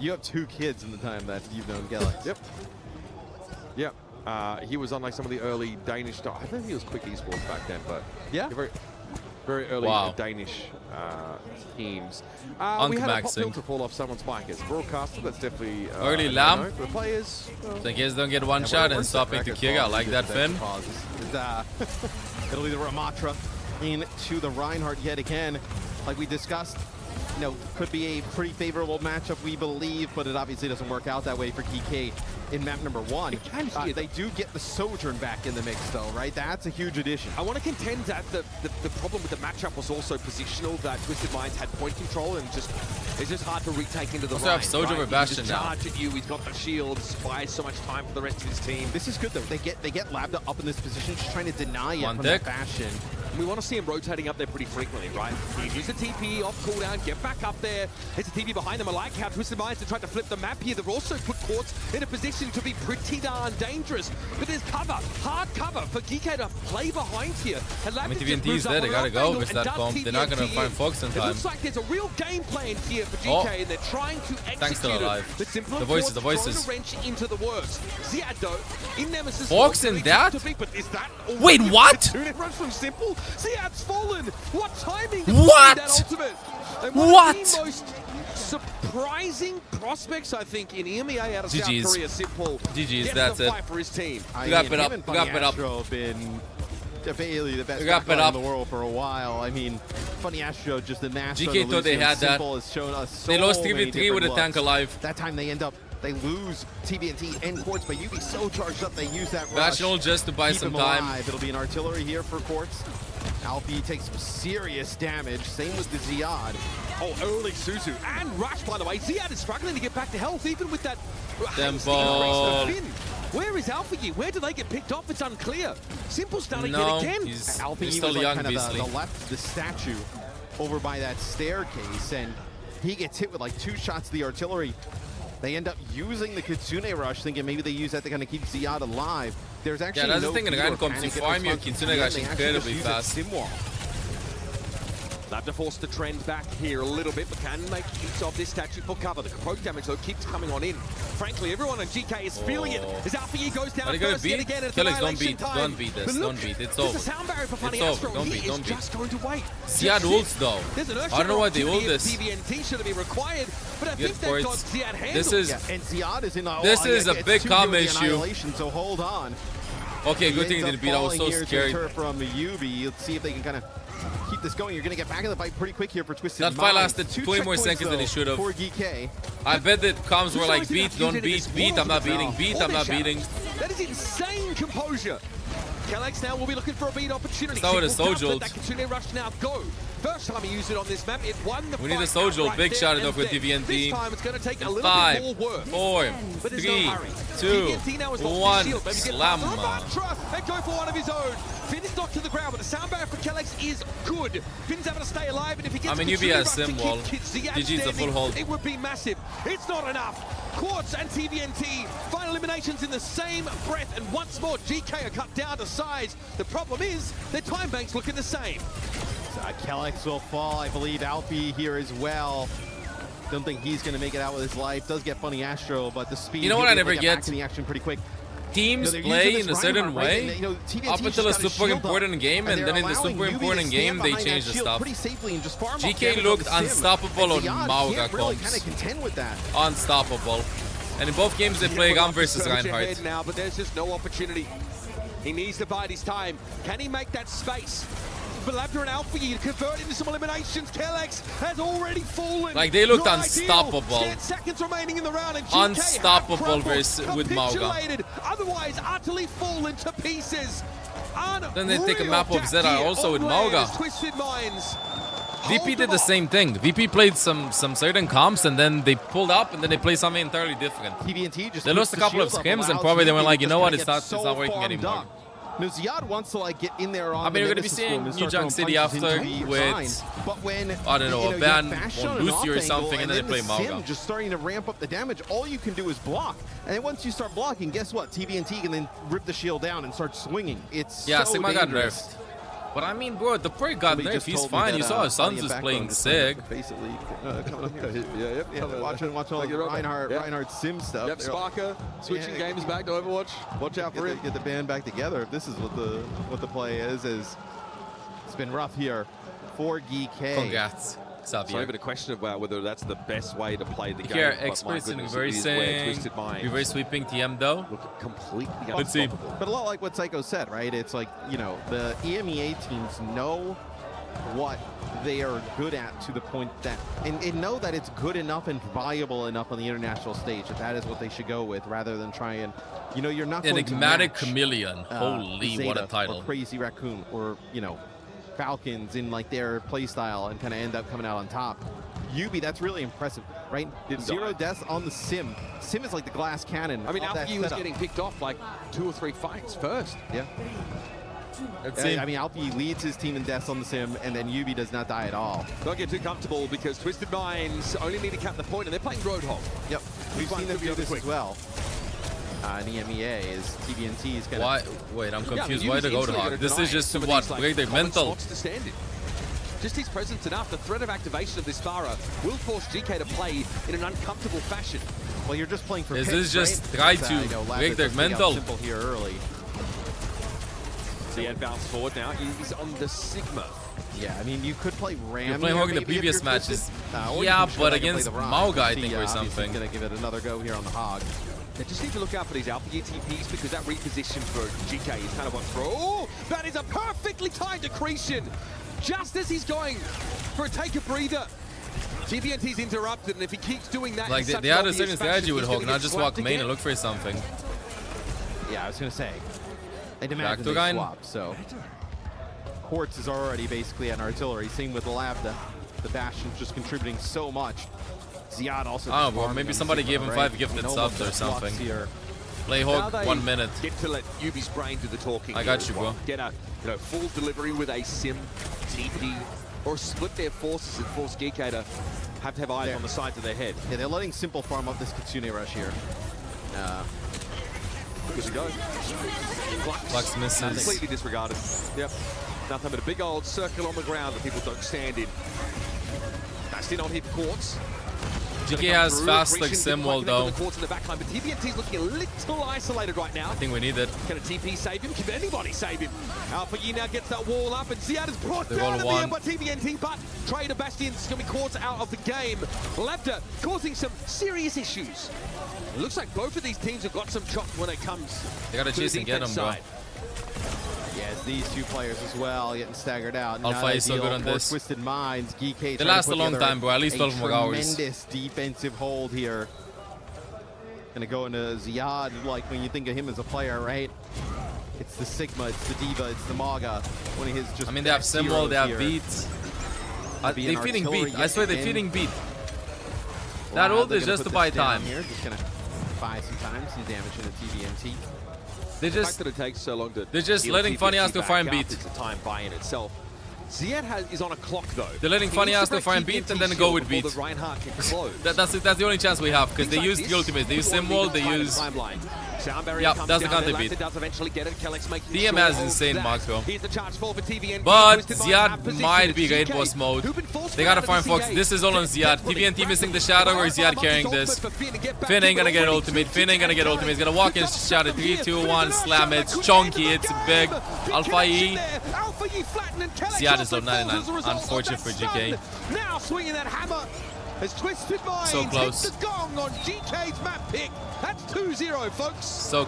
You have 2 kids in the time that you've known Kellex. Yep. Yep. He was on like some of the early Danish. I don't think he was Quick Esports back then, but yeah, very, very early Danish teams. We had a pop filter fall off someone's mic. It's a broadcaster. That's definitely Early Lamb. For the players. So in case they don't get one shot and stopping to kick out like that, Finn. It'll be the Ramatra into the Reinhardt yet again, like we discussed. Could be a pretty favorable matchup, we believe, but it obviously doesn't work out that way for GK in map number 1. They do get the Sojourn back in the mix, though, right? That's a huge addition. I want to contend that the problem with the matchup was also positional, that Twisted Minds had point control, and it's just hard to retake into the Also have Sojourn with Bastion now. Charge at you, he's got the shields, buys so much time for the rest of his team. This is good, though. They get Labda up in this position, just trying to deny it from that Bastion. We want to see him rotating up there pretty frequently, right? Use a TP off cooldown, get back up there. There's a TP behind them. I like how Twisted Minds have tried to flip the map here. They've also put Quartz in a position to be pretty darn dangerous. But there's cover, hard cover for GK to play behind here. And TBNT is there, they gotta go with that comp. They're not gonna find Fox in It time. looks like there's a real game plan here for GK, and they're trying to execute still alive. it. The simple The voices, the Quartz voices. thrown a wrench into the works. Ziad, though, in Nemesis. Fox in that? But is that Wait, what? It runs from Simple. Ziad's fallen. What timing? What? That ultimate. And one What? of the most surprising prospects, I think, in EMEA out of South GG's. Korea. Simple. GG's, gets that's the it. fight for his team. Wrap it up. Wrap it up. Have been definitely the best Wrap it backline up. in the world for a while. I mean, Funny Astro just a master. GK thought they had that. Has shown us so They lost many 3v3 with a different tank looks. alive. That time they lose TBNT and Quartz, but Yubi so charged up they use that rush. Rational just to buy Keep some him time. alive. It'll be an artillery here for Quartz. Alfie takes some serious damage. Same with the Ziad. Oh, early Suzu and Rush, by the way. Ziad is struggling to get back to health, even with that hasty ball. increase to Finn. Where is Alfie? Where do they get picked off? It's unclear. Simple's done it yet again. Alfie still was like young, kind of Beasley. the statue over by that staircase, and he gets hit with like 2 shots of the artillery. They end up using the Kitsune Rush, thinking maybe they use that to kind of keep Ziad alive. There's actually Ja, das ist no das Ding, wenn du beat or reinkommst, die panic in farmen your response to Kitsune the Rush end. They actually just incredibly use a fast. Sim Wall. They'll have to force the trend back here a little bit, but can make use of this statue for cover. The poke damage, though, keeps coming on in. Frankly, everyone on GK is feeling it. As Alpha goes down Are they gonna first yet beat? again. Felix, don't beat this, But look, don't beat. It's there's over. a sound barrier for Funny It's over, Astro. don't He beat, is don't beat. just going to wait. Ziad ults though. There's an I don't know why they ult this. TVNT should be required, but I Good think they've got ports. Ziad handled. This is And Ziad is in the this is a it's big too comm good issue. Annihilation, so hold on. Okay, good He thing ends they up didn't beat. I was falling so here to scared. turret from Yubi. Let's see if they can kind of keep this going. You're going to get back in the fight pretty quick here for Twisted That fight Minds. lasted 2 20 more checkpoints, seconds than though, it should have. For GK. I bet that comms were like, beat, don't beat, beat, I'm not beating, beat, I'm not beating. That is insane composure. Kalex now will be looking for a beat opportunity. Start with a Simple Sojolt. That Kitsune Rush now go. First time he used it on this map, it won the We need a fight Sojolt. outright Big there shot it and off with then. DVNT. This time it's going to take a little 5, bit more work. 4, But there's 3, no hurry. 2, DVNT now has lost 1, his shield. Maybe get slam. past the Mantra and go for one of his own. Finn is knocked to the ground, but the sound barrier for Kalex is good. Finn's having to stay alive, and if he gets I mean, Kitsune UB has Rush to sim keep wall. Ziad GG's a full standing, hold. it would be massive. It's not enough. Quartz and TVNT, final eliminations in the same breath, and once more GK are cut down to size. The problem is their time banks looking the same. Kalex will fall, I believe. Alfie here as well. Don't think he's going to make it out with his life. Does get Funny Astro, but the speed. You know what he'll I be able never to get? back to the action pretty quick. Teams they're play using in a this certain Reinhardt, right? way And, TVNT up just until a got his super shield up, important game, and they're then in the allowing super Yubi to important stand game, they behind that change the shield stuff. pretty safely and just farm off GK damage looked on the sim. unstoppable And on Ziad Mauga can't really comps. kind of contend with that. Unstoppable. And in both games, they play Gam versus Surge Reinhardt. ahead now, but there's just no opportunity. He needs to bide his time. Can he make that space? Belabra and Alpha to convert into some eliminations. Kalex has already fallen. Like, they looked Not unstoppable. Ideal. 10 seconds remaining in the round, and GK Unstoppable have crumbled, versus with Mauga. capitulated, otherwise utterly fallen to pieces. Then they take a map of Unreal Zeta Jack also here with on Mauga. Layers, Twisted Minds. VP did the same thing. VP played some certain comps, and then they pulled up, and then they played something entirely different. TVNT just They lost a keeps the couple of shield up, scrims, and allows probably they were Yubi like, you just know what, kinda it's get not so working farmed anymore. up. No, Ziad wants to like get in there on I mean, the you're gonna be Nemesis seeing form and New start Junk throwing City punches after into your with, sign. But when I don't know, a you ban get bashed on on an Lucy or off something, angle, and then they play the Sim Mauga. just starting to ramp up the damage, all you can do is block. And then once you start blocking, guess what? TVNT can then rip the shield down and start swinging. It's Yeah, so Sigma got dangerous. nerfed. But I mean, bro, the perk got Somebody nerfed. just He's told me fine. that, You saw his Funny sons and was Backbone playing just sick. Basically, coming up here. Watching all the Reinhardt sim stuff. Yep, Sparker switching games back to Overwatch. Watch out for him. Get the band back together. If this is what the play is it's been rough here for GK. Congrats, So Xavier. even a question about whether that's the best way to play the game. Here, but my experts in goodness, it is where reversing, Twisted Minds reverse sweeping TM though. look completely Let's see. unstoppable. But a lot like what Psycho said, right? It's like, the EMEA teams know what they are good at to the point that, and know that it's good enough and viable enough on the international stage that is what they should go with, rather than try and, you're not going Enigmatic to match, Chameleon. Holy, what a Zeta title. Or Crazy Raccoon or, Falcons in like their play style and kind of end up coming out on top. Yubi, that's really impressive, right? Did 0 deaths on the Sim. Sim is like the glass cannon. I mean, of that Alfie was setup. getting picked off like 2 or 3 fights first. Yeah. I mean, Alfie leads his team in deaths on the Sim, and then Yubi does not die at all. Don't get too comfortable because Twisted Minds only need to cap the point, and they're playing Roadhog. Yep. We've seen them do this as well. In the EMEA is TVNT is going to... Why? Wait, I'm confused. Yeah, Why the Roadhog? This is just to what? Break their mental. To stand in. Just his presence enough. The threat of activation of this Farah will force GK to play in an uncomfortable fashion. Well, you're just playing for Is picks, this just right? try to Lab break their does take out mental? Simple here early. So he had bounced forward now. He's on the Sigma. Yeah, I mean, you could play Ram. You're playing Hog in the previous matches. Yeah, but against Mauga, I think, or something. Going to give it another go here on the Hog. They just need to look out for these Alpha TPs because that reposition for GK is kind of what's through. Oh, that is a perfectly timed accretion. Just as he's going for a take a breather. TVNT's interrupted, and if he keeps doing that, Like, they had a certain strategy with Hog, not just walk main and look for something. Yeah, I was going to say. I'd imagine to they Gain. swap, so. Quartz is already basically an artillery. Same with the Labda. The Bastion's just contributing so much. Ziad also. I don't know, bro. Maybe somebody gave him 5 gifted subs or something. Play Hog 1 minute. Get to let Yubi's brain do the talking. I got you, bro. Get a full delivery with a Sim, TP, or split their forces and force GK to have eyes on the sides of their head. Yeah, they're letting Simple farm up this Kitsune rush here. Good to go. Flux misses. Completely disregarded. Yep. Nothing but a big old circle on the ground that people don't stand in. That's in on hip courts. GK has fast like Simwall though. But TBNT's looking a little isolated right now. I think we need it. Can a TP save him? Can anybody save him? Alpha Yi now gets that wall up, and Ziad is brought down in the end by TBNT, but Trader Bastion's going to be caught out of the game. Lepta causing some serious issues. It looks like both of these teams have got some chops when it comes. They gotta chase and get him, bro. Yes, these two players as well getting staggered out. Alpha is so good on this. Twisted Minds, GK. They last a long time, bro. At least 12 more hours. Tremendous defensive hold here. Gonna go into Ziad, like when you think of him as a player, right? It's the Sigma, it's the Diva, it's the Maga. One of his just. I mean, they have Simwall, they have Beat. They're feeding Beat. I swear they're feeding Beat. That ult is just to buy time. Here. Just gonna buy some time, some damage into TBNT. They The just fact that it takes so long to they're just heal letting TBNT Funny Ass to back farm up Beat. is a time buy in itself. Ziad is on a clock though. They're letting He Funny needs Ass to break farm Beat and then TBNT's go shield with Beat. before the Reinhardt can close. That's the only chance we have, because they use the ultimates. They use Simwall, they use. Yeah, that's the counter beat. DM has insane macro. But Ziad might be Raid Boss mode. They gotta farm Fox. This is all on Ziad. TBNT missing the Shadow or Ziad carrying this. Finn ain't gonna get ultimate. Finn ain't gonna get ultimate. He's gonna walk in, Shadow. 3, 2, 1, slam it. It's chunky, it's big. Alpha E. Ziad is low 99. Unfortunate for GK. Now swinging that hammer. As Twisted Minds So close. hits the gong on GK's map pick. That's 2-0, folks. So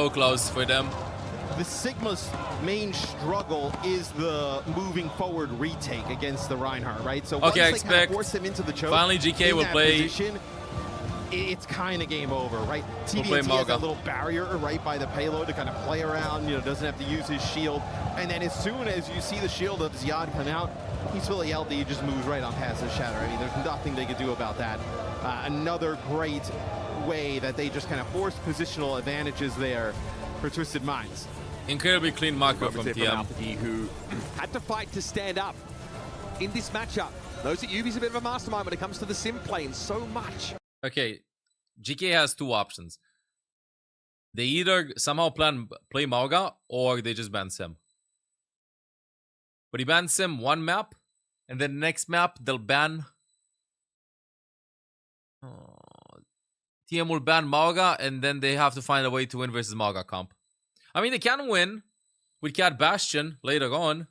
close for them. The Sigma's main struggle is the moving forward retake against the Reinhardt, right? So once Okay, I they kind of expect force them into the choke, finally GK in will that play. position, it's kind of game over, right? We'll play TBNT has Moga. a little barrier right by the payload to kind of play around, you know, doesn't have to use his shield. And then as soon as you see the shield of Ziad come out, he's fully LD, he just moves right on past his Shatter. I mean, there's nothing they could do about that. Another great way that they just kind of forced positional advantages there for Twisted Minds. Incredibly clean macro from TM. Who had to fight to stand up in this matchup. Knows that Yubi's a bit of a mastermind when it comes to the sim plane so much. Okay, GK has two options. They either somehow play Mauga or they just ban Sim. But he bans Sim one map, and then next map they'll ban. TM will ban Mauga, and then they have to find a way to win versus Mauga comp. I mean, they can win with Cat Bastion later on.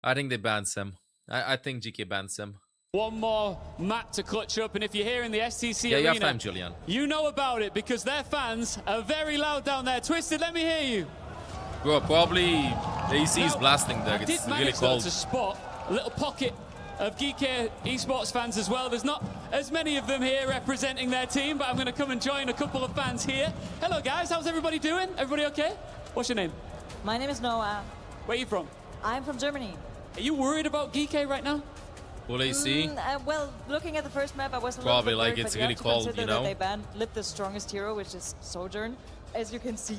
I think they ban Sim. I think GK bans Sim. One more map to clutch up, and if you're here in the STC Yeah, arena, you have time, Julian. you know about it because their fans are very loud down there. Twisted, let me hear you. Bro, probably AC is blasting there. I did It's really manage though cold. to spot a little pocket of GK Esports fans as well. There's not as many of them here representing their team, but I'm going to come and join a couple of fans here. Hello guys, how's everybody doing? Everybody okay? What's your name? My name is Noah. Where are you from? I'm from Germany. Are you worried about GK right now? Full AC? Well, looking at the first map, I was a Probably little bit like worried, it's but really have to cold, consider you know? that they banned Lip the strongest hero, which is Sojourn, as you can see.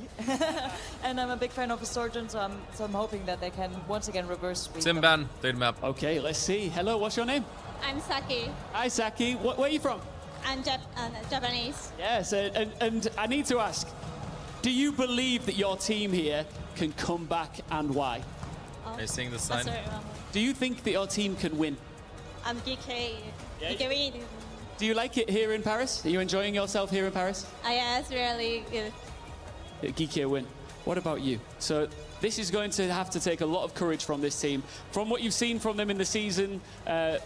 And I'm a big fan of Sojourn, so I'm hoping that they can once again reverse sweep Sim them. ban, third map. Okay, let's see. Hello, what's your name? I'm Saki. Hi, Saki. Where are you from? I'm Japanese. Yes, and I need to ask, do you believe that your team here can come back, and why? Are you seeing the sign? Do you think that your team can win? I'm GK. Yeah. GK win. Do you like it here in Paris? Are you enjoying yourself here in Paris? Yes, really good. GK win. What about you? So this is going to have to take a lot of courage from this team. From what you've seen from them in the season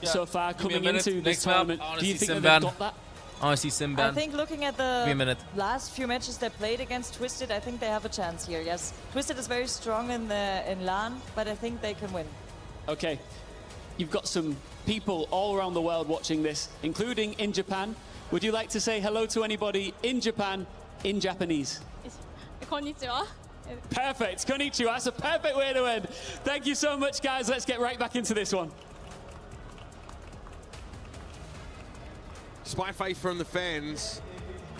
so far, Give me a coming minute. into this Next map. tournament, I wanna do you see think that Sim they've ban. got that? I want to see Sim I ban. think looking at Give me a the minute. last few matches they played against Twisted, I think they have a chance here, yes. Twisted is very strong in LAN, but I think they can win. Okay, you've got some people all around the world watching this, including in Japan. Would you like to say hello to anybody in Japan in Japanese? Konnichiwa. Perfect, konnichiwa, that's a perfect way to end. Thank you so much, guys. Let's get right back into this one. Despite faith from the fans,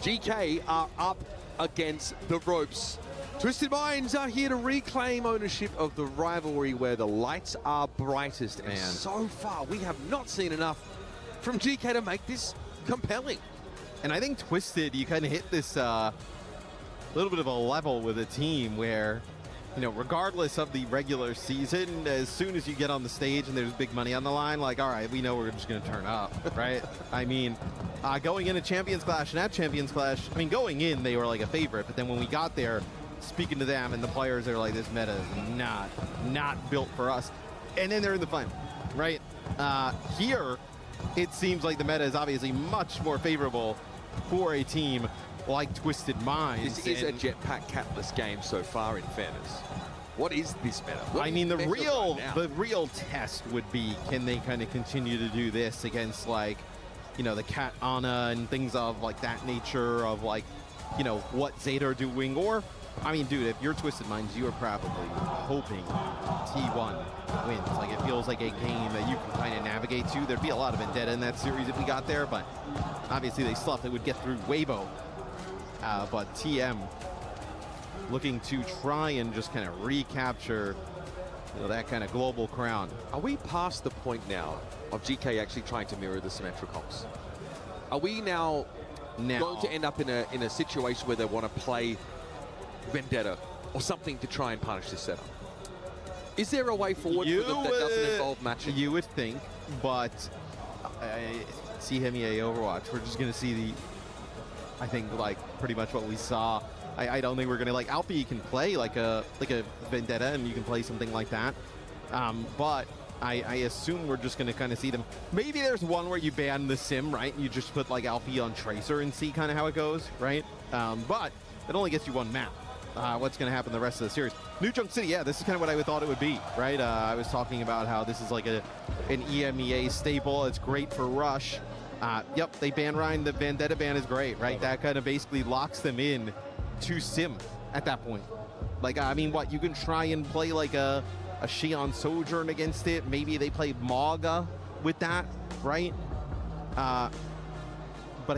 GK are up against the ropes. Twisted Minds are here to reclaim ownership of the rivalry where the lights are brightest. And so far, we have not seen enough from GK to make this compelling. And I think Twisted, you kind of hit this little bit of a level with a team where, you know, regardless of the regular season, as soon as you get on the stage and there's big money on the line, like, all right, we know we're just going to turn up, right? I mean, going into Champions Clash and at Champions Clash, I mean, going in, they were like a favorite, but then when we got there, speaking to them and the players, they're like, this meta is not built for us. And then they're in the final, right? Here, it seems like the meta is obviously much more favorable for a team like Twisted Minds. This is a jetpack capless game so far, in fairness. What is this meta? I mean, the real test would be, can they kind of continue to do this against, like, you know, the Cat Ana and things of like that nature of, like, you know, what Zeta are doing? Or, I mean, dude, if you're Twisted Minds, you are probably hoping T1 wins. Like, it feels like a game that you can kind of navigate to. There'd be a lot of vendetta in that series if we got there, but obviously they still would get through Weibo. But TM looking to try and just kind of recapture, you know, that kind of global crown. Are we past the point now of GK actually trying to mirror the Symmetricoms? Are we now going to end up in a situation where they want to play vendetta or something to try and punish this setup? Is there a way forward for them that doesn't involve matching? You would think, but see him EA Overwatch. We're just going to see I think, like, pretty much what we saw. I don't think we're going to, like, Alfie can play like a vendetta, and you can play something like that. But I assume we're just going to kind of see them. Maybe there's one where you ban the sim, right? You just put, like, Alfie on Tracer and see kind of how it goes, right? But it only gets you one map. What's going to happen the rest of the series? New Junk City, yeah, this is kind of what I thought it would be, right? I was talking about how this is like an EMEA staple. It's great for Rush. Yep, they ban Ryan. The Vendetta ban is great, right? That kind of basically locks them in to sim at that point. Like, I mean, what? You can try and play like a Xi'an Sojourn against it. Maybe they play Maga with that, right? But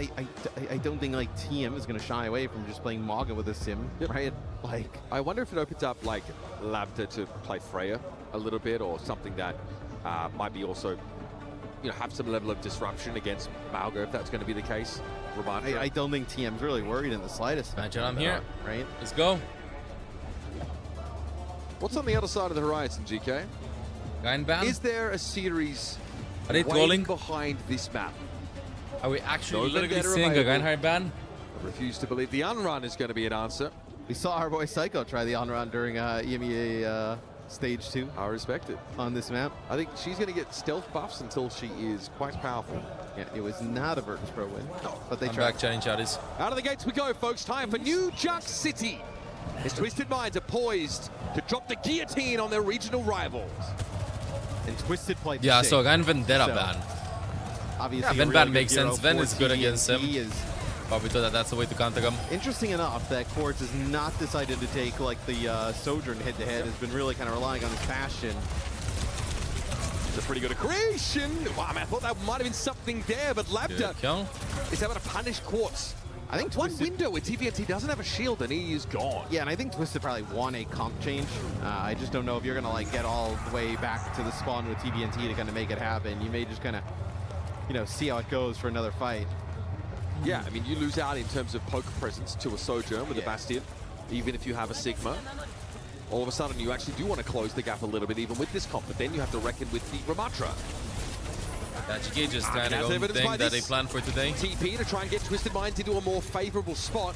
I don't think, like, TM is going to shy away from just playing Maga with a sim, right? Like, I wonder if it opens up, like, Labda to play Freya a little bit, or something that might be also, you know, have some level of disruption against Malga, if that's going to be the case. I don't think TM's really worried in the slightest. Imagine I'm here. Right? Let's go. What's on the other side of the horizon, GK? Ban? Is there a series Are they trolling behind this map? Are we actually literally seeing a Reinhardt ban? I refuse to believe the unrun is going to be an answer. We saw our boy Psycho try the unrun during EMEA Stage 2. I respect it. On this map. I think she's going to get stealth buffs until she is quite powerful. Yeah, it was not a Virtus Pro win, but they I'm tried. back, chatting chatties. Out of the gates we go, folks. Time for New Junk City. As Twisted Minds are poised to drop the guillotine on their regional rivals. And Twisted played Yeah, so Rein Vendetta ban. Obviously, Ven ban makes sense. Ven is good against him. But we thought that's the way to counter him. Interesting enough that Quartz has not decided to take, like, the Sojourn head-to-head. Has been really kind of relying on his Bastion. It's a pretty good creation. Wow, man, I thought that might have been something there, but Labda is able to punish Quartz. I think one window where TVNT doesn't have a shield and he is gone. Yeah, and I think Twisted probably won a comp change. I just don't know if you're going to, like, get all the way back to the spawn with TVNT to kind of make it happen. You may just kind of, you know, see how it goes for another fight. Yeah, I mean, you lose out in terms of poke presence to a Sojourn with a Bastion, even if you have a Sigma. All of a sudden, you actually do want to close the gap a little bit, even with this comp, but then you have to reckon with the Ramatra. GK just trying to go thing that they planned for today. TP to try and get Twisted Minds into a more favorable spot.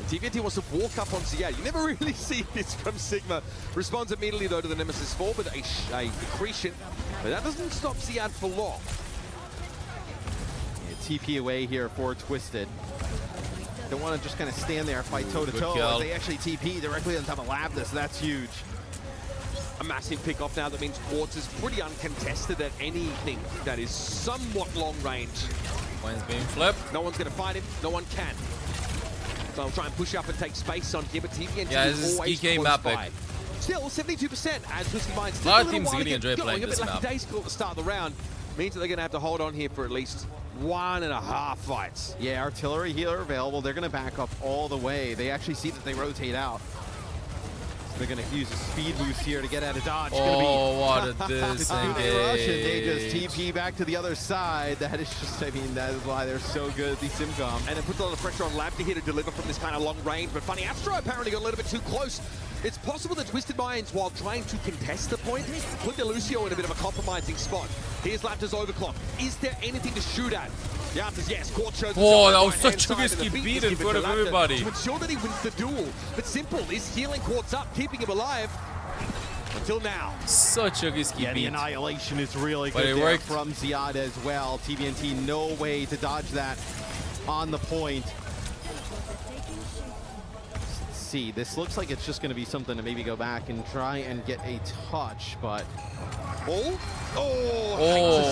TVNT wants to walk up on Ziad. You never really see this from Sigma. Responds immediately, though, to the Nemesis 4 with a accretion, but that doesn't stop Ziad for long. TP away here for Twisted. Don't want to just kind of stand there and fight toe-to-toe. They actually TP directly on top of Labda, so that's huge. A massive pick-off now. That means Quartz is pretty uncontested at anything that is somewhat long range. Mine's being flipped. No one's going to fight him. No one can. So I'll try and push up and take space on here, but TVNT is always close by. Still, 72% as Twisted Minds. A lot of teams are going to enjoy playing this map. A bit like the at the start of the round means that they're going to have to hold on here for at least 1.5 fights. Yeah, artillery healer available. They're going to back up all the way. They actually see that they rotate out. They're going to use a speed boost here to get out of dodge. Oh, what a disengage. And they just TP back to the other side. That is just, I mean, that is why they're so good at the Simcom. And it puts a lot of pressure on Lab to here to deliver from this kind of long range. But funny, Astro apparently got a little bit too close. It's possible that Twisted Minds, while trying to contest the point, put the Lucio in a bit of a compromising spot. Here's Laptor's overclock. Is there anything to shoot at? The answer is yes. Court shows Oh, that was such a risky beat in front of everybody. To ensure that he wins the duel. But Simple is healing Quartz up, keeping him alive. Until now. Such a risky beat. The annihilation is really But good it there worked. from Ziad as well. TBNT, no way to dodge that on the point. Let's see, this looks like it's just going to be something to maybe go back and try and get a touch, but... Oh,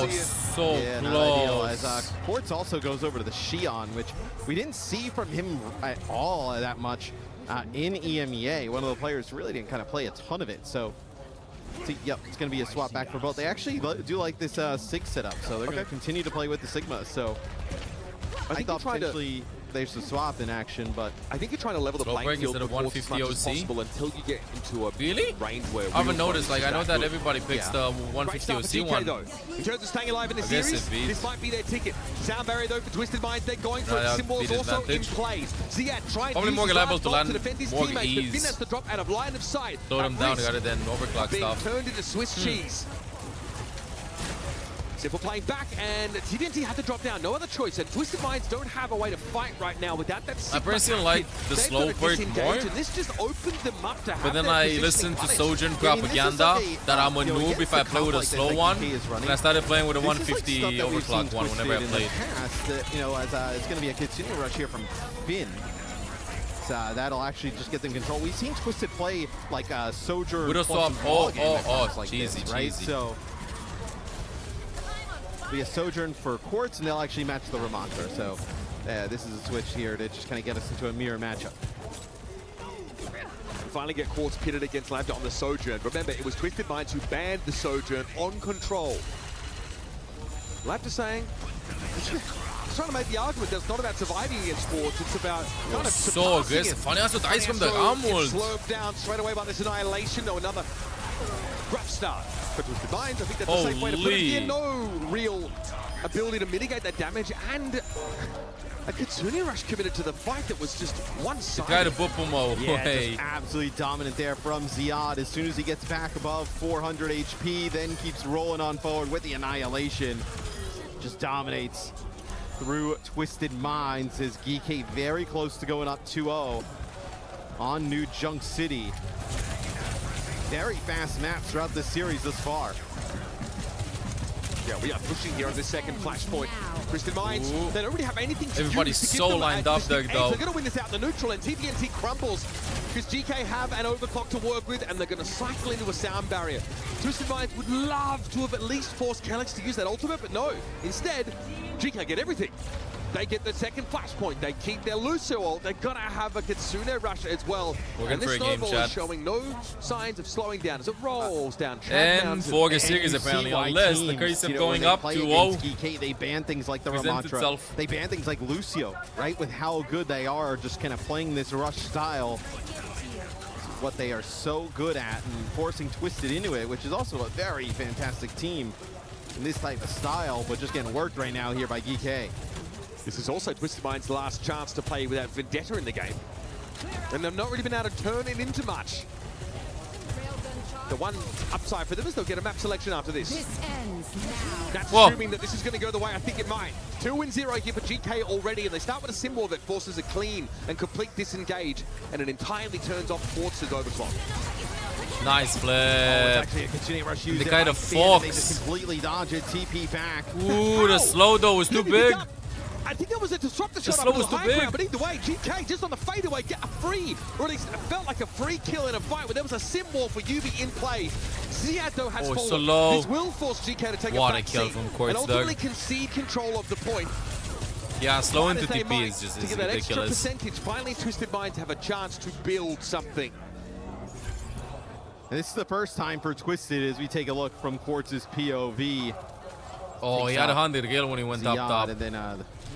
so yeah, close. As Quartz also goes over to the Xion, which we didn't see from him at all that much in EMEA. One of the players really didn't kind of play a ton of it, so yep, it's going to be a swap back for both. They actually do like this Sig setup, so they're going to continue to play with the Sigma. So I thought potentially there's a swap in action, but I think you're trying to level the playing field instead of with as 150 much as possible until you get into a range where I haven't noticed. Like, I know that everybody picks the 150 OC one. Though. In terms of staying alive in the series, this might be their ticket. Sound barrier though for Twisted Minds, they're going for it. Symbols also in plays. Ziad trying probably to more use reliable to land to defend his more teammates, but Finn ease. has to drop out of line of sight. Slow them down rather than overclock being stuff. Turned into Swiss cheese. Simple playing back, and TBNT had to drop down. No other choice, and Twisted Minds don't have a way to fight right now without that. I personally like the slow part more, and this just opened them up to have but then I listened to Sojourn propaganda that I'm a noob if I play with a slow one, and I started playing with a 150 overclock one whenever I played. Past, you know, as it's going to be a Kitsune rush here from Finn. That'll actually just get them control. We've seen Twisted play like Sojourn. With a swap, cheesy, right? cheesy. So be a Sojourn for Quartz, and they'll actually match the Ramonster. So this is a switch here to just kind of get us into a mirror matchup. Finally get Quartz pitted against Lambda on the Sojourn. Remember, it was Twisted Minds who banned the Sojourn on control. Lambda saying, trying to make the argument that it's not about surviving against Quartz, it's about kind of so aggressive. Funny also dies from the arm ult. Slowed down straight away by this annihilation. No, another rough start for Twisted Minds. I think that's the safe way to put it here. No real ability to mitigate that damage, and a Kitsune rush committed to the fight that was just one-sided. Try to boop him away. Yeah, just absolutely dominant there from Ziad. As soon as he gets back above 400 HP, then keeps rolling on forward with the annihilation. Just dominates through Twisted Minds. As GK very close to going up 2-0 on New Junk City. Very fast maps throughout this series thus far. Yeah, we are pushing here on the second flashpoint. Twisted Minds, they don't really have anything to Everybody's use to so give them lined up there, though. They're going to win this out in the neutral, and TBNT crumbles because GK have an overclock to work with, and they're going to cycle into a sound barrier. Twisted Minds would love to have at least forced Calyx to use that ultimate, but no. Instead, GK get everything. They get the second flashpoint. They keep their Lucio ult. They're going to have a Kitsune rush as well. And this snowball is showing no signs of slowing down as it rolls down. And for the series, apparently, unless the curse of going up 2-0. They ban things like the Ramontra. They ban things like Lucio, right? With how good they are just kind of playing this rush style. What they are so good at and forcing Twisted into it, which is also a very fantastic team in this type of style, but just getting worked right now here by GK. This is also Twisted Minds' last chance to play without Vendetta in the game. And they've not really been able to turn it into much. The one upside for them is they'll get a map selection after this. That's assuming that this is going to go the way I think it might. 2-0 here for GK already, and they start with a symbol that forces a clean and complete disengage, and it entirely turns off Quartz's overclock. Nice flip. It's actually a Kitsune rush used the kind of fox. They just completely dodge it, TP back. Ooh, the slow though was too big. I think that was a disruptor shot up to the high ground, but either way, GK just on the fadeaway get a free, or at least it felt like a free kill in a fight where there was a symbol for Yubi in play. Ziad though has fallen. So low. This will force GK to take What a back kill seat from Quartz, and ultimately concede control of the point. Yeah, slow into As they TP is just to get that extra ridiculous. percentage, finally Twisted Minds have a chance to build something. And this is the first time for Twisted as we take a look from Quartz's POV. Oh, he had a 100 kill when he went Ziad, up top. And then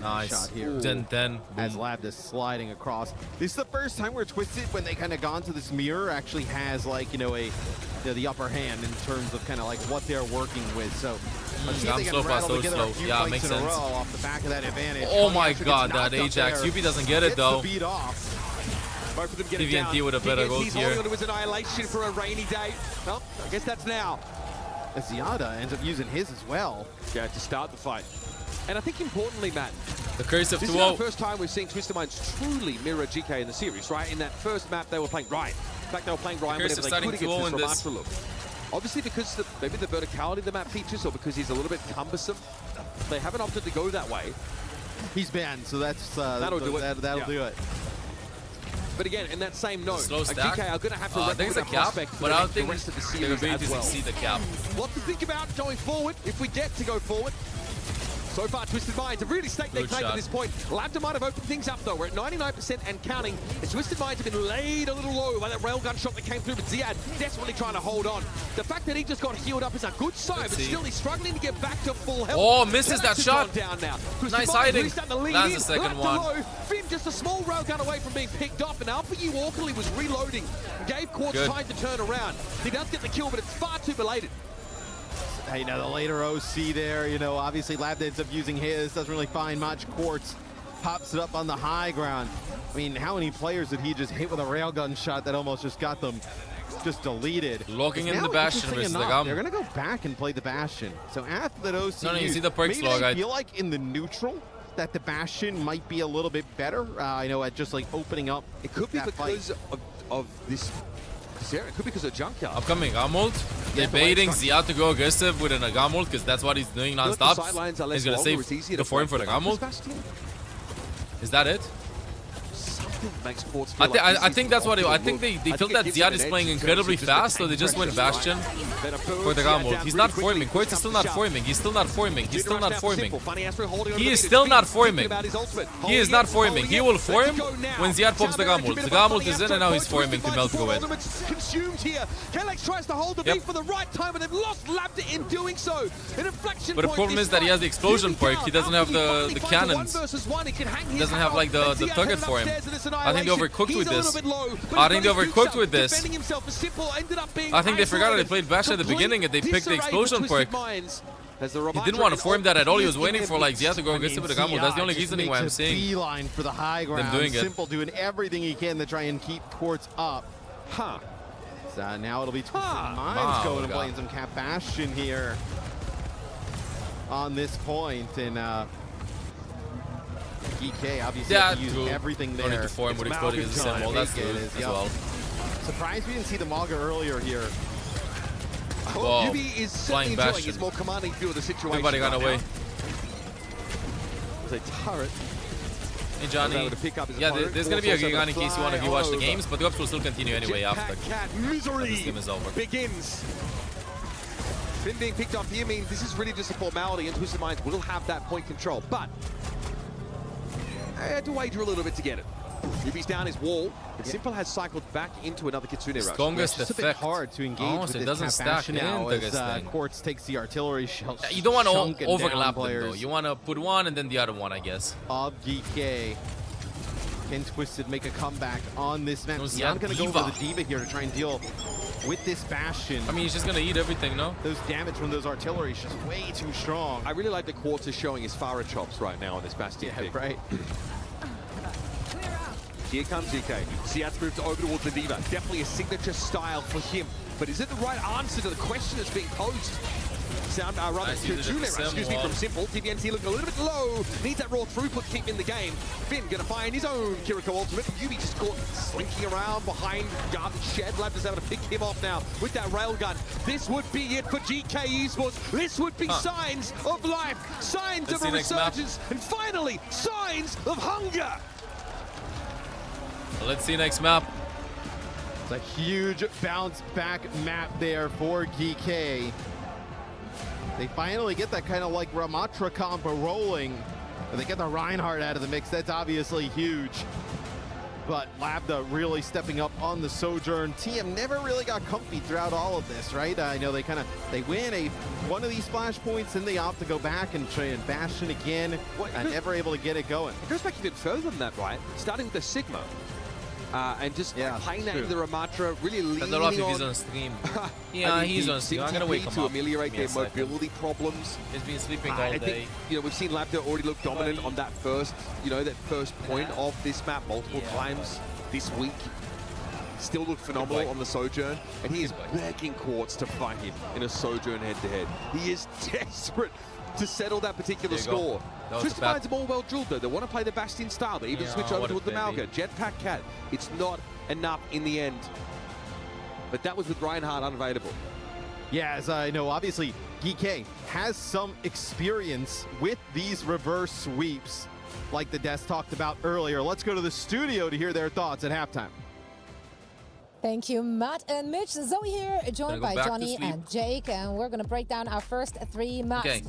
Nice. shot here. 10-10. As Lab is sliding across. This is the first time where Twisted, when they kind of gone to this mirror, actually has like, you know, the upper hand in terms of kind of like what they're working with. So let's see if they can rattle together a few fights in a row off the back of that advantage. Oh my god, that Ajax. Yubi doesn't get it though. Beat off. Both of them get it TVNT down. with a better goal He's here. holding on to his annihilation for a rainy day. Well, I guess that's now. Ziada ends up using his as well. Yeah, to start the fight. And I think importantly, Matt, the curse of 2-0. This is not the first time we're seeing Twisted Minds truly mirror GK in the series, right? In that first map, they were playing Ryan. In fact, they were playing Ryan whenever they could against this Ramatra look. Obviously, because maybe the verticality of the map features, or because he's a little bit cumbersome, they haven't opted to go that way. He's banned, so that's that'll do it. That'll do it. But again, in that same note, Slow stack. GK are going to have to I think it's a cap, but I don't think the rest of the they series will as well. see the cap. What to think about going forward, if we get to go forward. So far, Twisted Minds have really staked their claim at this point. Lambda might have opened things up, though. We're at 99% and counting. And Twisted Minds have been laid a little low by that railgun shot that came through, but Ziad desperately trying to hold on. The fact that he just got healed up is a good sign, but still he's struggling to get back to full health. Oh, misses that shot. Down now. Nice hiding. Lands the second one. Low. Finn just a small railgun away from being picked off, and Alpha U Walkerly was reloading. Gave Quartz time to turn around. He does get the kill, but it's far too belated. Hey, now the later OC there, you know, obviously Lab ends up using his, doesn't really find much. Quartz pops it up on the high ground. I mean, how many players did he just hit with a railgun shot that almost just got them just deleted? Locking in the Bastion versus the Gum. They're going to go back and play the Bastion. So after that OC, you see the perks log. I feel like in the neutral that the Bastion might be a little bit better, you know, at just like opening up. It could be because of this. It could be because of Junkyard. Upcoming Gamult. They're baiting Ziad to go aggressive with an Gamult because that's what he's doing non-stop. He's going to save the form for the Gamult. Is that it? Makes Quartz I think that's what I think they feel that Ziad is playing incredibly fast, so they just went Bastion for the Gamult. He's not forming. Quartz is still not forming. He's still not forming. He's still not forming. He is still not forming. He is not forming. He will form when Ziad pops the Gamult. The Gamult is in and now he's forming to melt go in. Consumed here. Kalex tries to hold the beat for the right time, but they've lost Lambda in doing so. An inflection But the problem is that he has the explosion perk. He doesn't have the cannons. He doesn't have like the target for him. I think they overcooked with this. I think they overcooked with this. I think they forgot that they played Bastion at the beginning and they picked the explosion perk. He didn't want to form that at all. He was waiting for like Ziad to go aggressive with the Gamult. That's the only reasoning why I'm seeing beeline for the high ground. Them doing it. Simple doing everything he can to try and keep Quartz up. Huh. So now it'll be Twisted Minds going and playing some Cap Bastion here on this point. And GK obviously has to use everything there. Don't need to form with exploding as a symbol. That's good as well. Surprised we didn't see the Malga earlier here. Whoa. Yubi is certainly enjoying his more commanding view of the situation. Everybody got away. There's a turret. Hey Johnny, yeah, there's going to be a Gigani in case you want to rewatch the games, but the ups will still continue anyway after this game is over. Begins. Finn being picked up here means this is really just a formality, and Twisted Minds will have that point control, but I had to wager a little bit to get it. Yubi's down his wall, and Simple has cycled back into another Kitsune rush. Strongest It's a bit hard to engage with so this it doesn't stack now in as Quartz takes the artillery shell. You don't want to overlap them though. You want to put one and then the other one, I guess. Of GK. Can Twisted make a comeback on this map? Yeah, I'm going to go for the Diva here to try and deal with this Bastion. I mean, he's just going to eat everything, no? Those damage from those artillery is just way too strong. I really like the Quartz is showing his Farah chops right now on this Bastion pick. Right. Here comes GK. Ziad's moved over towards the Diva. Definitely a signature style for him. But is it the right answer to the question that's being posed? From Simple. TVNT looking a little bit low. Needs that raw throughput to keep in the game. Finn gonna find his own Kiriko ultimate. Yubi just caught slinking around behind Garden Shed. Lab just having to pick him off now with that railgun. This would be it for GK Esports. This would be signs of life, signs of a resurgence, and finally, signs of hunger. Let's see next map. It's a huge bounce back map there for GK. They finally get that kind of like Ramatra combo rolling, but they get the Reinhardt out of the mix. That's obviously huge. but Lambda really stepping up on the Sojourn. TM never really got comfy throughout all of this, right? I know they win one of these splash points, and they opt to go back and try and Bastion again, and never able to get it going. It goes back even further than that, right? Starting with the Sigma. And just playing that into the Ramatra, really leaning I don't know if on... he's on stream. Yeah, he's on stream. I'm gonna wake him to up. ameliorate their mobility problems. He's been sleeping all I day. think, we've seen Lambda already look dominant on that first point of this map multiple times this week. Still looked phenomenal on the Sojourn, and he is begging Quartz to fight him in a Sojourn head-to-head. He is desperate to settle that particular score. Twisted Minds are more well drilled though. They want to play the Bastion style. They even switch over to the Malga. Jetpack Cat. It's not enough in the end. But that was with Reinhardt unavailable. Yeah, as I know, obviously, GK has some experience with these reverse sweeps, like the Des talked about earlier. Let's go to the studio to hear their thoughts at halftime. Thank you, Matt and Mitch. Zoe here, joined by Johnny and Jake, and we're going to break down our first 3 maps. Okay.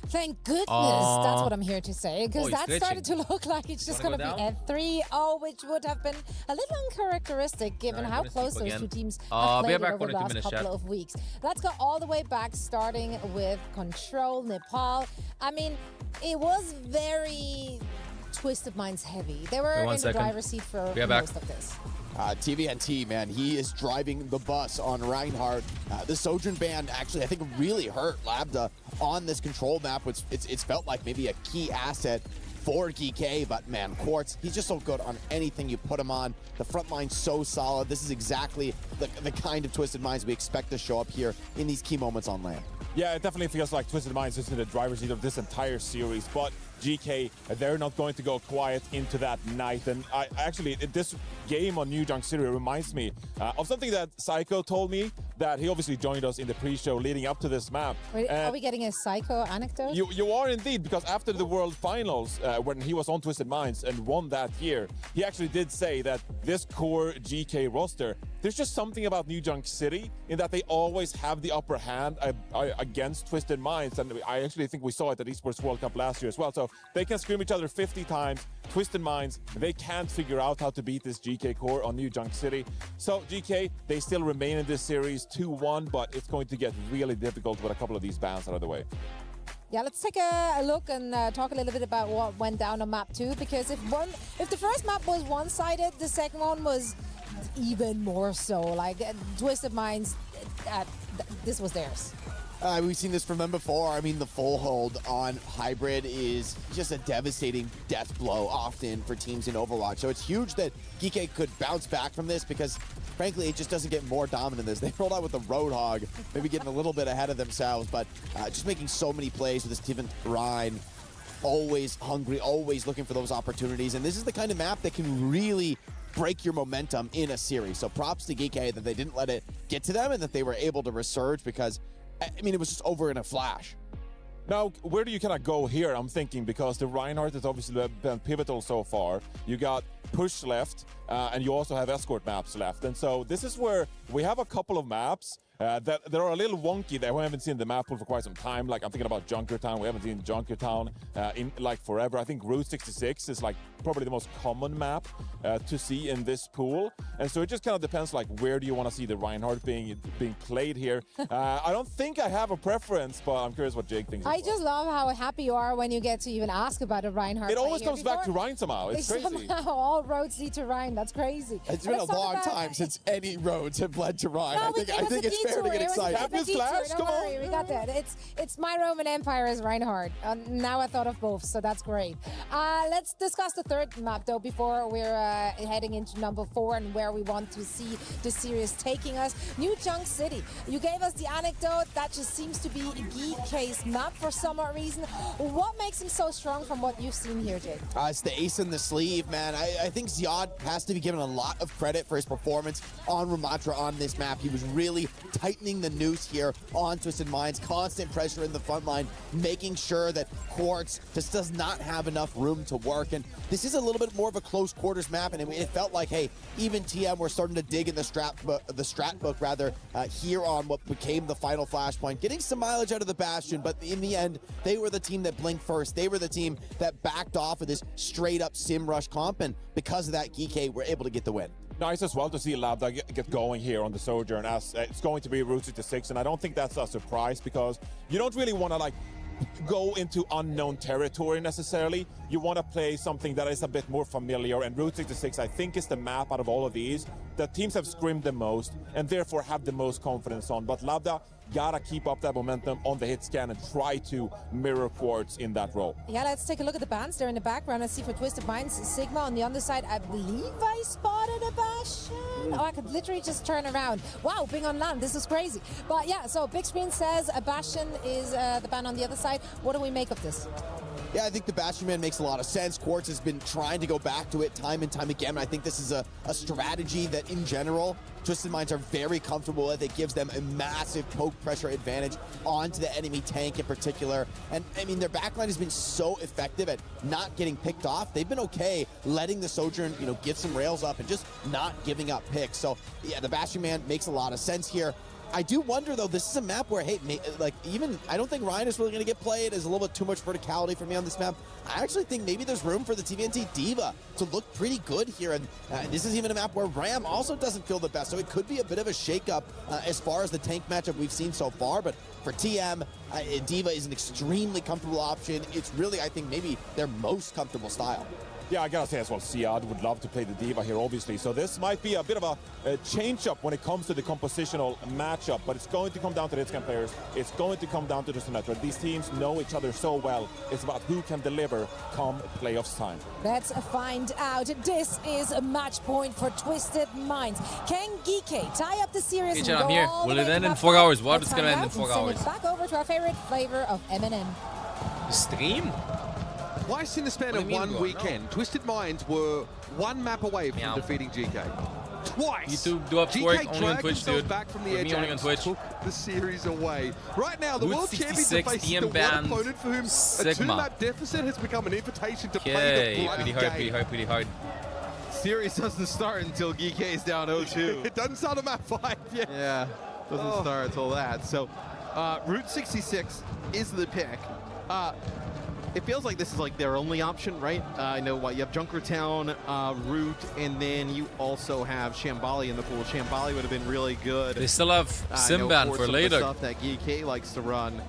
Thank goodness, that's what I'm here to say, because that started to look like it's just going to be a 3-0, which would have been a little uncharacteristic given how close those two teams have played over the last couple of weeks. Let's go all the way back, starting with Control Nepal. I mean, it was very Twisted Minds heavy. They were in the driver's seat for most of this. TVNT, man, he is driving the bus on Reinhardt. The Sojourn ban actually, I think, really hurt Lambda on this control map, which it's felt like maybe a key asset for GK, but man, Quartz, he's just so good on anything you put him on. The front line's so solid. This is exactly the kind of Twisted Minds we expect to show up here in these key moments on land. Yeah, it definitely feels like Twisted Minds is in the driver's seat of this entire series, but GK, they're not going to go quiet into that night. And this game on New Junk City reminds me of something that Psycho told me, that he obviously joined us in the pre-show leading up to this map. Wait, are we getting a Psycho anecdote? You are indeed, because after the World Finals, when he was on Twisted Minds and won that year, he actually did say that this core GK roster, there's just something about New Junk City in that they always have the upper hand against Twisted Minds, and I actually think we saw it at Esports World Cup last year as well. So they can scream each other 50 times. Twisted Minds, they can't figure out how to beat this GK core on New Junk City. So GK, they still remain in this series 2-1, but it's going to get really difficult with a couple of these bans out of the way. Yeah, let's take a look and talk a little bit about what went down on map 2, because if the first map was one-sided, the second one was even more so. Like Twisted Minds, this was theirs. We've seen this from them before. I mean, the full hold on Hybrid is just a devastating death blow often for teams in Overwatch. So it's huge that GK could bounce back from this, because frankly, it just doesn't get more dominant than this. They rolled out with the Roadhog, maybe getting a little bit ahead of themselves, but just making so many plays with this Steven Ryan. Always hungry, always looking for those opportunities. And this is the kind of map that can really break your momentum in a series. So props to GK that they didn't let it get to them and that they were able to resurge, because I mean, it was just over in a flash. Now, where do you kind of go here? I'm thinking, because the Reinhardt has obviously been pivotal so far. You got push left, and you also have escort maps left. And so this is where we have a couple of maps that are a little wonky that we haven't seen the map pool for quite some time. Like, I'm thinking about Junkertown. We haven't seen Junkertown in like forever. I think Route 66 is like probably the most common map to see in this pool. And so it just kind of depends, like, where do you want to see the Reinhardt being played here? I don't think I have a preference, but I'm curious what Jake thinks. I just love how happy you are when you get to even ask about a Reinhardt. It always comes back to Ryan somehow. It's crazy. Somehow all roads lead to Ryan. That's crazy. It's been a long time since any roads have led to Ryan. I think it's fair to get excited. Come on. We got that. It's my Roman Empire as Reinhardt. Now I thought of both, so that's great. Let's discuss the third map, though, before we're heading into number 4 and where we want to see the series taking us. New Junk City. You gave us the anecdote. That just seems to be GK's map for some reason. What makes him so strong from what you've seen here, Jake? It's the ace in the sleeve, man. I think Ziad has to be given a lot of credit for his performance on Ramatra on this map. He was really tightening the noose here on Twisted Minds, constant pressure in the front line, making sure that Quartz just does not have enough room to work. And this is a little bit more of a close quarters map, and it felt like, hey, even TM were starting to dig in the strat book here on what became the final flashpoint, getting some mileage out of the Bastion, but in the end, they were the team that blinked first. They were the team that backed off of this straight up sim rush comp, and because of that, Geeky were able to get the win. Nice as well to see Labda get going here on the Sojourn, as it's going to be Route 66, and I don't think that's a surprise because you don't really want to like go into unknown territory necessarily. You want to play something that is a bit more familiar, and Route 66 I think is the map out of all of these that teams have scrimmed the most and therefore have the most confidence on. But Labda gotta keep up that momentum on the hit scan and try to mirror Quartz in that role. Yeah, let's take a look at the bans there in the background. I see for Twisted Minds, Sigma on the underside. I believe I spotted a Bastion. Oh, I could literally just turn around. Wow, being on land, this is crazy. But yeah, so Big Screen says a Bastion is the ban on the other side. What do we make of this? Yeah, I think the Bastion Man makes a lot of sense. Quartz has been trying to go back to it time and time again. I think this is a strategy that, in general, Twisted Minds are very comfortable with. It gives them a massive poke pressure advantage onto the enemy tank in particular. And, I mean, their backline has been so effective at not getting picked off. They've been okay letting the Sojourn, you know, get some rails up and just not giving up picks. So, yeah, the Bastion Man makes a lot of sense here. I do wonder, though, this is a map where, hey, like, even I don't think Ryan is really going to get played. There's a little bit too much verticality for me on this map. I actually think maybe there's room for the TVNT Diva to look pretty good here. And this is even a map where Ram also doesn't feel the best. So it could be a bit of a shakeup as far as the tank matchup we've seen so far. But for TM, Diva is an extremely comfortable option. It's really, I think, maybe their most comfortable style. Yeah, I gotta say as well, Siad would love to play the Diva here, obviously. So this might be a bit of a change-up when it comes to the compositional matchup, but it's going to come down to the hitscan players. It's going to come down to the Symmetra. These teams know each other so well. It's about who can deliver come playoffs time. Let's find out. This is a match point for Twisted Minds. Can Geeky tie up the series? Agent, I'm here. Will it end in 4 hours? What is going to end in 4 Send hours? it back over to our favorite flavor of M&M. Stream? Twice in the span of one weekend, Twisted Minds were one map away from defeating GK. Twice! YouTube do up work only on Twitch, dude. Back from the With edge me only on Twitch. took the series away. Right now, the Route world champions 66, are facing DM the one banned, opponent for whom a Sigma. 2-map deficit has become an invitation to play the Okay, bloody pretty hard, game. pretty hard, pretty hard. Series doesn't start until Geeky is down 0-2. It doesn't start on map 5 yet. Yeah, doesn't start until that. So, Route 66 is the pick. It feels like this is like their only option, right? I know what you have Junkertown, Route, and then you also have Shambali in the pool. Shambali would have been really good. They still have Simban for later. Stuff that Geeky likes to run.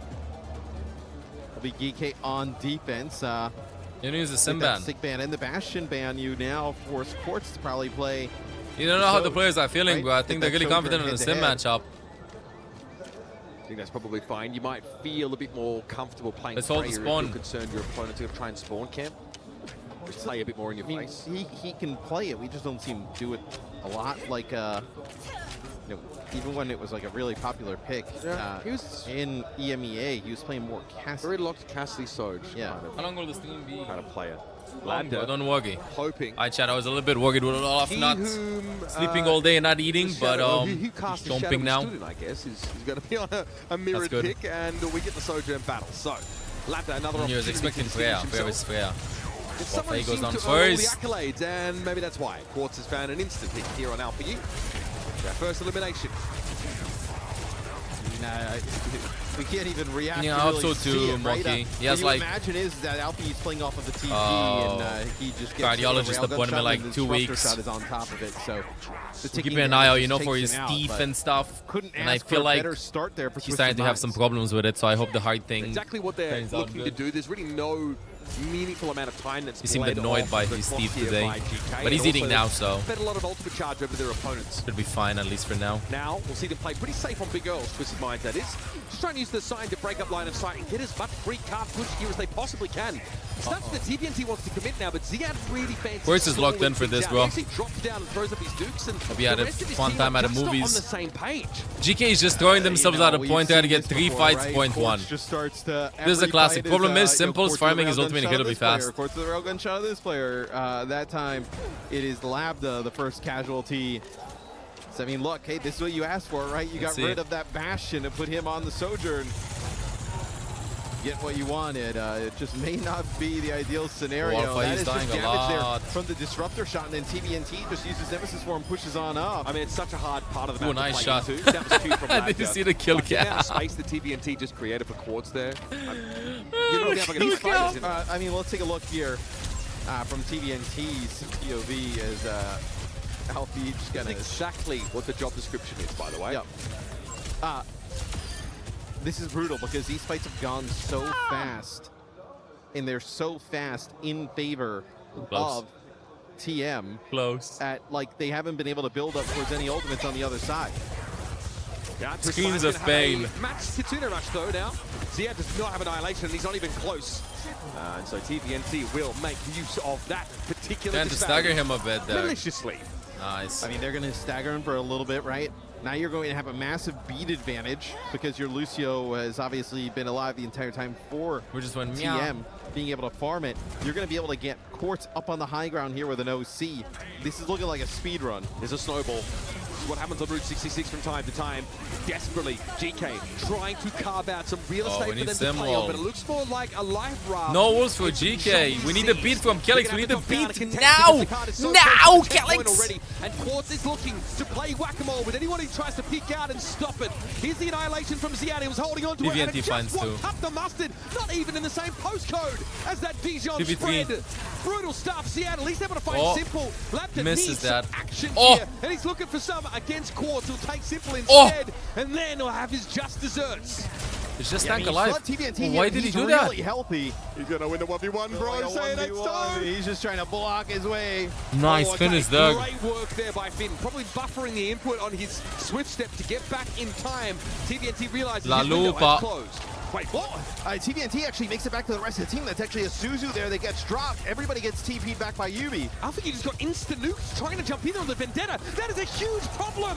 It'll be Geeky on defense. You use the Simban. Sick ban and the Bastion ban. You now force Quartz to probably play. You don't know how the players are feeling, right? bro. I think they're really confident in the Sim matchup. I think that's probably fine. You might feel a bit more comfortable playing Let's hold the Freya spawn. if you're concerned your opponent's going to try and spawn camp. Play a bit more in your face. He can play it. We just don't see him do it a lot. Like, you know, even when it was like a really popular pick he was in EMEA, he was playing more Cassidy. Very locked Cassidy Soj. Yeah. How long will the stream be? Kind of player. Bro, don't worry. Hoping. I chat. I was a little bit worried with all off nuts. Sleeping all day and not eating, but cast jumping now. Student, I guess, is going to be on a mirrored pick, and we get the Sojourn battle. So, Labda, another opportunity. I was expecting Freya. Freya was Freya. Someone Faye goes down seemed to earn all the first. accolades, and maybe that's why Quartz has found an instant pick here on Alpha U. Their first elimination. Nah, we can't even react. Yeah, to really also see too it, right? Moki. He has what you like imagine is that Alfie is playing off of the TV, and he just gets cardiologist a railgun appointment shot, like and the 2 disruptor weeks. shot is on top of it. So Keeping an eye out, you know, for his teeth and stuff. And I feel like start there for he's starting to have some problems with it, so I hope the heart thing Exactly what they're turns out looking to good. do. There's really no meaningful amount of time that's He seemed bled annoyed off by the his clock teeth here today. by GK, But he's and eating also now, so fed a lot of ultimate charge over their opponents. should be fine, at least for now. Now, we'll see them play pretty safe on Big Earls, Twisted Minds, that is. Just trying to use the sign to break up line of sight and get as much free card push here as they possibly can. It's not that TVNT wants to commit now, but Ziad really fancies. Quartz is locked in for this, bro. He drops down and throws up his dukes, and Hope you had a fun time at the just not movies. on the same page. GK is just throwing themselves out of point there to get 3 fights, point 1. Just starts to This is a classic. Problem is, Simple's farming his ultimate kill to be fast. Quartz to the railgun shot of this player. That time, it is Labda, the first casualty. So, I mean, look, hey, this is what you asked for, right? You Let's got see rid it. of that Bastion and put him on the Sojourn. Get what you wanted. It just may not be the ideal scenario. Wildfire That is is just dying a damage there lot. from the disruptor shot, and then TVNT just uses Nemesis for him, pushes on up. I mean, it's such a hard part of the Ooh, map nice to shot. play into. That was cute from Did you Labda. see the kill Like, the amount of cam? space the TVNT just created for Quartz there. You know, never gonna fight it. I mean, let's take a look here. from TVNT's POV as Alfie just gonna... exactly what the job description is, by the way. Yep. This is brutal because these fights have gone so fast, and they're so fast in favor of TM. Close. At like they haven't been able to build up towards any ultimates on the other side. Yeah, Screens of pain. Max Kitsune rush though now. Ziad does not have Annihilation, and he's not even close. And so TVNT will make use of that particular Trying to stagger him a bit there. maliciously. Nice. I mean, they're going to stagger him for a little bit, right? Now you're going to have a massive beat advantage because your Lucio has obviously been alive the entire time for TM. Being able to farm it, you're going to be able to get Quartz up on the high ground here with an OC. This is looking like a speed run. There's a snowball. What happens on Route 66 from time to time. Desperately, GK trying to carve out some real estate for them to play on, but it looks more like a life raft. No wolves for GK. We need a beat from Kelix. We need a beat now! Now, Kelix! And Quartz is looking to play whack-a-mole with anyone who tries to peek out and stop it. Here's the Annihilation from Ziad. He was holding on to it, and it just won't cut the mustard. Not even in the same postcode as that Dijon spread. Brutal stuff. Ziad at least able to find Simple. Lapton misses that. Action here, and he's looking for some against Quartz. He'll take Simple instead, and then he'll have his just desserts. It's just tank alive. Why did he do that? Really healthy. He's gonna win the 1v1, bro. Say it next time. He's just trying to block his way. Nice finish there. Great work there by Finn. Probably buffering the input on his swift step to get back in time. TVNT realizes his window has closed. Wait, what? TVNT actually makes it back to the rest of the team. That's actually a Suzu there that gets dropped. Everybody gets TP'd back by Yubi. I think he just got instant nukes trying to jump in on the Vendetta. That is a huge problem.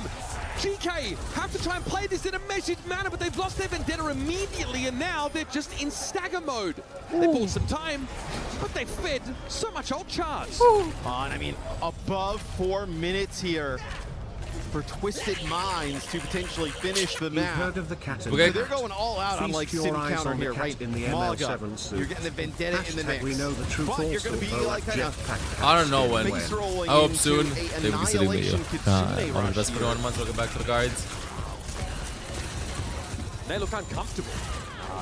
GK have to try and play this in a measured manner, but they've lost their Vendetta immediately, and now they're just in stagger mode. They bought some time, but they fed so much ult charge. I mean, above 4 minutes here for Twisted Minds to potentially finish the map. Heard of the cat Okay. They're going all out on like Sim counter here, right? In the Maga, ML7 suit. you're getting the Vendetta in the mix. We know the truth but you're going to be like kind of I don't know when. I hope soon. They will be sitting me. On the best for 1 month. Welcome back to the guards. They look uncomfortable.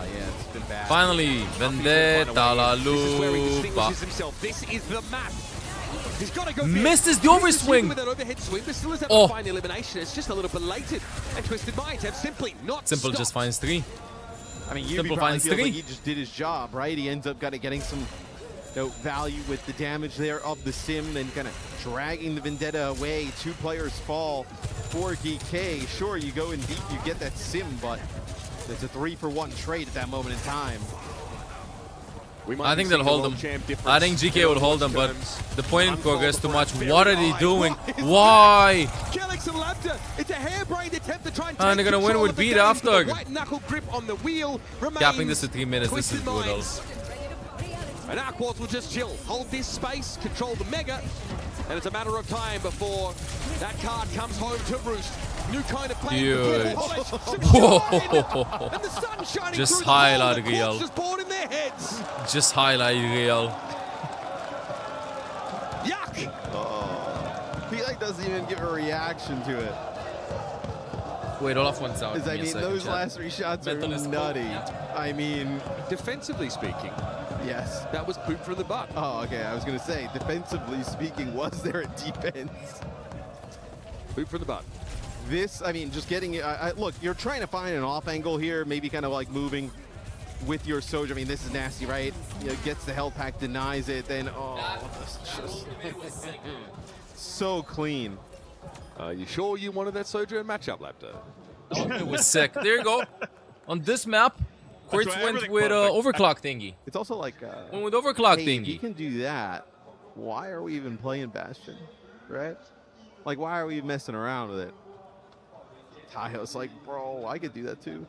Yeah, it's been bad. Finally, Vendetta la This is where he lupa. distinguishes himself. This is the map. He's got to go Misses the overswing. With that overhead swing, but still is able to find the elimination. It's just a little belated. And Twisted Minds have simply not Simple stopped. just finds 3. I mean, Simple Yubi probably finds feels 3. like he just did his job, right? He ends up kind of getting some value with the damage there of the Sim, and kind of dragging the Vendetta away. 2 players fall for GK. Sure, you go in deep, you get that Sim, but it's a 3-for-1 trade at that moment in time. I think they'll hold them. I think GK will hold them, but the point in progress too much. What are they doing? Why? Kelix and Lapta, it's a harebrained attempt to try and And they're gonna win with beat after. White knuckle grip on the wheel remains. Capping this to 3 minutes. This is brutal. And our Quartz will just chill, hold this space, control the Mega, and it's a matter of time before that card comes home to roost. New kind of play. Dude. And the sun shining Just through highlight the hole, the real. Quartz just poured in their heads. Just highlight real. Yuck! He like doesn't even give a reaction to it. Wait, hold off 1 second. I mean, those last 3 shots are nutty. I mean, defensively speaking, yes, that was poop from the butt. Oh, okay. I was gonna say, defensively speaking, was there a defense? Poop from the butt. This, I mean, just getting look, you're trying to find an off angle here, maybe kind of like moving with your Soja. I mean, this is nasty, right? You know, gets the health pack, denies it, then just so clean. You sure you wanted that Soja matchup, Lapta? It was sick. There you go. On this map, Quartz went with overclock thingy. It's also like went with overclock hey, thingy. If you can do that, why are we even playing Bastion, right? Like, why are we messing around with it? Tayo's like, bro, I could do that too.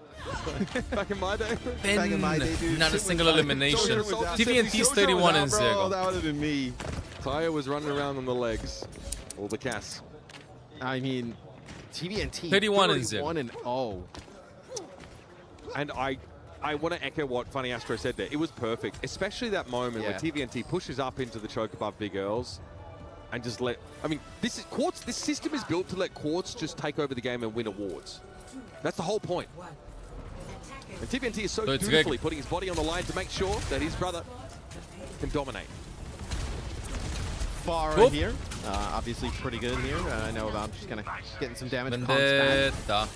Back in my day. Back in my day, dude. Not a single elimination. TVNT's 31-0. That would have been me. Tayo was running around on the legs. All the Cass. I mean, TVNT 31-0. And I want to echo what Funny Astro said there. It was perfect, especially that moment where TVNT pushes up into the choke above Big Earls and just let. I mean, this is Quartz. This system is built to let Quartz just take over the game and win awards. That's the whole point. And TVNT is so dutifully putting his body on the line to make sure that his brother can dominate. far Oop. here. Obviously pretty good here. I know about just kind of getting some damage. Vendetta.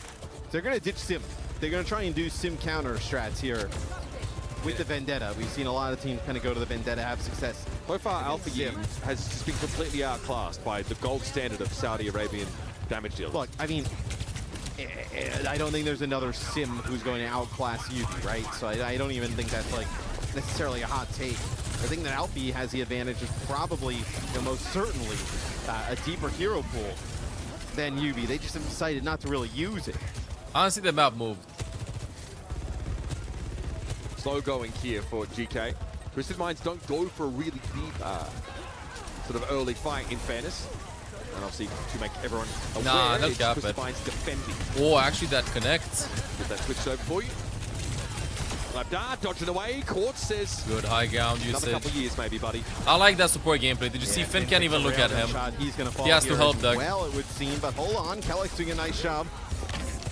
They're going to ditch Sim. They're going to try and do Sim counter strats here with the Vendetta. We've seen a lot of teams kind of go to the Vendetta, have success. So far, Alpha U has just been completely outclassed by the gold standard of Saudi Arabian damage dealers. Look, I mean, I don't think there's another Sim who's going to outclass Yubi, right? So I don't even think that's like necessarily a hot take. I think that Alpha has the advantage of probably, most certainly, a deeper hero pool than Yubi. They just have decided not to really use it. Honestly, the map moved. Slow going here for GK. Twisted Minds don't go for a really deep sort of early fight, in fairness. And obviously, to make everyone aware, Nah, no cap Twisted it. Minds defending. Oh, actually, that connects. Get that switched over for you. Labdar dodging away. Quartz says... Good high ground usage. Another couple of years, maybe, buddy. I like that support gameplay. Did you see Finn can't even look at him? He's gonna fall He has to here help as Doug. well, it would seem, but hold on. Kellex doing a nice job.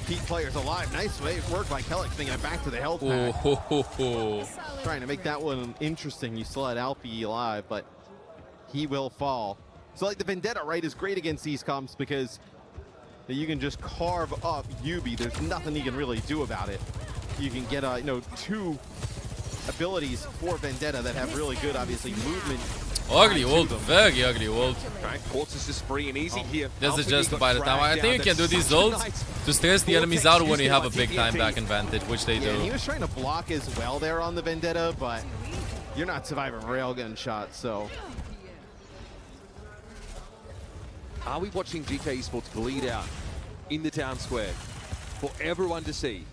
Keep players alive. Nice work by Kellex, bringing it back to the health pack. Trying to make that one interesting. You still had Alfie alive, but he will fall. So like the Vendetta, right, is great against these comps because you can just carve up Yubi. There's nothing you can really do about it. You can get two abilities for Vendetta that have really good, obviously, movement. Ugly ult, very ugly ult. Okay, Quartz is just free and easy here. This is just by the time. I think you can do these ults to stress the enemies out when you have a big time back advantage, which they do. And he was trying to block as well there on the Vendetta, but you're not surviving railgun shots, so. Are we watching GK Esports bleed out in the town square for everyone to see?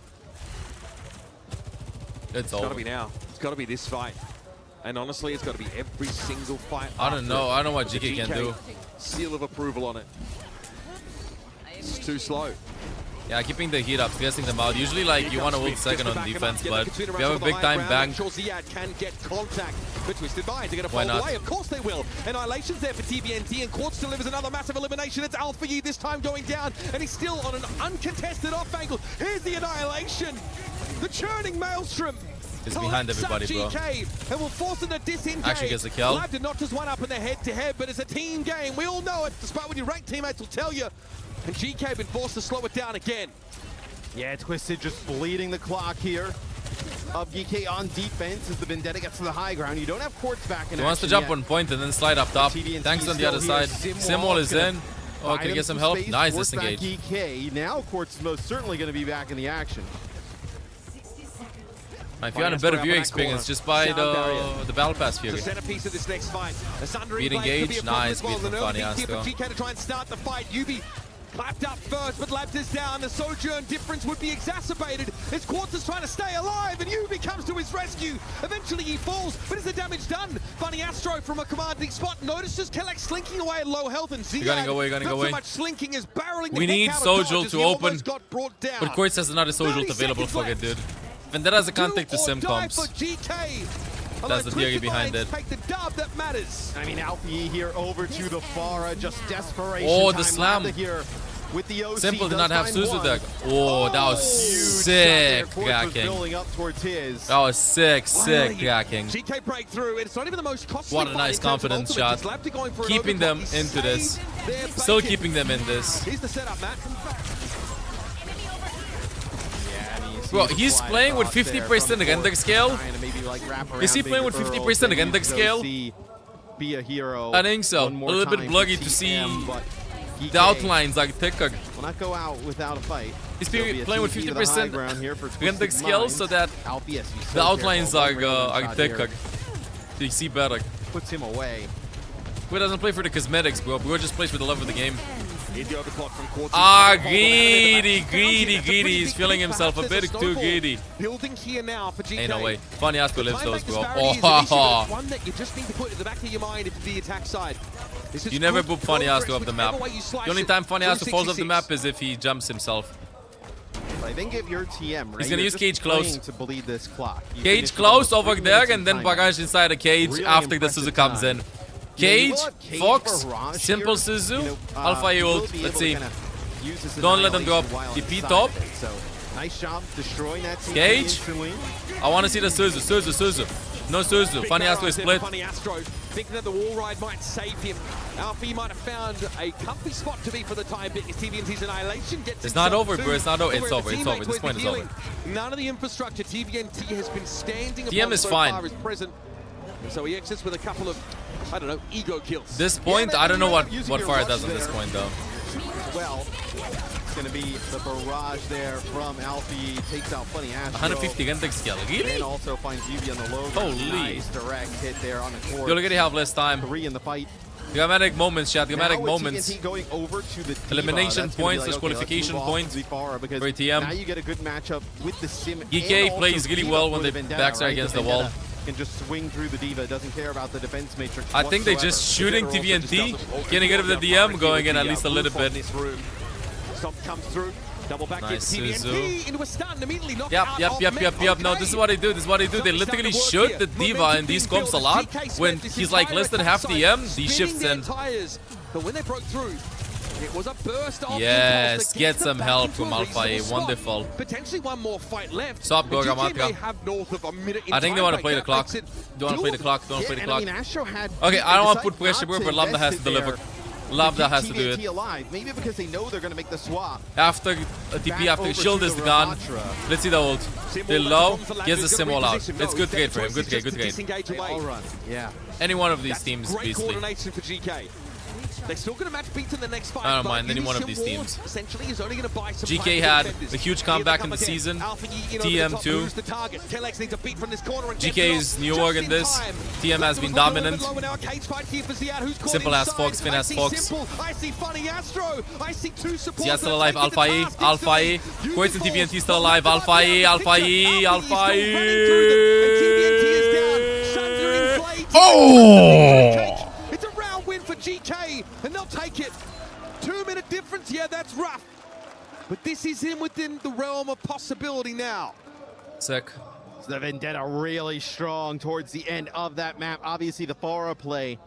It's got to over. be now. It's got to be this fight. And honestly, it's got to be every single fight. I don't know. I don't know what The GK can do. Seal of approval on it. It's too slow. Yeah, keeping the heat up, stressing them out. Usually, like, you want to ult second on defense, but if you have a big time bang, Sure, Ziad can get contact. But Twisted Minds are going to Why fall not? away. Of course they will. Annihilation's there for TBNT, and Quartz delivers another massive elimination. It's Alpha U this time going down, and he's still on an uncontested off angle. Here's the Annihilation. The churning Maelstrom. It's behind everybody, bro. GK, and will force them to disengage. Actually gets a kill. Lab did not just one up in the head-to-head, but it's a team game. We all know it, despite what your ranked teammates will tell you. And GK have been forced to slow it down again. Yeah, Twisted just bleeding the clock here. GK on defense as the Vendetta gets to the high ground. You don't have Quartz back in he wants to action jump on point and then slide up top. Thanks on the other side. Simwall is in. Oh, can he get some help? Nice disengage. GK. Now Quartz is most certainly going to be back in the action. If you want a better viewing experience, just buy the Battle Pass The Fury. centerpiece of this next fight. A Sundering Beat Blade could be engage, a problem nice as well. beat from The Funny nerve here for Astro. GK to try and start the fight. Yubi clapped up first, but Labs down. The Sojourn difference would be exacerbated as Quartz is trying to stay alive, and Yubi comes to his rescue. Eventually he falls, but is the damage done? Funny Astro from a commanding spot notices Kellex slinking away at low health, and Ziad, You're gonna go away. so much slinking is barreling We the need heck out of Sojul dodge as to he open. almost got brought down. But Quartz has another Sojul available. Fuck it, dude. Vendetta has a contact to sim comps. That's the theory behind it. Take the dub that matters. I mean, Alfie here over to the Farah, just desperation. Oh, the time slam. Here with the OC Simple did does not have find Suzu one. deck. Oh, that was sick Quartz was cracking. building up towards his. That was sick cracking. GK breakthrough. It's not even the most costly. What a nice confidence shot. Keeping them into this. Still keeping them in this. Here's the setup, Matt. Bro, he's playing with 50% render scale. Is he playing with 50% render scale? Be a hero. I think so. A little bit blurry to see the outlines are thicker. Will not go out without a fight. He's playing with 50% render scale so that the the outlines are thicker. So you see better. Puts him away. Bro doesn't play for the cosmetics, bro. Bro just plays for the love of the game. Ah, greedy. He's feeling himself a bit too greedy. Building here now for GK. Ain't no way. Funny Astro lives those, bro. Oh, one that you just need to put in the back of your mind if the attack side. You never boop Funny Astro off the map. The only time Funny Astro falls off the map is if he jumps himself. I think if you're TM, right, He's gonna you're use just cage close. playing to bleed this clock. You Cage finish close almost over 3 there, minutes and then in timeout. barrage inside a cage Really after the impressive Suzu comes in. time. Cage, Cage Fox, barrage simple here, Suzu, Alpha will ult. be Let's able see. to kinda use this Don't let them drop. annihilation while DP inside top. of it. So nice job destroying that team Cage. instantly. I want to see the Suzu. No Suzu. Funny Astro is split. Funny Astro thinking that the wall ride might save him. Alfie might have found a comfy spot to be for the time being. As TVNT's Annihilation gets It's not over, bro. It's not over. It's over. It's over. This point is over. None of the infrastructure TVNT has been standing TM upon is so fine. far is present. So he exits with a couple of, I don't know, ego kills. This point, I don't know what Fire does on this point, though. Well, it's going to be the barrage there from Alfie. Takes out Funny Astro. 150 gandig skill. Really? And also finds UV on the low. Holy. Nice direct hit there on the court. You'll already have less time. 3 in the fight. Dramatic moments, chat. Dramatic moments. TNT going over to the Diva, Elimination that's gonna points, be like, disqualification points for TM. Now you get a good matchup with the Sim. GK and plays also really Diva well for when the the Vendetta, backs are right? against The the wall. Vendetta can just swing through the Diva. Doesn't care about the defense matrix. I think they just shooting TVNT, getting rid of the DM, going in at least a little bit. Stop comes through. Double back Nice, TVNT Suzu. into a stun, immediately knocked Yep. out. No, this is what they do. This is what they do. They literally shoot the Diva in these comps a lot. When he's like less than half DM, he shifts in. But when they broke through, it was a burst of Yes, get some help from Alpha A. Wonderful. Potentially one more fight left. Stop, But Gorga GK may Matka. have north of a minute in I think they want to tiebreak. play the That clock. makes it Don't want to play the clock. Don't want to play the clock. And I mean, Astro had Okay, I don't want to they put pressure, decide bro, but not Lambda has to invest deliver. there. Lambda has to do TVNT it. alive. Maybe because they know they're going to make the swap. After a TP, after shield is gone. Let's see the ult. Still low. Gets the sim all out. It's good trade for him. Good trade. Good trade. They all run. Yeah. Any one of these teams, Great basically. coordination for GK. They're still going to match beat in the next fight. I don't but mind any one of Elysium these Wars teams. Essentially is only going to buy some GK time for had defenders. a huge Here they comeback come in the again. season. Alpha Yi in over the top, TM2. lose the target. Telex needs a beat from this corner and GK gets is it New off York just in this. time. TM has been Looks like a little dominant. bit low in our cage fight here for Ziad, who's caught Simple as inside. Fox, Finn I as see Fox. Simple. I see Funny Astro. I see two supports. Ziad still alive. that are Alpha taking E. the task Alpha E. instantly. Quaits and Beautiful. TVNT still alive. Alpha E. Alpha E. Alpha E. Oh! It's a round win for GK, and they'll take it. 2-minute difference, yeah, that's rough. But this is within the realm of possibility now. Sick. So the Vendetta really strong towards the end of that map. Obviously, the Farah play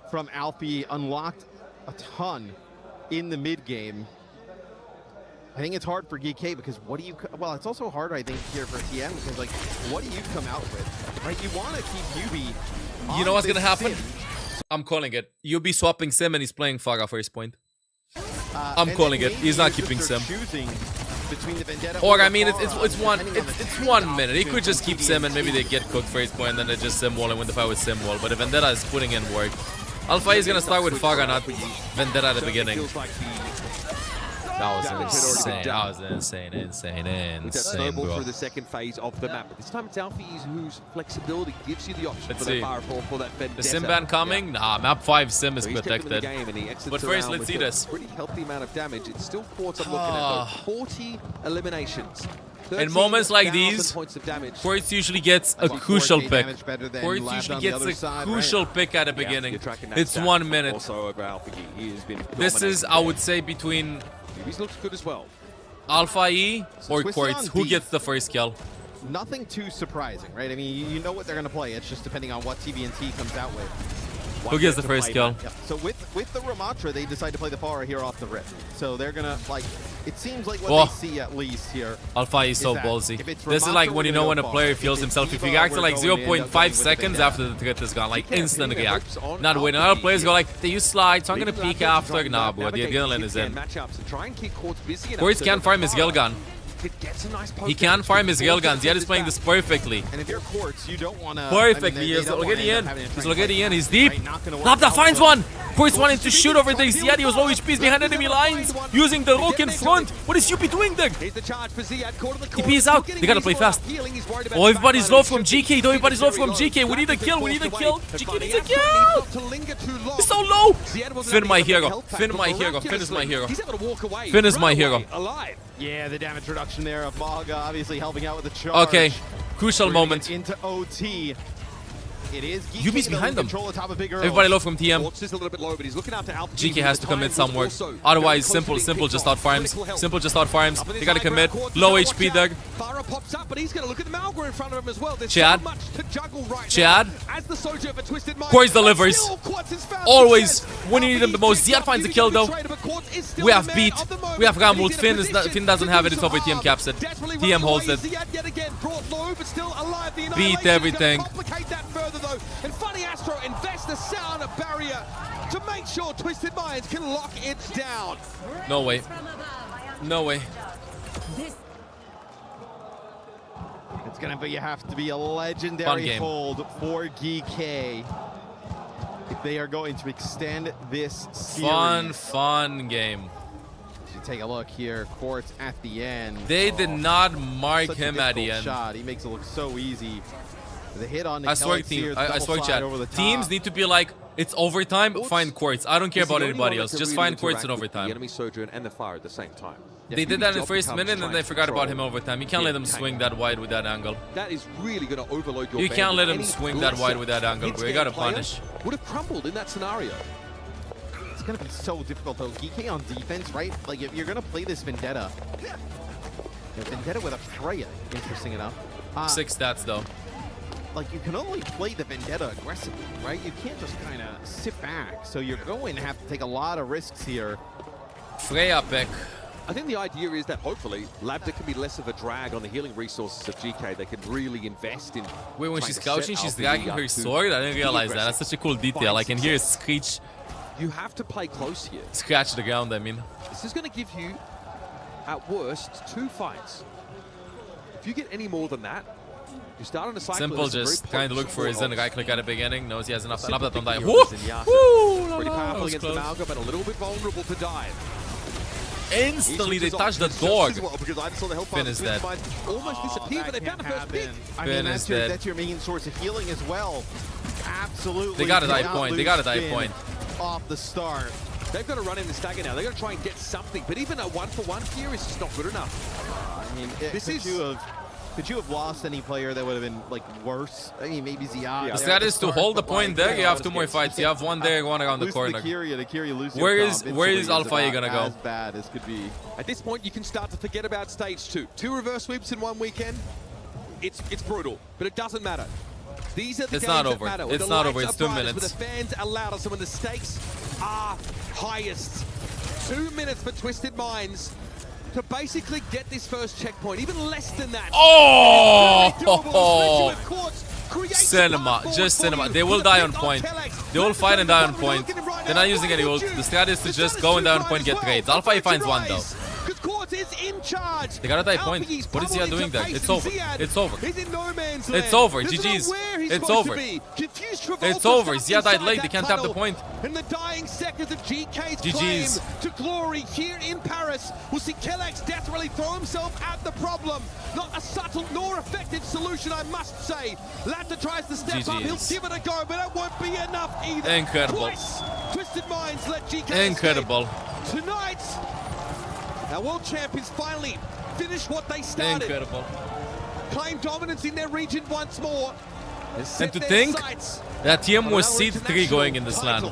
from Alfie unlocked a ton in the mid game. I think it's hard for GK because what do you... Well, it's also hard, I think, here for TM because, like, what do you come out with? Right? You want to keep Yubi. You know what's going to happen? I'm calling it. Yubi swapping Sim and he's playing Farah for his point. I'm calling it. He's not keeping Sim. Or I mean, it's 1 minute. He could just keep Sim and maybe they get cooked for his point and then they just Sim wall and win the fight with Sim wall. But if Vendetta is putting in work, Alpha is gonna start with Farah, not Vendetta at the beginning. That was insane. That was insane, Snowball bro. through the second phase of the map. But this time it's Alfie whose flexibility gives you the option Let's for see. the powerful for that Vendetta. The Sim ban coming? Nah, map 5 Sim is So he's kept him in the protected. game and he exits But first, around let's with see a this. Pretty healthy amount of damage. It's still Quartz I'm looking at though. 40 eliminations. In moments like 13,000 these, points of damage. Quartz usually gets a crucial pick. Quartz Lab usually on the gets other a side, crucial right? pick at the Yeah, beginning. you're tracking that It's stat. 1 minute. Also over Alpha Yi. He has been This is, dominating I there. would say, between He's looked good as well. Alpha E or Twisted Quartz. on Who D. gets the first kill? Nothing too surprising, right? I mean, you know what they're going to play. It's just depending on what TVNT comes out with. Who gets the first kill? Yep. So with the Ramatra, they decide to play the Farah here off the rip. So they're going to, like, it seems like what Oh. they see at least here. Alpha is so that ballsy. if it's This is Ramatra, like when we're you gonna know go when a Farah. player If feels it's himself. If Diva, you react to we're like going to end up going 0.5 with the seconds Vendetta. after the threat is gone, like Yeah, instant hitting the react. ropes on Not waiting. Alpha Other players E. go like, they use slide, so I'm gonna Maybe peek Lab after. trying to Nah, bro, the navigate adrenaline hit is in. can matchups and try and keep Quartz busy enough Quartz so can that farm his Farah Gilgan. gets a nice poke He out. can farm his Quartz Gilgan. Ziad gets is playing back. this perfectly. And if you're Quartz, you don't want to... Perfectly. He's already in. He's already in. He's deep. Lambda finds one. Quartz wanting to shoot over there. Ziad, he was low HP behind enemy lines. Using the rook in front. What is Yuppie doing there? Here's the charge for Ziad. Caught in the TP corner. is out. Still They gotta getting play reasonable fast. healing. He's worried about Oh, everybody's his low back from line. GK. Though everybody's low from Very GK. We need a kill. We need a kill. GK needs a kill. Not to linger too long. He's so low. Ziad wasn't Finn, my having enough hero. health back, Finn, but my hero. Finn is my miraculously, hero. He's able to walk away. Finn is my run hero. away alive. Yeah, the damage reduction there of Maga obviously helping out with the charge. Okay, crucial Bringing moment. it into OT. It is Yubi's behind them. Everybody low from TM. Quartz is a little bit low, but he's looking out to Alpha. GK has to commit some work. Otherwise, Simple just out farms. Simple just out farms. They gotta commit. Low HP, Doug. Farah pops up, but he's going to look at the Malgra in front of him as well. There's Chad. so much to juggle right Chad. now. As the soldier of a twisted mind. Quartz delivers. Still, Quartz has found Always, success. when you need them the most. Ziad finds the kill though. We have beat. We have Ramult. Finn doesn't have it. It's over. TM caps it. TM holds it. Beat everything. though, and Funny Astro invests the sound barrier to make sure Twisted Minds can lock it down. No way. No way. It's gonna be, you have to be a legendary hold for GK if they are going to extend this series. Fun game. You take a look here, Quartz at the end. They did not mark him at the end. Shot. He makes it look so easy. The hit on the I swear, chat. Teams need to be like, it's overtime, find Quartz. I don't care about anybody else. Just find Quartz in overtime. The enemy Sojourn and the Fire at the same time. They did that in the first minute and they forgot about him overtime. You can't let them swing that wide with that angle. That is really going to overload your You can't let him swing that wide with that angle, bro. You gotta punish. Would have crumbled in that scenario. It's going to be so difficult though. GK on defense, right? Like if you're going to play this Vendetta, Vendetta with a Freya, interesting enough. 6 stats though. Like you can only play the Vendetta aggressively, right? You can't just kind of sit back. So you're going to have to take a lot of risks here. Freya pick. I think the idea is that hopefully Lambda can be less of a drag on the healing resources of GK. They can really invest in. Wait, when she's crouching, she's dragging her sword? I didn't realize that. That's such a cool detail. I can hear it screech. You have to play close here. Scratch the ground, I mean. This is going to give you, at worst, 2 fights. If you get any more than that, you start on a cycle. Simple, just kind of look for his right click at the beginning. Knows he has enough that don't die. Pretty powerful against the Malga, but a little bit vulnerable to dive. Instantly, they touch the dog. Well, because I saw the health Finn is dead. Almost disappeared, but they found the first pick. I mean, that's your main source of healing as well. Absolutely. They got a dive point. They got a dive point. Off the start. They've got to run in the stagger now. They've got to try and get something. But even a 1-for-1 here is just not good enough. I mean, could you have lost any player that would have been like worse? I mean, maybe Ziad. The stat is to hold the point there. You have 2 more fights. You have one there, one around the corner. Where is Alpha gonna go? As bad as could be. At this point, you can start to forget about stage 2. 2 reverse sweeps in 1 weekend. It's brutal, but it doesn't matter. These are the games that matter. It's not over. It's 2 minutes. When the fans are louder, so when the stakes are highest. 2 minutes for Twisted Minds to basically get this first checkpoint, even less than that. Cinema, just cinema. They will die on point. They will fight and die on point. They're not using any ult. The strat is to just go and die on point, get trades. Alpha finds one though. They got a die point. What is Ziad doing there? It's over. It's over. It's over. GG's. It's over. It's over. Ziad died late. They can't tap the point. In the dying seconds of GK's GG's. claim to glory here in Paris, we'll see Kellex desperately throw himself at the problem. Not a subtle nor effective solution, I must say. Lambda tries to step up. He'll give it a go, but it won't be enough either. Incredible. Twice, Twisted Minds let GK Incredible. escape. Tonight, our world champions finally finish what they started. Incredible. Claim dominance in their region once more. And to think that TM was seed 3 going in this LAN.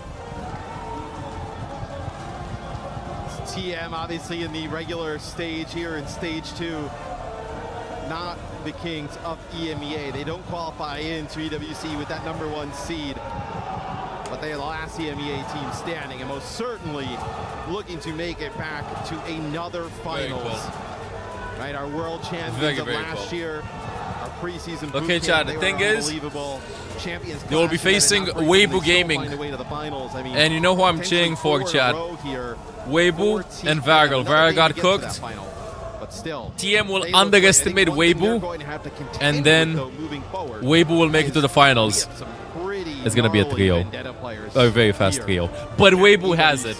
TM obviously in the regular stage here in stage 2. Not the kings of EMEA. They don't qualify into EWC with that #1 seed. But they are the last EMEA team standing and most certainly looking to make it back to another finals. Right, our world champions of last year, our preseason boot Okay, camp, Chad, the thing is, champions they will be facing Weibo Gaming. And you know who I'm cheering for, Chad? Weibo and Vargal. Vargal got cooked. TM will underestimate Weibo, and then Weibo will make it to the finals. It's gonna be a trio, a very fast trio. But Weibo has it,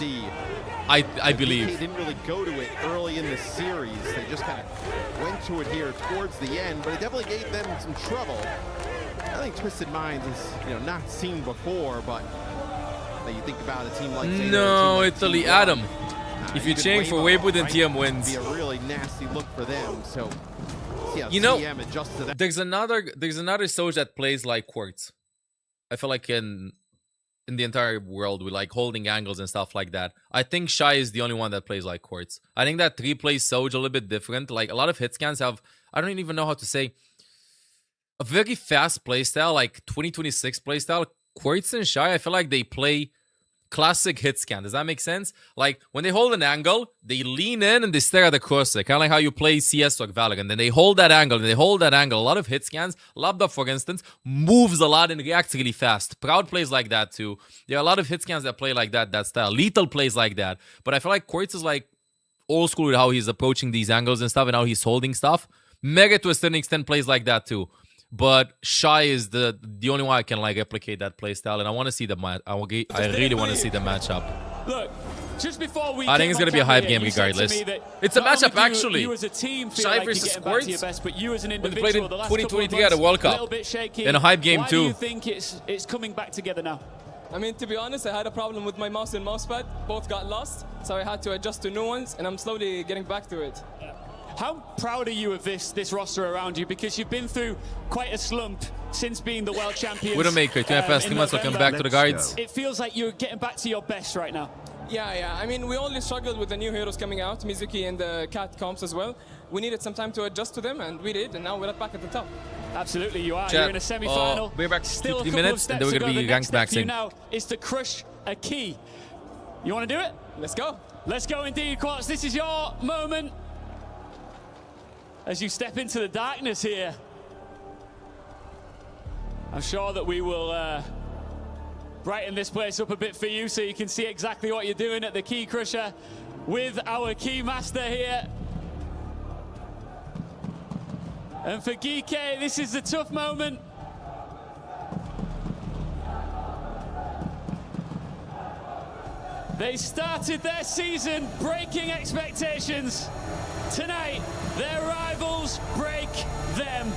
I believe. They didn't really go to it early in the series. They just kind of went to it here towards the end, but it definitely gave them some trouble. I think Twisted Minds is, not seen before, but you think about a team like Zeta, No, like Italy, Adam. If you're cheering for Weibo, then TM wins. Be a really nasty look for them. So, you know, TM adjusts to that. there's another Soj that plays like Quartz. I feel like in the entire world with like holding angles and stuff like that. I think Shy is the only one that plays like Quartz. I think that 3 plays Soj a little bit different. Like a lot of hit scans have, I don't even know how to say, a very fast playstyle, like 2026 playstyle. Quartz and Shy, I feel like they play classic hit scan. Does that make sense? Like, when they hold an angle, they lean in and they stare at the crosshair. Kind of like how you play CS or Valorant. Then they hold that angle, and they hold that angle. A lot of hit scans. Labda, for instance, moves a lot and reacts really fast. Proud plays like that too. There are a lot of hit scans that play like that style. Lethal plays like that. But I feel like Quartz is like old school with how he's approaching these angles and stuff and how he's holding stuff. Mega to a certain extent plays like that too. But Shy is the only one I can like replicate that play style, and I want to see the match. I really want to see the matchup. Look, just before we I think it's gonna be a hype game regardless. It's a matchup actually. You as a team feel Shy like versus you're getting back to your Quartz. best, but you as an We individual, played in the last 2020 couple of together, World months, Cup. a little bit shaky. In a hype game Why too. do you think it's coming back together now? I mean, to be honest, I had a problem with my mouse and mousepad. Both got lost, so I had to adjust to new ones, and I'm slowly getting back to it. How proud are you of this roster around you? Because you've been through quite a slump since being the world champions. Widowmaker, 2 FS, 3 months, welcome back to the guides. It feels like you're getting back to your best right now. Yeah. I mean, we only struggled with the new heroes coming out, Mizuki and the Cat comps as well. We needed some time to adjust to them, and we did, and now we're back at the top. Absolutely, you are. Chat. You're in a semi-final. We're back Still 50 a couple minutes, of and steps then we're to going to go. be The next ranked step for you maxing. now is to crush a key. You want to do it? Let's go. Let's go indeed, Quartz. This is your moment as you step into the darkness here. I'm sure that we will brighten this place up a bit for you so you can see exactly what you're doing at the Key Crusher with our Key Master here. And for Geeke, this is the tough moment. They started their season breaking expectations. Tonight, their rivals break them.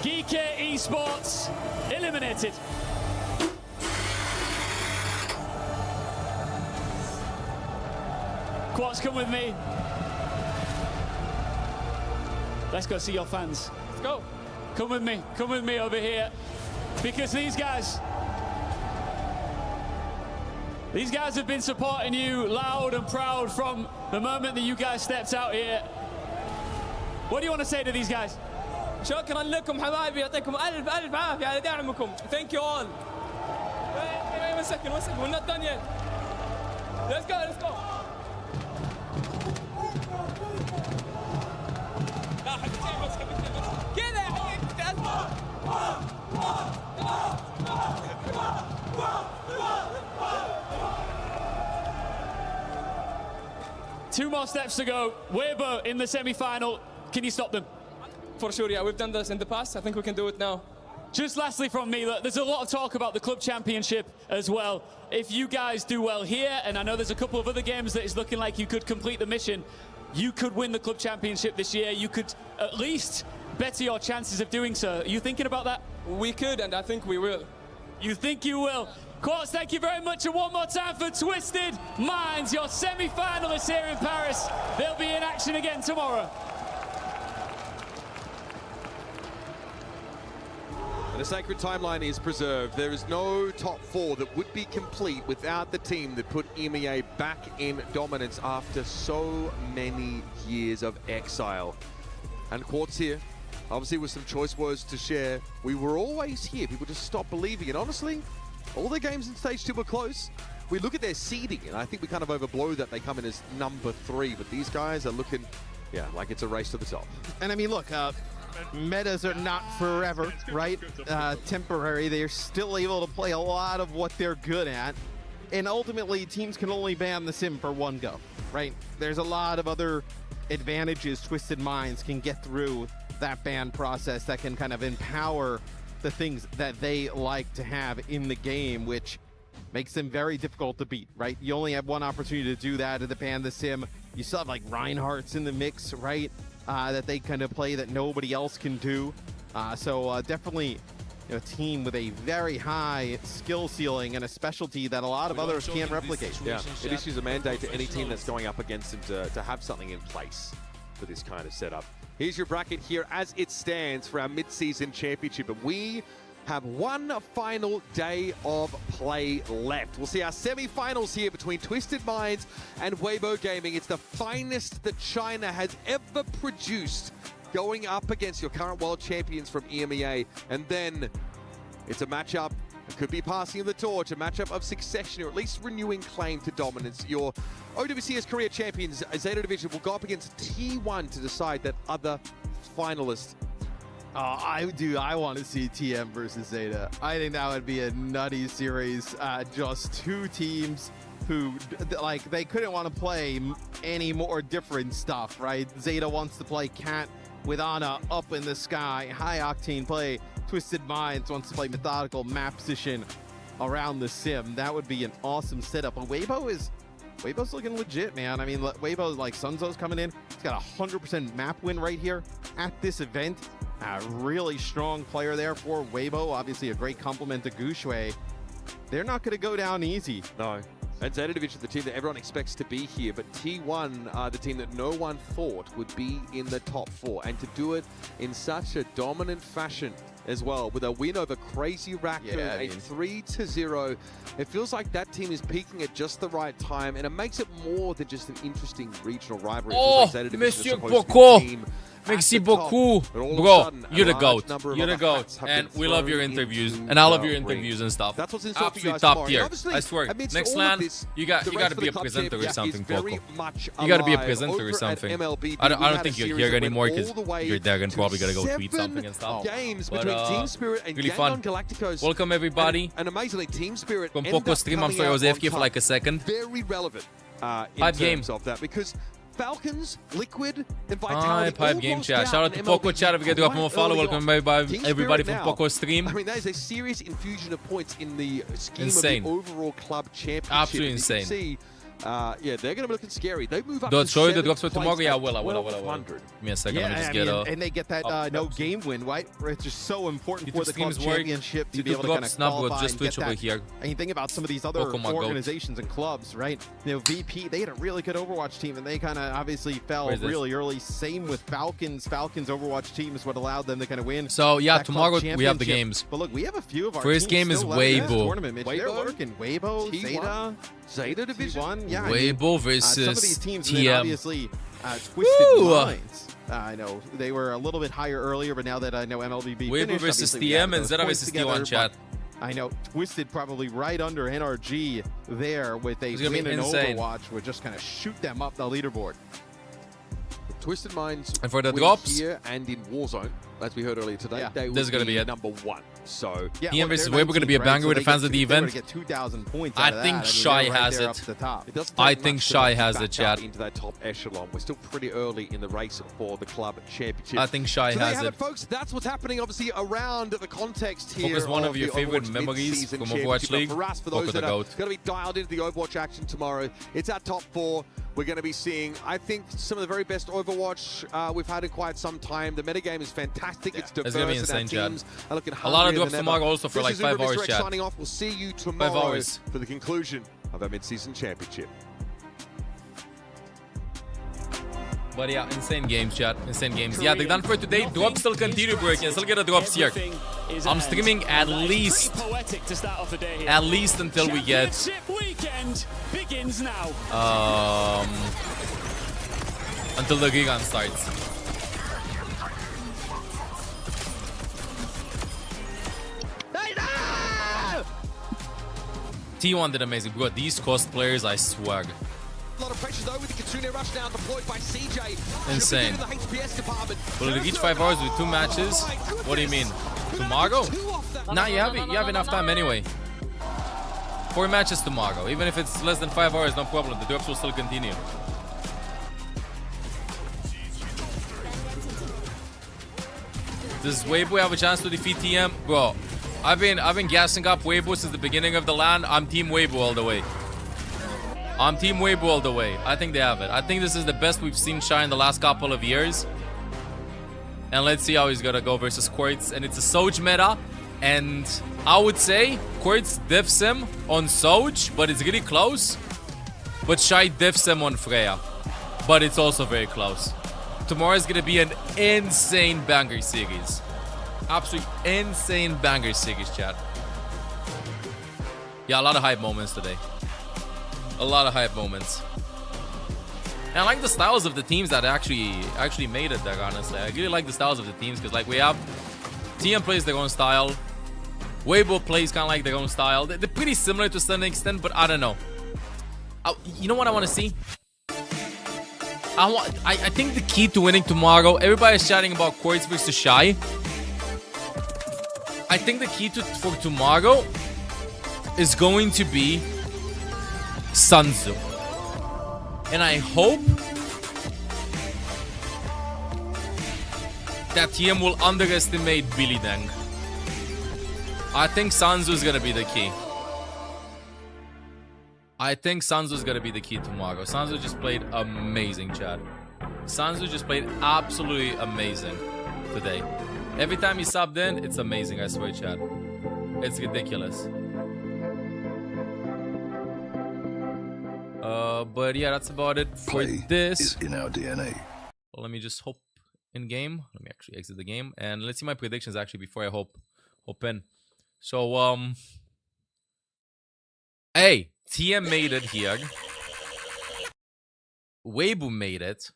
Geeke Esports eliminated. Quartz, come with me. Let's go see your fans. Let's go. Come with me over here. Because these guys have been supporting you loud and proud from the moment that you guys stepped out here. What do you want to say to these guys? شكرا لكم حبايبي يعطيكم ألف عافية على دعمكم. Thank you all. One second, we're not done yet. Let's go. كده يا Two more steps to go. Weibo in the semi-final. Can you stop them? For sure, yeah. We've done this in the past. I think we can do it now. Just lastly from me, look, there's a lot of talk about the club championship as well. If you guys do well here, and I know there's a couple of other games that is looking like you could complete the mission, you could win the club championship this year. You could at least better your chances of doing so. Are you thinking about that? We could, and I think we will. You think you will? Quartz, thank you very much, and one more time for Twisted Minds, your semi-finalists here in Paris. They'll be in action again tomorrow. And a sacred timeline is preserved. There is no top four that would be complete without the team that put EMEA back in dominance after so many years of exile. And Quartz here, obviously with some choice words to share. We were always here. People just stopped believing. And honestly, all their games in stage 2 were close. We look at their seeding, and I think we kind of overblow that they come in as number 3. But these guys are looking, yeah, like it's a race to the top. And I mean, look, metas are not forever, right? Temporary. They're still able to play a lot of what they're good at. And ultimately, teams can only ban the sim for one go, right? There's a lot of other advantages Twisted Minds can get through that ban process that can kind of empower the things that they like to have in the game, which makes them very difficult to beat, right? You only have one opportunity to do that at the ban the sim. You still have like Reinhardt's in the mix, right? That they kind of play that nobody else can do. So definitely a team with a very high skill ceiling and a specialty that a lot of others can't replicate. Yeah, it issues a mandate to any team that's going up against them to have something in place for this kind of setup. Here's your bracket here as it stands for our mid-season championship. And we have one final day of play left. We'll see our semi-finals here between Twisted Minds and Weibo Gaming. It's the finest that China has ever produced, going up against your current world champions from EMEA. And then it's a matchup could be passing the torch, a matchup of succession, or at least renewing claim to dominance. Your OWCS career champions, Zeta Division, will go up against T1 to decide that other finalist. I want to see TM versus Zeta. I think that would be a nutty series. Just two teams who, like, they couldn't want to play any more different stuff, right? Zeta wants to play Cat with Ana up in the sky, high octane play. Twisted Minds wants to play methodical map position around the sim. That would be an awesome setup. But Weibo's looking legit, man. I mean, Weibo's like Sunzo's coming in. He's got a 100% map win right here at this event. A really strong player there for Weibo. Obviously a great compliment to Gushui. They're not going to go down easy. No. And Zeta Division, the team that everyone expects to be here, but T1 are the team that no one thought would be in the top 4. And to do it in such a dominant fashion as well, with a win over Crazy Raccoon, a 3-0. It feels like that team is peaking at just the right time, and it makes it more than just an interesting regional rivalry. Oh, Monsieur Boko! Merci beaucoup, bro. You're the goat. You're the goat, and we love your interviews, and I love your interviews and stuff. That's what's in store for you guys top tier. tomorrow. I swear. Next all land, this, you got to be a presenter or something, Boko. You got to be a presenter or something. I don't think you're here anymore because you're there and probably gotta go tweet something and stuff. Games But between Team Spirit and really fun. Galacticos. Welcome everybody. And amazingly, Team Spirit From Poco stream, I'm sorry I was AFK for like a second. Very relevant in Pipe terms game. of that, because Falcons, Liquid, and Hi, Vitality Pipe all Game lost Chat. out Shout out to in Poco MLB Chat. If you get to drop him a follow, early welcome on. everybody Team from Spirit now, Poco stream. I mean, that is a serious infusion of points in the scheme Insane. of the overall club championship. Absolutely And you can insane. see, yeah, they're going to be looking scary. They move up Don't to show you the 7th drops for place tomorrow. Yeah, I at will. 1,200. Give me a second. Let me just I get mean, and they get that no game win, right? It's just so important for the club championship to be able to kind of qualify and get that. Here. And you think about some of these other Pokemon organizations and clubs, right? You know, VP, they had a really good Overwatch team, and they kind of obviously fell really early. Same with Falcons. Falcons Overwatch team is what allowed them to kind of win. So yeah, that tomorrow club we have the championship. games. But look, we have a few of our First game teams is still left in this Weibo. tournament, Mitch. They're working. Weibo, T1, Zeta Division. T1, yeah. Weibo versus some of these teams, TM. and then obviously Twisted Minds. I know they were a little bit higher earlier, but now that I know MLBB Weibo finished, versus obviously we have TM and those Zeta points versus together, T1 chat. I know Twisted probably right under NRG there with a It's gonna be win in insane. Overwatch would just kind of shoot them up the leaderboard. Twisted Minds and for the win drops here and in Warzone, as we heard earlier today, they this is will gonna be it. number 1. So Yeah, TM look, versus they're Weibo going to be a 19th, banger right? with So the fans they of the get- they're event. gonna get 2,000 points I out of think that. I mean, Shy they're right has there it. up at the top. It doesn't I take think much to Shy knock has back it, chat. up into that top echelon. We're still pretty early in the race for the club championship. I think Shy so there you has have it. folks. That's what's happening, obviously, around the context here. Focus, one of the your favorite Overwatch memories mid-season from championship. Overwatch But League. For us, for Focus those the that are GOAT. going to be dialed into the Overwatch action tomorrow, it's our top 4. We're going to be seeing, I think, some of the very best Overwatch we've had in quite some time. The metagame is fantastic. It's diverse, It's gonna be and our insane, chat. teams are looking A lot of hungrier drops than tomorrow ever. also for This like is 5 Uber hours, Mr. X chat. signing off. We'll see you tomorrow hours. for the conclusion of our mid-season championship. But yeah, insane games, chat. Insane games. Yeah, they're done for today. Drops still continue breaking. Still get the drops here. I'm streaming at least until we get weekend begins now. until the Gigan starts. T1 did amazing. Bro, these cosplayers, I swear. A lot of pressure though with the Kitsune rush now deployed by CJ. Insane. The HPS department. Will it reach 5 hours with 2 matches? What do you mean? Tomorrow? Nah, you have enough time anyway. 4 matches tomorrow. Even if it's less than 5 hours, no problem. The drops will still continue. Does Weibo have a chance to defeat TM? Bro, I've been gassing up Weibo since the beginning of the LAN. I'm Team Weibo all the way. I'm Team Weibo all the way. I think they have it. I think this is the best we've seen Shy in the last couple of years. And let's see how he's gonna go versus Quartz. And it's a Soj meta. And I would say Quartz diffs him on Soj, but it's really close. But Shy diffs him on Freya. But it's also very close. Tomorrow is gonna be an insane banger series. Absolute insane banger series, chat. Yeah, a lot of hype moments today. A lot of hype moments. And I like the styles of the teams that actually made it there, honestly. I really like the styles of the teams because like we have TM plays their own style. Weibo plays kind of like their own style. They're pretty similar to a certain extent, but I don't know. You know what I want to see? I think the key to winning tomorrow, everybody's chatting about Quartz versus Shy. I think the key for tomorrow is going to be Sunzu. And I hope that TM will underestimate Billy Deng. I think Sanzu is gonna be the key. I think Sanzu is gonna be the key tomorrow. Sanzu just played amazing, Chad. Sanzu just played absolutely amazing today. Every time he subbed in, it's amazing, I swear, Chad. It's ridiculous. But yeah, that's about it for this. Is in our DNA. Well, let me just hop in game. Let me actually exit the game and let's see my predictions actually before I hop in. So hey, TM made it here. Weibo made it.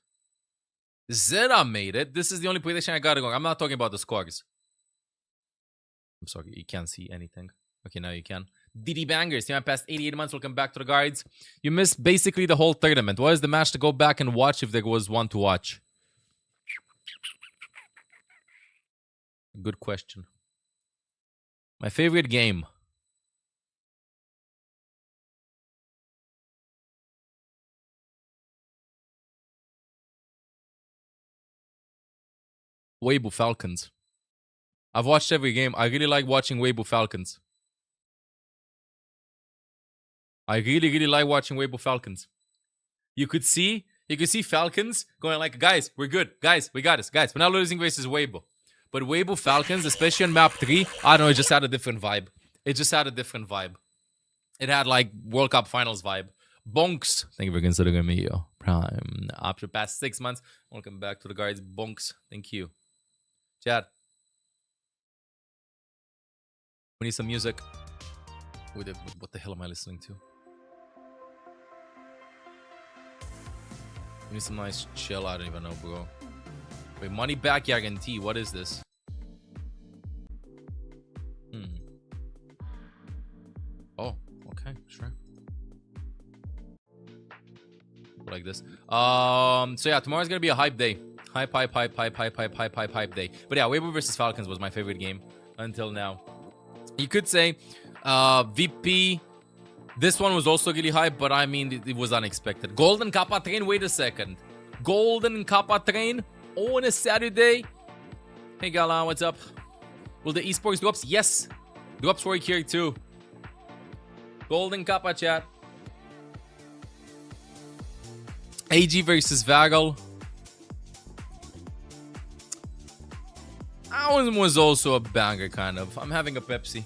Zera made it. This is the only prediction I got going. I'm not talking about the scores. I'm sorry, you can't see anything. Okay, now you can. DD Bangers, TM past 88 months. Welcome back to the guards. You missed basically the whole tournament. What is the match to go back and watch if there was one to watch? Good question. My favorite game. Weibo Falcons. I've watched every game. I really like watching Weibo Falcons. I really like watching Weibo Falcons. You could see Falcons going like, guys, we're good. Guys, we got this. Guys, we're not losing versus Weibo. But Weibo Falcons, especially on map 3, I don't know, it just had a different vibe. It just had a different vibe. It had like World Cup Finals vibe. Bonks, thank you for considering me your prime. After past 6 months, welcome back to the guards. Bonks, thank you. Chad. We need some music. What the hell am I listening to? We need some nice chill. I don't even know, bro. Wait, money back guarantee. What is this? Oh, okay, sure. Like this. So yeah, tomorrow's gonna be a hype day. Hype day. But yeah, Weibo versus Falcons was my favorite game until now. You could say VP. This one was also really hype, but I mean, it was unexpected. Golden Kappa Train. Wait a second. Golden Kappa Train on a Saturday. Hey, Gala, what's up? Will the esports drops? Yes. Drops work here too. Golden Kappa, chat. AG versus Vagal. That one was also a banger, kind of. I'm having a Pepsi.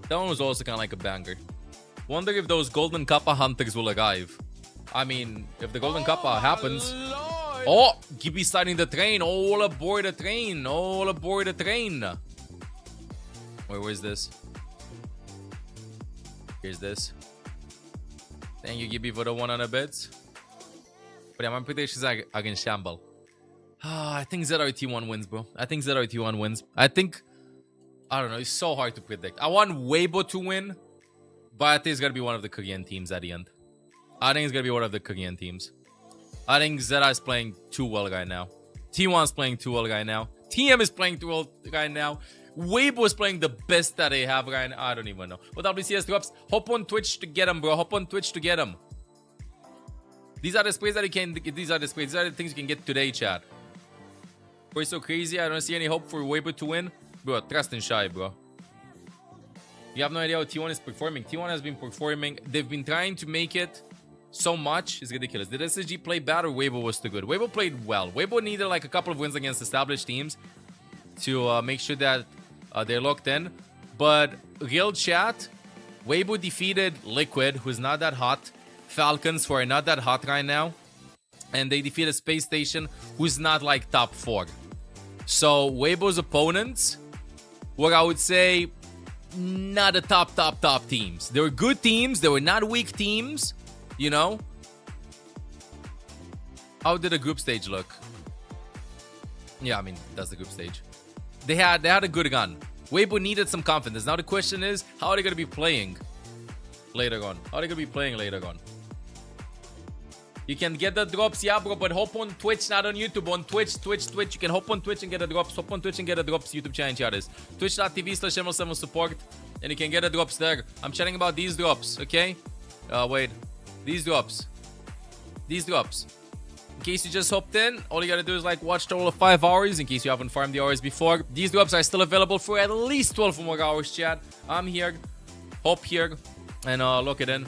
That one was also kind of like a banger. Wonder if those Golden Kappa hunters will arrive. I mean, if the Golden Kappa happens... Lord. Oh, Gibby starting the train. All aboard the train. All aboard the train. Where's this? Here's this. Thank you, Gibby, for the 100 bits. But yeah, my predictions are against Shamble. I think ZRT1 wins, bro. I think ZRT1 wins. I don't know. It's so hard to predict. I want Weibo to win, but I think it's going to be one of the Korean teams at the end. I think it's going to be one of the Korean teams. I think Zera is playing too well right now. T1 is playing too well right now. TM is playing too well right now. Weibo is playing the best that they have right now. I don't even know. But WCS drops. Hop on Twitch to get them, bro. Hop on Twitch to get them. These are the sprays that you can... These are the sprays. These are the things you can get today, chat. We're so crazy. I don't see any hope for Weibo to win. Bro, trust in Shy, bro. You have no idea how T1 is performing. T1 has been performing. They've been trying to make it so much. It's ridiculous. Did SSG play bad or Weibo was too good? Weibo played well. Weibo needed like a couple of wins against established teams to make sure that they're locked in. But real chat, Weibo defeated Liquid, who's not that hot. Falcons, who are not that hot right now. And they defeated Space Station, who's not like top 4. So Weibo's opponents were, I would say, not the top teams. They were good teams. They were not weak teams, you know. How did the group stage look? Yeah, I mean, that's the group stage. They had a good run. Weibo needed some confidence. Now the question is, how are they going to be playing later on? How are they going to be playing later on? You can get the drops, yeah, bro, but hop on Twitch, not on YouTube. On Twitch. You can hop on Twitch and get the drops. Hop on Twitch and get the drops. YouTube channel chat is twitch.tv/ML7support, and you can get the drops there. I'm chatting about these drops, okay? Wait. These drops. These drops. In case you just hopped in, all you gotta do is like watch total of 5 hours in case you haven't farmed the hours before. These drops are still available for at least 12 more hours, chat. I'm here. Hop here and lock it in.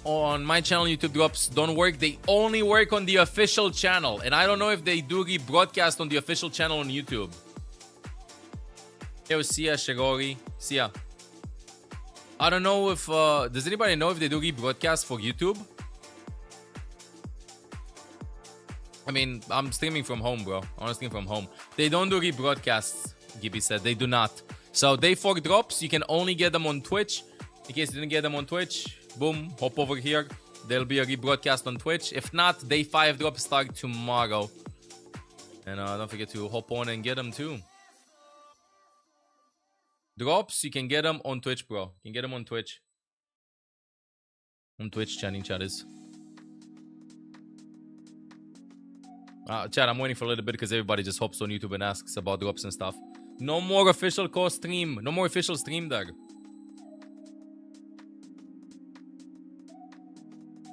On my channel, YouTube drops don't work. They only work on the official channel. And I don't know if they do rebroadcast on the official channel on YouTube. Yo, Sia, Shigori. Sia. I don't know if... does anybody know if they do rebroadcast for YouTube? I mean, I'm streaming from home, bro. I'm streaming from home. They don't do rebroadcasts, Gibby said. They do not. So, day 4 drops. You can only get them on Twitch. In case you didn't get them on Twitch, boom, hop over here. There'll be a rebroadcast on Twitch. If not, day 5 drops start tomorrow. And don't forget to hop on and get them too. Drops, you can get them on Twitch, bro. You can get them on Twitch. On Twitch, chatting chat is. Chat, I'm waiting for a little bit because everybody just hops on YouTube and asks about drops and stuff. No more official co-stream. No more official stream there.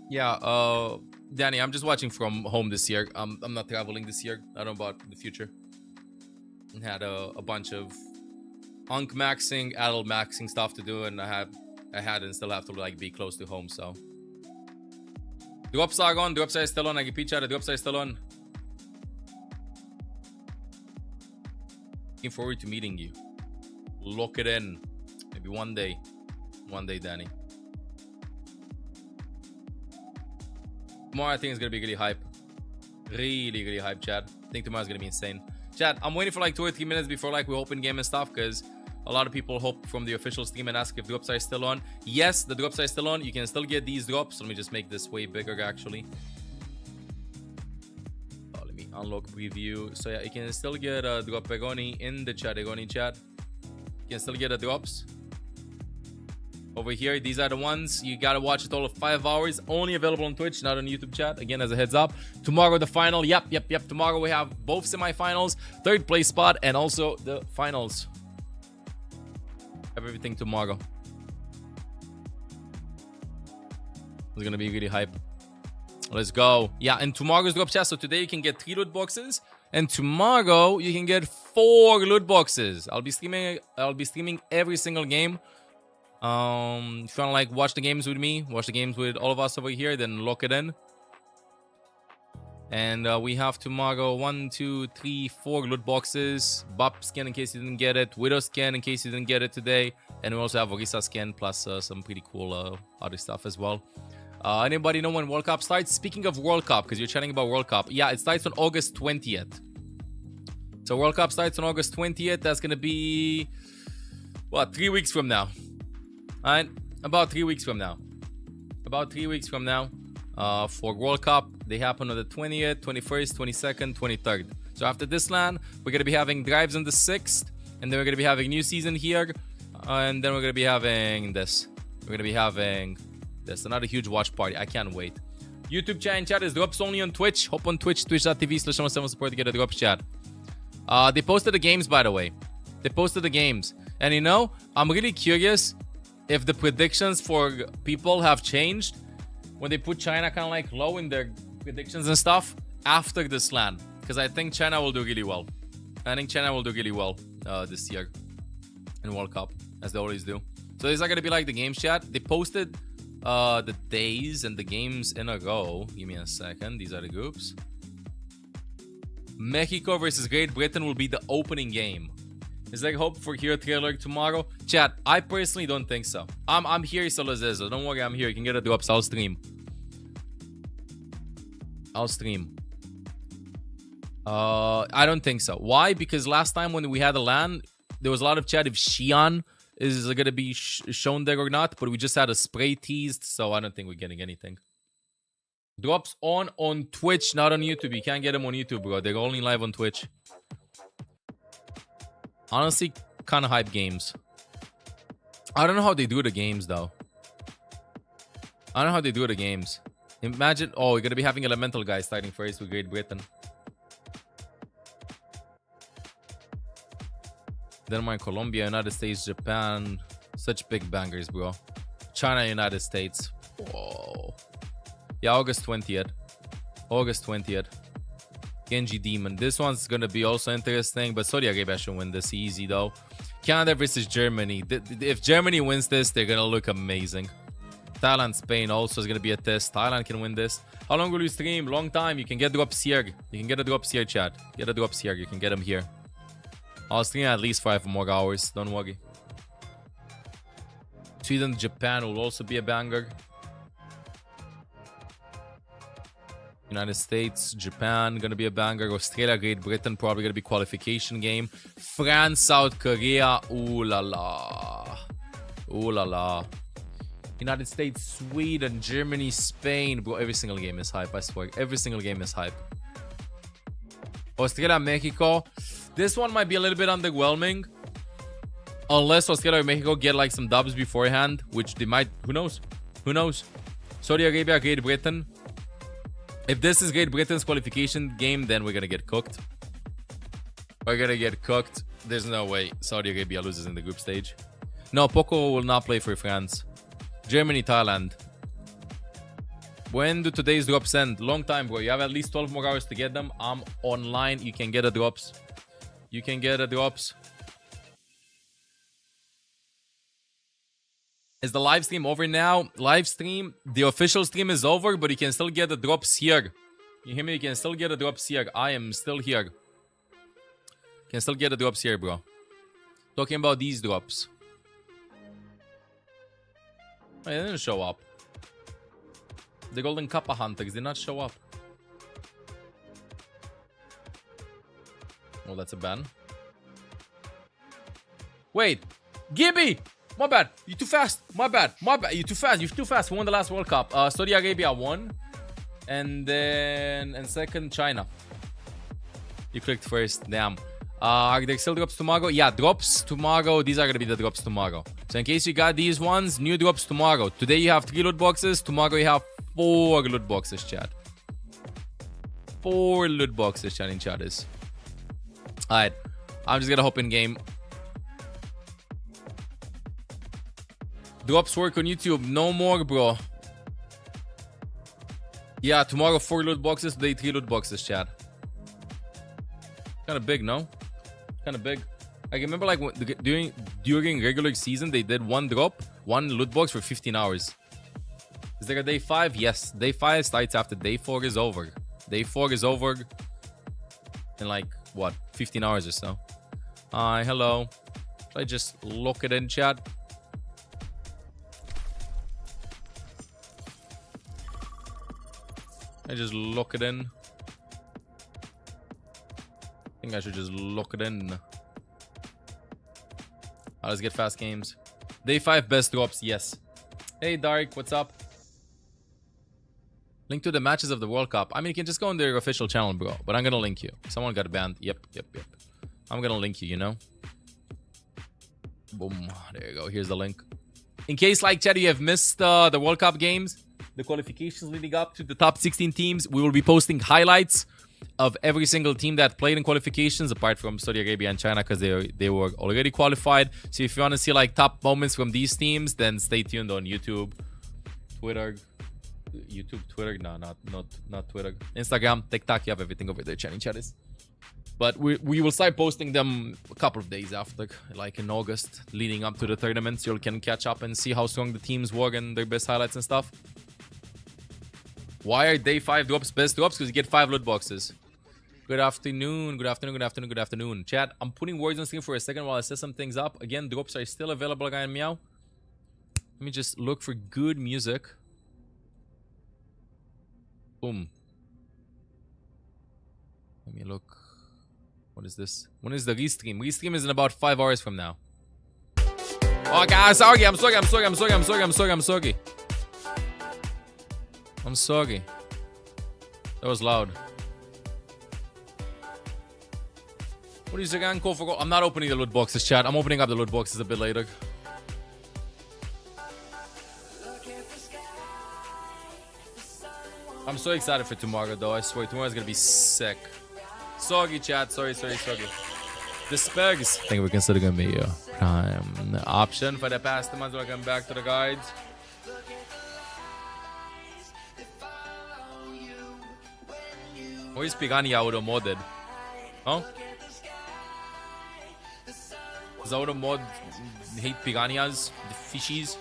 Yeah, Danny, I'm just watching from home this year. I'm not traveling this year. I don't know about the future. I had a bunch of Unk maxing, adult maxing stuff to do, and I had and still have to like be close to home, so. Drops are on, drops are still on. I repeat, chat, the drops are still on. Looking forward to meeting you. Lock it in. Maybe one day. One day, Danny. Tomorrow, I think it's gonna be really hype. Really, really hype, chat. I think tomorrow's gonna be insane. Chat, I'm waiting for like 2 or 3 minutes before like we open game and stuff, because a lot of people hope from the official stream and ask if drops are still on. Yes, the drops are still on. You can still get these drops. Let me just make this way bigger, actually. Let me unlock preview. So yeah, you can still get a drop Egoni in the chat, Egoni chat. You can still get the drops. Over here, these are the ones. You gotta watch it all of 5 hours. Only available on Twitch, not on YouTube, chat. Again, as a heads up. Tomorrow, the final. Yep. Tomorrow, we have both semifinals, 3rd place spot, and also the finals. Have everything tomorrow. It's gonna be really hype. Let's go. Yeah, and tomorrow's drop chat. So today you can get 3 loot boxes, and tomorrow you can get 4 loot boxes. I'll be streaming every single game. If you wanna like watch the games with me, watch the games with all of us over here, then lock it in. And we have tomorrow 1, 2, 3, 4 loot boxes. Bop skin in case you didn't get it. Widow skin in case you didn't get it today. And we also have Orisa skin plus some pretty cool other stuff as well. Anybody know when World Cup starts? Speaking of World Cup, because you're chatting about World Cup. Yeah, it starts on August 20th. So World Cup starts on August 20th. That's going to be, what, 3 weeks from now. Alright, about 3 weeks from now. About 3 weeks from now. For World Cup, they happen on the 20th, 21st, 22nd, 23rd. So after this LAN, we're going to be having drives on the 6th. And then we're going to be having new season here. And then we're going to be having this. We're going to be having this. Another huge watch party. I can't wait. YouTube chat and chat is drops only on Twitch. Hop on Twitch, twitch.tv/ML7support to get a drops chat. They posted the games, by the way. They posted the games. And you know, I'm really curious if the predictions for people have changed when they put China kind of like low in their predictions and stuff after this LAN. Because I think China will do really well. I think China will do really well this year in World Cup, as they always do. So these are going to be like the games chat. They posted the days and the games in a row. Give me a second. These are the groups. Mexico versus Great Britain will be the opening game. Is there hope for Hero trailer tomorrow? Chat, I personally don't think so. I'm here, Solozezo. Don't worry, I'm here. You can get a drops. I'll stream. I don't think so. Why? Because last time when we had a LAN, there was a lot of chat if Xi'an is going to be shown there or not, but we just had a spray teased, so I don't think we're getting anything. Drops on Twitch, not on YouTube. You can't get them on YouTube, bro. They're only live on Twitch. Honestly, kind of hype games. I don't know how they do the games though. I don't know how they do the games. Imagine, oh, we're gonna be having elemental guys starting first with Great Britain. Denmark, Colombia, United States, Japan. Such big bangers, bro. China, United States. Whoa. Yeah, August 20th. August 20th. Genji Demon. This one's gonna be also interesting, but Saudi Arabia should win this easy though. Canada versus Germany. If Germany wins this, they're gonna look amazing. Thailand, Spain also is gonna be a test. Thailand can win this. How long will you stream? Long time. You can get drops here. You can get a drops here, chat. Get a drops here. You can get them here. I'll stream at least 5 more hours. Don't worry. Sweden, Japan will also be a banger. United States, Japan, gonna be a banger. Australia, Great Britain, probably gonna be qualification game. France, South Korea, ooh la la. Ooh la la. United States, Sweden, Germany, Spain. Bro, every single game is hype, I swear. Every single game is hype. Australia, Mexico. This one might be a little bit underwhelming. Unless Australia or Mexico get like some dubs beforehand, which they might. Who knows? Who knows? Saudi Arabia, Great Britain. If this is Great Britain's qualification game, then we're gonna get cooked. We're gonna get cooked. There's no way Saudi Arabia loses in the group stage. No, Poco will not play for France. Germany, Thailand. When do today's drops end? Long time, bro. You have at least 12 more hours to get them. I'm online. You can get a drops. You can get a drops. Is the live stream over now? Live stream, the official stream is over, but you can still get the drops here. You hear me? You can still get the drops here. I am still here. You can still get the drops here, bro. Talking about these drops. Oh, they didn't show up. The Golden Kappa Hunters did not show up. Oh, that's a ban. Wait. Gibby! My bad. You too fast. My bad. My bad. You too fast. You're too fast. We won the last World Cup. Saudi Arabia won. And then... And second, China. You clicked first. Damn. Are there still drops tomorrow? Yeah, drops tomorrow. These are going to be the drops tomorrow. So in case you got these ones, new drops tomorrow. Today you have 3 loot boxes. Tomorrow you have 4 loot boxes, chat. 4 loot boxes, chat in chat is. Alright. I'm just going to hop in game. Drops work on YouTube. No more, bro. Yeah, tomorrow 4 loot boxes. Today 3 loot boxes, chat. Kind of big, no? Kind of big. I remember like during regular season, they did 1 drop, 1 loot box for 15 hours. Is there a day 5? Yes. Day 5 starts after day 4 is over. Day 4 is over in like, what, 15 hours or so. Hi, hello. Should I just lock it in, chat? I just lock it in. I think I should just lock it in. Let's get fast games. Day 5 best drops, yes. Hey Dark, what's up? Link to the matches of the World Cup. I mean, you can just go on their official channel, bro. But I'm gonna link you. Someone got banned. Yep. I'm gonna link you, you know? Boom. There you go. Here's the link. In case, like, chat, you have missed the World Cup games, the qualifications leading up to the top 16 teams, we will be posting highlights of every single team that played in qualifications, apart from Saudi Arabia and China, because they were already qualified. So if you want to see like top moments from these teams, then stay tuned on YouTube, Twitter, no, not Twitter, Instagram, TikTok. You have everything over there, chatting chatters. But we will start posting them a couple of days after, like in August, leading up to the tournaments. You can catch up and see how strong the teams were and their best highlights and stuff. Why are day 5 drops best drops? Because you get 5 loot boxes. Good afternoon. Chat, I'm putting words on screen for a second while I set some things up. Again, drops are still available, guy and meow. Let me just look for good music. Boom. Let me look. What is this? When is the restream? Restream is in about 5 hours from now. Oh, guys, sorry. I'm sorry. That was loud. What is again? Call for gold. I'm not opening the loot boxes, chat. I'm opening up the loot boxes a bit later. I'm so excited for tomorrow, though. I swear, tomorrow's gonna be sick. Soggy, chat. Sorry, soggy. The Spags. I think we're considering gonna be prime option for the past the months. Welcome back to the guides. Why is Piranha auto modded? Huh? Does auto mod hate piranhas? The fishies?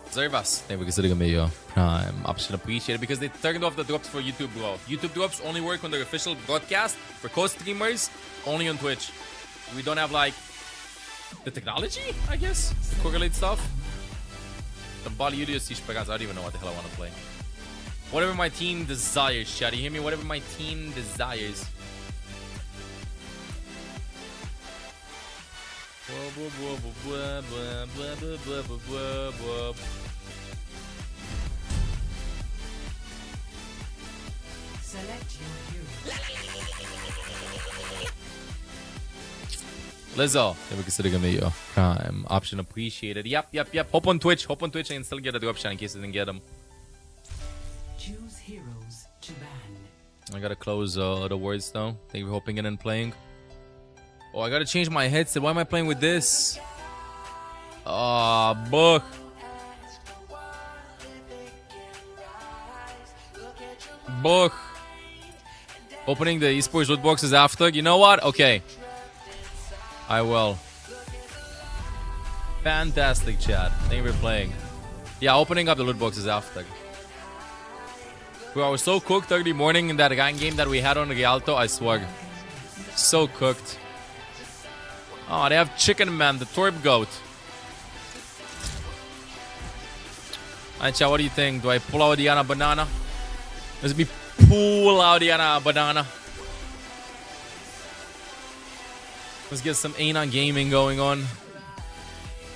Zervas. I think we're considering a prime option. Appreciated because they turned off the drops for YouTube, bro. YouTube drops only work on their official broadcast for co-streamers, only on Twitch. We don't have like the technology, I guess, to correlate stuff. The ball you do is I don't even know what the hell I want to play. Whatever my team desires, chat. You hear me? Whatever my team desires. Select your hero. Lizzo, they were considering me prime option. Appreciated. Yep. Hop on Twitch. I can still get a drop shot in case I didn't get them. Choose heroes to ban. I gotta close the words though. Thank you for hopping in and playing. Oh, I gotta change my headset. Why am I playing with this? Book. Opening the Esports Lootbox is after. You know what? Okay. I will. Fantastic, chat. Thank you for playing. Yeah, opening up the loot box is after. Bro, I was so cooked early morning in that gang game that we had on Rialto, I swear. So cooked. Oh, they have Chicken Man, the Torb Goat. Alright, chat, what do you think? Do I pull out Diana Banana? Let's me pull out Diana Banana. Let's get some Anon gaming going on.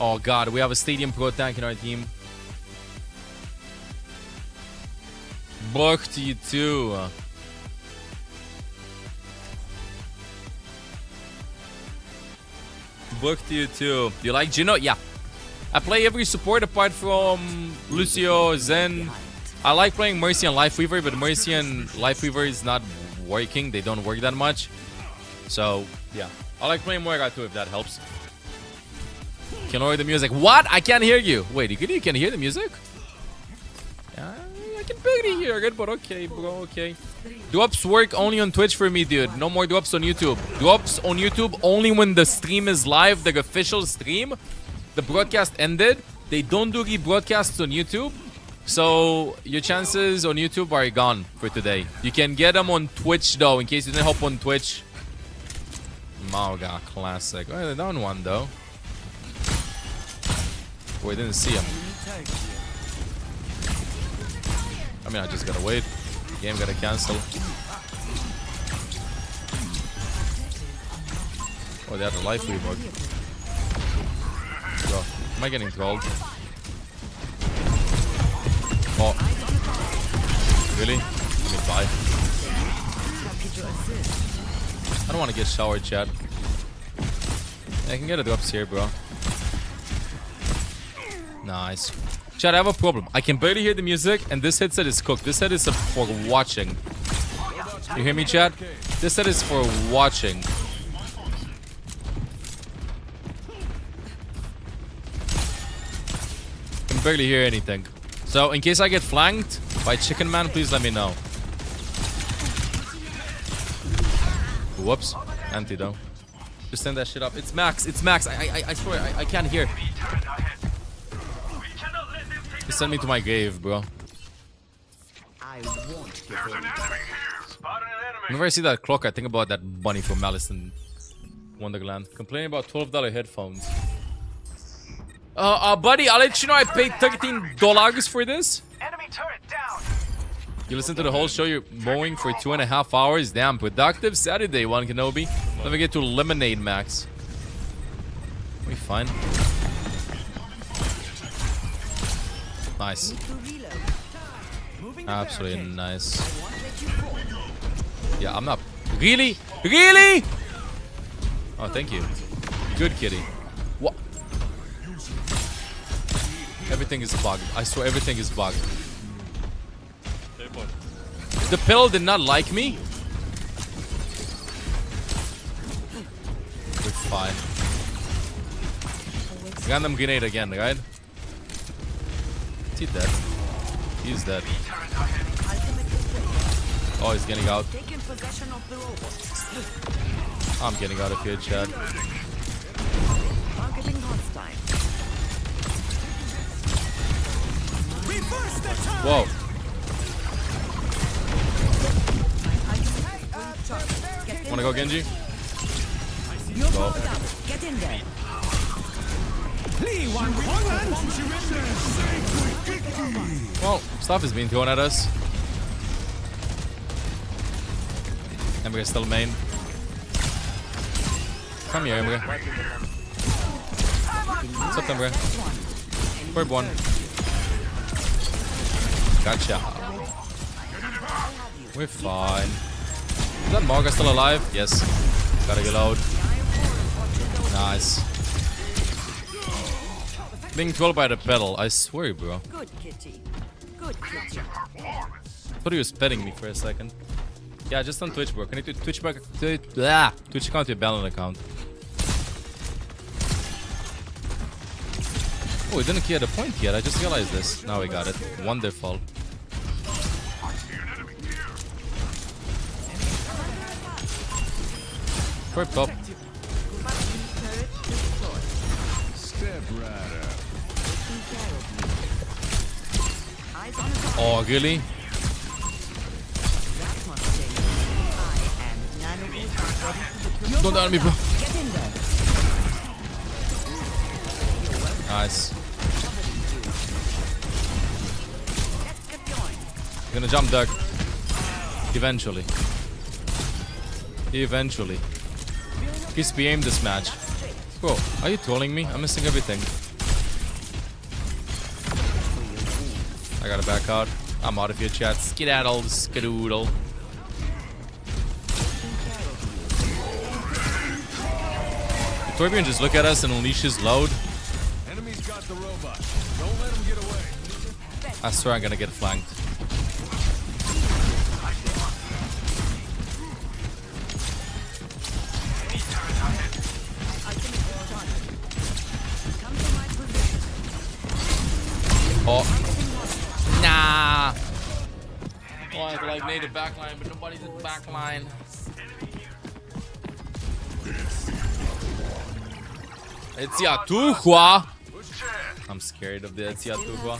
Oh god, we have a Stadium Pro tank in our team. Buck to you too. Buck to you too. Do you like Gino? Yeah. I play every support apart from Lucio, Zen. I like playing Mercy and Lifeweaver, but Mercy and Lifeweaver is not working. They don't work that much. So, yeah. I like playing Moira too, if that helps. Can lower the music. What? I can't hear you. Wait, you can hear the music? Yeah, I can barely hear it, but okay, bro, okay. Drops work only on Twitch for me, dude. No more drops on YouTube. Drops on YouTube only when the stream is live, the official stream. The broadcast ended. They don't do rebroadcasts on YouTube. So your chances on YouTube are gone for today. You can get them on Twitch though, in case you didn't hop on Twitch. Mauga, classic. Oh, they're down one though. Boy, didn't see him. I mean, I just gotta wait. Game gotta cancel. Oh, they had a life reboot. Bro, am I getting trolled? Oh. Really? Let me buy. I don't want to get showered, chat. I can get a drops here, bro. Nice. Chat, I have a problem. I can barely hear the music, and this headset is cooked. This headset is for watching. You hear me, chat? This headset is for watching. I can barely hear anything. So, in case I get flanked by Chicken Man, please let me know. Whoops. Anti though. Just send that shit up. It's Max. It's Max. I swear, I can't hear. Just send me to my grave, bro. Whenever I see that clock, I think about that bunny from Malice in Wonderland. Complaining about $12 headphones. Buddy, I'll let you know I paid $13 for this. Enemy turret down. You listen to the whole show, you're mowing for 2.5 hours. Damn, productive Saturday, one Kenobi. Let me get to Lemonade Max. We fine. Nice. Absolutely nice. Yeah, I'm not. Really? Really? Oh, thank you. Good kitty. What? Everything is bugged. I swear everything is bugged. The pill did not like me? We're fine. Random grenade again, right? Is he dead? He's dead. Oh, he's getting out. I'm getting out of here, Chad. Whoa. Wanna go, Genji? Go. Get in there. Well, stuff is being thrown at us. Emre still main. Come here, Emre. What's up, Emre? Bird one. Gotcha. We're fine. Is that Morga still alive? Yes. Gotta reload. Nice. Being trolled by the pedal. I swear, bro. Good kitty. Good kitty. I thought he was petting me for a second. Yeah, just on Twitch, bro. Can you do Twitch back? Twitch account to your balance account. Oh, we didn't clear the point yet. I just realized this. Now we got it. Wonderful. Perp top. Oh, really? Don't down me, bro. Nice. Gonna jump duck. Eventually. Eventually. He's BM this match. Bro, are you trolling me? I'm missing everything. I gotta back out. I'm out of here, chat. Skedaddle, skedoodle. Torbjorn just look at us and unleash his load. Enemy's got the robot. Don't let him get away. I swear I'm gonna get flanked. Oh. Nah. Oh, I like native backline, but nobody's in backline. Etsiatuhua. I'm scared of the Etsiatuhua.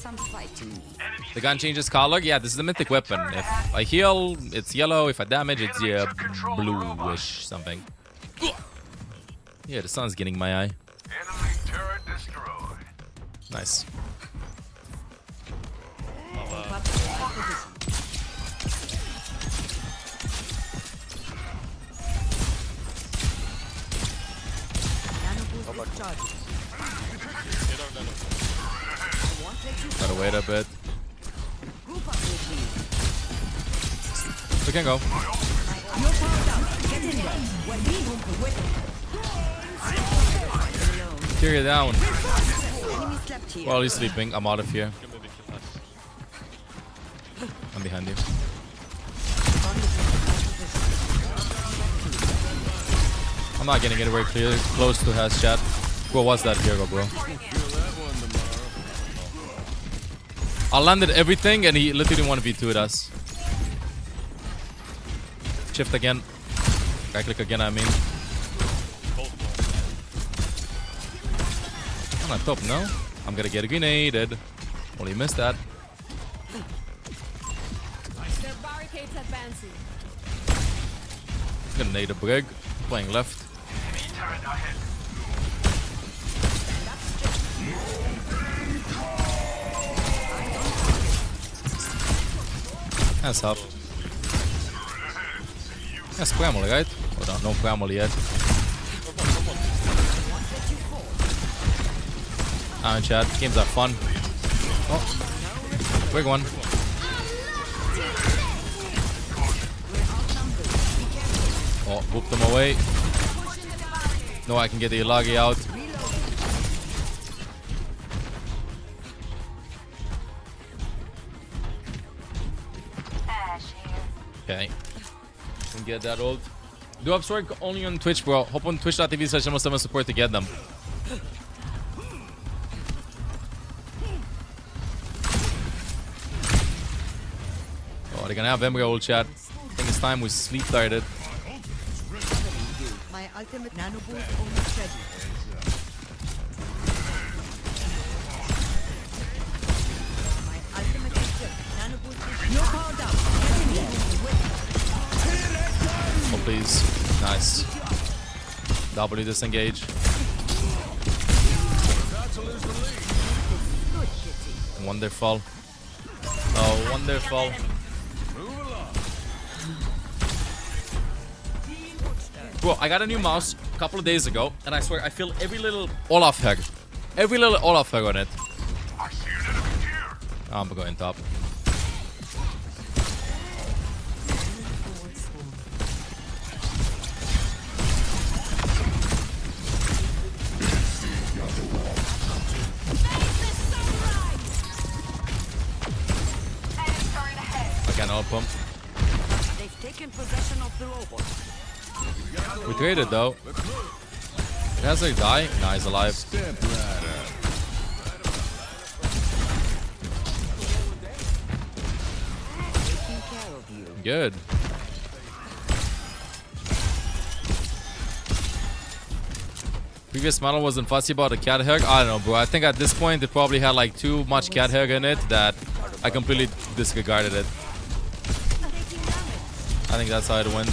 The gun changes color. Yeah, this is the mythic weapon. If I heal, it's yellow. If I damage, it's bluish something. Yeah, the sun's getting my eye. Nice. Gotta wait a bit. We can go. Carry it down. Well, he's sleeping. I'm out of here. I'm behind you. I'm not getting anywhere close to his chat. What was that hero, bro? I landed everything and he literally 1v2'd us. Shift again. Right click again, I mean. I'm on top, no? I'm gonna get grenaded. Only missed that. Their barricades advancing. Gonna nade a brig. Playing left. Hands up. That's Primal, right? Hold on, no Primal yet. In chat, games are fun. Oh, big one. Whoop them away. No, I can get the Ilagi out. Okay. Can get that ult. Do Upsword only on Twitch, bro. Hop on twitch.tv/7 support to get them. Oh, they're gonna have Embryo ult, chat. I think it's time we sleep started. My ultimate nano boost almost ready. My ultimate nano boost is no power down. Get in there. Oh, please. Nice. W disengage. Wonderful. Oh, wonderful. Bro, I got a new mouse a couple of days ago, and I swear I feel every little Olaf hair. Every little Olaf hair on it. I'm going top. I can't help him. They've taken possession of the robot. We traded though. Has he die? Nah, he's alive. Good. Previous model wasn't fussy about the cat hair. I don't know, bro. I think at this point it probably had like too much cat hair in it that I completely disregarded it. I think that's how it went.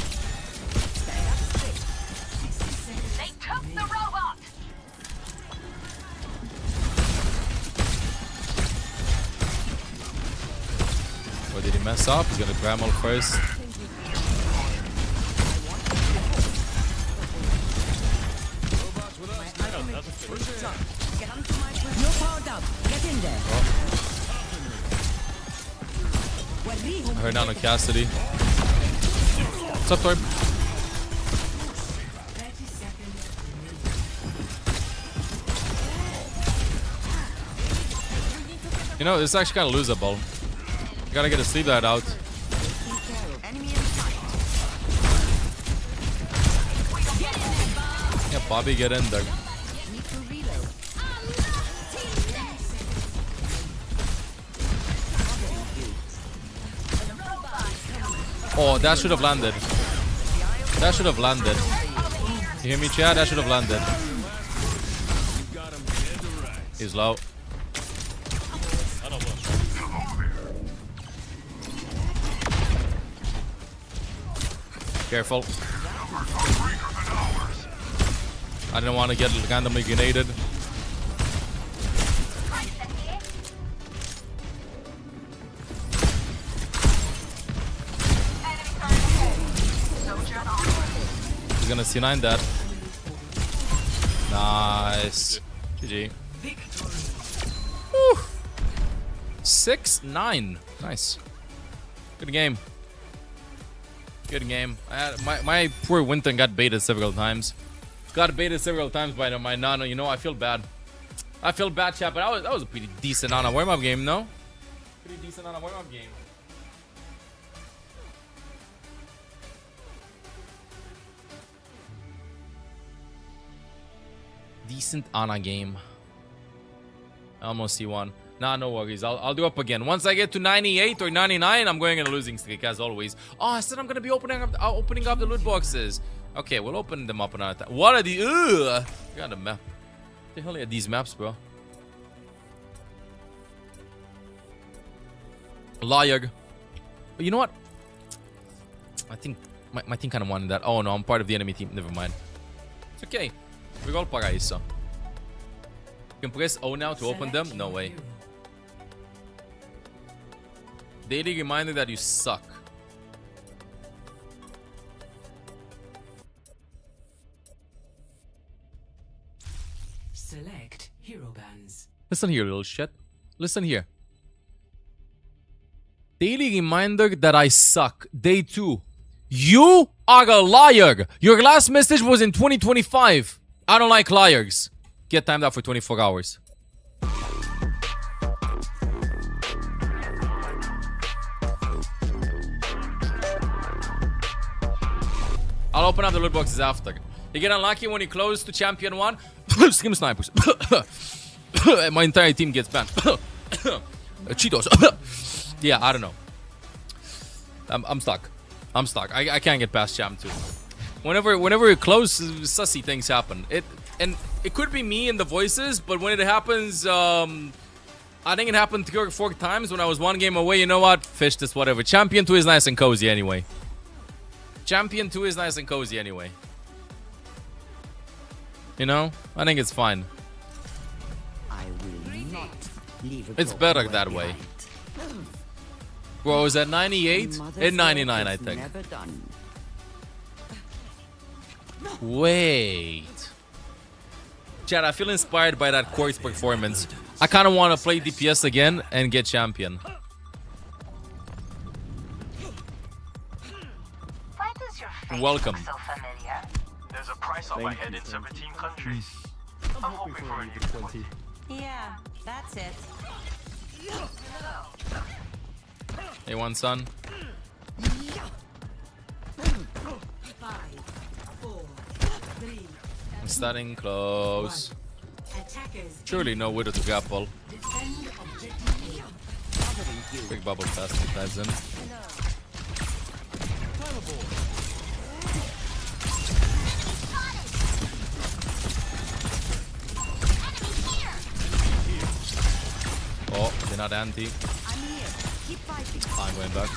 Or did he mess up? He's gonna grab all first. No power down. Get in there. I heard down on Cassidy. What's up, Torb? You know, this is actually kind of losable. You gotta get a sleep that out. Yeah, Bobby, get in there. Oh, that should have landed. That should have landed. You hear me, Chad? That should have landed. He's low. Careful. I didn't want to get randomly grenaded. He's gonna C9 that. Nice. GG. Woo. 6-9. Nice. Good game. Good game. My poor Winton got baited several times. Got baited several times by my Nano. You know, I feel bad. I feel bad, chat, but that was a pretty decent Nano warm-up game, no? Pretty decent Nano warm-up game. Decent Ana game. I almost see one. Nah, no worries. I'll do up again. Once I get to 98 or 99, I'm going in a losing streak as always. Oh, I said I'm gonna be opening up the loot boxes. Okay, we'll open them up another time. What are the? Ugh! Got a map. What the hell are these maps, bro? Liar. But you know what? I think my team kind of wanted that. Oh no, I'm part of the enemy team. Never mind. It's okay. We got Paraiso. You can press O now to open them? No way. Daily reminder that you suck. Select hero bands. Listen here, little shit. Listen here. Daily reminder that I suck. Day 2. You are a liar. Your last message was in 2025. I don't like liars. Get timed out for 24 hours. I'll open up the loot boxes after. You get unlucky when you close to champion 1. Scream snipers. My entire team gets banned. Cheetos. Yeah, I don't know. I'm stuck. I'm stuck. I can't get past champ 2. Whenever you close, sussy things happen. It could be me and the voices, but when it happens, I think it happened 3 or 4 times when I was 1 game away. You know what? Fish this, whatever. Champion 2 is nice and cozy anyway. Champion 2 is nice and cozy anyway. You know? I think it's fine. It's better that way. Bro, is that 98? And 99, I think. Wait. Chad, I feel inspired by that Quark's performance. I kind of want to play DPS again and get champion. Welcome. There's a price on my head in 17 countries. I'm hoping for a new 20. Yeah, that's it. Hey, one son. I'm starting close. Surely no widow to grapple. Quick bubble fast if that's in. Oh, they're not anti. I'm going back.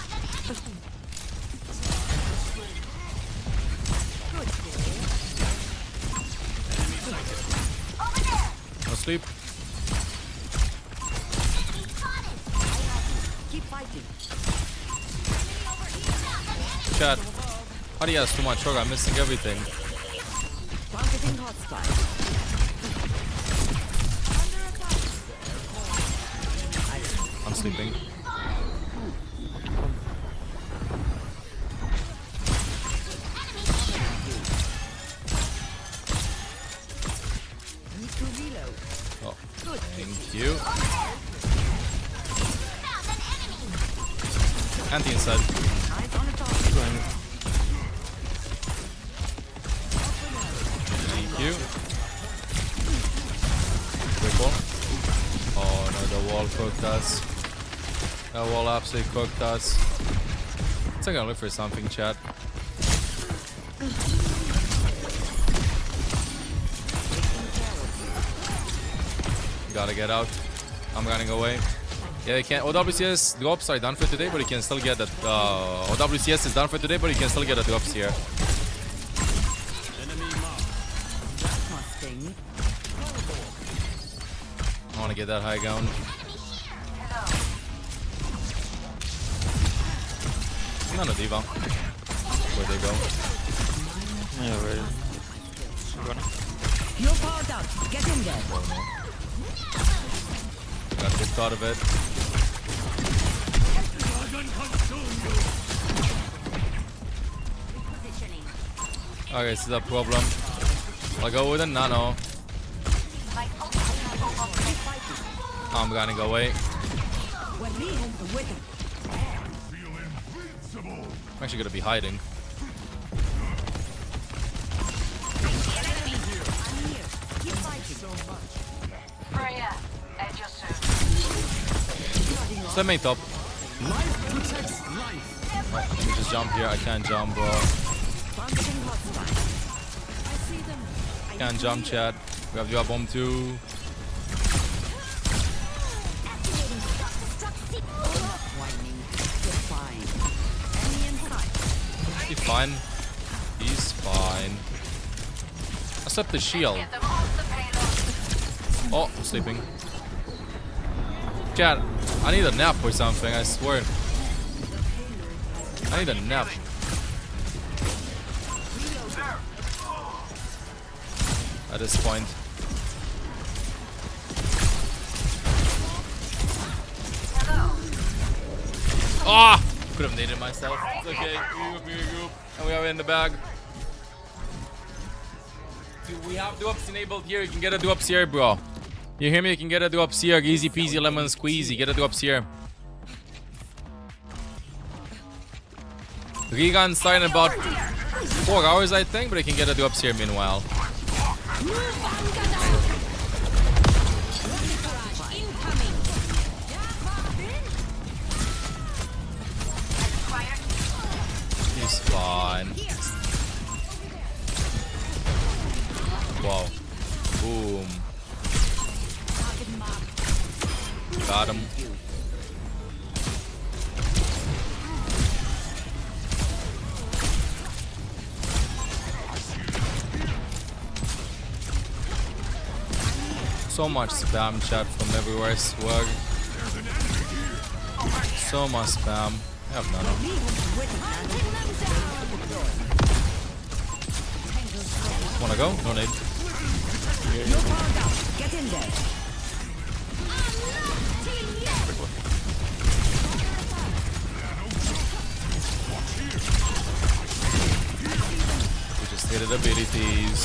No sleep. Chat. How do you guys too much sugar? I'm missing everything. I'm sleeping. Oh, thank you. Anti inside. Thank you. Quick wall. Oh no, the wall cooked us. That wall absolutely cooked us. I think I'll look for something, chat. Gotta get out. I'm running away. Yeah, you can. OWCS drops are done for today, but you can still get that. OWCS is done for today, but you can still get the drops here. I want to get that high ground. Not a diva. Where'd they go? Yeah, right. You're powered up. Get in there. Oh, no. Got kicked out of it. Okay, this is a problem. I'll go with a nano. I'm gonna go away. I'm actually gonna be hiding. Let me top. Let me just jump here. I can't jump, bro. Can't jump, chat. We have bomb too. He's fine. He's fine. Except the shield. Oh, I'm sleeping. Chat, I need a nap or something, I swear. I need a nap. At this point. Ah! Could have naded myself. It's okay. And we have it in the bag. Dude, we have duops enabled here. You can get a duops here, bro. You hear me? You can get a duops here. Easy peasy lemon squeezy. Get a duops here. Regan starting in about 4 hours, I think, but I can get a duops here meanwhile. He's fine. Wow. Boom. Got him. So much spam chat from everywhere, I swear. So much spam. I have none of it. Wanna go? No need. Get in there. We just hit abilities.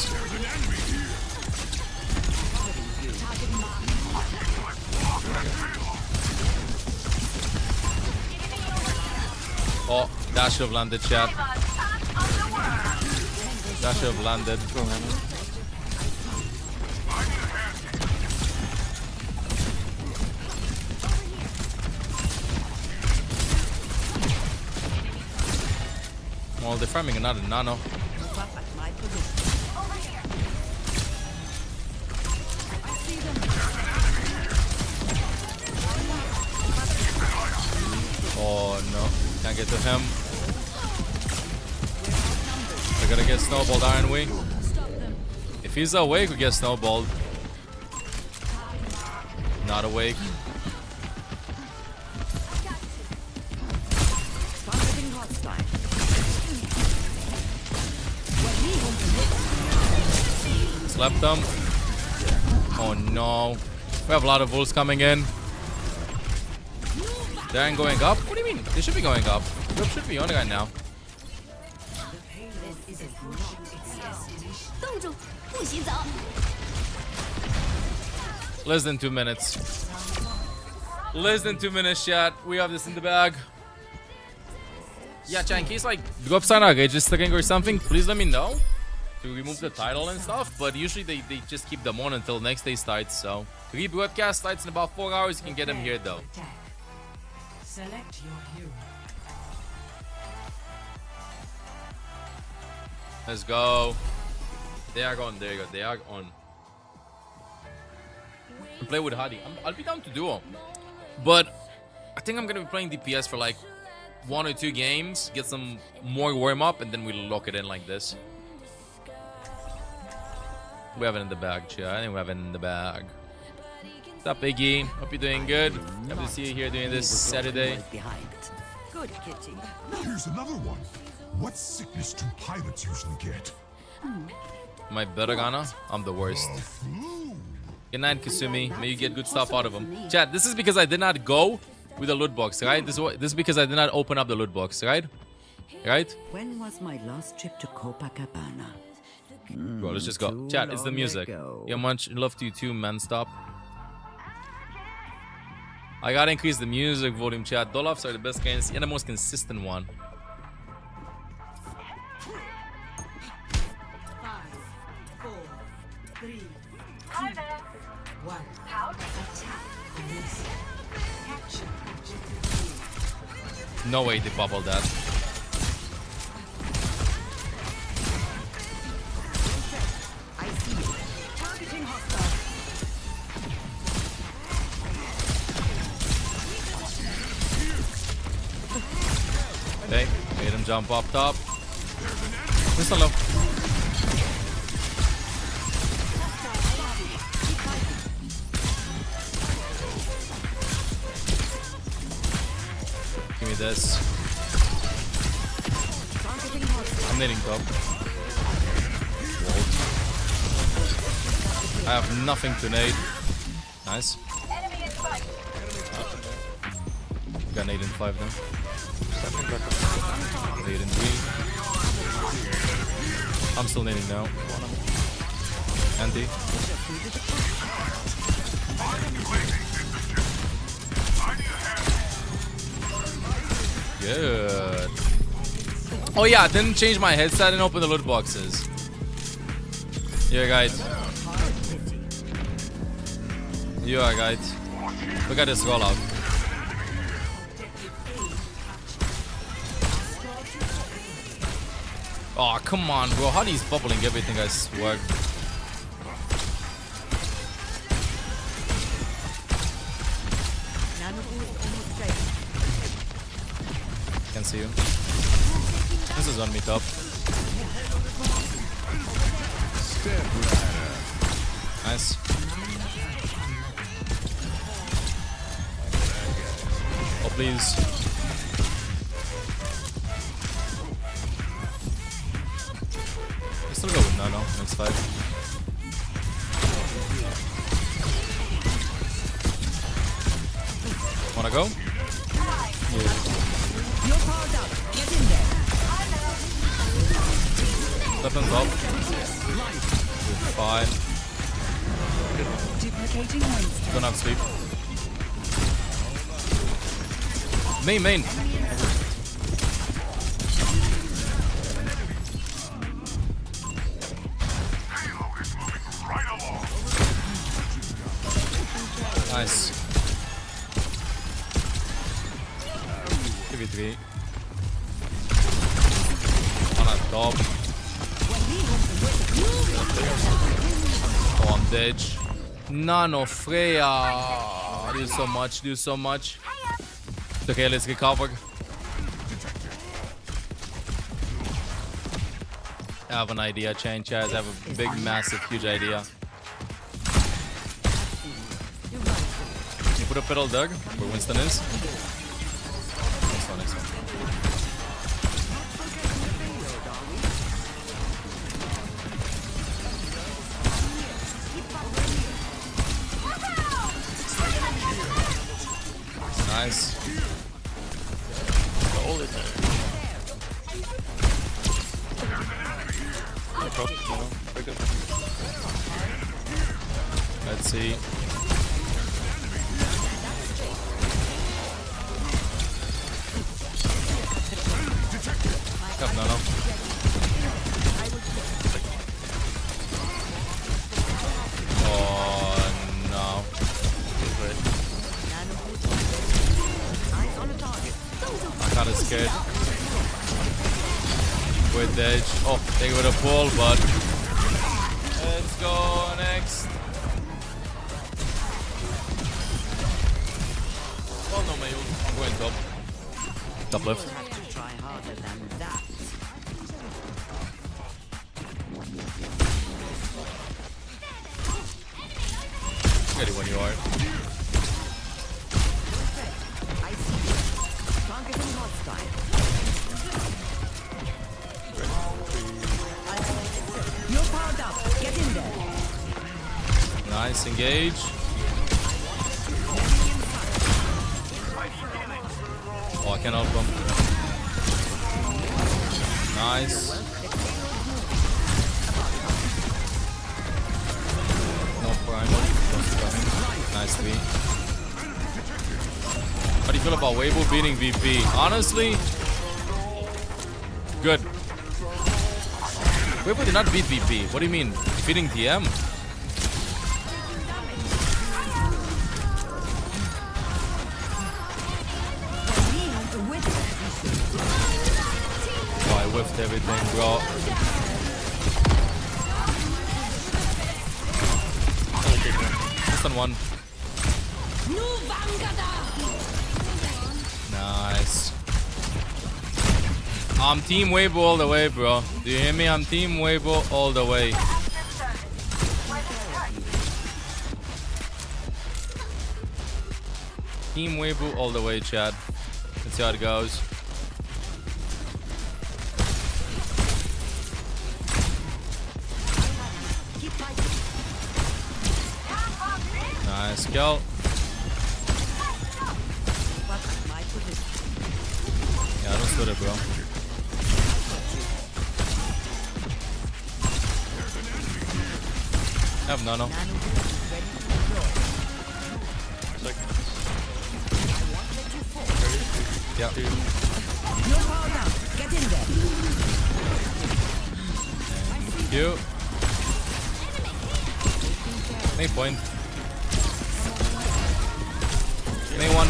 Oh, that should have landed, chat. That should have landed. Well, they're farming another nano. Oh no, can't get to him. We're gonna get snowballed, aren't we? If he's awake, we get snowballed. Not awake. Slept them. Oh no. We have a lot of wolves coming in. They aren't going up? What do you mean? They should be going up. They should be on right now. Less than 2 minutes. Less than 2 minutes, chat. We have this in the bag. Yeah, chat, in case like drops are not registering or something, please let me know to remove the title and stuff. But usually they just keep them on until next day starts. So rebroadcast starts in about 4 hours. You can get them here though. Select your hero. Let's go. They are gone. There you go. They are on. Play with Hadi. I'll be down to duo. But I think I'm going to be playing DPS for like 1 or 2 games. Get some more warm up. And then we'll lock it in like this. We have it in the bag, chat. I think we have it in the bag. What's up, Iggy? Hope you're doing good. Happy to see you here doing this Saturday. Good kitty. Here's another one. What sickness do pilots usually get? Am I better, Ghana? I'm the worst. Good night, Kasumi. May you get good stuff out of them. Chat, this is because I did not go with the loot box, right? This is because I did not open up the loot box, right? Right? When was my last trip to Copacabana? Bro, let's just go. Chat, it's the music. Yeah, much love to you too, man. Stop. I gotta increase the music volume, chat. Dolphs are the best games and the most consistent one. 5, 4, 3, 2, 1. Attack. No way they bubbled that. I see you. Targeting hostile. Okay, made him jump up top. Just a low. Give me this. I'm nading top. Walled. I have nothing to nade. Nice. Got nade in 5 then. I'm still needing now. Anti. Good. Oh yeah, I didn't change my headset and open the loot boxes. Yeah, guys. Yeah, guys. Look at this rollout. Oh, come on, bro. How he's bubbling everything, I swear. Can't see you. This is on me top. Nice. Oh, please. Still go with no, next fight. Wanna go? Yeah. You're powered up. Get in there. Weapons up. Fine. Duplicating Wednesday. Don't have sleep. Main. Nice. Give it 3. On a top. Oh, I'm dead. Nano Freya. Do so much. Okay, let's recover. I have an idea, Chain Chaz. I have a big, massive, huge idea. You put a pedal, Doug, where Winston is. Next one. Nice. Hold it there. Let's see. No. Oh no. I'm kinda scared. With the edge. Oh, they got a pull, but let's go next. Oh no, my ult. I'm going top. Top left. Ready when you are. You're powered up. Get in there. Nice, engage. Oh, I can't help him. Nice. No primal. Nice 3. How do you feel about Weibo beating VP? Honestly, good. Weibo did not beat VP. What do you mean? Defeating TM? Oh, I whiffed everything, bro. Just on one. Nice. I'm Team Weibo all the way, bro. Do you hear me? I'm Team Weibo all the way. Team Weibo all the way, Chad. Let's see how it goes. Nice kill. Yeah, I don't split it, bro. have nano. Yeah. You're powered up. Get in there. Thank you. Main point. Main one.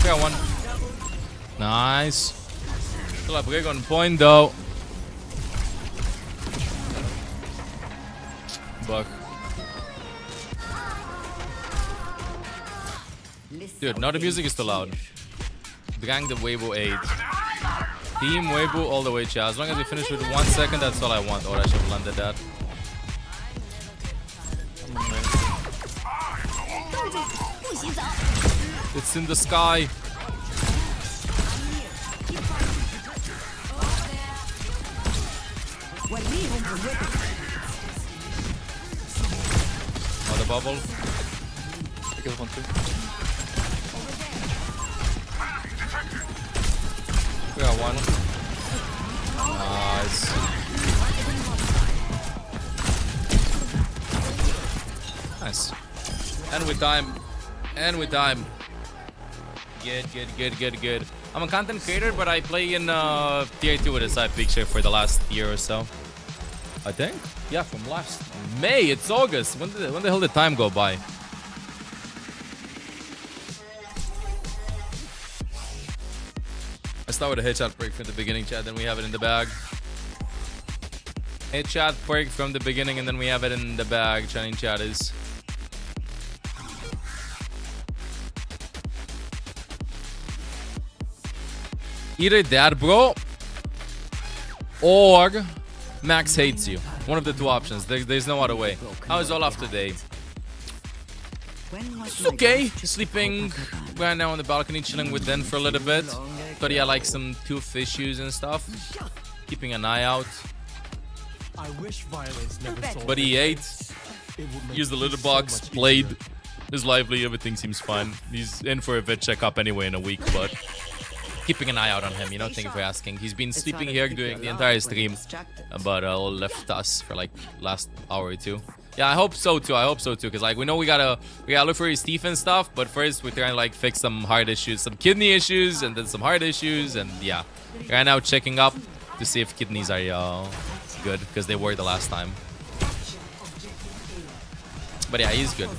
Got one. Nice. Still have Brig on point though. Buck. Dude, now the music is too loud. Drang the Weibo 8. Team Weibo all the way, chat. As long as we finish with 1 second, that's all I want. Or I should have landed that. It's in the sky. Another bubble. We got one. Nice. Nice. And with time. And with time. Good. I'm a content creator, but I play in tier 2 with a side picture for the last year or so. I think? Yeah, from last May. It's August. When the hell did time go by? I start with a headshot break from the beginning, chat, then we have it in the bag. Headshot break from the beginning, and then we have it in the bag. Chatting chat is. Either that, bro, or Max hates you. One of the two options. There's no other way. How is Olaf today? It's okay. Sleeping right now on the balcony, chilling with Den for a little bit. But yeah, like some tooth issues and stuff. Keeping an eye out. I wish violence never sold. But he ate. Used the litter box. Played. Is lively. Everything seems fine. He's in for a vet checkup anyway in a week, but keeping an eye out on him, you know. Thank you for asking. He's been sleeping here during the entire stream, but left us for like last hour or two. Yeah, I hope so too. Because like we know we gotta look for his teeth and stuff, but first we're trying to like fix some heart issues, some kidney issues, and then some heart issues, and yeah, right now checking up to see if kidneys are good, because they were the last time. But yeah, he's good.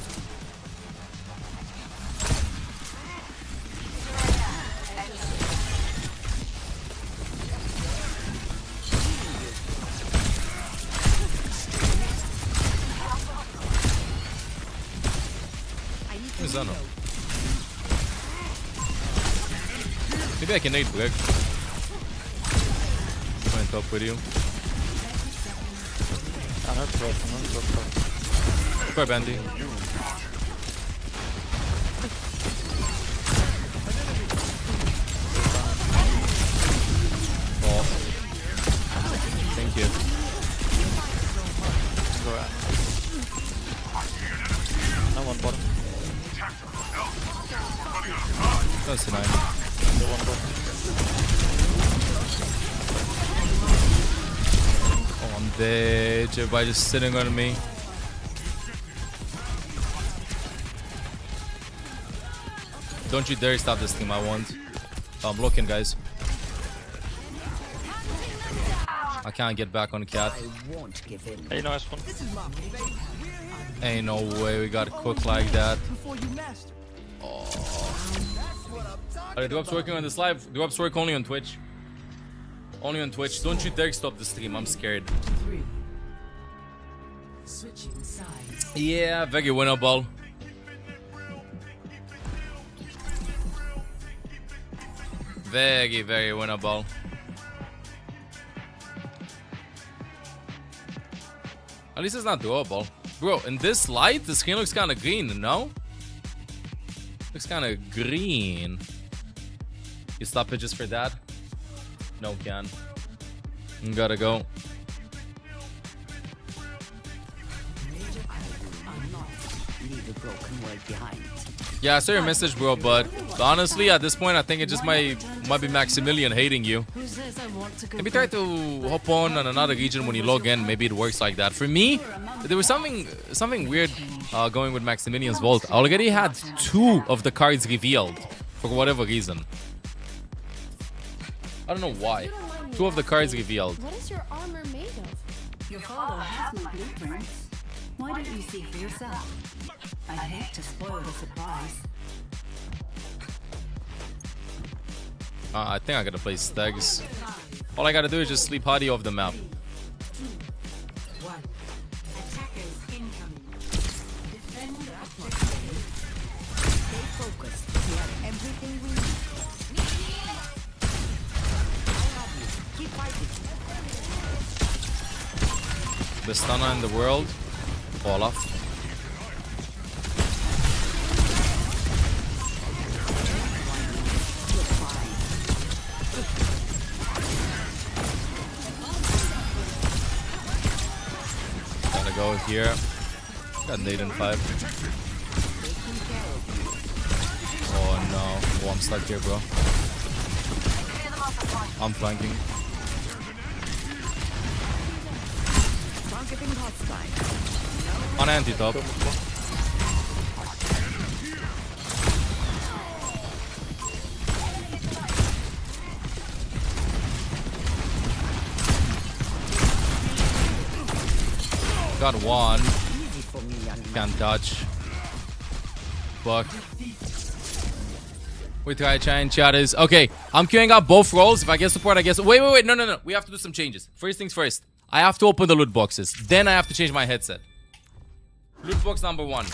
Zano. Maybe I can nade Greg. Going top with you. Super Bandy. Oh. Thank you. No one bottom. That's nice. On bitch, everybody just sitting on me. Don't you dare stop this team, I won't. Oh, I'm looking, guys. I can't get back on cat. Hey, nice one. Ain't no way we got cooked like that. Oh. Alright, Drop's working on this live. Drop's work only on Twitch. Only on Twitch. Don't you dare stop the stream. I'm scared. Yeah, very winnable. Very winnable. At least it's not doable. Bro, in this light, the screen looks kind of green, no? Looks kind of green. You stop it just for that? No, can. Gotta go. Leave a broken world behind. Yeah, I saw your message, bro, but honestly, at this point, I think it just might be Maximilian hating you. Maybe try to hop on another region when you log in. Maybe it works like that. For me, there was something weird going with Maximilian's vault. I already had 2 of the cards revealed for whatever reason. I don't know why. 2 of the cards revealed. What is your armor made of? Your father has my blueprints. Why don't you see for yourself? I hate to spoil the surprise. I think I gotta play Stegs. All I gotta do is just sleep Hadi off the map. Stay focused. We have everything we need. Keep fighting. Best stunner in the world. Fall off. Gotta go here. Got nade in 5. Oh no. Oh, I'm stuck here, bro. I'm flanking. On anti-top. Got 1. Can't touch. Fuck. We try and chat is okay. I'm queuing up both roles. If I get support, I guess. Wait. No. We have to do some changes. First things first. I have to open the loot boxes. Then I have to change my headset. Loot box number 1.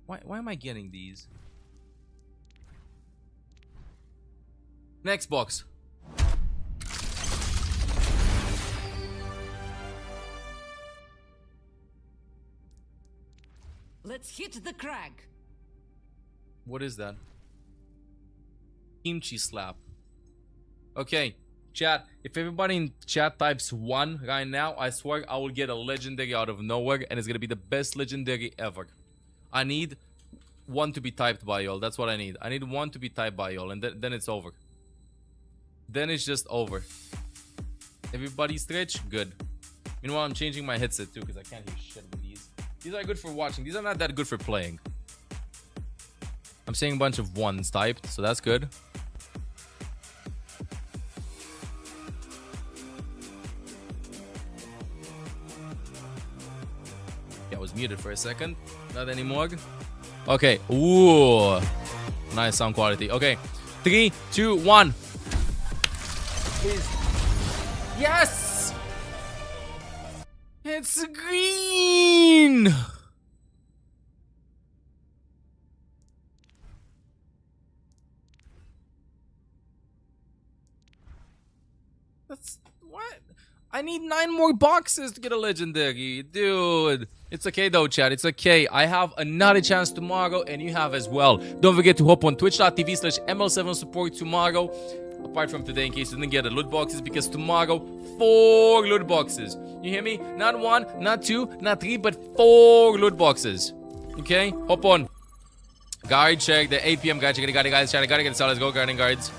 Why am I getting these? Next box. Let's hit the crag. What is that? Kimchi slap. Okay, chat. If everybody in chat types 1 right now, I swear I will get a legendary out of nowhere, and it's gonna be the best legendary ever. I need 1 to be typed by y'all. That's what I need. I need 1 to be typed by y'all, and then it's over. Then it's just over. Everybody stretch? Good. Meanwhile, I'm changing my headset too because I can't hear shit with these. These are good for watching. These are not that good for playing. I'm seeing a bunch of 1s typed, so that's good. Yeah, I was muted for a second. Not anymore. Okay. Ooh. Nice sound quality. Okay. 3, 2, 1. Please. Yes! It's green! That's what? I need 9 more boxes to get a legendary, dude. It's okay though, chat. It's okay. I have another chance tomorrow, and you have as well. Don't forget to hop on twitch.tv/ML7support tomorrow. Apart from today, in case you didn't get the loot boxes, because tomorrow 4 loot boxes. You hear me? Not 1, not 2, not 3, but 4 loot boxes. Okay, hop on. Guard check, the 8 p.m. guard check. Got it, guys. Chat. I gotta get this out. Let's go, guarding guards.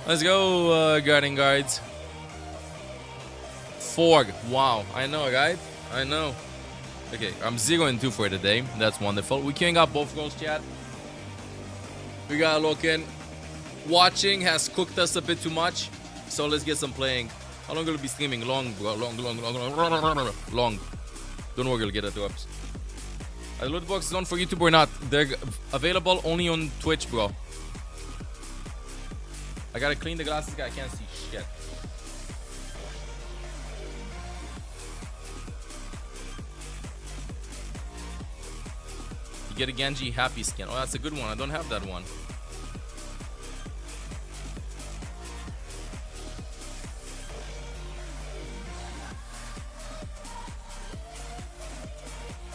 Let's go, guarding guards. 4. Wow, I know, right? I know. Okay, I'm 0 and 2 for today. That's wonderful. We queuing up both goals, chat. We gotta look in. Watching has cooked us a bit too much, so let's get some playing. How long will we be streaming? Long, bro. Long. Don't worry, you'll get it drops. Are the loot boxes on for YouTube or not? They're available only on Twitch, bro. I gotta clean the glasses, I can't see shit. You get a Genji happy skin. Oh, that's a good one. I don't have that one.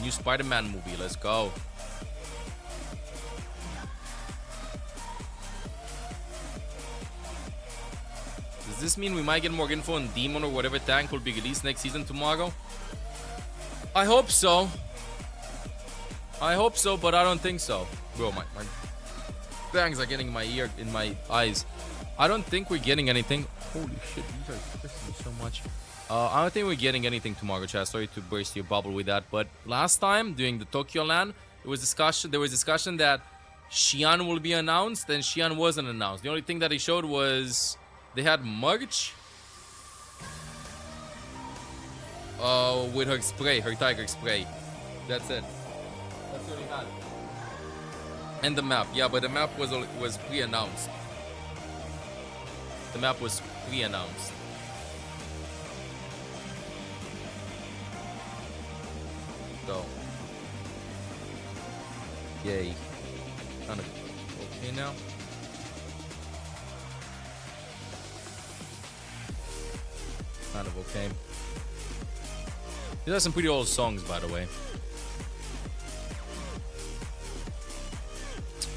New Spider-Man movie. Let's go. Does this mean we might get more info on Demon or whatever tank will be released next season tomorrow? I hope so. I hope so, but I don't think so. Bro, my bangs are getting in my ear, in my eyes. I don't think we're getting anything. Holy shit, these are pissing me so much. I don't think we're getting anything tomorrow, chat. Sorry to burst your bubble with that, but last time during the Tokyo LAN, there was discussion that Xi'an will be announced, and Xi'an wasn't announced. The only thing that they showed was they had merch with her spray, her tiger spray. That's it. That's what he had. And the map, yeah, but the map was pre-announced. The map was pre-announced. So, yay. Kind of okay now. Kind of okay. These are some pretty old songs, by the way.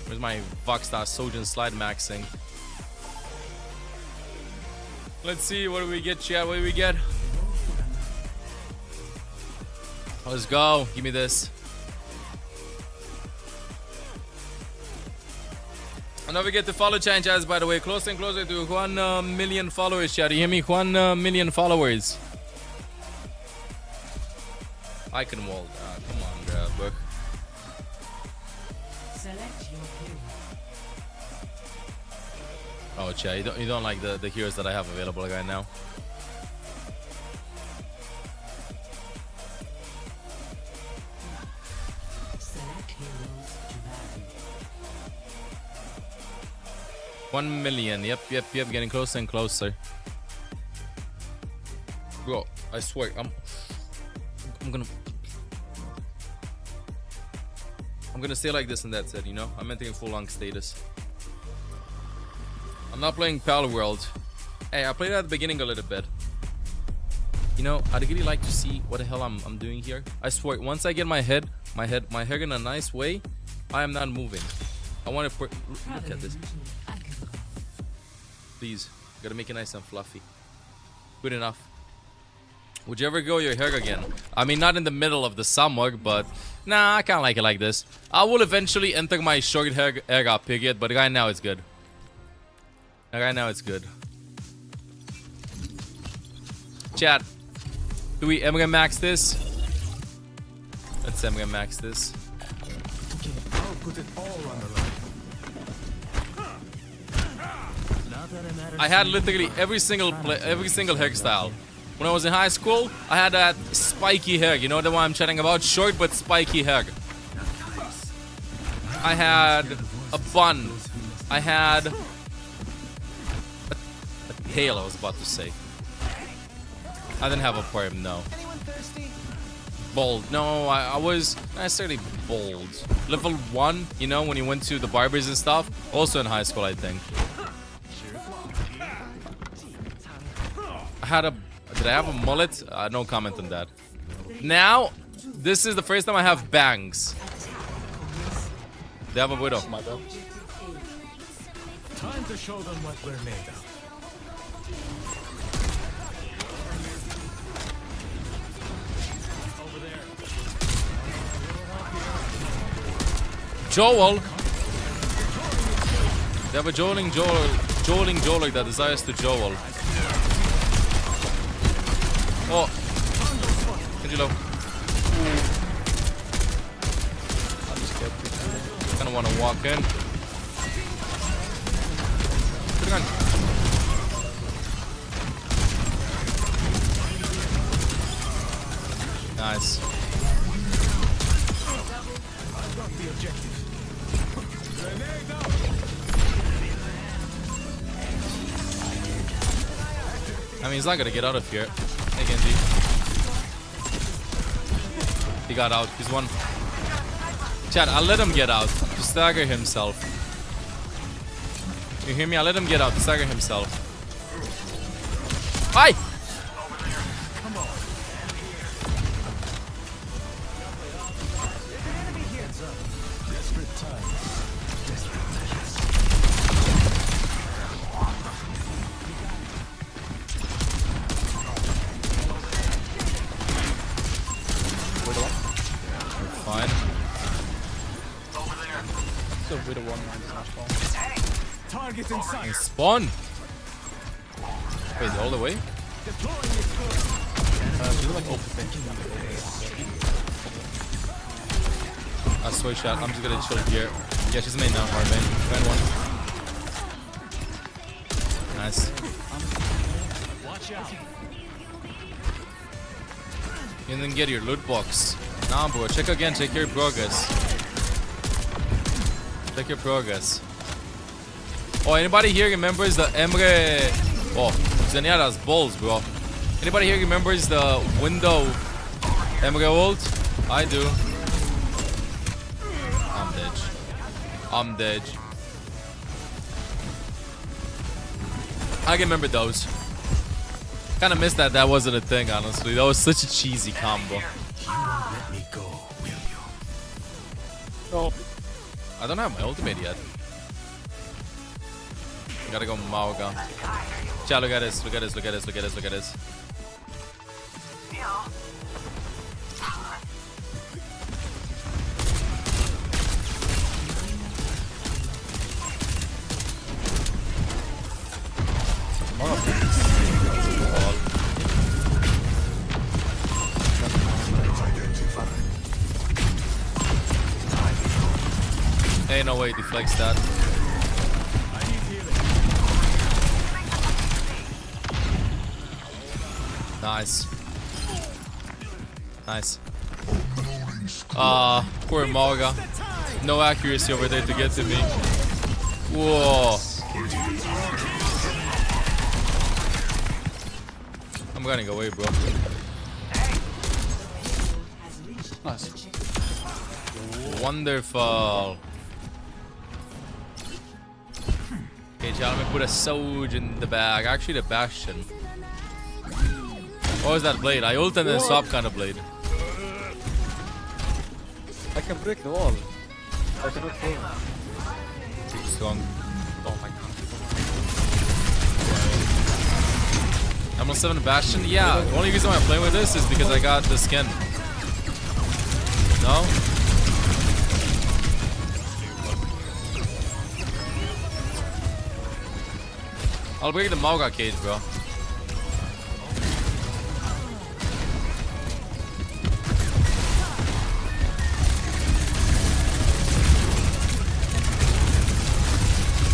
Where's my Voxstar Sojin slide maxing? Let's see, what do we get, chat? What do we get? Let's go. Give me this. And don't forget to follow Chan-Chaz, by the way. Closer and closer to 1 million followers, chat. You hear me? 1 million followers. I can wall. Come on, bro. Select your hero. Oh, chat. You don't like the heroes that I have available right now. Select heroes to battle. 1 million. Yep. Getting closer and closer. Bro, I swear, I'm gonna stay like this and that's it, you know? I'm entering full long status. I'm not playing Pal World. Hey, I played at the beginning a little bit. You know, I'd really like to see what the hell I'm doing here. I swear, once I get my hair in a nice way, I am not moving. I want to look at this. Please, gotta make it nice and fluffy. Good enough. Would you ever grow your hair again? I mean, not in the middle of the summer, but nah, I kind of like it like this. I will eventually enter my short hair era period, but right now it's good. Right now it's good. Chat, do we Emra max this? Let's Emra max this. I'll put it all on the line. I had literally every single hairstyle. When I was in high school, I had that spiky hair. You know the one I'm chatting about? Short but spiky hair. I had a bun. I had a tail, I was about to say. I didn't have a perm, no. Bald. No, I was not necessarily bald. Level 1, you know, when you went to the barbers and stuff. Also in high school, I think. I had a... Did I have a mullet? No comment on that. Now, this is the first time I have bangs. They have a widow. My bad. Time to show them what we're made of. Over there. Joel. They have a joling Joel that desires to Joel. Oh, Angelo. Kind of want to walk in. Put it on. Nice. I've got the objective. I mean, he's not gonna get out of here. Hey, Genji. He got out. He's one. Chat, I'll let him get out to stagger himself. You hear me? I'll let him get out to stagger himself. Hi! So with a 1-9 smash ball. Target in sight. Nice spawn. Wait, all the way? She's like open. I swear shot. I'm just gonna chill here. Yeah, she's main now. Hard main. Grand one. Nice. Watch out. And then get your loot box. Nah, bro. Check again. Check your progress. Check your progress. Oh, anybody here remembers the Emre? Oh, Zenyatta's balls, bro. Anybody here remembers the window Emre ult? I do. I'm dead. I'm dead. I can remember those. Kind of missed that wasn't a thing, honestly. That was such a cheesy combo. Let me go, will you? Oh. I don't have my ultimate yet. Gotta go Mauga. Chat, look at this. Look at this. Look at this. Look at this. Look at this. Ain't no way he deflects that. Nice. Nice. Poor Mauga. No accuracy over there to get to me. Whoa. I'm running away, bro. Nice. Wonderful. Okay, chat, let me put a Soj in the bag. Actually, the Bastion. What was that blade? I ult and then swap kind of blade. I can break the wall. I cannot throw. Too strong. Oh my god. I'm on 7 Bastion. Yeah, the only reason why I'm playing with this is because I got the skin. No? I'll break the Mauga cage, bro.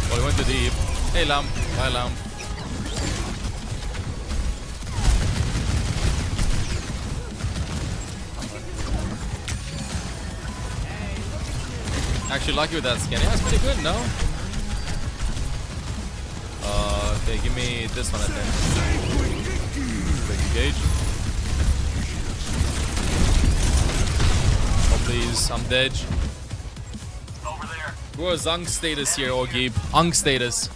Well, he went too deep. Hey, Lamb. Bye, Lamb. Actually, lucky with that skin. Yeah, it's pretty good, no? Okay, give me this one, I think. Break the gauge. Oh, please. I'm dead. Over there. Bro, is Unk status here, Ogib. Unk status.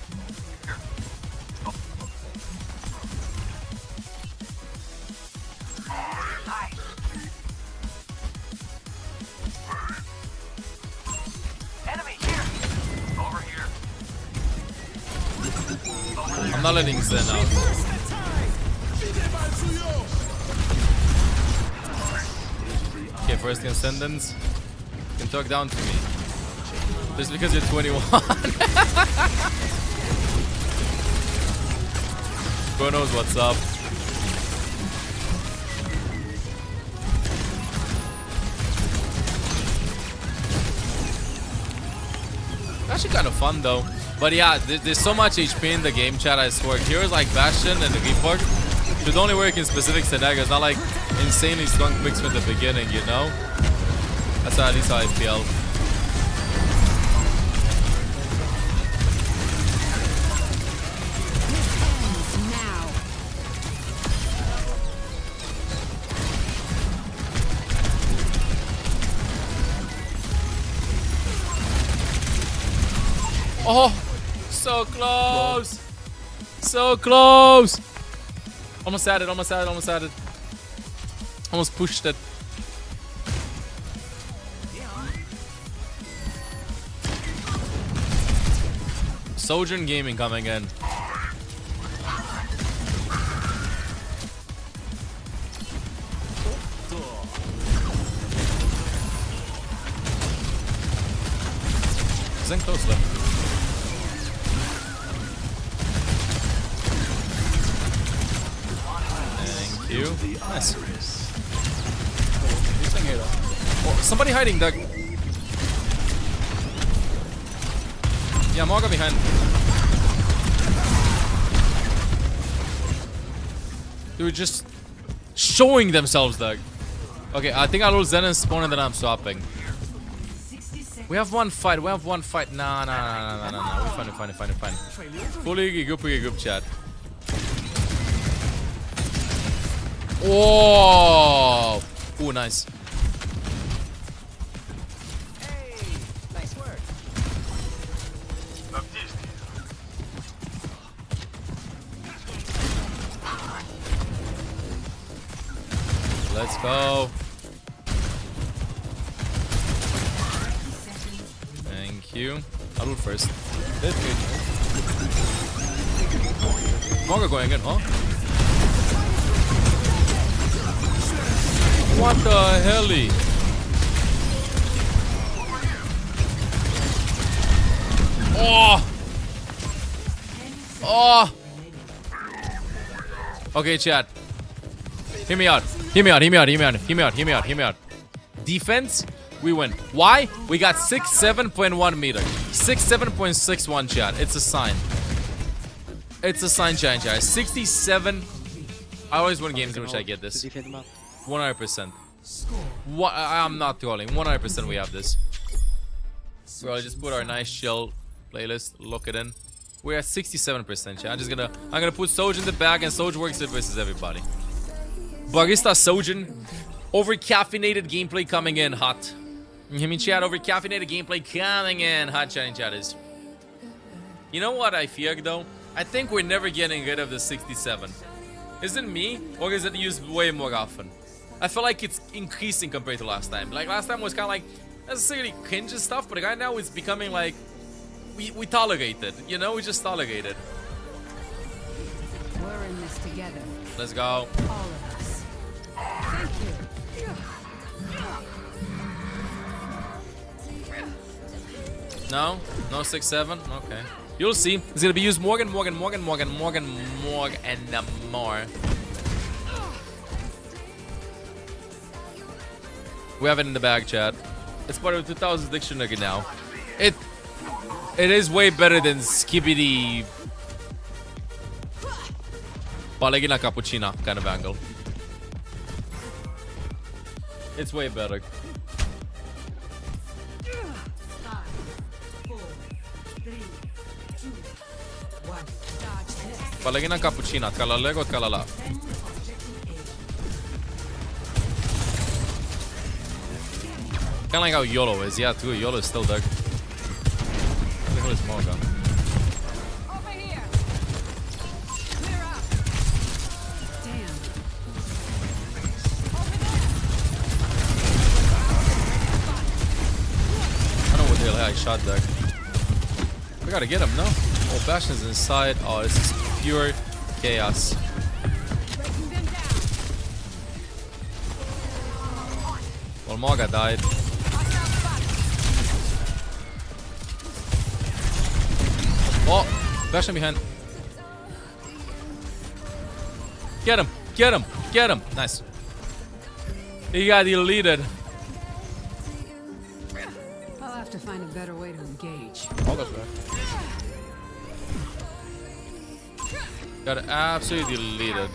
Enemy here. Over here. I'm not letting Zen out. Okay, first Ascendance. You can talk down to me. Just because you're 21. Bro knows what's up. Actually kind of fun though. But yeah, there's so much HP in the game, chat, I swear. Heroes like Bastion and the Reaper should only work in specific scenarios, not like insanely strong picks from the beginning, you know? That's at least how I feel. Oh, so close. So close. Almost had it, almost had it, almost had it. Almost pushed it. Sojourn Gaming coming in. Zen close though. Thank you. Nice. Oh, somebody hiding, Doug. Yeah, Morga behind. They were just showing themselves, Doug. Okay, I think I'll Zen and spawn and then I'm swapping. We have one fight. Nah. We're fine. Fully group chat. Oh! Ooh, nice. Nice work. Let's go. Thank you. I'll loot first. Morga going in, huh? What the helly? Oh! Oh! Okay, chat. Hear me out. Defense, we win. Why? We got 67.1 meter. 67.61, chat. It's a sign. It's a sign, chat. 67. I always win games in which I get this. 100%. What? I'm not trolling. 100% we have this. Bro, just put our nice chill playlist. Lock it in. We're at 67%, chat. I'm gonna put Soj in the back, and Soj works it versus everybody. Barista Sojin. Over caffeinated gameplay coming in hot. I mean, chat, over caffeinated gameplay coming in hot. Chat is. You know what I fear though? I think we're never getting rid of the 67. Is it me, or is it used way more often? I feel like it's increasing compared to last time. Like last time was kind of like necessarily cringe and stuff, but right now it's becoming like we tolerate it. You know, we just tolerate it. We're in this together. Let's go. All of us. Thank you. No? No 6-7? Okay. You'll see. It's gonna be used more and more. We have it in the bag, chat. It's part of the 2000s dictionary now. It is way better than Skibidi Palegina Cappuccina kind of angle. It's way better. Palegina Cappuccina, Kalalego, Kalala. Kinda like how YOLO is. Yeah, too. YOLO is still Doug. What the hell is Morgan? I don't know what the hell I shot Doug. We gotta get him, no? Oh, Bastion's inside. Oh, this is pure chaos. Well, Morga died. Oh, Bastion behind. Get him, get him, get him. Nice. He got deleted. I'll have to find a better way to engage. Morga's back. Got absolutely deleted.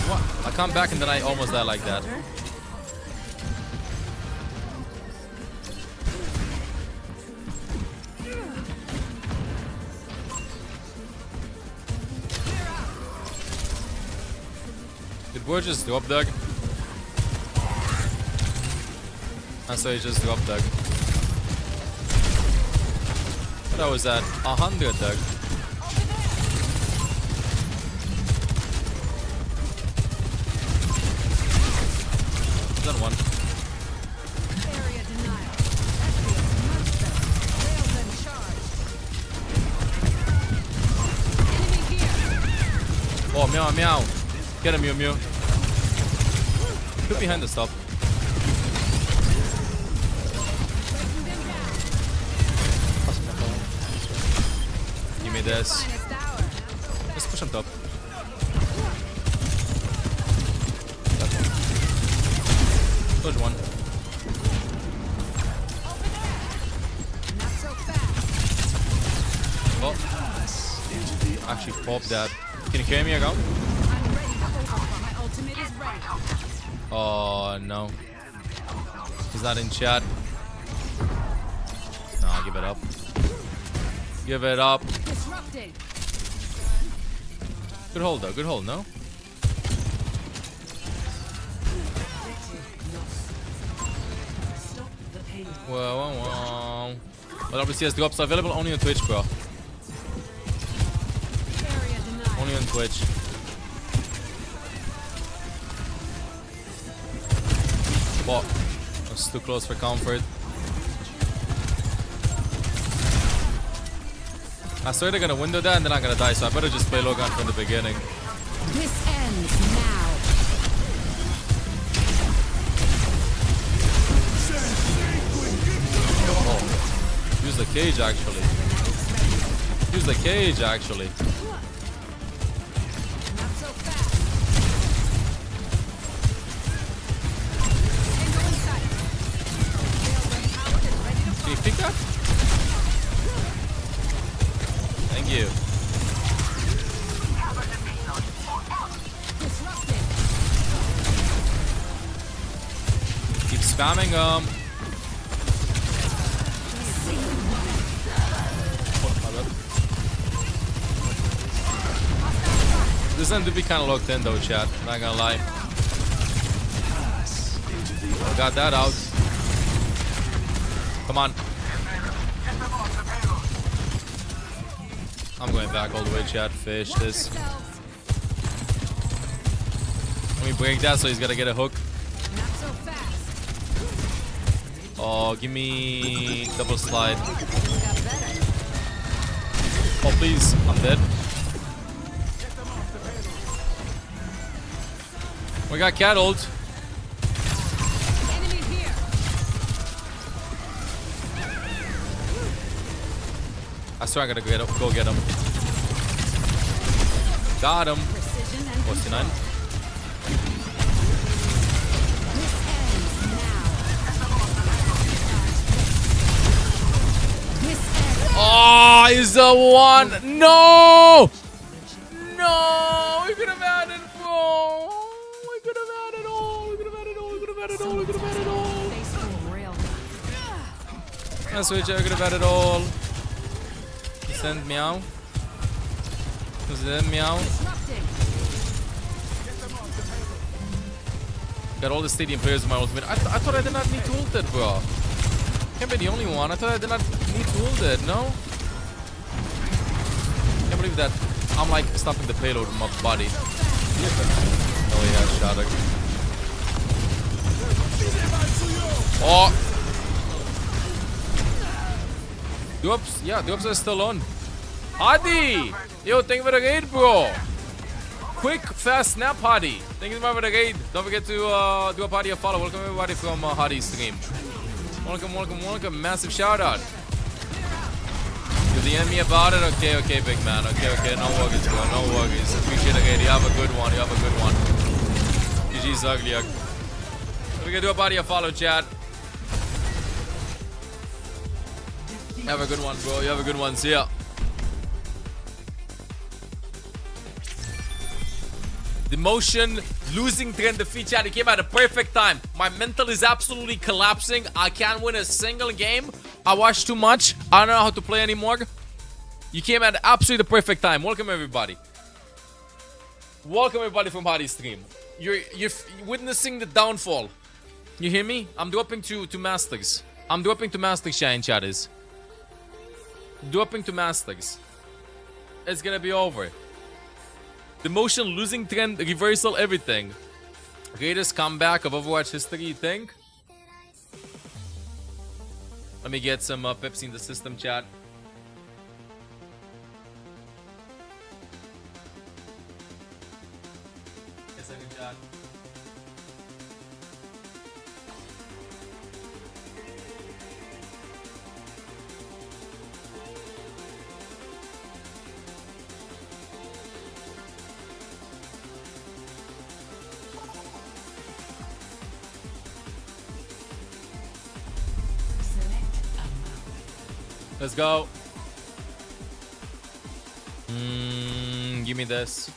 What? I come back and then I almost die like that. Did Boy just drop Doug? I saw he just dropped Doug. What was that? 100 Doug. Done one. Area denial. That feels much better. Rails in charge. Enemy here. Oh, meow, meow. Get him, Mew Mew. Put behind the stop. me this. Just push on top. Good one. Oh. Actually pop that. Can you carry me around? Oh no. He's not in chat. Nah, give it up. Give it up. Good hold though, good hold, no? Whoa. But WCS drops are available only on Twitch, bro. Only on Twitch. Oh, that's too close for comfort. I swear they're gonna window that and then I'm gonna die, so I better just play Logan from the beginning. This ends now. Oh, use the cage actually. Use the cage actually. Can you pick that? Thank you. Keep spamming them. This end to be kind of locked in though, chat. Not gonna lie. Got that out. Come on. I'm going back all the way, chat. Fish this. Let me break that so he's gotta get a hook. Oh, give me double slide. Oh, please. I'm dead. We got cat ult. I swear I gotta go get him. Got him. 49. Oh, he's the one. No! No! We could have had it, bro. We could have had it all. We could have had it all. We could have had it all. We could have had it all. I swear, I could have had it all. Send meow. Send meow. Got all the stadium players in my ultimate. I thought I did not need to ult it, bro. Can't be the only one. I thought I did not need to ult it, no? Can't believe that I'm like stopping the payload with my body. Oh, he has Shadow. Oh! Doops, yeah, Doops are still on. Hadi! Yo, thank you for the raid, bro. Quick, fast snap, Hadi. Thank you for the raid. Don't forget to do a party of follow. Welcome everybody from Hadi's stream. Welcome. Massive shout out. You're the enemy about it? Okay, big man. Okay. No worries, bro. No worries. Appreciate the raid. You have a good one. GG's ugly. We're gonna do a party of follow, chat. Have a good one, bro. You have a good one. See ya. The motion losing trend defeat, chat. It came at a perfect time. My mental is absolutely collapsing. I can't win a single game. I watched too much. I don't know how to play anymore. You came at absolutely the perfect time. Welcome everybody. Welcome everybody from Hadi's stream. You're witnessing the downfall. You hear me? I'm dropping to Masters. I'm dropping to Masters, Shine chatters. Dropping to Masters. It's gonna be over. The motion losing trend, reversal, everything. Greatest comeback of Overwatch history, you think? Let me get some Pepsi in the system, chat. Yes, I can chat. Let's go. Give me this.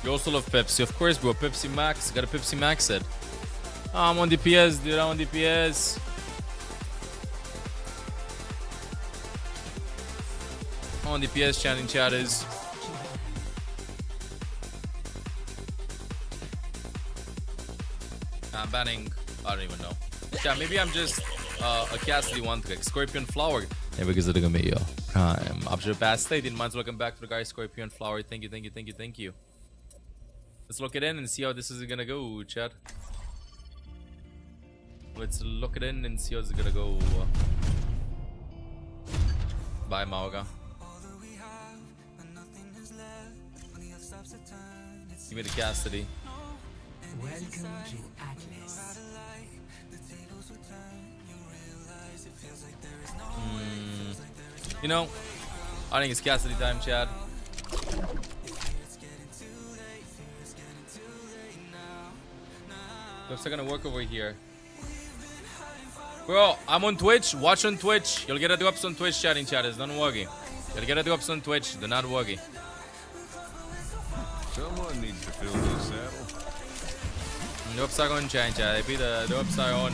You also love Pepsi, of course, bro. Pepsi Max, got a Pepsi Max it. Oh, I'm on DPS, dude. I'm on DPS. I'm on DPS, chatting chatters. I'm banning. I don't even know. Yeah, maybe I'm just a Cassidy one trick. Scorpion Flower. Never gives it a me, yo. Prime. After the past 18 months, welcome back to the guy Scorpion Flower. Thank you, thank you, thank you, thank you. Let's look it in and see how this is gonna go, chat. Let's look it in and see how it's gonna go. Bye, Mauga. Give me the Cassidy. Welcome to Atlas. You know, I think it's Cassidy time, Chad. Looks like gonna work over here. Bro, I'm on Twitch. Watch on Twitch. You'll get a drops on Twitch, chatting chatters. Don't worry. You'll get a drops on Twitch. Do not worry. Someone needs to fill this saddle. Drops are on, chatting chat. The drops are on.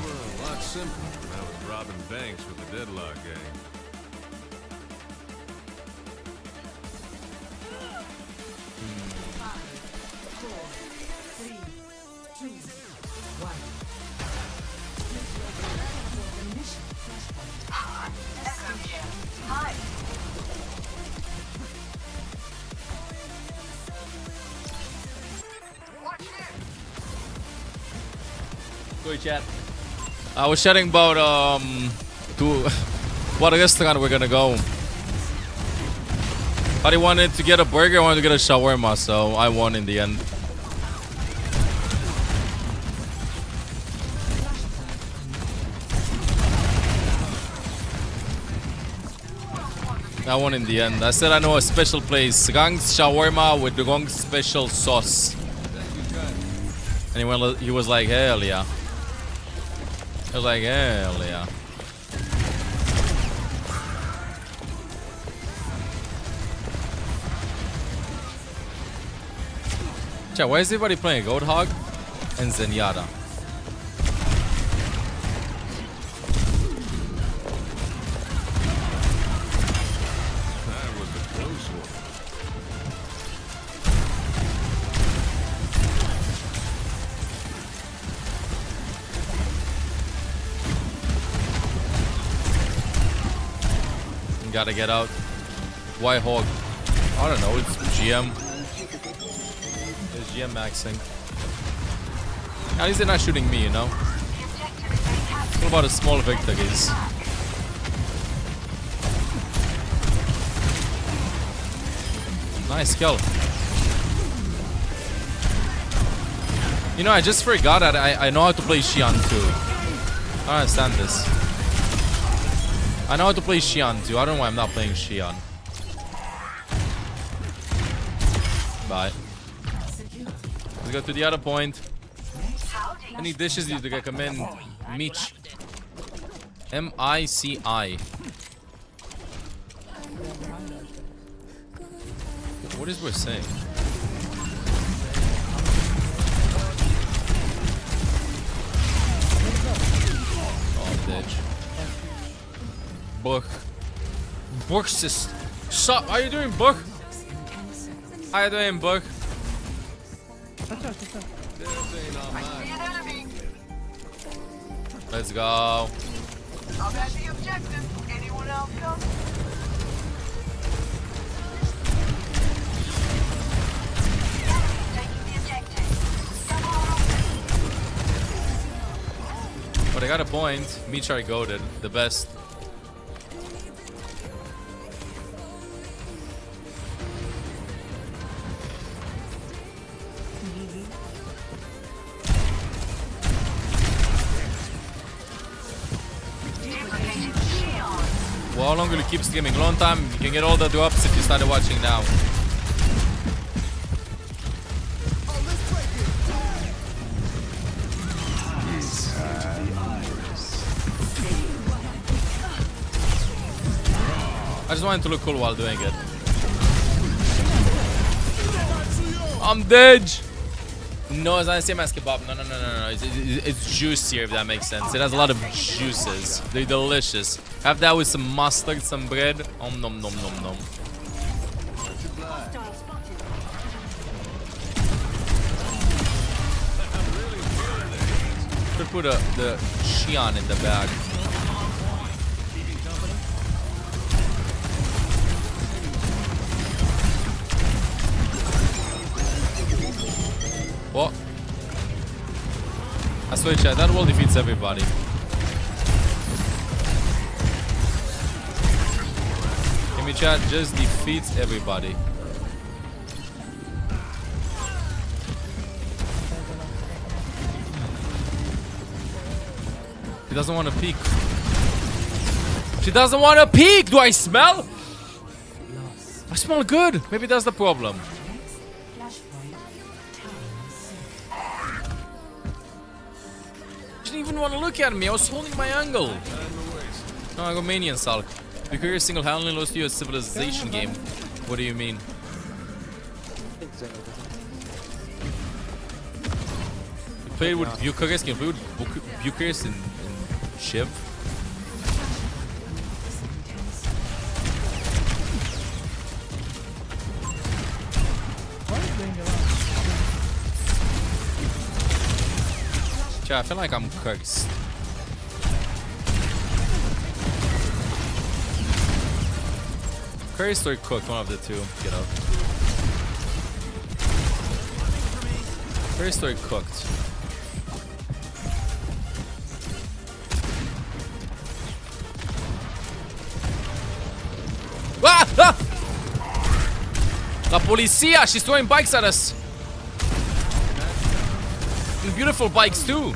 Well, a lot simpler when I was robbing banks with the Deadlock gang. 4, 3, 2, 1. Hi. Go chat. I was chatting about to what restaurant we're gonna go. I wanted to get a burger, I wanted to get a shawarma, so I won in the end. I won in the end. I said I know a special place. Gang's shawarma with the Gong special sauce. And he was like, hell yeah. I was like, hell yeah. Chat, why is everybody playing Goathog and Zenyatta? That was a close one. Gotta get out. Why Hog? I don't know, it's GM. It's GM maxing. At least they're not shooting me, you know? What about a small victories? Nice kill. You know, I just forgot that I know how to play Xian too. I don't understand this. I know how to play Xian too. I don't know why I'm not playing Xian. Bye. Let's go to the other point. Any dishes you recommend? Mich. M-I-C-I. What is we're saying? Oh, bitch. Buck. Buck sis. Sup? How you doing, Buck? How you doing, Buck? Let's go. I'll have the objective. Anyone else come? Taking the objective. But I got a point. Michar goated. The best. For how long will you keep streaming? Long time. You can get all the drops if you started watching now. I just wanted to look cool while doing it. I'm dead. No, it's not the same as kebab. No. It's juicier, if that makes sense. It has a lot of juices. They're delicious. Have that with some mustard, some bread. Nom. Could put the Xi'an in the bag. What? I swear, chat, that wall defeats everybody. Give me chat, just defeats everybody. She doesn't want to peek. She doesn't want to peek! Do I smell? I smell good. Maybe that's the problem. She didn't even want to look at me. I was holding my angle. No, I got Romanian Salk. Your career single-handedly lost you a civilization game. What do you mean? You played with Bucharest? Can you play with Bucharest in Shiv? I feel like I'm cursed. Cursed or cooked, one of the two. Get up. Cursed or cooked. Ah! La Policia! She's throwing bikes at us. And beautiful bikes too.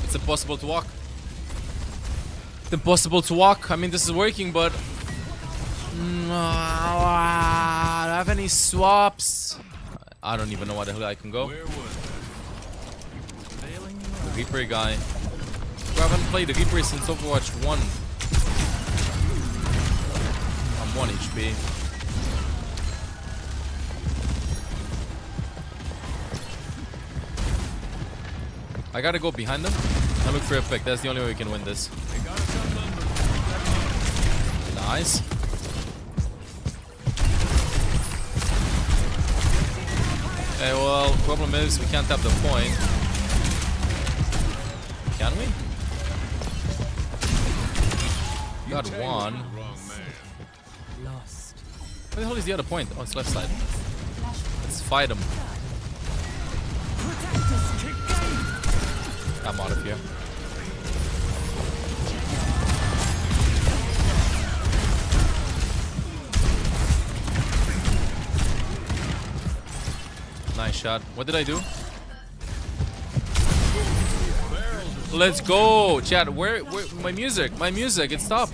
It's impossible to walk. It's impossible to walk. I mean, this is working, but do I have any swaps? I don't even know where the hell I can go. The Reaper guy. I haven't played the Reaper since Overwatch 1. 1 HP. I gotta go behind them and look for a pick. That's the only way we can win this. Nice. Okay, well, problem is we can't tap the point. Can we? Got one. Where the hell is the other point? Oh, it's left side. Let's fight him. I'm out of here. Nice shot. What did I do? Let's go, chat. Where my music? My music. It stopped.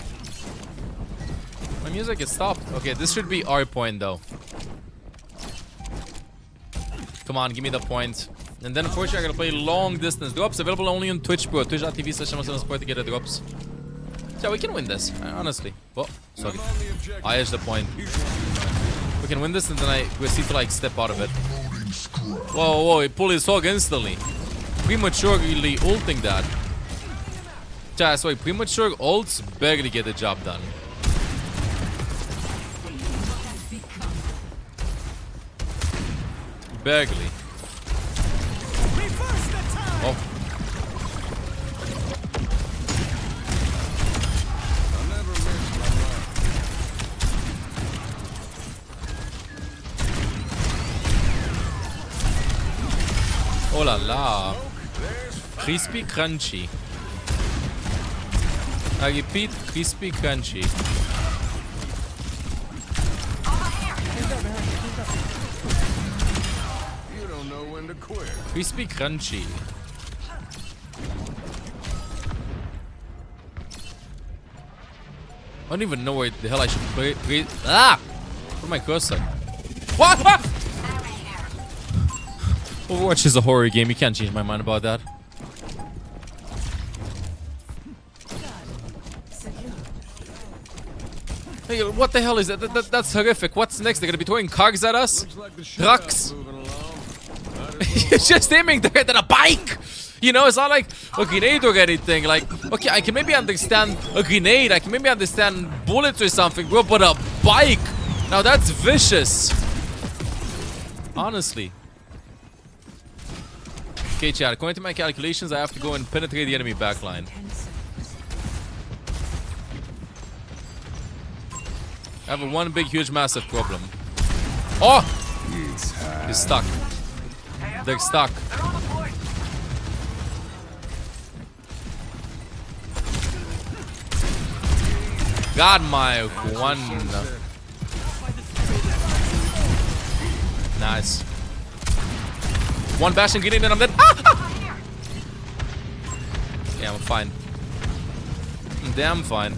My music is stopped. Okay, this should be our point though. Come on, give me the point. And then unfortunately I gotta play long distance. Drops available only on Twitch, bro. Twitch.tv/support to get the drops. Yeah, we can win this, honestly. Oh, sorry. I edged the point. We can win this and then we see to like step out of it. Whoa, he pulled his hog instantly. Prematurely ulting that. Yeah, sorry, premature ults barely get the job done. Barely. Oh. Oh la la. Crispy crunchy. I repeat, crispy crunchy. Crispy crunchy. I don't even know where the hell I should play. Ah! Where's my cursor? What? Ah! Overwatch is a horror game. You can't change my mind about that. Hey, what the hell is that? That's horrific. What's next? They're gonna be throwing cars at us? Trucks? He's just aiming at a bike! You know, it's not like a grenade or anything. Like, okay, I can maybe understand a grenade. I can maybe understand bullets or something, bro. But a bike? Now that's vicious. Honestly. Okay, chat. According to my calculations, I have to go and penetrate the enemy backline. I have one big, huge, massive problem. Oh! He's stuck. They're stuck. Got my one. Nice. One bashing grenade and I'm dead. Ah! Ah! Yeah, I'm fine. I'm damn fine.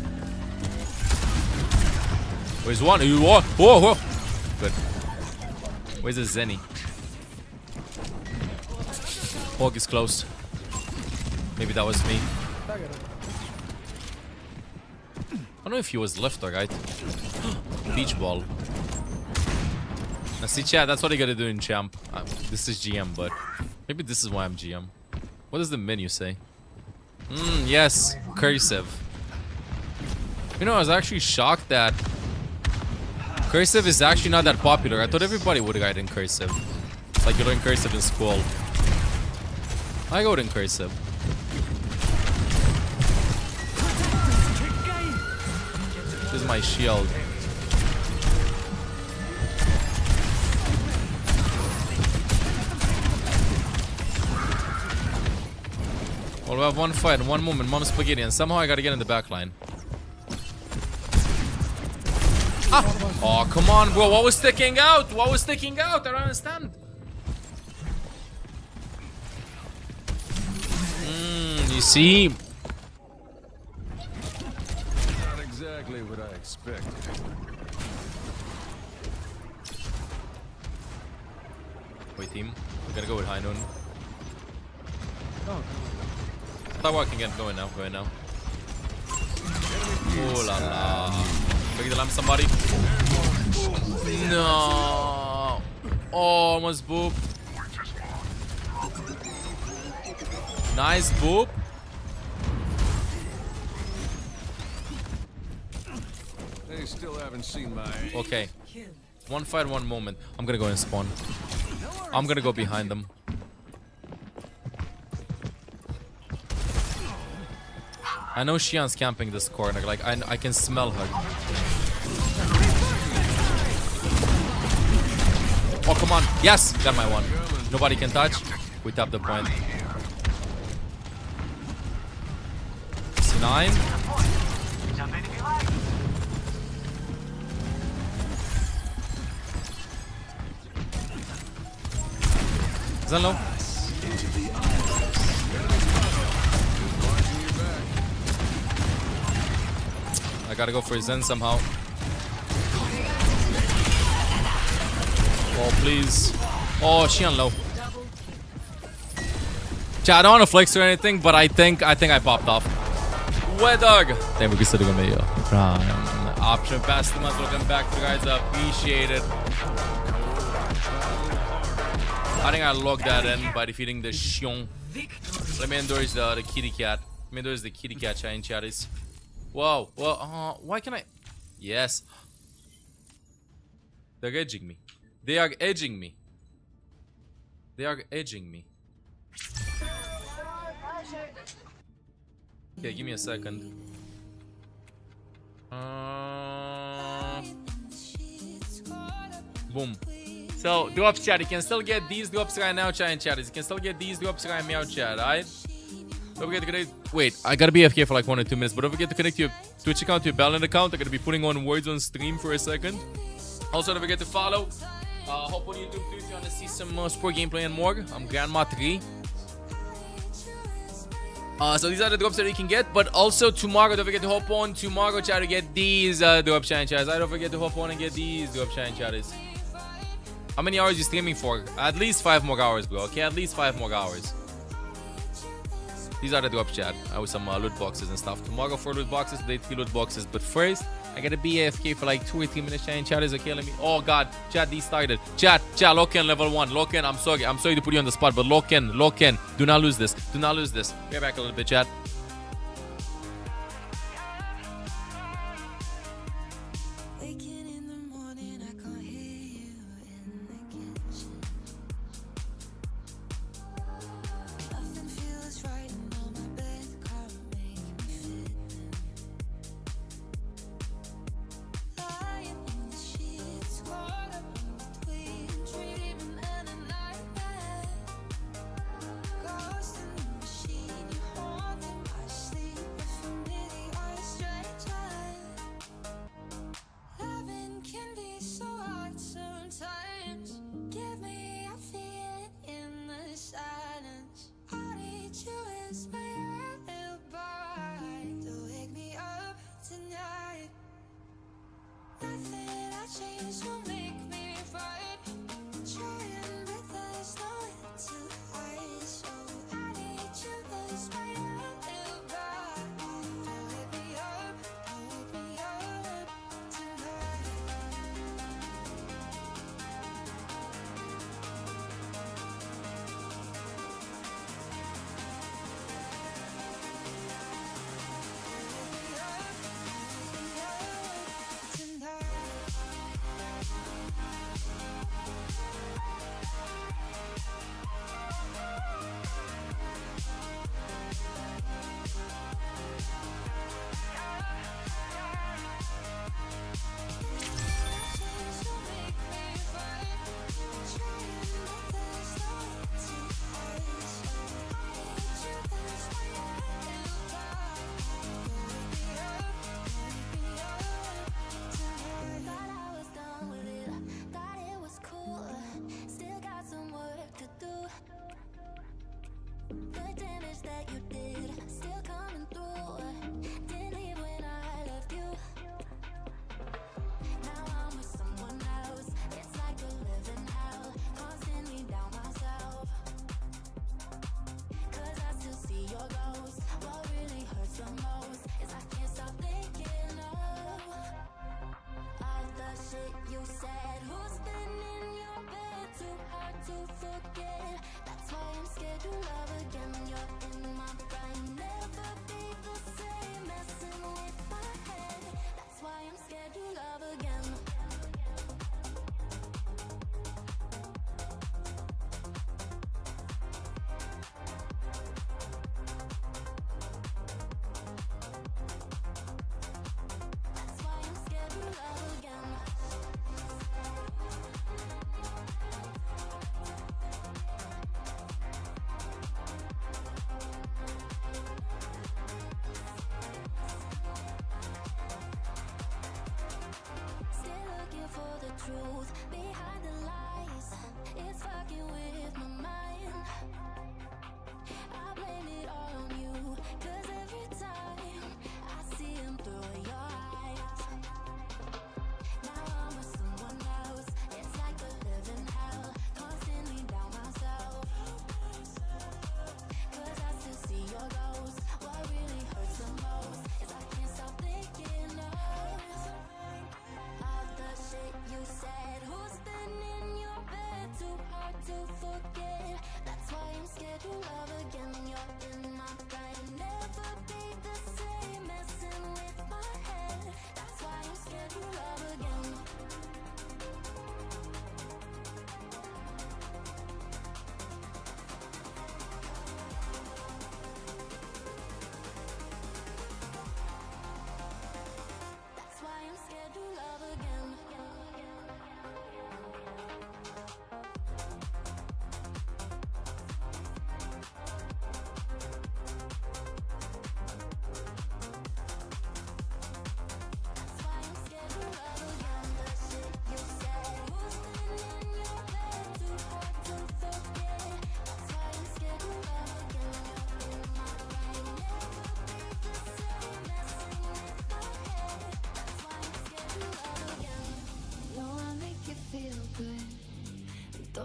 Where's one? Whoa, whoa, whoa. Good. Where's the Zenny? Hawk is close. Maybe that was me. I don't know if he was left or right. Beach ball. Now see, chat, that's what I gotta do in champ. This is GM, but maybe this is why I'm GM. What does the menu say? Yes, cursive. You know, I was actually shocked that cursive is actually not that popular. I thought everybody would write in cursive. Like you learn cursive in school. I go in cursive. This is my shield. Well, we have one fight, one moment, Mom Spaghetti, and somehow I gotta get in the back line. Ah! Oh, come on, bro. What was sticking out? What was sticking out? I don't understand. You see? Not exactly what I expected. Wait, team. We gotta go with high noon. Oh. Start walking again. Going now. Going now. Oh la la. Break the lamp, somebody. No. Oh, almost boop. Nice boop. They still haven't seen my. Okay. One fight, one moment. I'm gonna go and spawn. I'm gonna go behind them. I know Xian's camping this corner. Like, I can smell her. Oh, come on. Yes! Got my one. Nobody can touch. We tap the point. C9. Zen low. I gotta go for Zen somehow. Oh, please. Oh, Xian low. Chat, I don't want to flex or anything, but I think I popped off. Wet dog. Thank you for sitting on me. Option pass the month. Welcome back to guys. Appreciate it. I think I logged that in by defeating the Xiong. Let me endorse the kitty cat. Let me endorse the kitty cat chat in chatties. Whoa, well, why can I? Yes. They're edging me. They are edging me. They are edging me. Okay, give me a second. Boom. So, drops chat. You can still get these drops right now, chat and chat. You can still get these drops right now, chat, alright? Don't forget to connect. Wait, I gotta be AFK for like 1 or 2 minutes, but don't forget to connect your Twitch account to your Balance account. I'm gonna be putting on words on stream for a second. Also, don't forget to follow Hop on YouTube too if you want to see some sport gameplay and more. I'm Grandma 3. So these are the drops that you can get, but also tomorrow, don't forget to hop on tomorrow, try to get these drop shine chatters. I don't forget to hop on and get these drop shine chatters. How many hours are you streaming for? At least 5 more hours, bro. Okay, at least 5 more hours. These are the drop chat with some loot boxes and stuff. Tomorrow 4 loot boxes, today 3 loot boxes. But first, I gotta be AFK for like 2 or 3 minutes. Chatting chatters, okay? Let me. Oh god, chat destarted. Chat, lock in level 1. Lock in. I'm sorry to put you on the spot, but lock in. Do not lose this. Do not lose this. Get back a little bit, chat.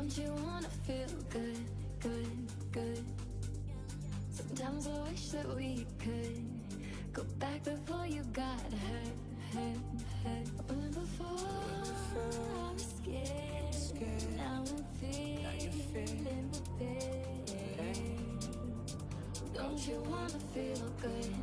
Don't you wanna feel good, good, good? Sometimes I wish that we could go back before you got hurt, hurt, hurt. When before I was scared, now I'm feeling prepared. Don't you wanna feel good?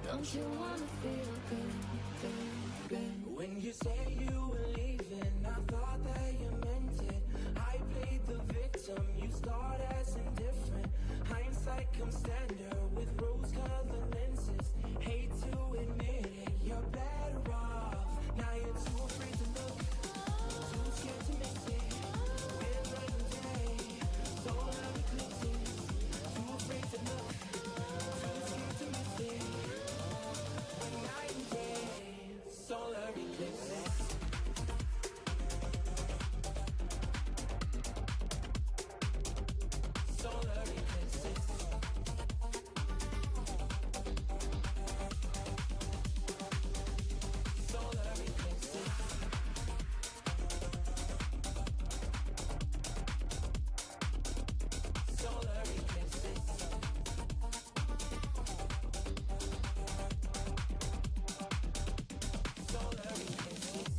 Don't you wanna feel good, good, good? When you say you were leaving, I thought that you meant it. I played the victim, you starred as indifferent. Hindsight comes standard with rose-colored lenses. Hate to admit it, you're better off. Now you're too afraid to look, too scared to miss it. Been night and day, solar eclipses. Too afraid to look, too scared to miss it. When night and day, solar eclipses. Solar eclipses. Solar eclipses. Solar eclipses. Solar eclipses.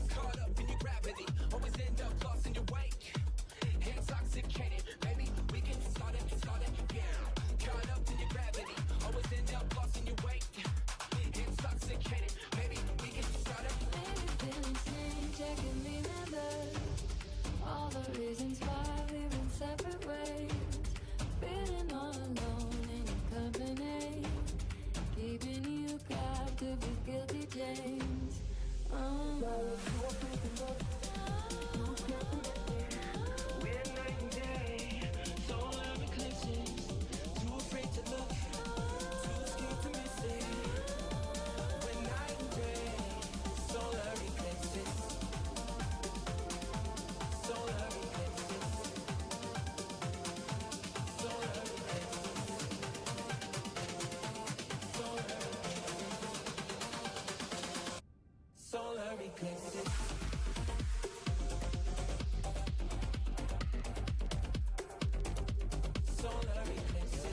Caught up in your gravity, always end up lost in your wake. Intoxicated, maybe we can start it again. Caught up in your gravity, always end up lost in your wake. Intoxicated, maybe we can start it. Maybe feeling strange, I can remember all the reasons why we've been separate ways. Feeling all alone in your company, keeping you captive with guilty chains. We're night and day, solar eclipses. Too afraid to look, too scared to miss it. We're night and day, solar eclipses. Solar eclipses. Solar eclipses. Solar eclipses. Solar eclipses.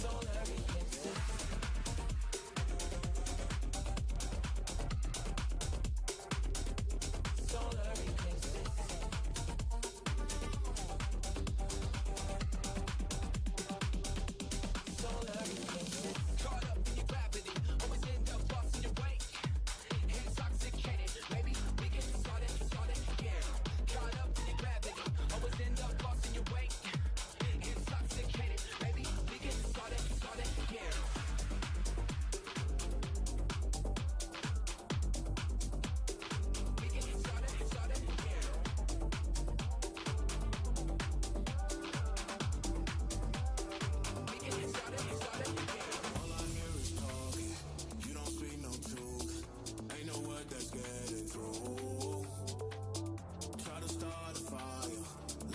Solar eclipses. Solar eclipses. Solar eclipses. Caught up in your gravity, always end up lost in your wake. Intoxicated, maybe we can start it again. Caught up in your gravity, always end up lost in your wake. Intoxicated, maybe we can start it again. We can start it again. We can start it again. All I hear is talking. You don't speak no truth. Ain't no word that's getting through. Try to start a fire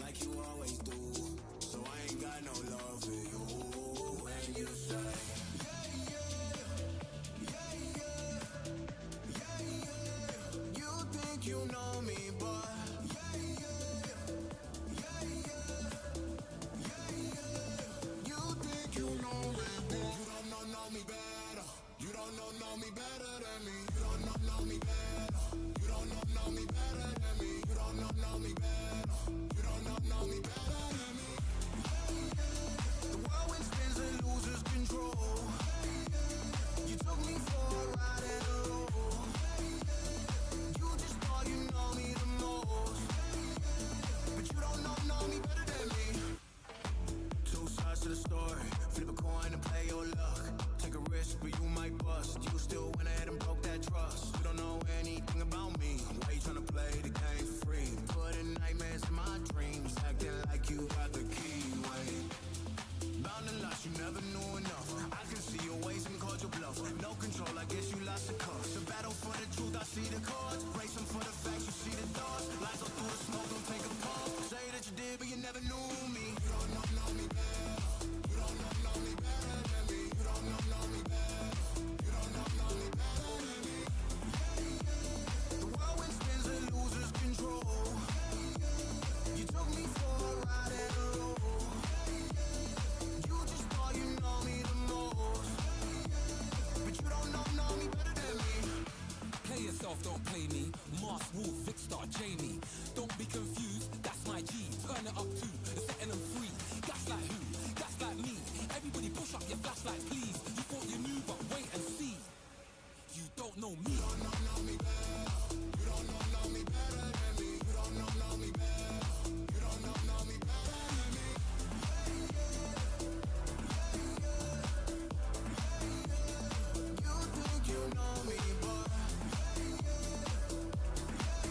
like you always do. So I ain't got no love for you. When you say, you think you know me, but you think you know me, but you don't know me better. You don't know me better than me. You don't know me better. You don't know me better than me. You don't know me better. You don't know me better than me. The whirlwind spins and loses control. You took me for a ride and a roll. You just thought you know me the most, but you don't know me better than me. Two sides to the story. Flip a coin and play your luck. Take a risk, but you might bust. You still went ahead and broke that trust. You don't know anything about me. Why you tryna play the game for free? Putting nightmares in my dreams, acting like you got the key. Wait, bound and lost, you never knew enough. I can see your ways and called your bluff. No control, I guess you lost the cuffs. The battle for the truth, I see the cards. Racing for the facts, you see the dots. Lies all through the smoke, don't take a puff. Say that you did, but you never knew me. You don't know me better. You don't know me better than me. You don't know me better. You don't know me better than me. it up too. They're setting them free. Gaslight who? Gaslight me. Everybody push up your flashlight, please. You thought you knew, but wait and see. You don't know me. You don't know me better. You don't know me better than me. You don't know me better. You don't know me better than me. You think you know me, but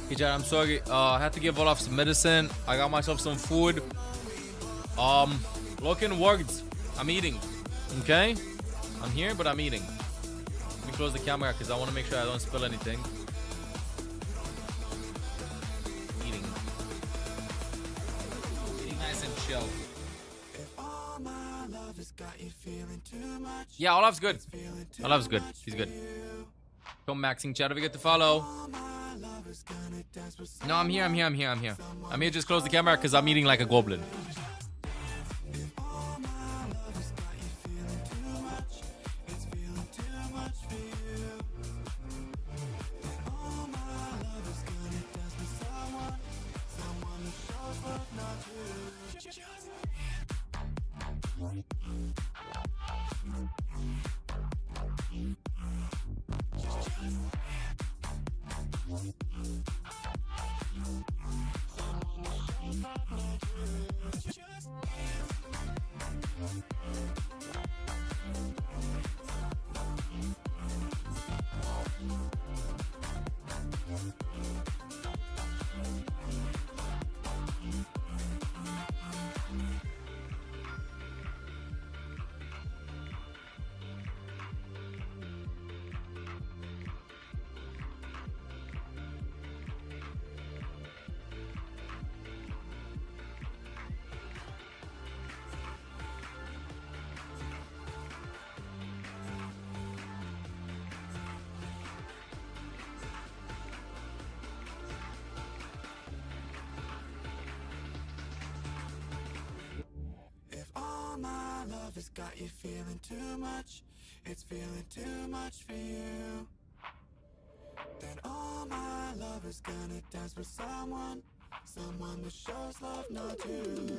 Hey, Chad, I'm sorry. I had to give Olaf some medicine. I got myself some food. Looking words. I'm eating. Okay? I'm here, but I'm eating. Let me close the camera because I want to make sure I don't spill anything. Eating. Eating nice and chill. all my love has got you feeling too much. Yeah, Olaf's good. Olaf's good. He's good. Come maxing chat if you get to follow. No, I'm here. I'm here. Just close the camera because I'm eating like a goblin. My love has got you feeling too much. It's feeling too much for you. Then all my love is gonna dance with someone that shows love not you.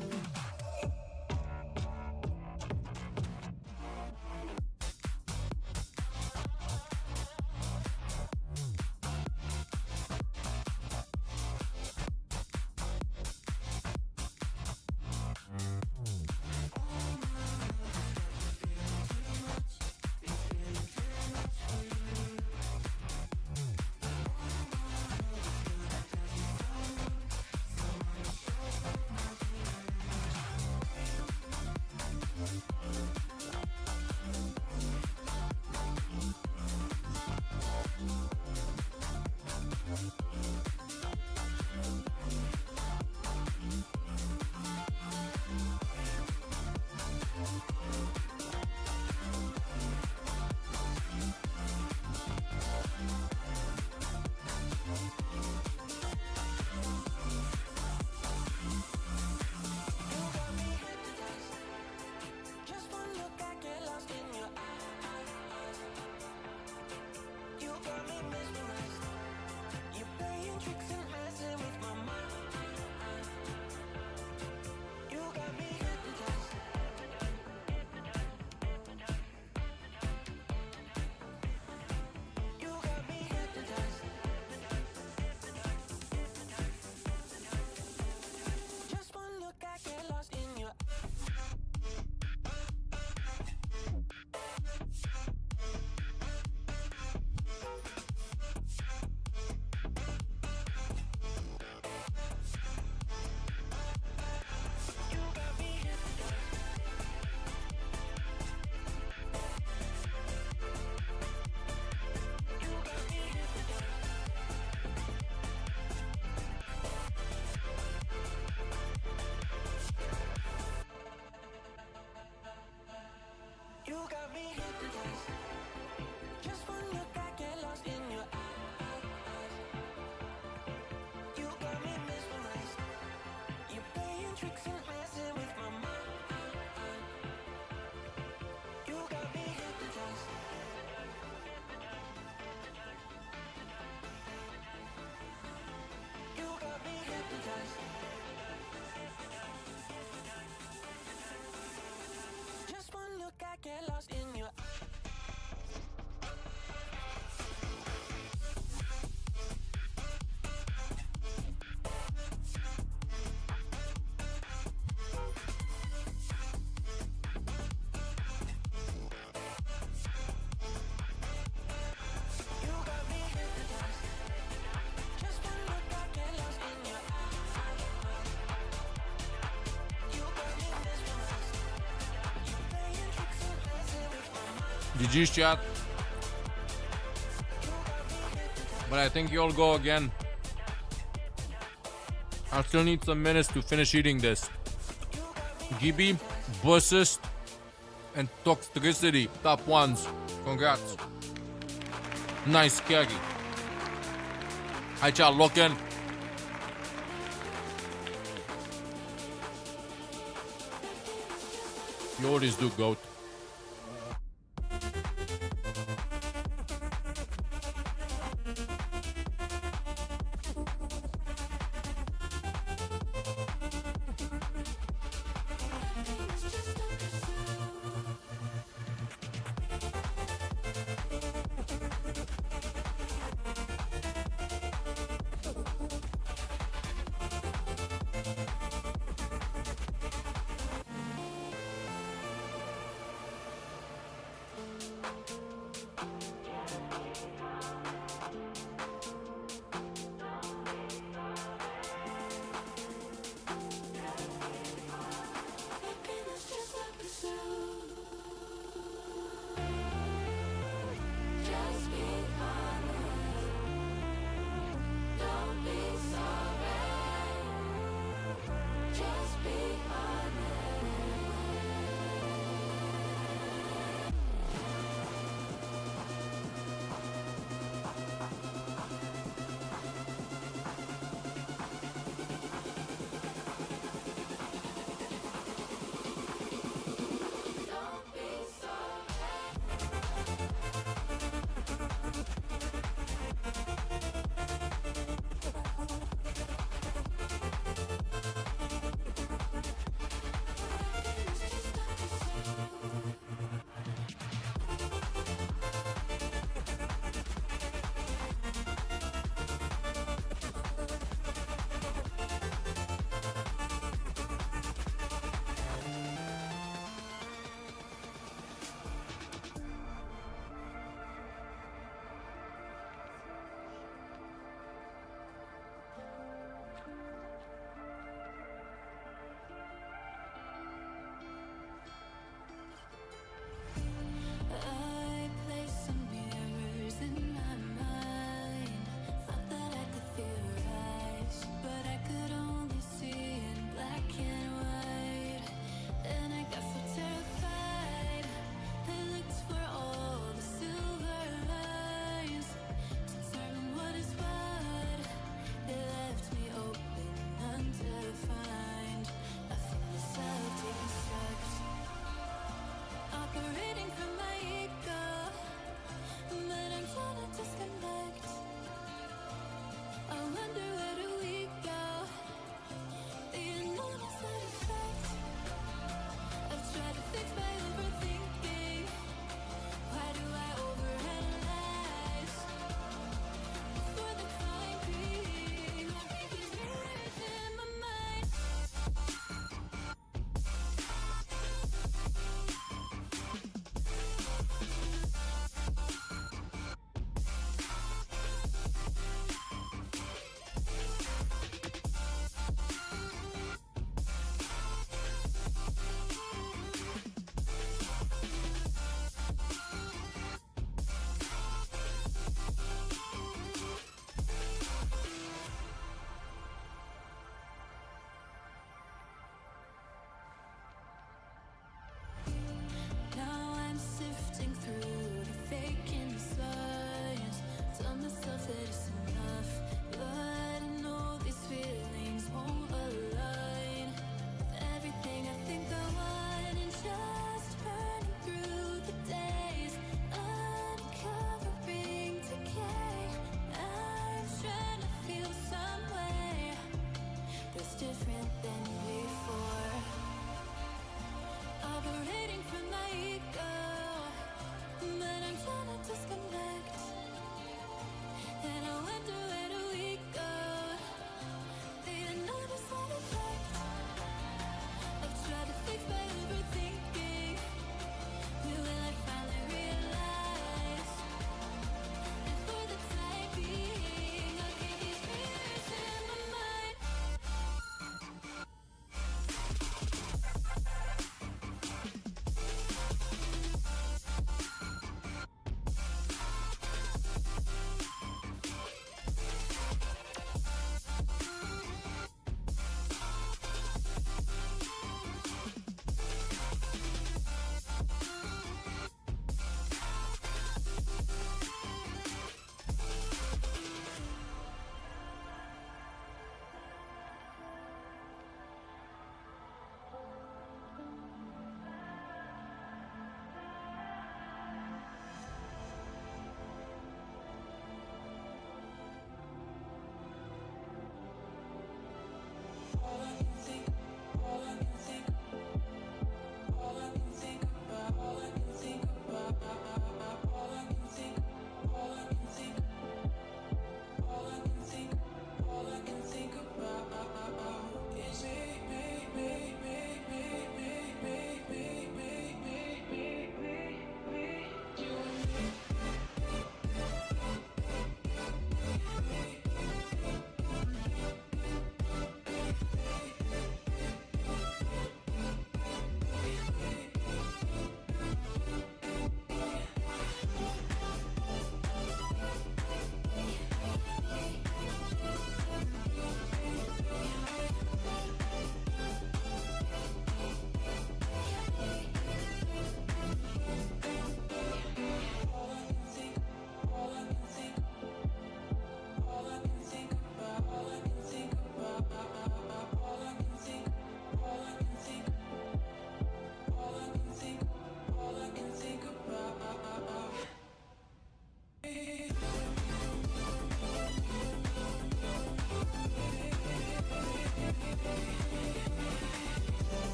GG's chat. But I think you'll go again. I still need some minutes to finish eating this. Gibi, Bursist, and Toxicity. Top ones. Congrats. Nice carry. Hi chat, lock in. You always do, GOAT.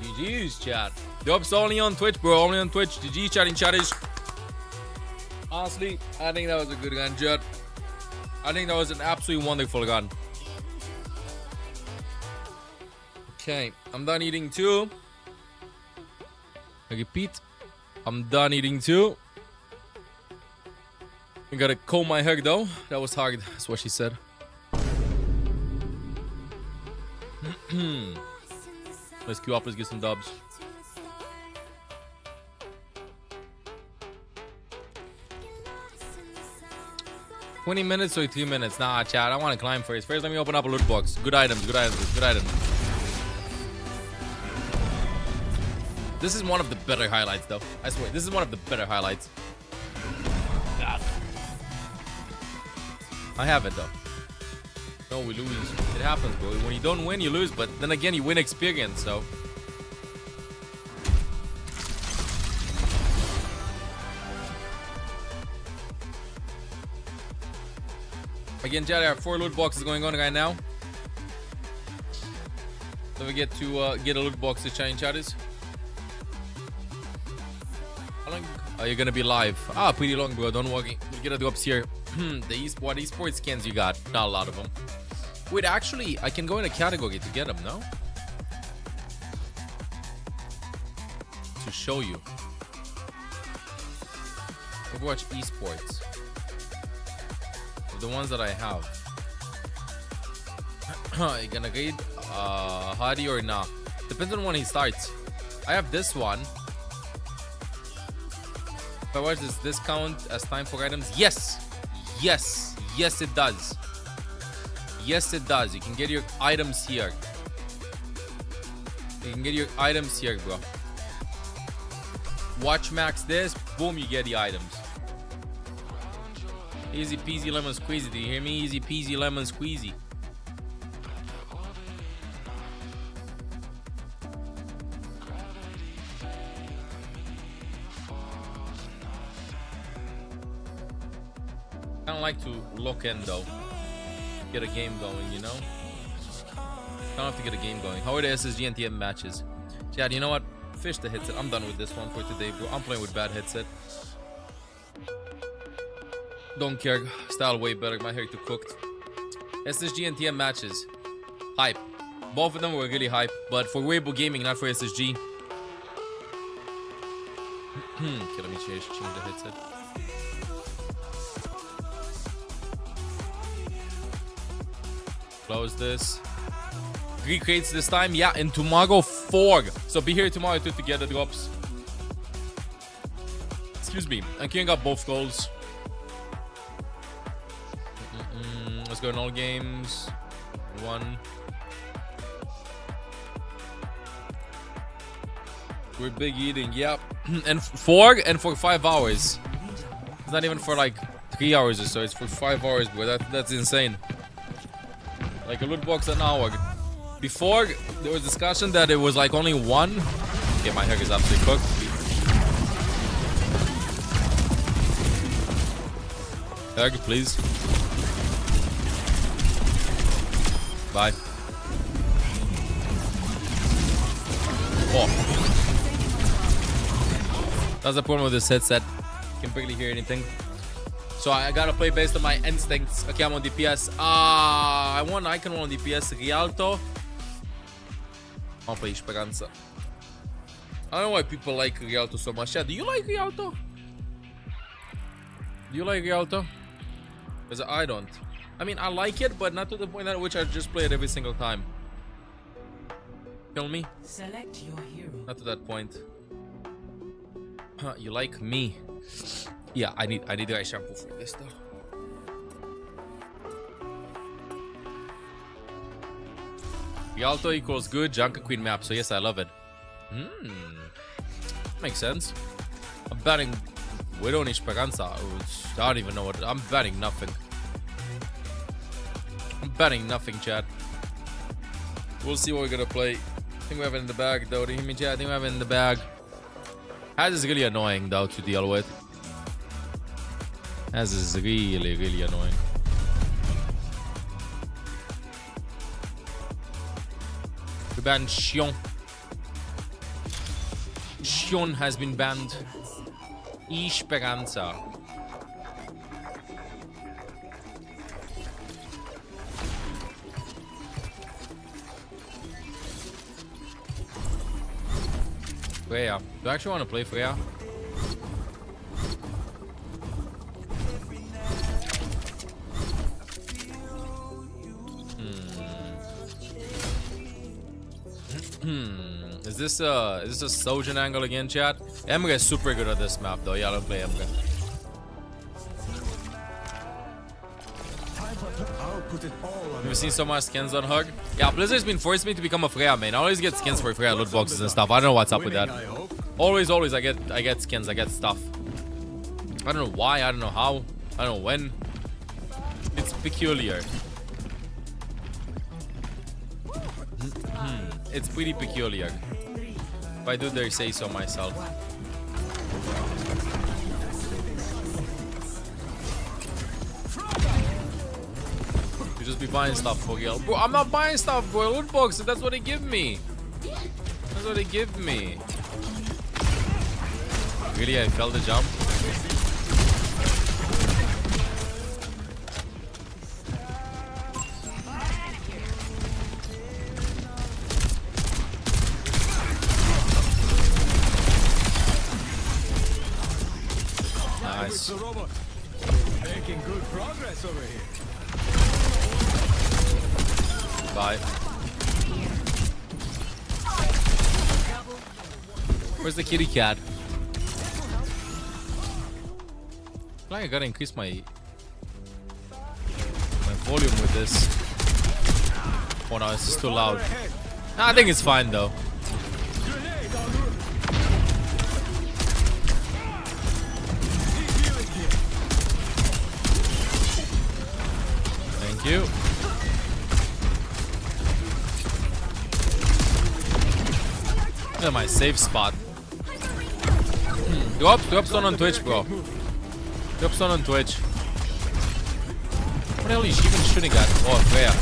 GG's, chat. Dubs only on Twitch, bro. Only on Twitch. GG, chatting chatties. Honestly, I think that was a good gun, chat. I think that was an absolutely wonderful gun. Okay, I'm done eating too. I repeat, I'm done eating too. I gotta comb my hair though. That was hard. That's what she said. Let's queue up. Let's get some dubs. $20 minutes or 3 minutes? Nah, chat. I want to climb first. First, let me open up a loot box. Good items. Good items. Good items. This is one of the better highlights, though. I swear, this is one of the better highlights. God. I have it, though. No, we lose. It happens, bro. When you don't win, you lose. But then again, you win experience, so. Again, chat, I have 4 loot boxes going on right now. Don't forget to get a loot box to shine chatters. How long are you gonna be live? Ah, pretty long, bro. Don't worry. We'll get a drops here. What esports skins you got? Not a lot of them. Wait, actually, I can go in a category to get them, no? To show you. OVERWATCH Esports. The ones that I have. You gonna read Hardy or nah? Depends on when he starts. I have this one. If I watch this count as time for items? Yes! Yes! Yes, it does. Yes, it does. You can get your items here. You can get your items here, bro. Watch max this. Boom, you get the items. Easy peasy lemon squeezy. Do you hear me? Easy peasy lemon squeezy. I don't like to lock in though. Get a game going, you know? I don't have to get a game going. How are the SSG and TM matches? Chad, you know what? Fish the headset. I'm done with this one for today, bro. I'm playing with bad headset. Don't care. Style way better. My hair too cooked. SSG and TM matches. Hype. Both of them were really hype, but for Weibo Gaming, not for SSG. Okay, let me change the headset. Close this. 3 crates this time. Yeah, and tomorrow 4. So be here tomorrow too to get the drops. Excuse me. I'm queuing up both goals. Let's go in all games. 1. We're big eating. Yep. And 4 and for 5 hours. It's not even for like 3 hours or so. It's for 5 hours, bro. That's insane. Like a loot box an hour. Before, there was discussion that it was like only 1. Okay, my hair is absolutely cooked. Egg, please. Bye. Oh. That's the problem with this headset. Can barely hear anything. So I gotta play based on my instincts. Okay, I'm on DPS. I want icon on DPS. Rialto. I'll play Esperanza. I don't know why people like Rialto so much. Yeah, do you like Rialto? Do you like Rialto? Because I don't. I mean, I like it, but not to the point at which I just play it every single time. Kill me? Select your hero. Not to that point. You like me? Yeah, I need the right shampoo for this though. Rialto equals good Junker Queen map, so yes, I love it. Makes sense. I'm batting Widow and Esperanza. I don't even know what. I'm batting nothing. I'm batting nothing, chat. We'll see what we're gonna play. I think we have it in the bag, though. Do you hear me, chat? I think we have it in the bag. As is really annoying, though, to deal with. As is really, really annoying. We banned Xion. Xion has been banned. Esperanza. Freya. Do I actually want to play Freya? Is this a Sojin angle again, chat? Emre is super good at this map though. Yeah, I don't play Emre. You've seen so much skins on Hug? Yeah, Blizzard's been forcing me to become a Freya main. I always get skins for Freya loot boxes and stuff. I don't know what's up with that. Always I get skins, I get stuff. I don't know why, I don't know how, I don't know when. It's peculiar. It's pretty peculiar. If I do dare say so myself. You just be buying stuff for real. Bro, I'm not buying stuff, bro. Loot boxes, that's what they give me. That's what they give me. Really, I fell the jump. Nice. Making good progress over here. Bye. Where's the kitty cat? I think I gotta increase my volume with this. Oh no, it's just too loud. Nah, I think it's fine though. Thank you. Look at my safe spot. Drop stone on Twitch, bro. Drop stone on Twitch. What the hell is she even shooting at? Oh, Freya.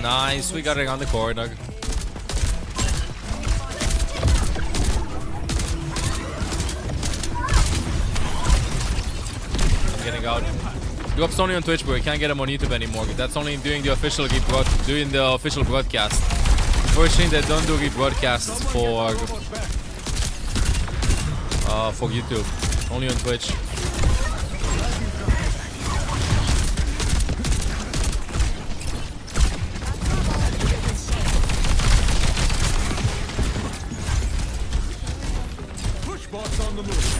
Nice, we got it on the corner. I'm getting out. Drop Sony on Twitch, bro. You can't get him on YouTube anymore. That's only doing the official broadcast. Unfortunately, they don't do rebroadcasts for YouTube. Only on Twitch. Pushbots on the move.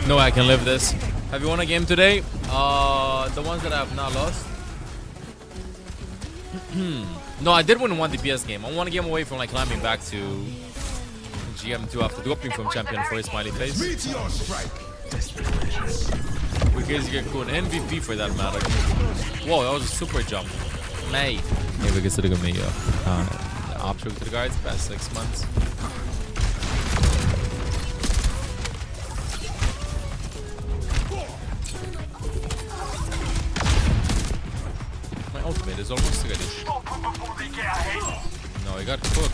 No, I can live this. Have you won a game today? The ones that I have not lost. No, I did win one DPS game. I'm one game away from like climbing back to GM2 after dropping from champion for a smiley face. We guys get cool MVP for that matter. Whoa, that was a super jump. Mate. Hey, we get to me. Option to the guards past 6 months. Ultimate is almost ready. No, he got cooked.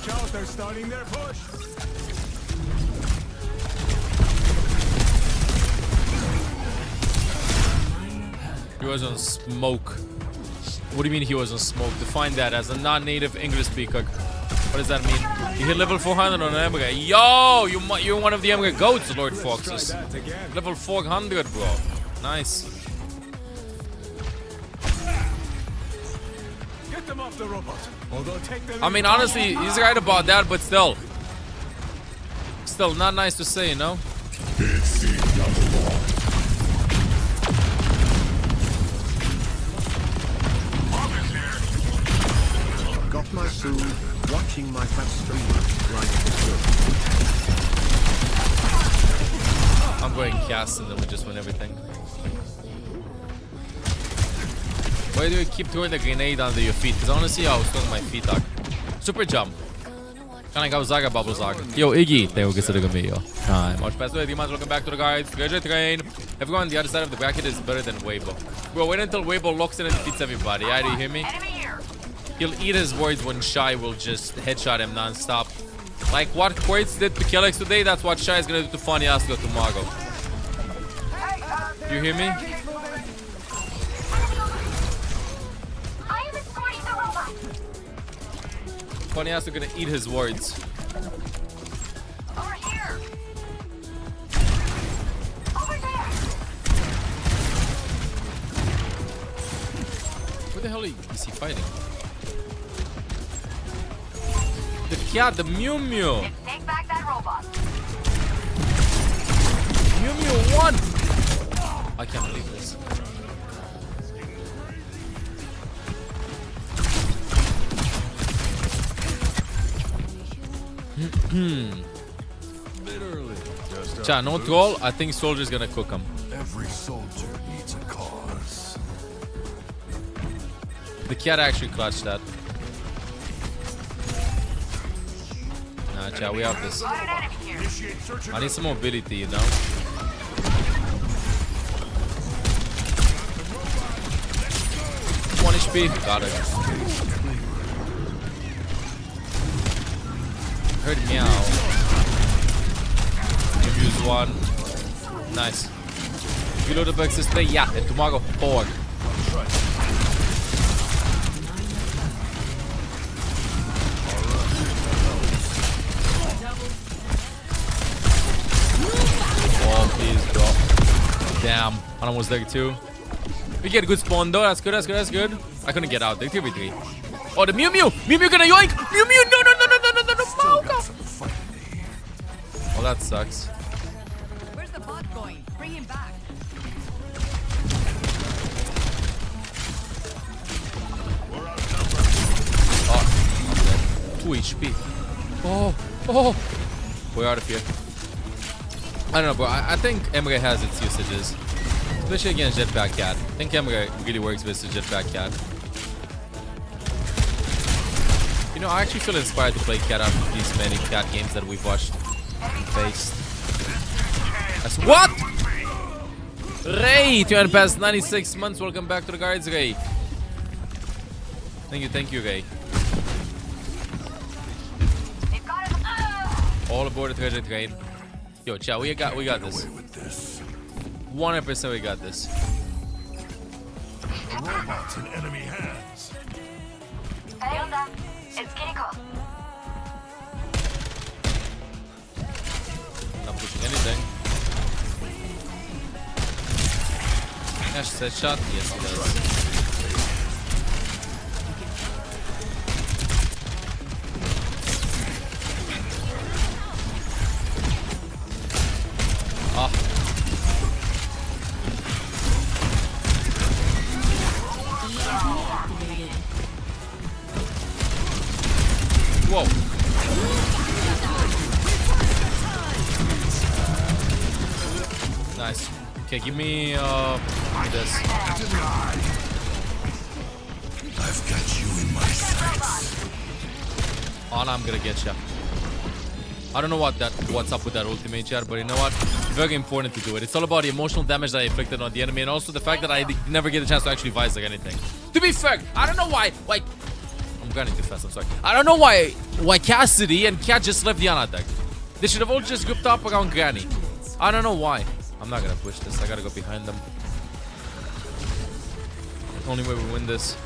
Watch out, they're starting their push. He was on smoke. What do you mean he was on smoke? Define that as a non-native English speaker. What does that mean? You hit level 400 on an Emre. Yo, you're one of the Emre goats, Lord Foxes. Level 400, bro. Nice. Get them off the robot. Although take them. I mean, honestly, he's right about that, but still. Still, not nice to say, you know? Got my food, watching my fat streamer like I'm going cast and then we just win everything. Why do you keep throwing the grenade under your feet? Because I want to see how I was throwing my feet, dog. Super jump. Kind of like Zaga Bubble Zaga. Yo, Iggy. Thank you for me, yo. Much faster. Welcome back to the guys. Treasure train. Everyone on the other side of the bracket is better than Weibo. Bro, wait until Weibo locks in and defeats everybody. Yeah, do you hear me? He'll eat his words when Shy will just headshot him non-stop. Like what Quartz did to Kelex today, that's what Shy is gonna do to Funny Asco tomorrow. You hear me? Funny Asco gonna eat his words. Where the hell is he fighting? The cat, the Mew Mew. Take back that robot. Mew Mew won. I can't believe this. Chat, no troll. I think Soldier's gonna cook him. Every soldier needs a cause. The cat actually clutched that. Nah, chat, we have this. I need some mobility, you know? One HP. Got it. Heard meow. Use one. Nice. You know the box is today? Yeah, and tomorrow 4. Oh, please, bro. Damn. I'm almost there too. We get a good spawn though. That's good, that's good, that's good. I couldn't get out there. 3v3. Oh, the Mew Mew! Mew Mew gonna yoink! Mew Mew! No, no, no, no, no, no, no, no, no! Oh, that sucks. Where's the bot going? Bring him back. Oh, I'm dead. 2 HP. Oh, oh. We're out of here. I don't know, bro. I think Emre has its usages. Especially against Jetpack Cat. I think Emre really works versus Jetpack Cat. You know, I actually feel inspired to play Cat out of these many Cat games that we've watched and faced. That's what? Ray, 200 past 96 months. Welcome back to the guards, Ray. Thank you, Ray. All aboard the treasure train. Yo, chat, we got this. 100% we got this. The robot's in enemy hands. Hilda, it's Kiriko. Not pushing anything. Ash said shot. Yes, he does. Ah. Whoa. Nice. Okay, give me this. I've got you in my sights. Oh, no, I'm gonna get ya. I don't know what's up with that ultimate, chat, but you know what? Very important to do it. It's all about the emotional damage that I inflicted on the enemy, and also the fact that I never get a chance to actually Visor anything. To be fair, I don't know why. Like, I'm grinding too fast, I'm sorry. I don't know why Cassidy and Cat just left the Ana deck. They should have all just grouped up around Granny. I don't know why. I'm not gonna push this. I gotta go behind them. Only way we win this.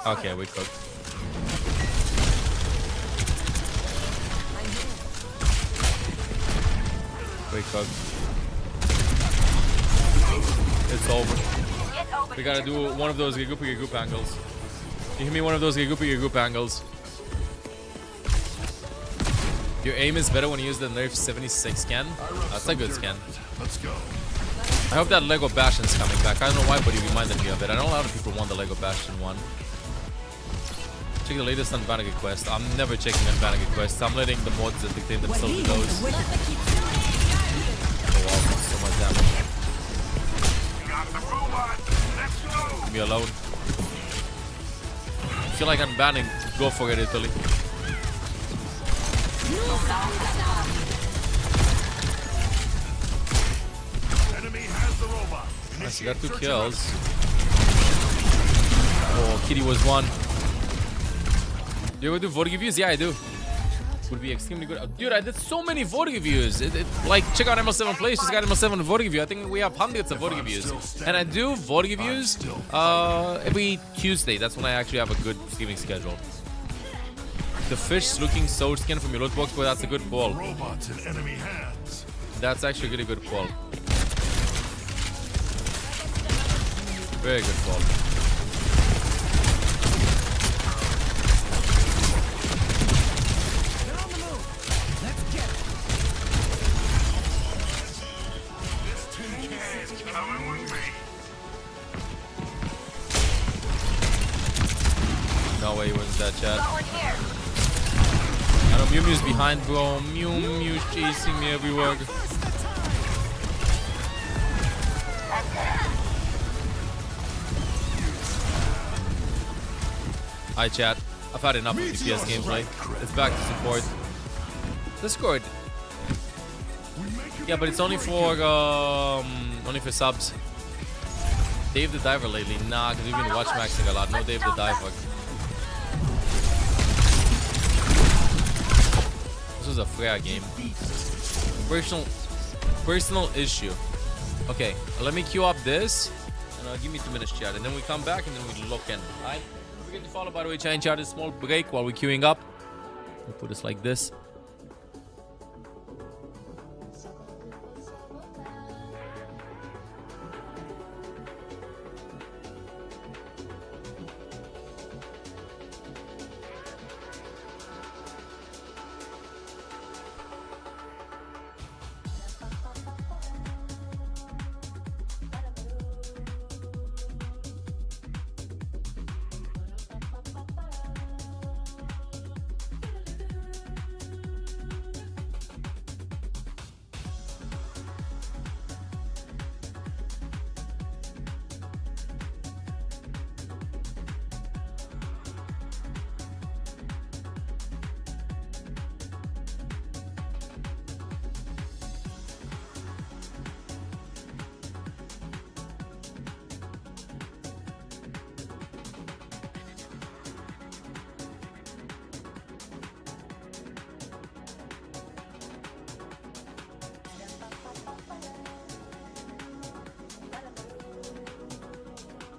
Okay, we cooked. We cooked. It's over. We gotta do one of those Gegoop angles. You hear me? One of those Gegoop angles. Your aim is better when you use the nerf 76 scan. That's a good scan. Let's go. I hope that Lego Bastion's coming back. I don't know why, but you reminded me of it. I know a lot of people want the Lego Bastion one. Check the latest on Vanity Quest. I'm never checking on Vanity Quest. I'm letting the mods that dictate themselves to those. Oh wow, so much damage. Leave me alone. I feel like I'm banning. Go for it, Italy. Enemy has the robot. Nice, you got 2 kills. Oh, Kitty was 1. Do you ever do voting reviews? Yeah, I do. Would be extremely good. Dude, I did so many voting reviews. Like, check out ML7 Plays. Just got ML7 voting review. I think we have hundreds of voting reviews. And I do voting reviews every Tuesday. That's when I actually have a good streaming schedule. The fish looking so skin from your loot box, but that's a good call. Robots in enemy hands. That's actually a really good call. Very good call. No way he wins that, chat. I know Mew Mew's behind, bro. Mew Mew's chasing me everywhere. Hi, chat. I've had enough of DPS gameplay. It's back to support. Discord. Yeah, but it's only for subs. Dave the Diver lately? Nah, because we've been watch maxing a lot. No Dave the Diver. This was a Freya game. Personal issue. Okay, let me queue up this. And give me 2 minutes, chat. And then we come back and then we look in. Alright? Don't forget to follow, by the way, chat. A small break while we're queuing up. We'll put this like this.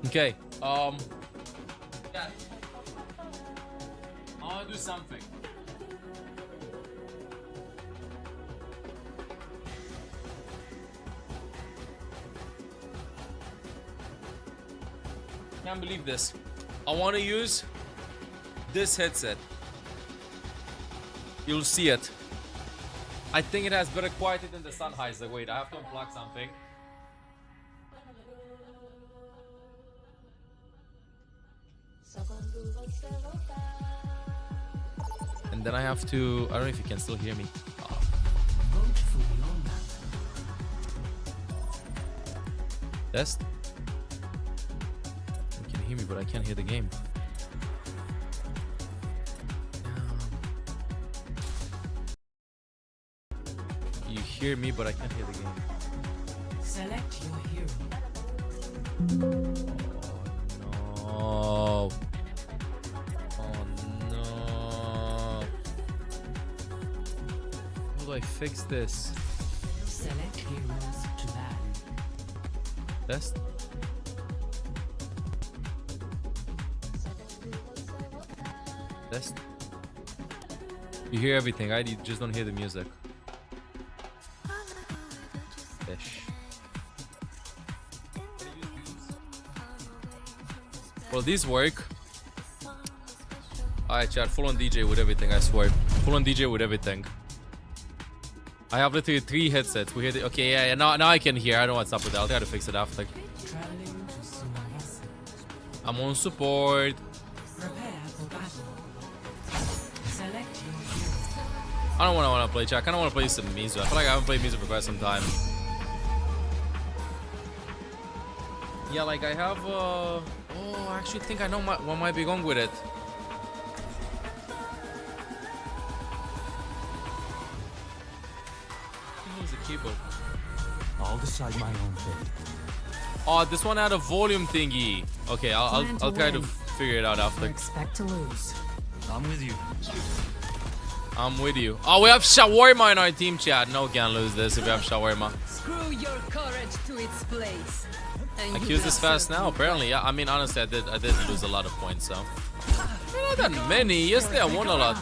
Okay, yeah. I want to do something. Can't believe this. I want to use this headset. You'll see it. I think it has better quality than the Sennheiser. Wait, I have to unplug something. And then I have to... I don't know if you can still hear me. Oh. Test? You can hear me, but I can't hear the game. You hear me, but I can't hear the game. Select your hero. Oh, no. do I fix this? Select heroes to ban. Best. Best. You hear everything, right? You just don't hear the music. Fish. Well, these work. Alright, chat. Full on DJ with everything, I swear. Full on DJ with everything. I have literally 3 headsets. We hear the, okay, yeah, now I can hear. I don't know what's up with that. I'll try to fix it after. I'm on support. Prepare for battle. Select your hero. I don't want to play chat. I kind of want to play some Mizu. I feel like I haven't played Mizu for quite some time. Yeah, like I have. Oh, I actually think I know what might be wrong with it. Who's the keyboard? I'll decide my own fate. Oh, this one had a volume thingy. Okay, I'll try to figure it out after. Expect to lose. I'm with you. I'm with you. Oh, we have shawarma in our team chat. No, can't lose this if we have shawarma. Screw your courage to its place. I queued this fast now, apparently. Yeah, I mean, honestly, I did lose a lot of points, so. Not that many. Yesterday I won a lot.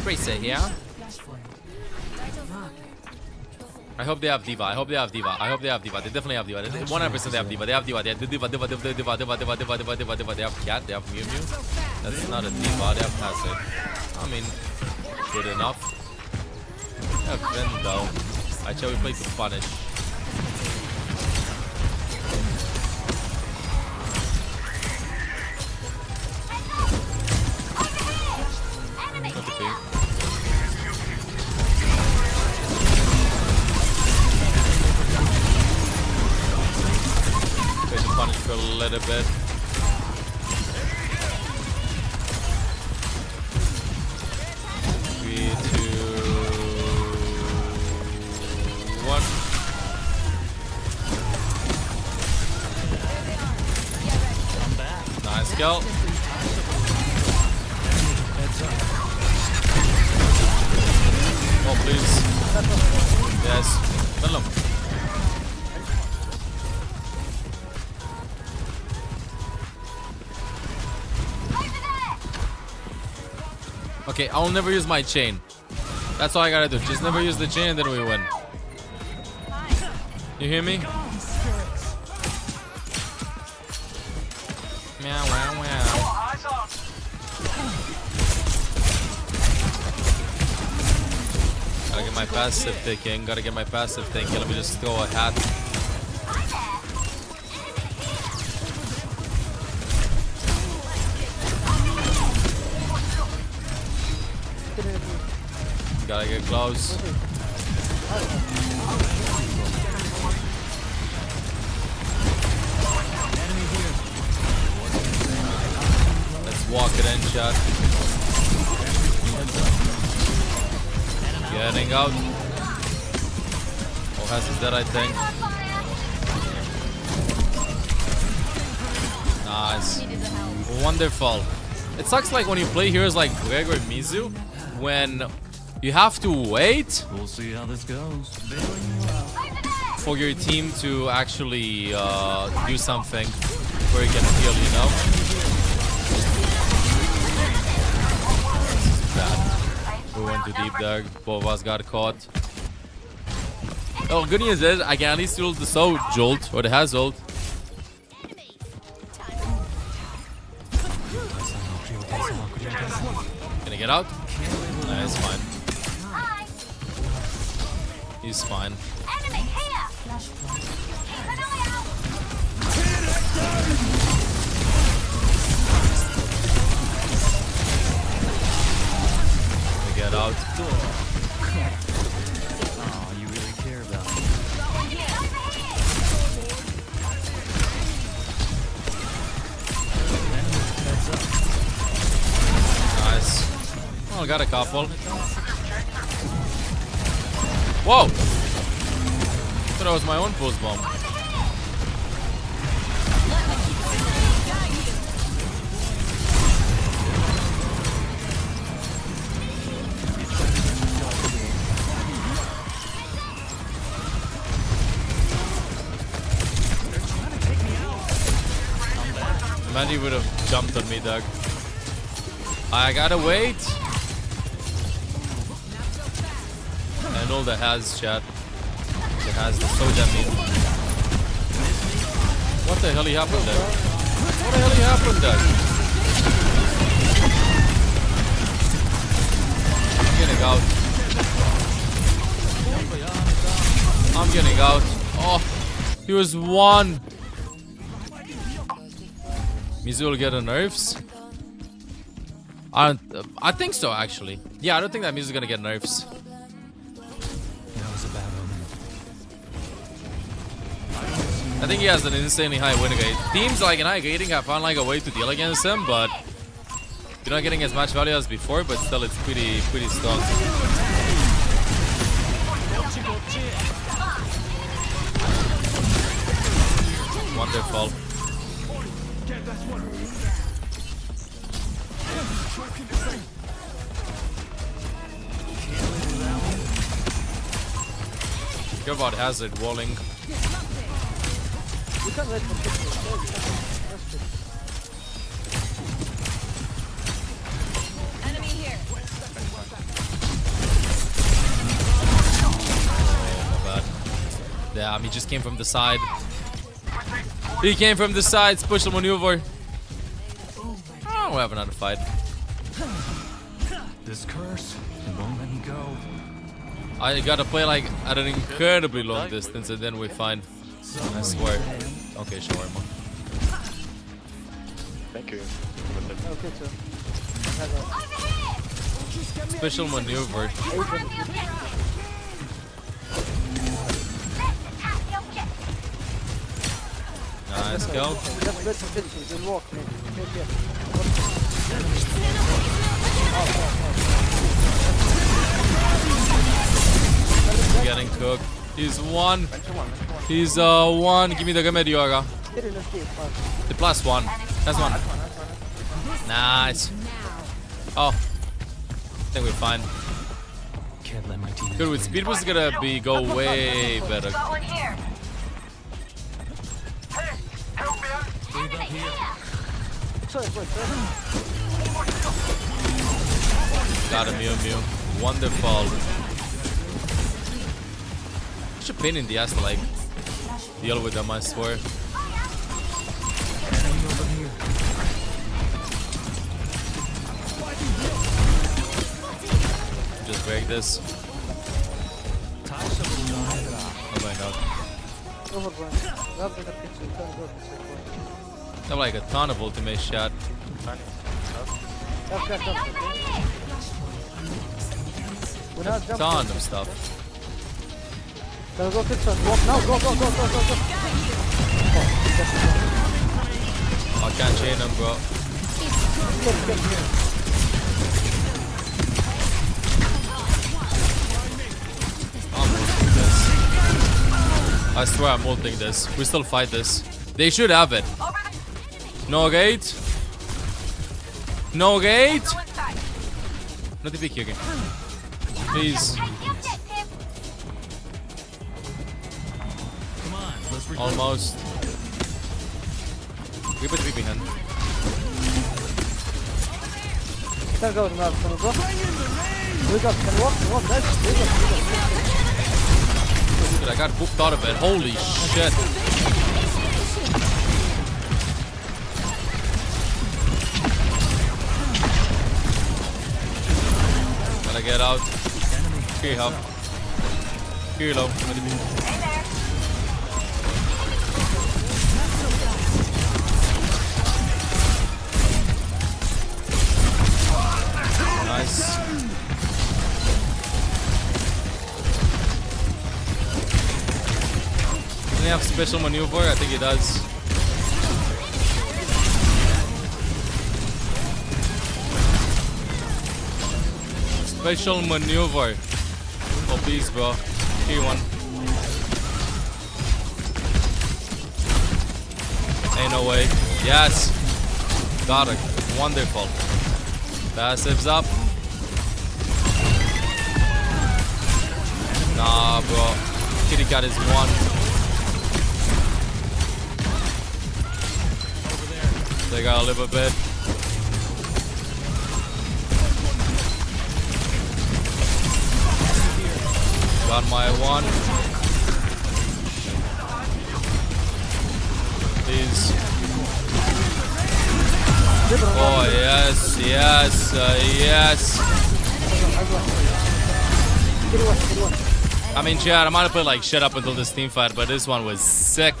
Bracer here. I hope they have Diva. I hope they have Diva. I hope they have Diva. They definitely have Diva. 100% they have Diva. They have Diva. They have Diva. Diva. They have Cat. They have Mew Mew. That's not a Diva. They have Passive. I mean, good enough. They have Ven though. I shall we play to punish. Punish for a little bit. 3, 2, 1. Nice kill. Oh please. Yes. Kill him. Okay, I'll never use my chain. That's all I gotta do. Just never use the chain and then we win. You hear me? Meow, wow, wow. Gotta get my passive ticking. Gotta get my passive thinking. Let me just throw a hat. Gotta get close. Let's walk it in, chat. Getting out. Owcs is dead, I think. Nice. Wonderful. It sucks like when you play heroes like Greg or Mizu, when you have to wait. We'll see how this goes. For your team to actually do something where you can heal, you know? This is bad. We went too deep there. Both of us got caught. Oh, good news is I can at least ult the Soul Jolt, or the Has ult. Can I get out? Nah, it's fine. He's fine. We get out. Oh, you really care about me. Nice. Oh, got a couple. Whoa! Thought that was my own pulse bomb. Mandy would have jumped on me, Doug. I gotta wait. And all the has, chat. It has the soja meat. What the hell happened, Doug? What the hell happened, Doug? I'm getting out. I'm getting out. Oh, he was one. Mizu will get a nerfs. I think so, actually. Yeah, I don't think that Mizu's gonna get nerfs. That was a bad omen. I think he has an insanely high win rate. Teams like in high rating have found like a way to deal against him, but you're not getting as much value as before. But still, it's pretty strong. Wonderful. Care about hazard walling. Enemy here. Oh, my bad. Damn, he just came from the side. He came from the side. Special maneuver. Oh, we'll have another fight. This curse won't let me go. I gotta play like at an incredibly long distance and then we find. I swear. Okay, shawarma. Thank you. Okay, sir. Special maneuver. Nice go. Just let him finish. He'll walk, maybe. Getting cooked. He's one. He's one. Give me the remedy, Yoga. The plus one. That's one. Nice. Oh. I think we're fine. Can't let my team. Good, with speed boost is gonna go way better. Got a Mew. Wonderful. Such a pain in the ass to like deal with them, I swear. Just break this. Oh my god. I have like a ton of ultimate shot. Ton of stuff. Go, Kitson. Walk now. Go. I can't chain him, bro. I'm ulting this. I swear I'm ulting this. We still fight this. They should have it. No gate. No gate. No TP kicking. Please. Almost. We put TP behind. Can go now. Can go. Wake up. Can walk. Nice. Dude, I got booped out of it. Holy shit. Gotta get out. Here, help. Here, low. Nice. Does he have special maneuver? I think he does. Special maneuver. Oh, please, bro. Here, one. Ain't no way. Yes. Got it. Wonderful. Passives up. Nah, bro. Kitty cat is one. They gotta live a bit. Got my one. Please. Oh, yes, yes, yes. I mean, chat, I might have played like shit up until this team fight, but this one was sick.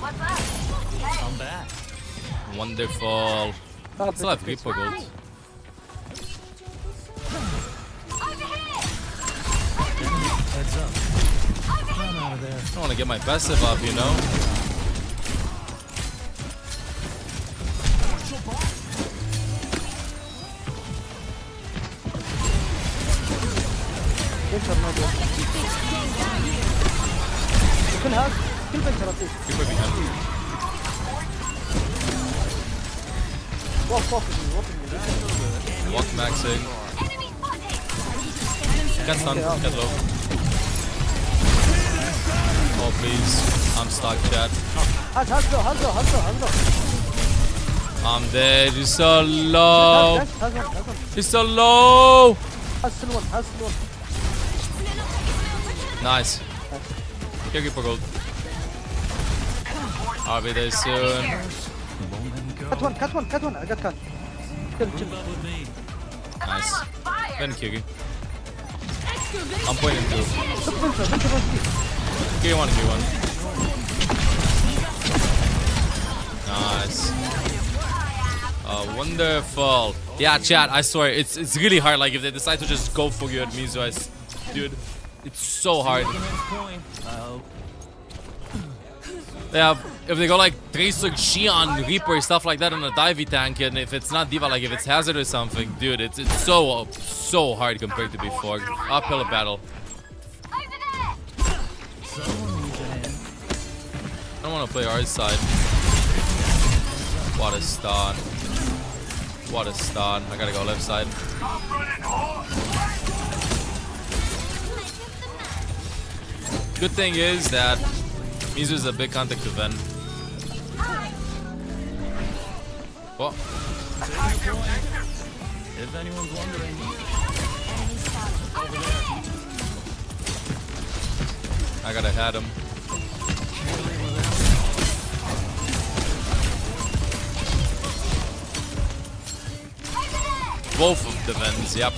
I'm back. Wonderful. Still have Reaper gold. Heads up. I'm out of there. I want to get my passive up, you know? Reaper behind me. Walk maxing. Get stunned, get low. Oh please, I'm stuck, chat. I'm dead, he's so low. He's so low. Nice. Get Reaper gold. I'll be there soon. Cut one. I got cut. Chill. Nice. Then Kyugi. I'm pointing two. K1, K1. Nice. Wonderful. Yeah, chat, I swear, it's really hard. Like, if they decide to just go for you at Mizu, dude, it's so hard. Yeah, if they go like Tracer, Xian, Reaper, stuff like that on a divey tank, and if it's not Diva, like if it's Hazard or something, dude, it's so hard compared to before. Uphill battle. I don't want to play our side. What a stun. What a stun. I gotta go left side. Good thing is that Mizu is a big contact to Ven. What? If anyone's wondering. I gotta had him. Both of the Vens, yep.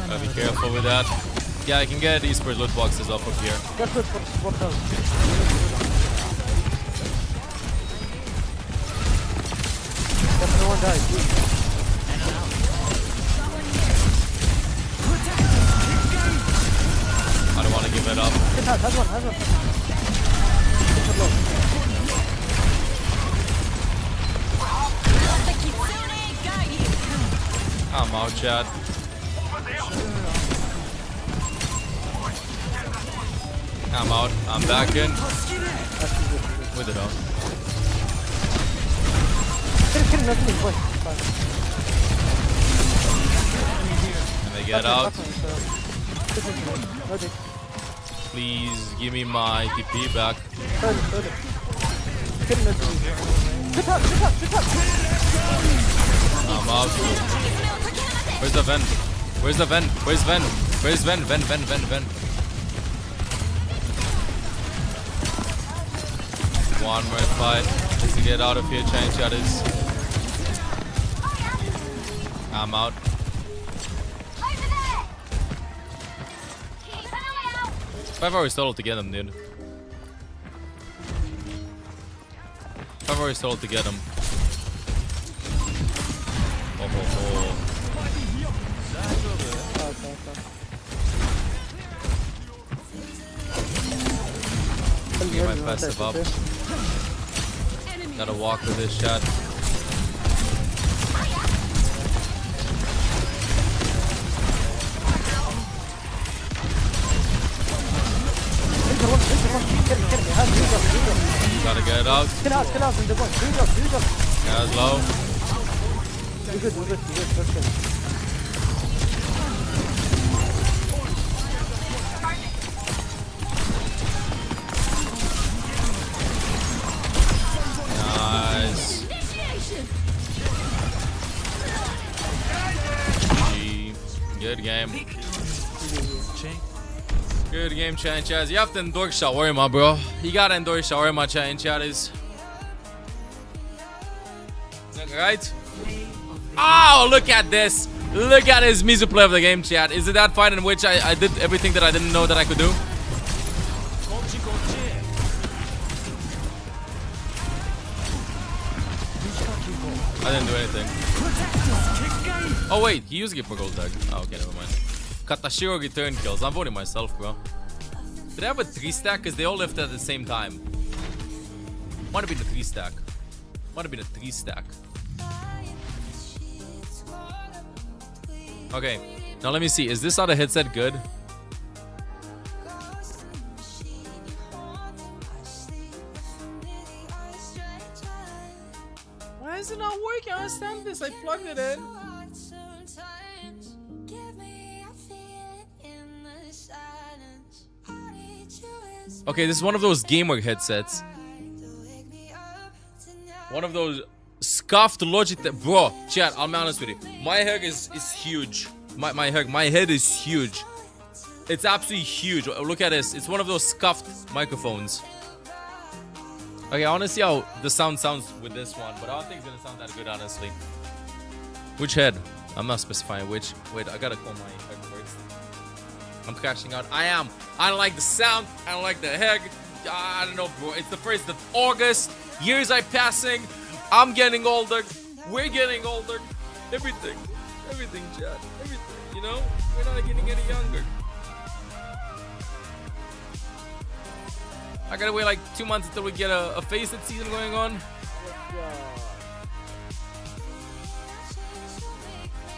Gotta be careful with that. Yeah, I can get Esports Lootboxes off of here. That's it for health. Definitely one died. I don't want to give it up. Has one. I'm out, chat. I'm out. I'm back in. With it up. Can they get out? Please give me my TP back. I'm out. Where's the Ven? Where's the Ven? Where's Ven? Where's Ven? Ven. One more fight. Just to get out of here, chain shatters. I'm out. 5 hours total to get him, dude. 5 hours total to get him. Oh. Get my passive up. Gotta walk with this shot. Gotta get it out. Skin out from the point. Do your job. Yeah, it's low. You good. That's good. Nice. Good game. Good game, chat and chat. You have to endure shawarma, bro. You gotta endure shawarma, chat and chatters. Right? Oh, look at this. Look at his Mizu play of the game, chat. Is it that fight in which I did everything that I didn't know that I could do? I didn't do anything. Oh wait, he used it for gold tag. Oh, okay, never mind. Katashiro return kills. I'm voting myself, bro. Did I have a 3-stack? Because they all left at the same time. Might have been a 3-stack. Might have been a 3-stack. Okay, now let me see. Is this other headset good? Why is it not working? I understand this. I plugged it in. Okay, this is one of those gamer headsets. One of those scuffed Logitech. Bro, chat, I'll be honest with you. My head is huge. My head is huge. It's absolutely huge. Look at this. It's one of those scuffed microphones. Okay, I want to see how the sound sounds with this one, but I don't think it's gonna sound that good, honestly. Which head? I'm not specifying which. Wait, I gotta call my head first. I'm crashing out. I am. I don't like the sound. I don't like the head. I don't know, bro. It's the 1st of August. Years are passing. I'm getting older. We're getting older. Everything, chat. Everything. You know, we're not getting any younger. I gotta wait like 2 months until we get a facet season going on.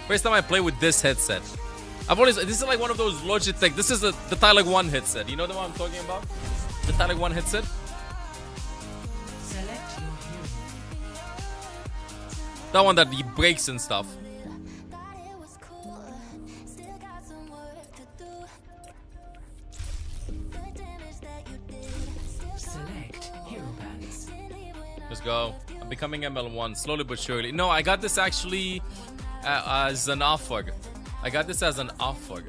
First time I play with this headset. This is like one of those Logitech. This is the Tyler 1 headset. You know the one I'm talking about? The Tyler 1 headset? That one that breaks and stuff. Let's go. I'm becoming ML1 slowly but surely. No, I got this actually as an offer. I got this as an offer.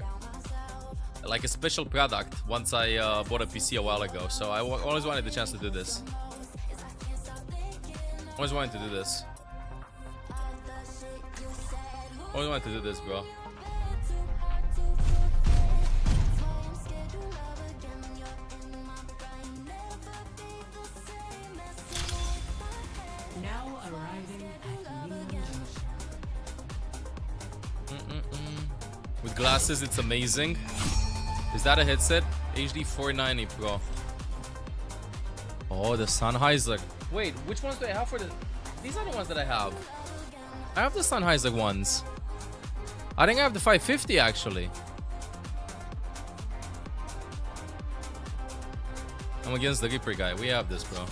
Like a special product once I bought a PC a while ago. So I always wanted the chance to do this. Always wanted to do this. Always wanted to do this, bro. Now arriving at New Junction. With glasses, it's amazing. Is that a headset? HD 490 Pro. Oh, the Sennheiser. Wait, which ones do I have for the... These are the ones that I have. I have the Sennheiser ones. I think I have the 550 actually. I'm against the Reaper guy. We have this, bro.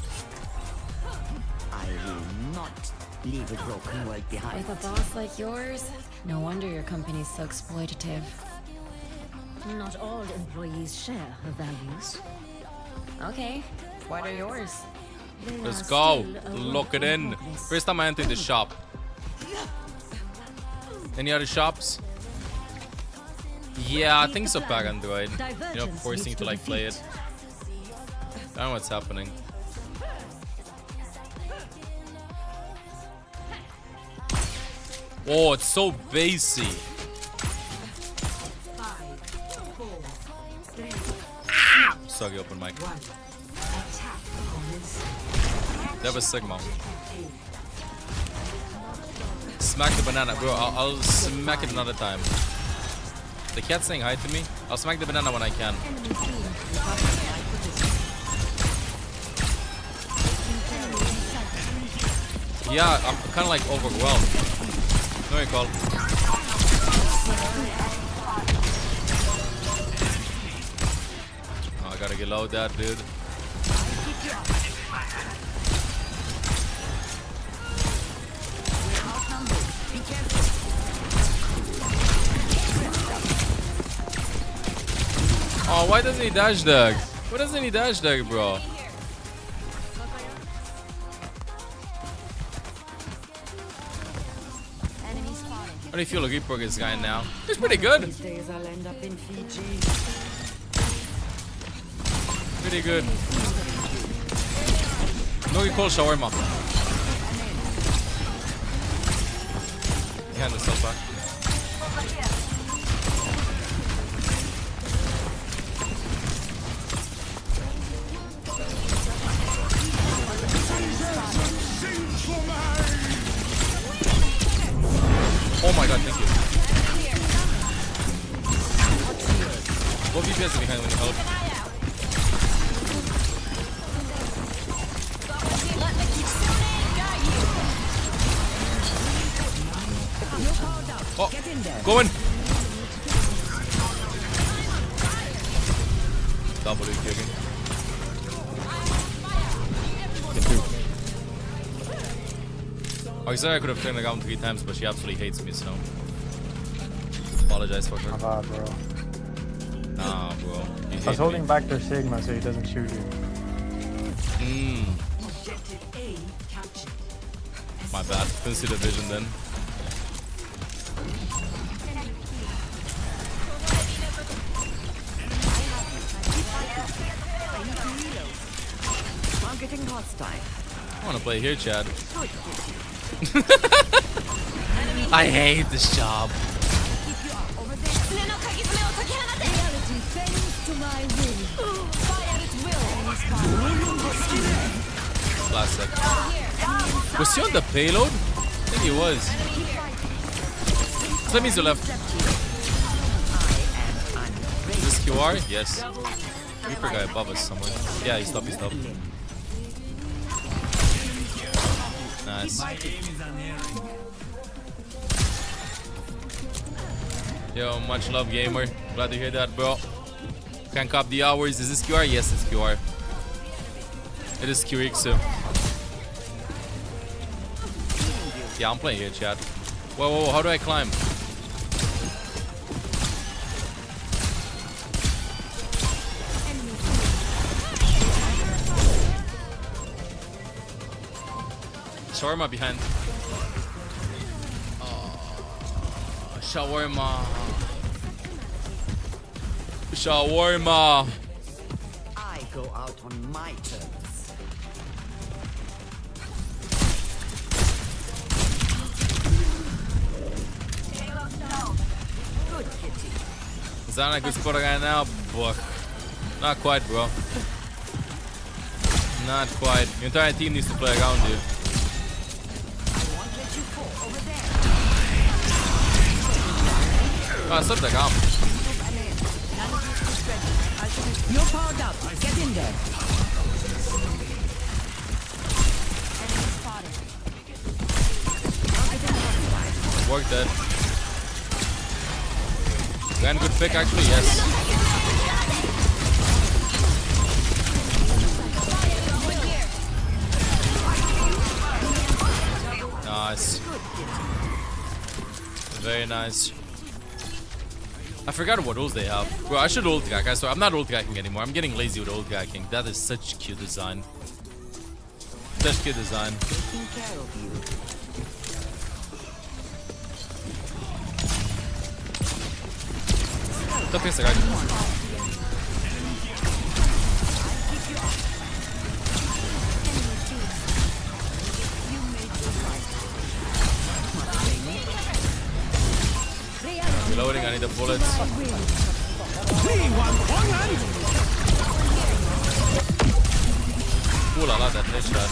I will not leave a broken world behind. With a boss like yours, no wonder your company's so exploitative. Not all employees share her values. Okay, what are yours? Let's go. Lock it in. First time I entered the shop. Any other shops? Yeah, I think so, Pack Android. You know, forcing to like play it. I don't know what's happening. Oh, it's so bassy. Sorry, open mic. That was Sigma. Smack the banana, bro. I'll smack it another time. The cat's saying hi to me. I'll smack the banana when I can. Yeah, I'm kind of like overwhelmed. No recall. Oh, I gotta get low that, dude. why doesn't he dash dog? Why doesn't he dash dog, bro? How do you feel like for this guy now? He's pretty good. These days I'll end up in Fiji. Pretty good. No, you call shawarma. Hand himself back. Oh my god, thank you. What VPS are behind when you help? Oh, go in. W kicking. I said I could have turned the gun 3 times, but she absolutely hates me, so apologize for her. Bro. Nah, bro. I was holding back their Sigma so he doesn't shoot you. My bad. Couldn't see the vision then. I'm getting hostile. I want to play here, Chad. I hate this job. Last second. Was he on the payload? I think he was. So that means you left. Is this QR? Yes. Reaper guy above us somewhere. Yeah, he stopped, he stopped. Nice. Yo, much love, gamer. Glad to hear that, bro. Crank up the hours. Is this QR? Yes, it's QR. It is QX. Yeah, I'm playing here, chat. Whoa, whoa, whoa, how do I climb? Shawarma behind. Shawarma. Shawarma. I go out on my terms. Good kitty. Is that a good spot right now? But not quite, bro. Not quite. Your entire team needs to play around, dude. Ah, stop the gun. You're powered up. Get in there. Worked that. Grand good pick, actually, yes. Nice. Very nice. I forgot what ults they have. Bro, I should ult crack. So I'm not ult cracking anymore. I'm getting lazy with ult cracking. That is such cute design. Such cute design. Taking care of you. Top is the guy. Reloading, I need the bullets. Ooh la la, that headshot.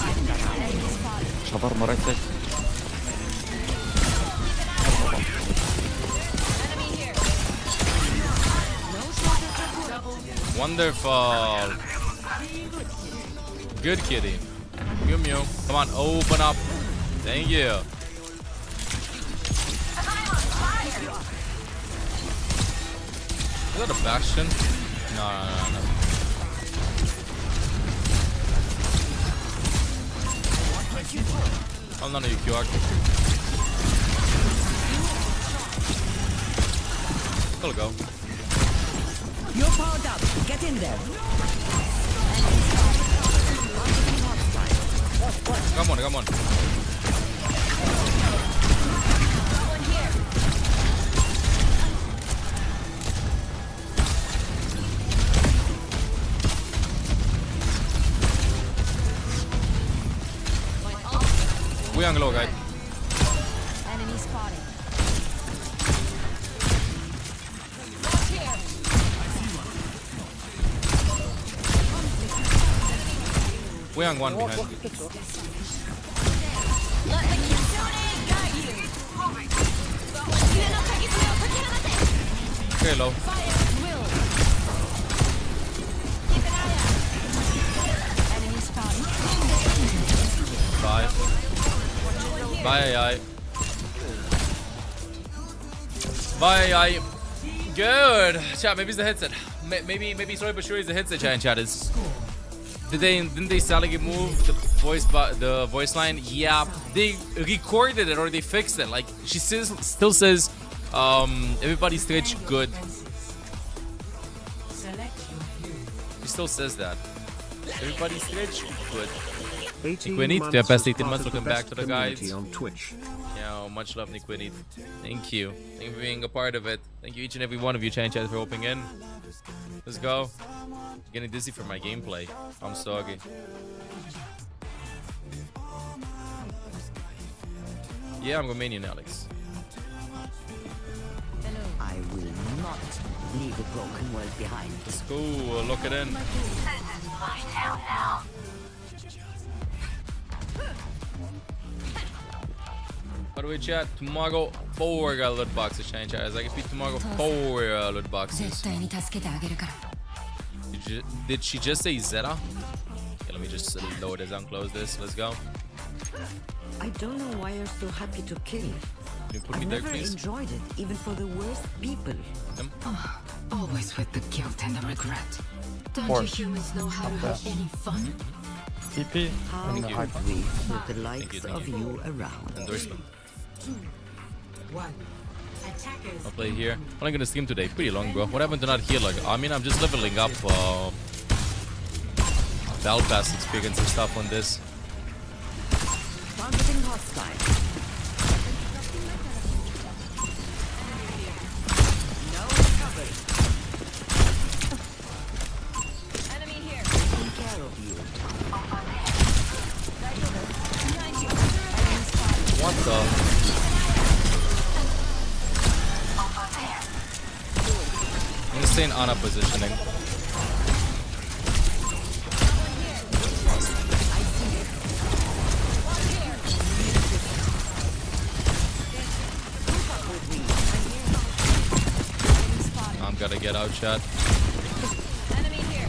Shawarma right there. Wonderful. Good kitty. Mew mew. Come on, open up. Thank you. Is that a bastion? No. Oh, none of you QR. It'll go. You're powered up. Get in there. Come on, come on. We are low, guys. Enemy spotted. We are one behind. Okay, low. Enemy spotted. Bye. Bye, AI. Bye, AI. Good. Chat, maybe it's the headset. Maybe slowly but surely it's the headset, chat. Is didn't they sadly move the voice line? Yeah, they recorded it or they fixed it. Like she still says, everybody's Twitch good. She still says that. Everybody's Twitch good. 18 Niquinit, months the best as 18 months. part of Welcome back to the community guides. on Twitch. Yeah, much love, Niquinit. Thank you. Thank you for being a part of it. Thank you each and every one of you, chat, for opening in. Let's go. Getting dizzy for my gameplay. I'm sorry. Yeah, I'm Romanian, Alex. I will not leave a broken world behind. Let's go. Lock it in. Lie down now. By the way, chat, tomorrow 4 loot boxes, chat. As I repeat, tomorrow 4 loot boxes. Did she just say Zeta? Okay, let me just lower this and close this. Let's go. I don't know why you're so happy to kill. Can you put me I've there, never please? enjoyed it, even for the worst people. Always with the guilt and the regret. Don't Force. you humans know how to have any fun? TP How and the could hyper. we with the likes of you around? Endorsement. 1. Attackers. I'll play here. Only gonna stream today. Pretty long, bro. What happened to not here? Like, I mean, I'm just leveling up Battle Pass experience and stuff on this. Targeting hostile. No cover. Enemy here. Taking care of you. What the? Insane Ana positioning. I'm gonna get out, chat. Enemy here.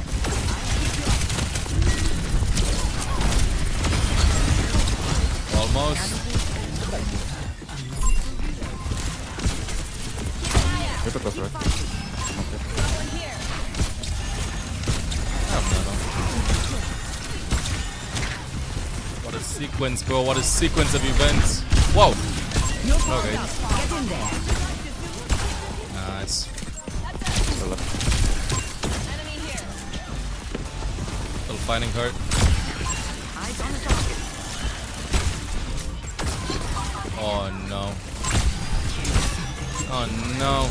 Almost. Super close, right? What a sequence, bro. What a sequence of events. Whoa. Okay. Get in there. Nice. Still finding hurt. Eyes on the target. Oh no. Oh no.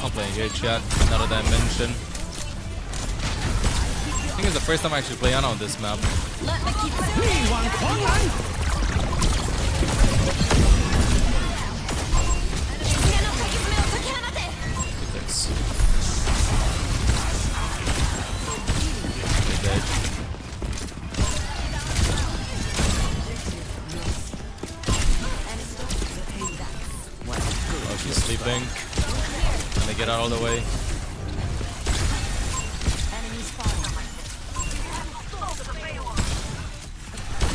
I'm playing here, chat. Another dimension. I think it's the first time I actually play Ana on this map. Thanks. Okay. Oh, she's sleeping. Can they get out all the way?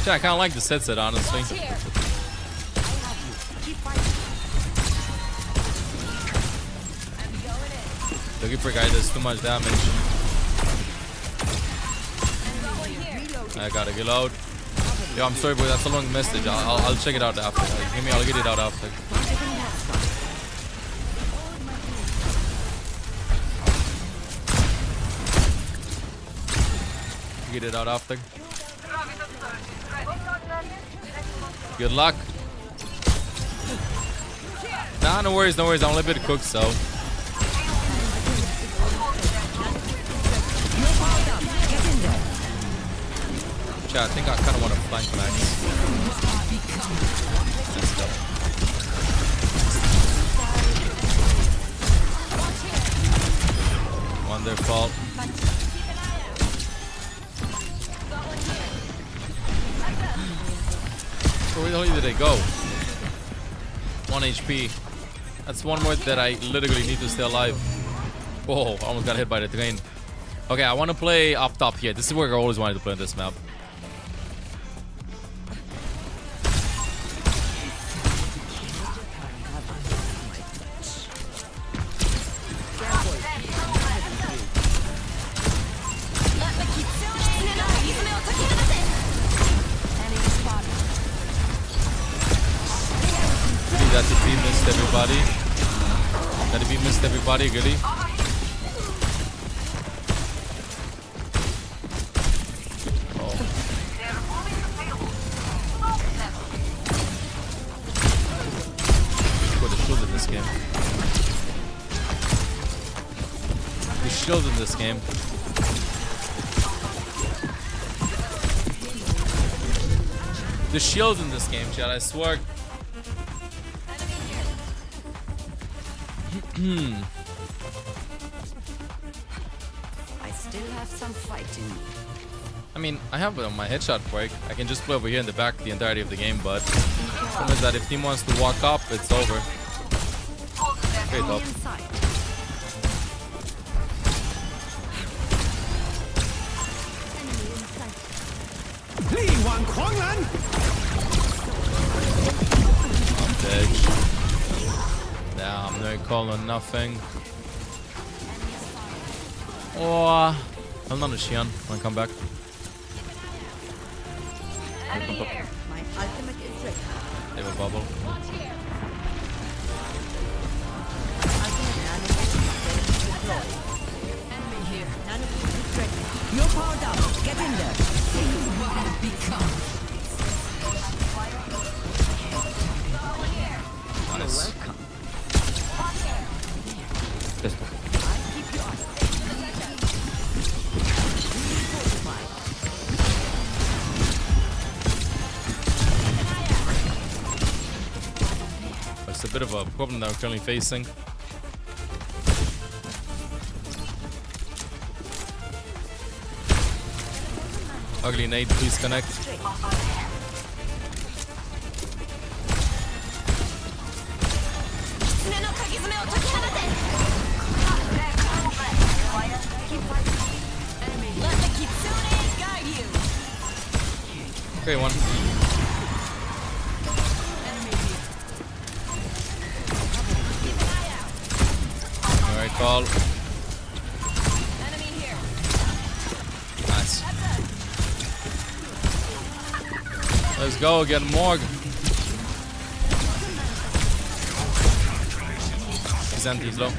Yeah, I kind of like the headset, honestly. Looking for a guy that does too much damage. I gotta reload. Yo, I'm sorry, boy. That's a long message. I'll check it out after. I'll get it out after. figured it out after. Good luck. Nah, no worries, no worries. I'm a little bit cooked, so. Chat, I think I kind of want to flank Max. Let's go. Wonderful. Where the hell did they go? 1 HP. That's one more that I literally need to stay alive. Whoa, I almost got hit by the train. Okay, I want to play up top here. This is where I always wanted to play on this map. That if we missed everybody. That if we missed everybody, really. Oh. Got the shield in this game. The shield in this game. The shield in this game, chat, I swear. I still have some fighting. I mean, I have it on my headshot break. I can just play over here in the back the entirety of the game, but the problem is that if team wants to walk up, it's over. Okay, top. I'm dead. Nah, I'm no call on nothing. Oh, I'm not a Xian. Wanna come back? My ultimate is ready. They have a bubble. Enemy here. Nanobot is ready. You're powered up. Get in there. See what it becomes. Nice. Welcome. Pistol. It's a bit of a problem that we're currently facing. Ugly nade, please connect. Great one. Alright, call. Nice. Let's go, get Morg. He's empty, he's low.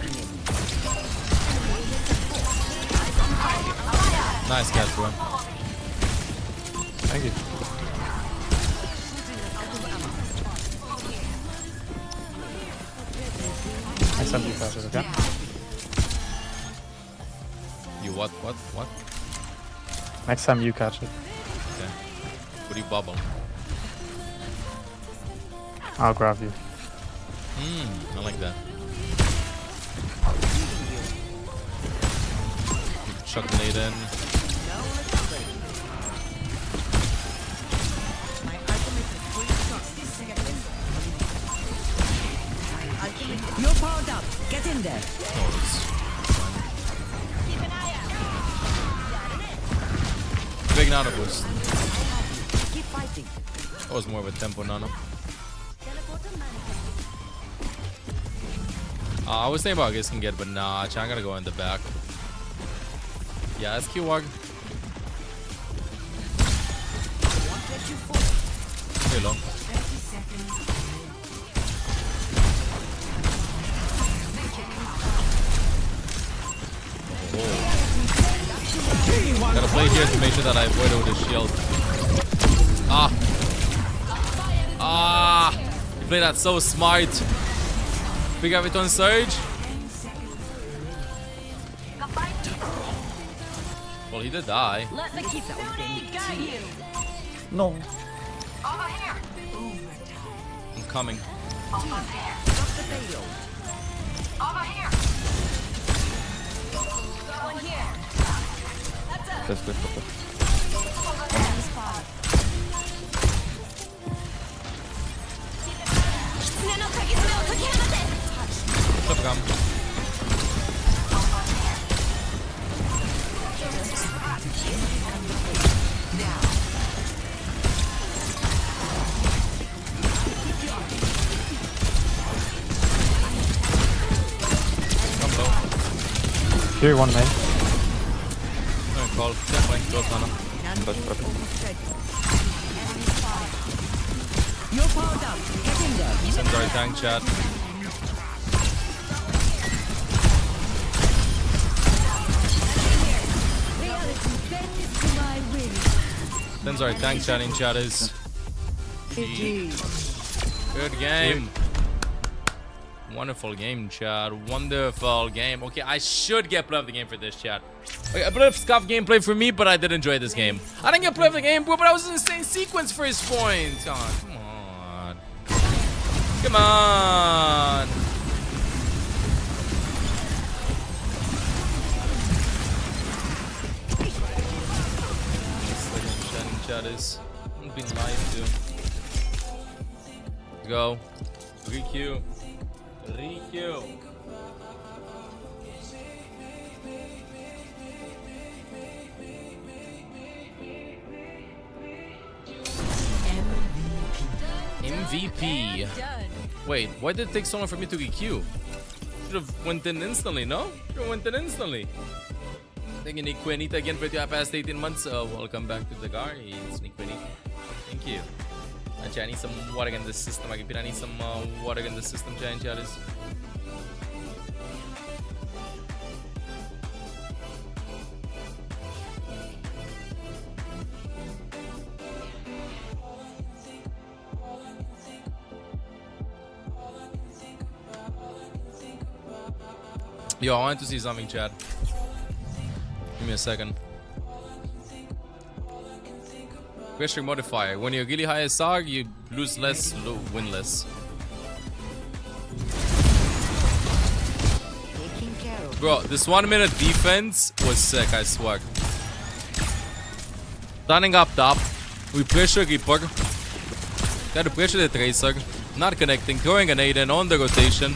Nice catch, bro. Thank you. Nice empty passes, okay? You what? Next time you catch it. Okay. What do you bubble? I'll grab you. I like that. Chuck the nade in. You're powered up. Get in there. Oh, it's big nano boost. Keep fighting. That was more of a tempo nano. I was thinking about this can get, but nah, I'm gonna go in the back. Yeah, that's Q-Wog. Very long. Gotta play here to make sure that I avoid it with a shield. You play that so smart. Big have on Surge. Well, he did die. Let me keep that guide you. No. Over here. I'm coming. Over there. Drop the payload. Over here. One here. That's up. That's good. Stop come. Come low. Here, one main. No call. Definitely. Go Sana. You're powered up. Get in there. Sends our tank chat. Sends our tank chat in chat is. Good game. Wonderful game, chat. Wonderful game. Okay, I should get play of the game for this, chat. Okay, a bit of scuff gameplay for me, but I did enjoy this game. I didn't get play of the game, bro, but I was in the same sequence for his point. Oh, come on. Come on. Chat is being live too. Let's go. Re-Q. Re-Q. MVP. Wait, why did it take so long for me to re-Q? Should have went in instantly, no? Should have went in instantly. Thank you, Nick Quinita, again for the past 18 months. Welcome back to the guard. It's Nick Quinita. Thank you. I need some water in the system. I need some water in the system, Chatters. Yo, I want to see something, Chad. Give me a second. Pressure modifier. When you're really high as SAG, you lose less, win less. Bro, this 1 minute defense was sick, I swear. Standing up top, we pressure Reaper. Try to pressure the Tracer. Not connecting, throwing a nade in on the rotation.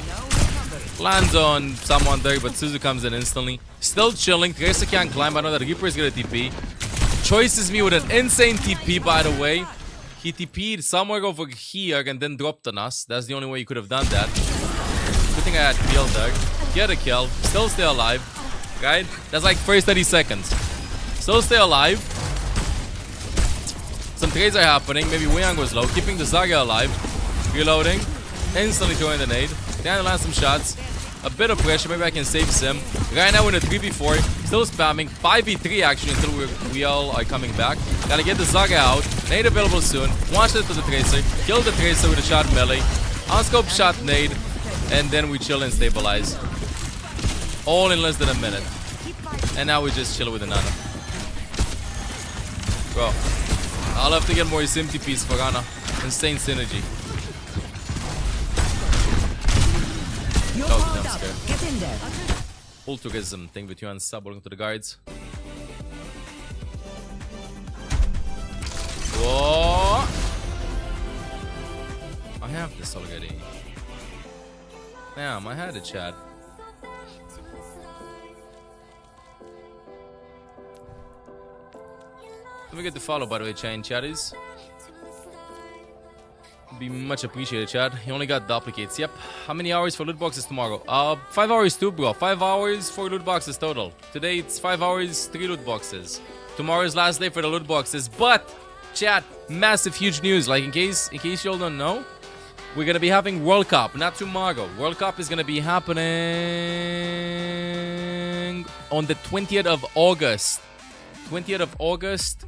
Lands on someone there, but Suzu comes in instantly. Still chilling. Tracer can't climb. I know that Reaper is gonna TP. Choices me with an insane TP, by the way. He TP'd somewhere over here and then dropped on us. That's the only way you could have done that. Good thing I had kill there. Get a kill. Still stay alive. Right? That's like first 30 seconds. Still stay alive. Some trades are happening. Maybe Weiyang was low. Keeping the Zarya alive. Reloading. Instantly throwing the nade. Trying to land some shots. A bit of pressure. Maybe I can save Sim. Right now we're in a 3v4. Still spamming. 5v3 actually until we all are coming back. Gotta get the Zarya out. Nade available soon. Watch it to the Tracer. Kill the Tracer with a shot melee. On-scope shot nade. And then we chill and stabilize. All in less than a minute. And now we just chill with the Nana. Bro. I'll have to get more Sim TPs for Ana. Insane synergy. Oh, I'm scared. Get in there. Ulturism. Thank you and sub. Welcome to the guards. Whoa! I have this already. Damn, I had it, Chad. Don't forget to follow, by the way, Chain Chatties. Be much appreciated, Chad. He only got duplicates. Yep. How many hours for loot boxes tomorrow? 5 hours too, bro. 5 hours, 4 loot boxes total. Today it's 5 hours, 3 loot boxes. Tomorrow is last day for the loot boxes. But, chat, massive, huge news. Like in case y'all don't know, we're gonna be having World Cup, not tomorrow. World Cup is gonna be happening on the 20th of August. 20th of August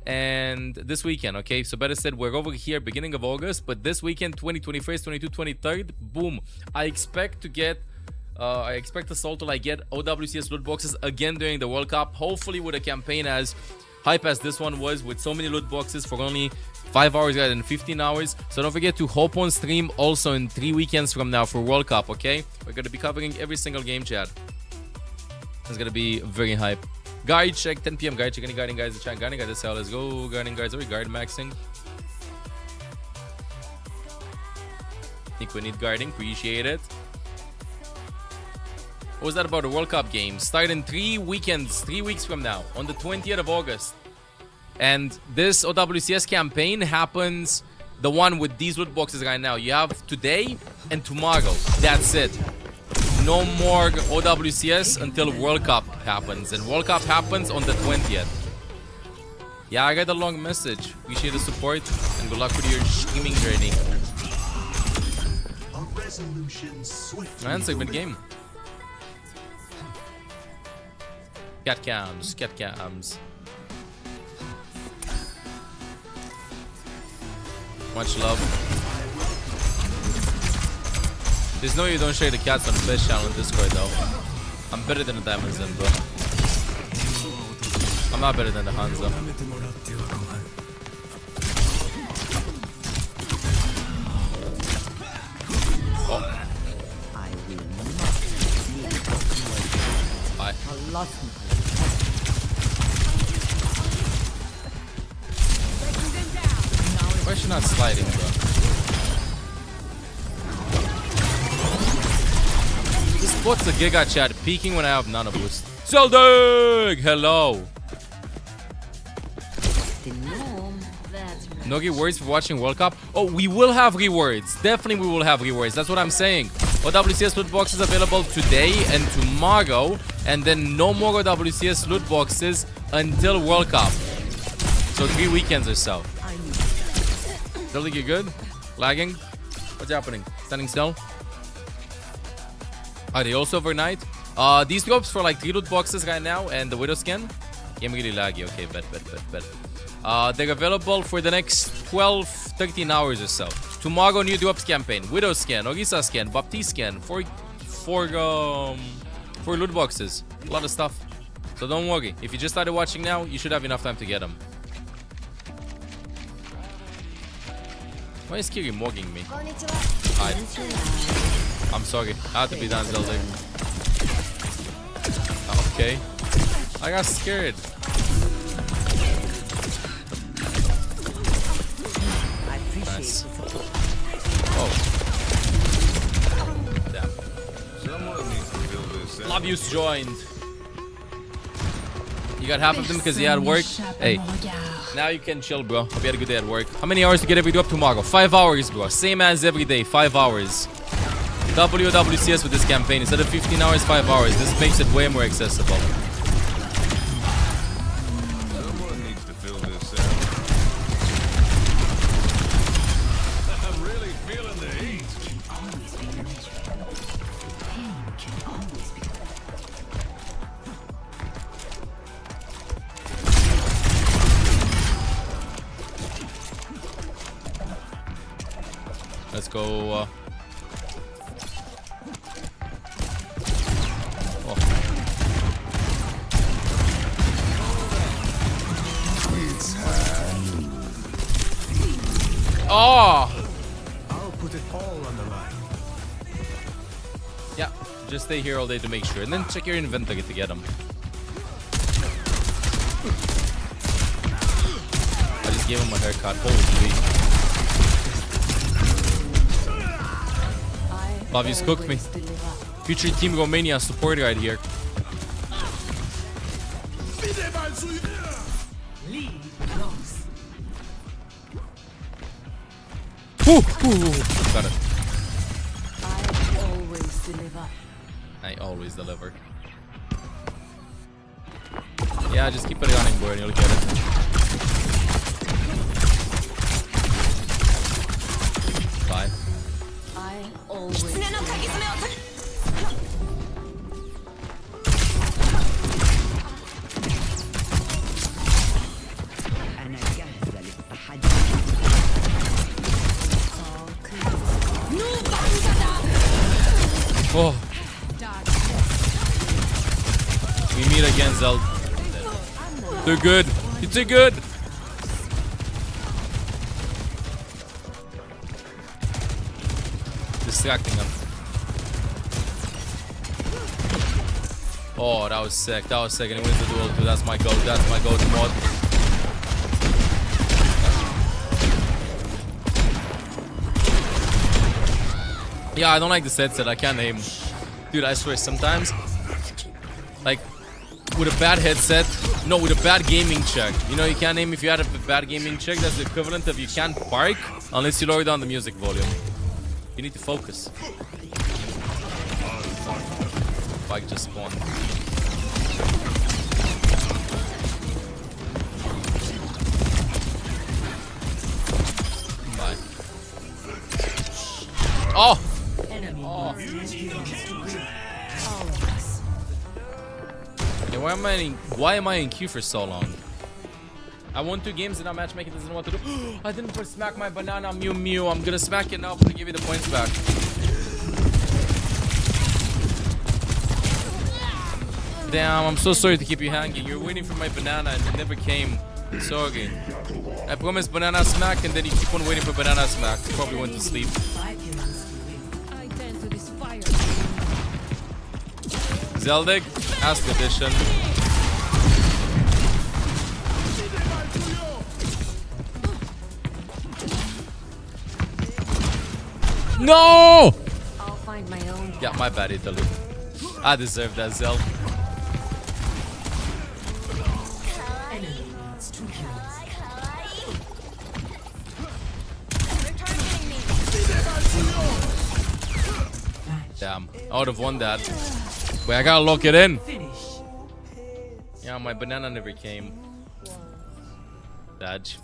and this weekend, okay? So better said, we're over here beginning of August, but this weekend, 21st, 22, 23rd, boom. I expect us all to like get OWCS loot boxes again during the World Cup, hopefully with a campaign as hype as this one was, with so many loot boxes for only 5 hours rather than 15 hours. So don't forget to hop on stream also in 3 weekends from now for World Cup, okay? We're gonna be covering every single game, chat. It's gonna be very hype. Guide check, 10 p.m. guide check. Any guiding guys in chat? Guiding guys, let's go. Guiding guys, are we guide maxing? I think we need guarding, appreciate it. What was that about the World Cup game? Start in 3 weekends, 3 weeks from now, on the 20th of August. And this OWCS campaign happens, the one with these loot boxes right now. You have today and tomorrow. That's it. No more OWCS until World Cup happens. And World Cup happens on the 20th. Yeah, I got a long message. Appreciate the support and good luck with your streaming journey. Man, segment game. Cat cams, cat cams. Much love. There's no way you don't share the cats on the best channel in Discord though. I'm better than the Diamonds then, bro. I'm not better than the Hans though. Oh. Bye. Why is she not sliding, bro? This bot's a giga chat, peeking when I have nano boost. Zeldig! Hello! No rewards for watching World Cup? Oh, we will have rewards. Definitely we will have rewards. That's what I'm saying. OWCS loot boxes available today and tomorrow. And then no more OWCS loot boxes until World Cup. So 3 weekends or so. Zeldig, you good? Lagging? What's happening? Standing still? Are they also overnight? These drops for like 3 loot boxes right now and the Widow skin. Game really laggy. Okay, bet. They're available for the next 12-13 hours or so. Tomorrow, new drops campaign. Widow skin, Orisa skin, Baptiste skin. For loot boxes. A lot of stuff. So don't worry. If you just started watching now, you should have enough time to get them. Why is Kiri mogging me? Hi. I'm sorry. I had to be done, Zeldig. Okay. I got scared. Nice. Oh. Damn. Love you's joined. You got half of them because he had work. Hey. Now you can chill, bro. Hope you had a good day at work. How many hours to get every drop tomorrow? 5 hours, bro. Same as every day. 5 hours. WWCS with this campaign. Instead of 15 hours, 5 hours. This makes it way more accessible. Someone needs to fill this out. I'm really feeling the heat. Let's go. Oh! I'll put it all on the line. Yeah, just stay here all day to make sure. And then check your inventory to get them. I just gave him a haircut. Holy. Bobby's cooked me. Future Team Romania support right here. Got it. I always deliver. Yeah, just keep it running, boy, and you'll get it. Bye. I always. Too good. You're too good. Distracting him. Oh, that was sick. That was sick. And he wins the duel too. That's my goat. That's my goat mod. Yeah, I don't like this headset. I can't aim. Dude, I swear, sometimes, like, with a bad headset, no, with a bad gaming check. You know, you can't aim if you had a bad gaming check. That's the equivalent of you can't bark unless you lower down the music volume. You need to focus. Bike just spawned. Bye. Oh! Oh. Yeah, why am I in queue for so long? I won 2 games and now matchmaking doesn't know what to do. I didn't put smack my banana Mew Mew. I'm gonna smack it now to give you the points back. Damn, I'm so sorry to keep you hanging. You're waiting for my banana and it never came. Sorry. I promised banana smack and then you keep on waiting for banana smack. You probably went to sleep. Zeldig, Ask Edition. No! I'll find my own. Yeah, my bad, Italy. I deserve that, Zel. Damn, I would have won that. Wait, I gotta lock it in. Yeah, my banana never came. Dodge.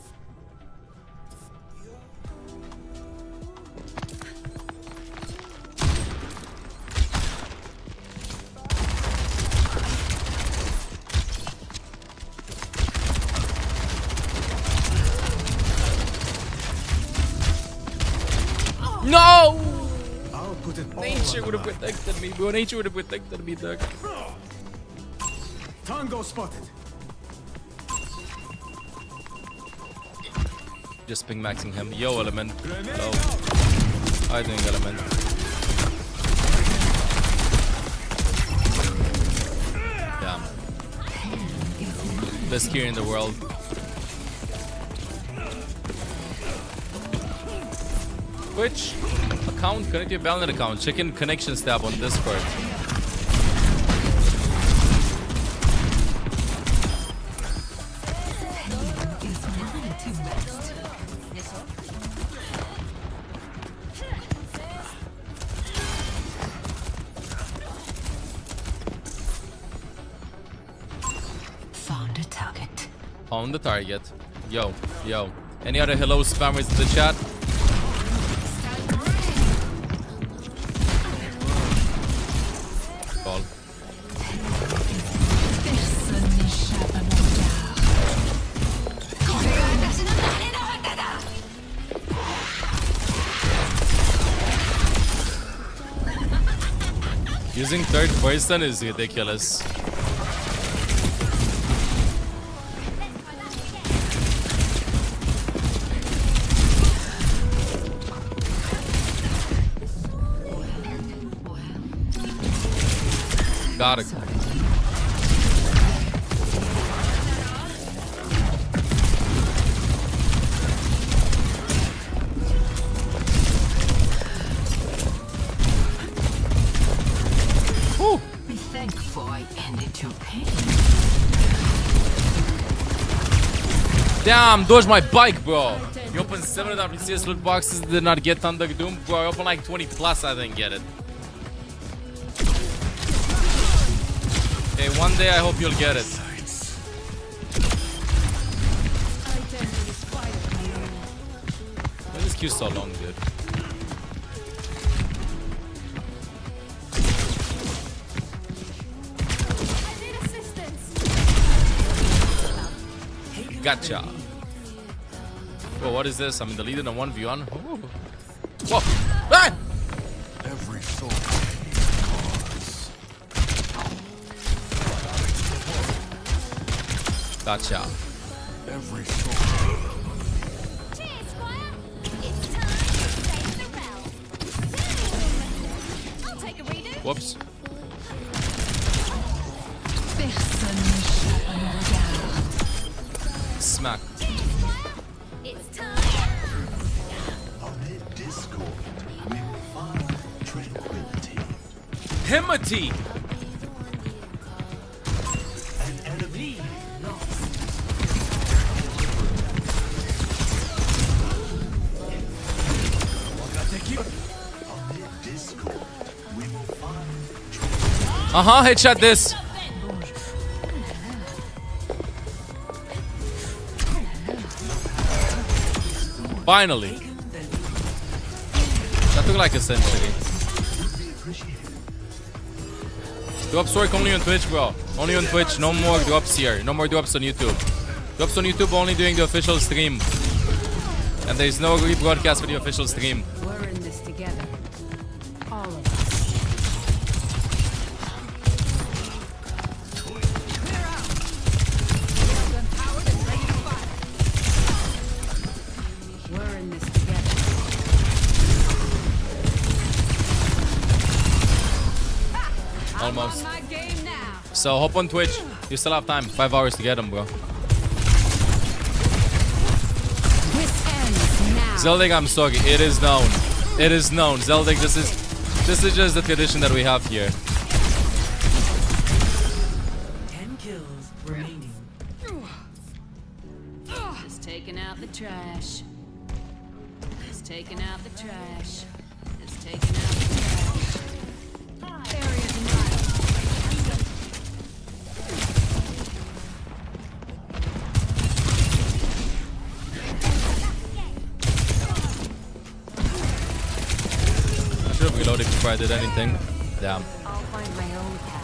No! Nature would have protected me, bro. Nature would have protected me, Doug. Tango spotted. Just ping maxing him. Yo, Element. Hello. How you doing, Element? Damn. Best gear in the world. Which account? Connect your Balnet account. Check in connections tab on Discord. Found a target. Found the target. Yo, yo. Any other hello spammers in the chat? Call. Using third person is ridiculous. Got it. Be thankful I ended your pain. Damn, dodge my bike, bro. You opened 7 WCS loot boxes, did not get Thunder Doom. Bro, I opened like 20 plus, I didn't get it. Okay, one day I hope you'll get it. Why is this queue so long, dude? Gotcha. Whoa, what is this? I'm in the lead in a 1v1. Ooh. Whoa! Ah! Every thought. Gotcha. Every Whoops. Smack. Hemity. Headshot this. Finally. That took like a century. Drops work only on Twitch, bro. Only on Twitch. No more drops here. No more drops on YouTube. Drops on YouTube only during the official stream. And there's no rebroadcast for the official stream. We're in this together. All of us. We're in this together. Almost. So hop on Twitch. You still have time. 5 hours to get them, bro. Zeldig, I'm sorry. It is known. It is known. Zeldig, this is just the tradition that we have here. 10 kills remaining. Just taking out the trash. Just taking out the trash. Just taking out the trash. Area denied. I should have reloaded before I did anything. Damn. I'll find my own path.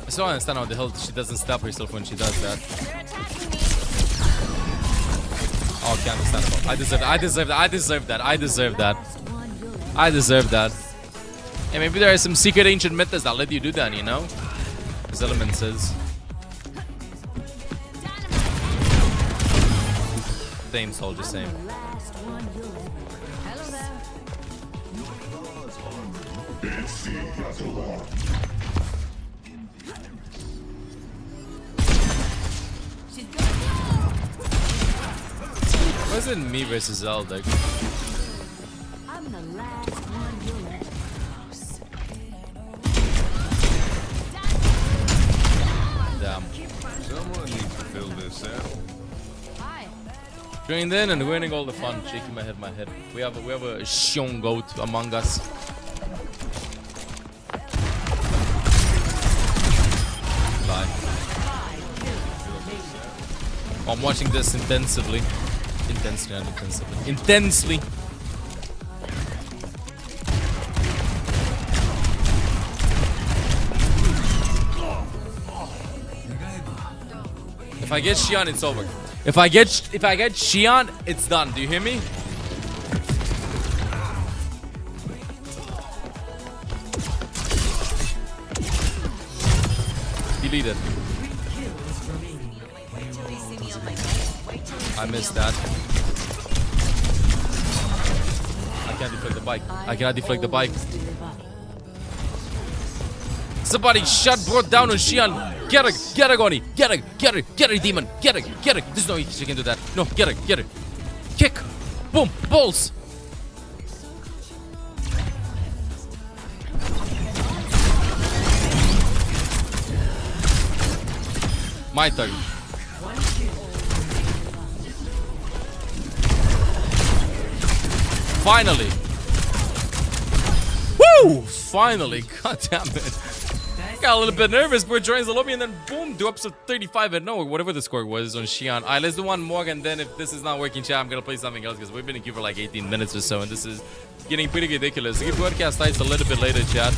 I still don't understand how the hell she doesn't stop herself when she does that. Oh, okay, understandable. I deserve that. I deserve that. I deserve that. I deserve that. And maybe there are some secret ancient methods that let you do that, you know? As Element says. Same soldier, same. Wasn't me versus Zelda. I'm the last one you'll let cross. Damn. Someone needs to fill this out. Joined in and ruining all the fun. Shaking my head. We have a Xiong goat among us. Bye. I'm watching this intensively. Intensely, not intensively. Intensely. If I get Xian, it's over. If I get Xian, it's done. Do you hear me? Deleted. I missed that. I can't deflect the bike. I cannot deflect the bike. Somebody shot brought down on Xian. Get her, Goni. Get her, demon. Get her. There's no way she can do that. No, get her. Kick. Boom, balls. My turn. Finally. Woo! Finally. God damn it. Got a little bit nervous, but joins the lobby and then boom, drops a 35 and no, whatever the score was on Xian. Alright, let's do one more and then if this is not working, chat, I'm gonna play something else because we've been in queue for like 18 minutes or so and this is getting pretty ridiculous. Rebroadcast starts a little bit later, chat.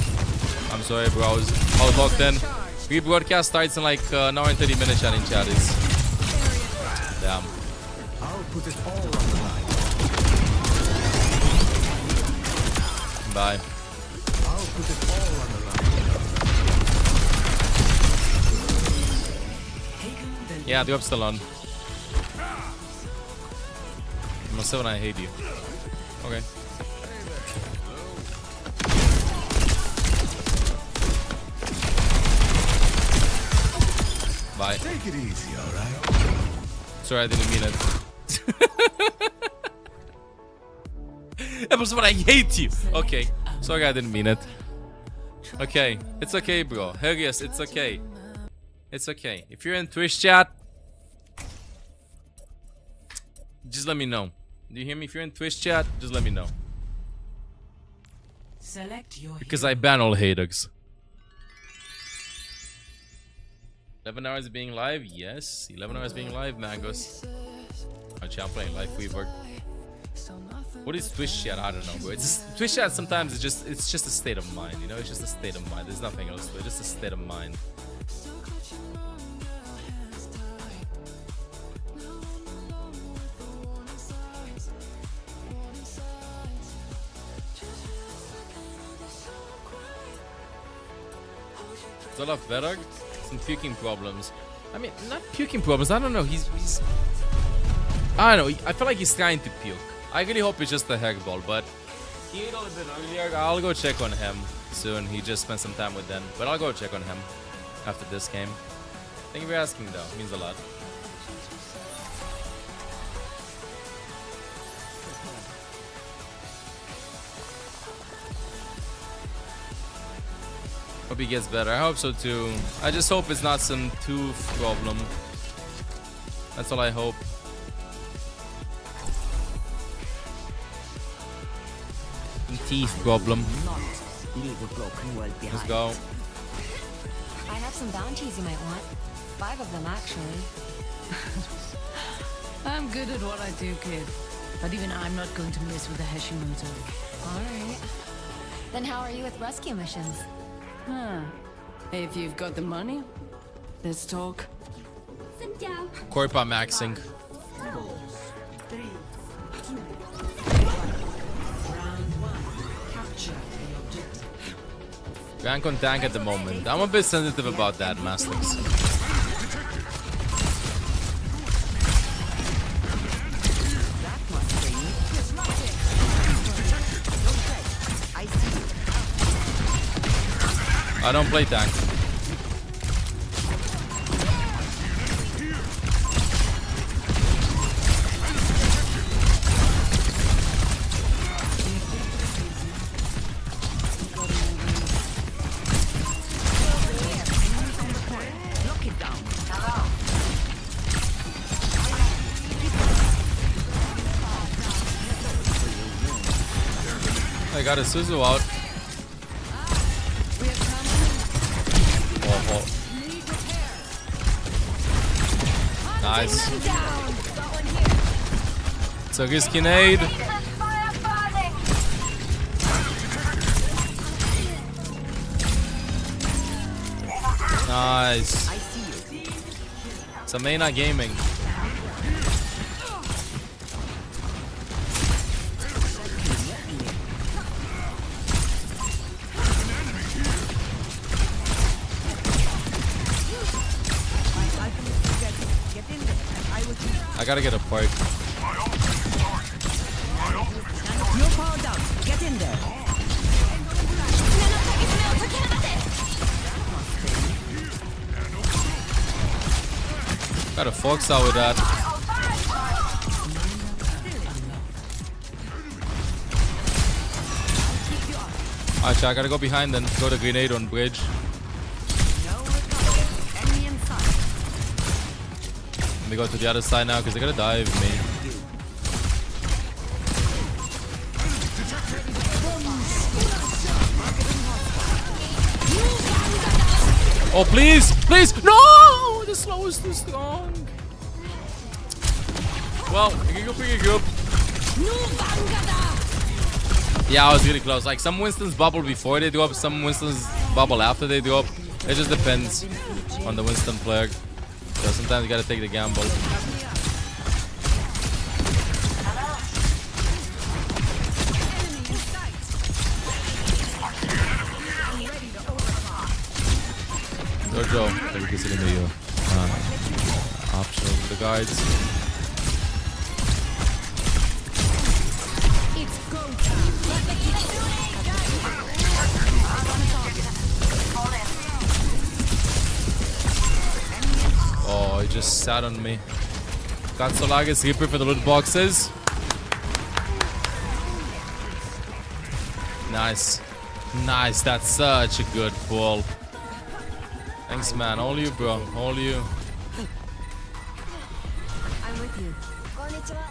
I'm sorry, bro. I was locked in. Rebroadcast starts in like an hour and 30 minutes, chat in chat is. Damn. I'll put it all on the line. Bye. I'll put it all on the line. Yeah, the up's still on. I'm 7, I hate you. Okay. Bye. Take it easy, alright? Sorry, I didn't mean it. Episode, I hate you. Okay. Sorry, I didn't mean it. Okay. It's okay, bro. Hell yes, it's okay. It's okay. If you're in Twitch chat, just let me know. Do you hear me? If you're in Twitch chat, just let me know. Select your Because I ban all haters. 11 hours being live? Yes. 11 hours being live, Mangos. Actually, I'm playing live Weaver. What is Twitch chat? I don't know, bro. It's just, Twitch chat sometimes it's just a state of mind, you know? It's just a state of mind. There's nothing else to it. It's just a state of mind. Is Olaf better? Some puking problems. I mean, not puking problems. I don't know. He's I don't know. I feel like he's trying to puke. I really hope it's just a hairball, but he ate a little bit earlier. I'll go check on him soon. He just spent some time with them, but I'll go check on him after this game. Thank you for asking, though. It means a lot. Hope he gets better. I hope so too. I just hope it's not some tooth problem. That's all I hope. Some teeth problem. Let's go. I have some bounties you might want. 5 of them, actually. I'm good at what I do, kid. But even I'm not going to mess with the Hashimoto. Alright. Then how are you with rescue missions? Huh. If you've got the money, let's talk. Sit down. Corpa maxing. Rank on tank at the moment. I'm a bit sensitive about that, Masters. I don't play tank. I got a Suzu out. Oh. Nice. Took his grenade. Nice. It's a Mena Gaming. I gotta get a part. You're powered up. Get in there. Got a fox out with that. Alright, I gotta go behind and throw the grenade on bridge. Let me go to the other side now because they're gonna dive me. Oh, please! Please! No! The slow is too strong. Well, pick up. Yeah, I was really close. Like, some Winstons bubble before they drop, some Winstons bubble after they drop. It just depends on the Winston player. So sometimes you gotta take the gamble. Joe, tabii kesin geliyor. Optional for the guards. It's go time. Oh, he just sat on me. Got Solaga's Reaper for the loot boxes. Nice. Nice, that's such a good pull. Thanks, man. All you, bro. All you. I'm with you. Konnichiwa.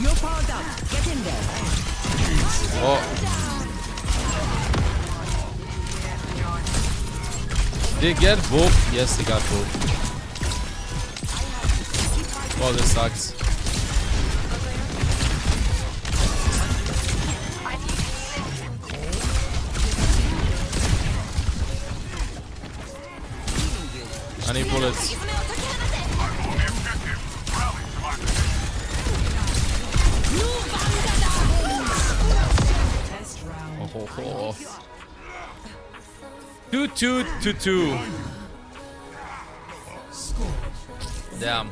You're powered up. Get in there. Oh. Did he get both? Yes, he got both. Oh, this sucks. I need bullets. Oh. 2-2-2-2. Damn. I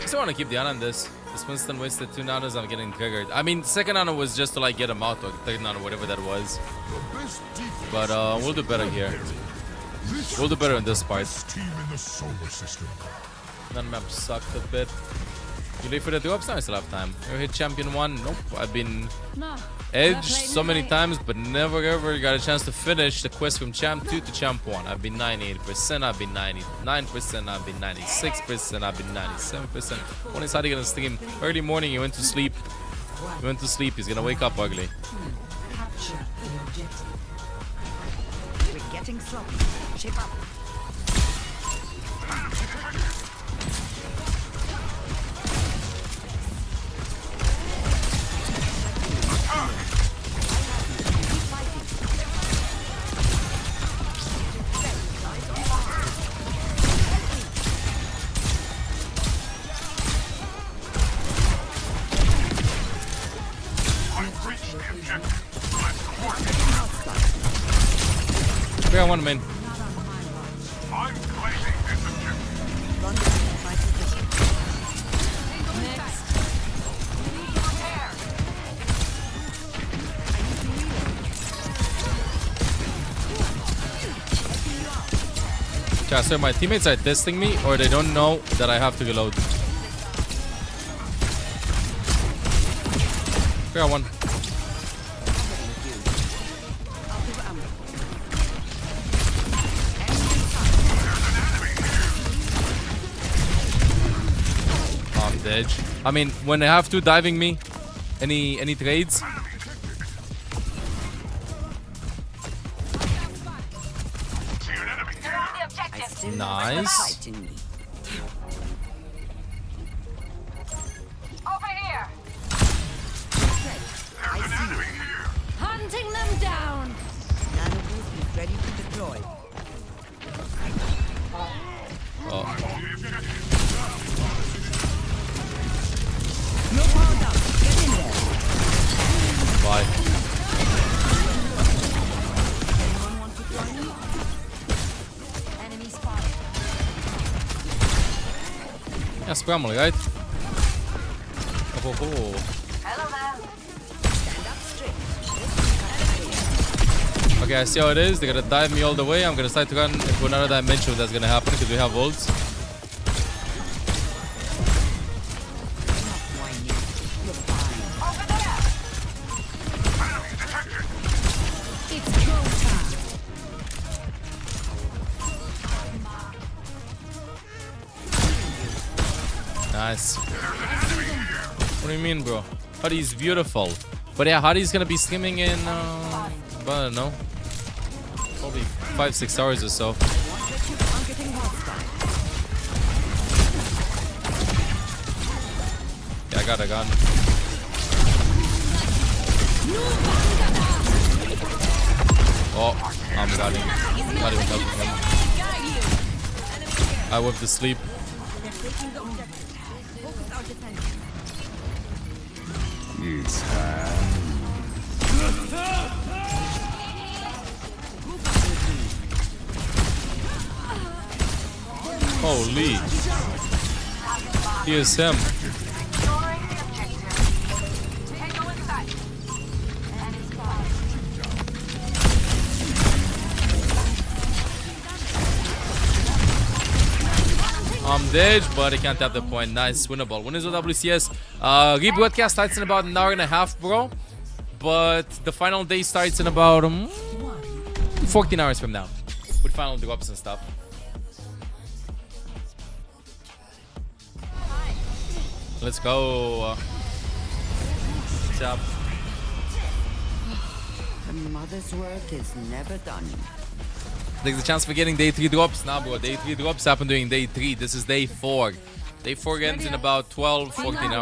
still want to keep the Ana on this. This Winston wasted 2 nanos. I'm getting triggered. I mean, second Ana was just to like get him out, or third Nano, whatever that was. But we'll do better here. We'll do better in this part. That map sucked a bit. You late for the drops? No, I still have time. Ever hit champion 1? Nope. I've been edged so many times, but never ever got a chance to finish the quest from champ 2 to champ 1. I've been 98%, I've been 99%, I've been 96%, I've been 97%. When is Hadi gonna stream? Early morning, he went to sleep. He went to sleep. He's gonna wake up ugly. We're getting sloppy. Shape up. I got one main. I'm claiming this Okay, so my teammates are testing me, or they don't know that I have to reload. I got one. Edge. I mean, when they have to diving me, any trades? Nice. Over here. Hunting them down. Nano boost is ready to deploy. Oh. You're powered up. Get in there. Bye. Anyone want to join me? Enemy spotted. Yeah, spam right? Oh, oh, oh. Hello there. Stand up straight. Okay, I see how it is. They're gonna dive me all the way. I'm gonna start to run into another dimension. That's gonna happen because we have ults. Nice. What do you mean, bro? Hadi's beautiful. But yeah, Hadi's gonna be streaming in, I don't know, probably 5-6 hours or so. Yeah, I got a gun. Oh, I'm got him. Not even helping him. I went to sleep. Holy. Here's him. I'm dead, but I can't have the point. Nice, winnable. Winners of WCS. Rebroadcast starts in about an hour and a half, bro. But the final day starts in about 14 hours from now. With final drops and stuff. Let's go. What's up? The mother's work is never done. There's a chance for getting day 3 drops. Nah, bro. Day 3 drops happen during day 3. This is day 4. Day 4 ends in about 12, 14 hours.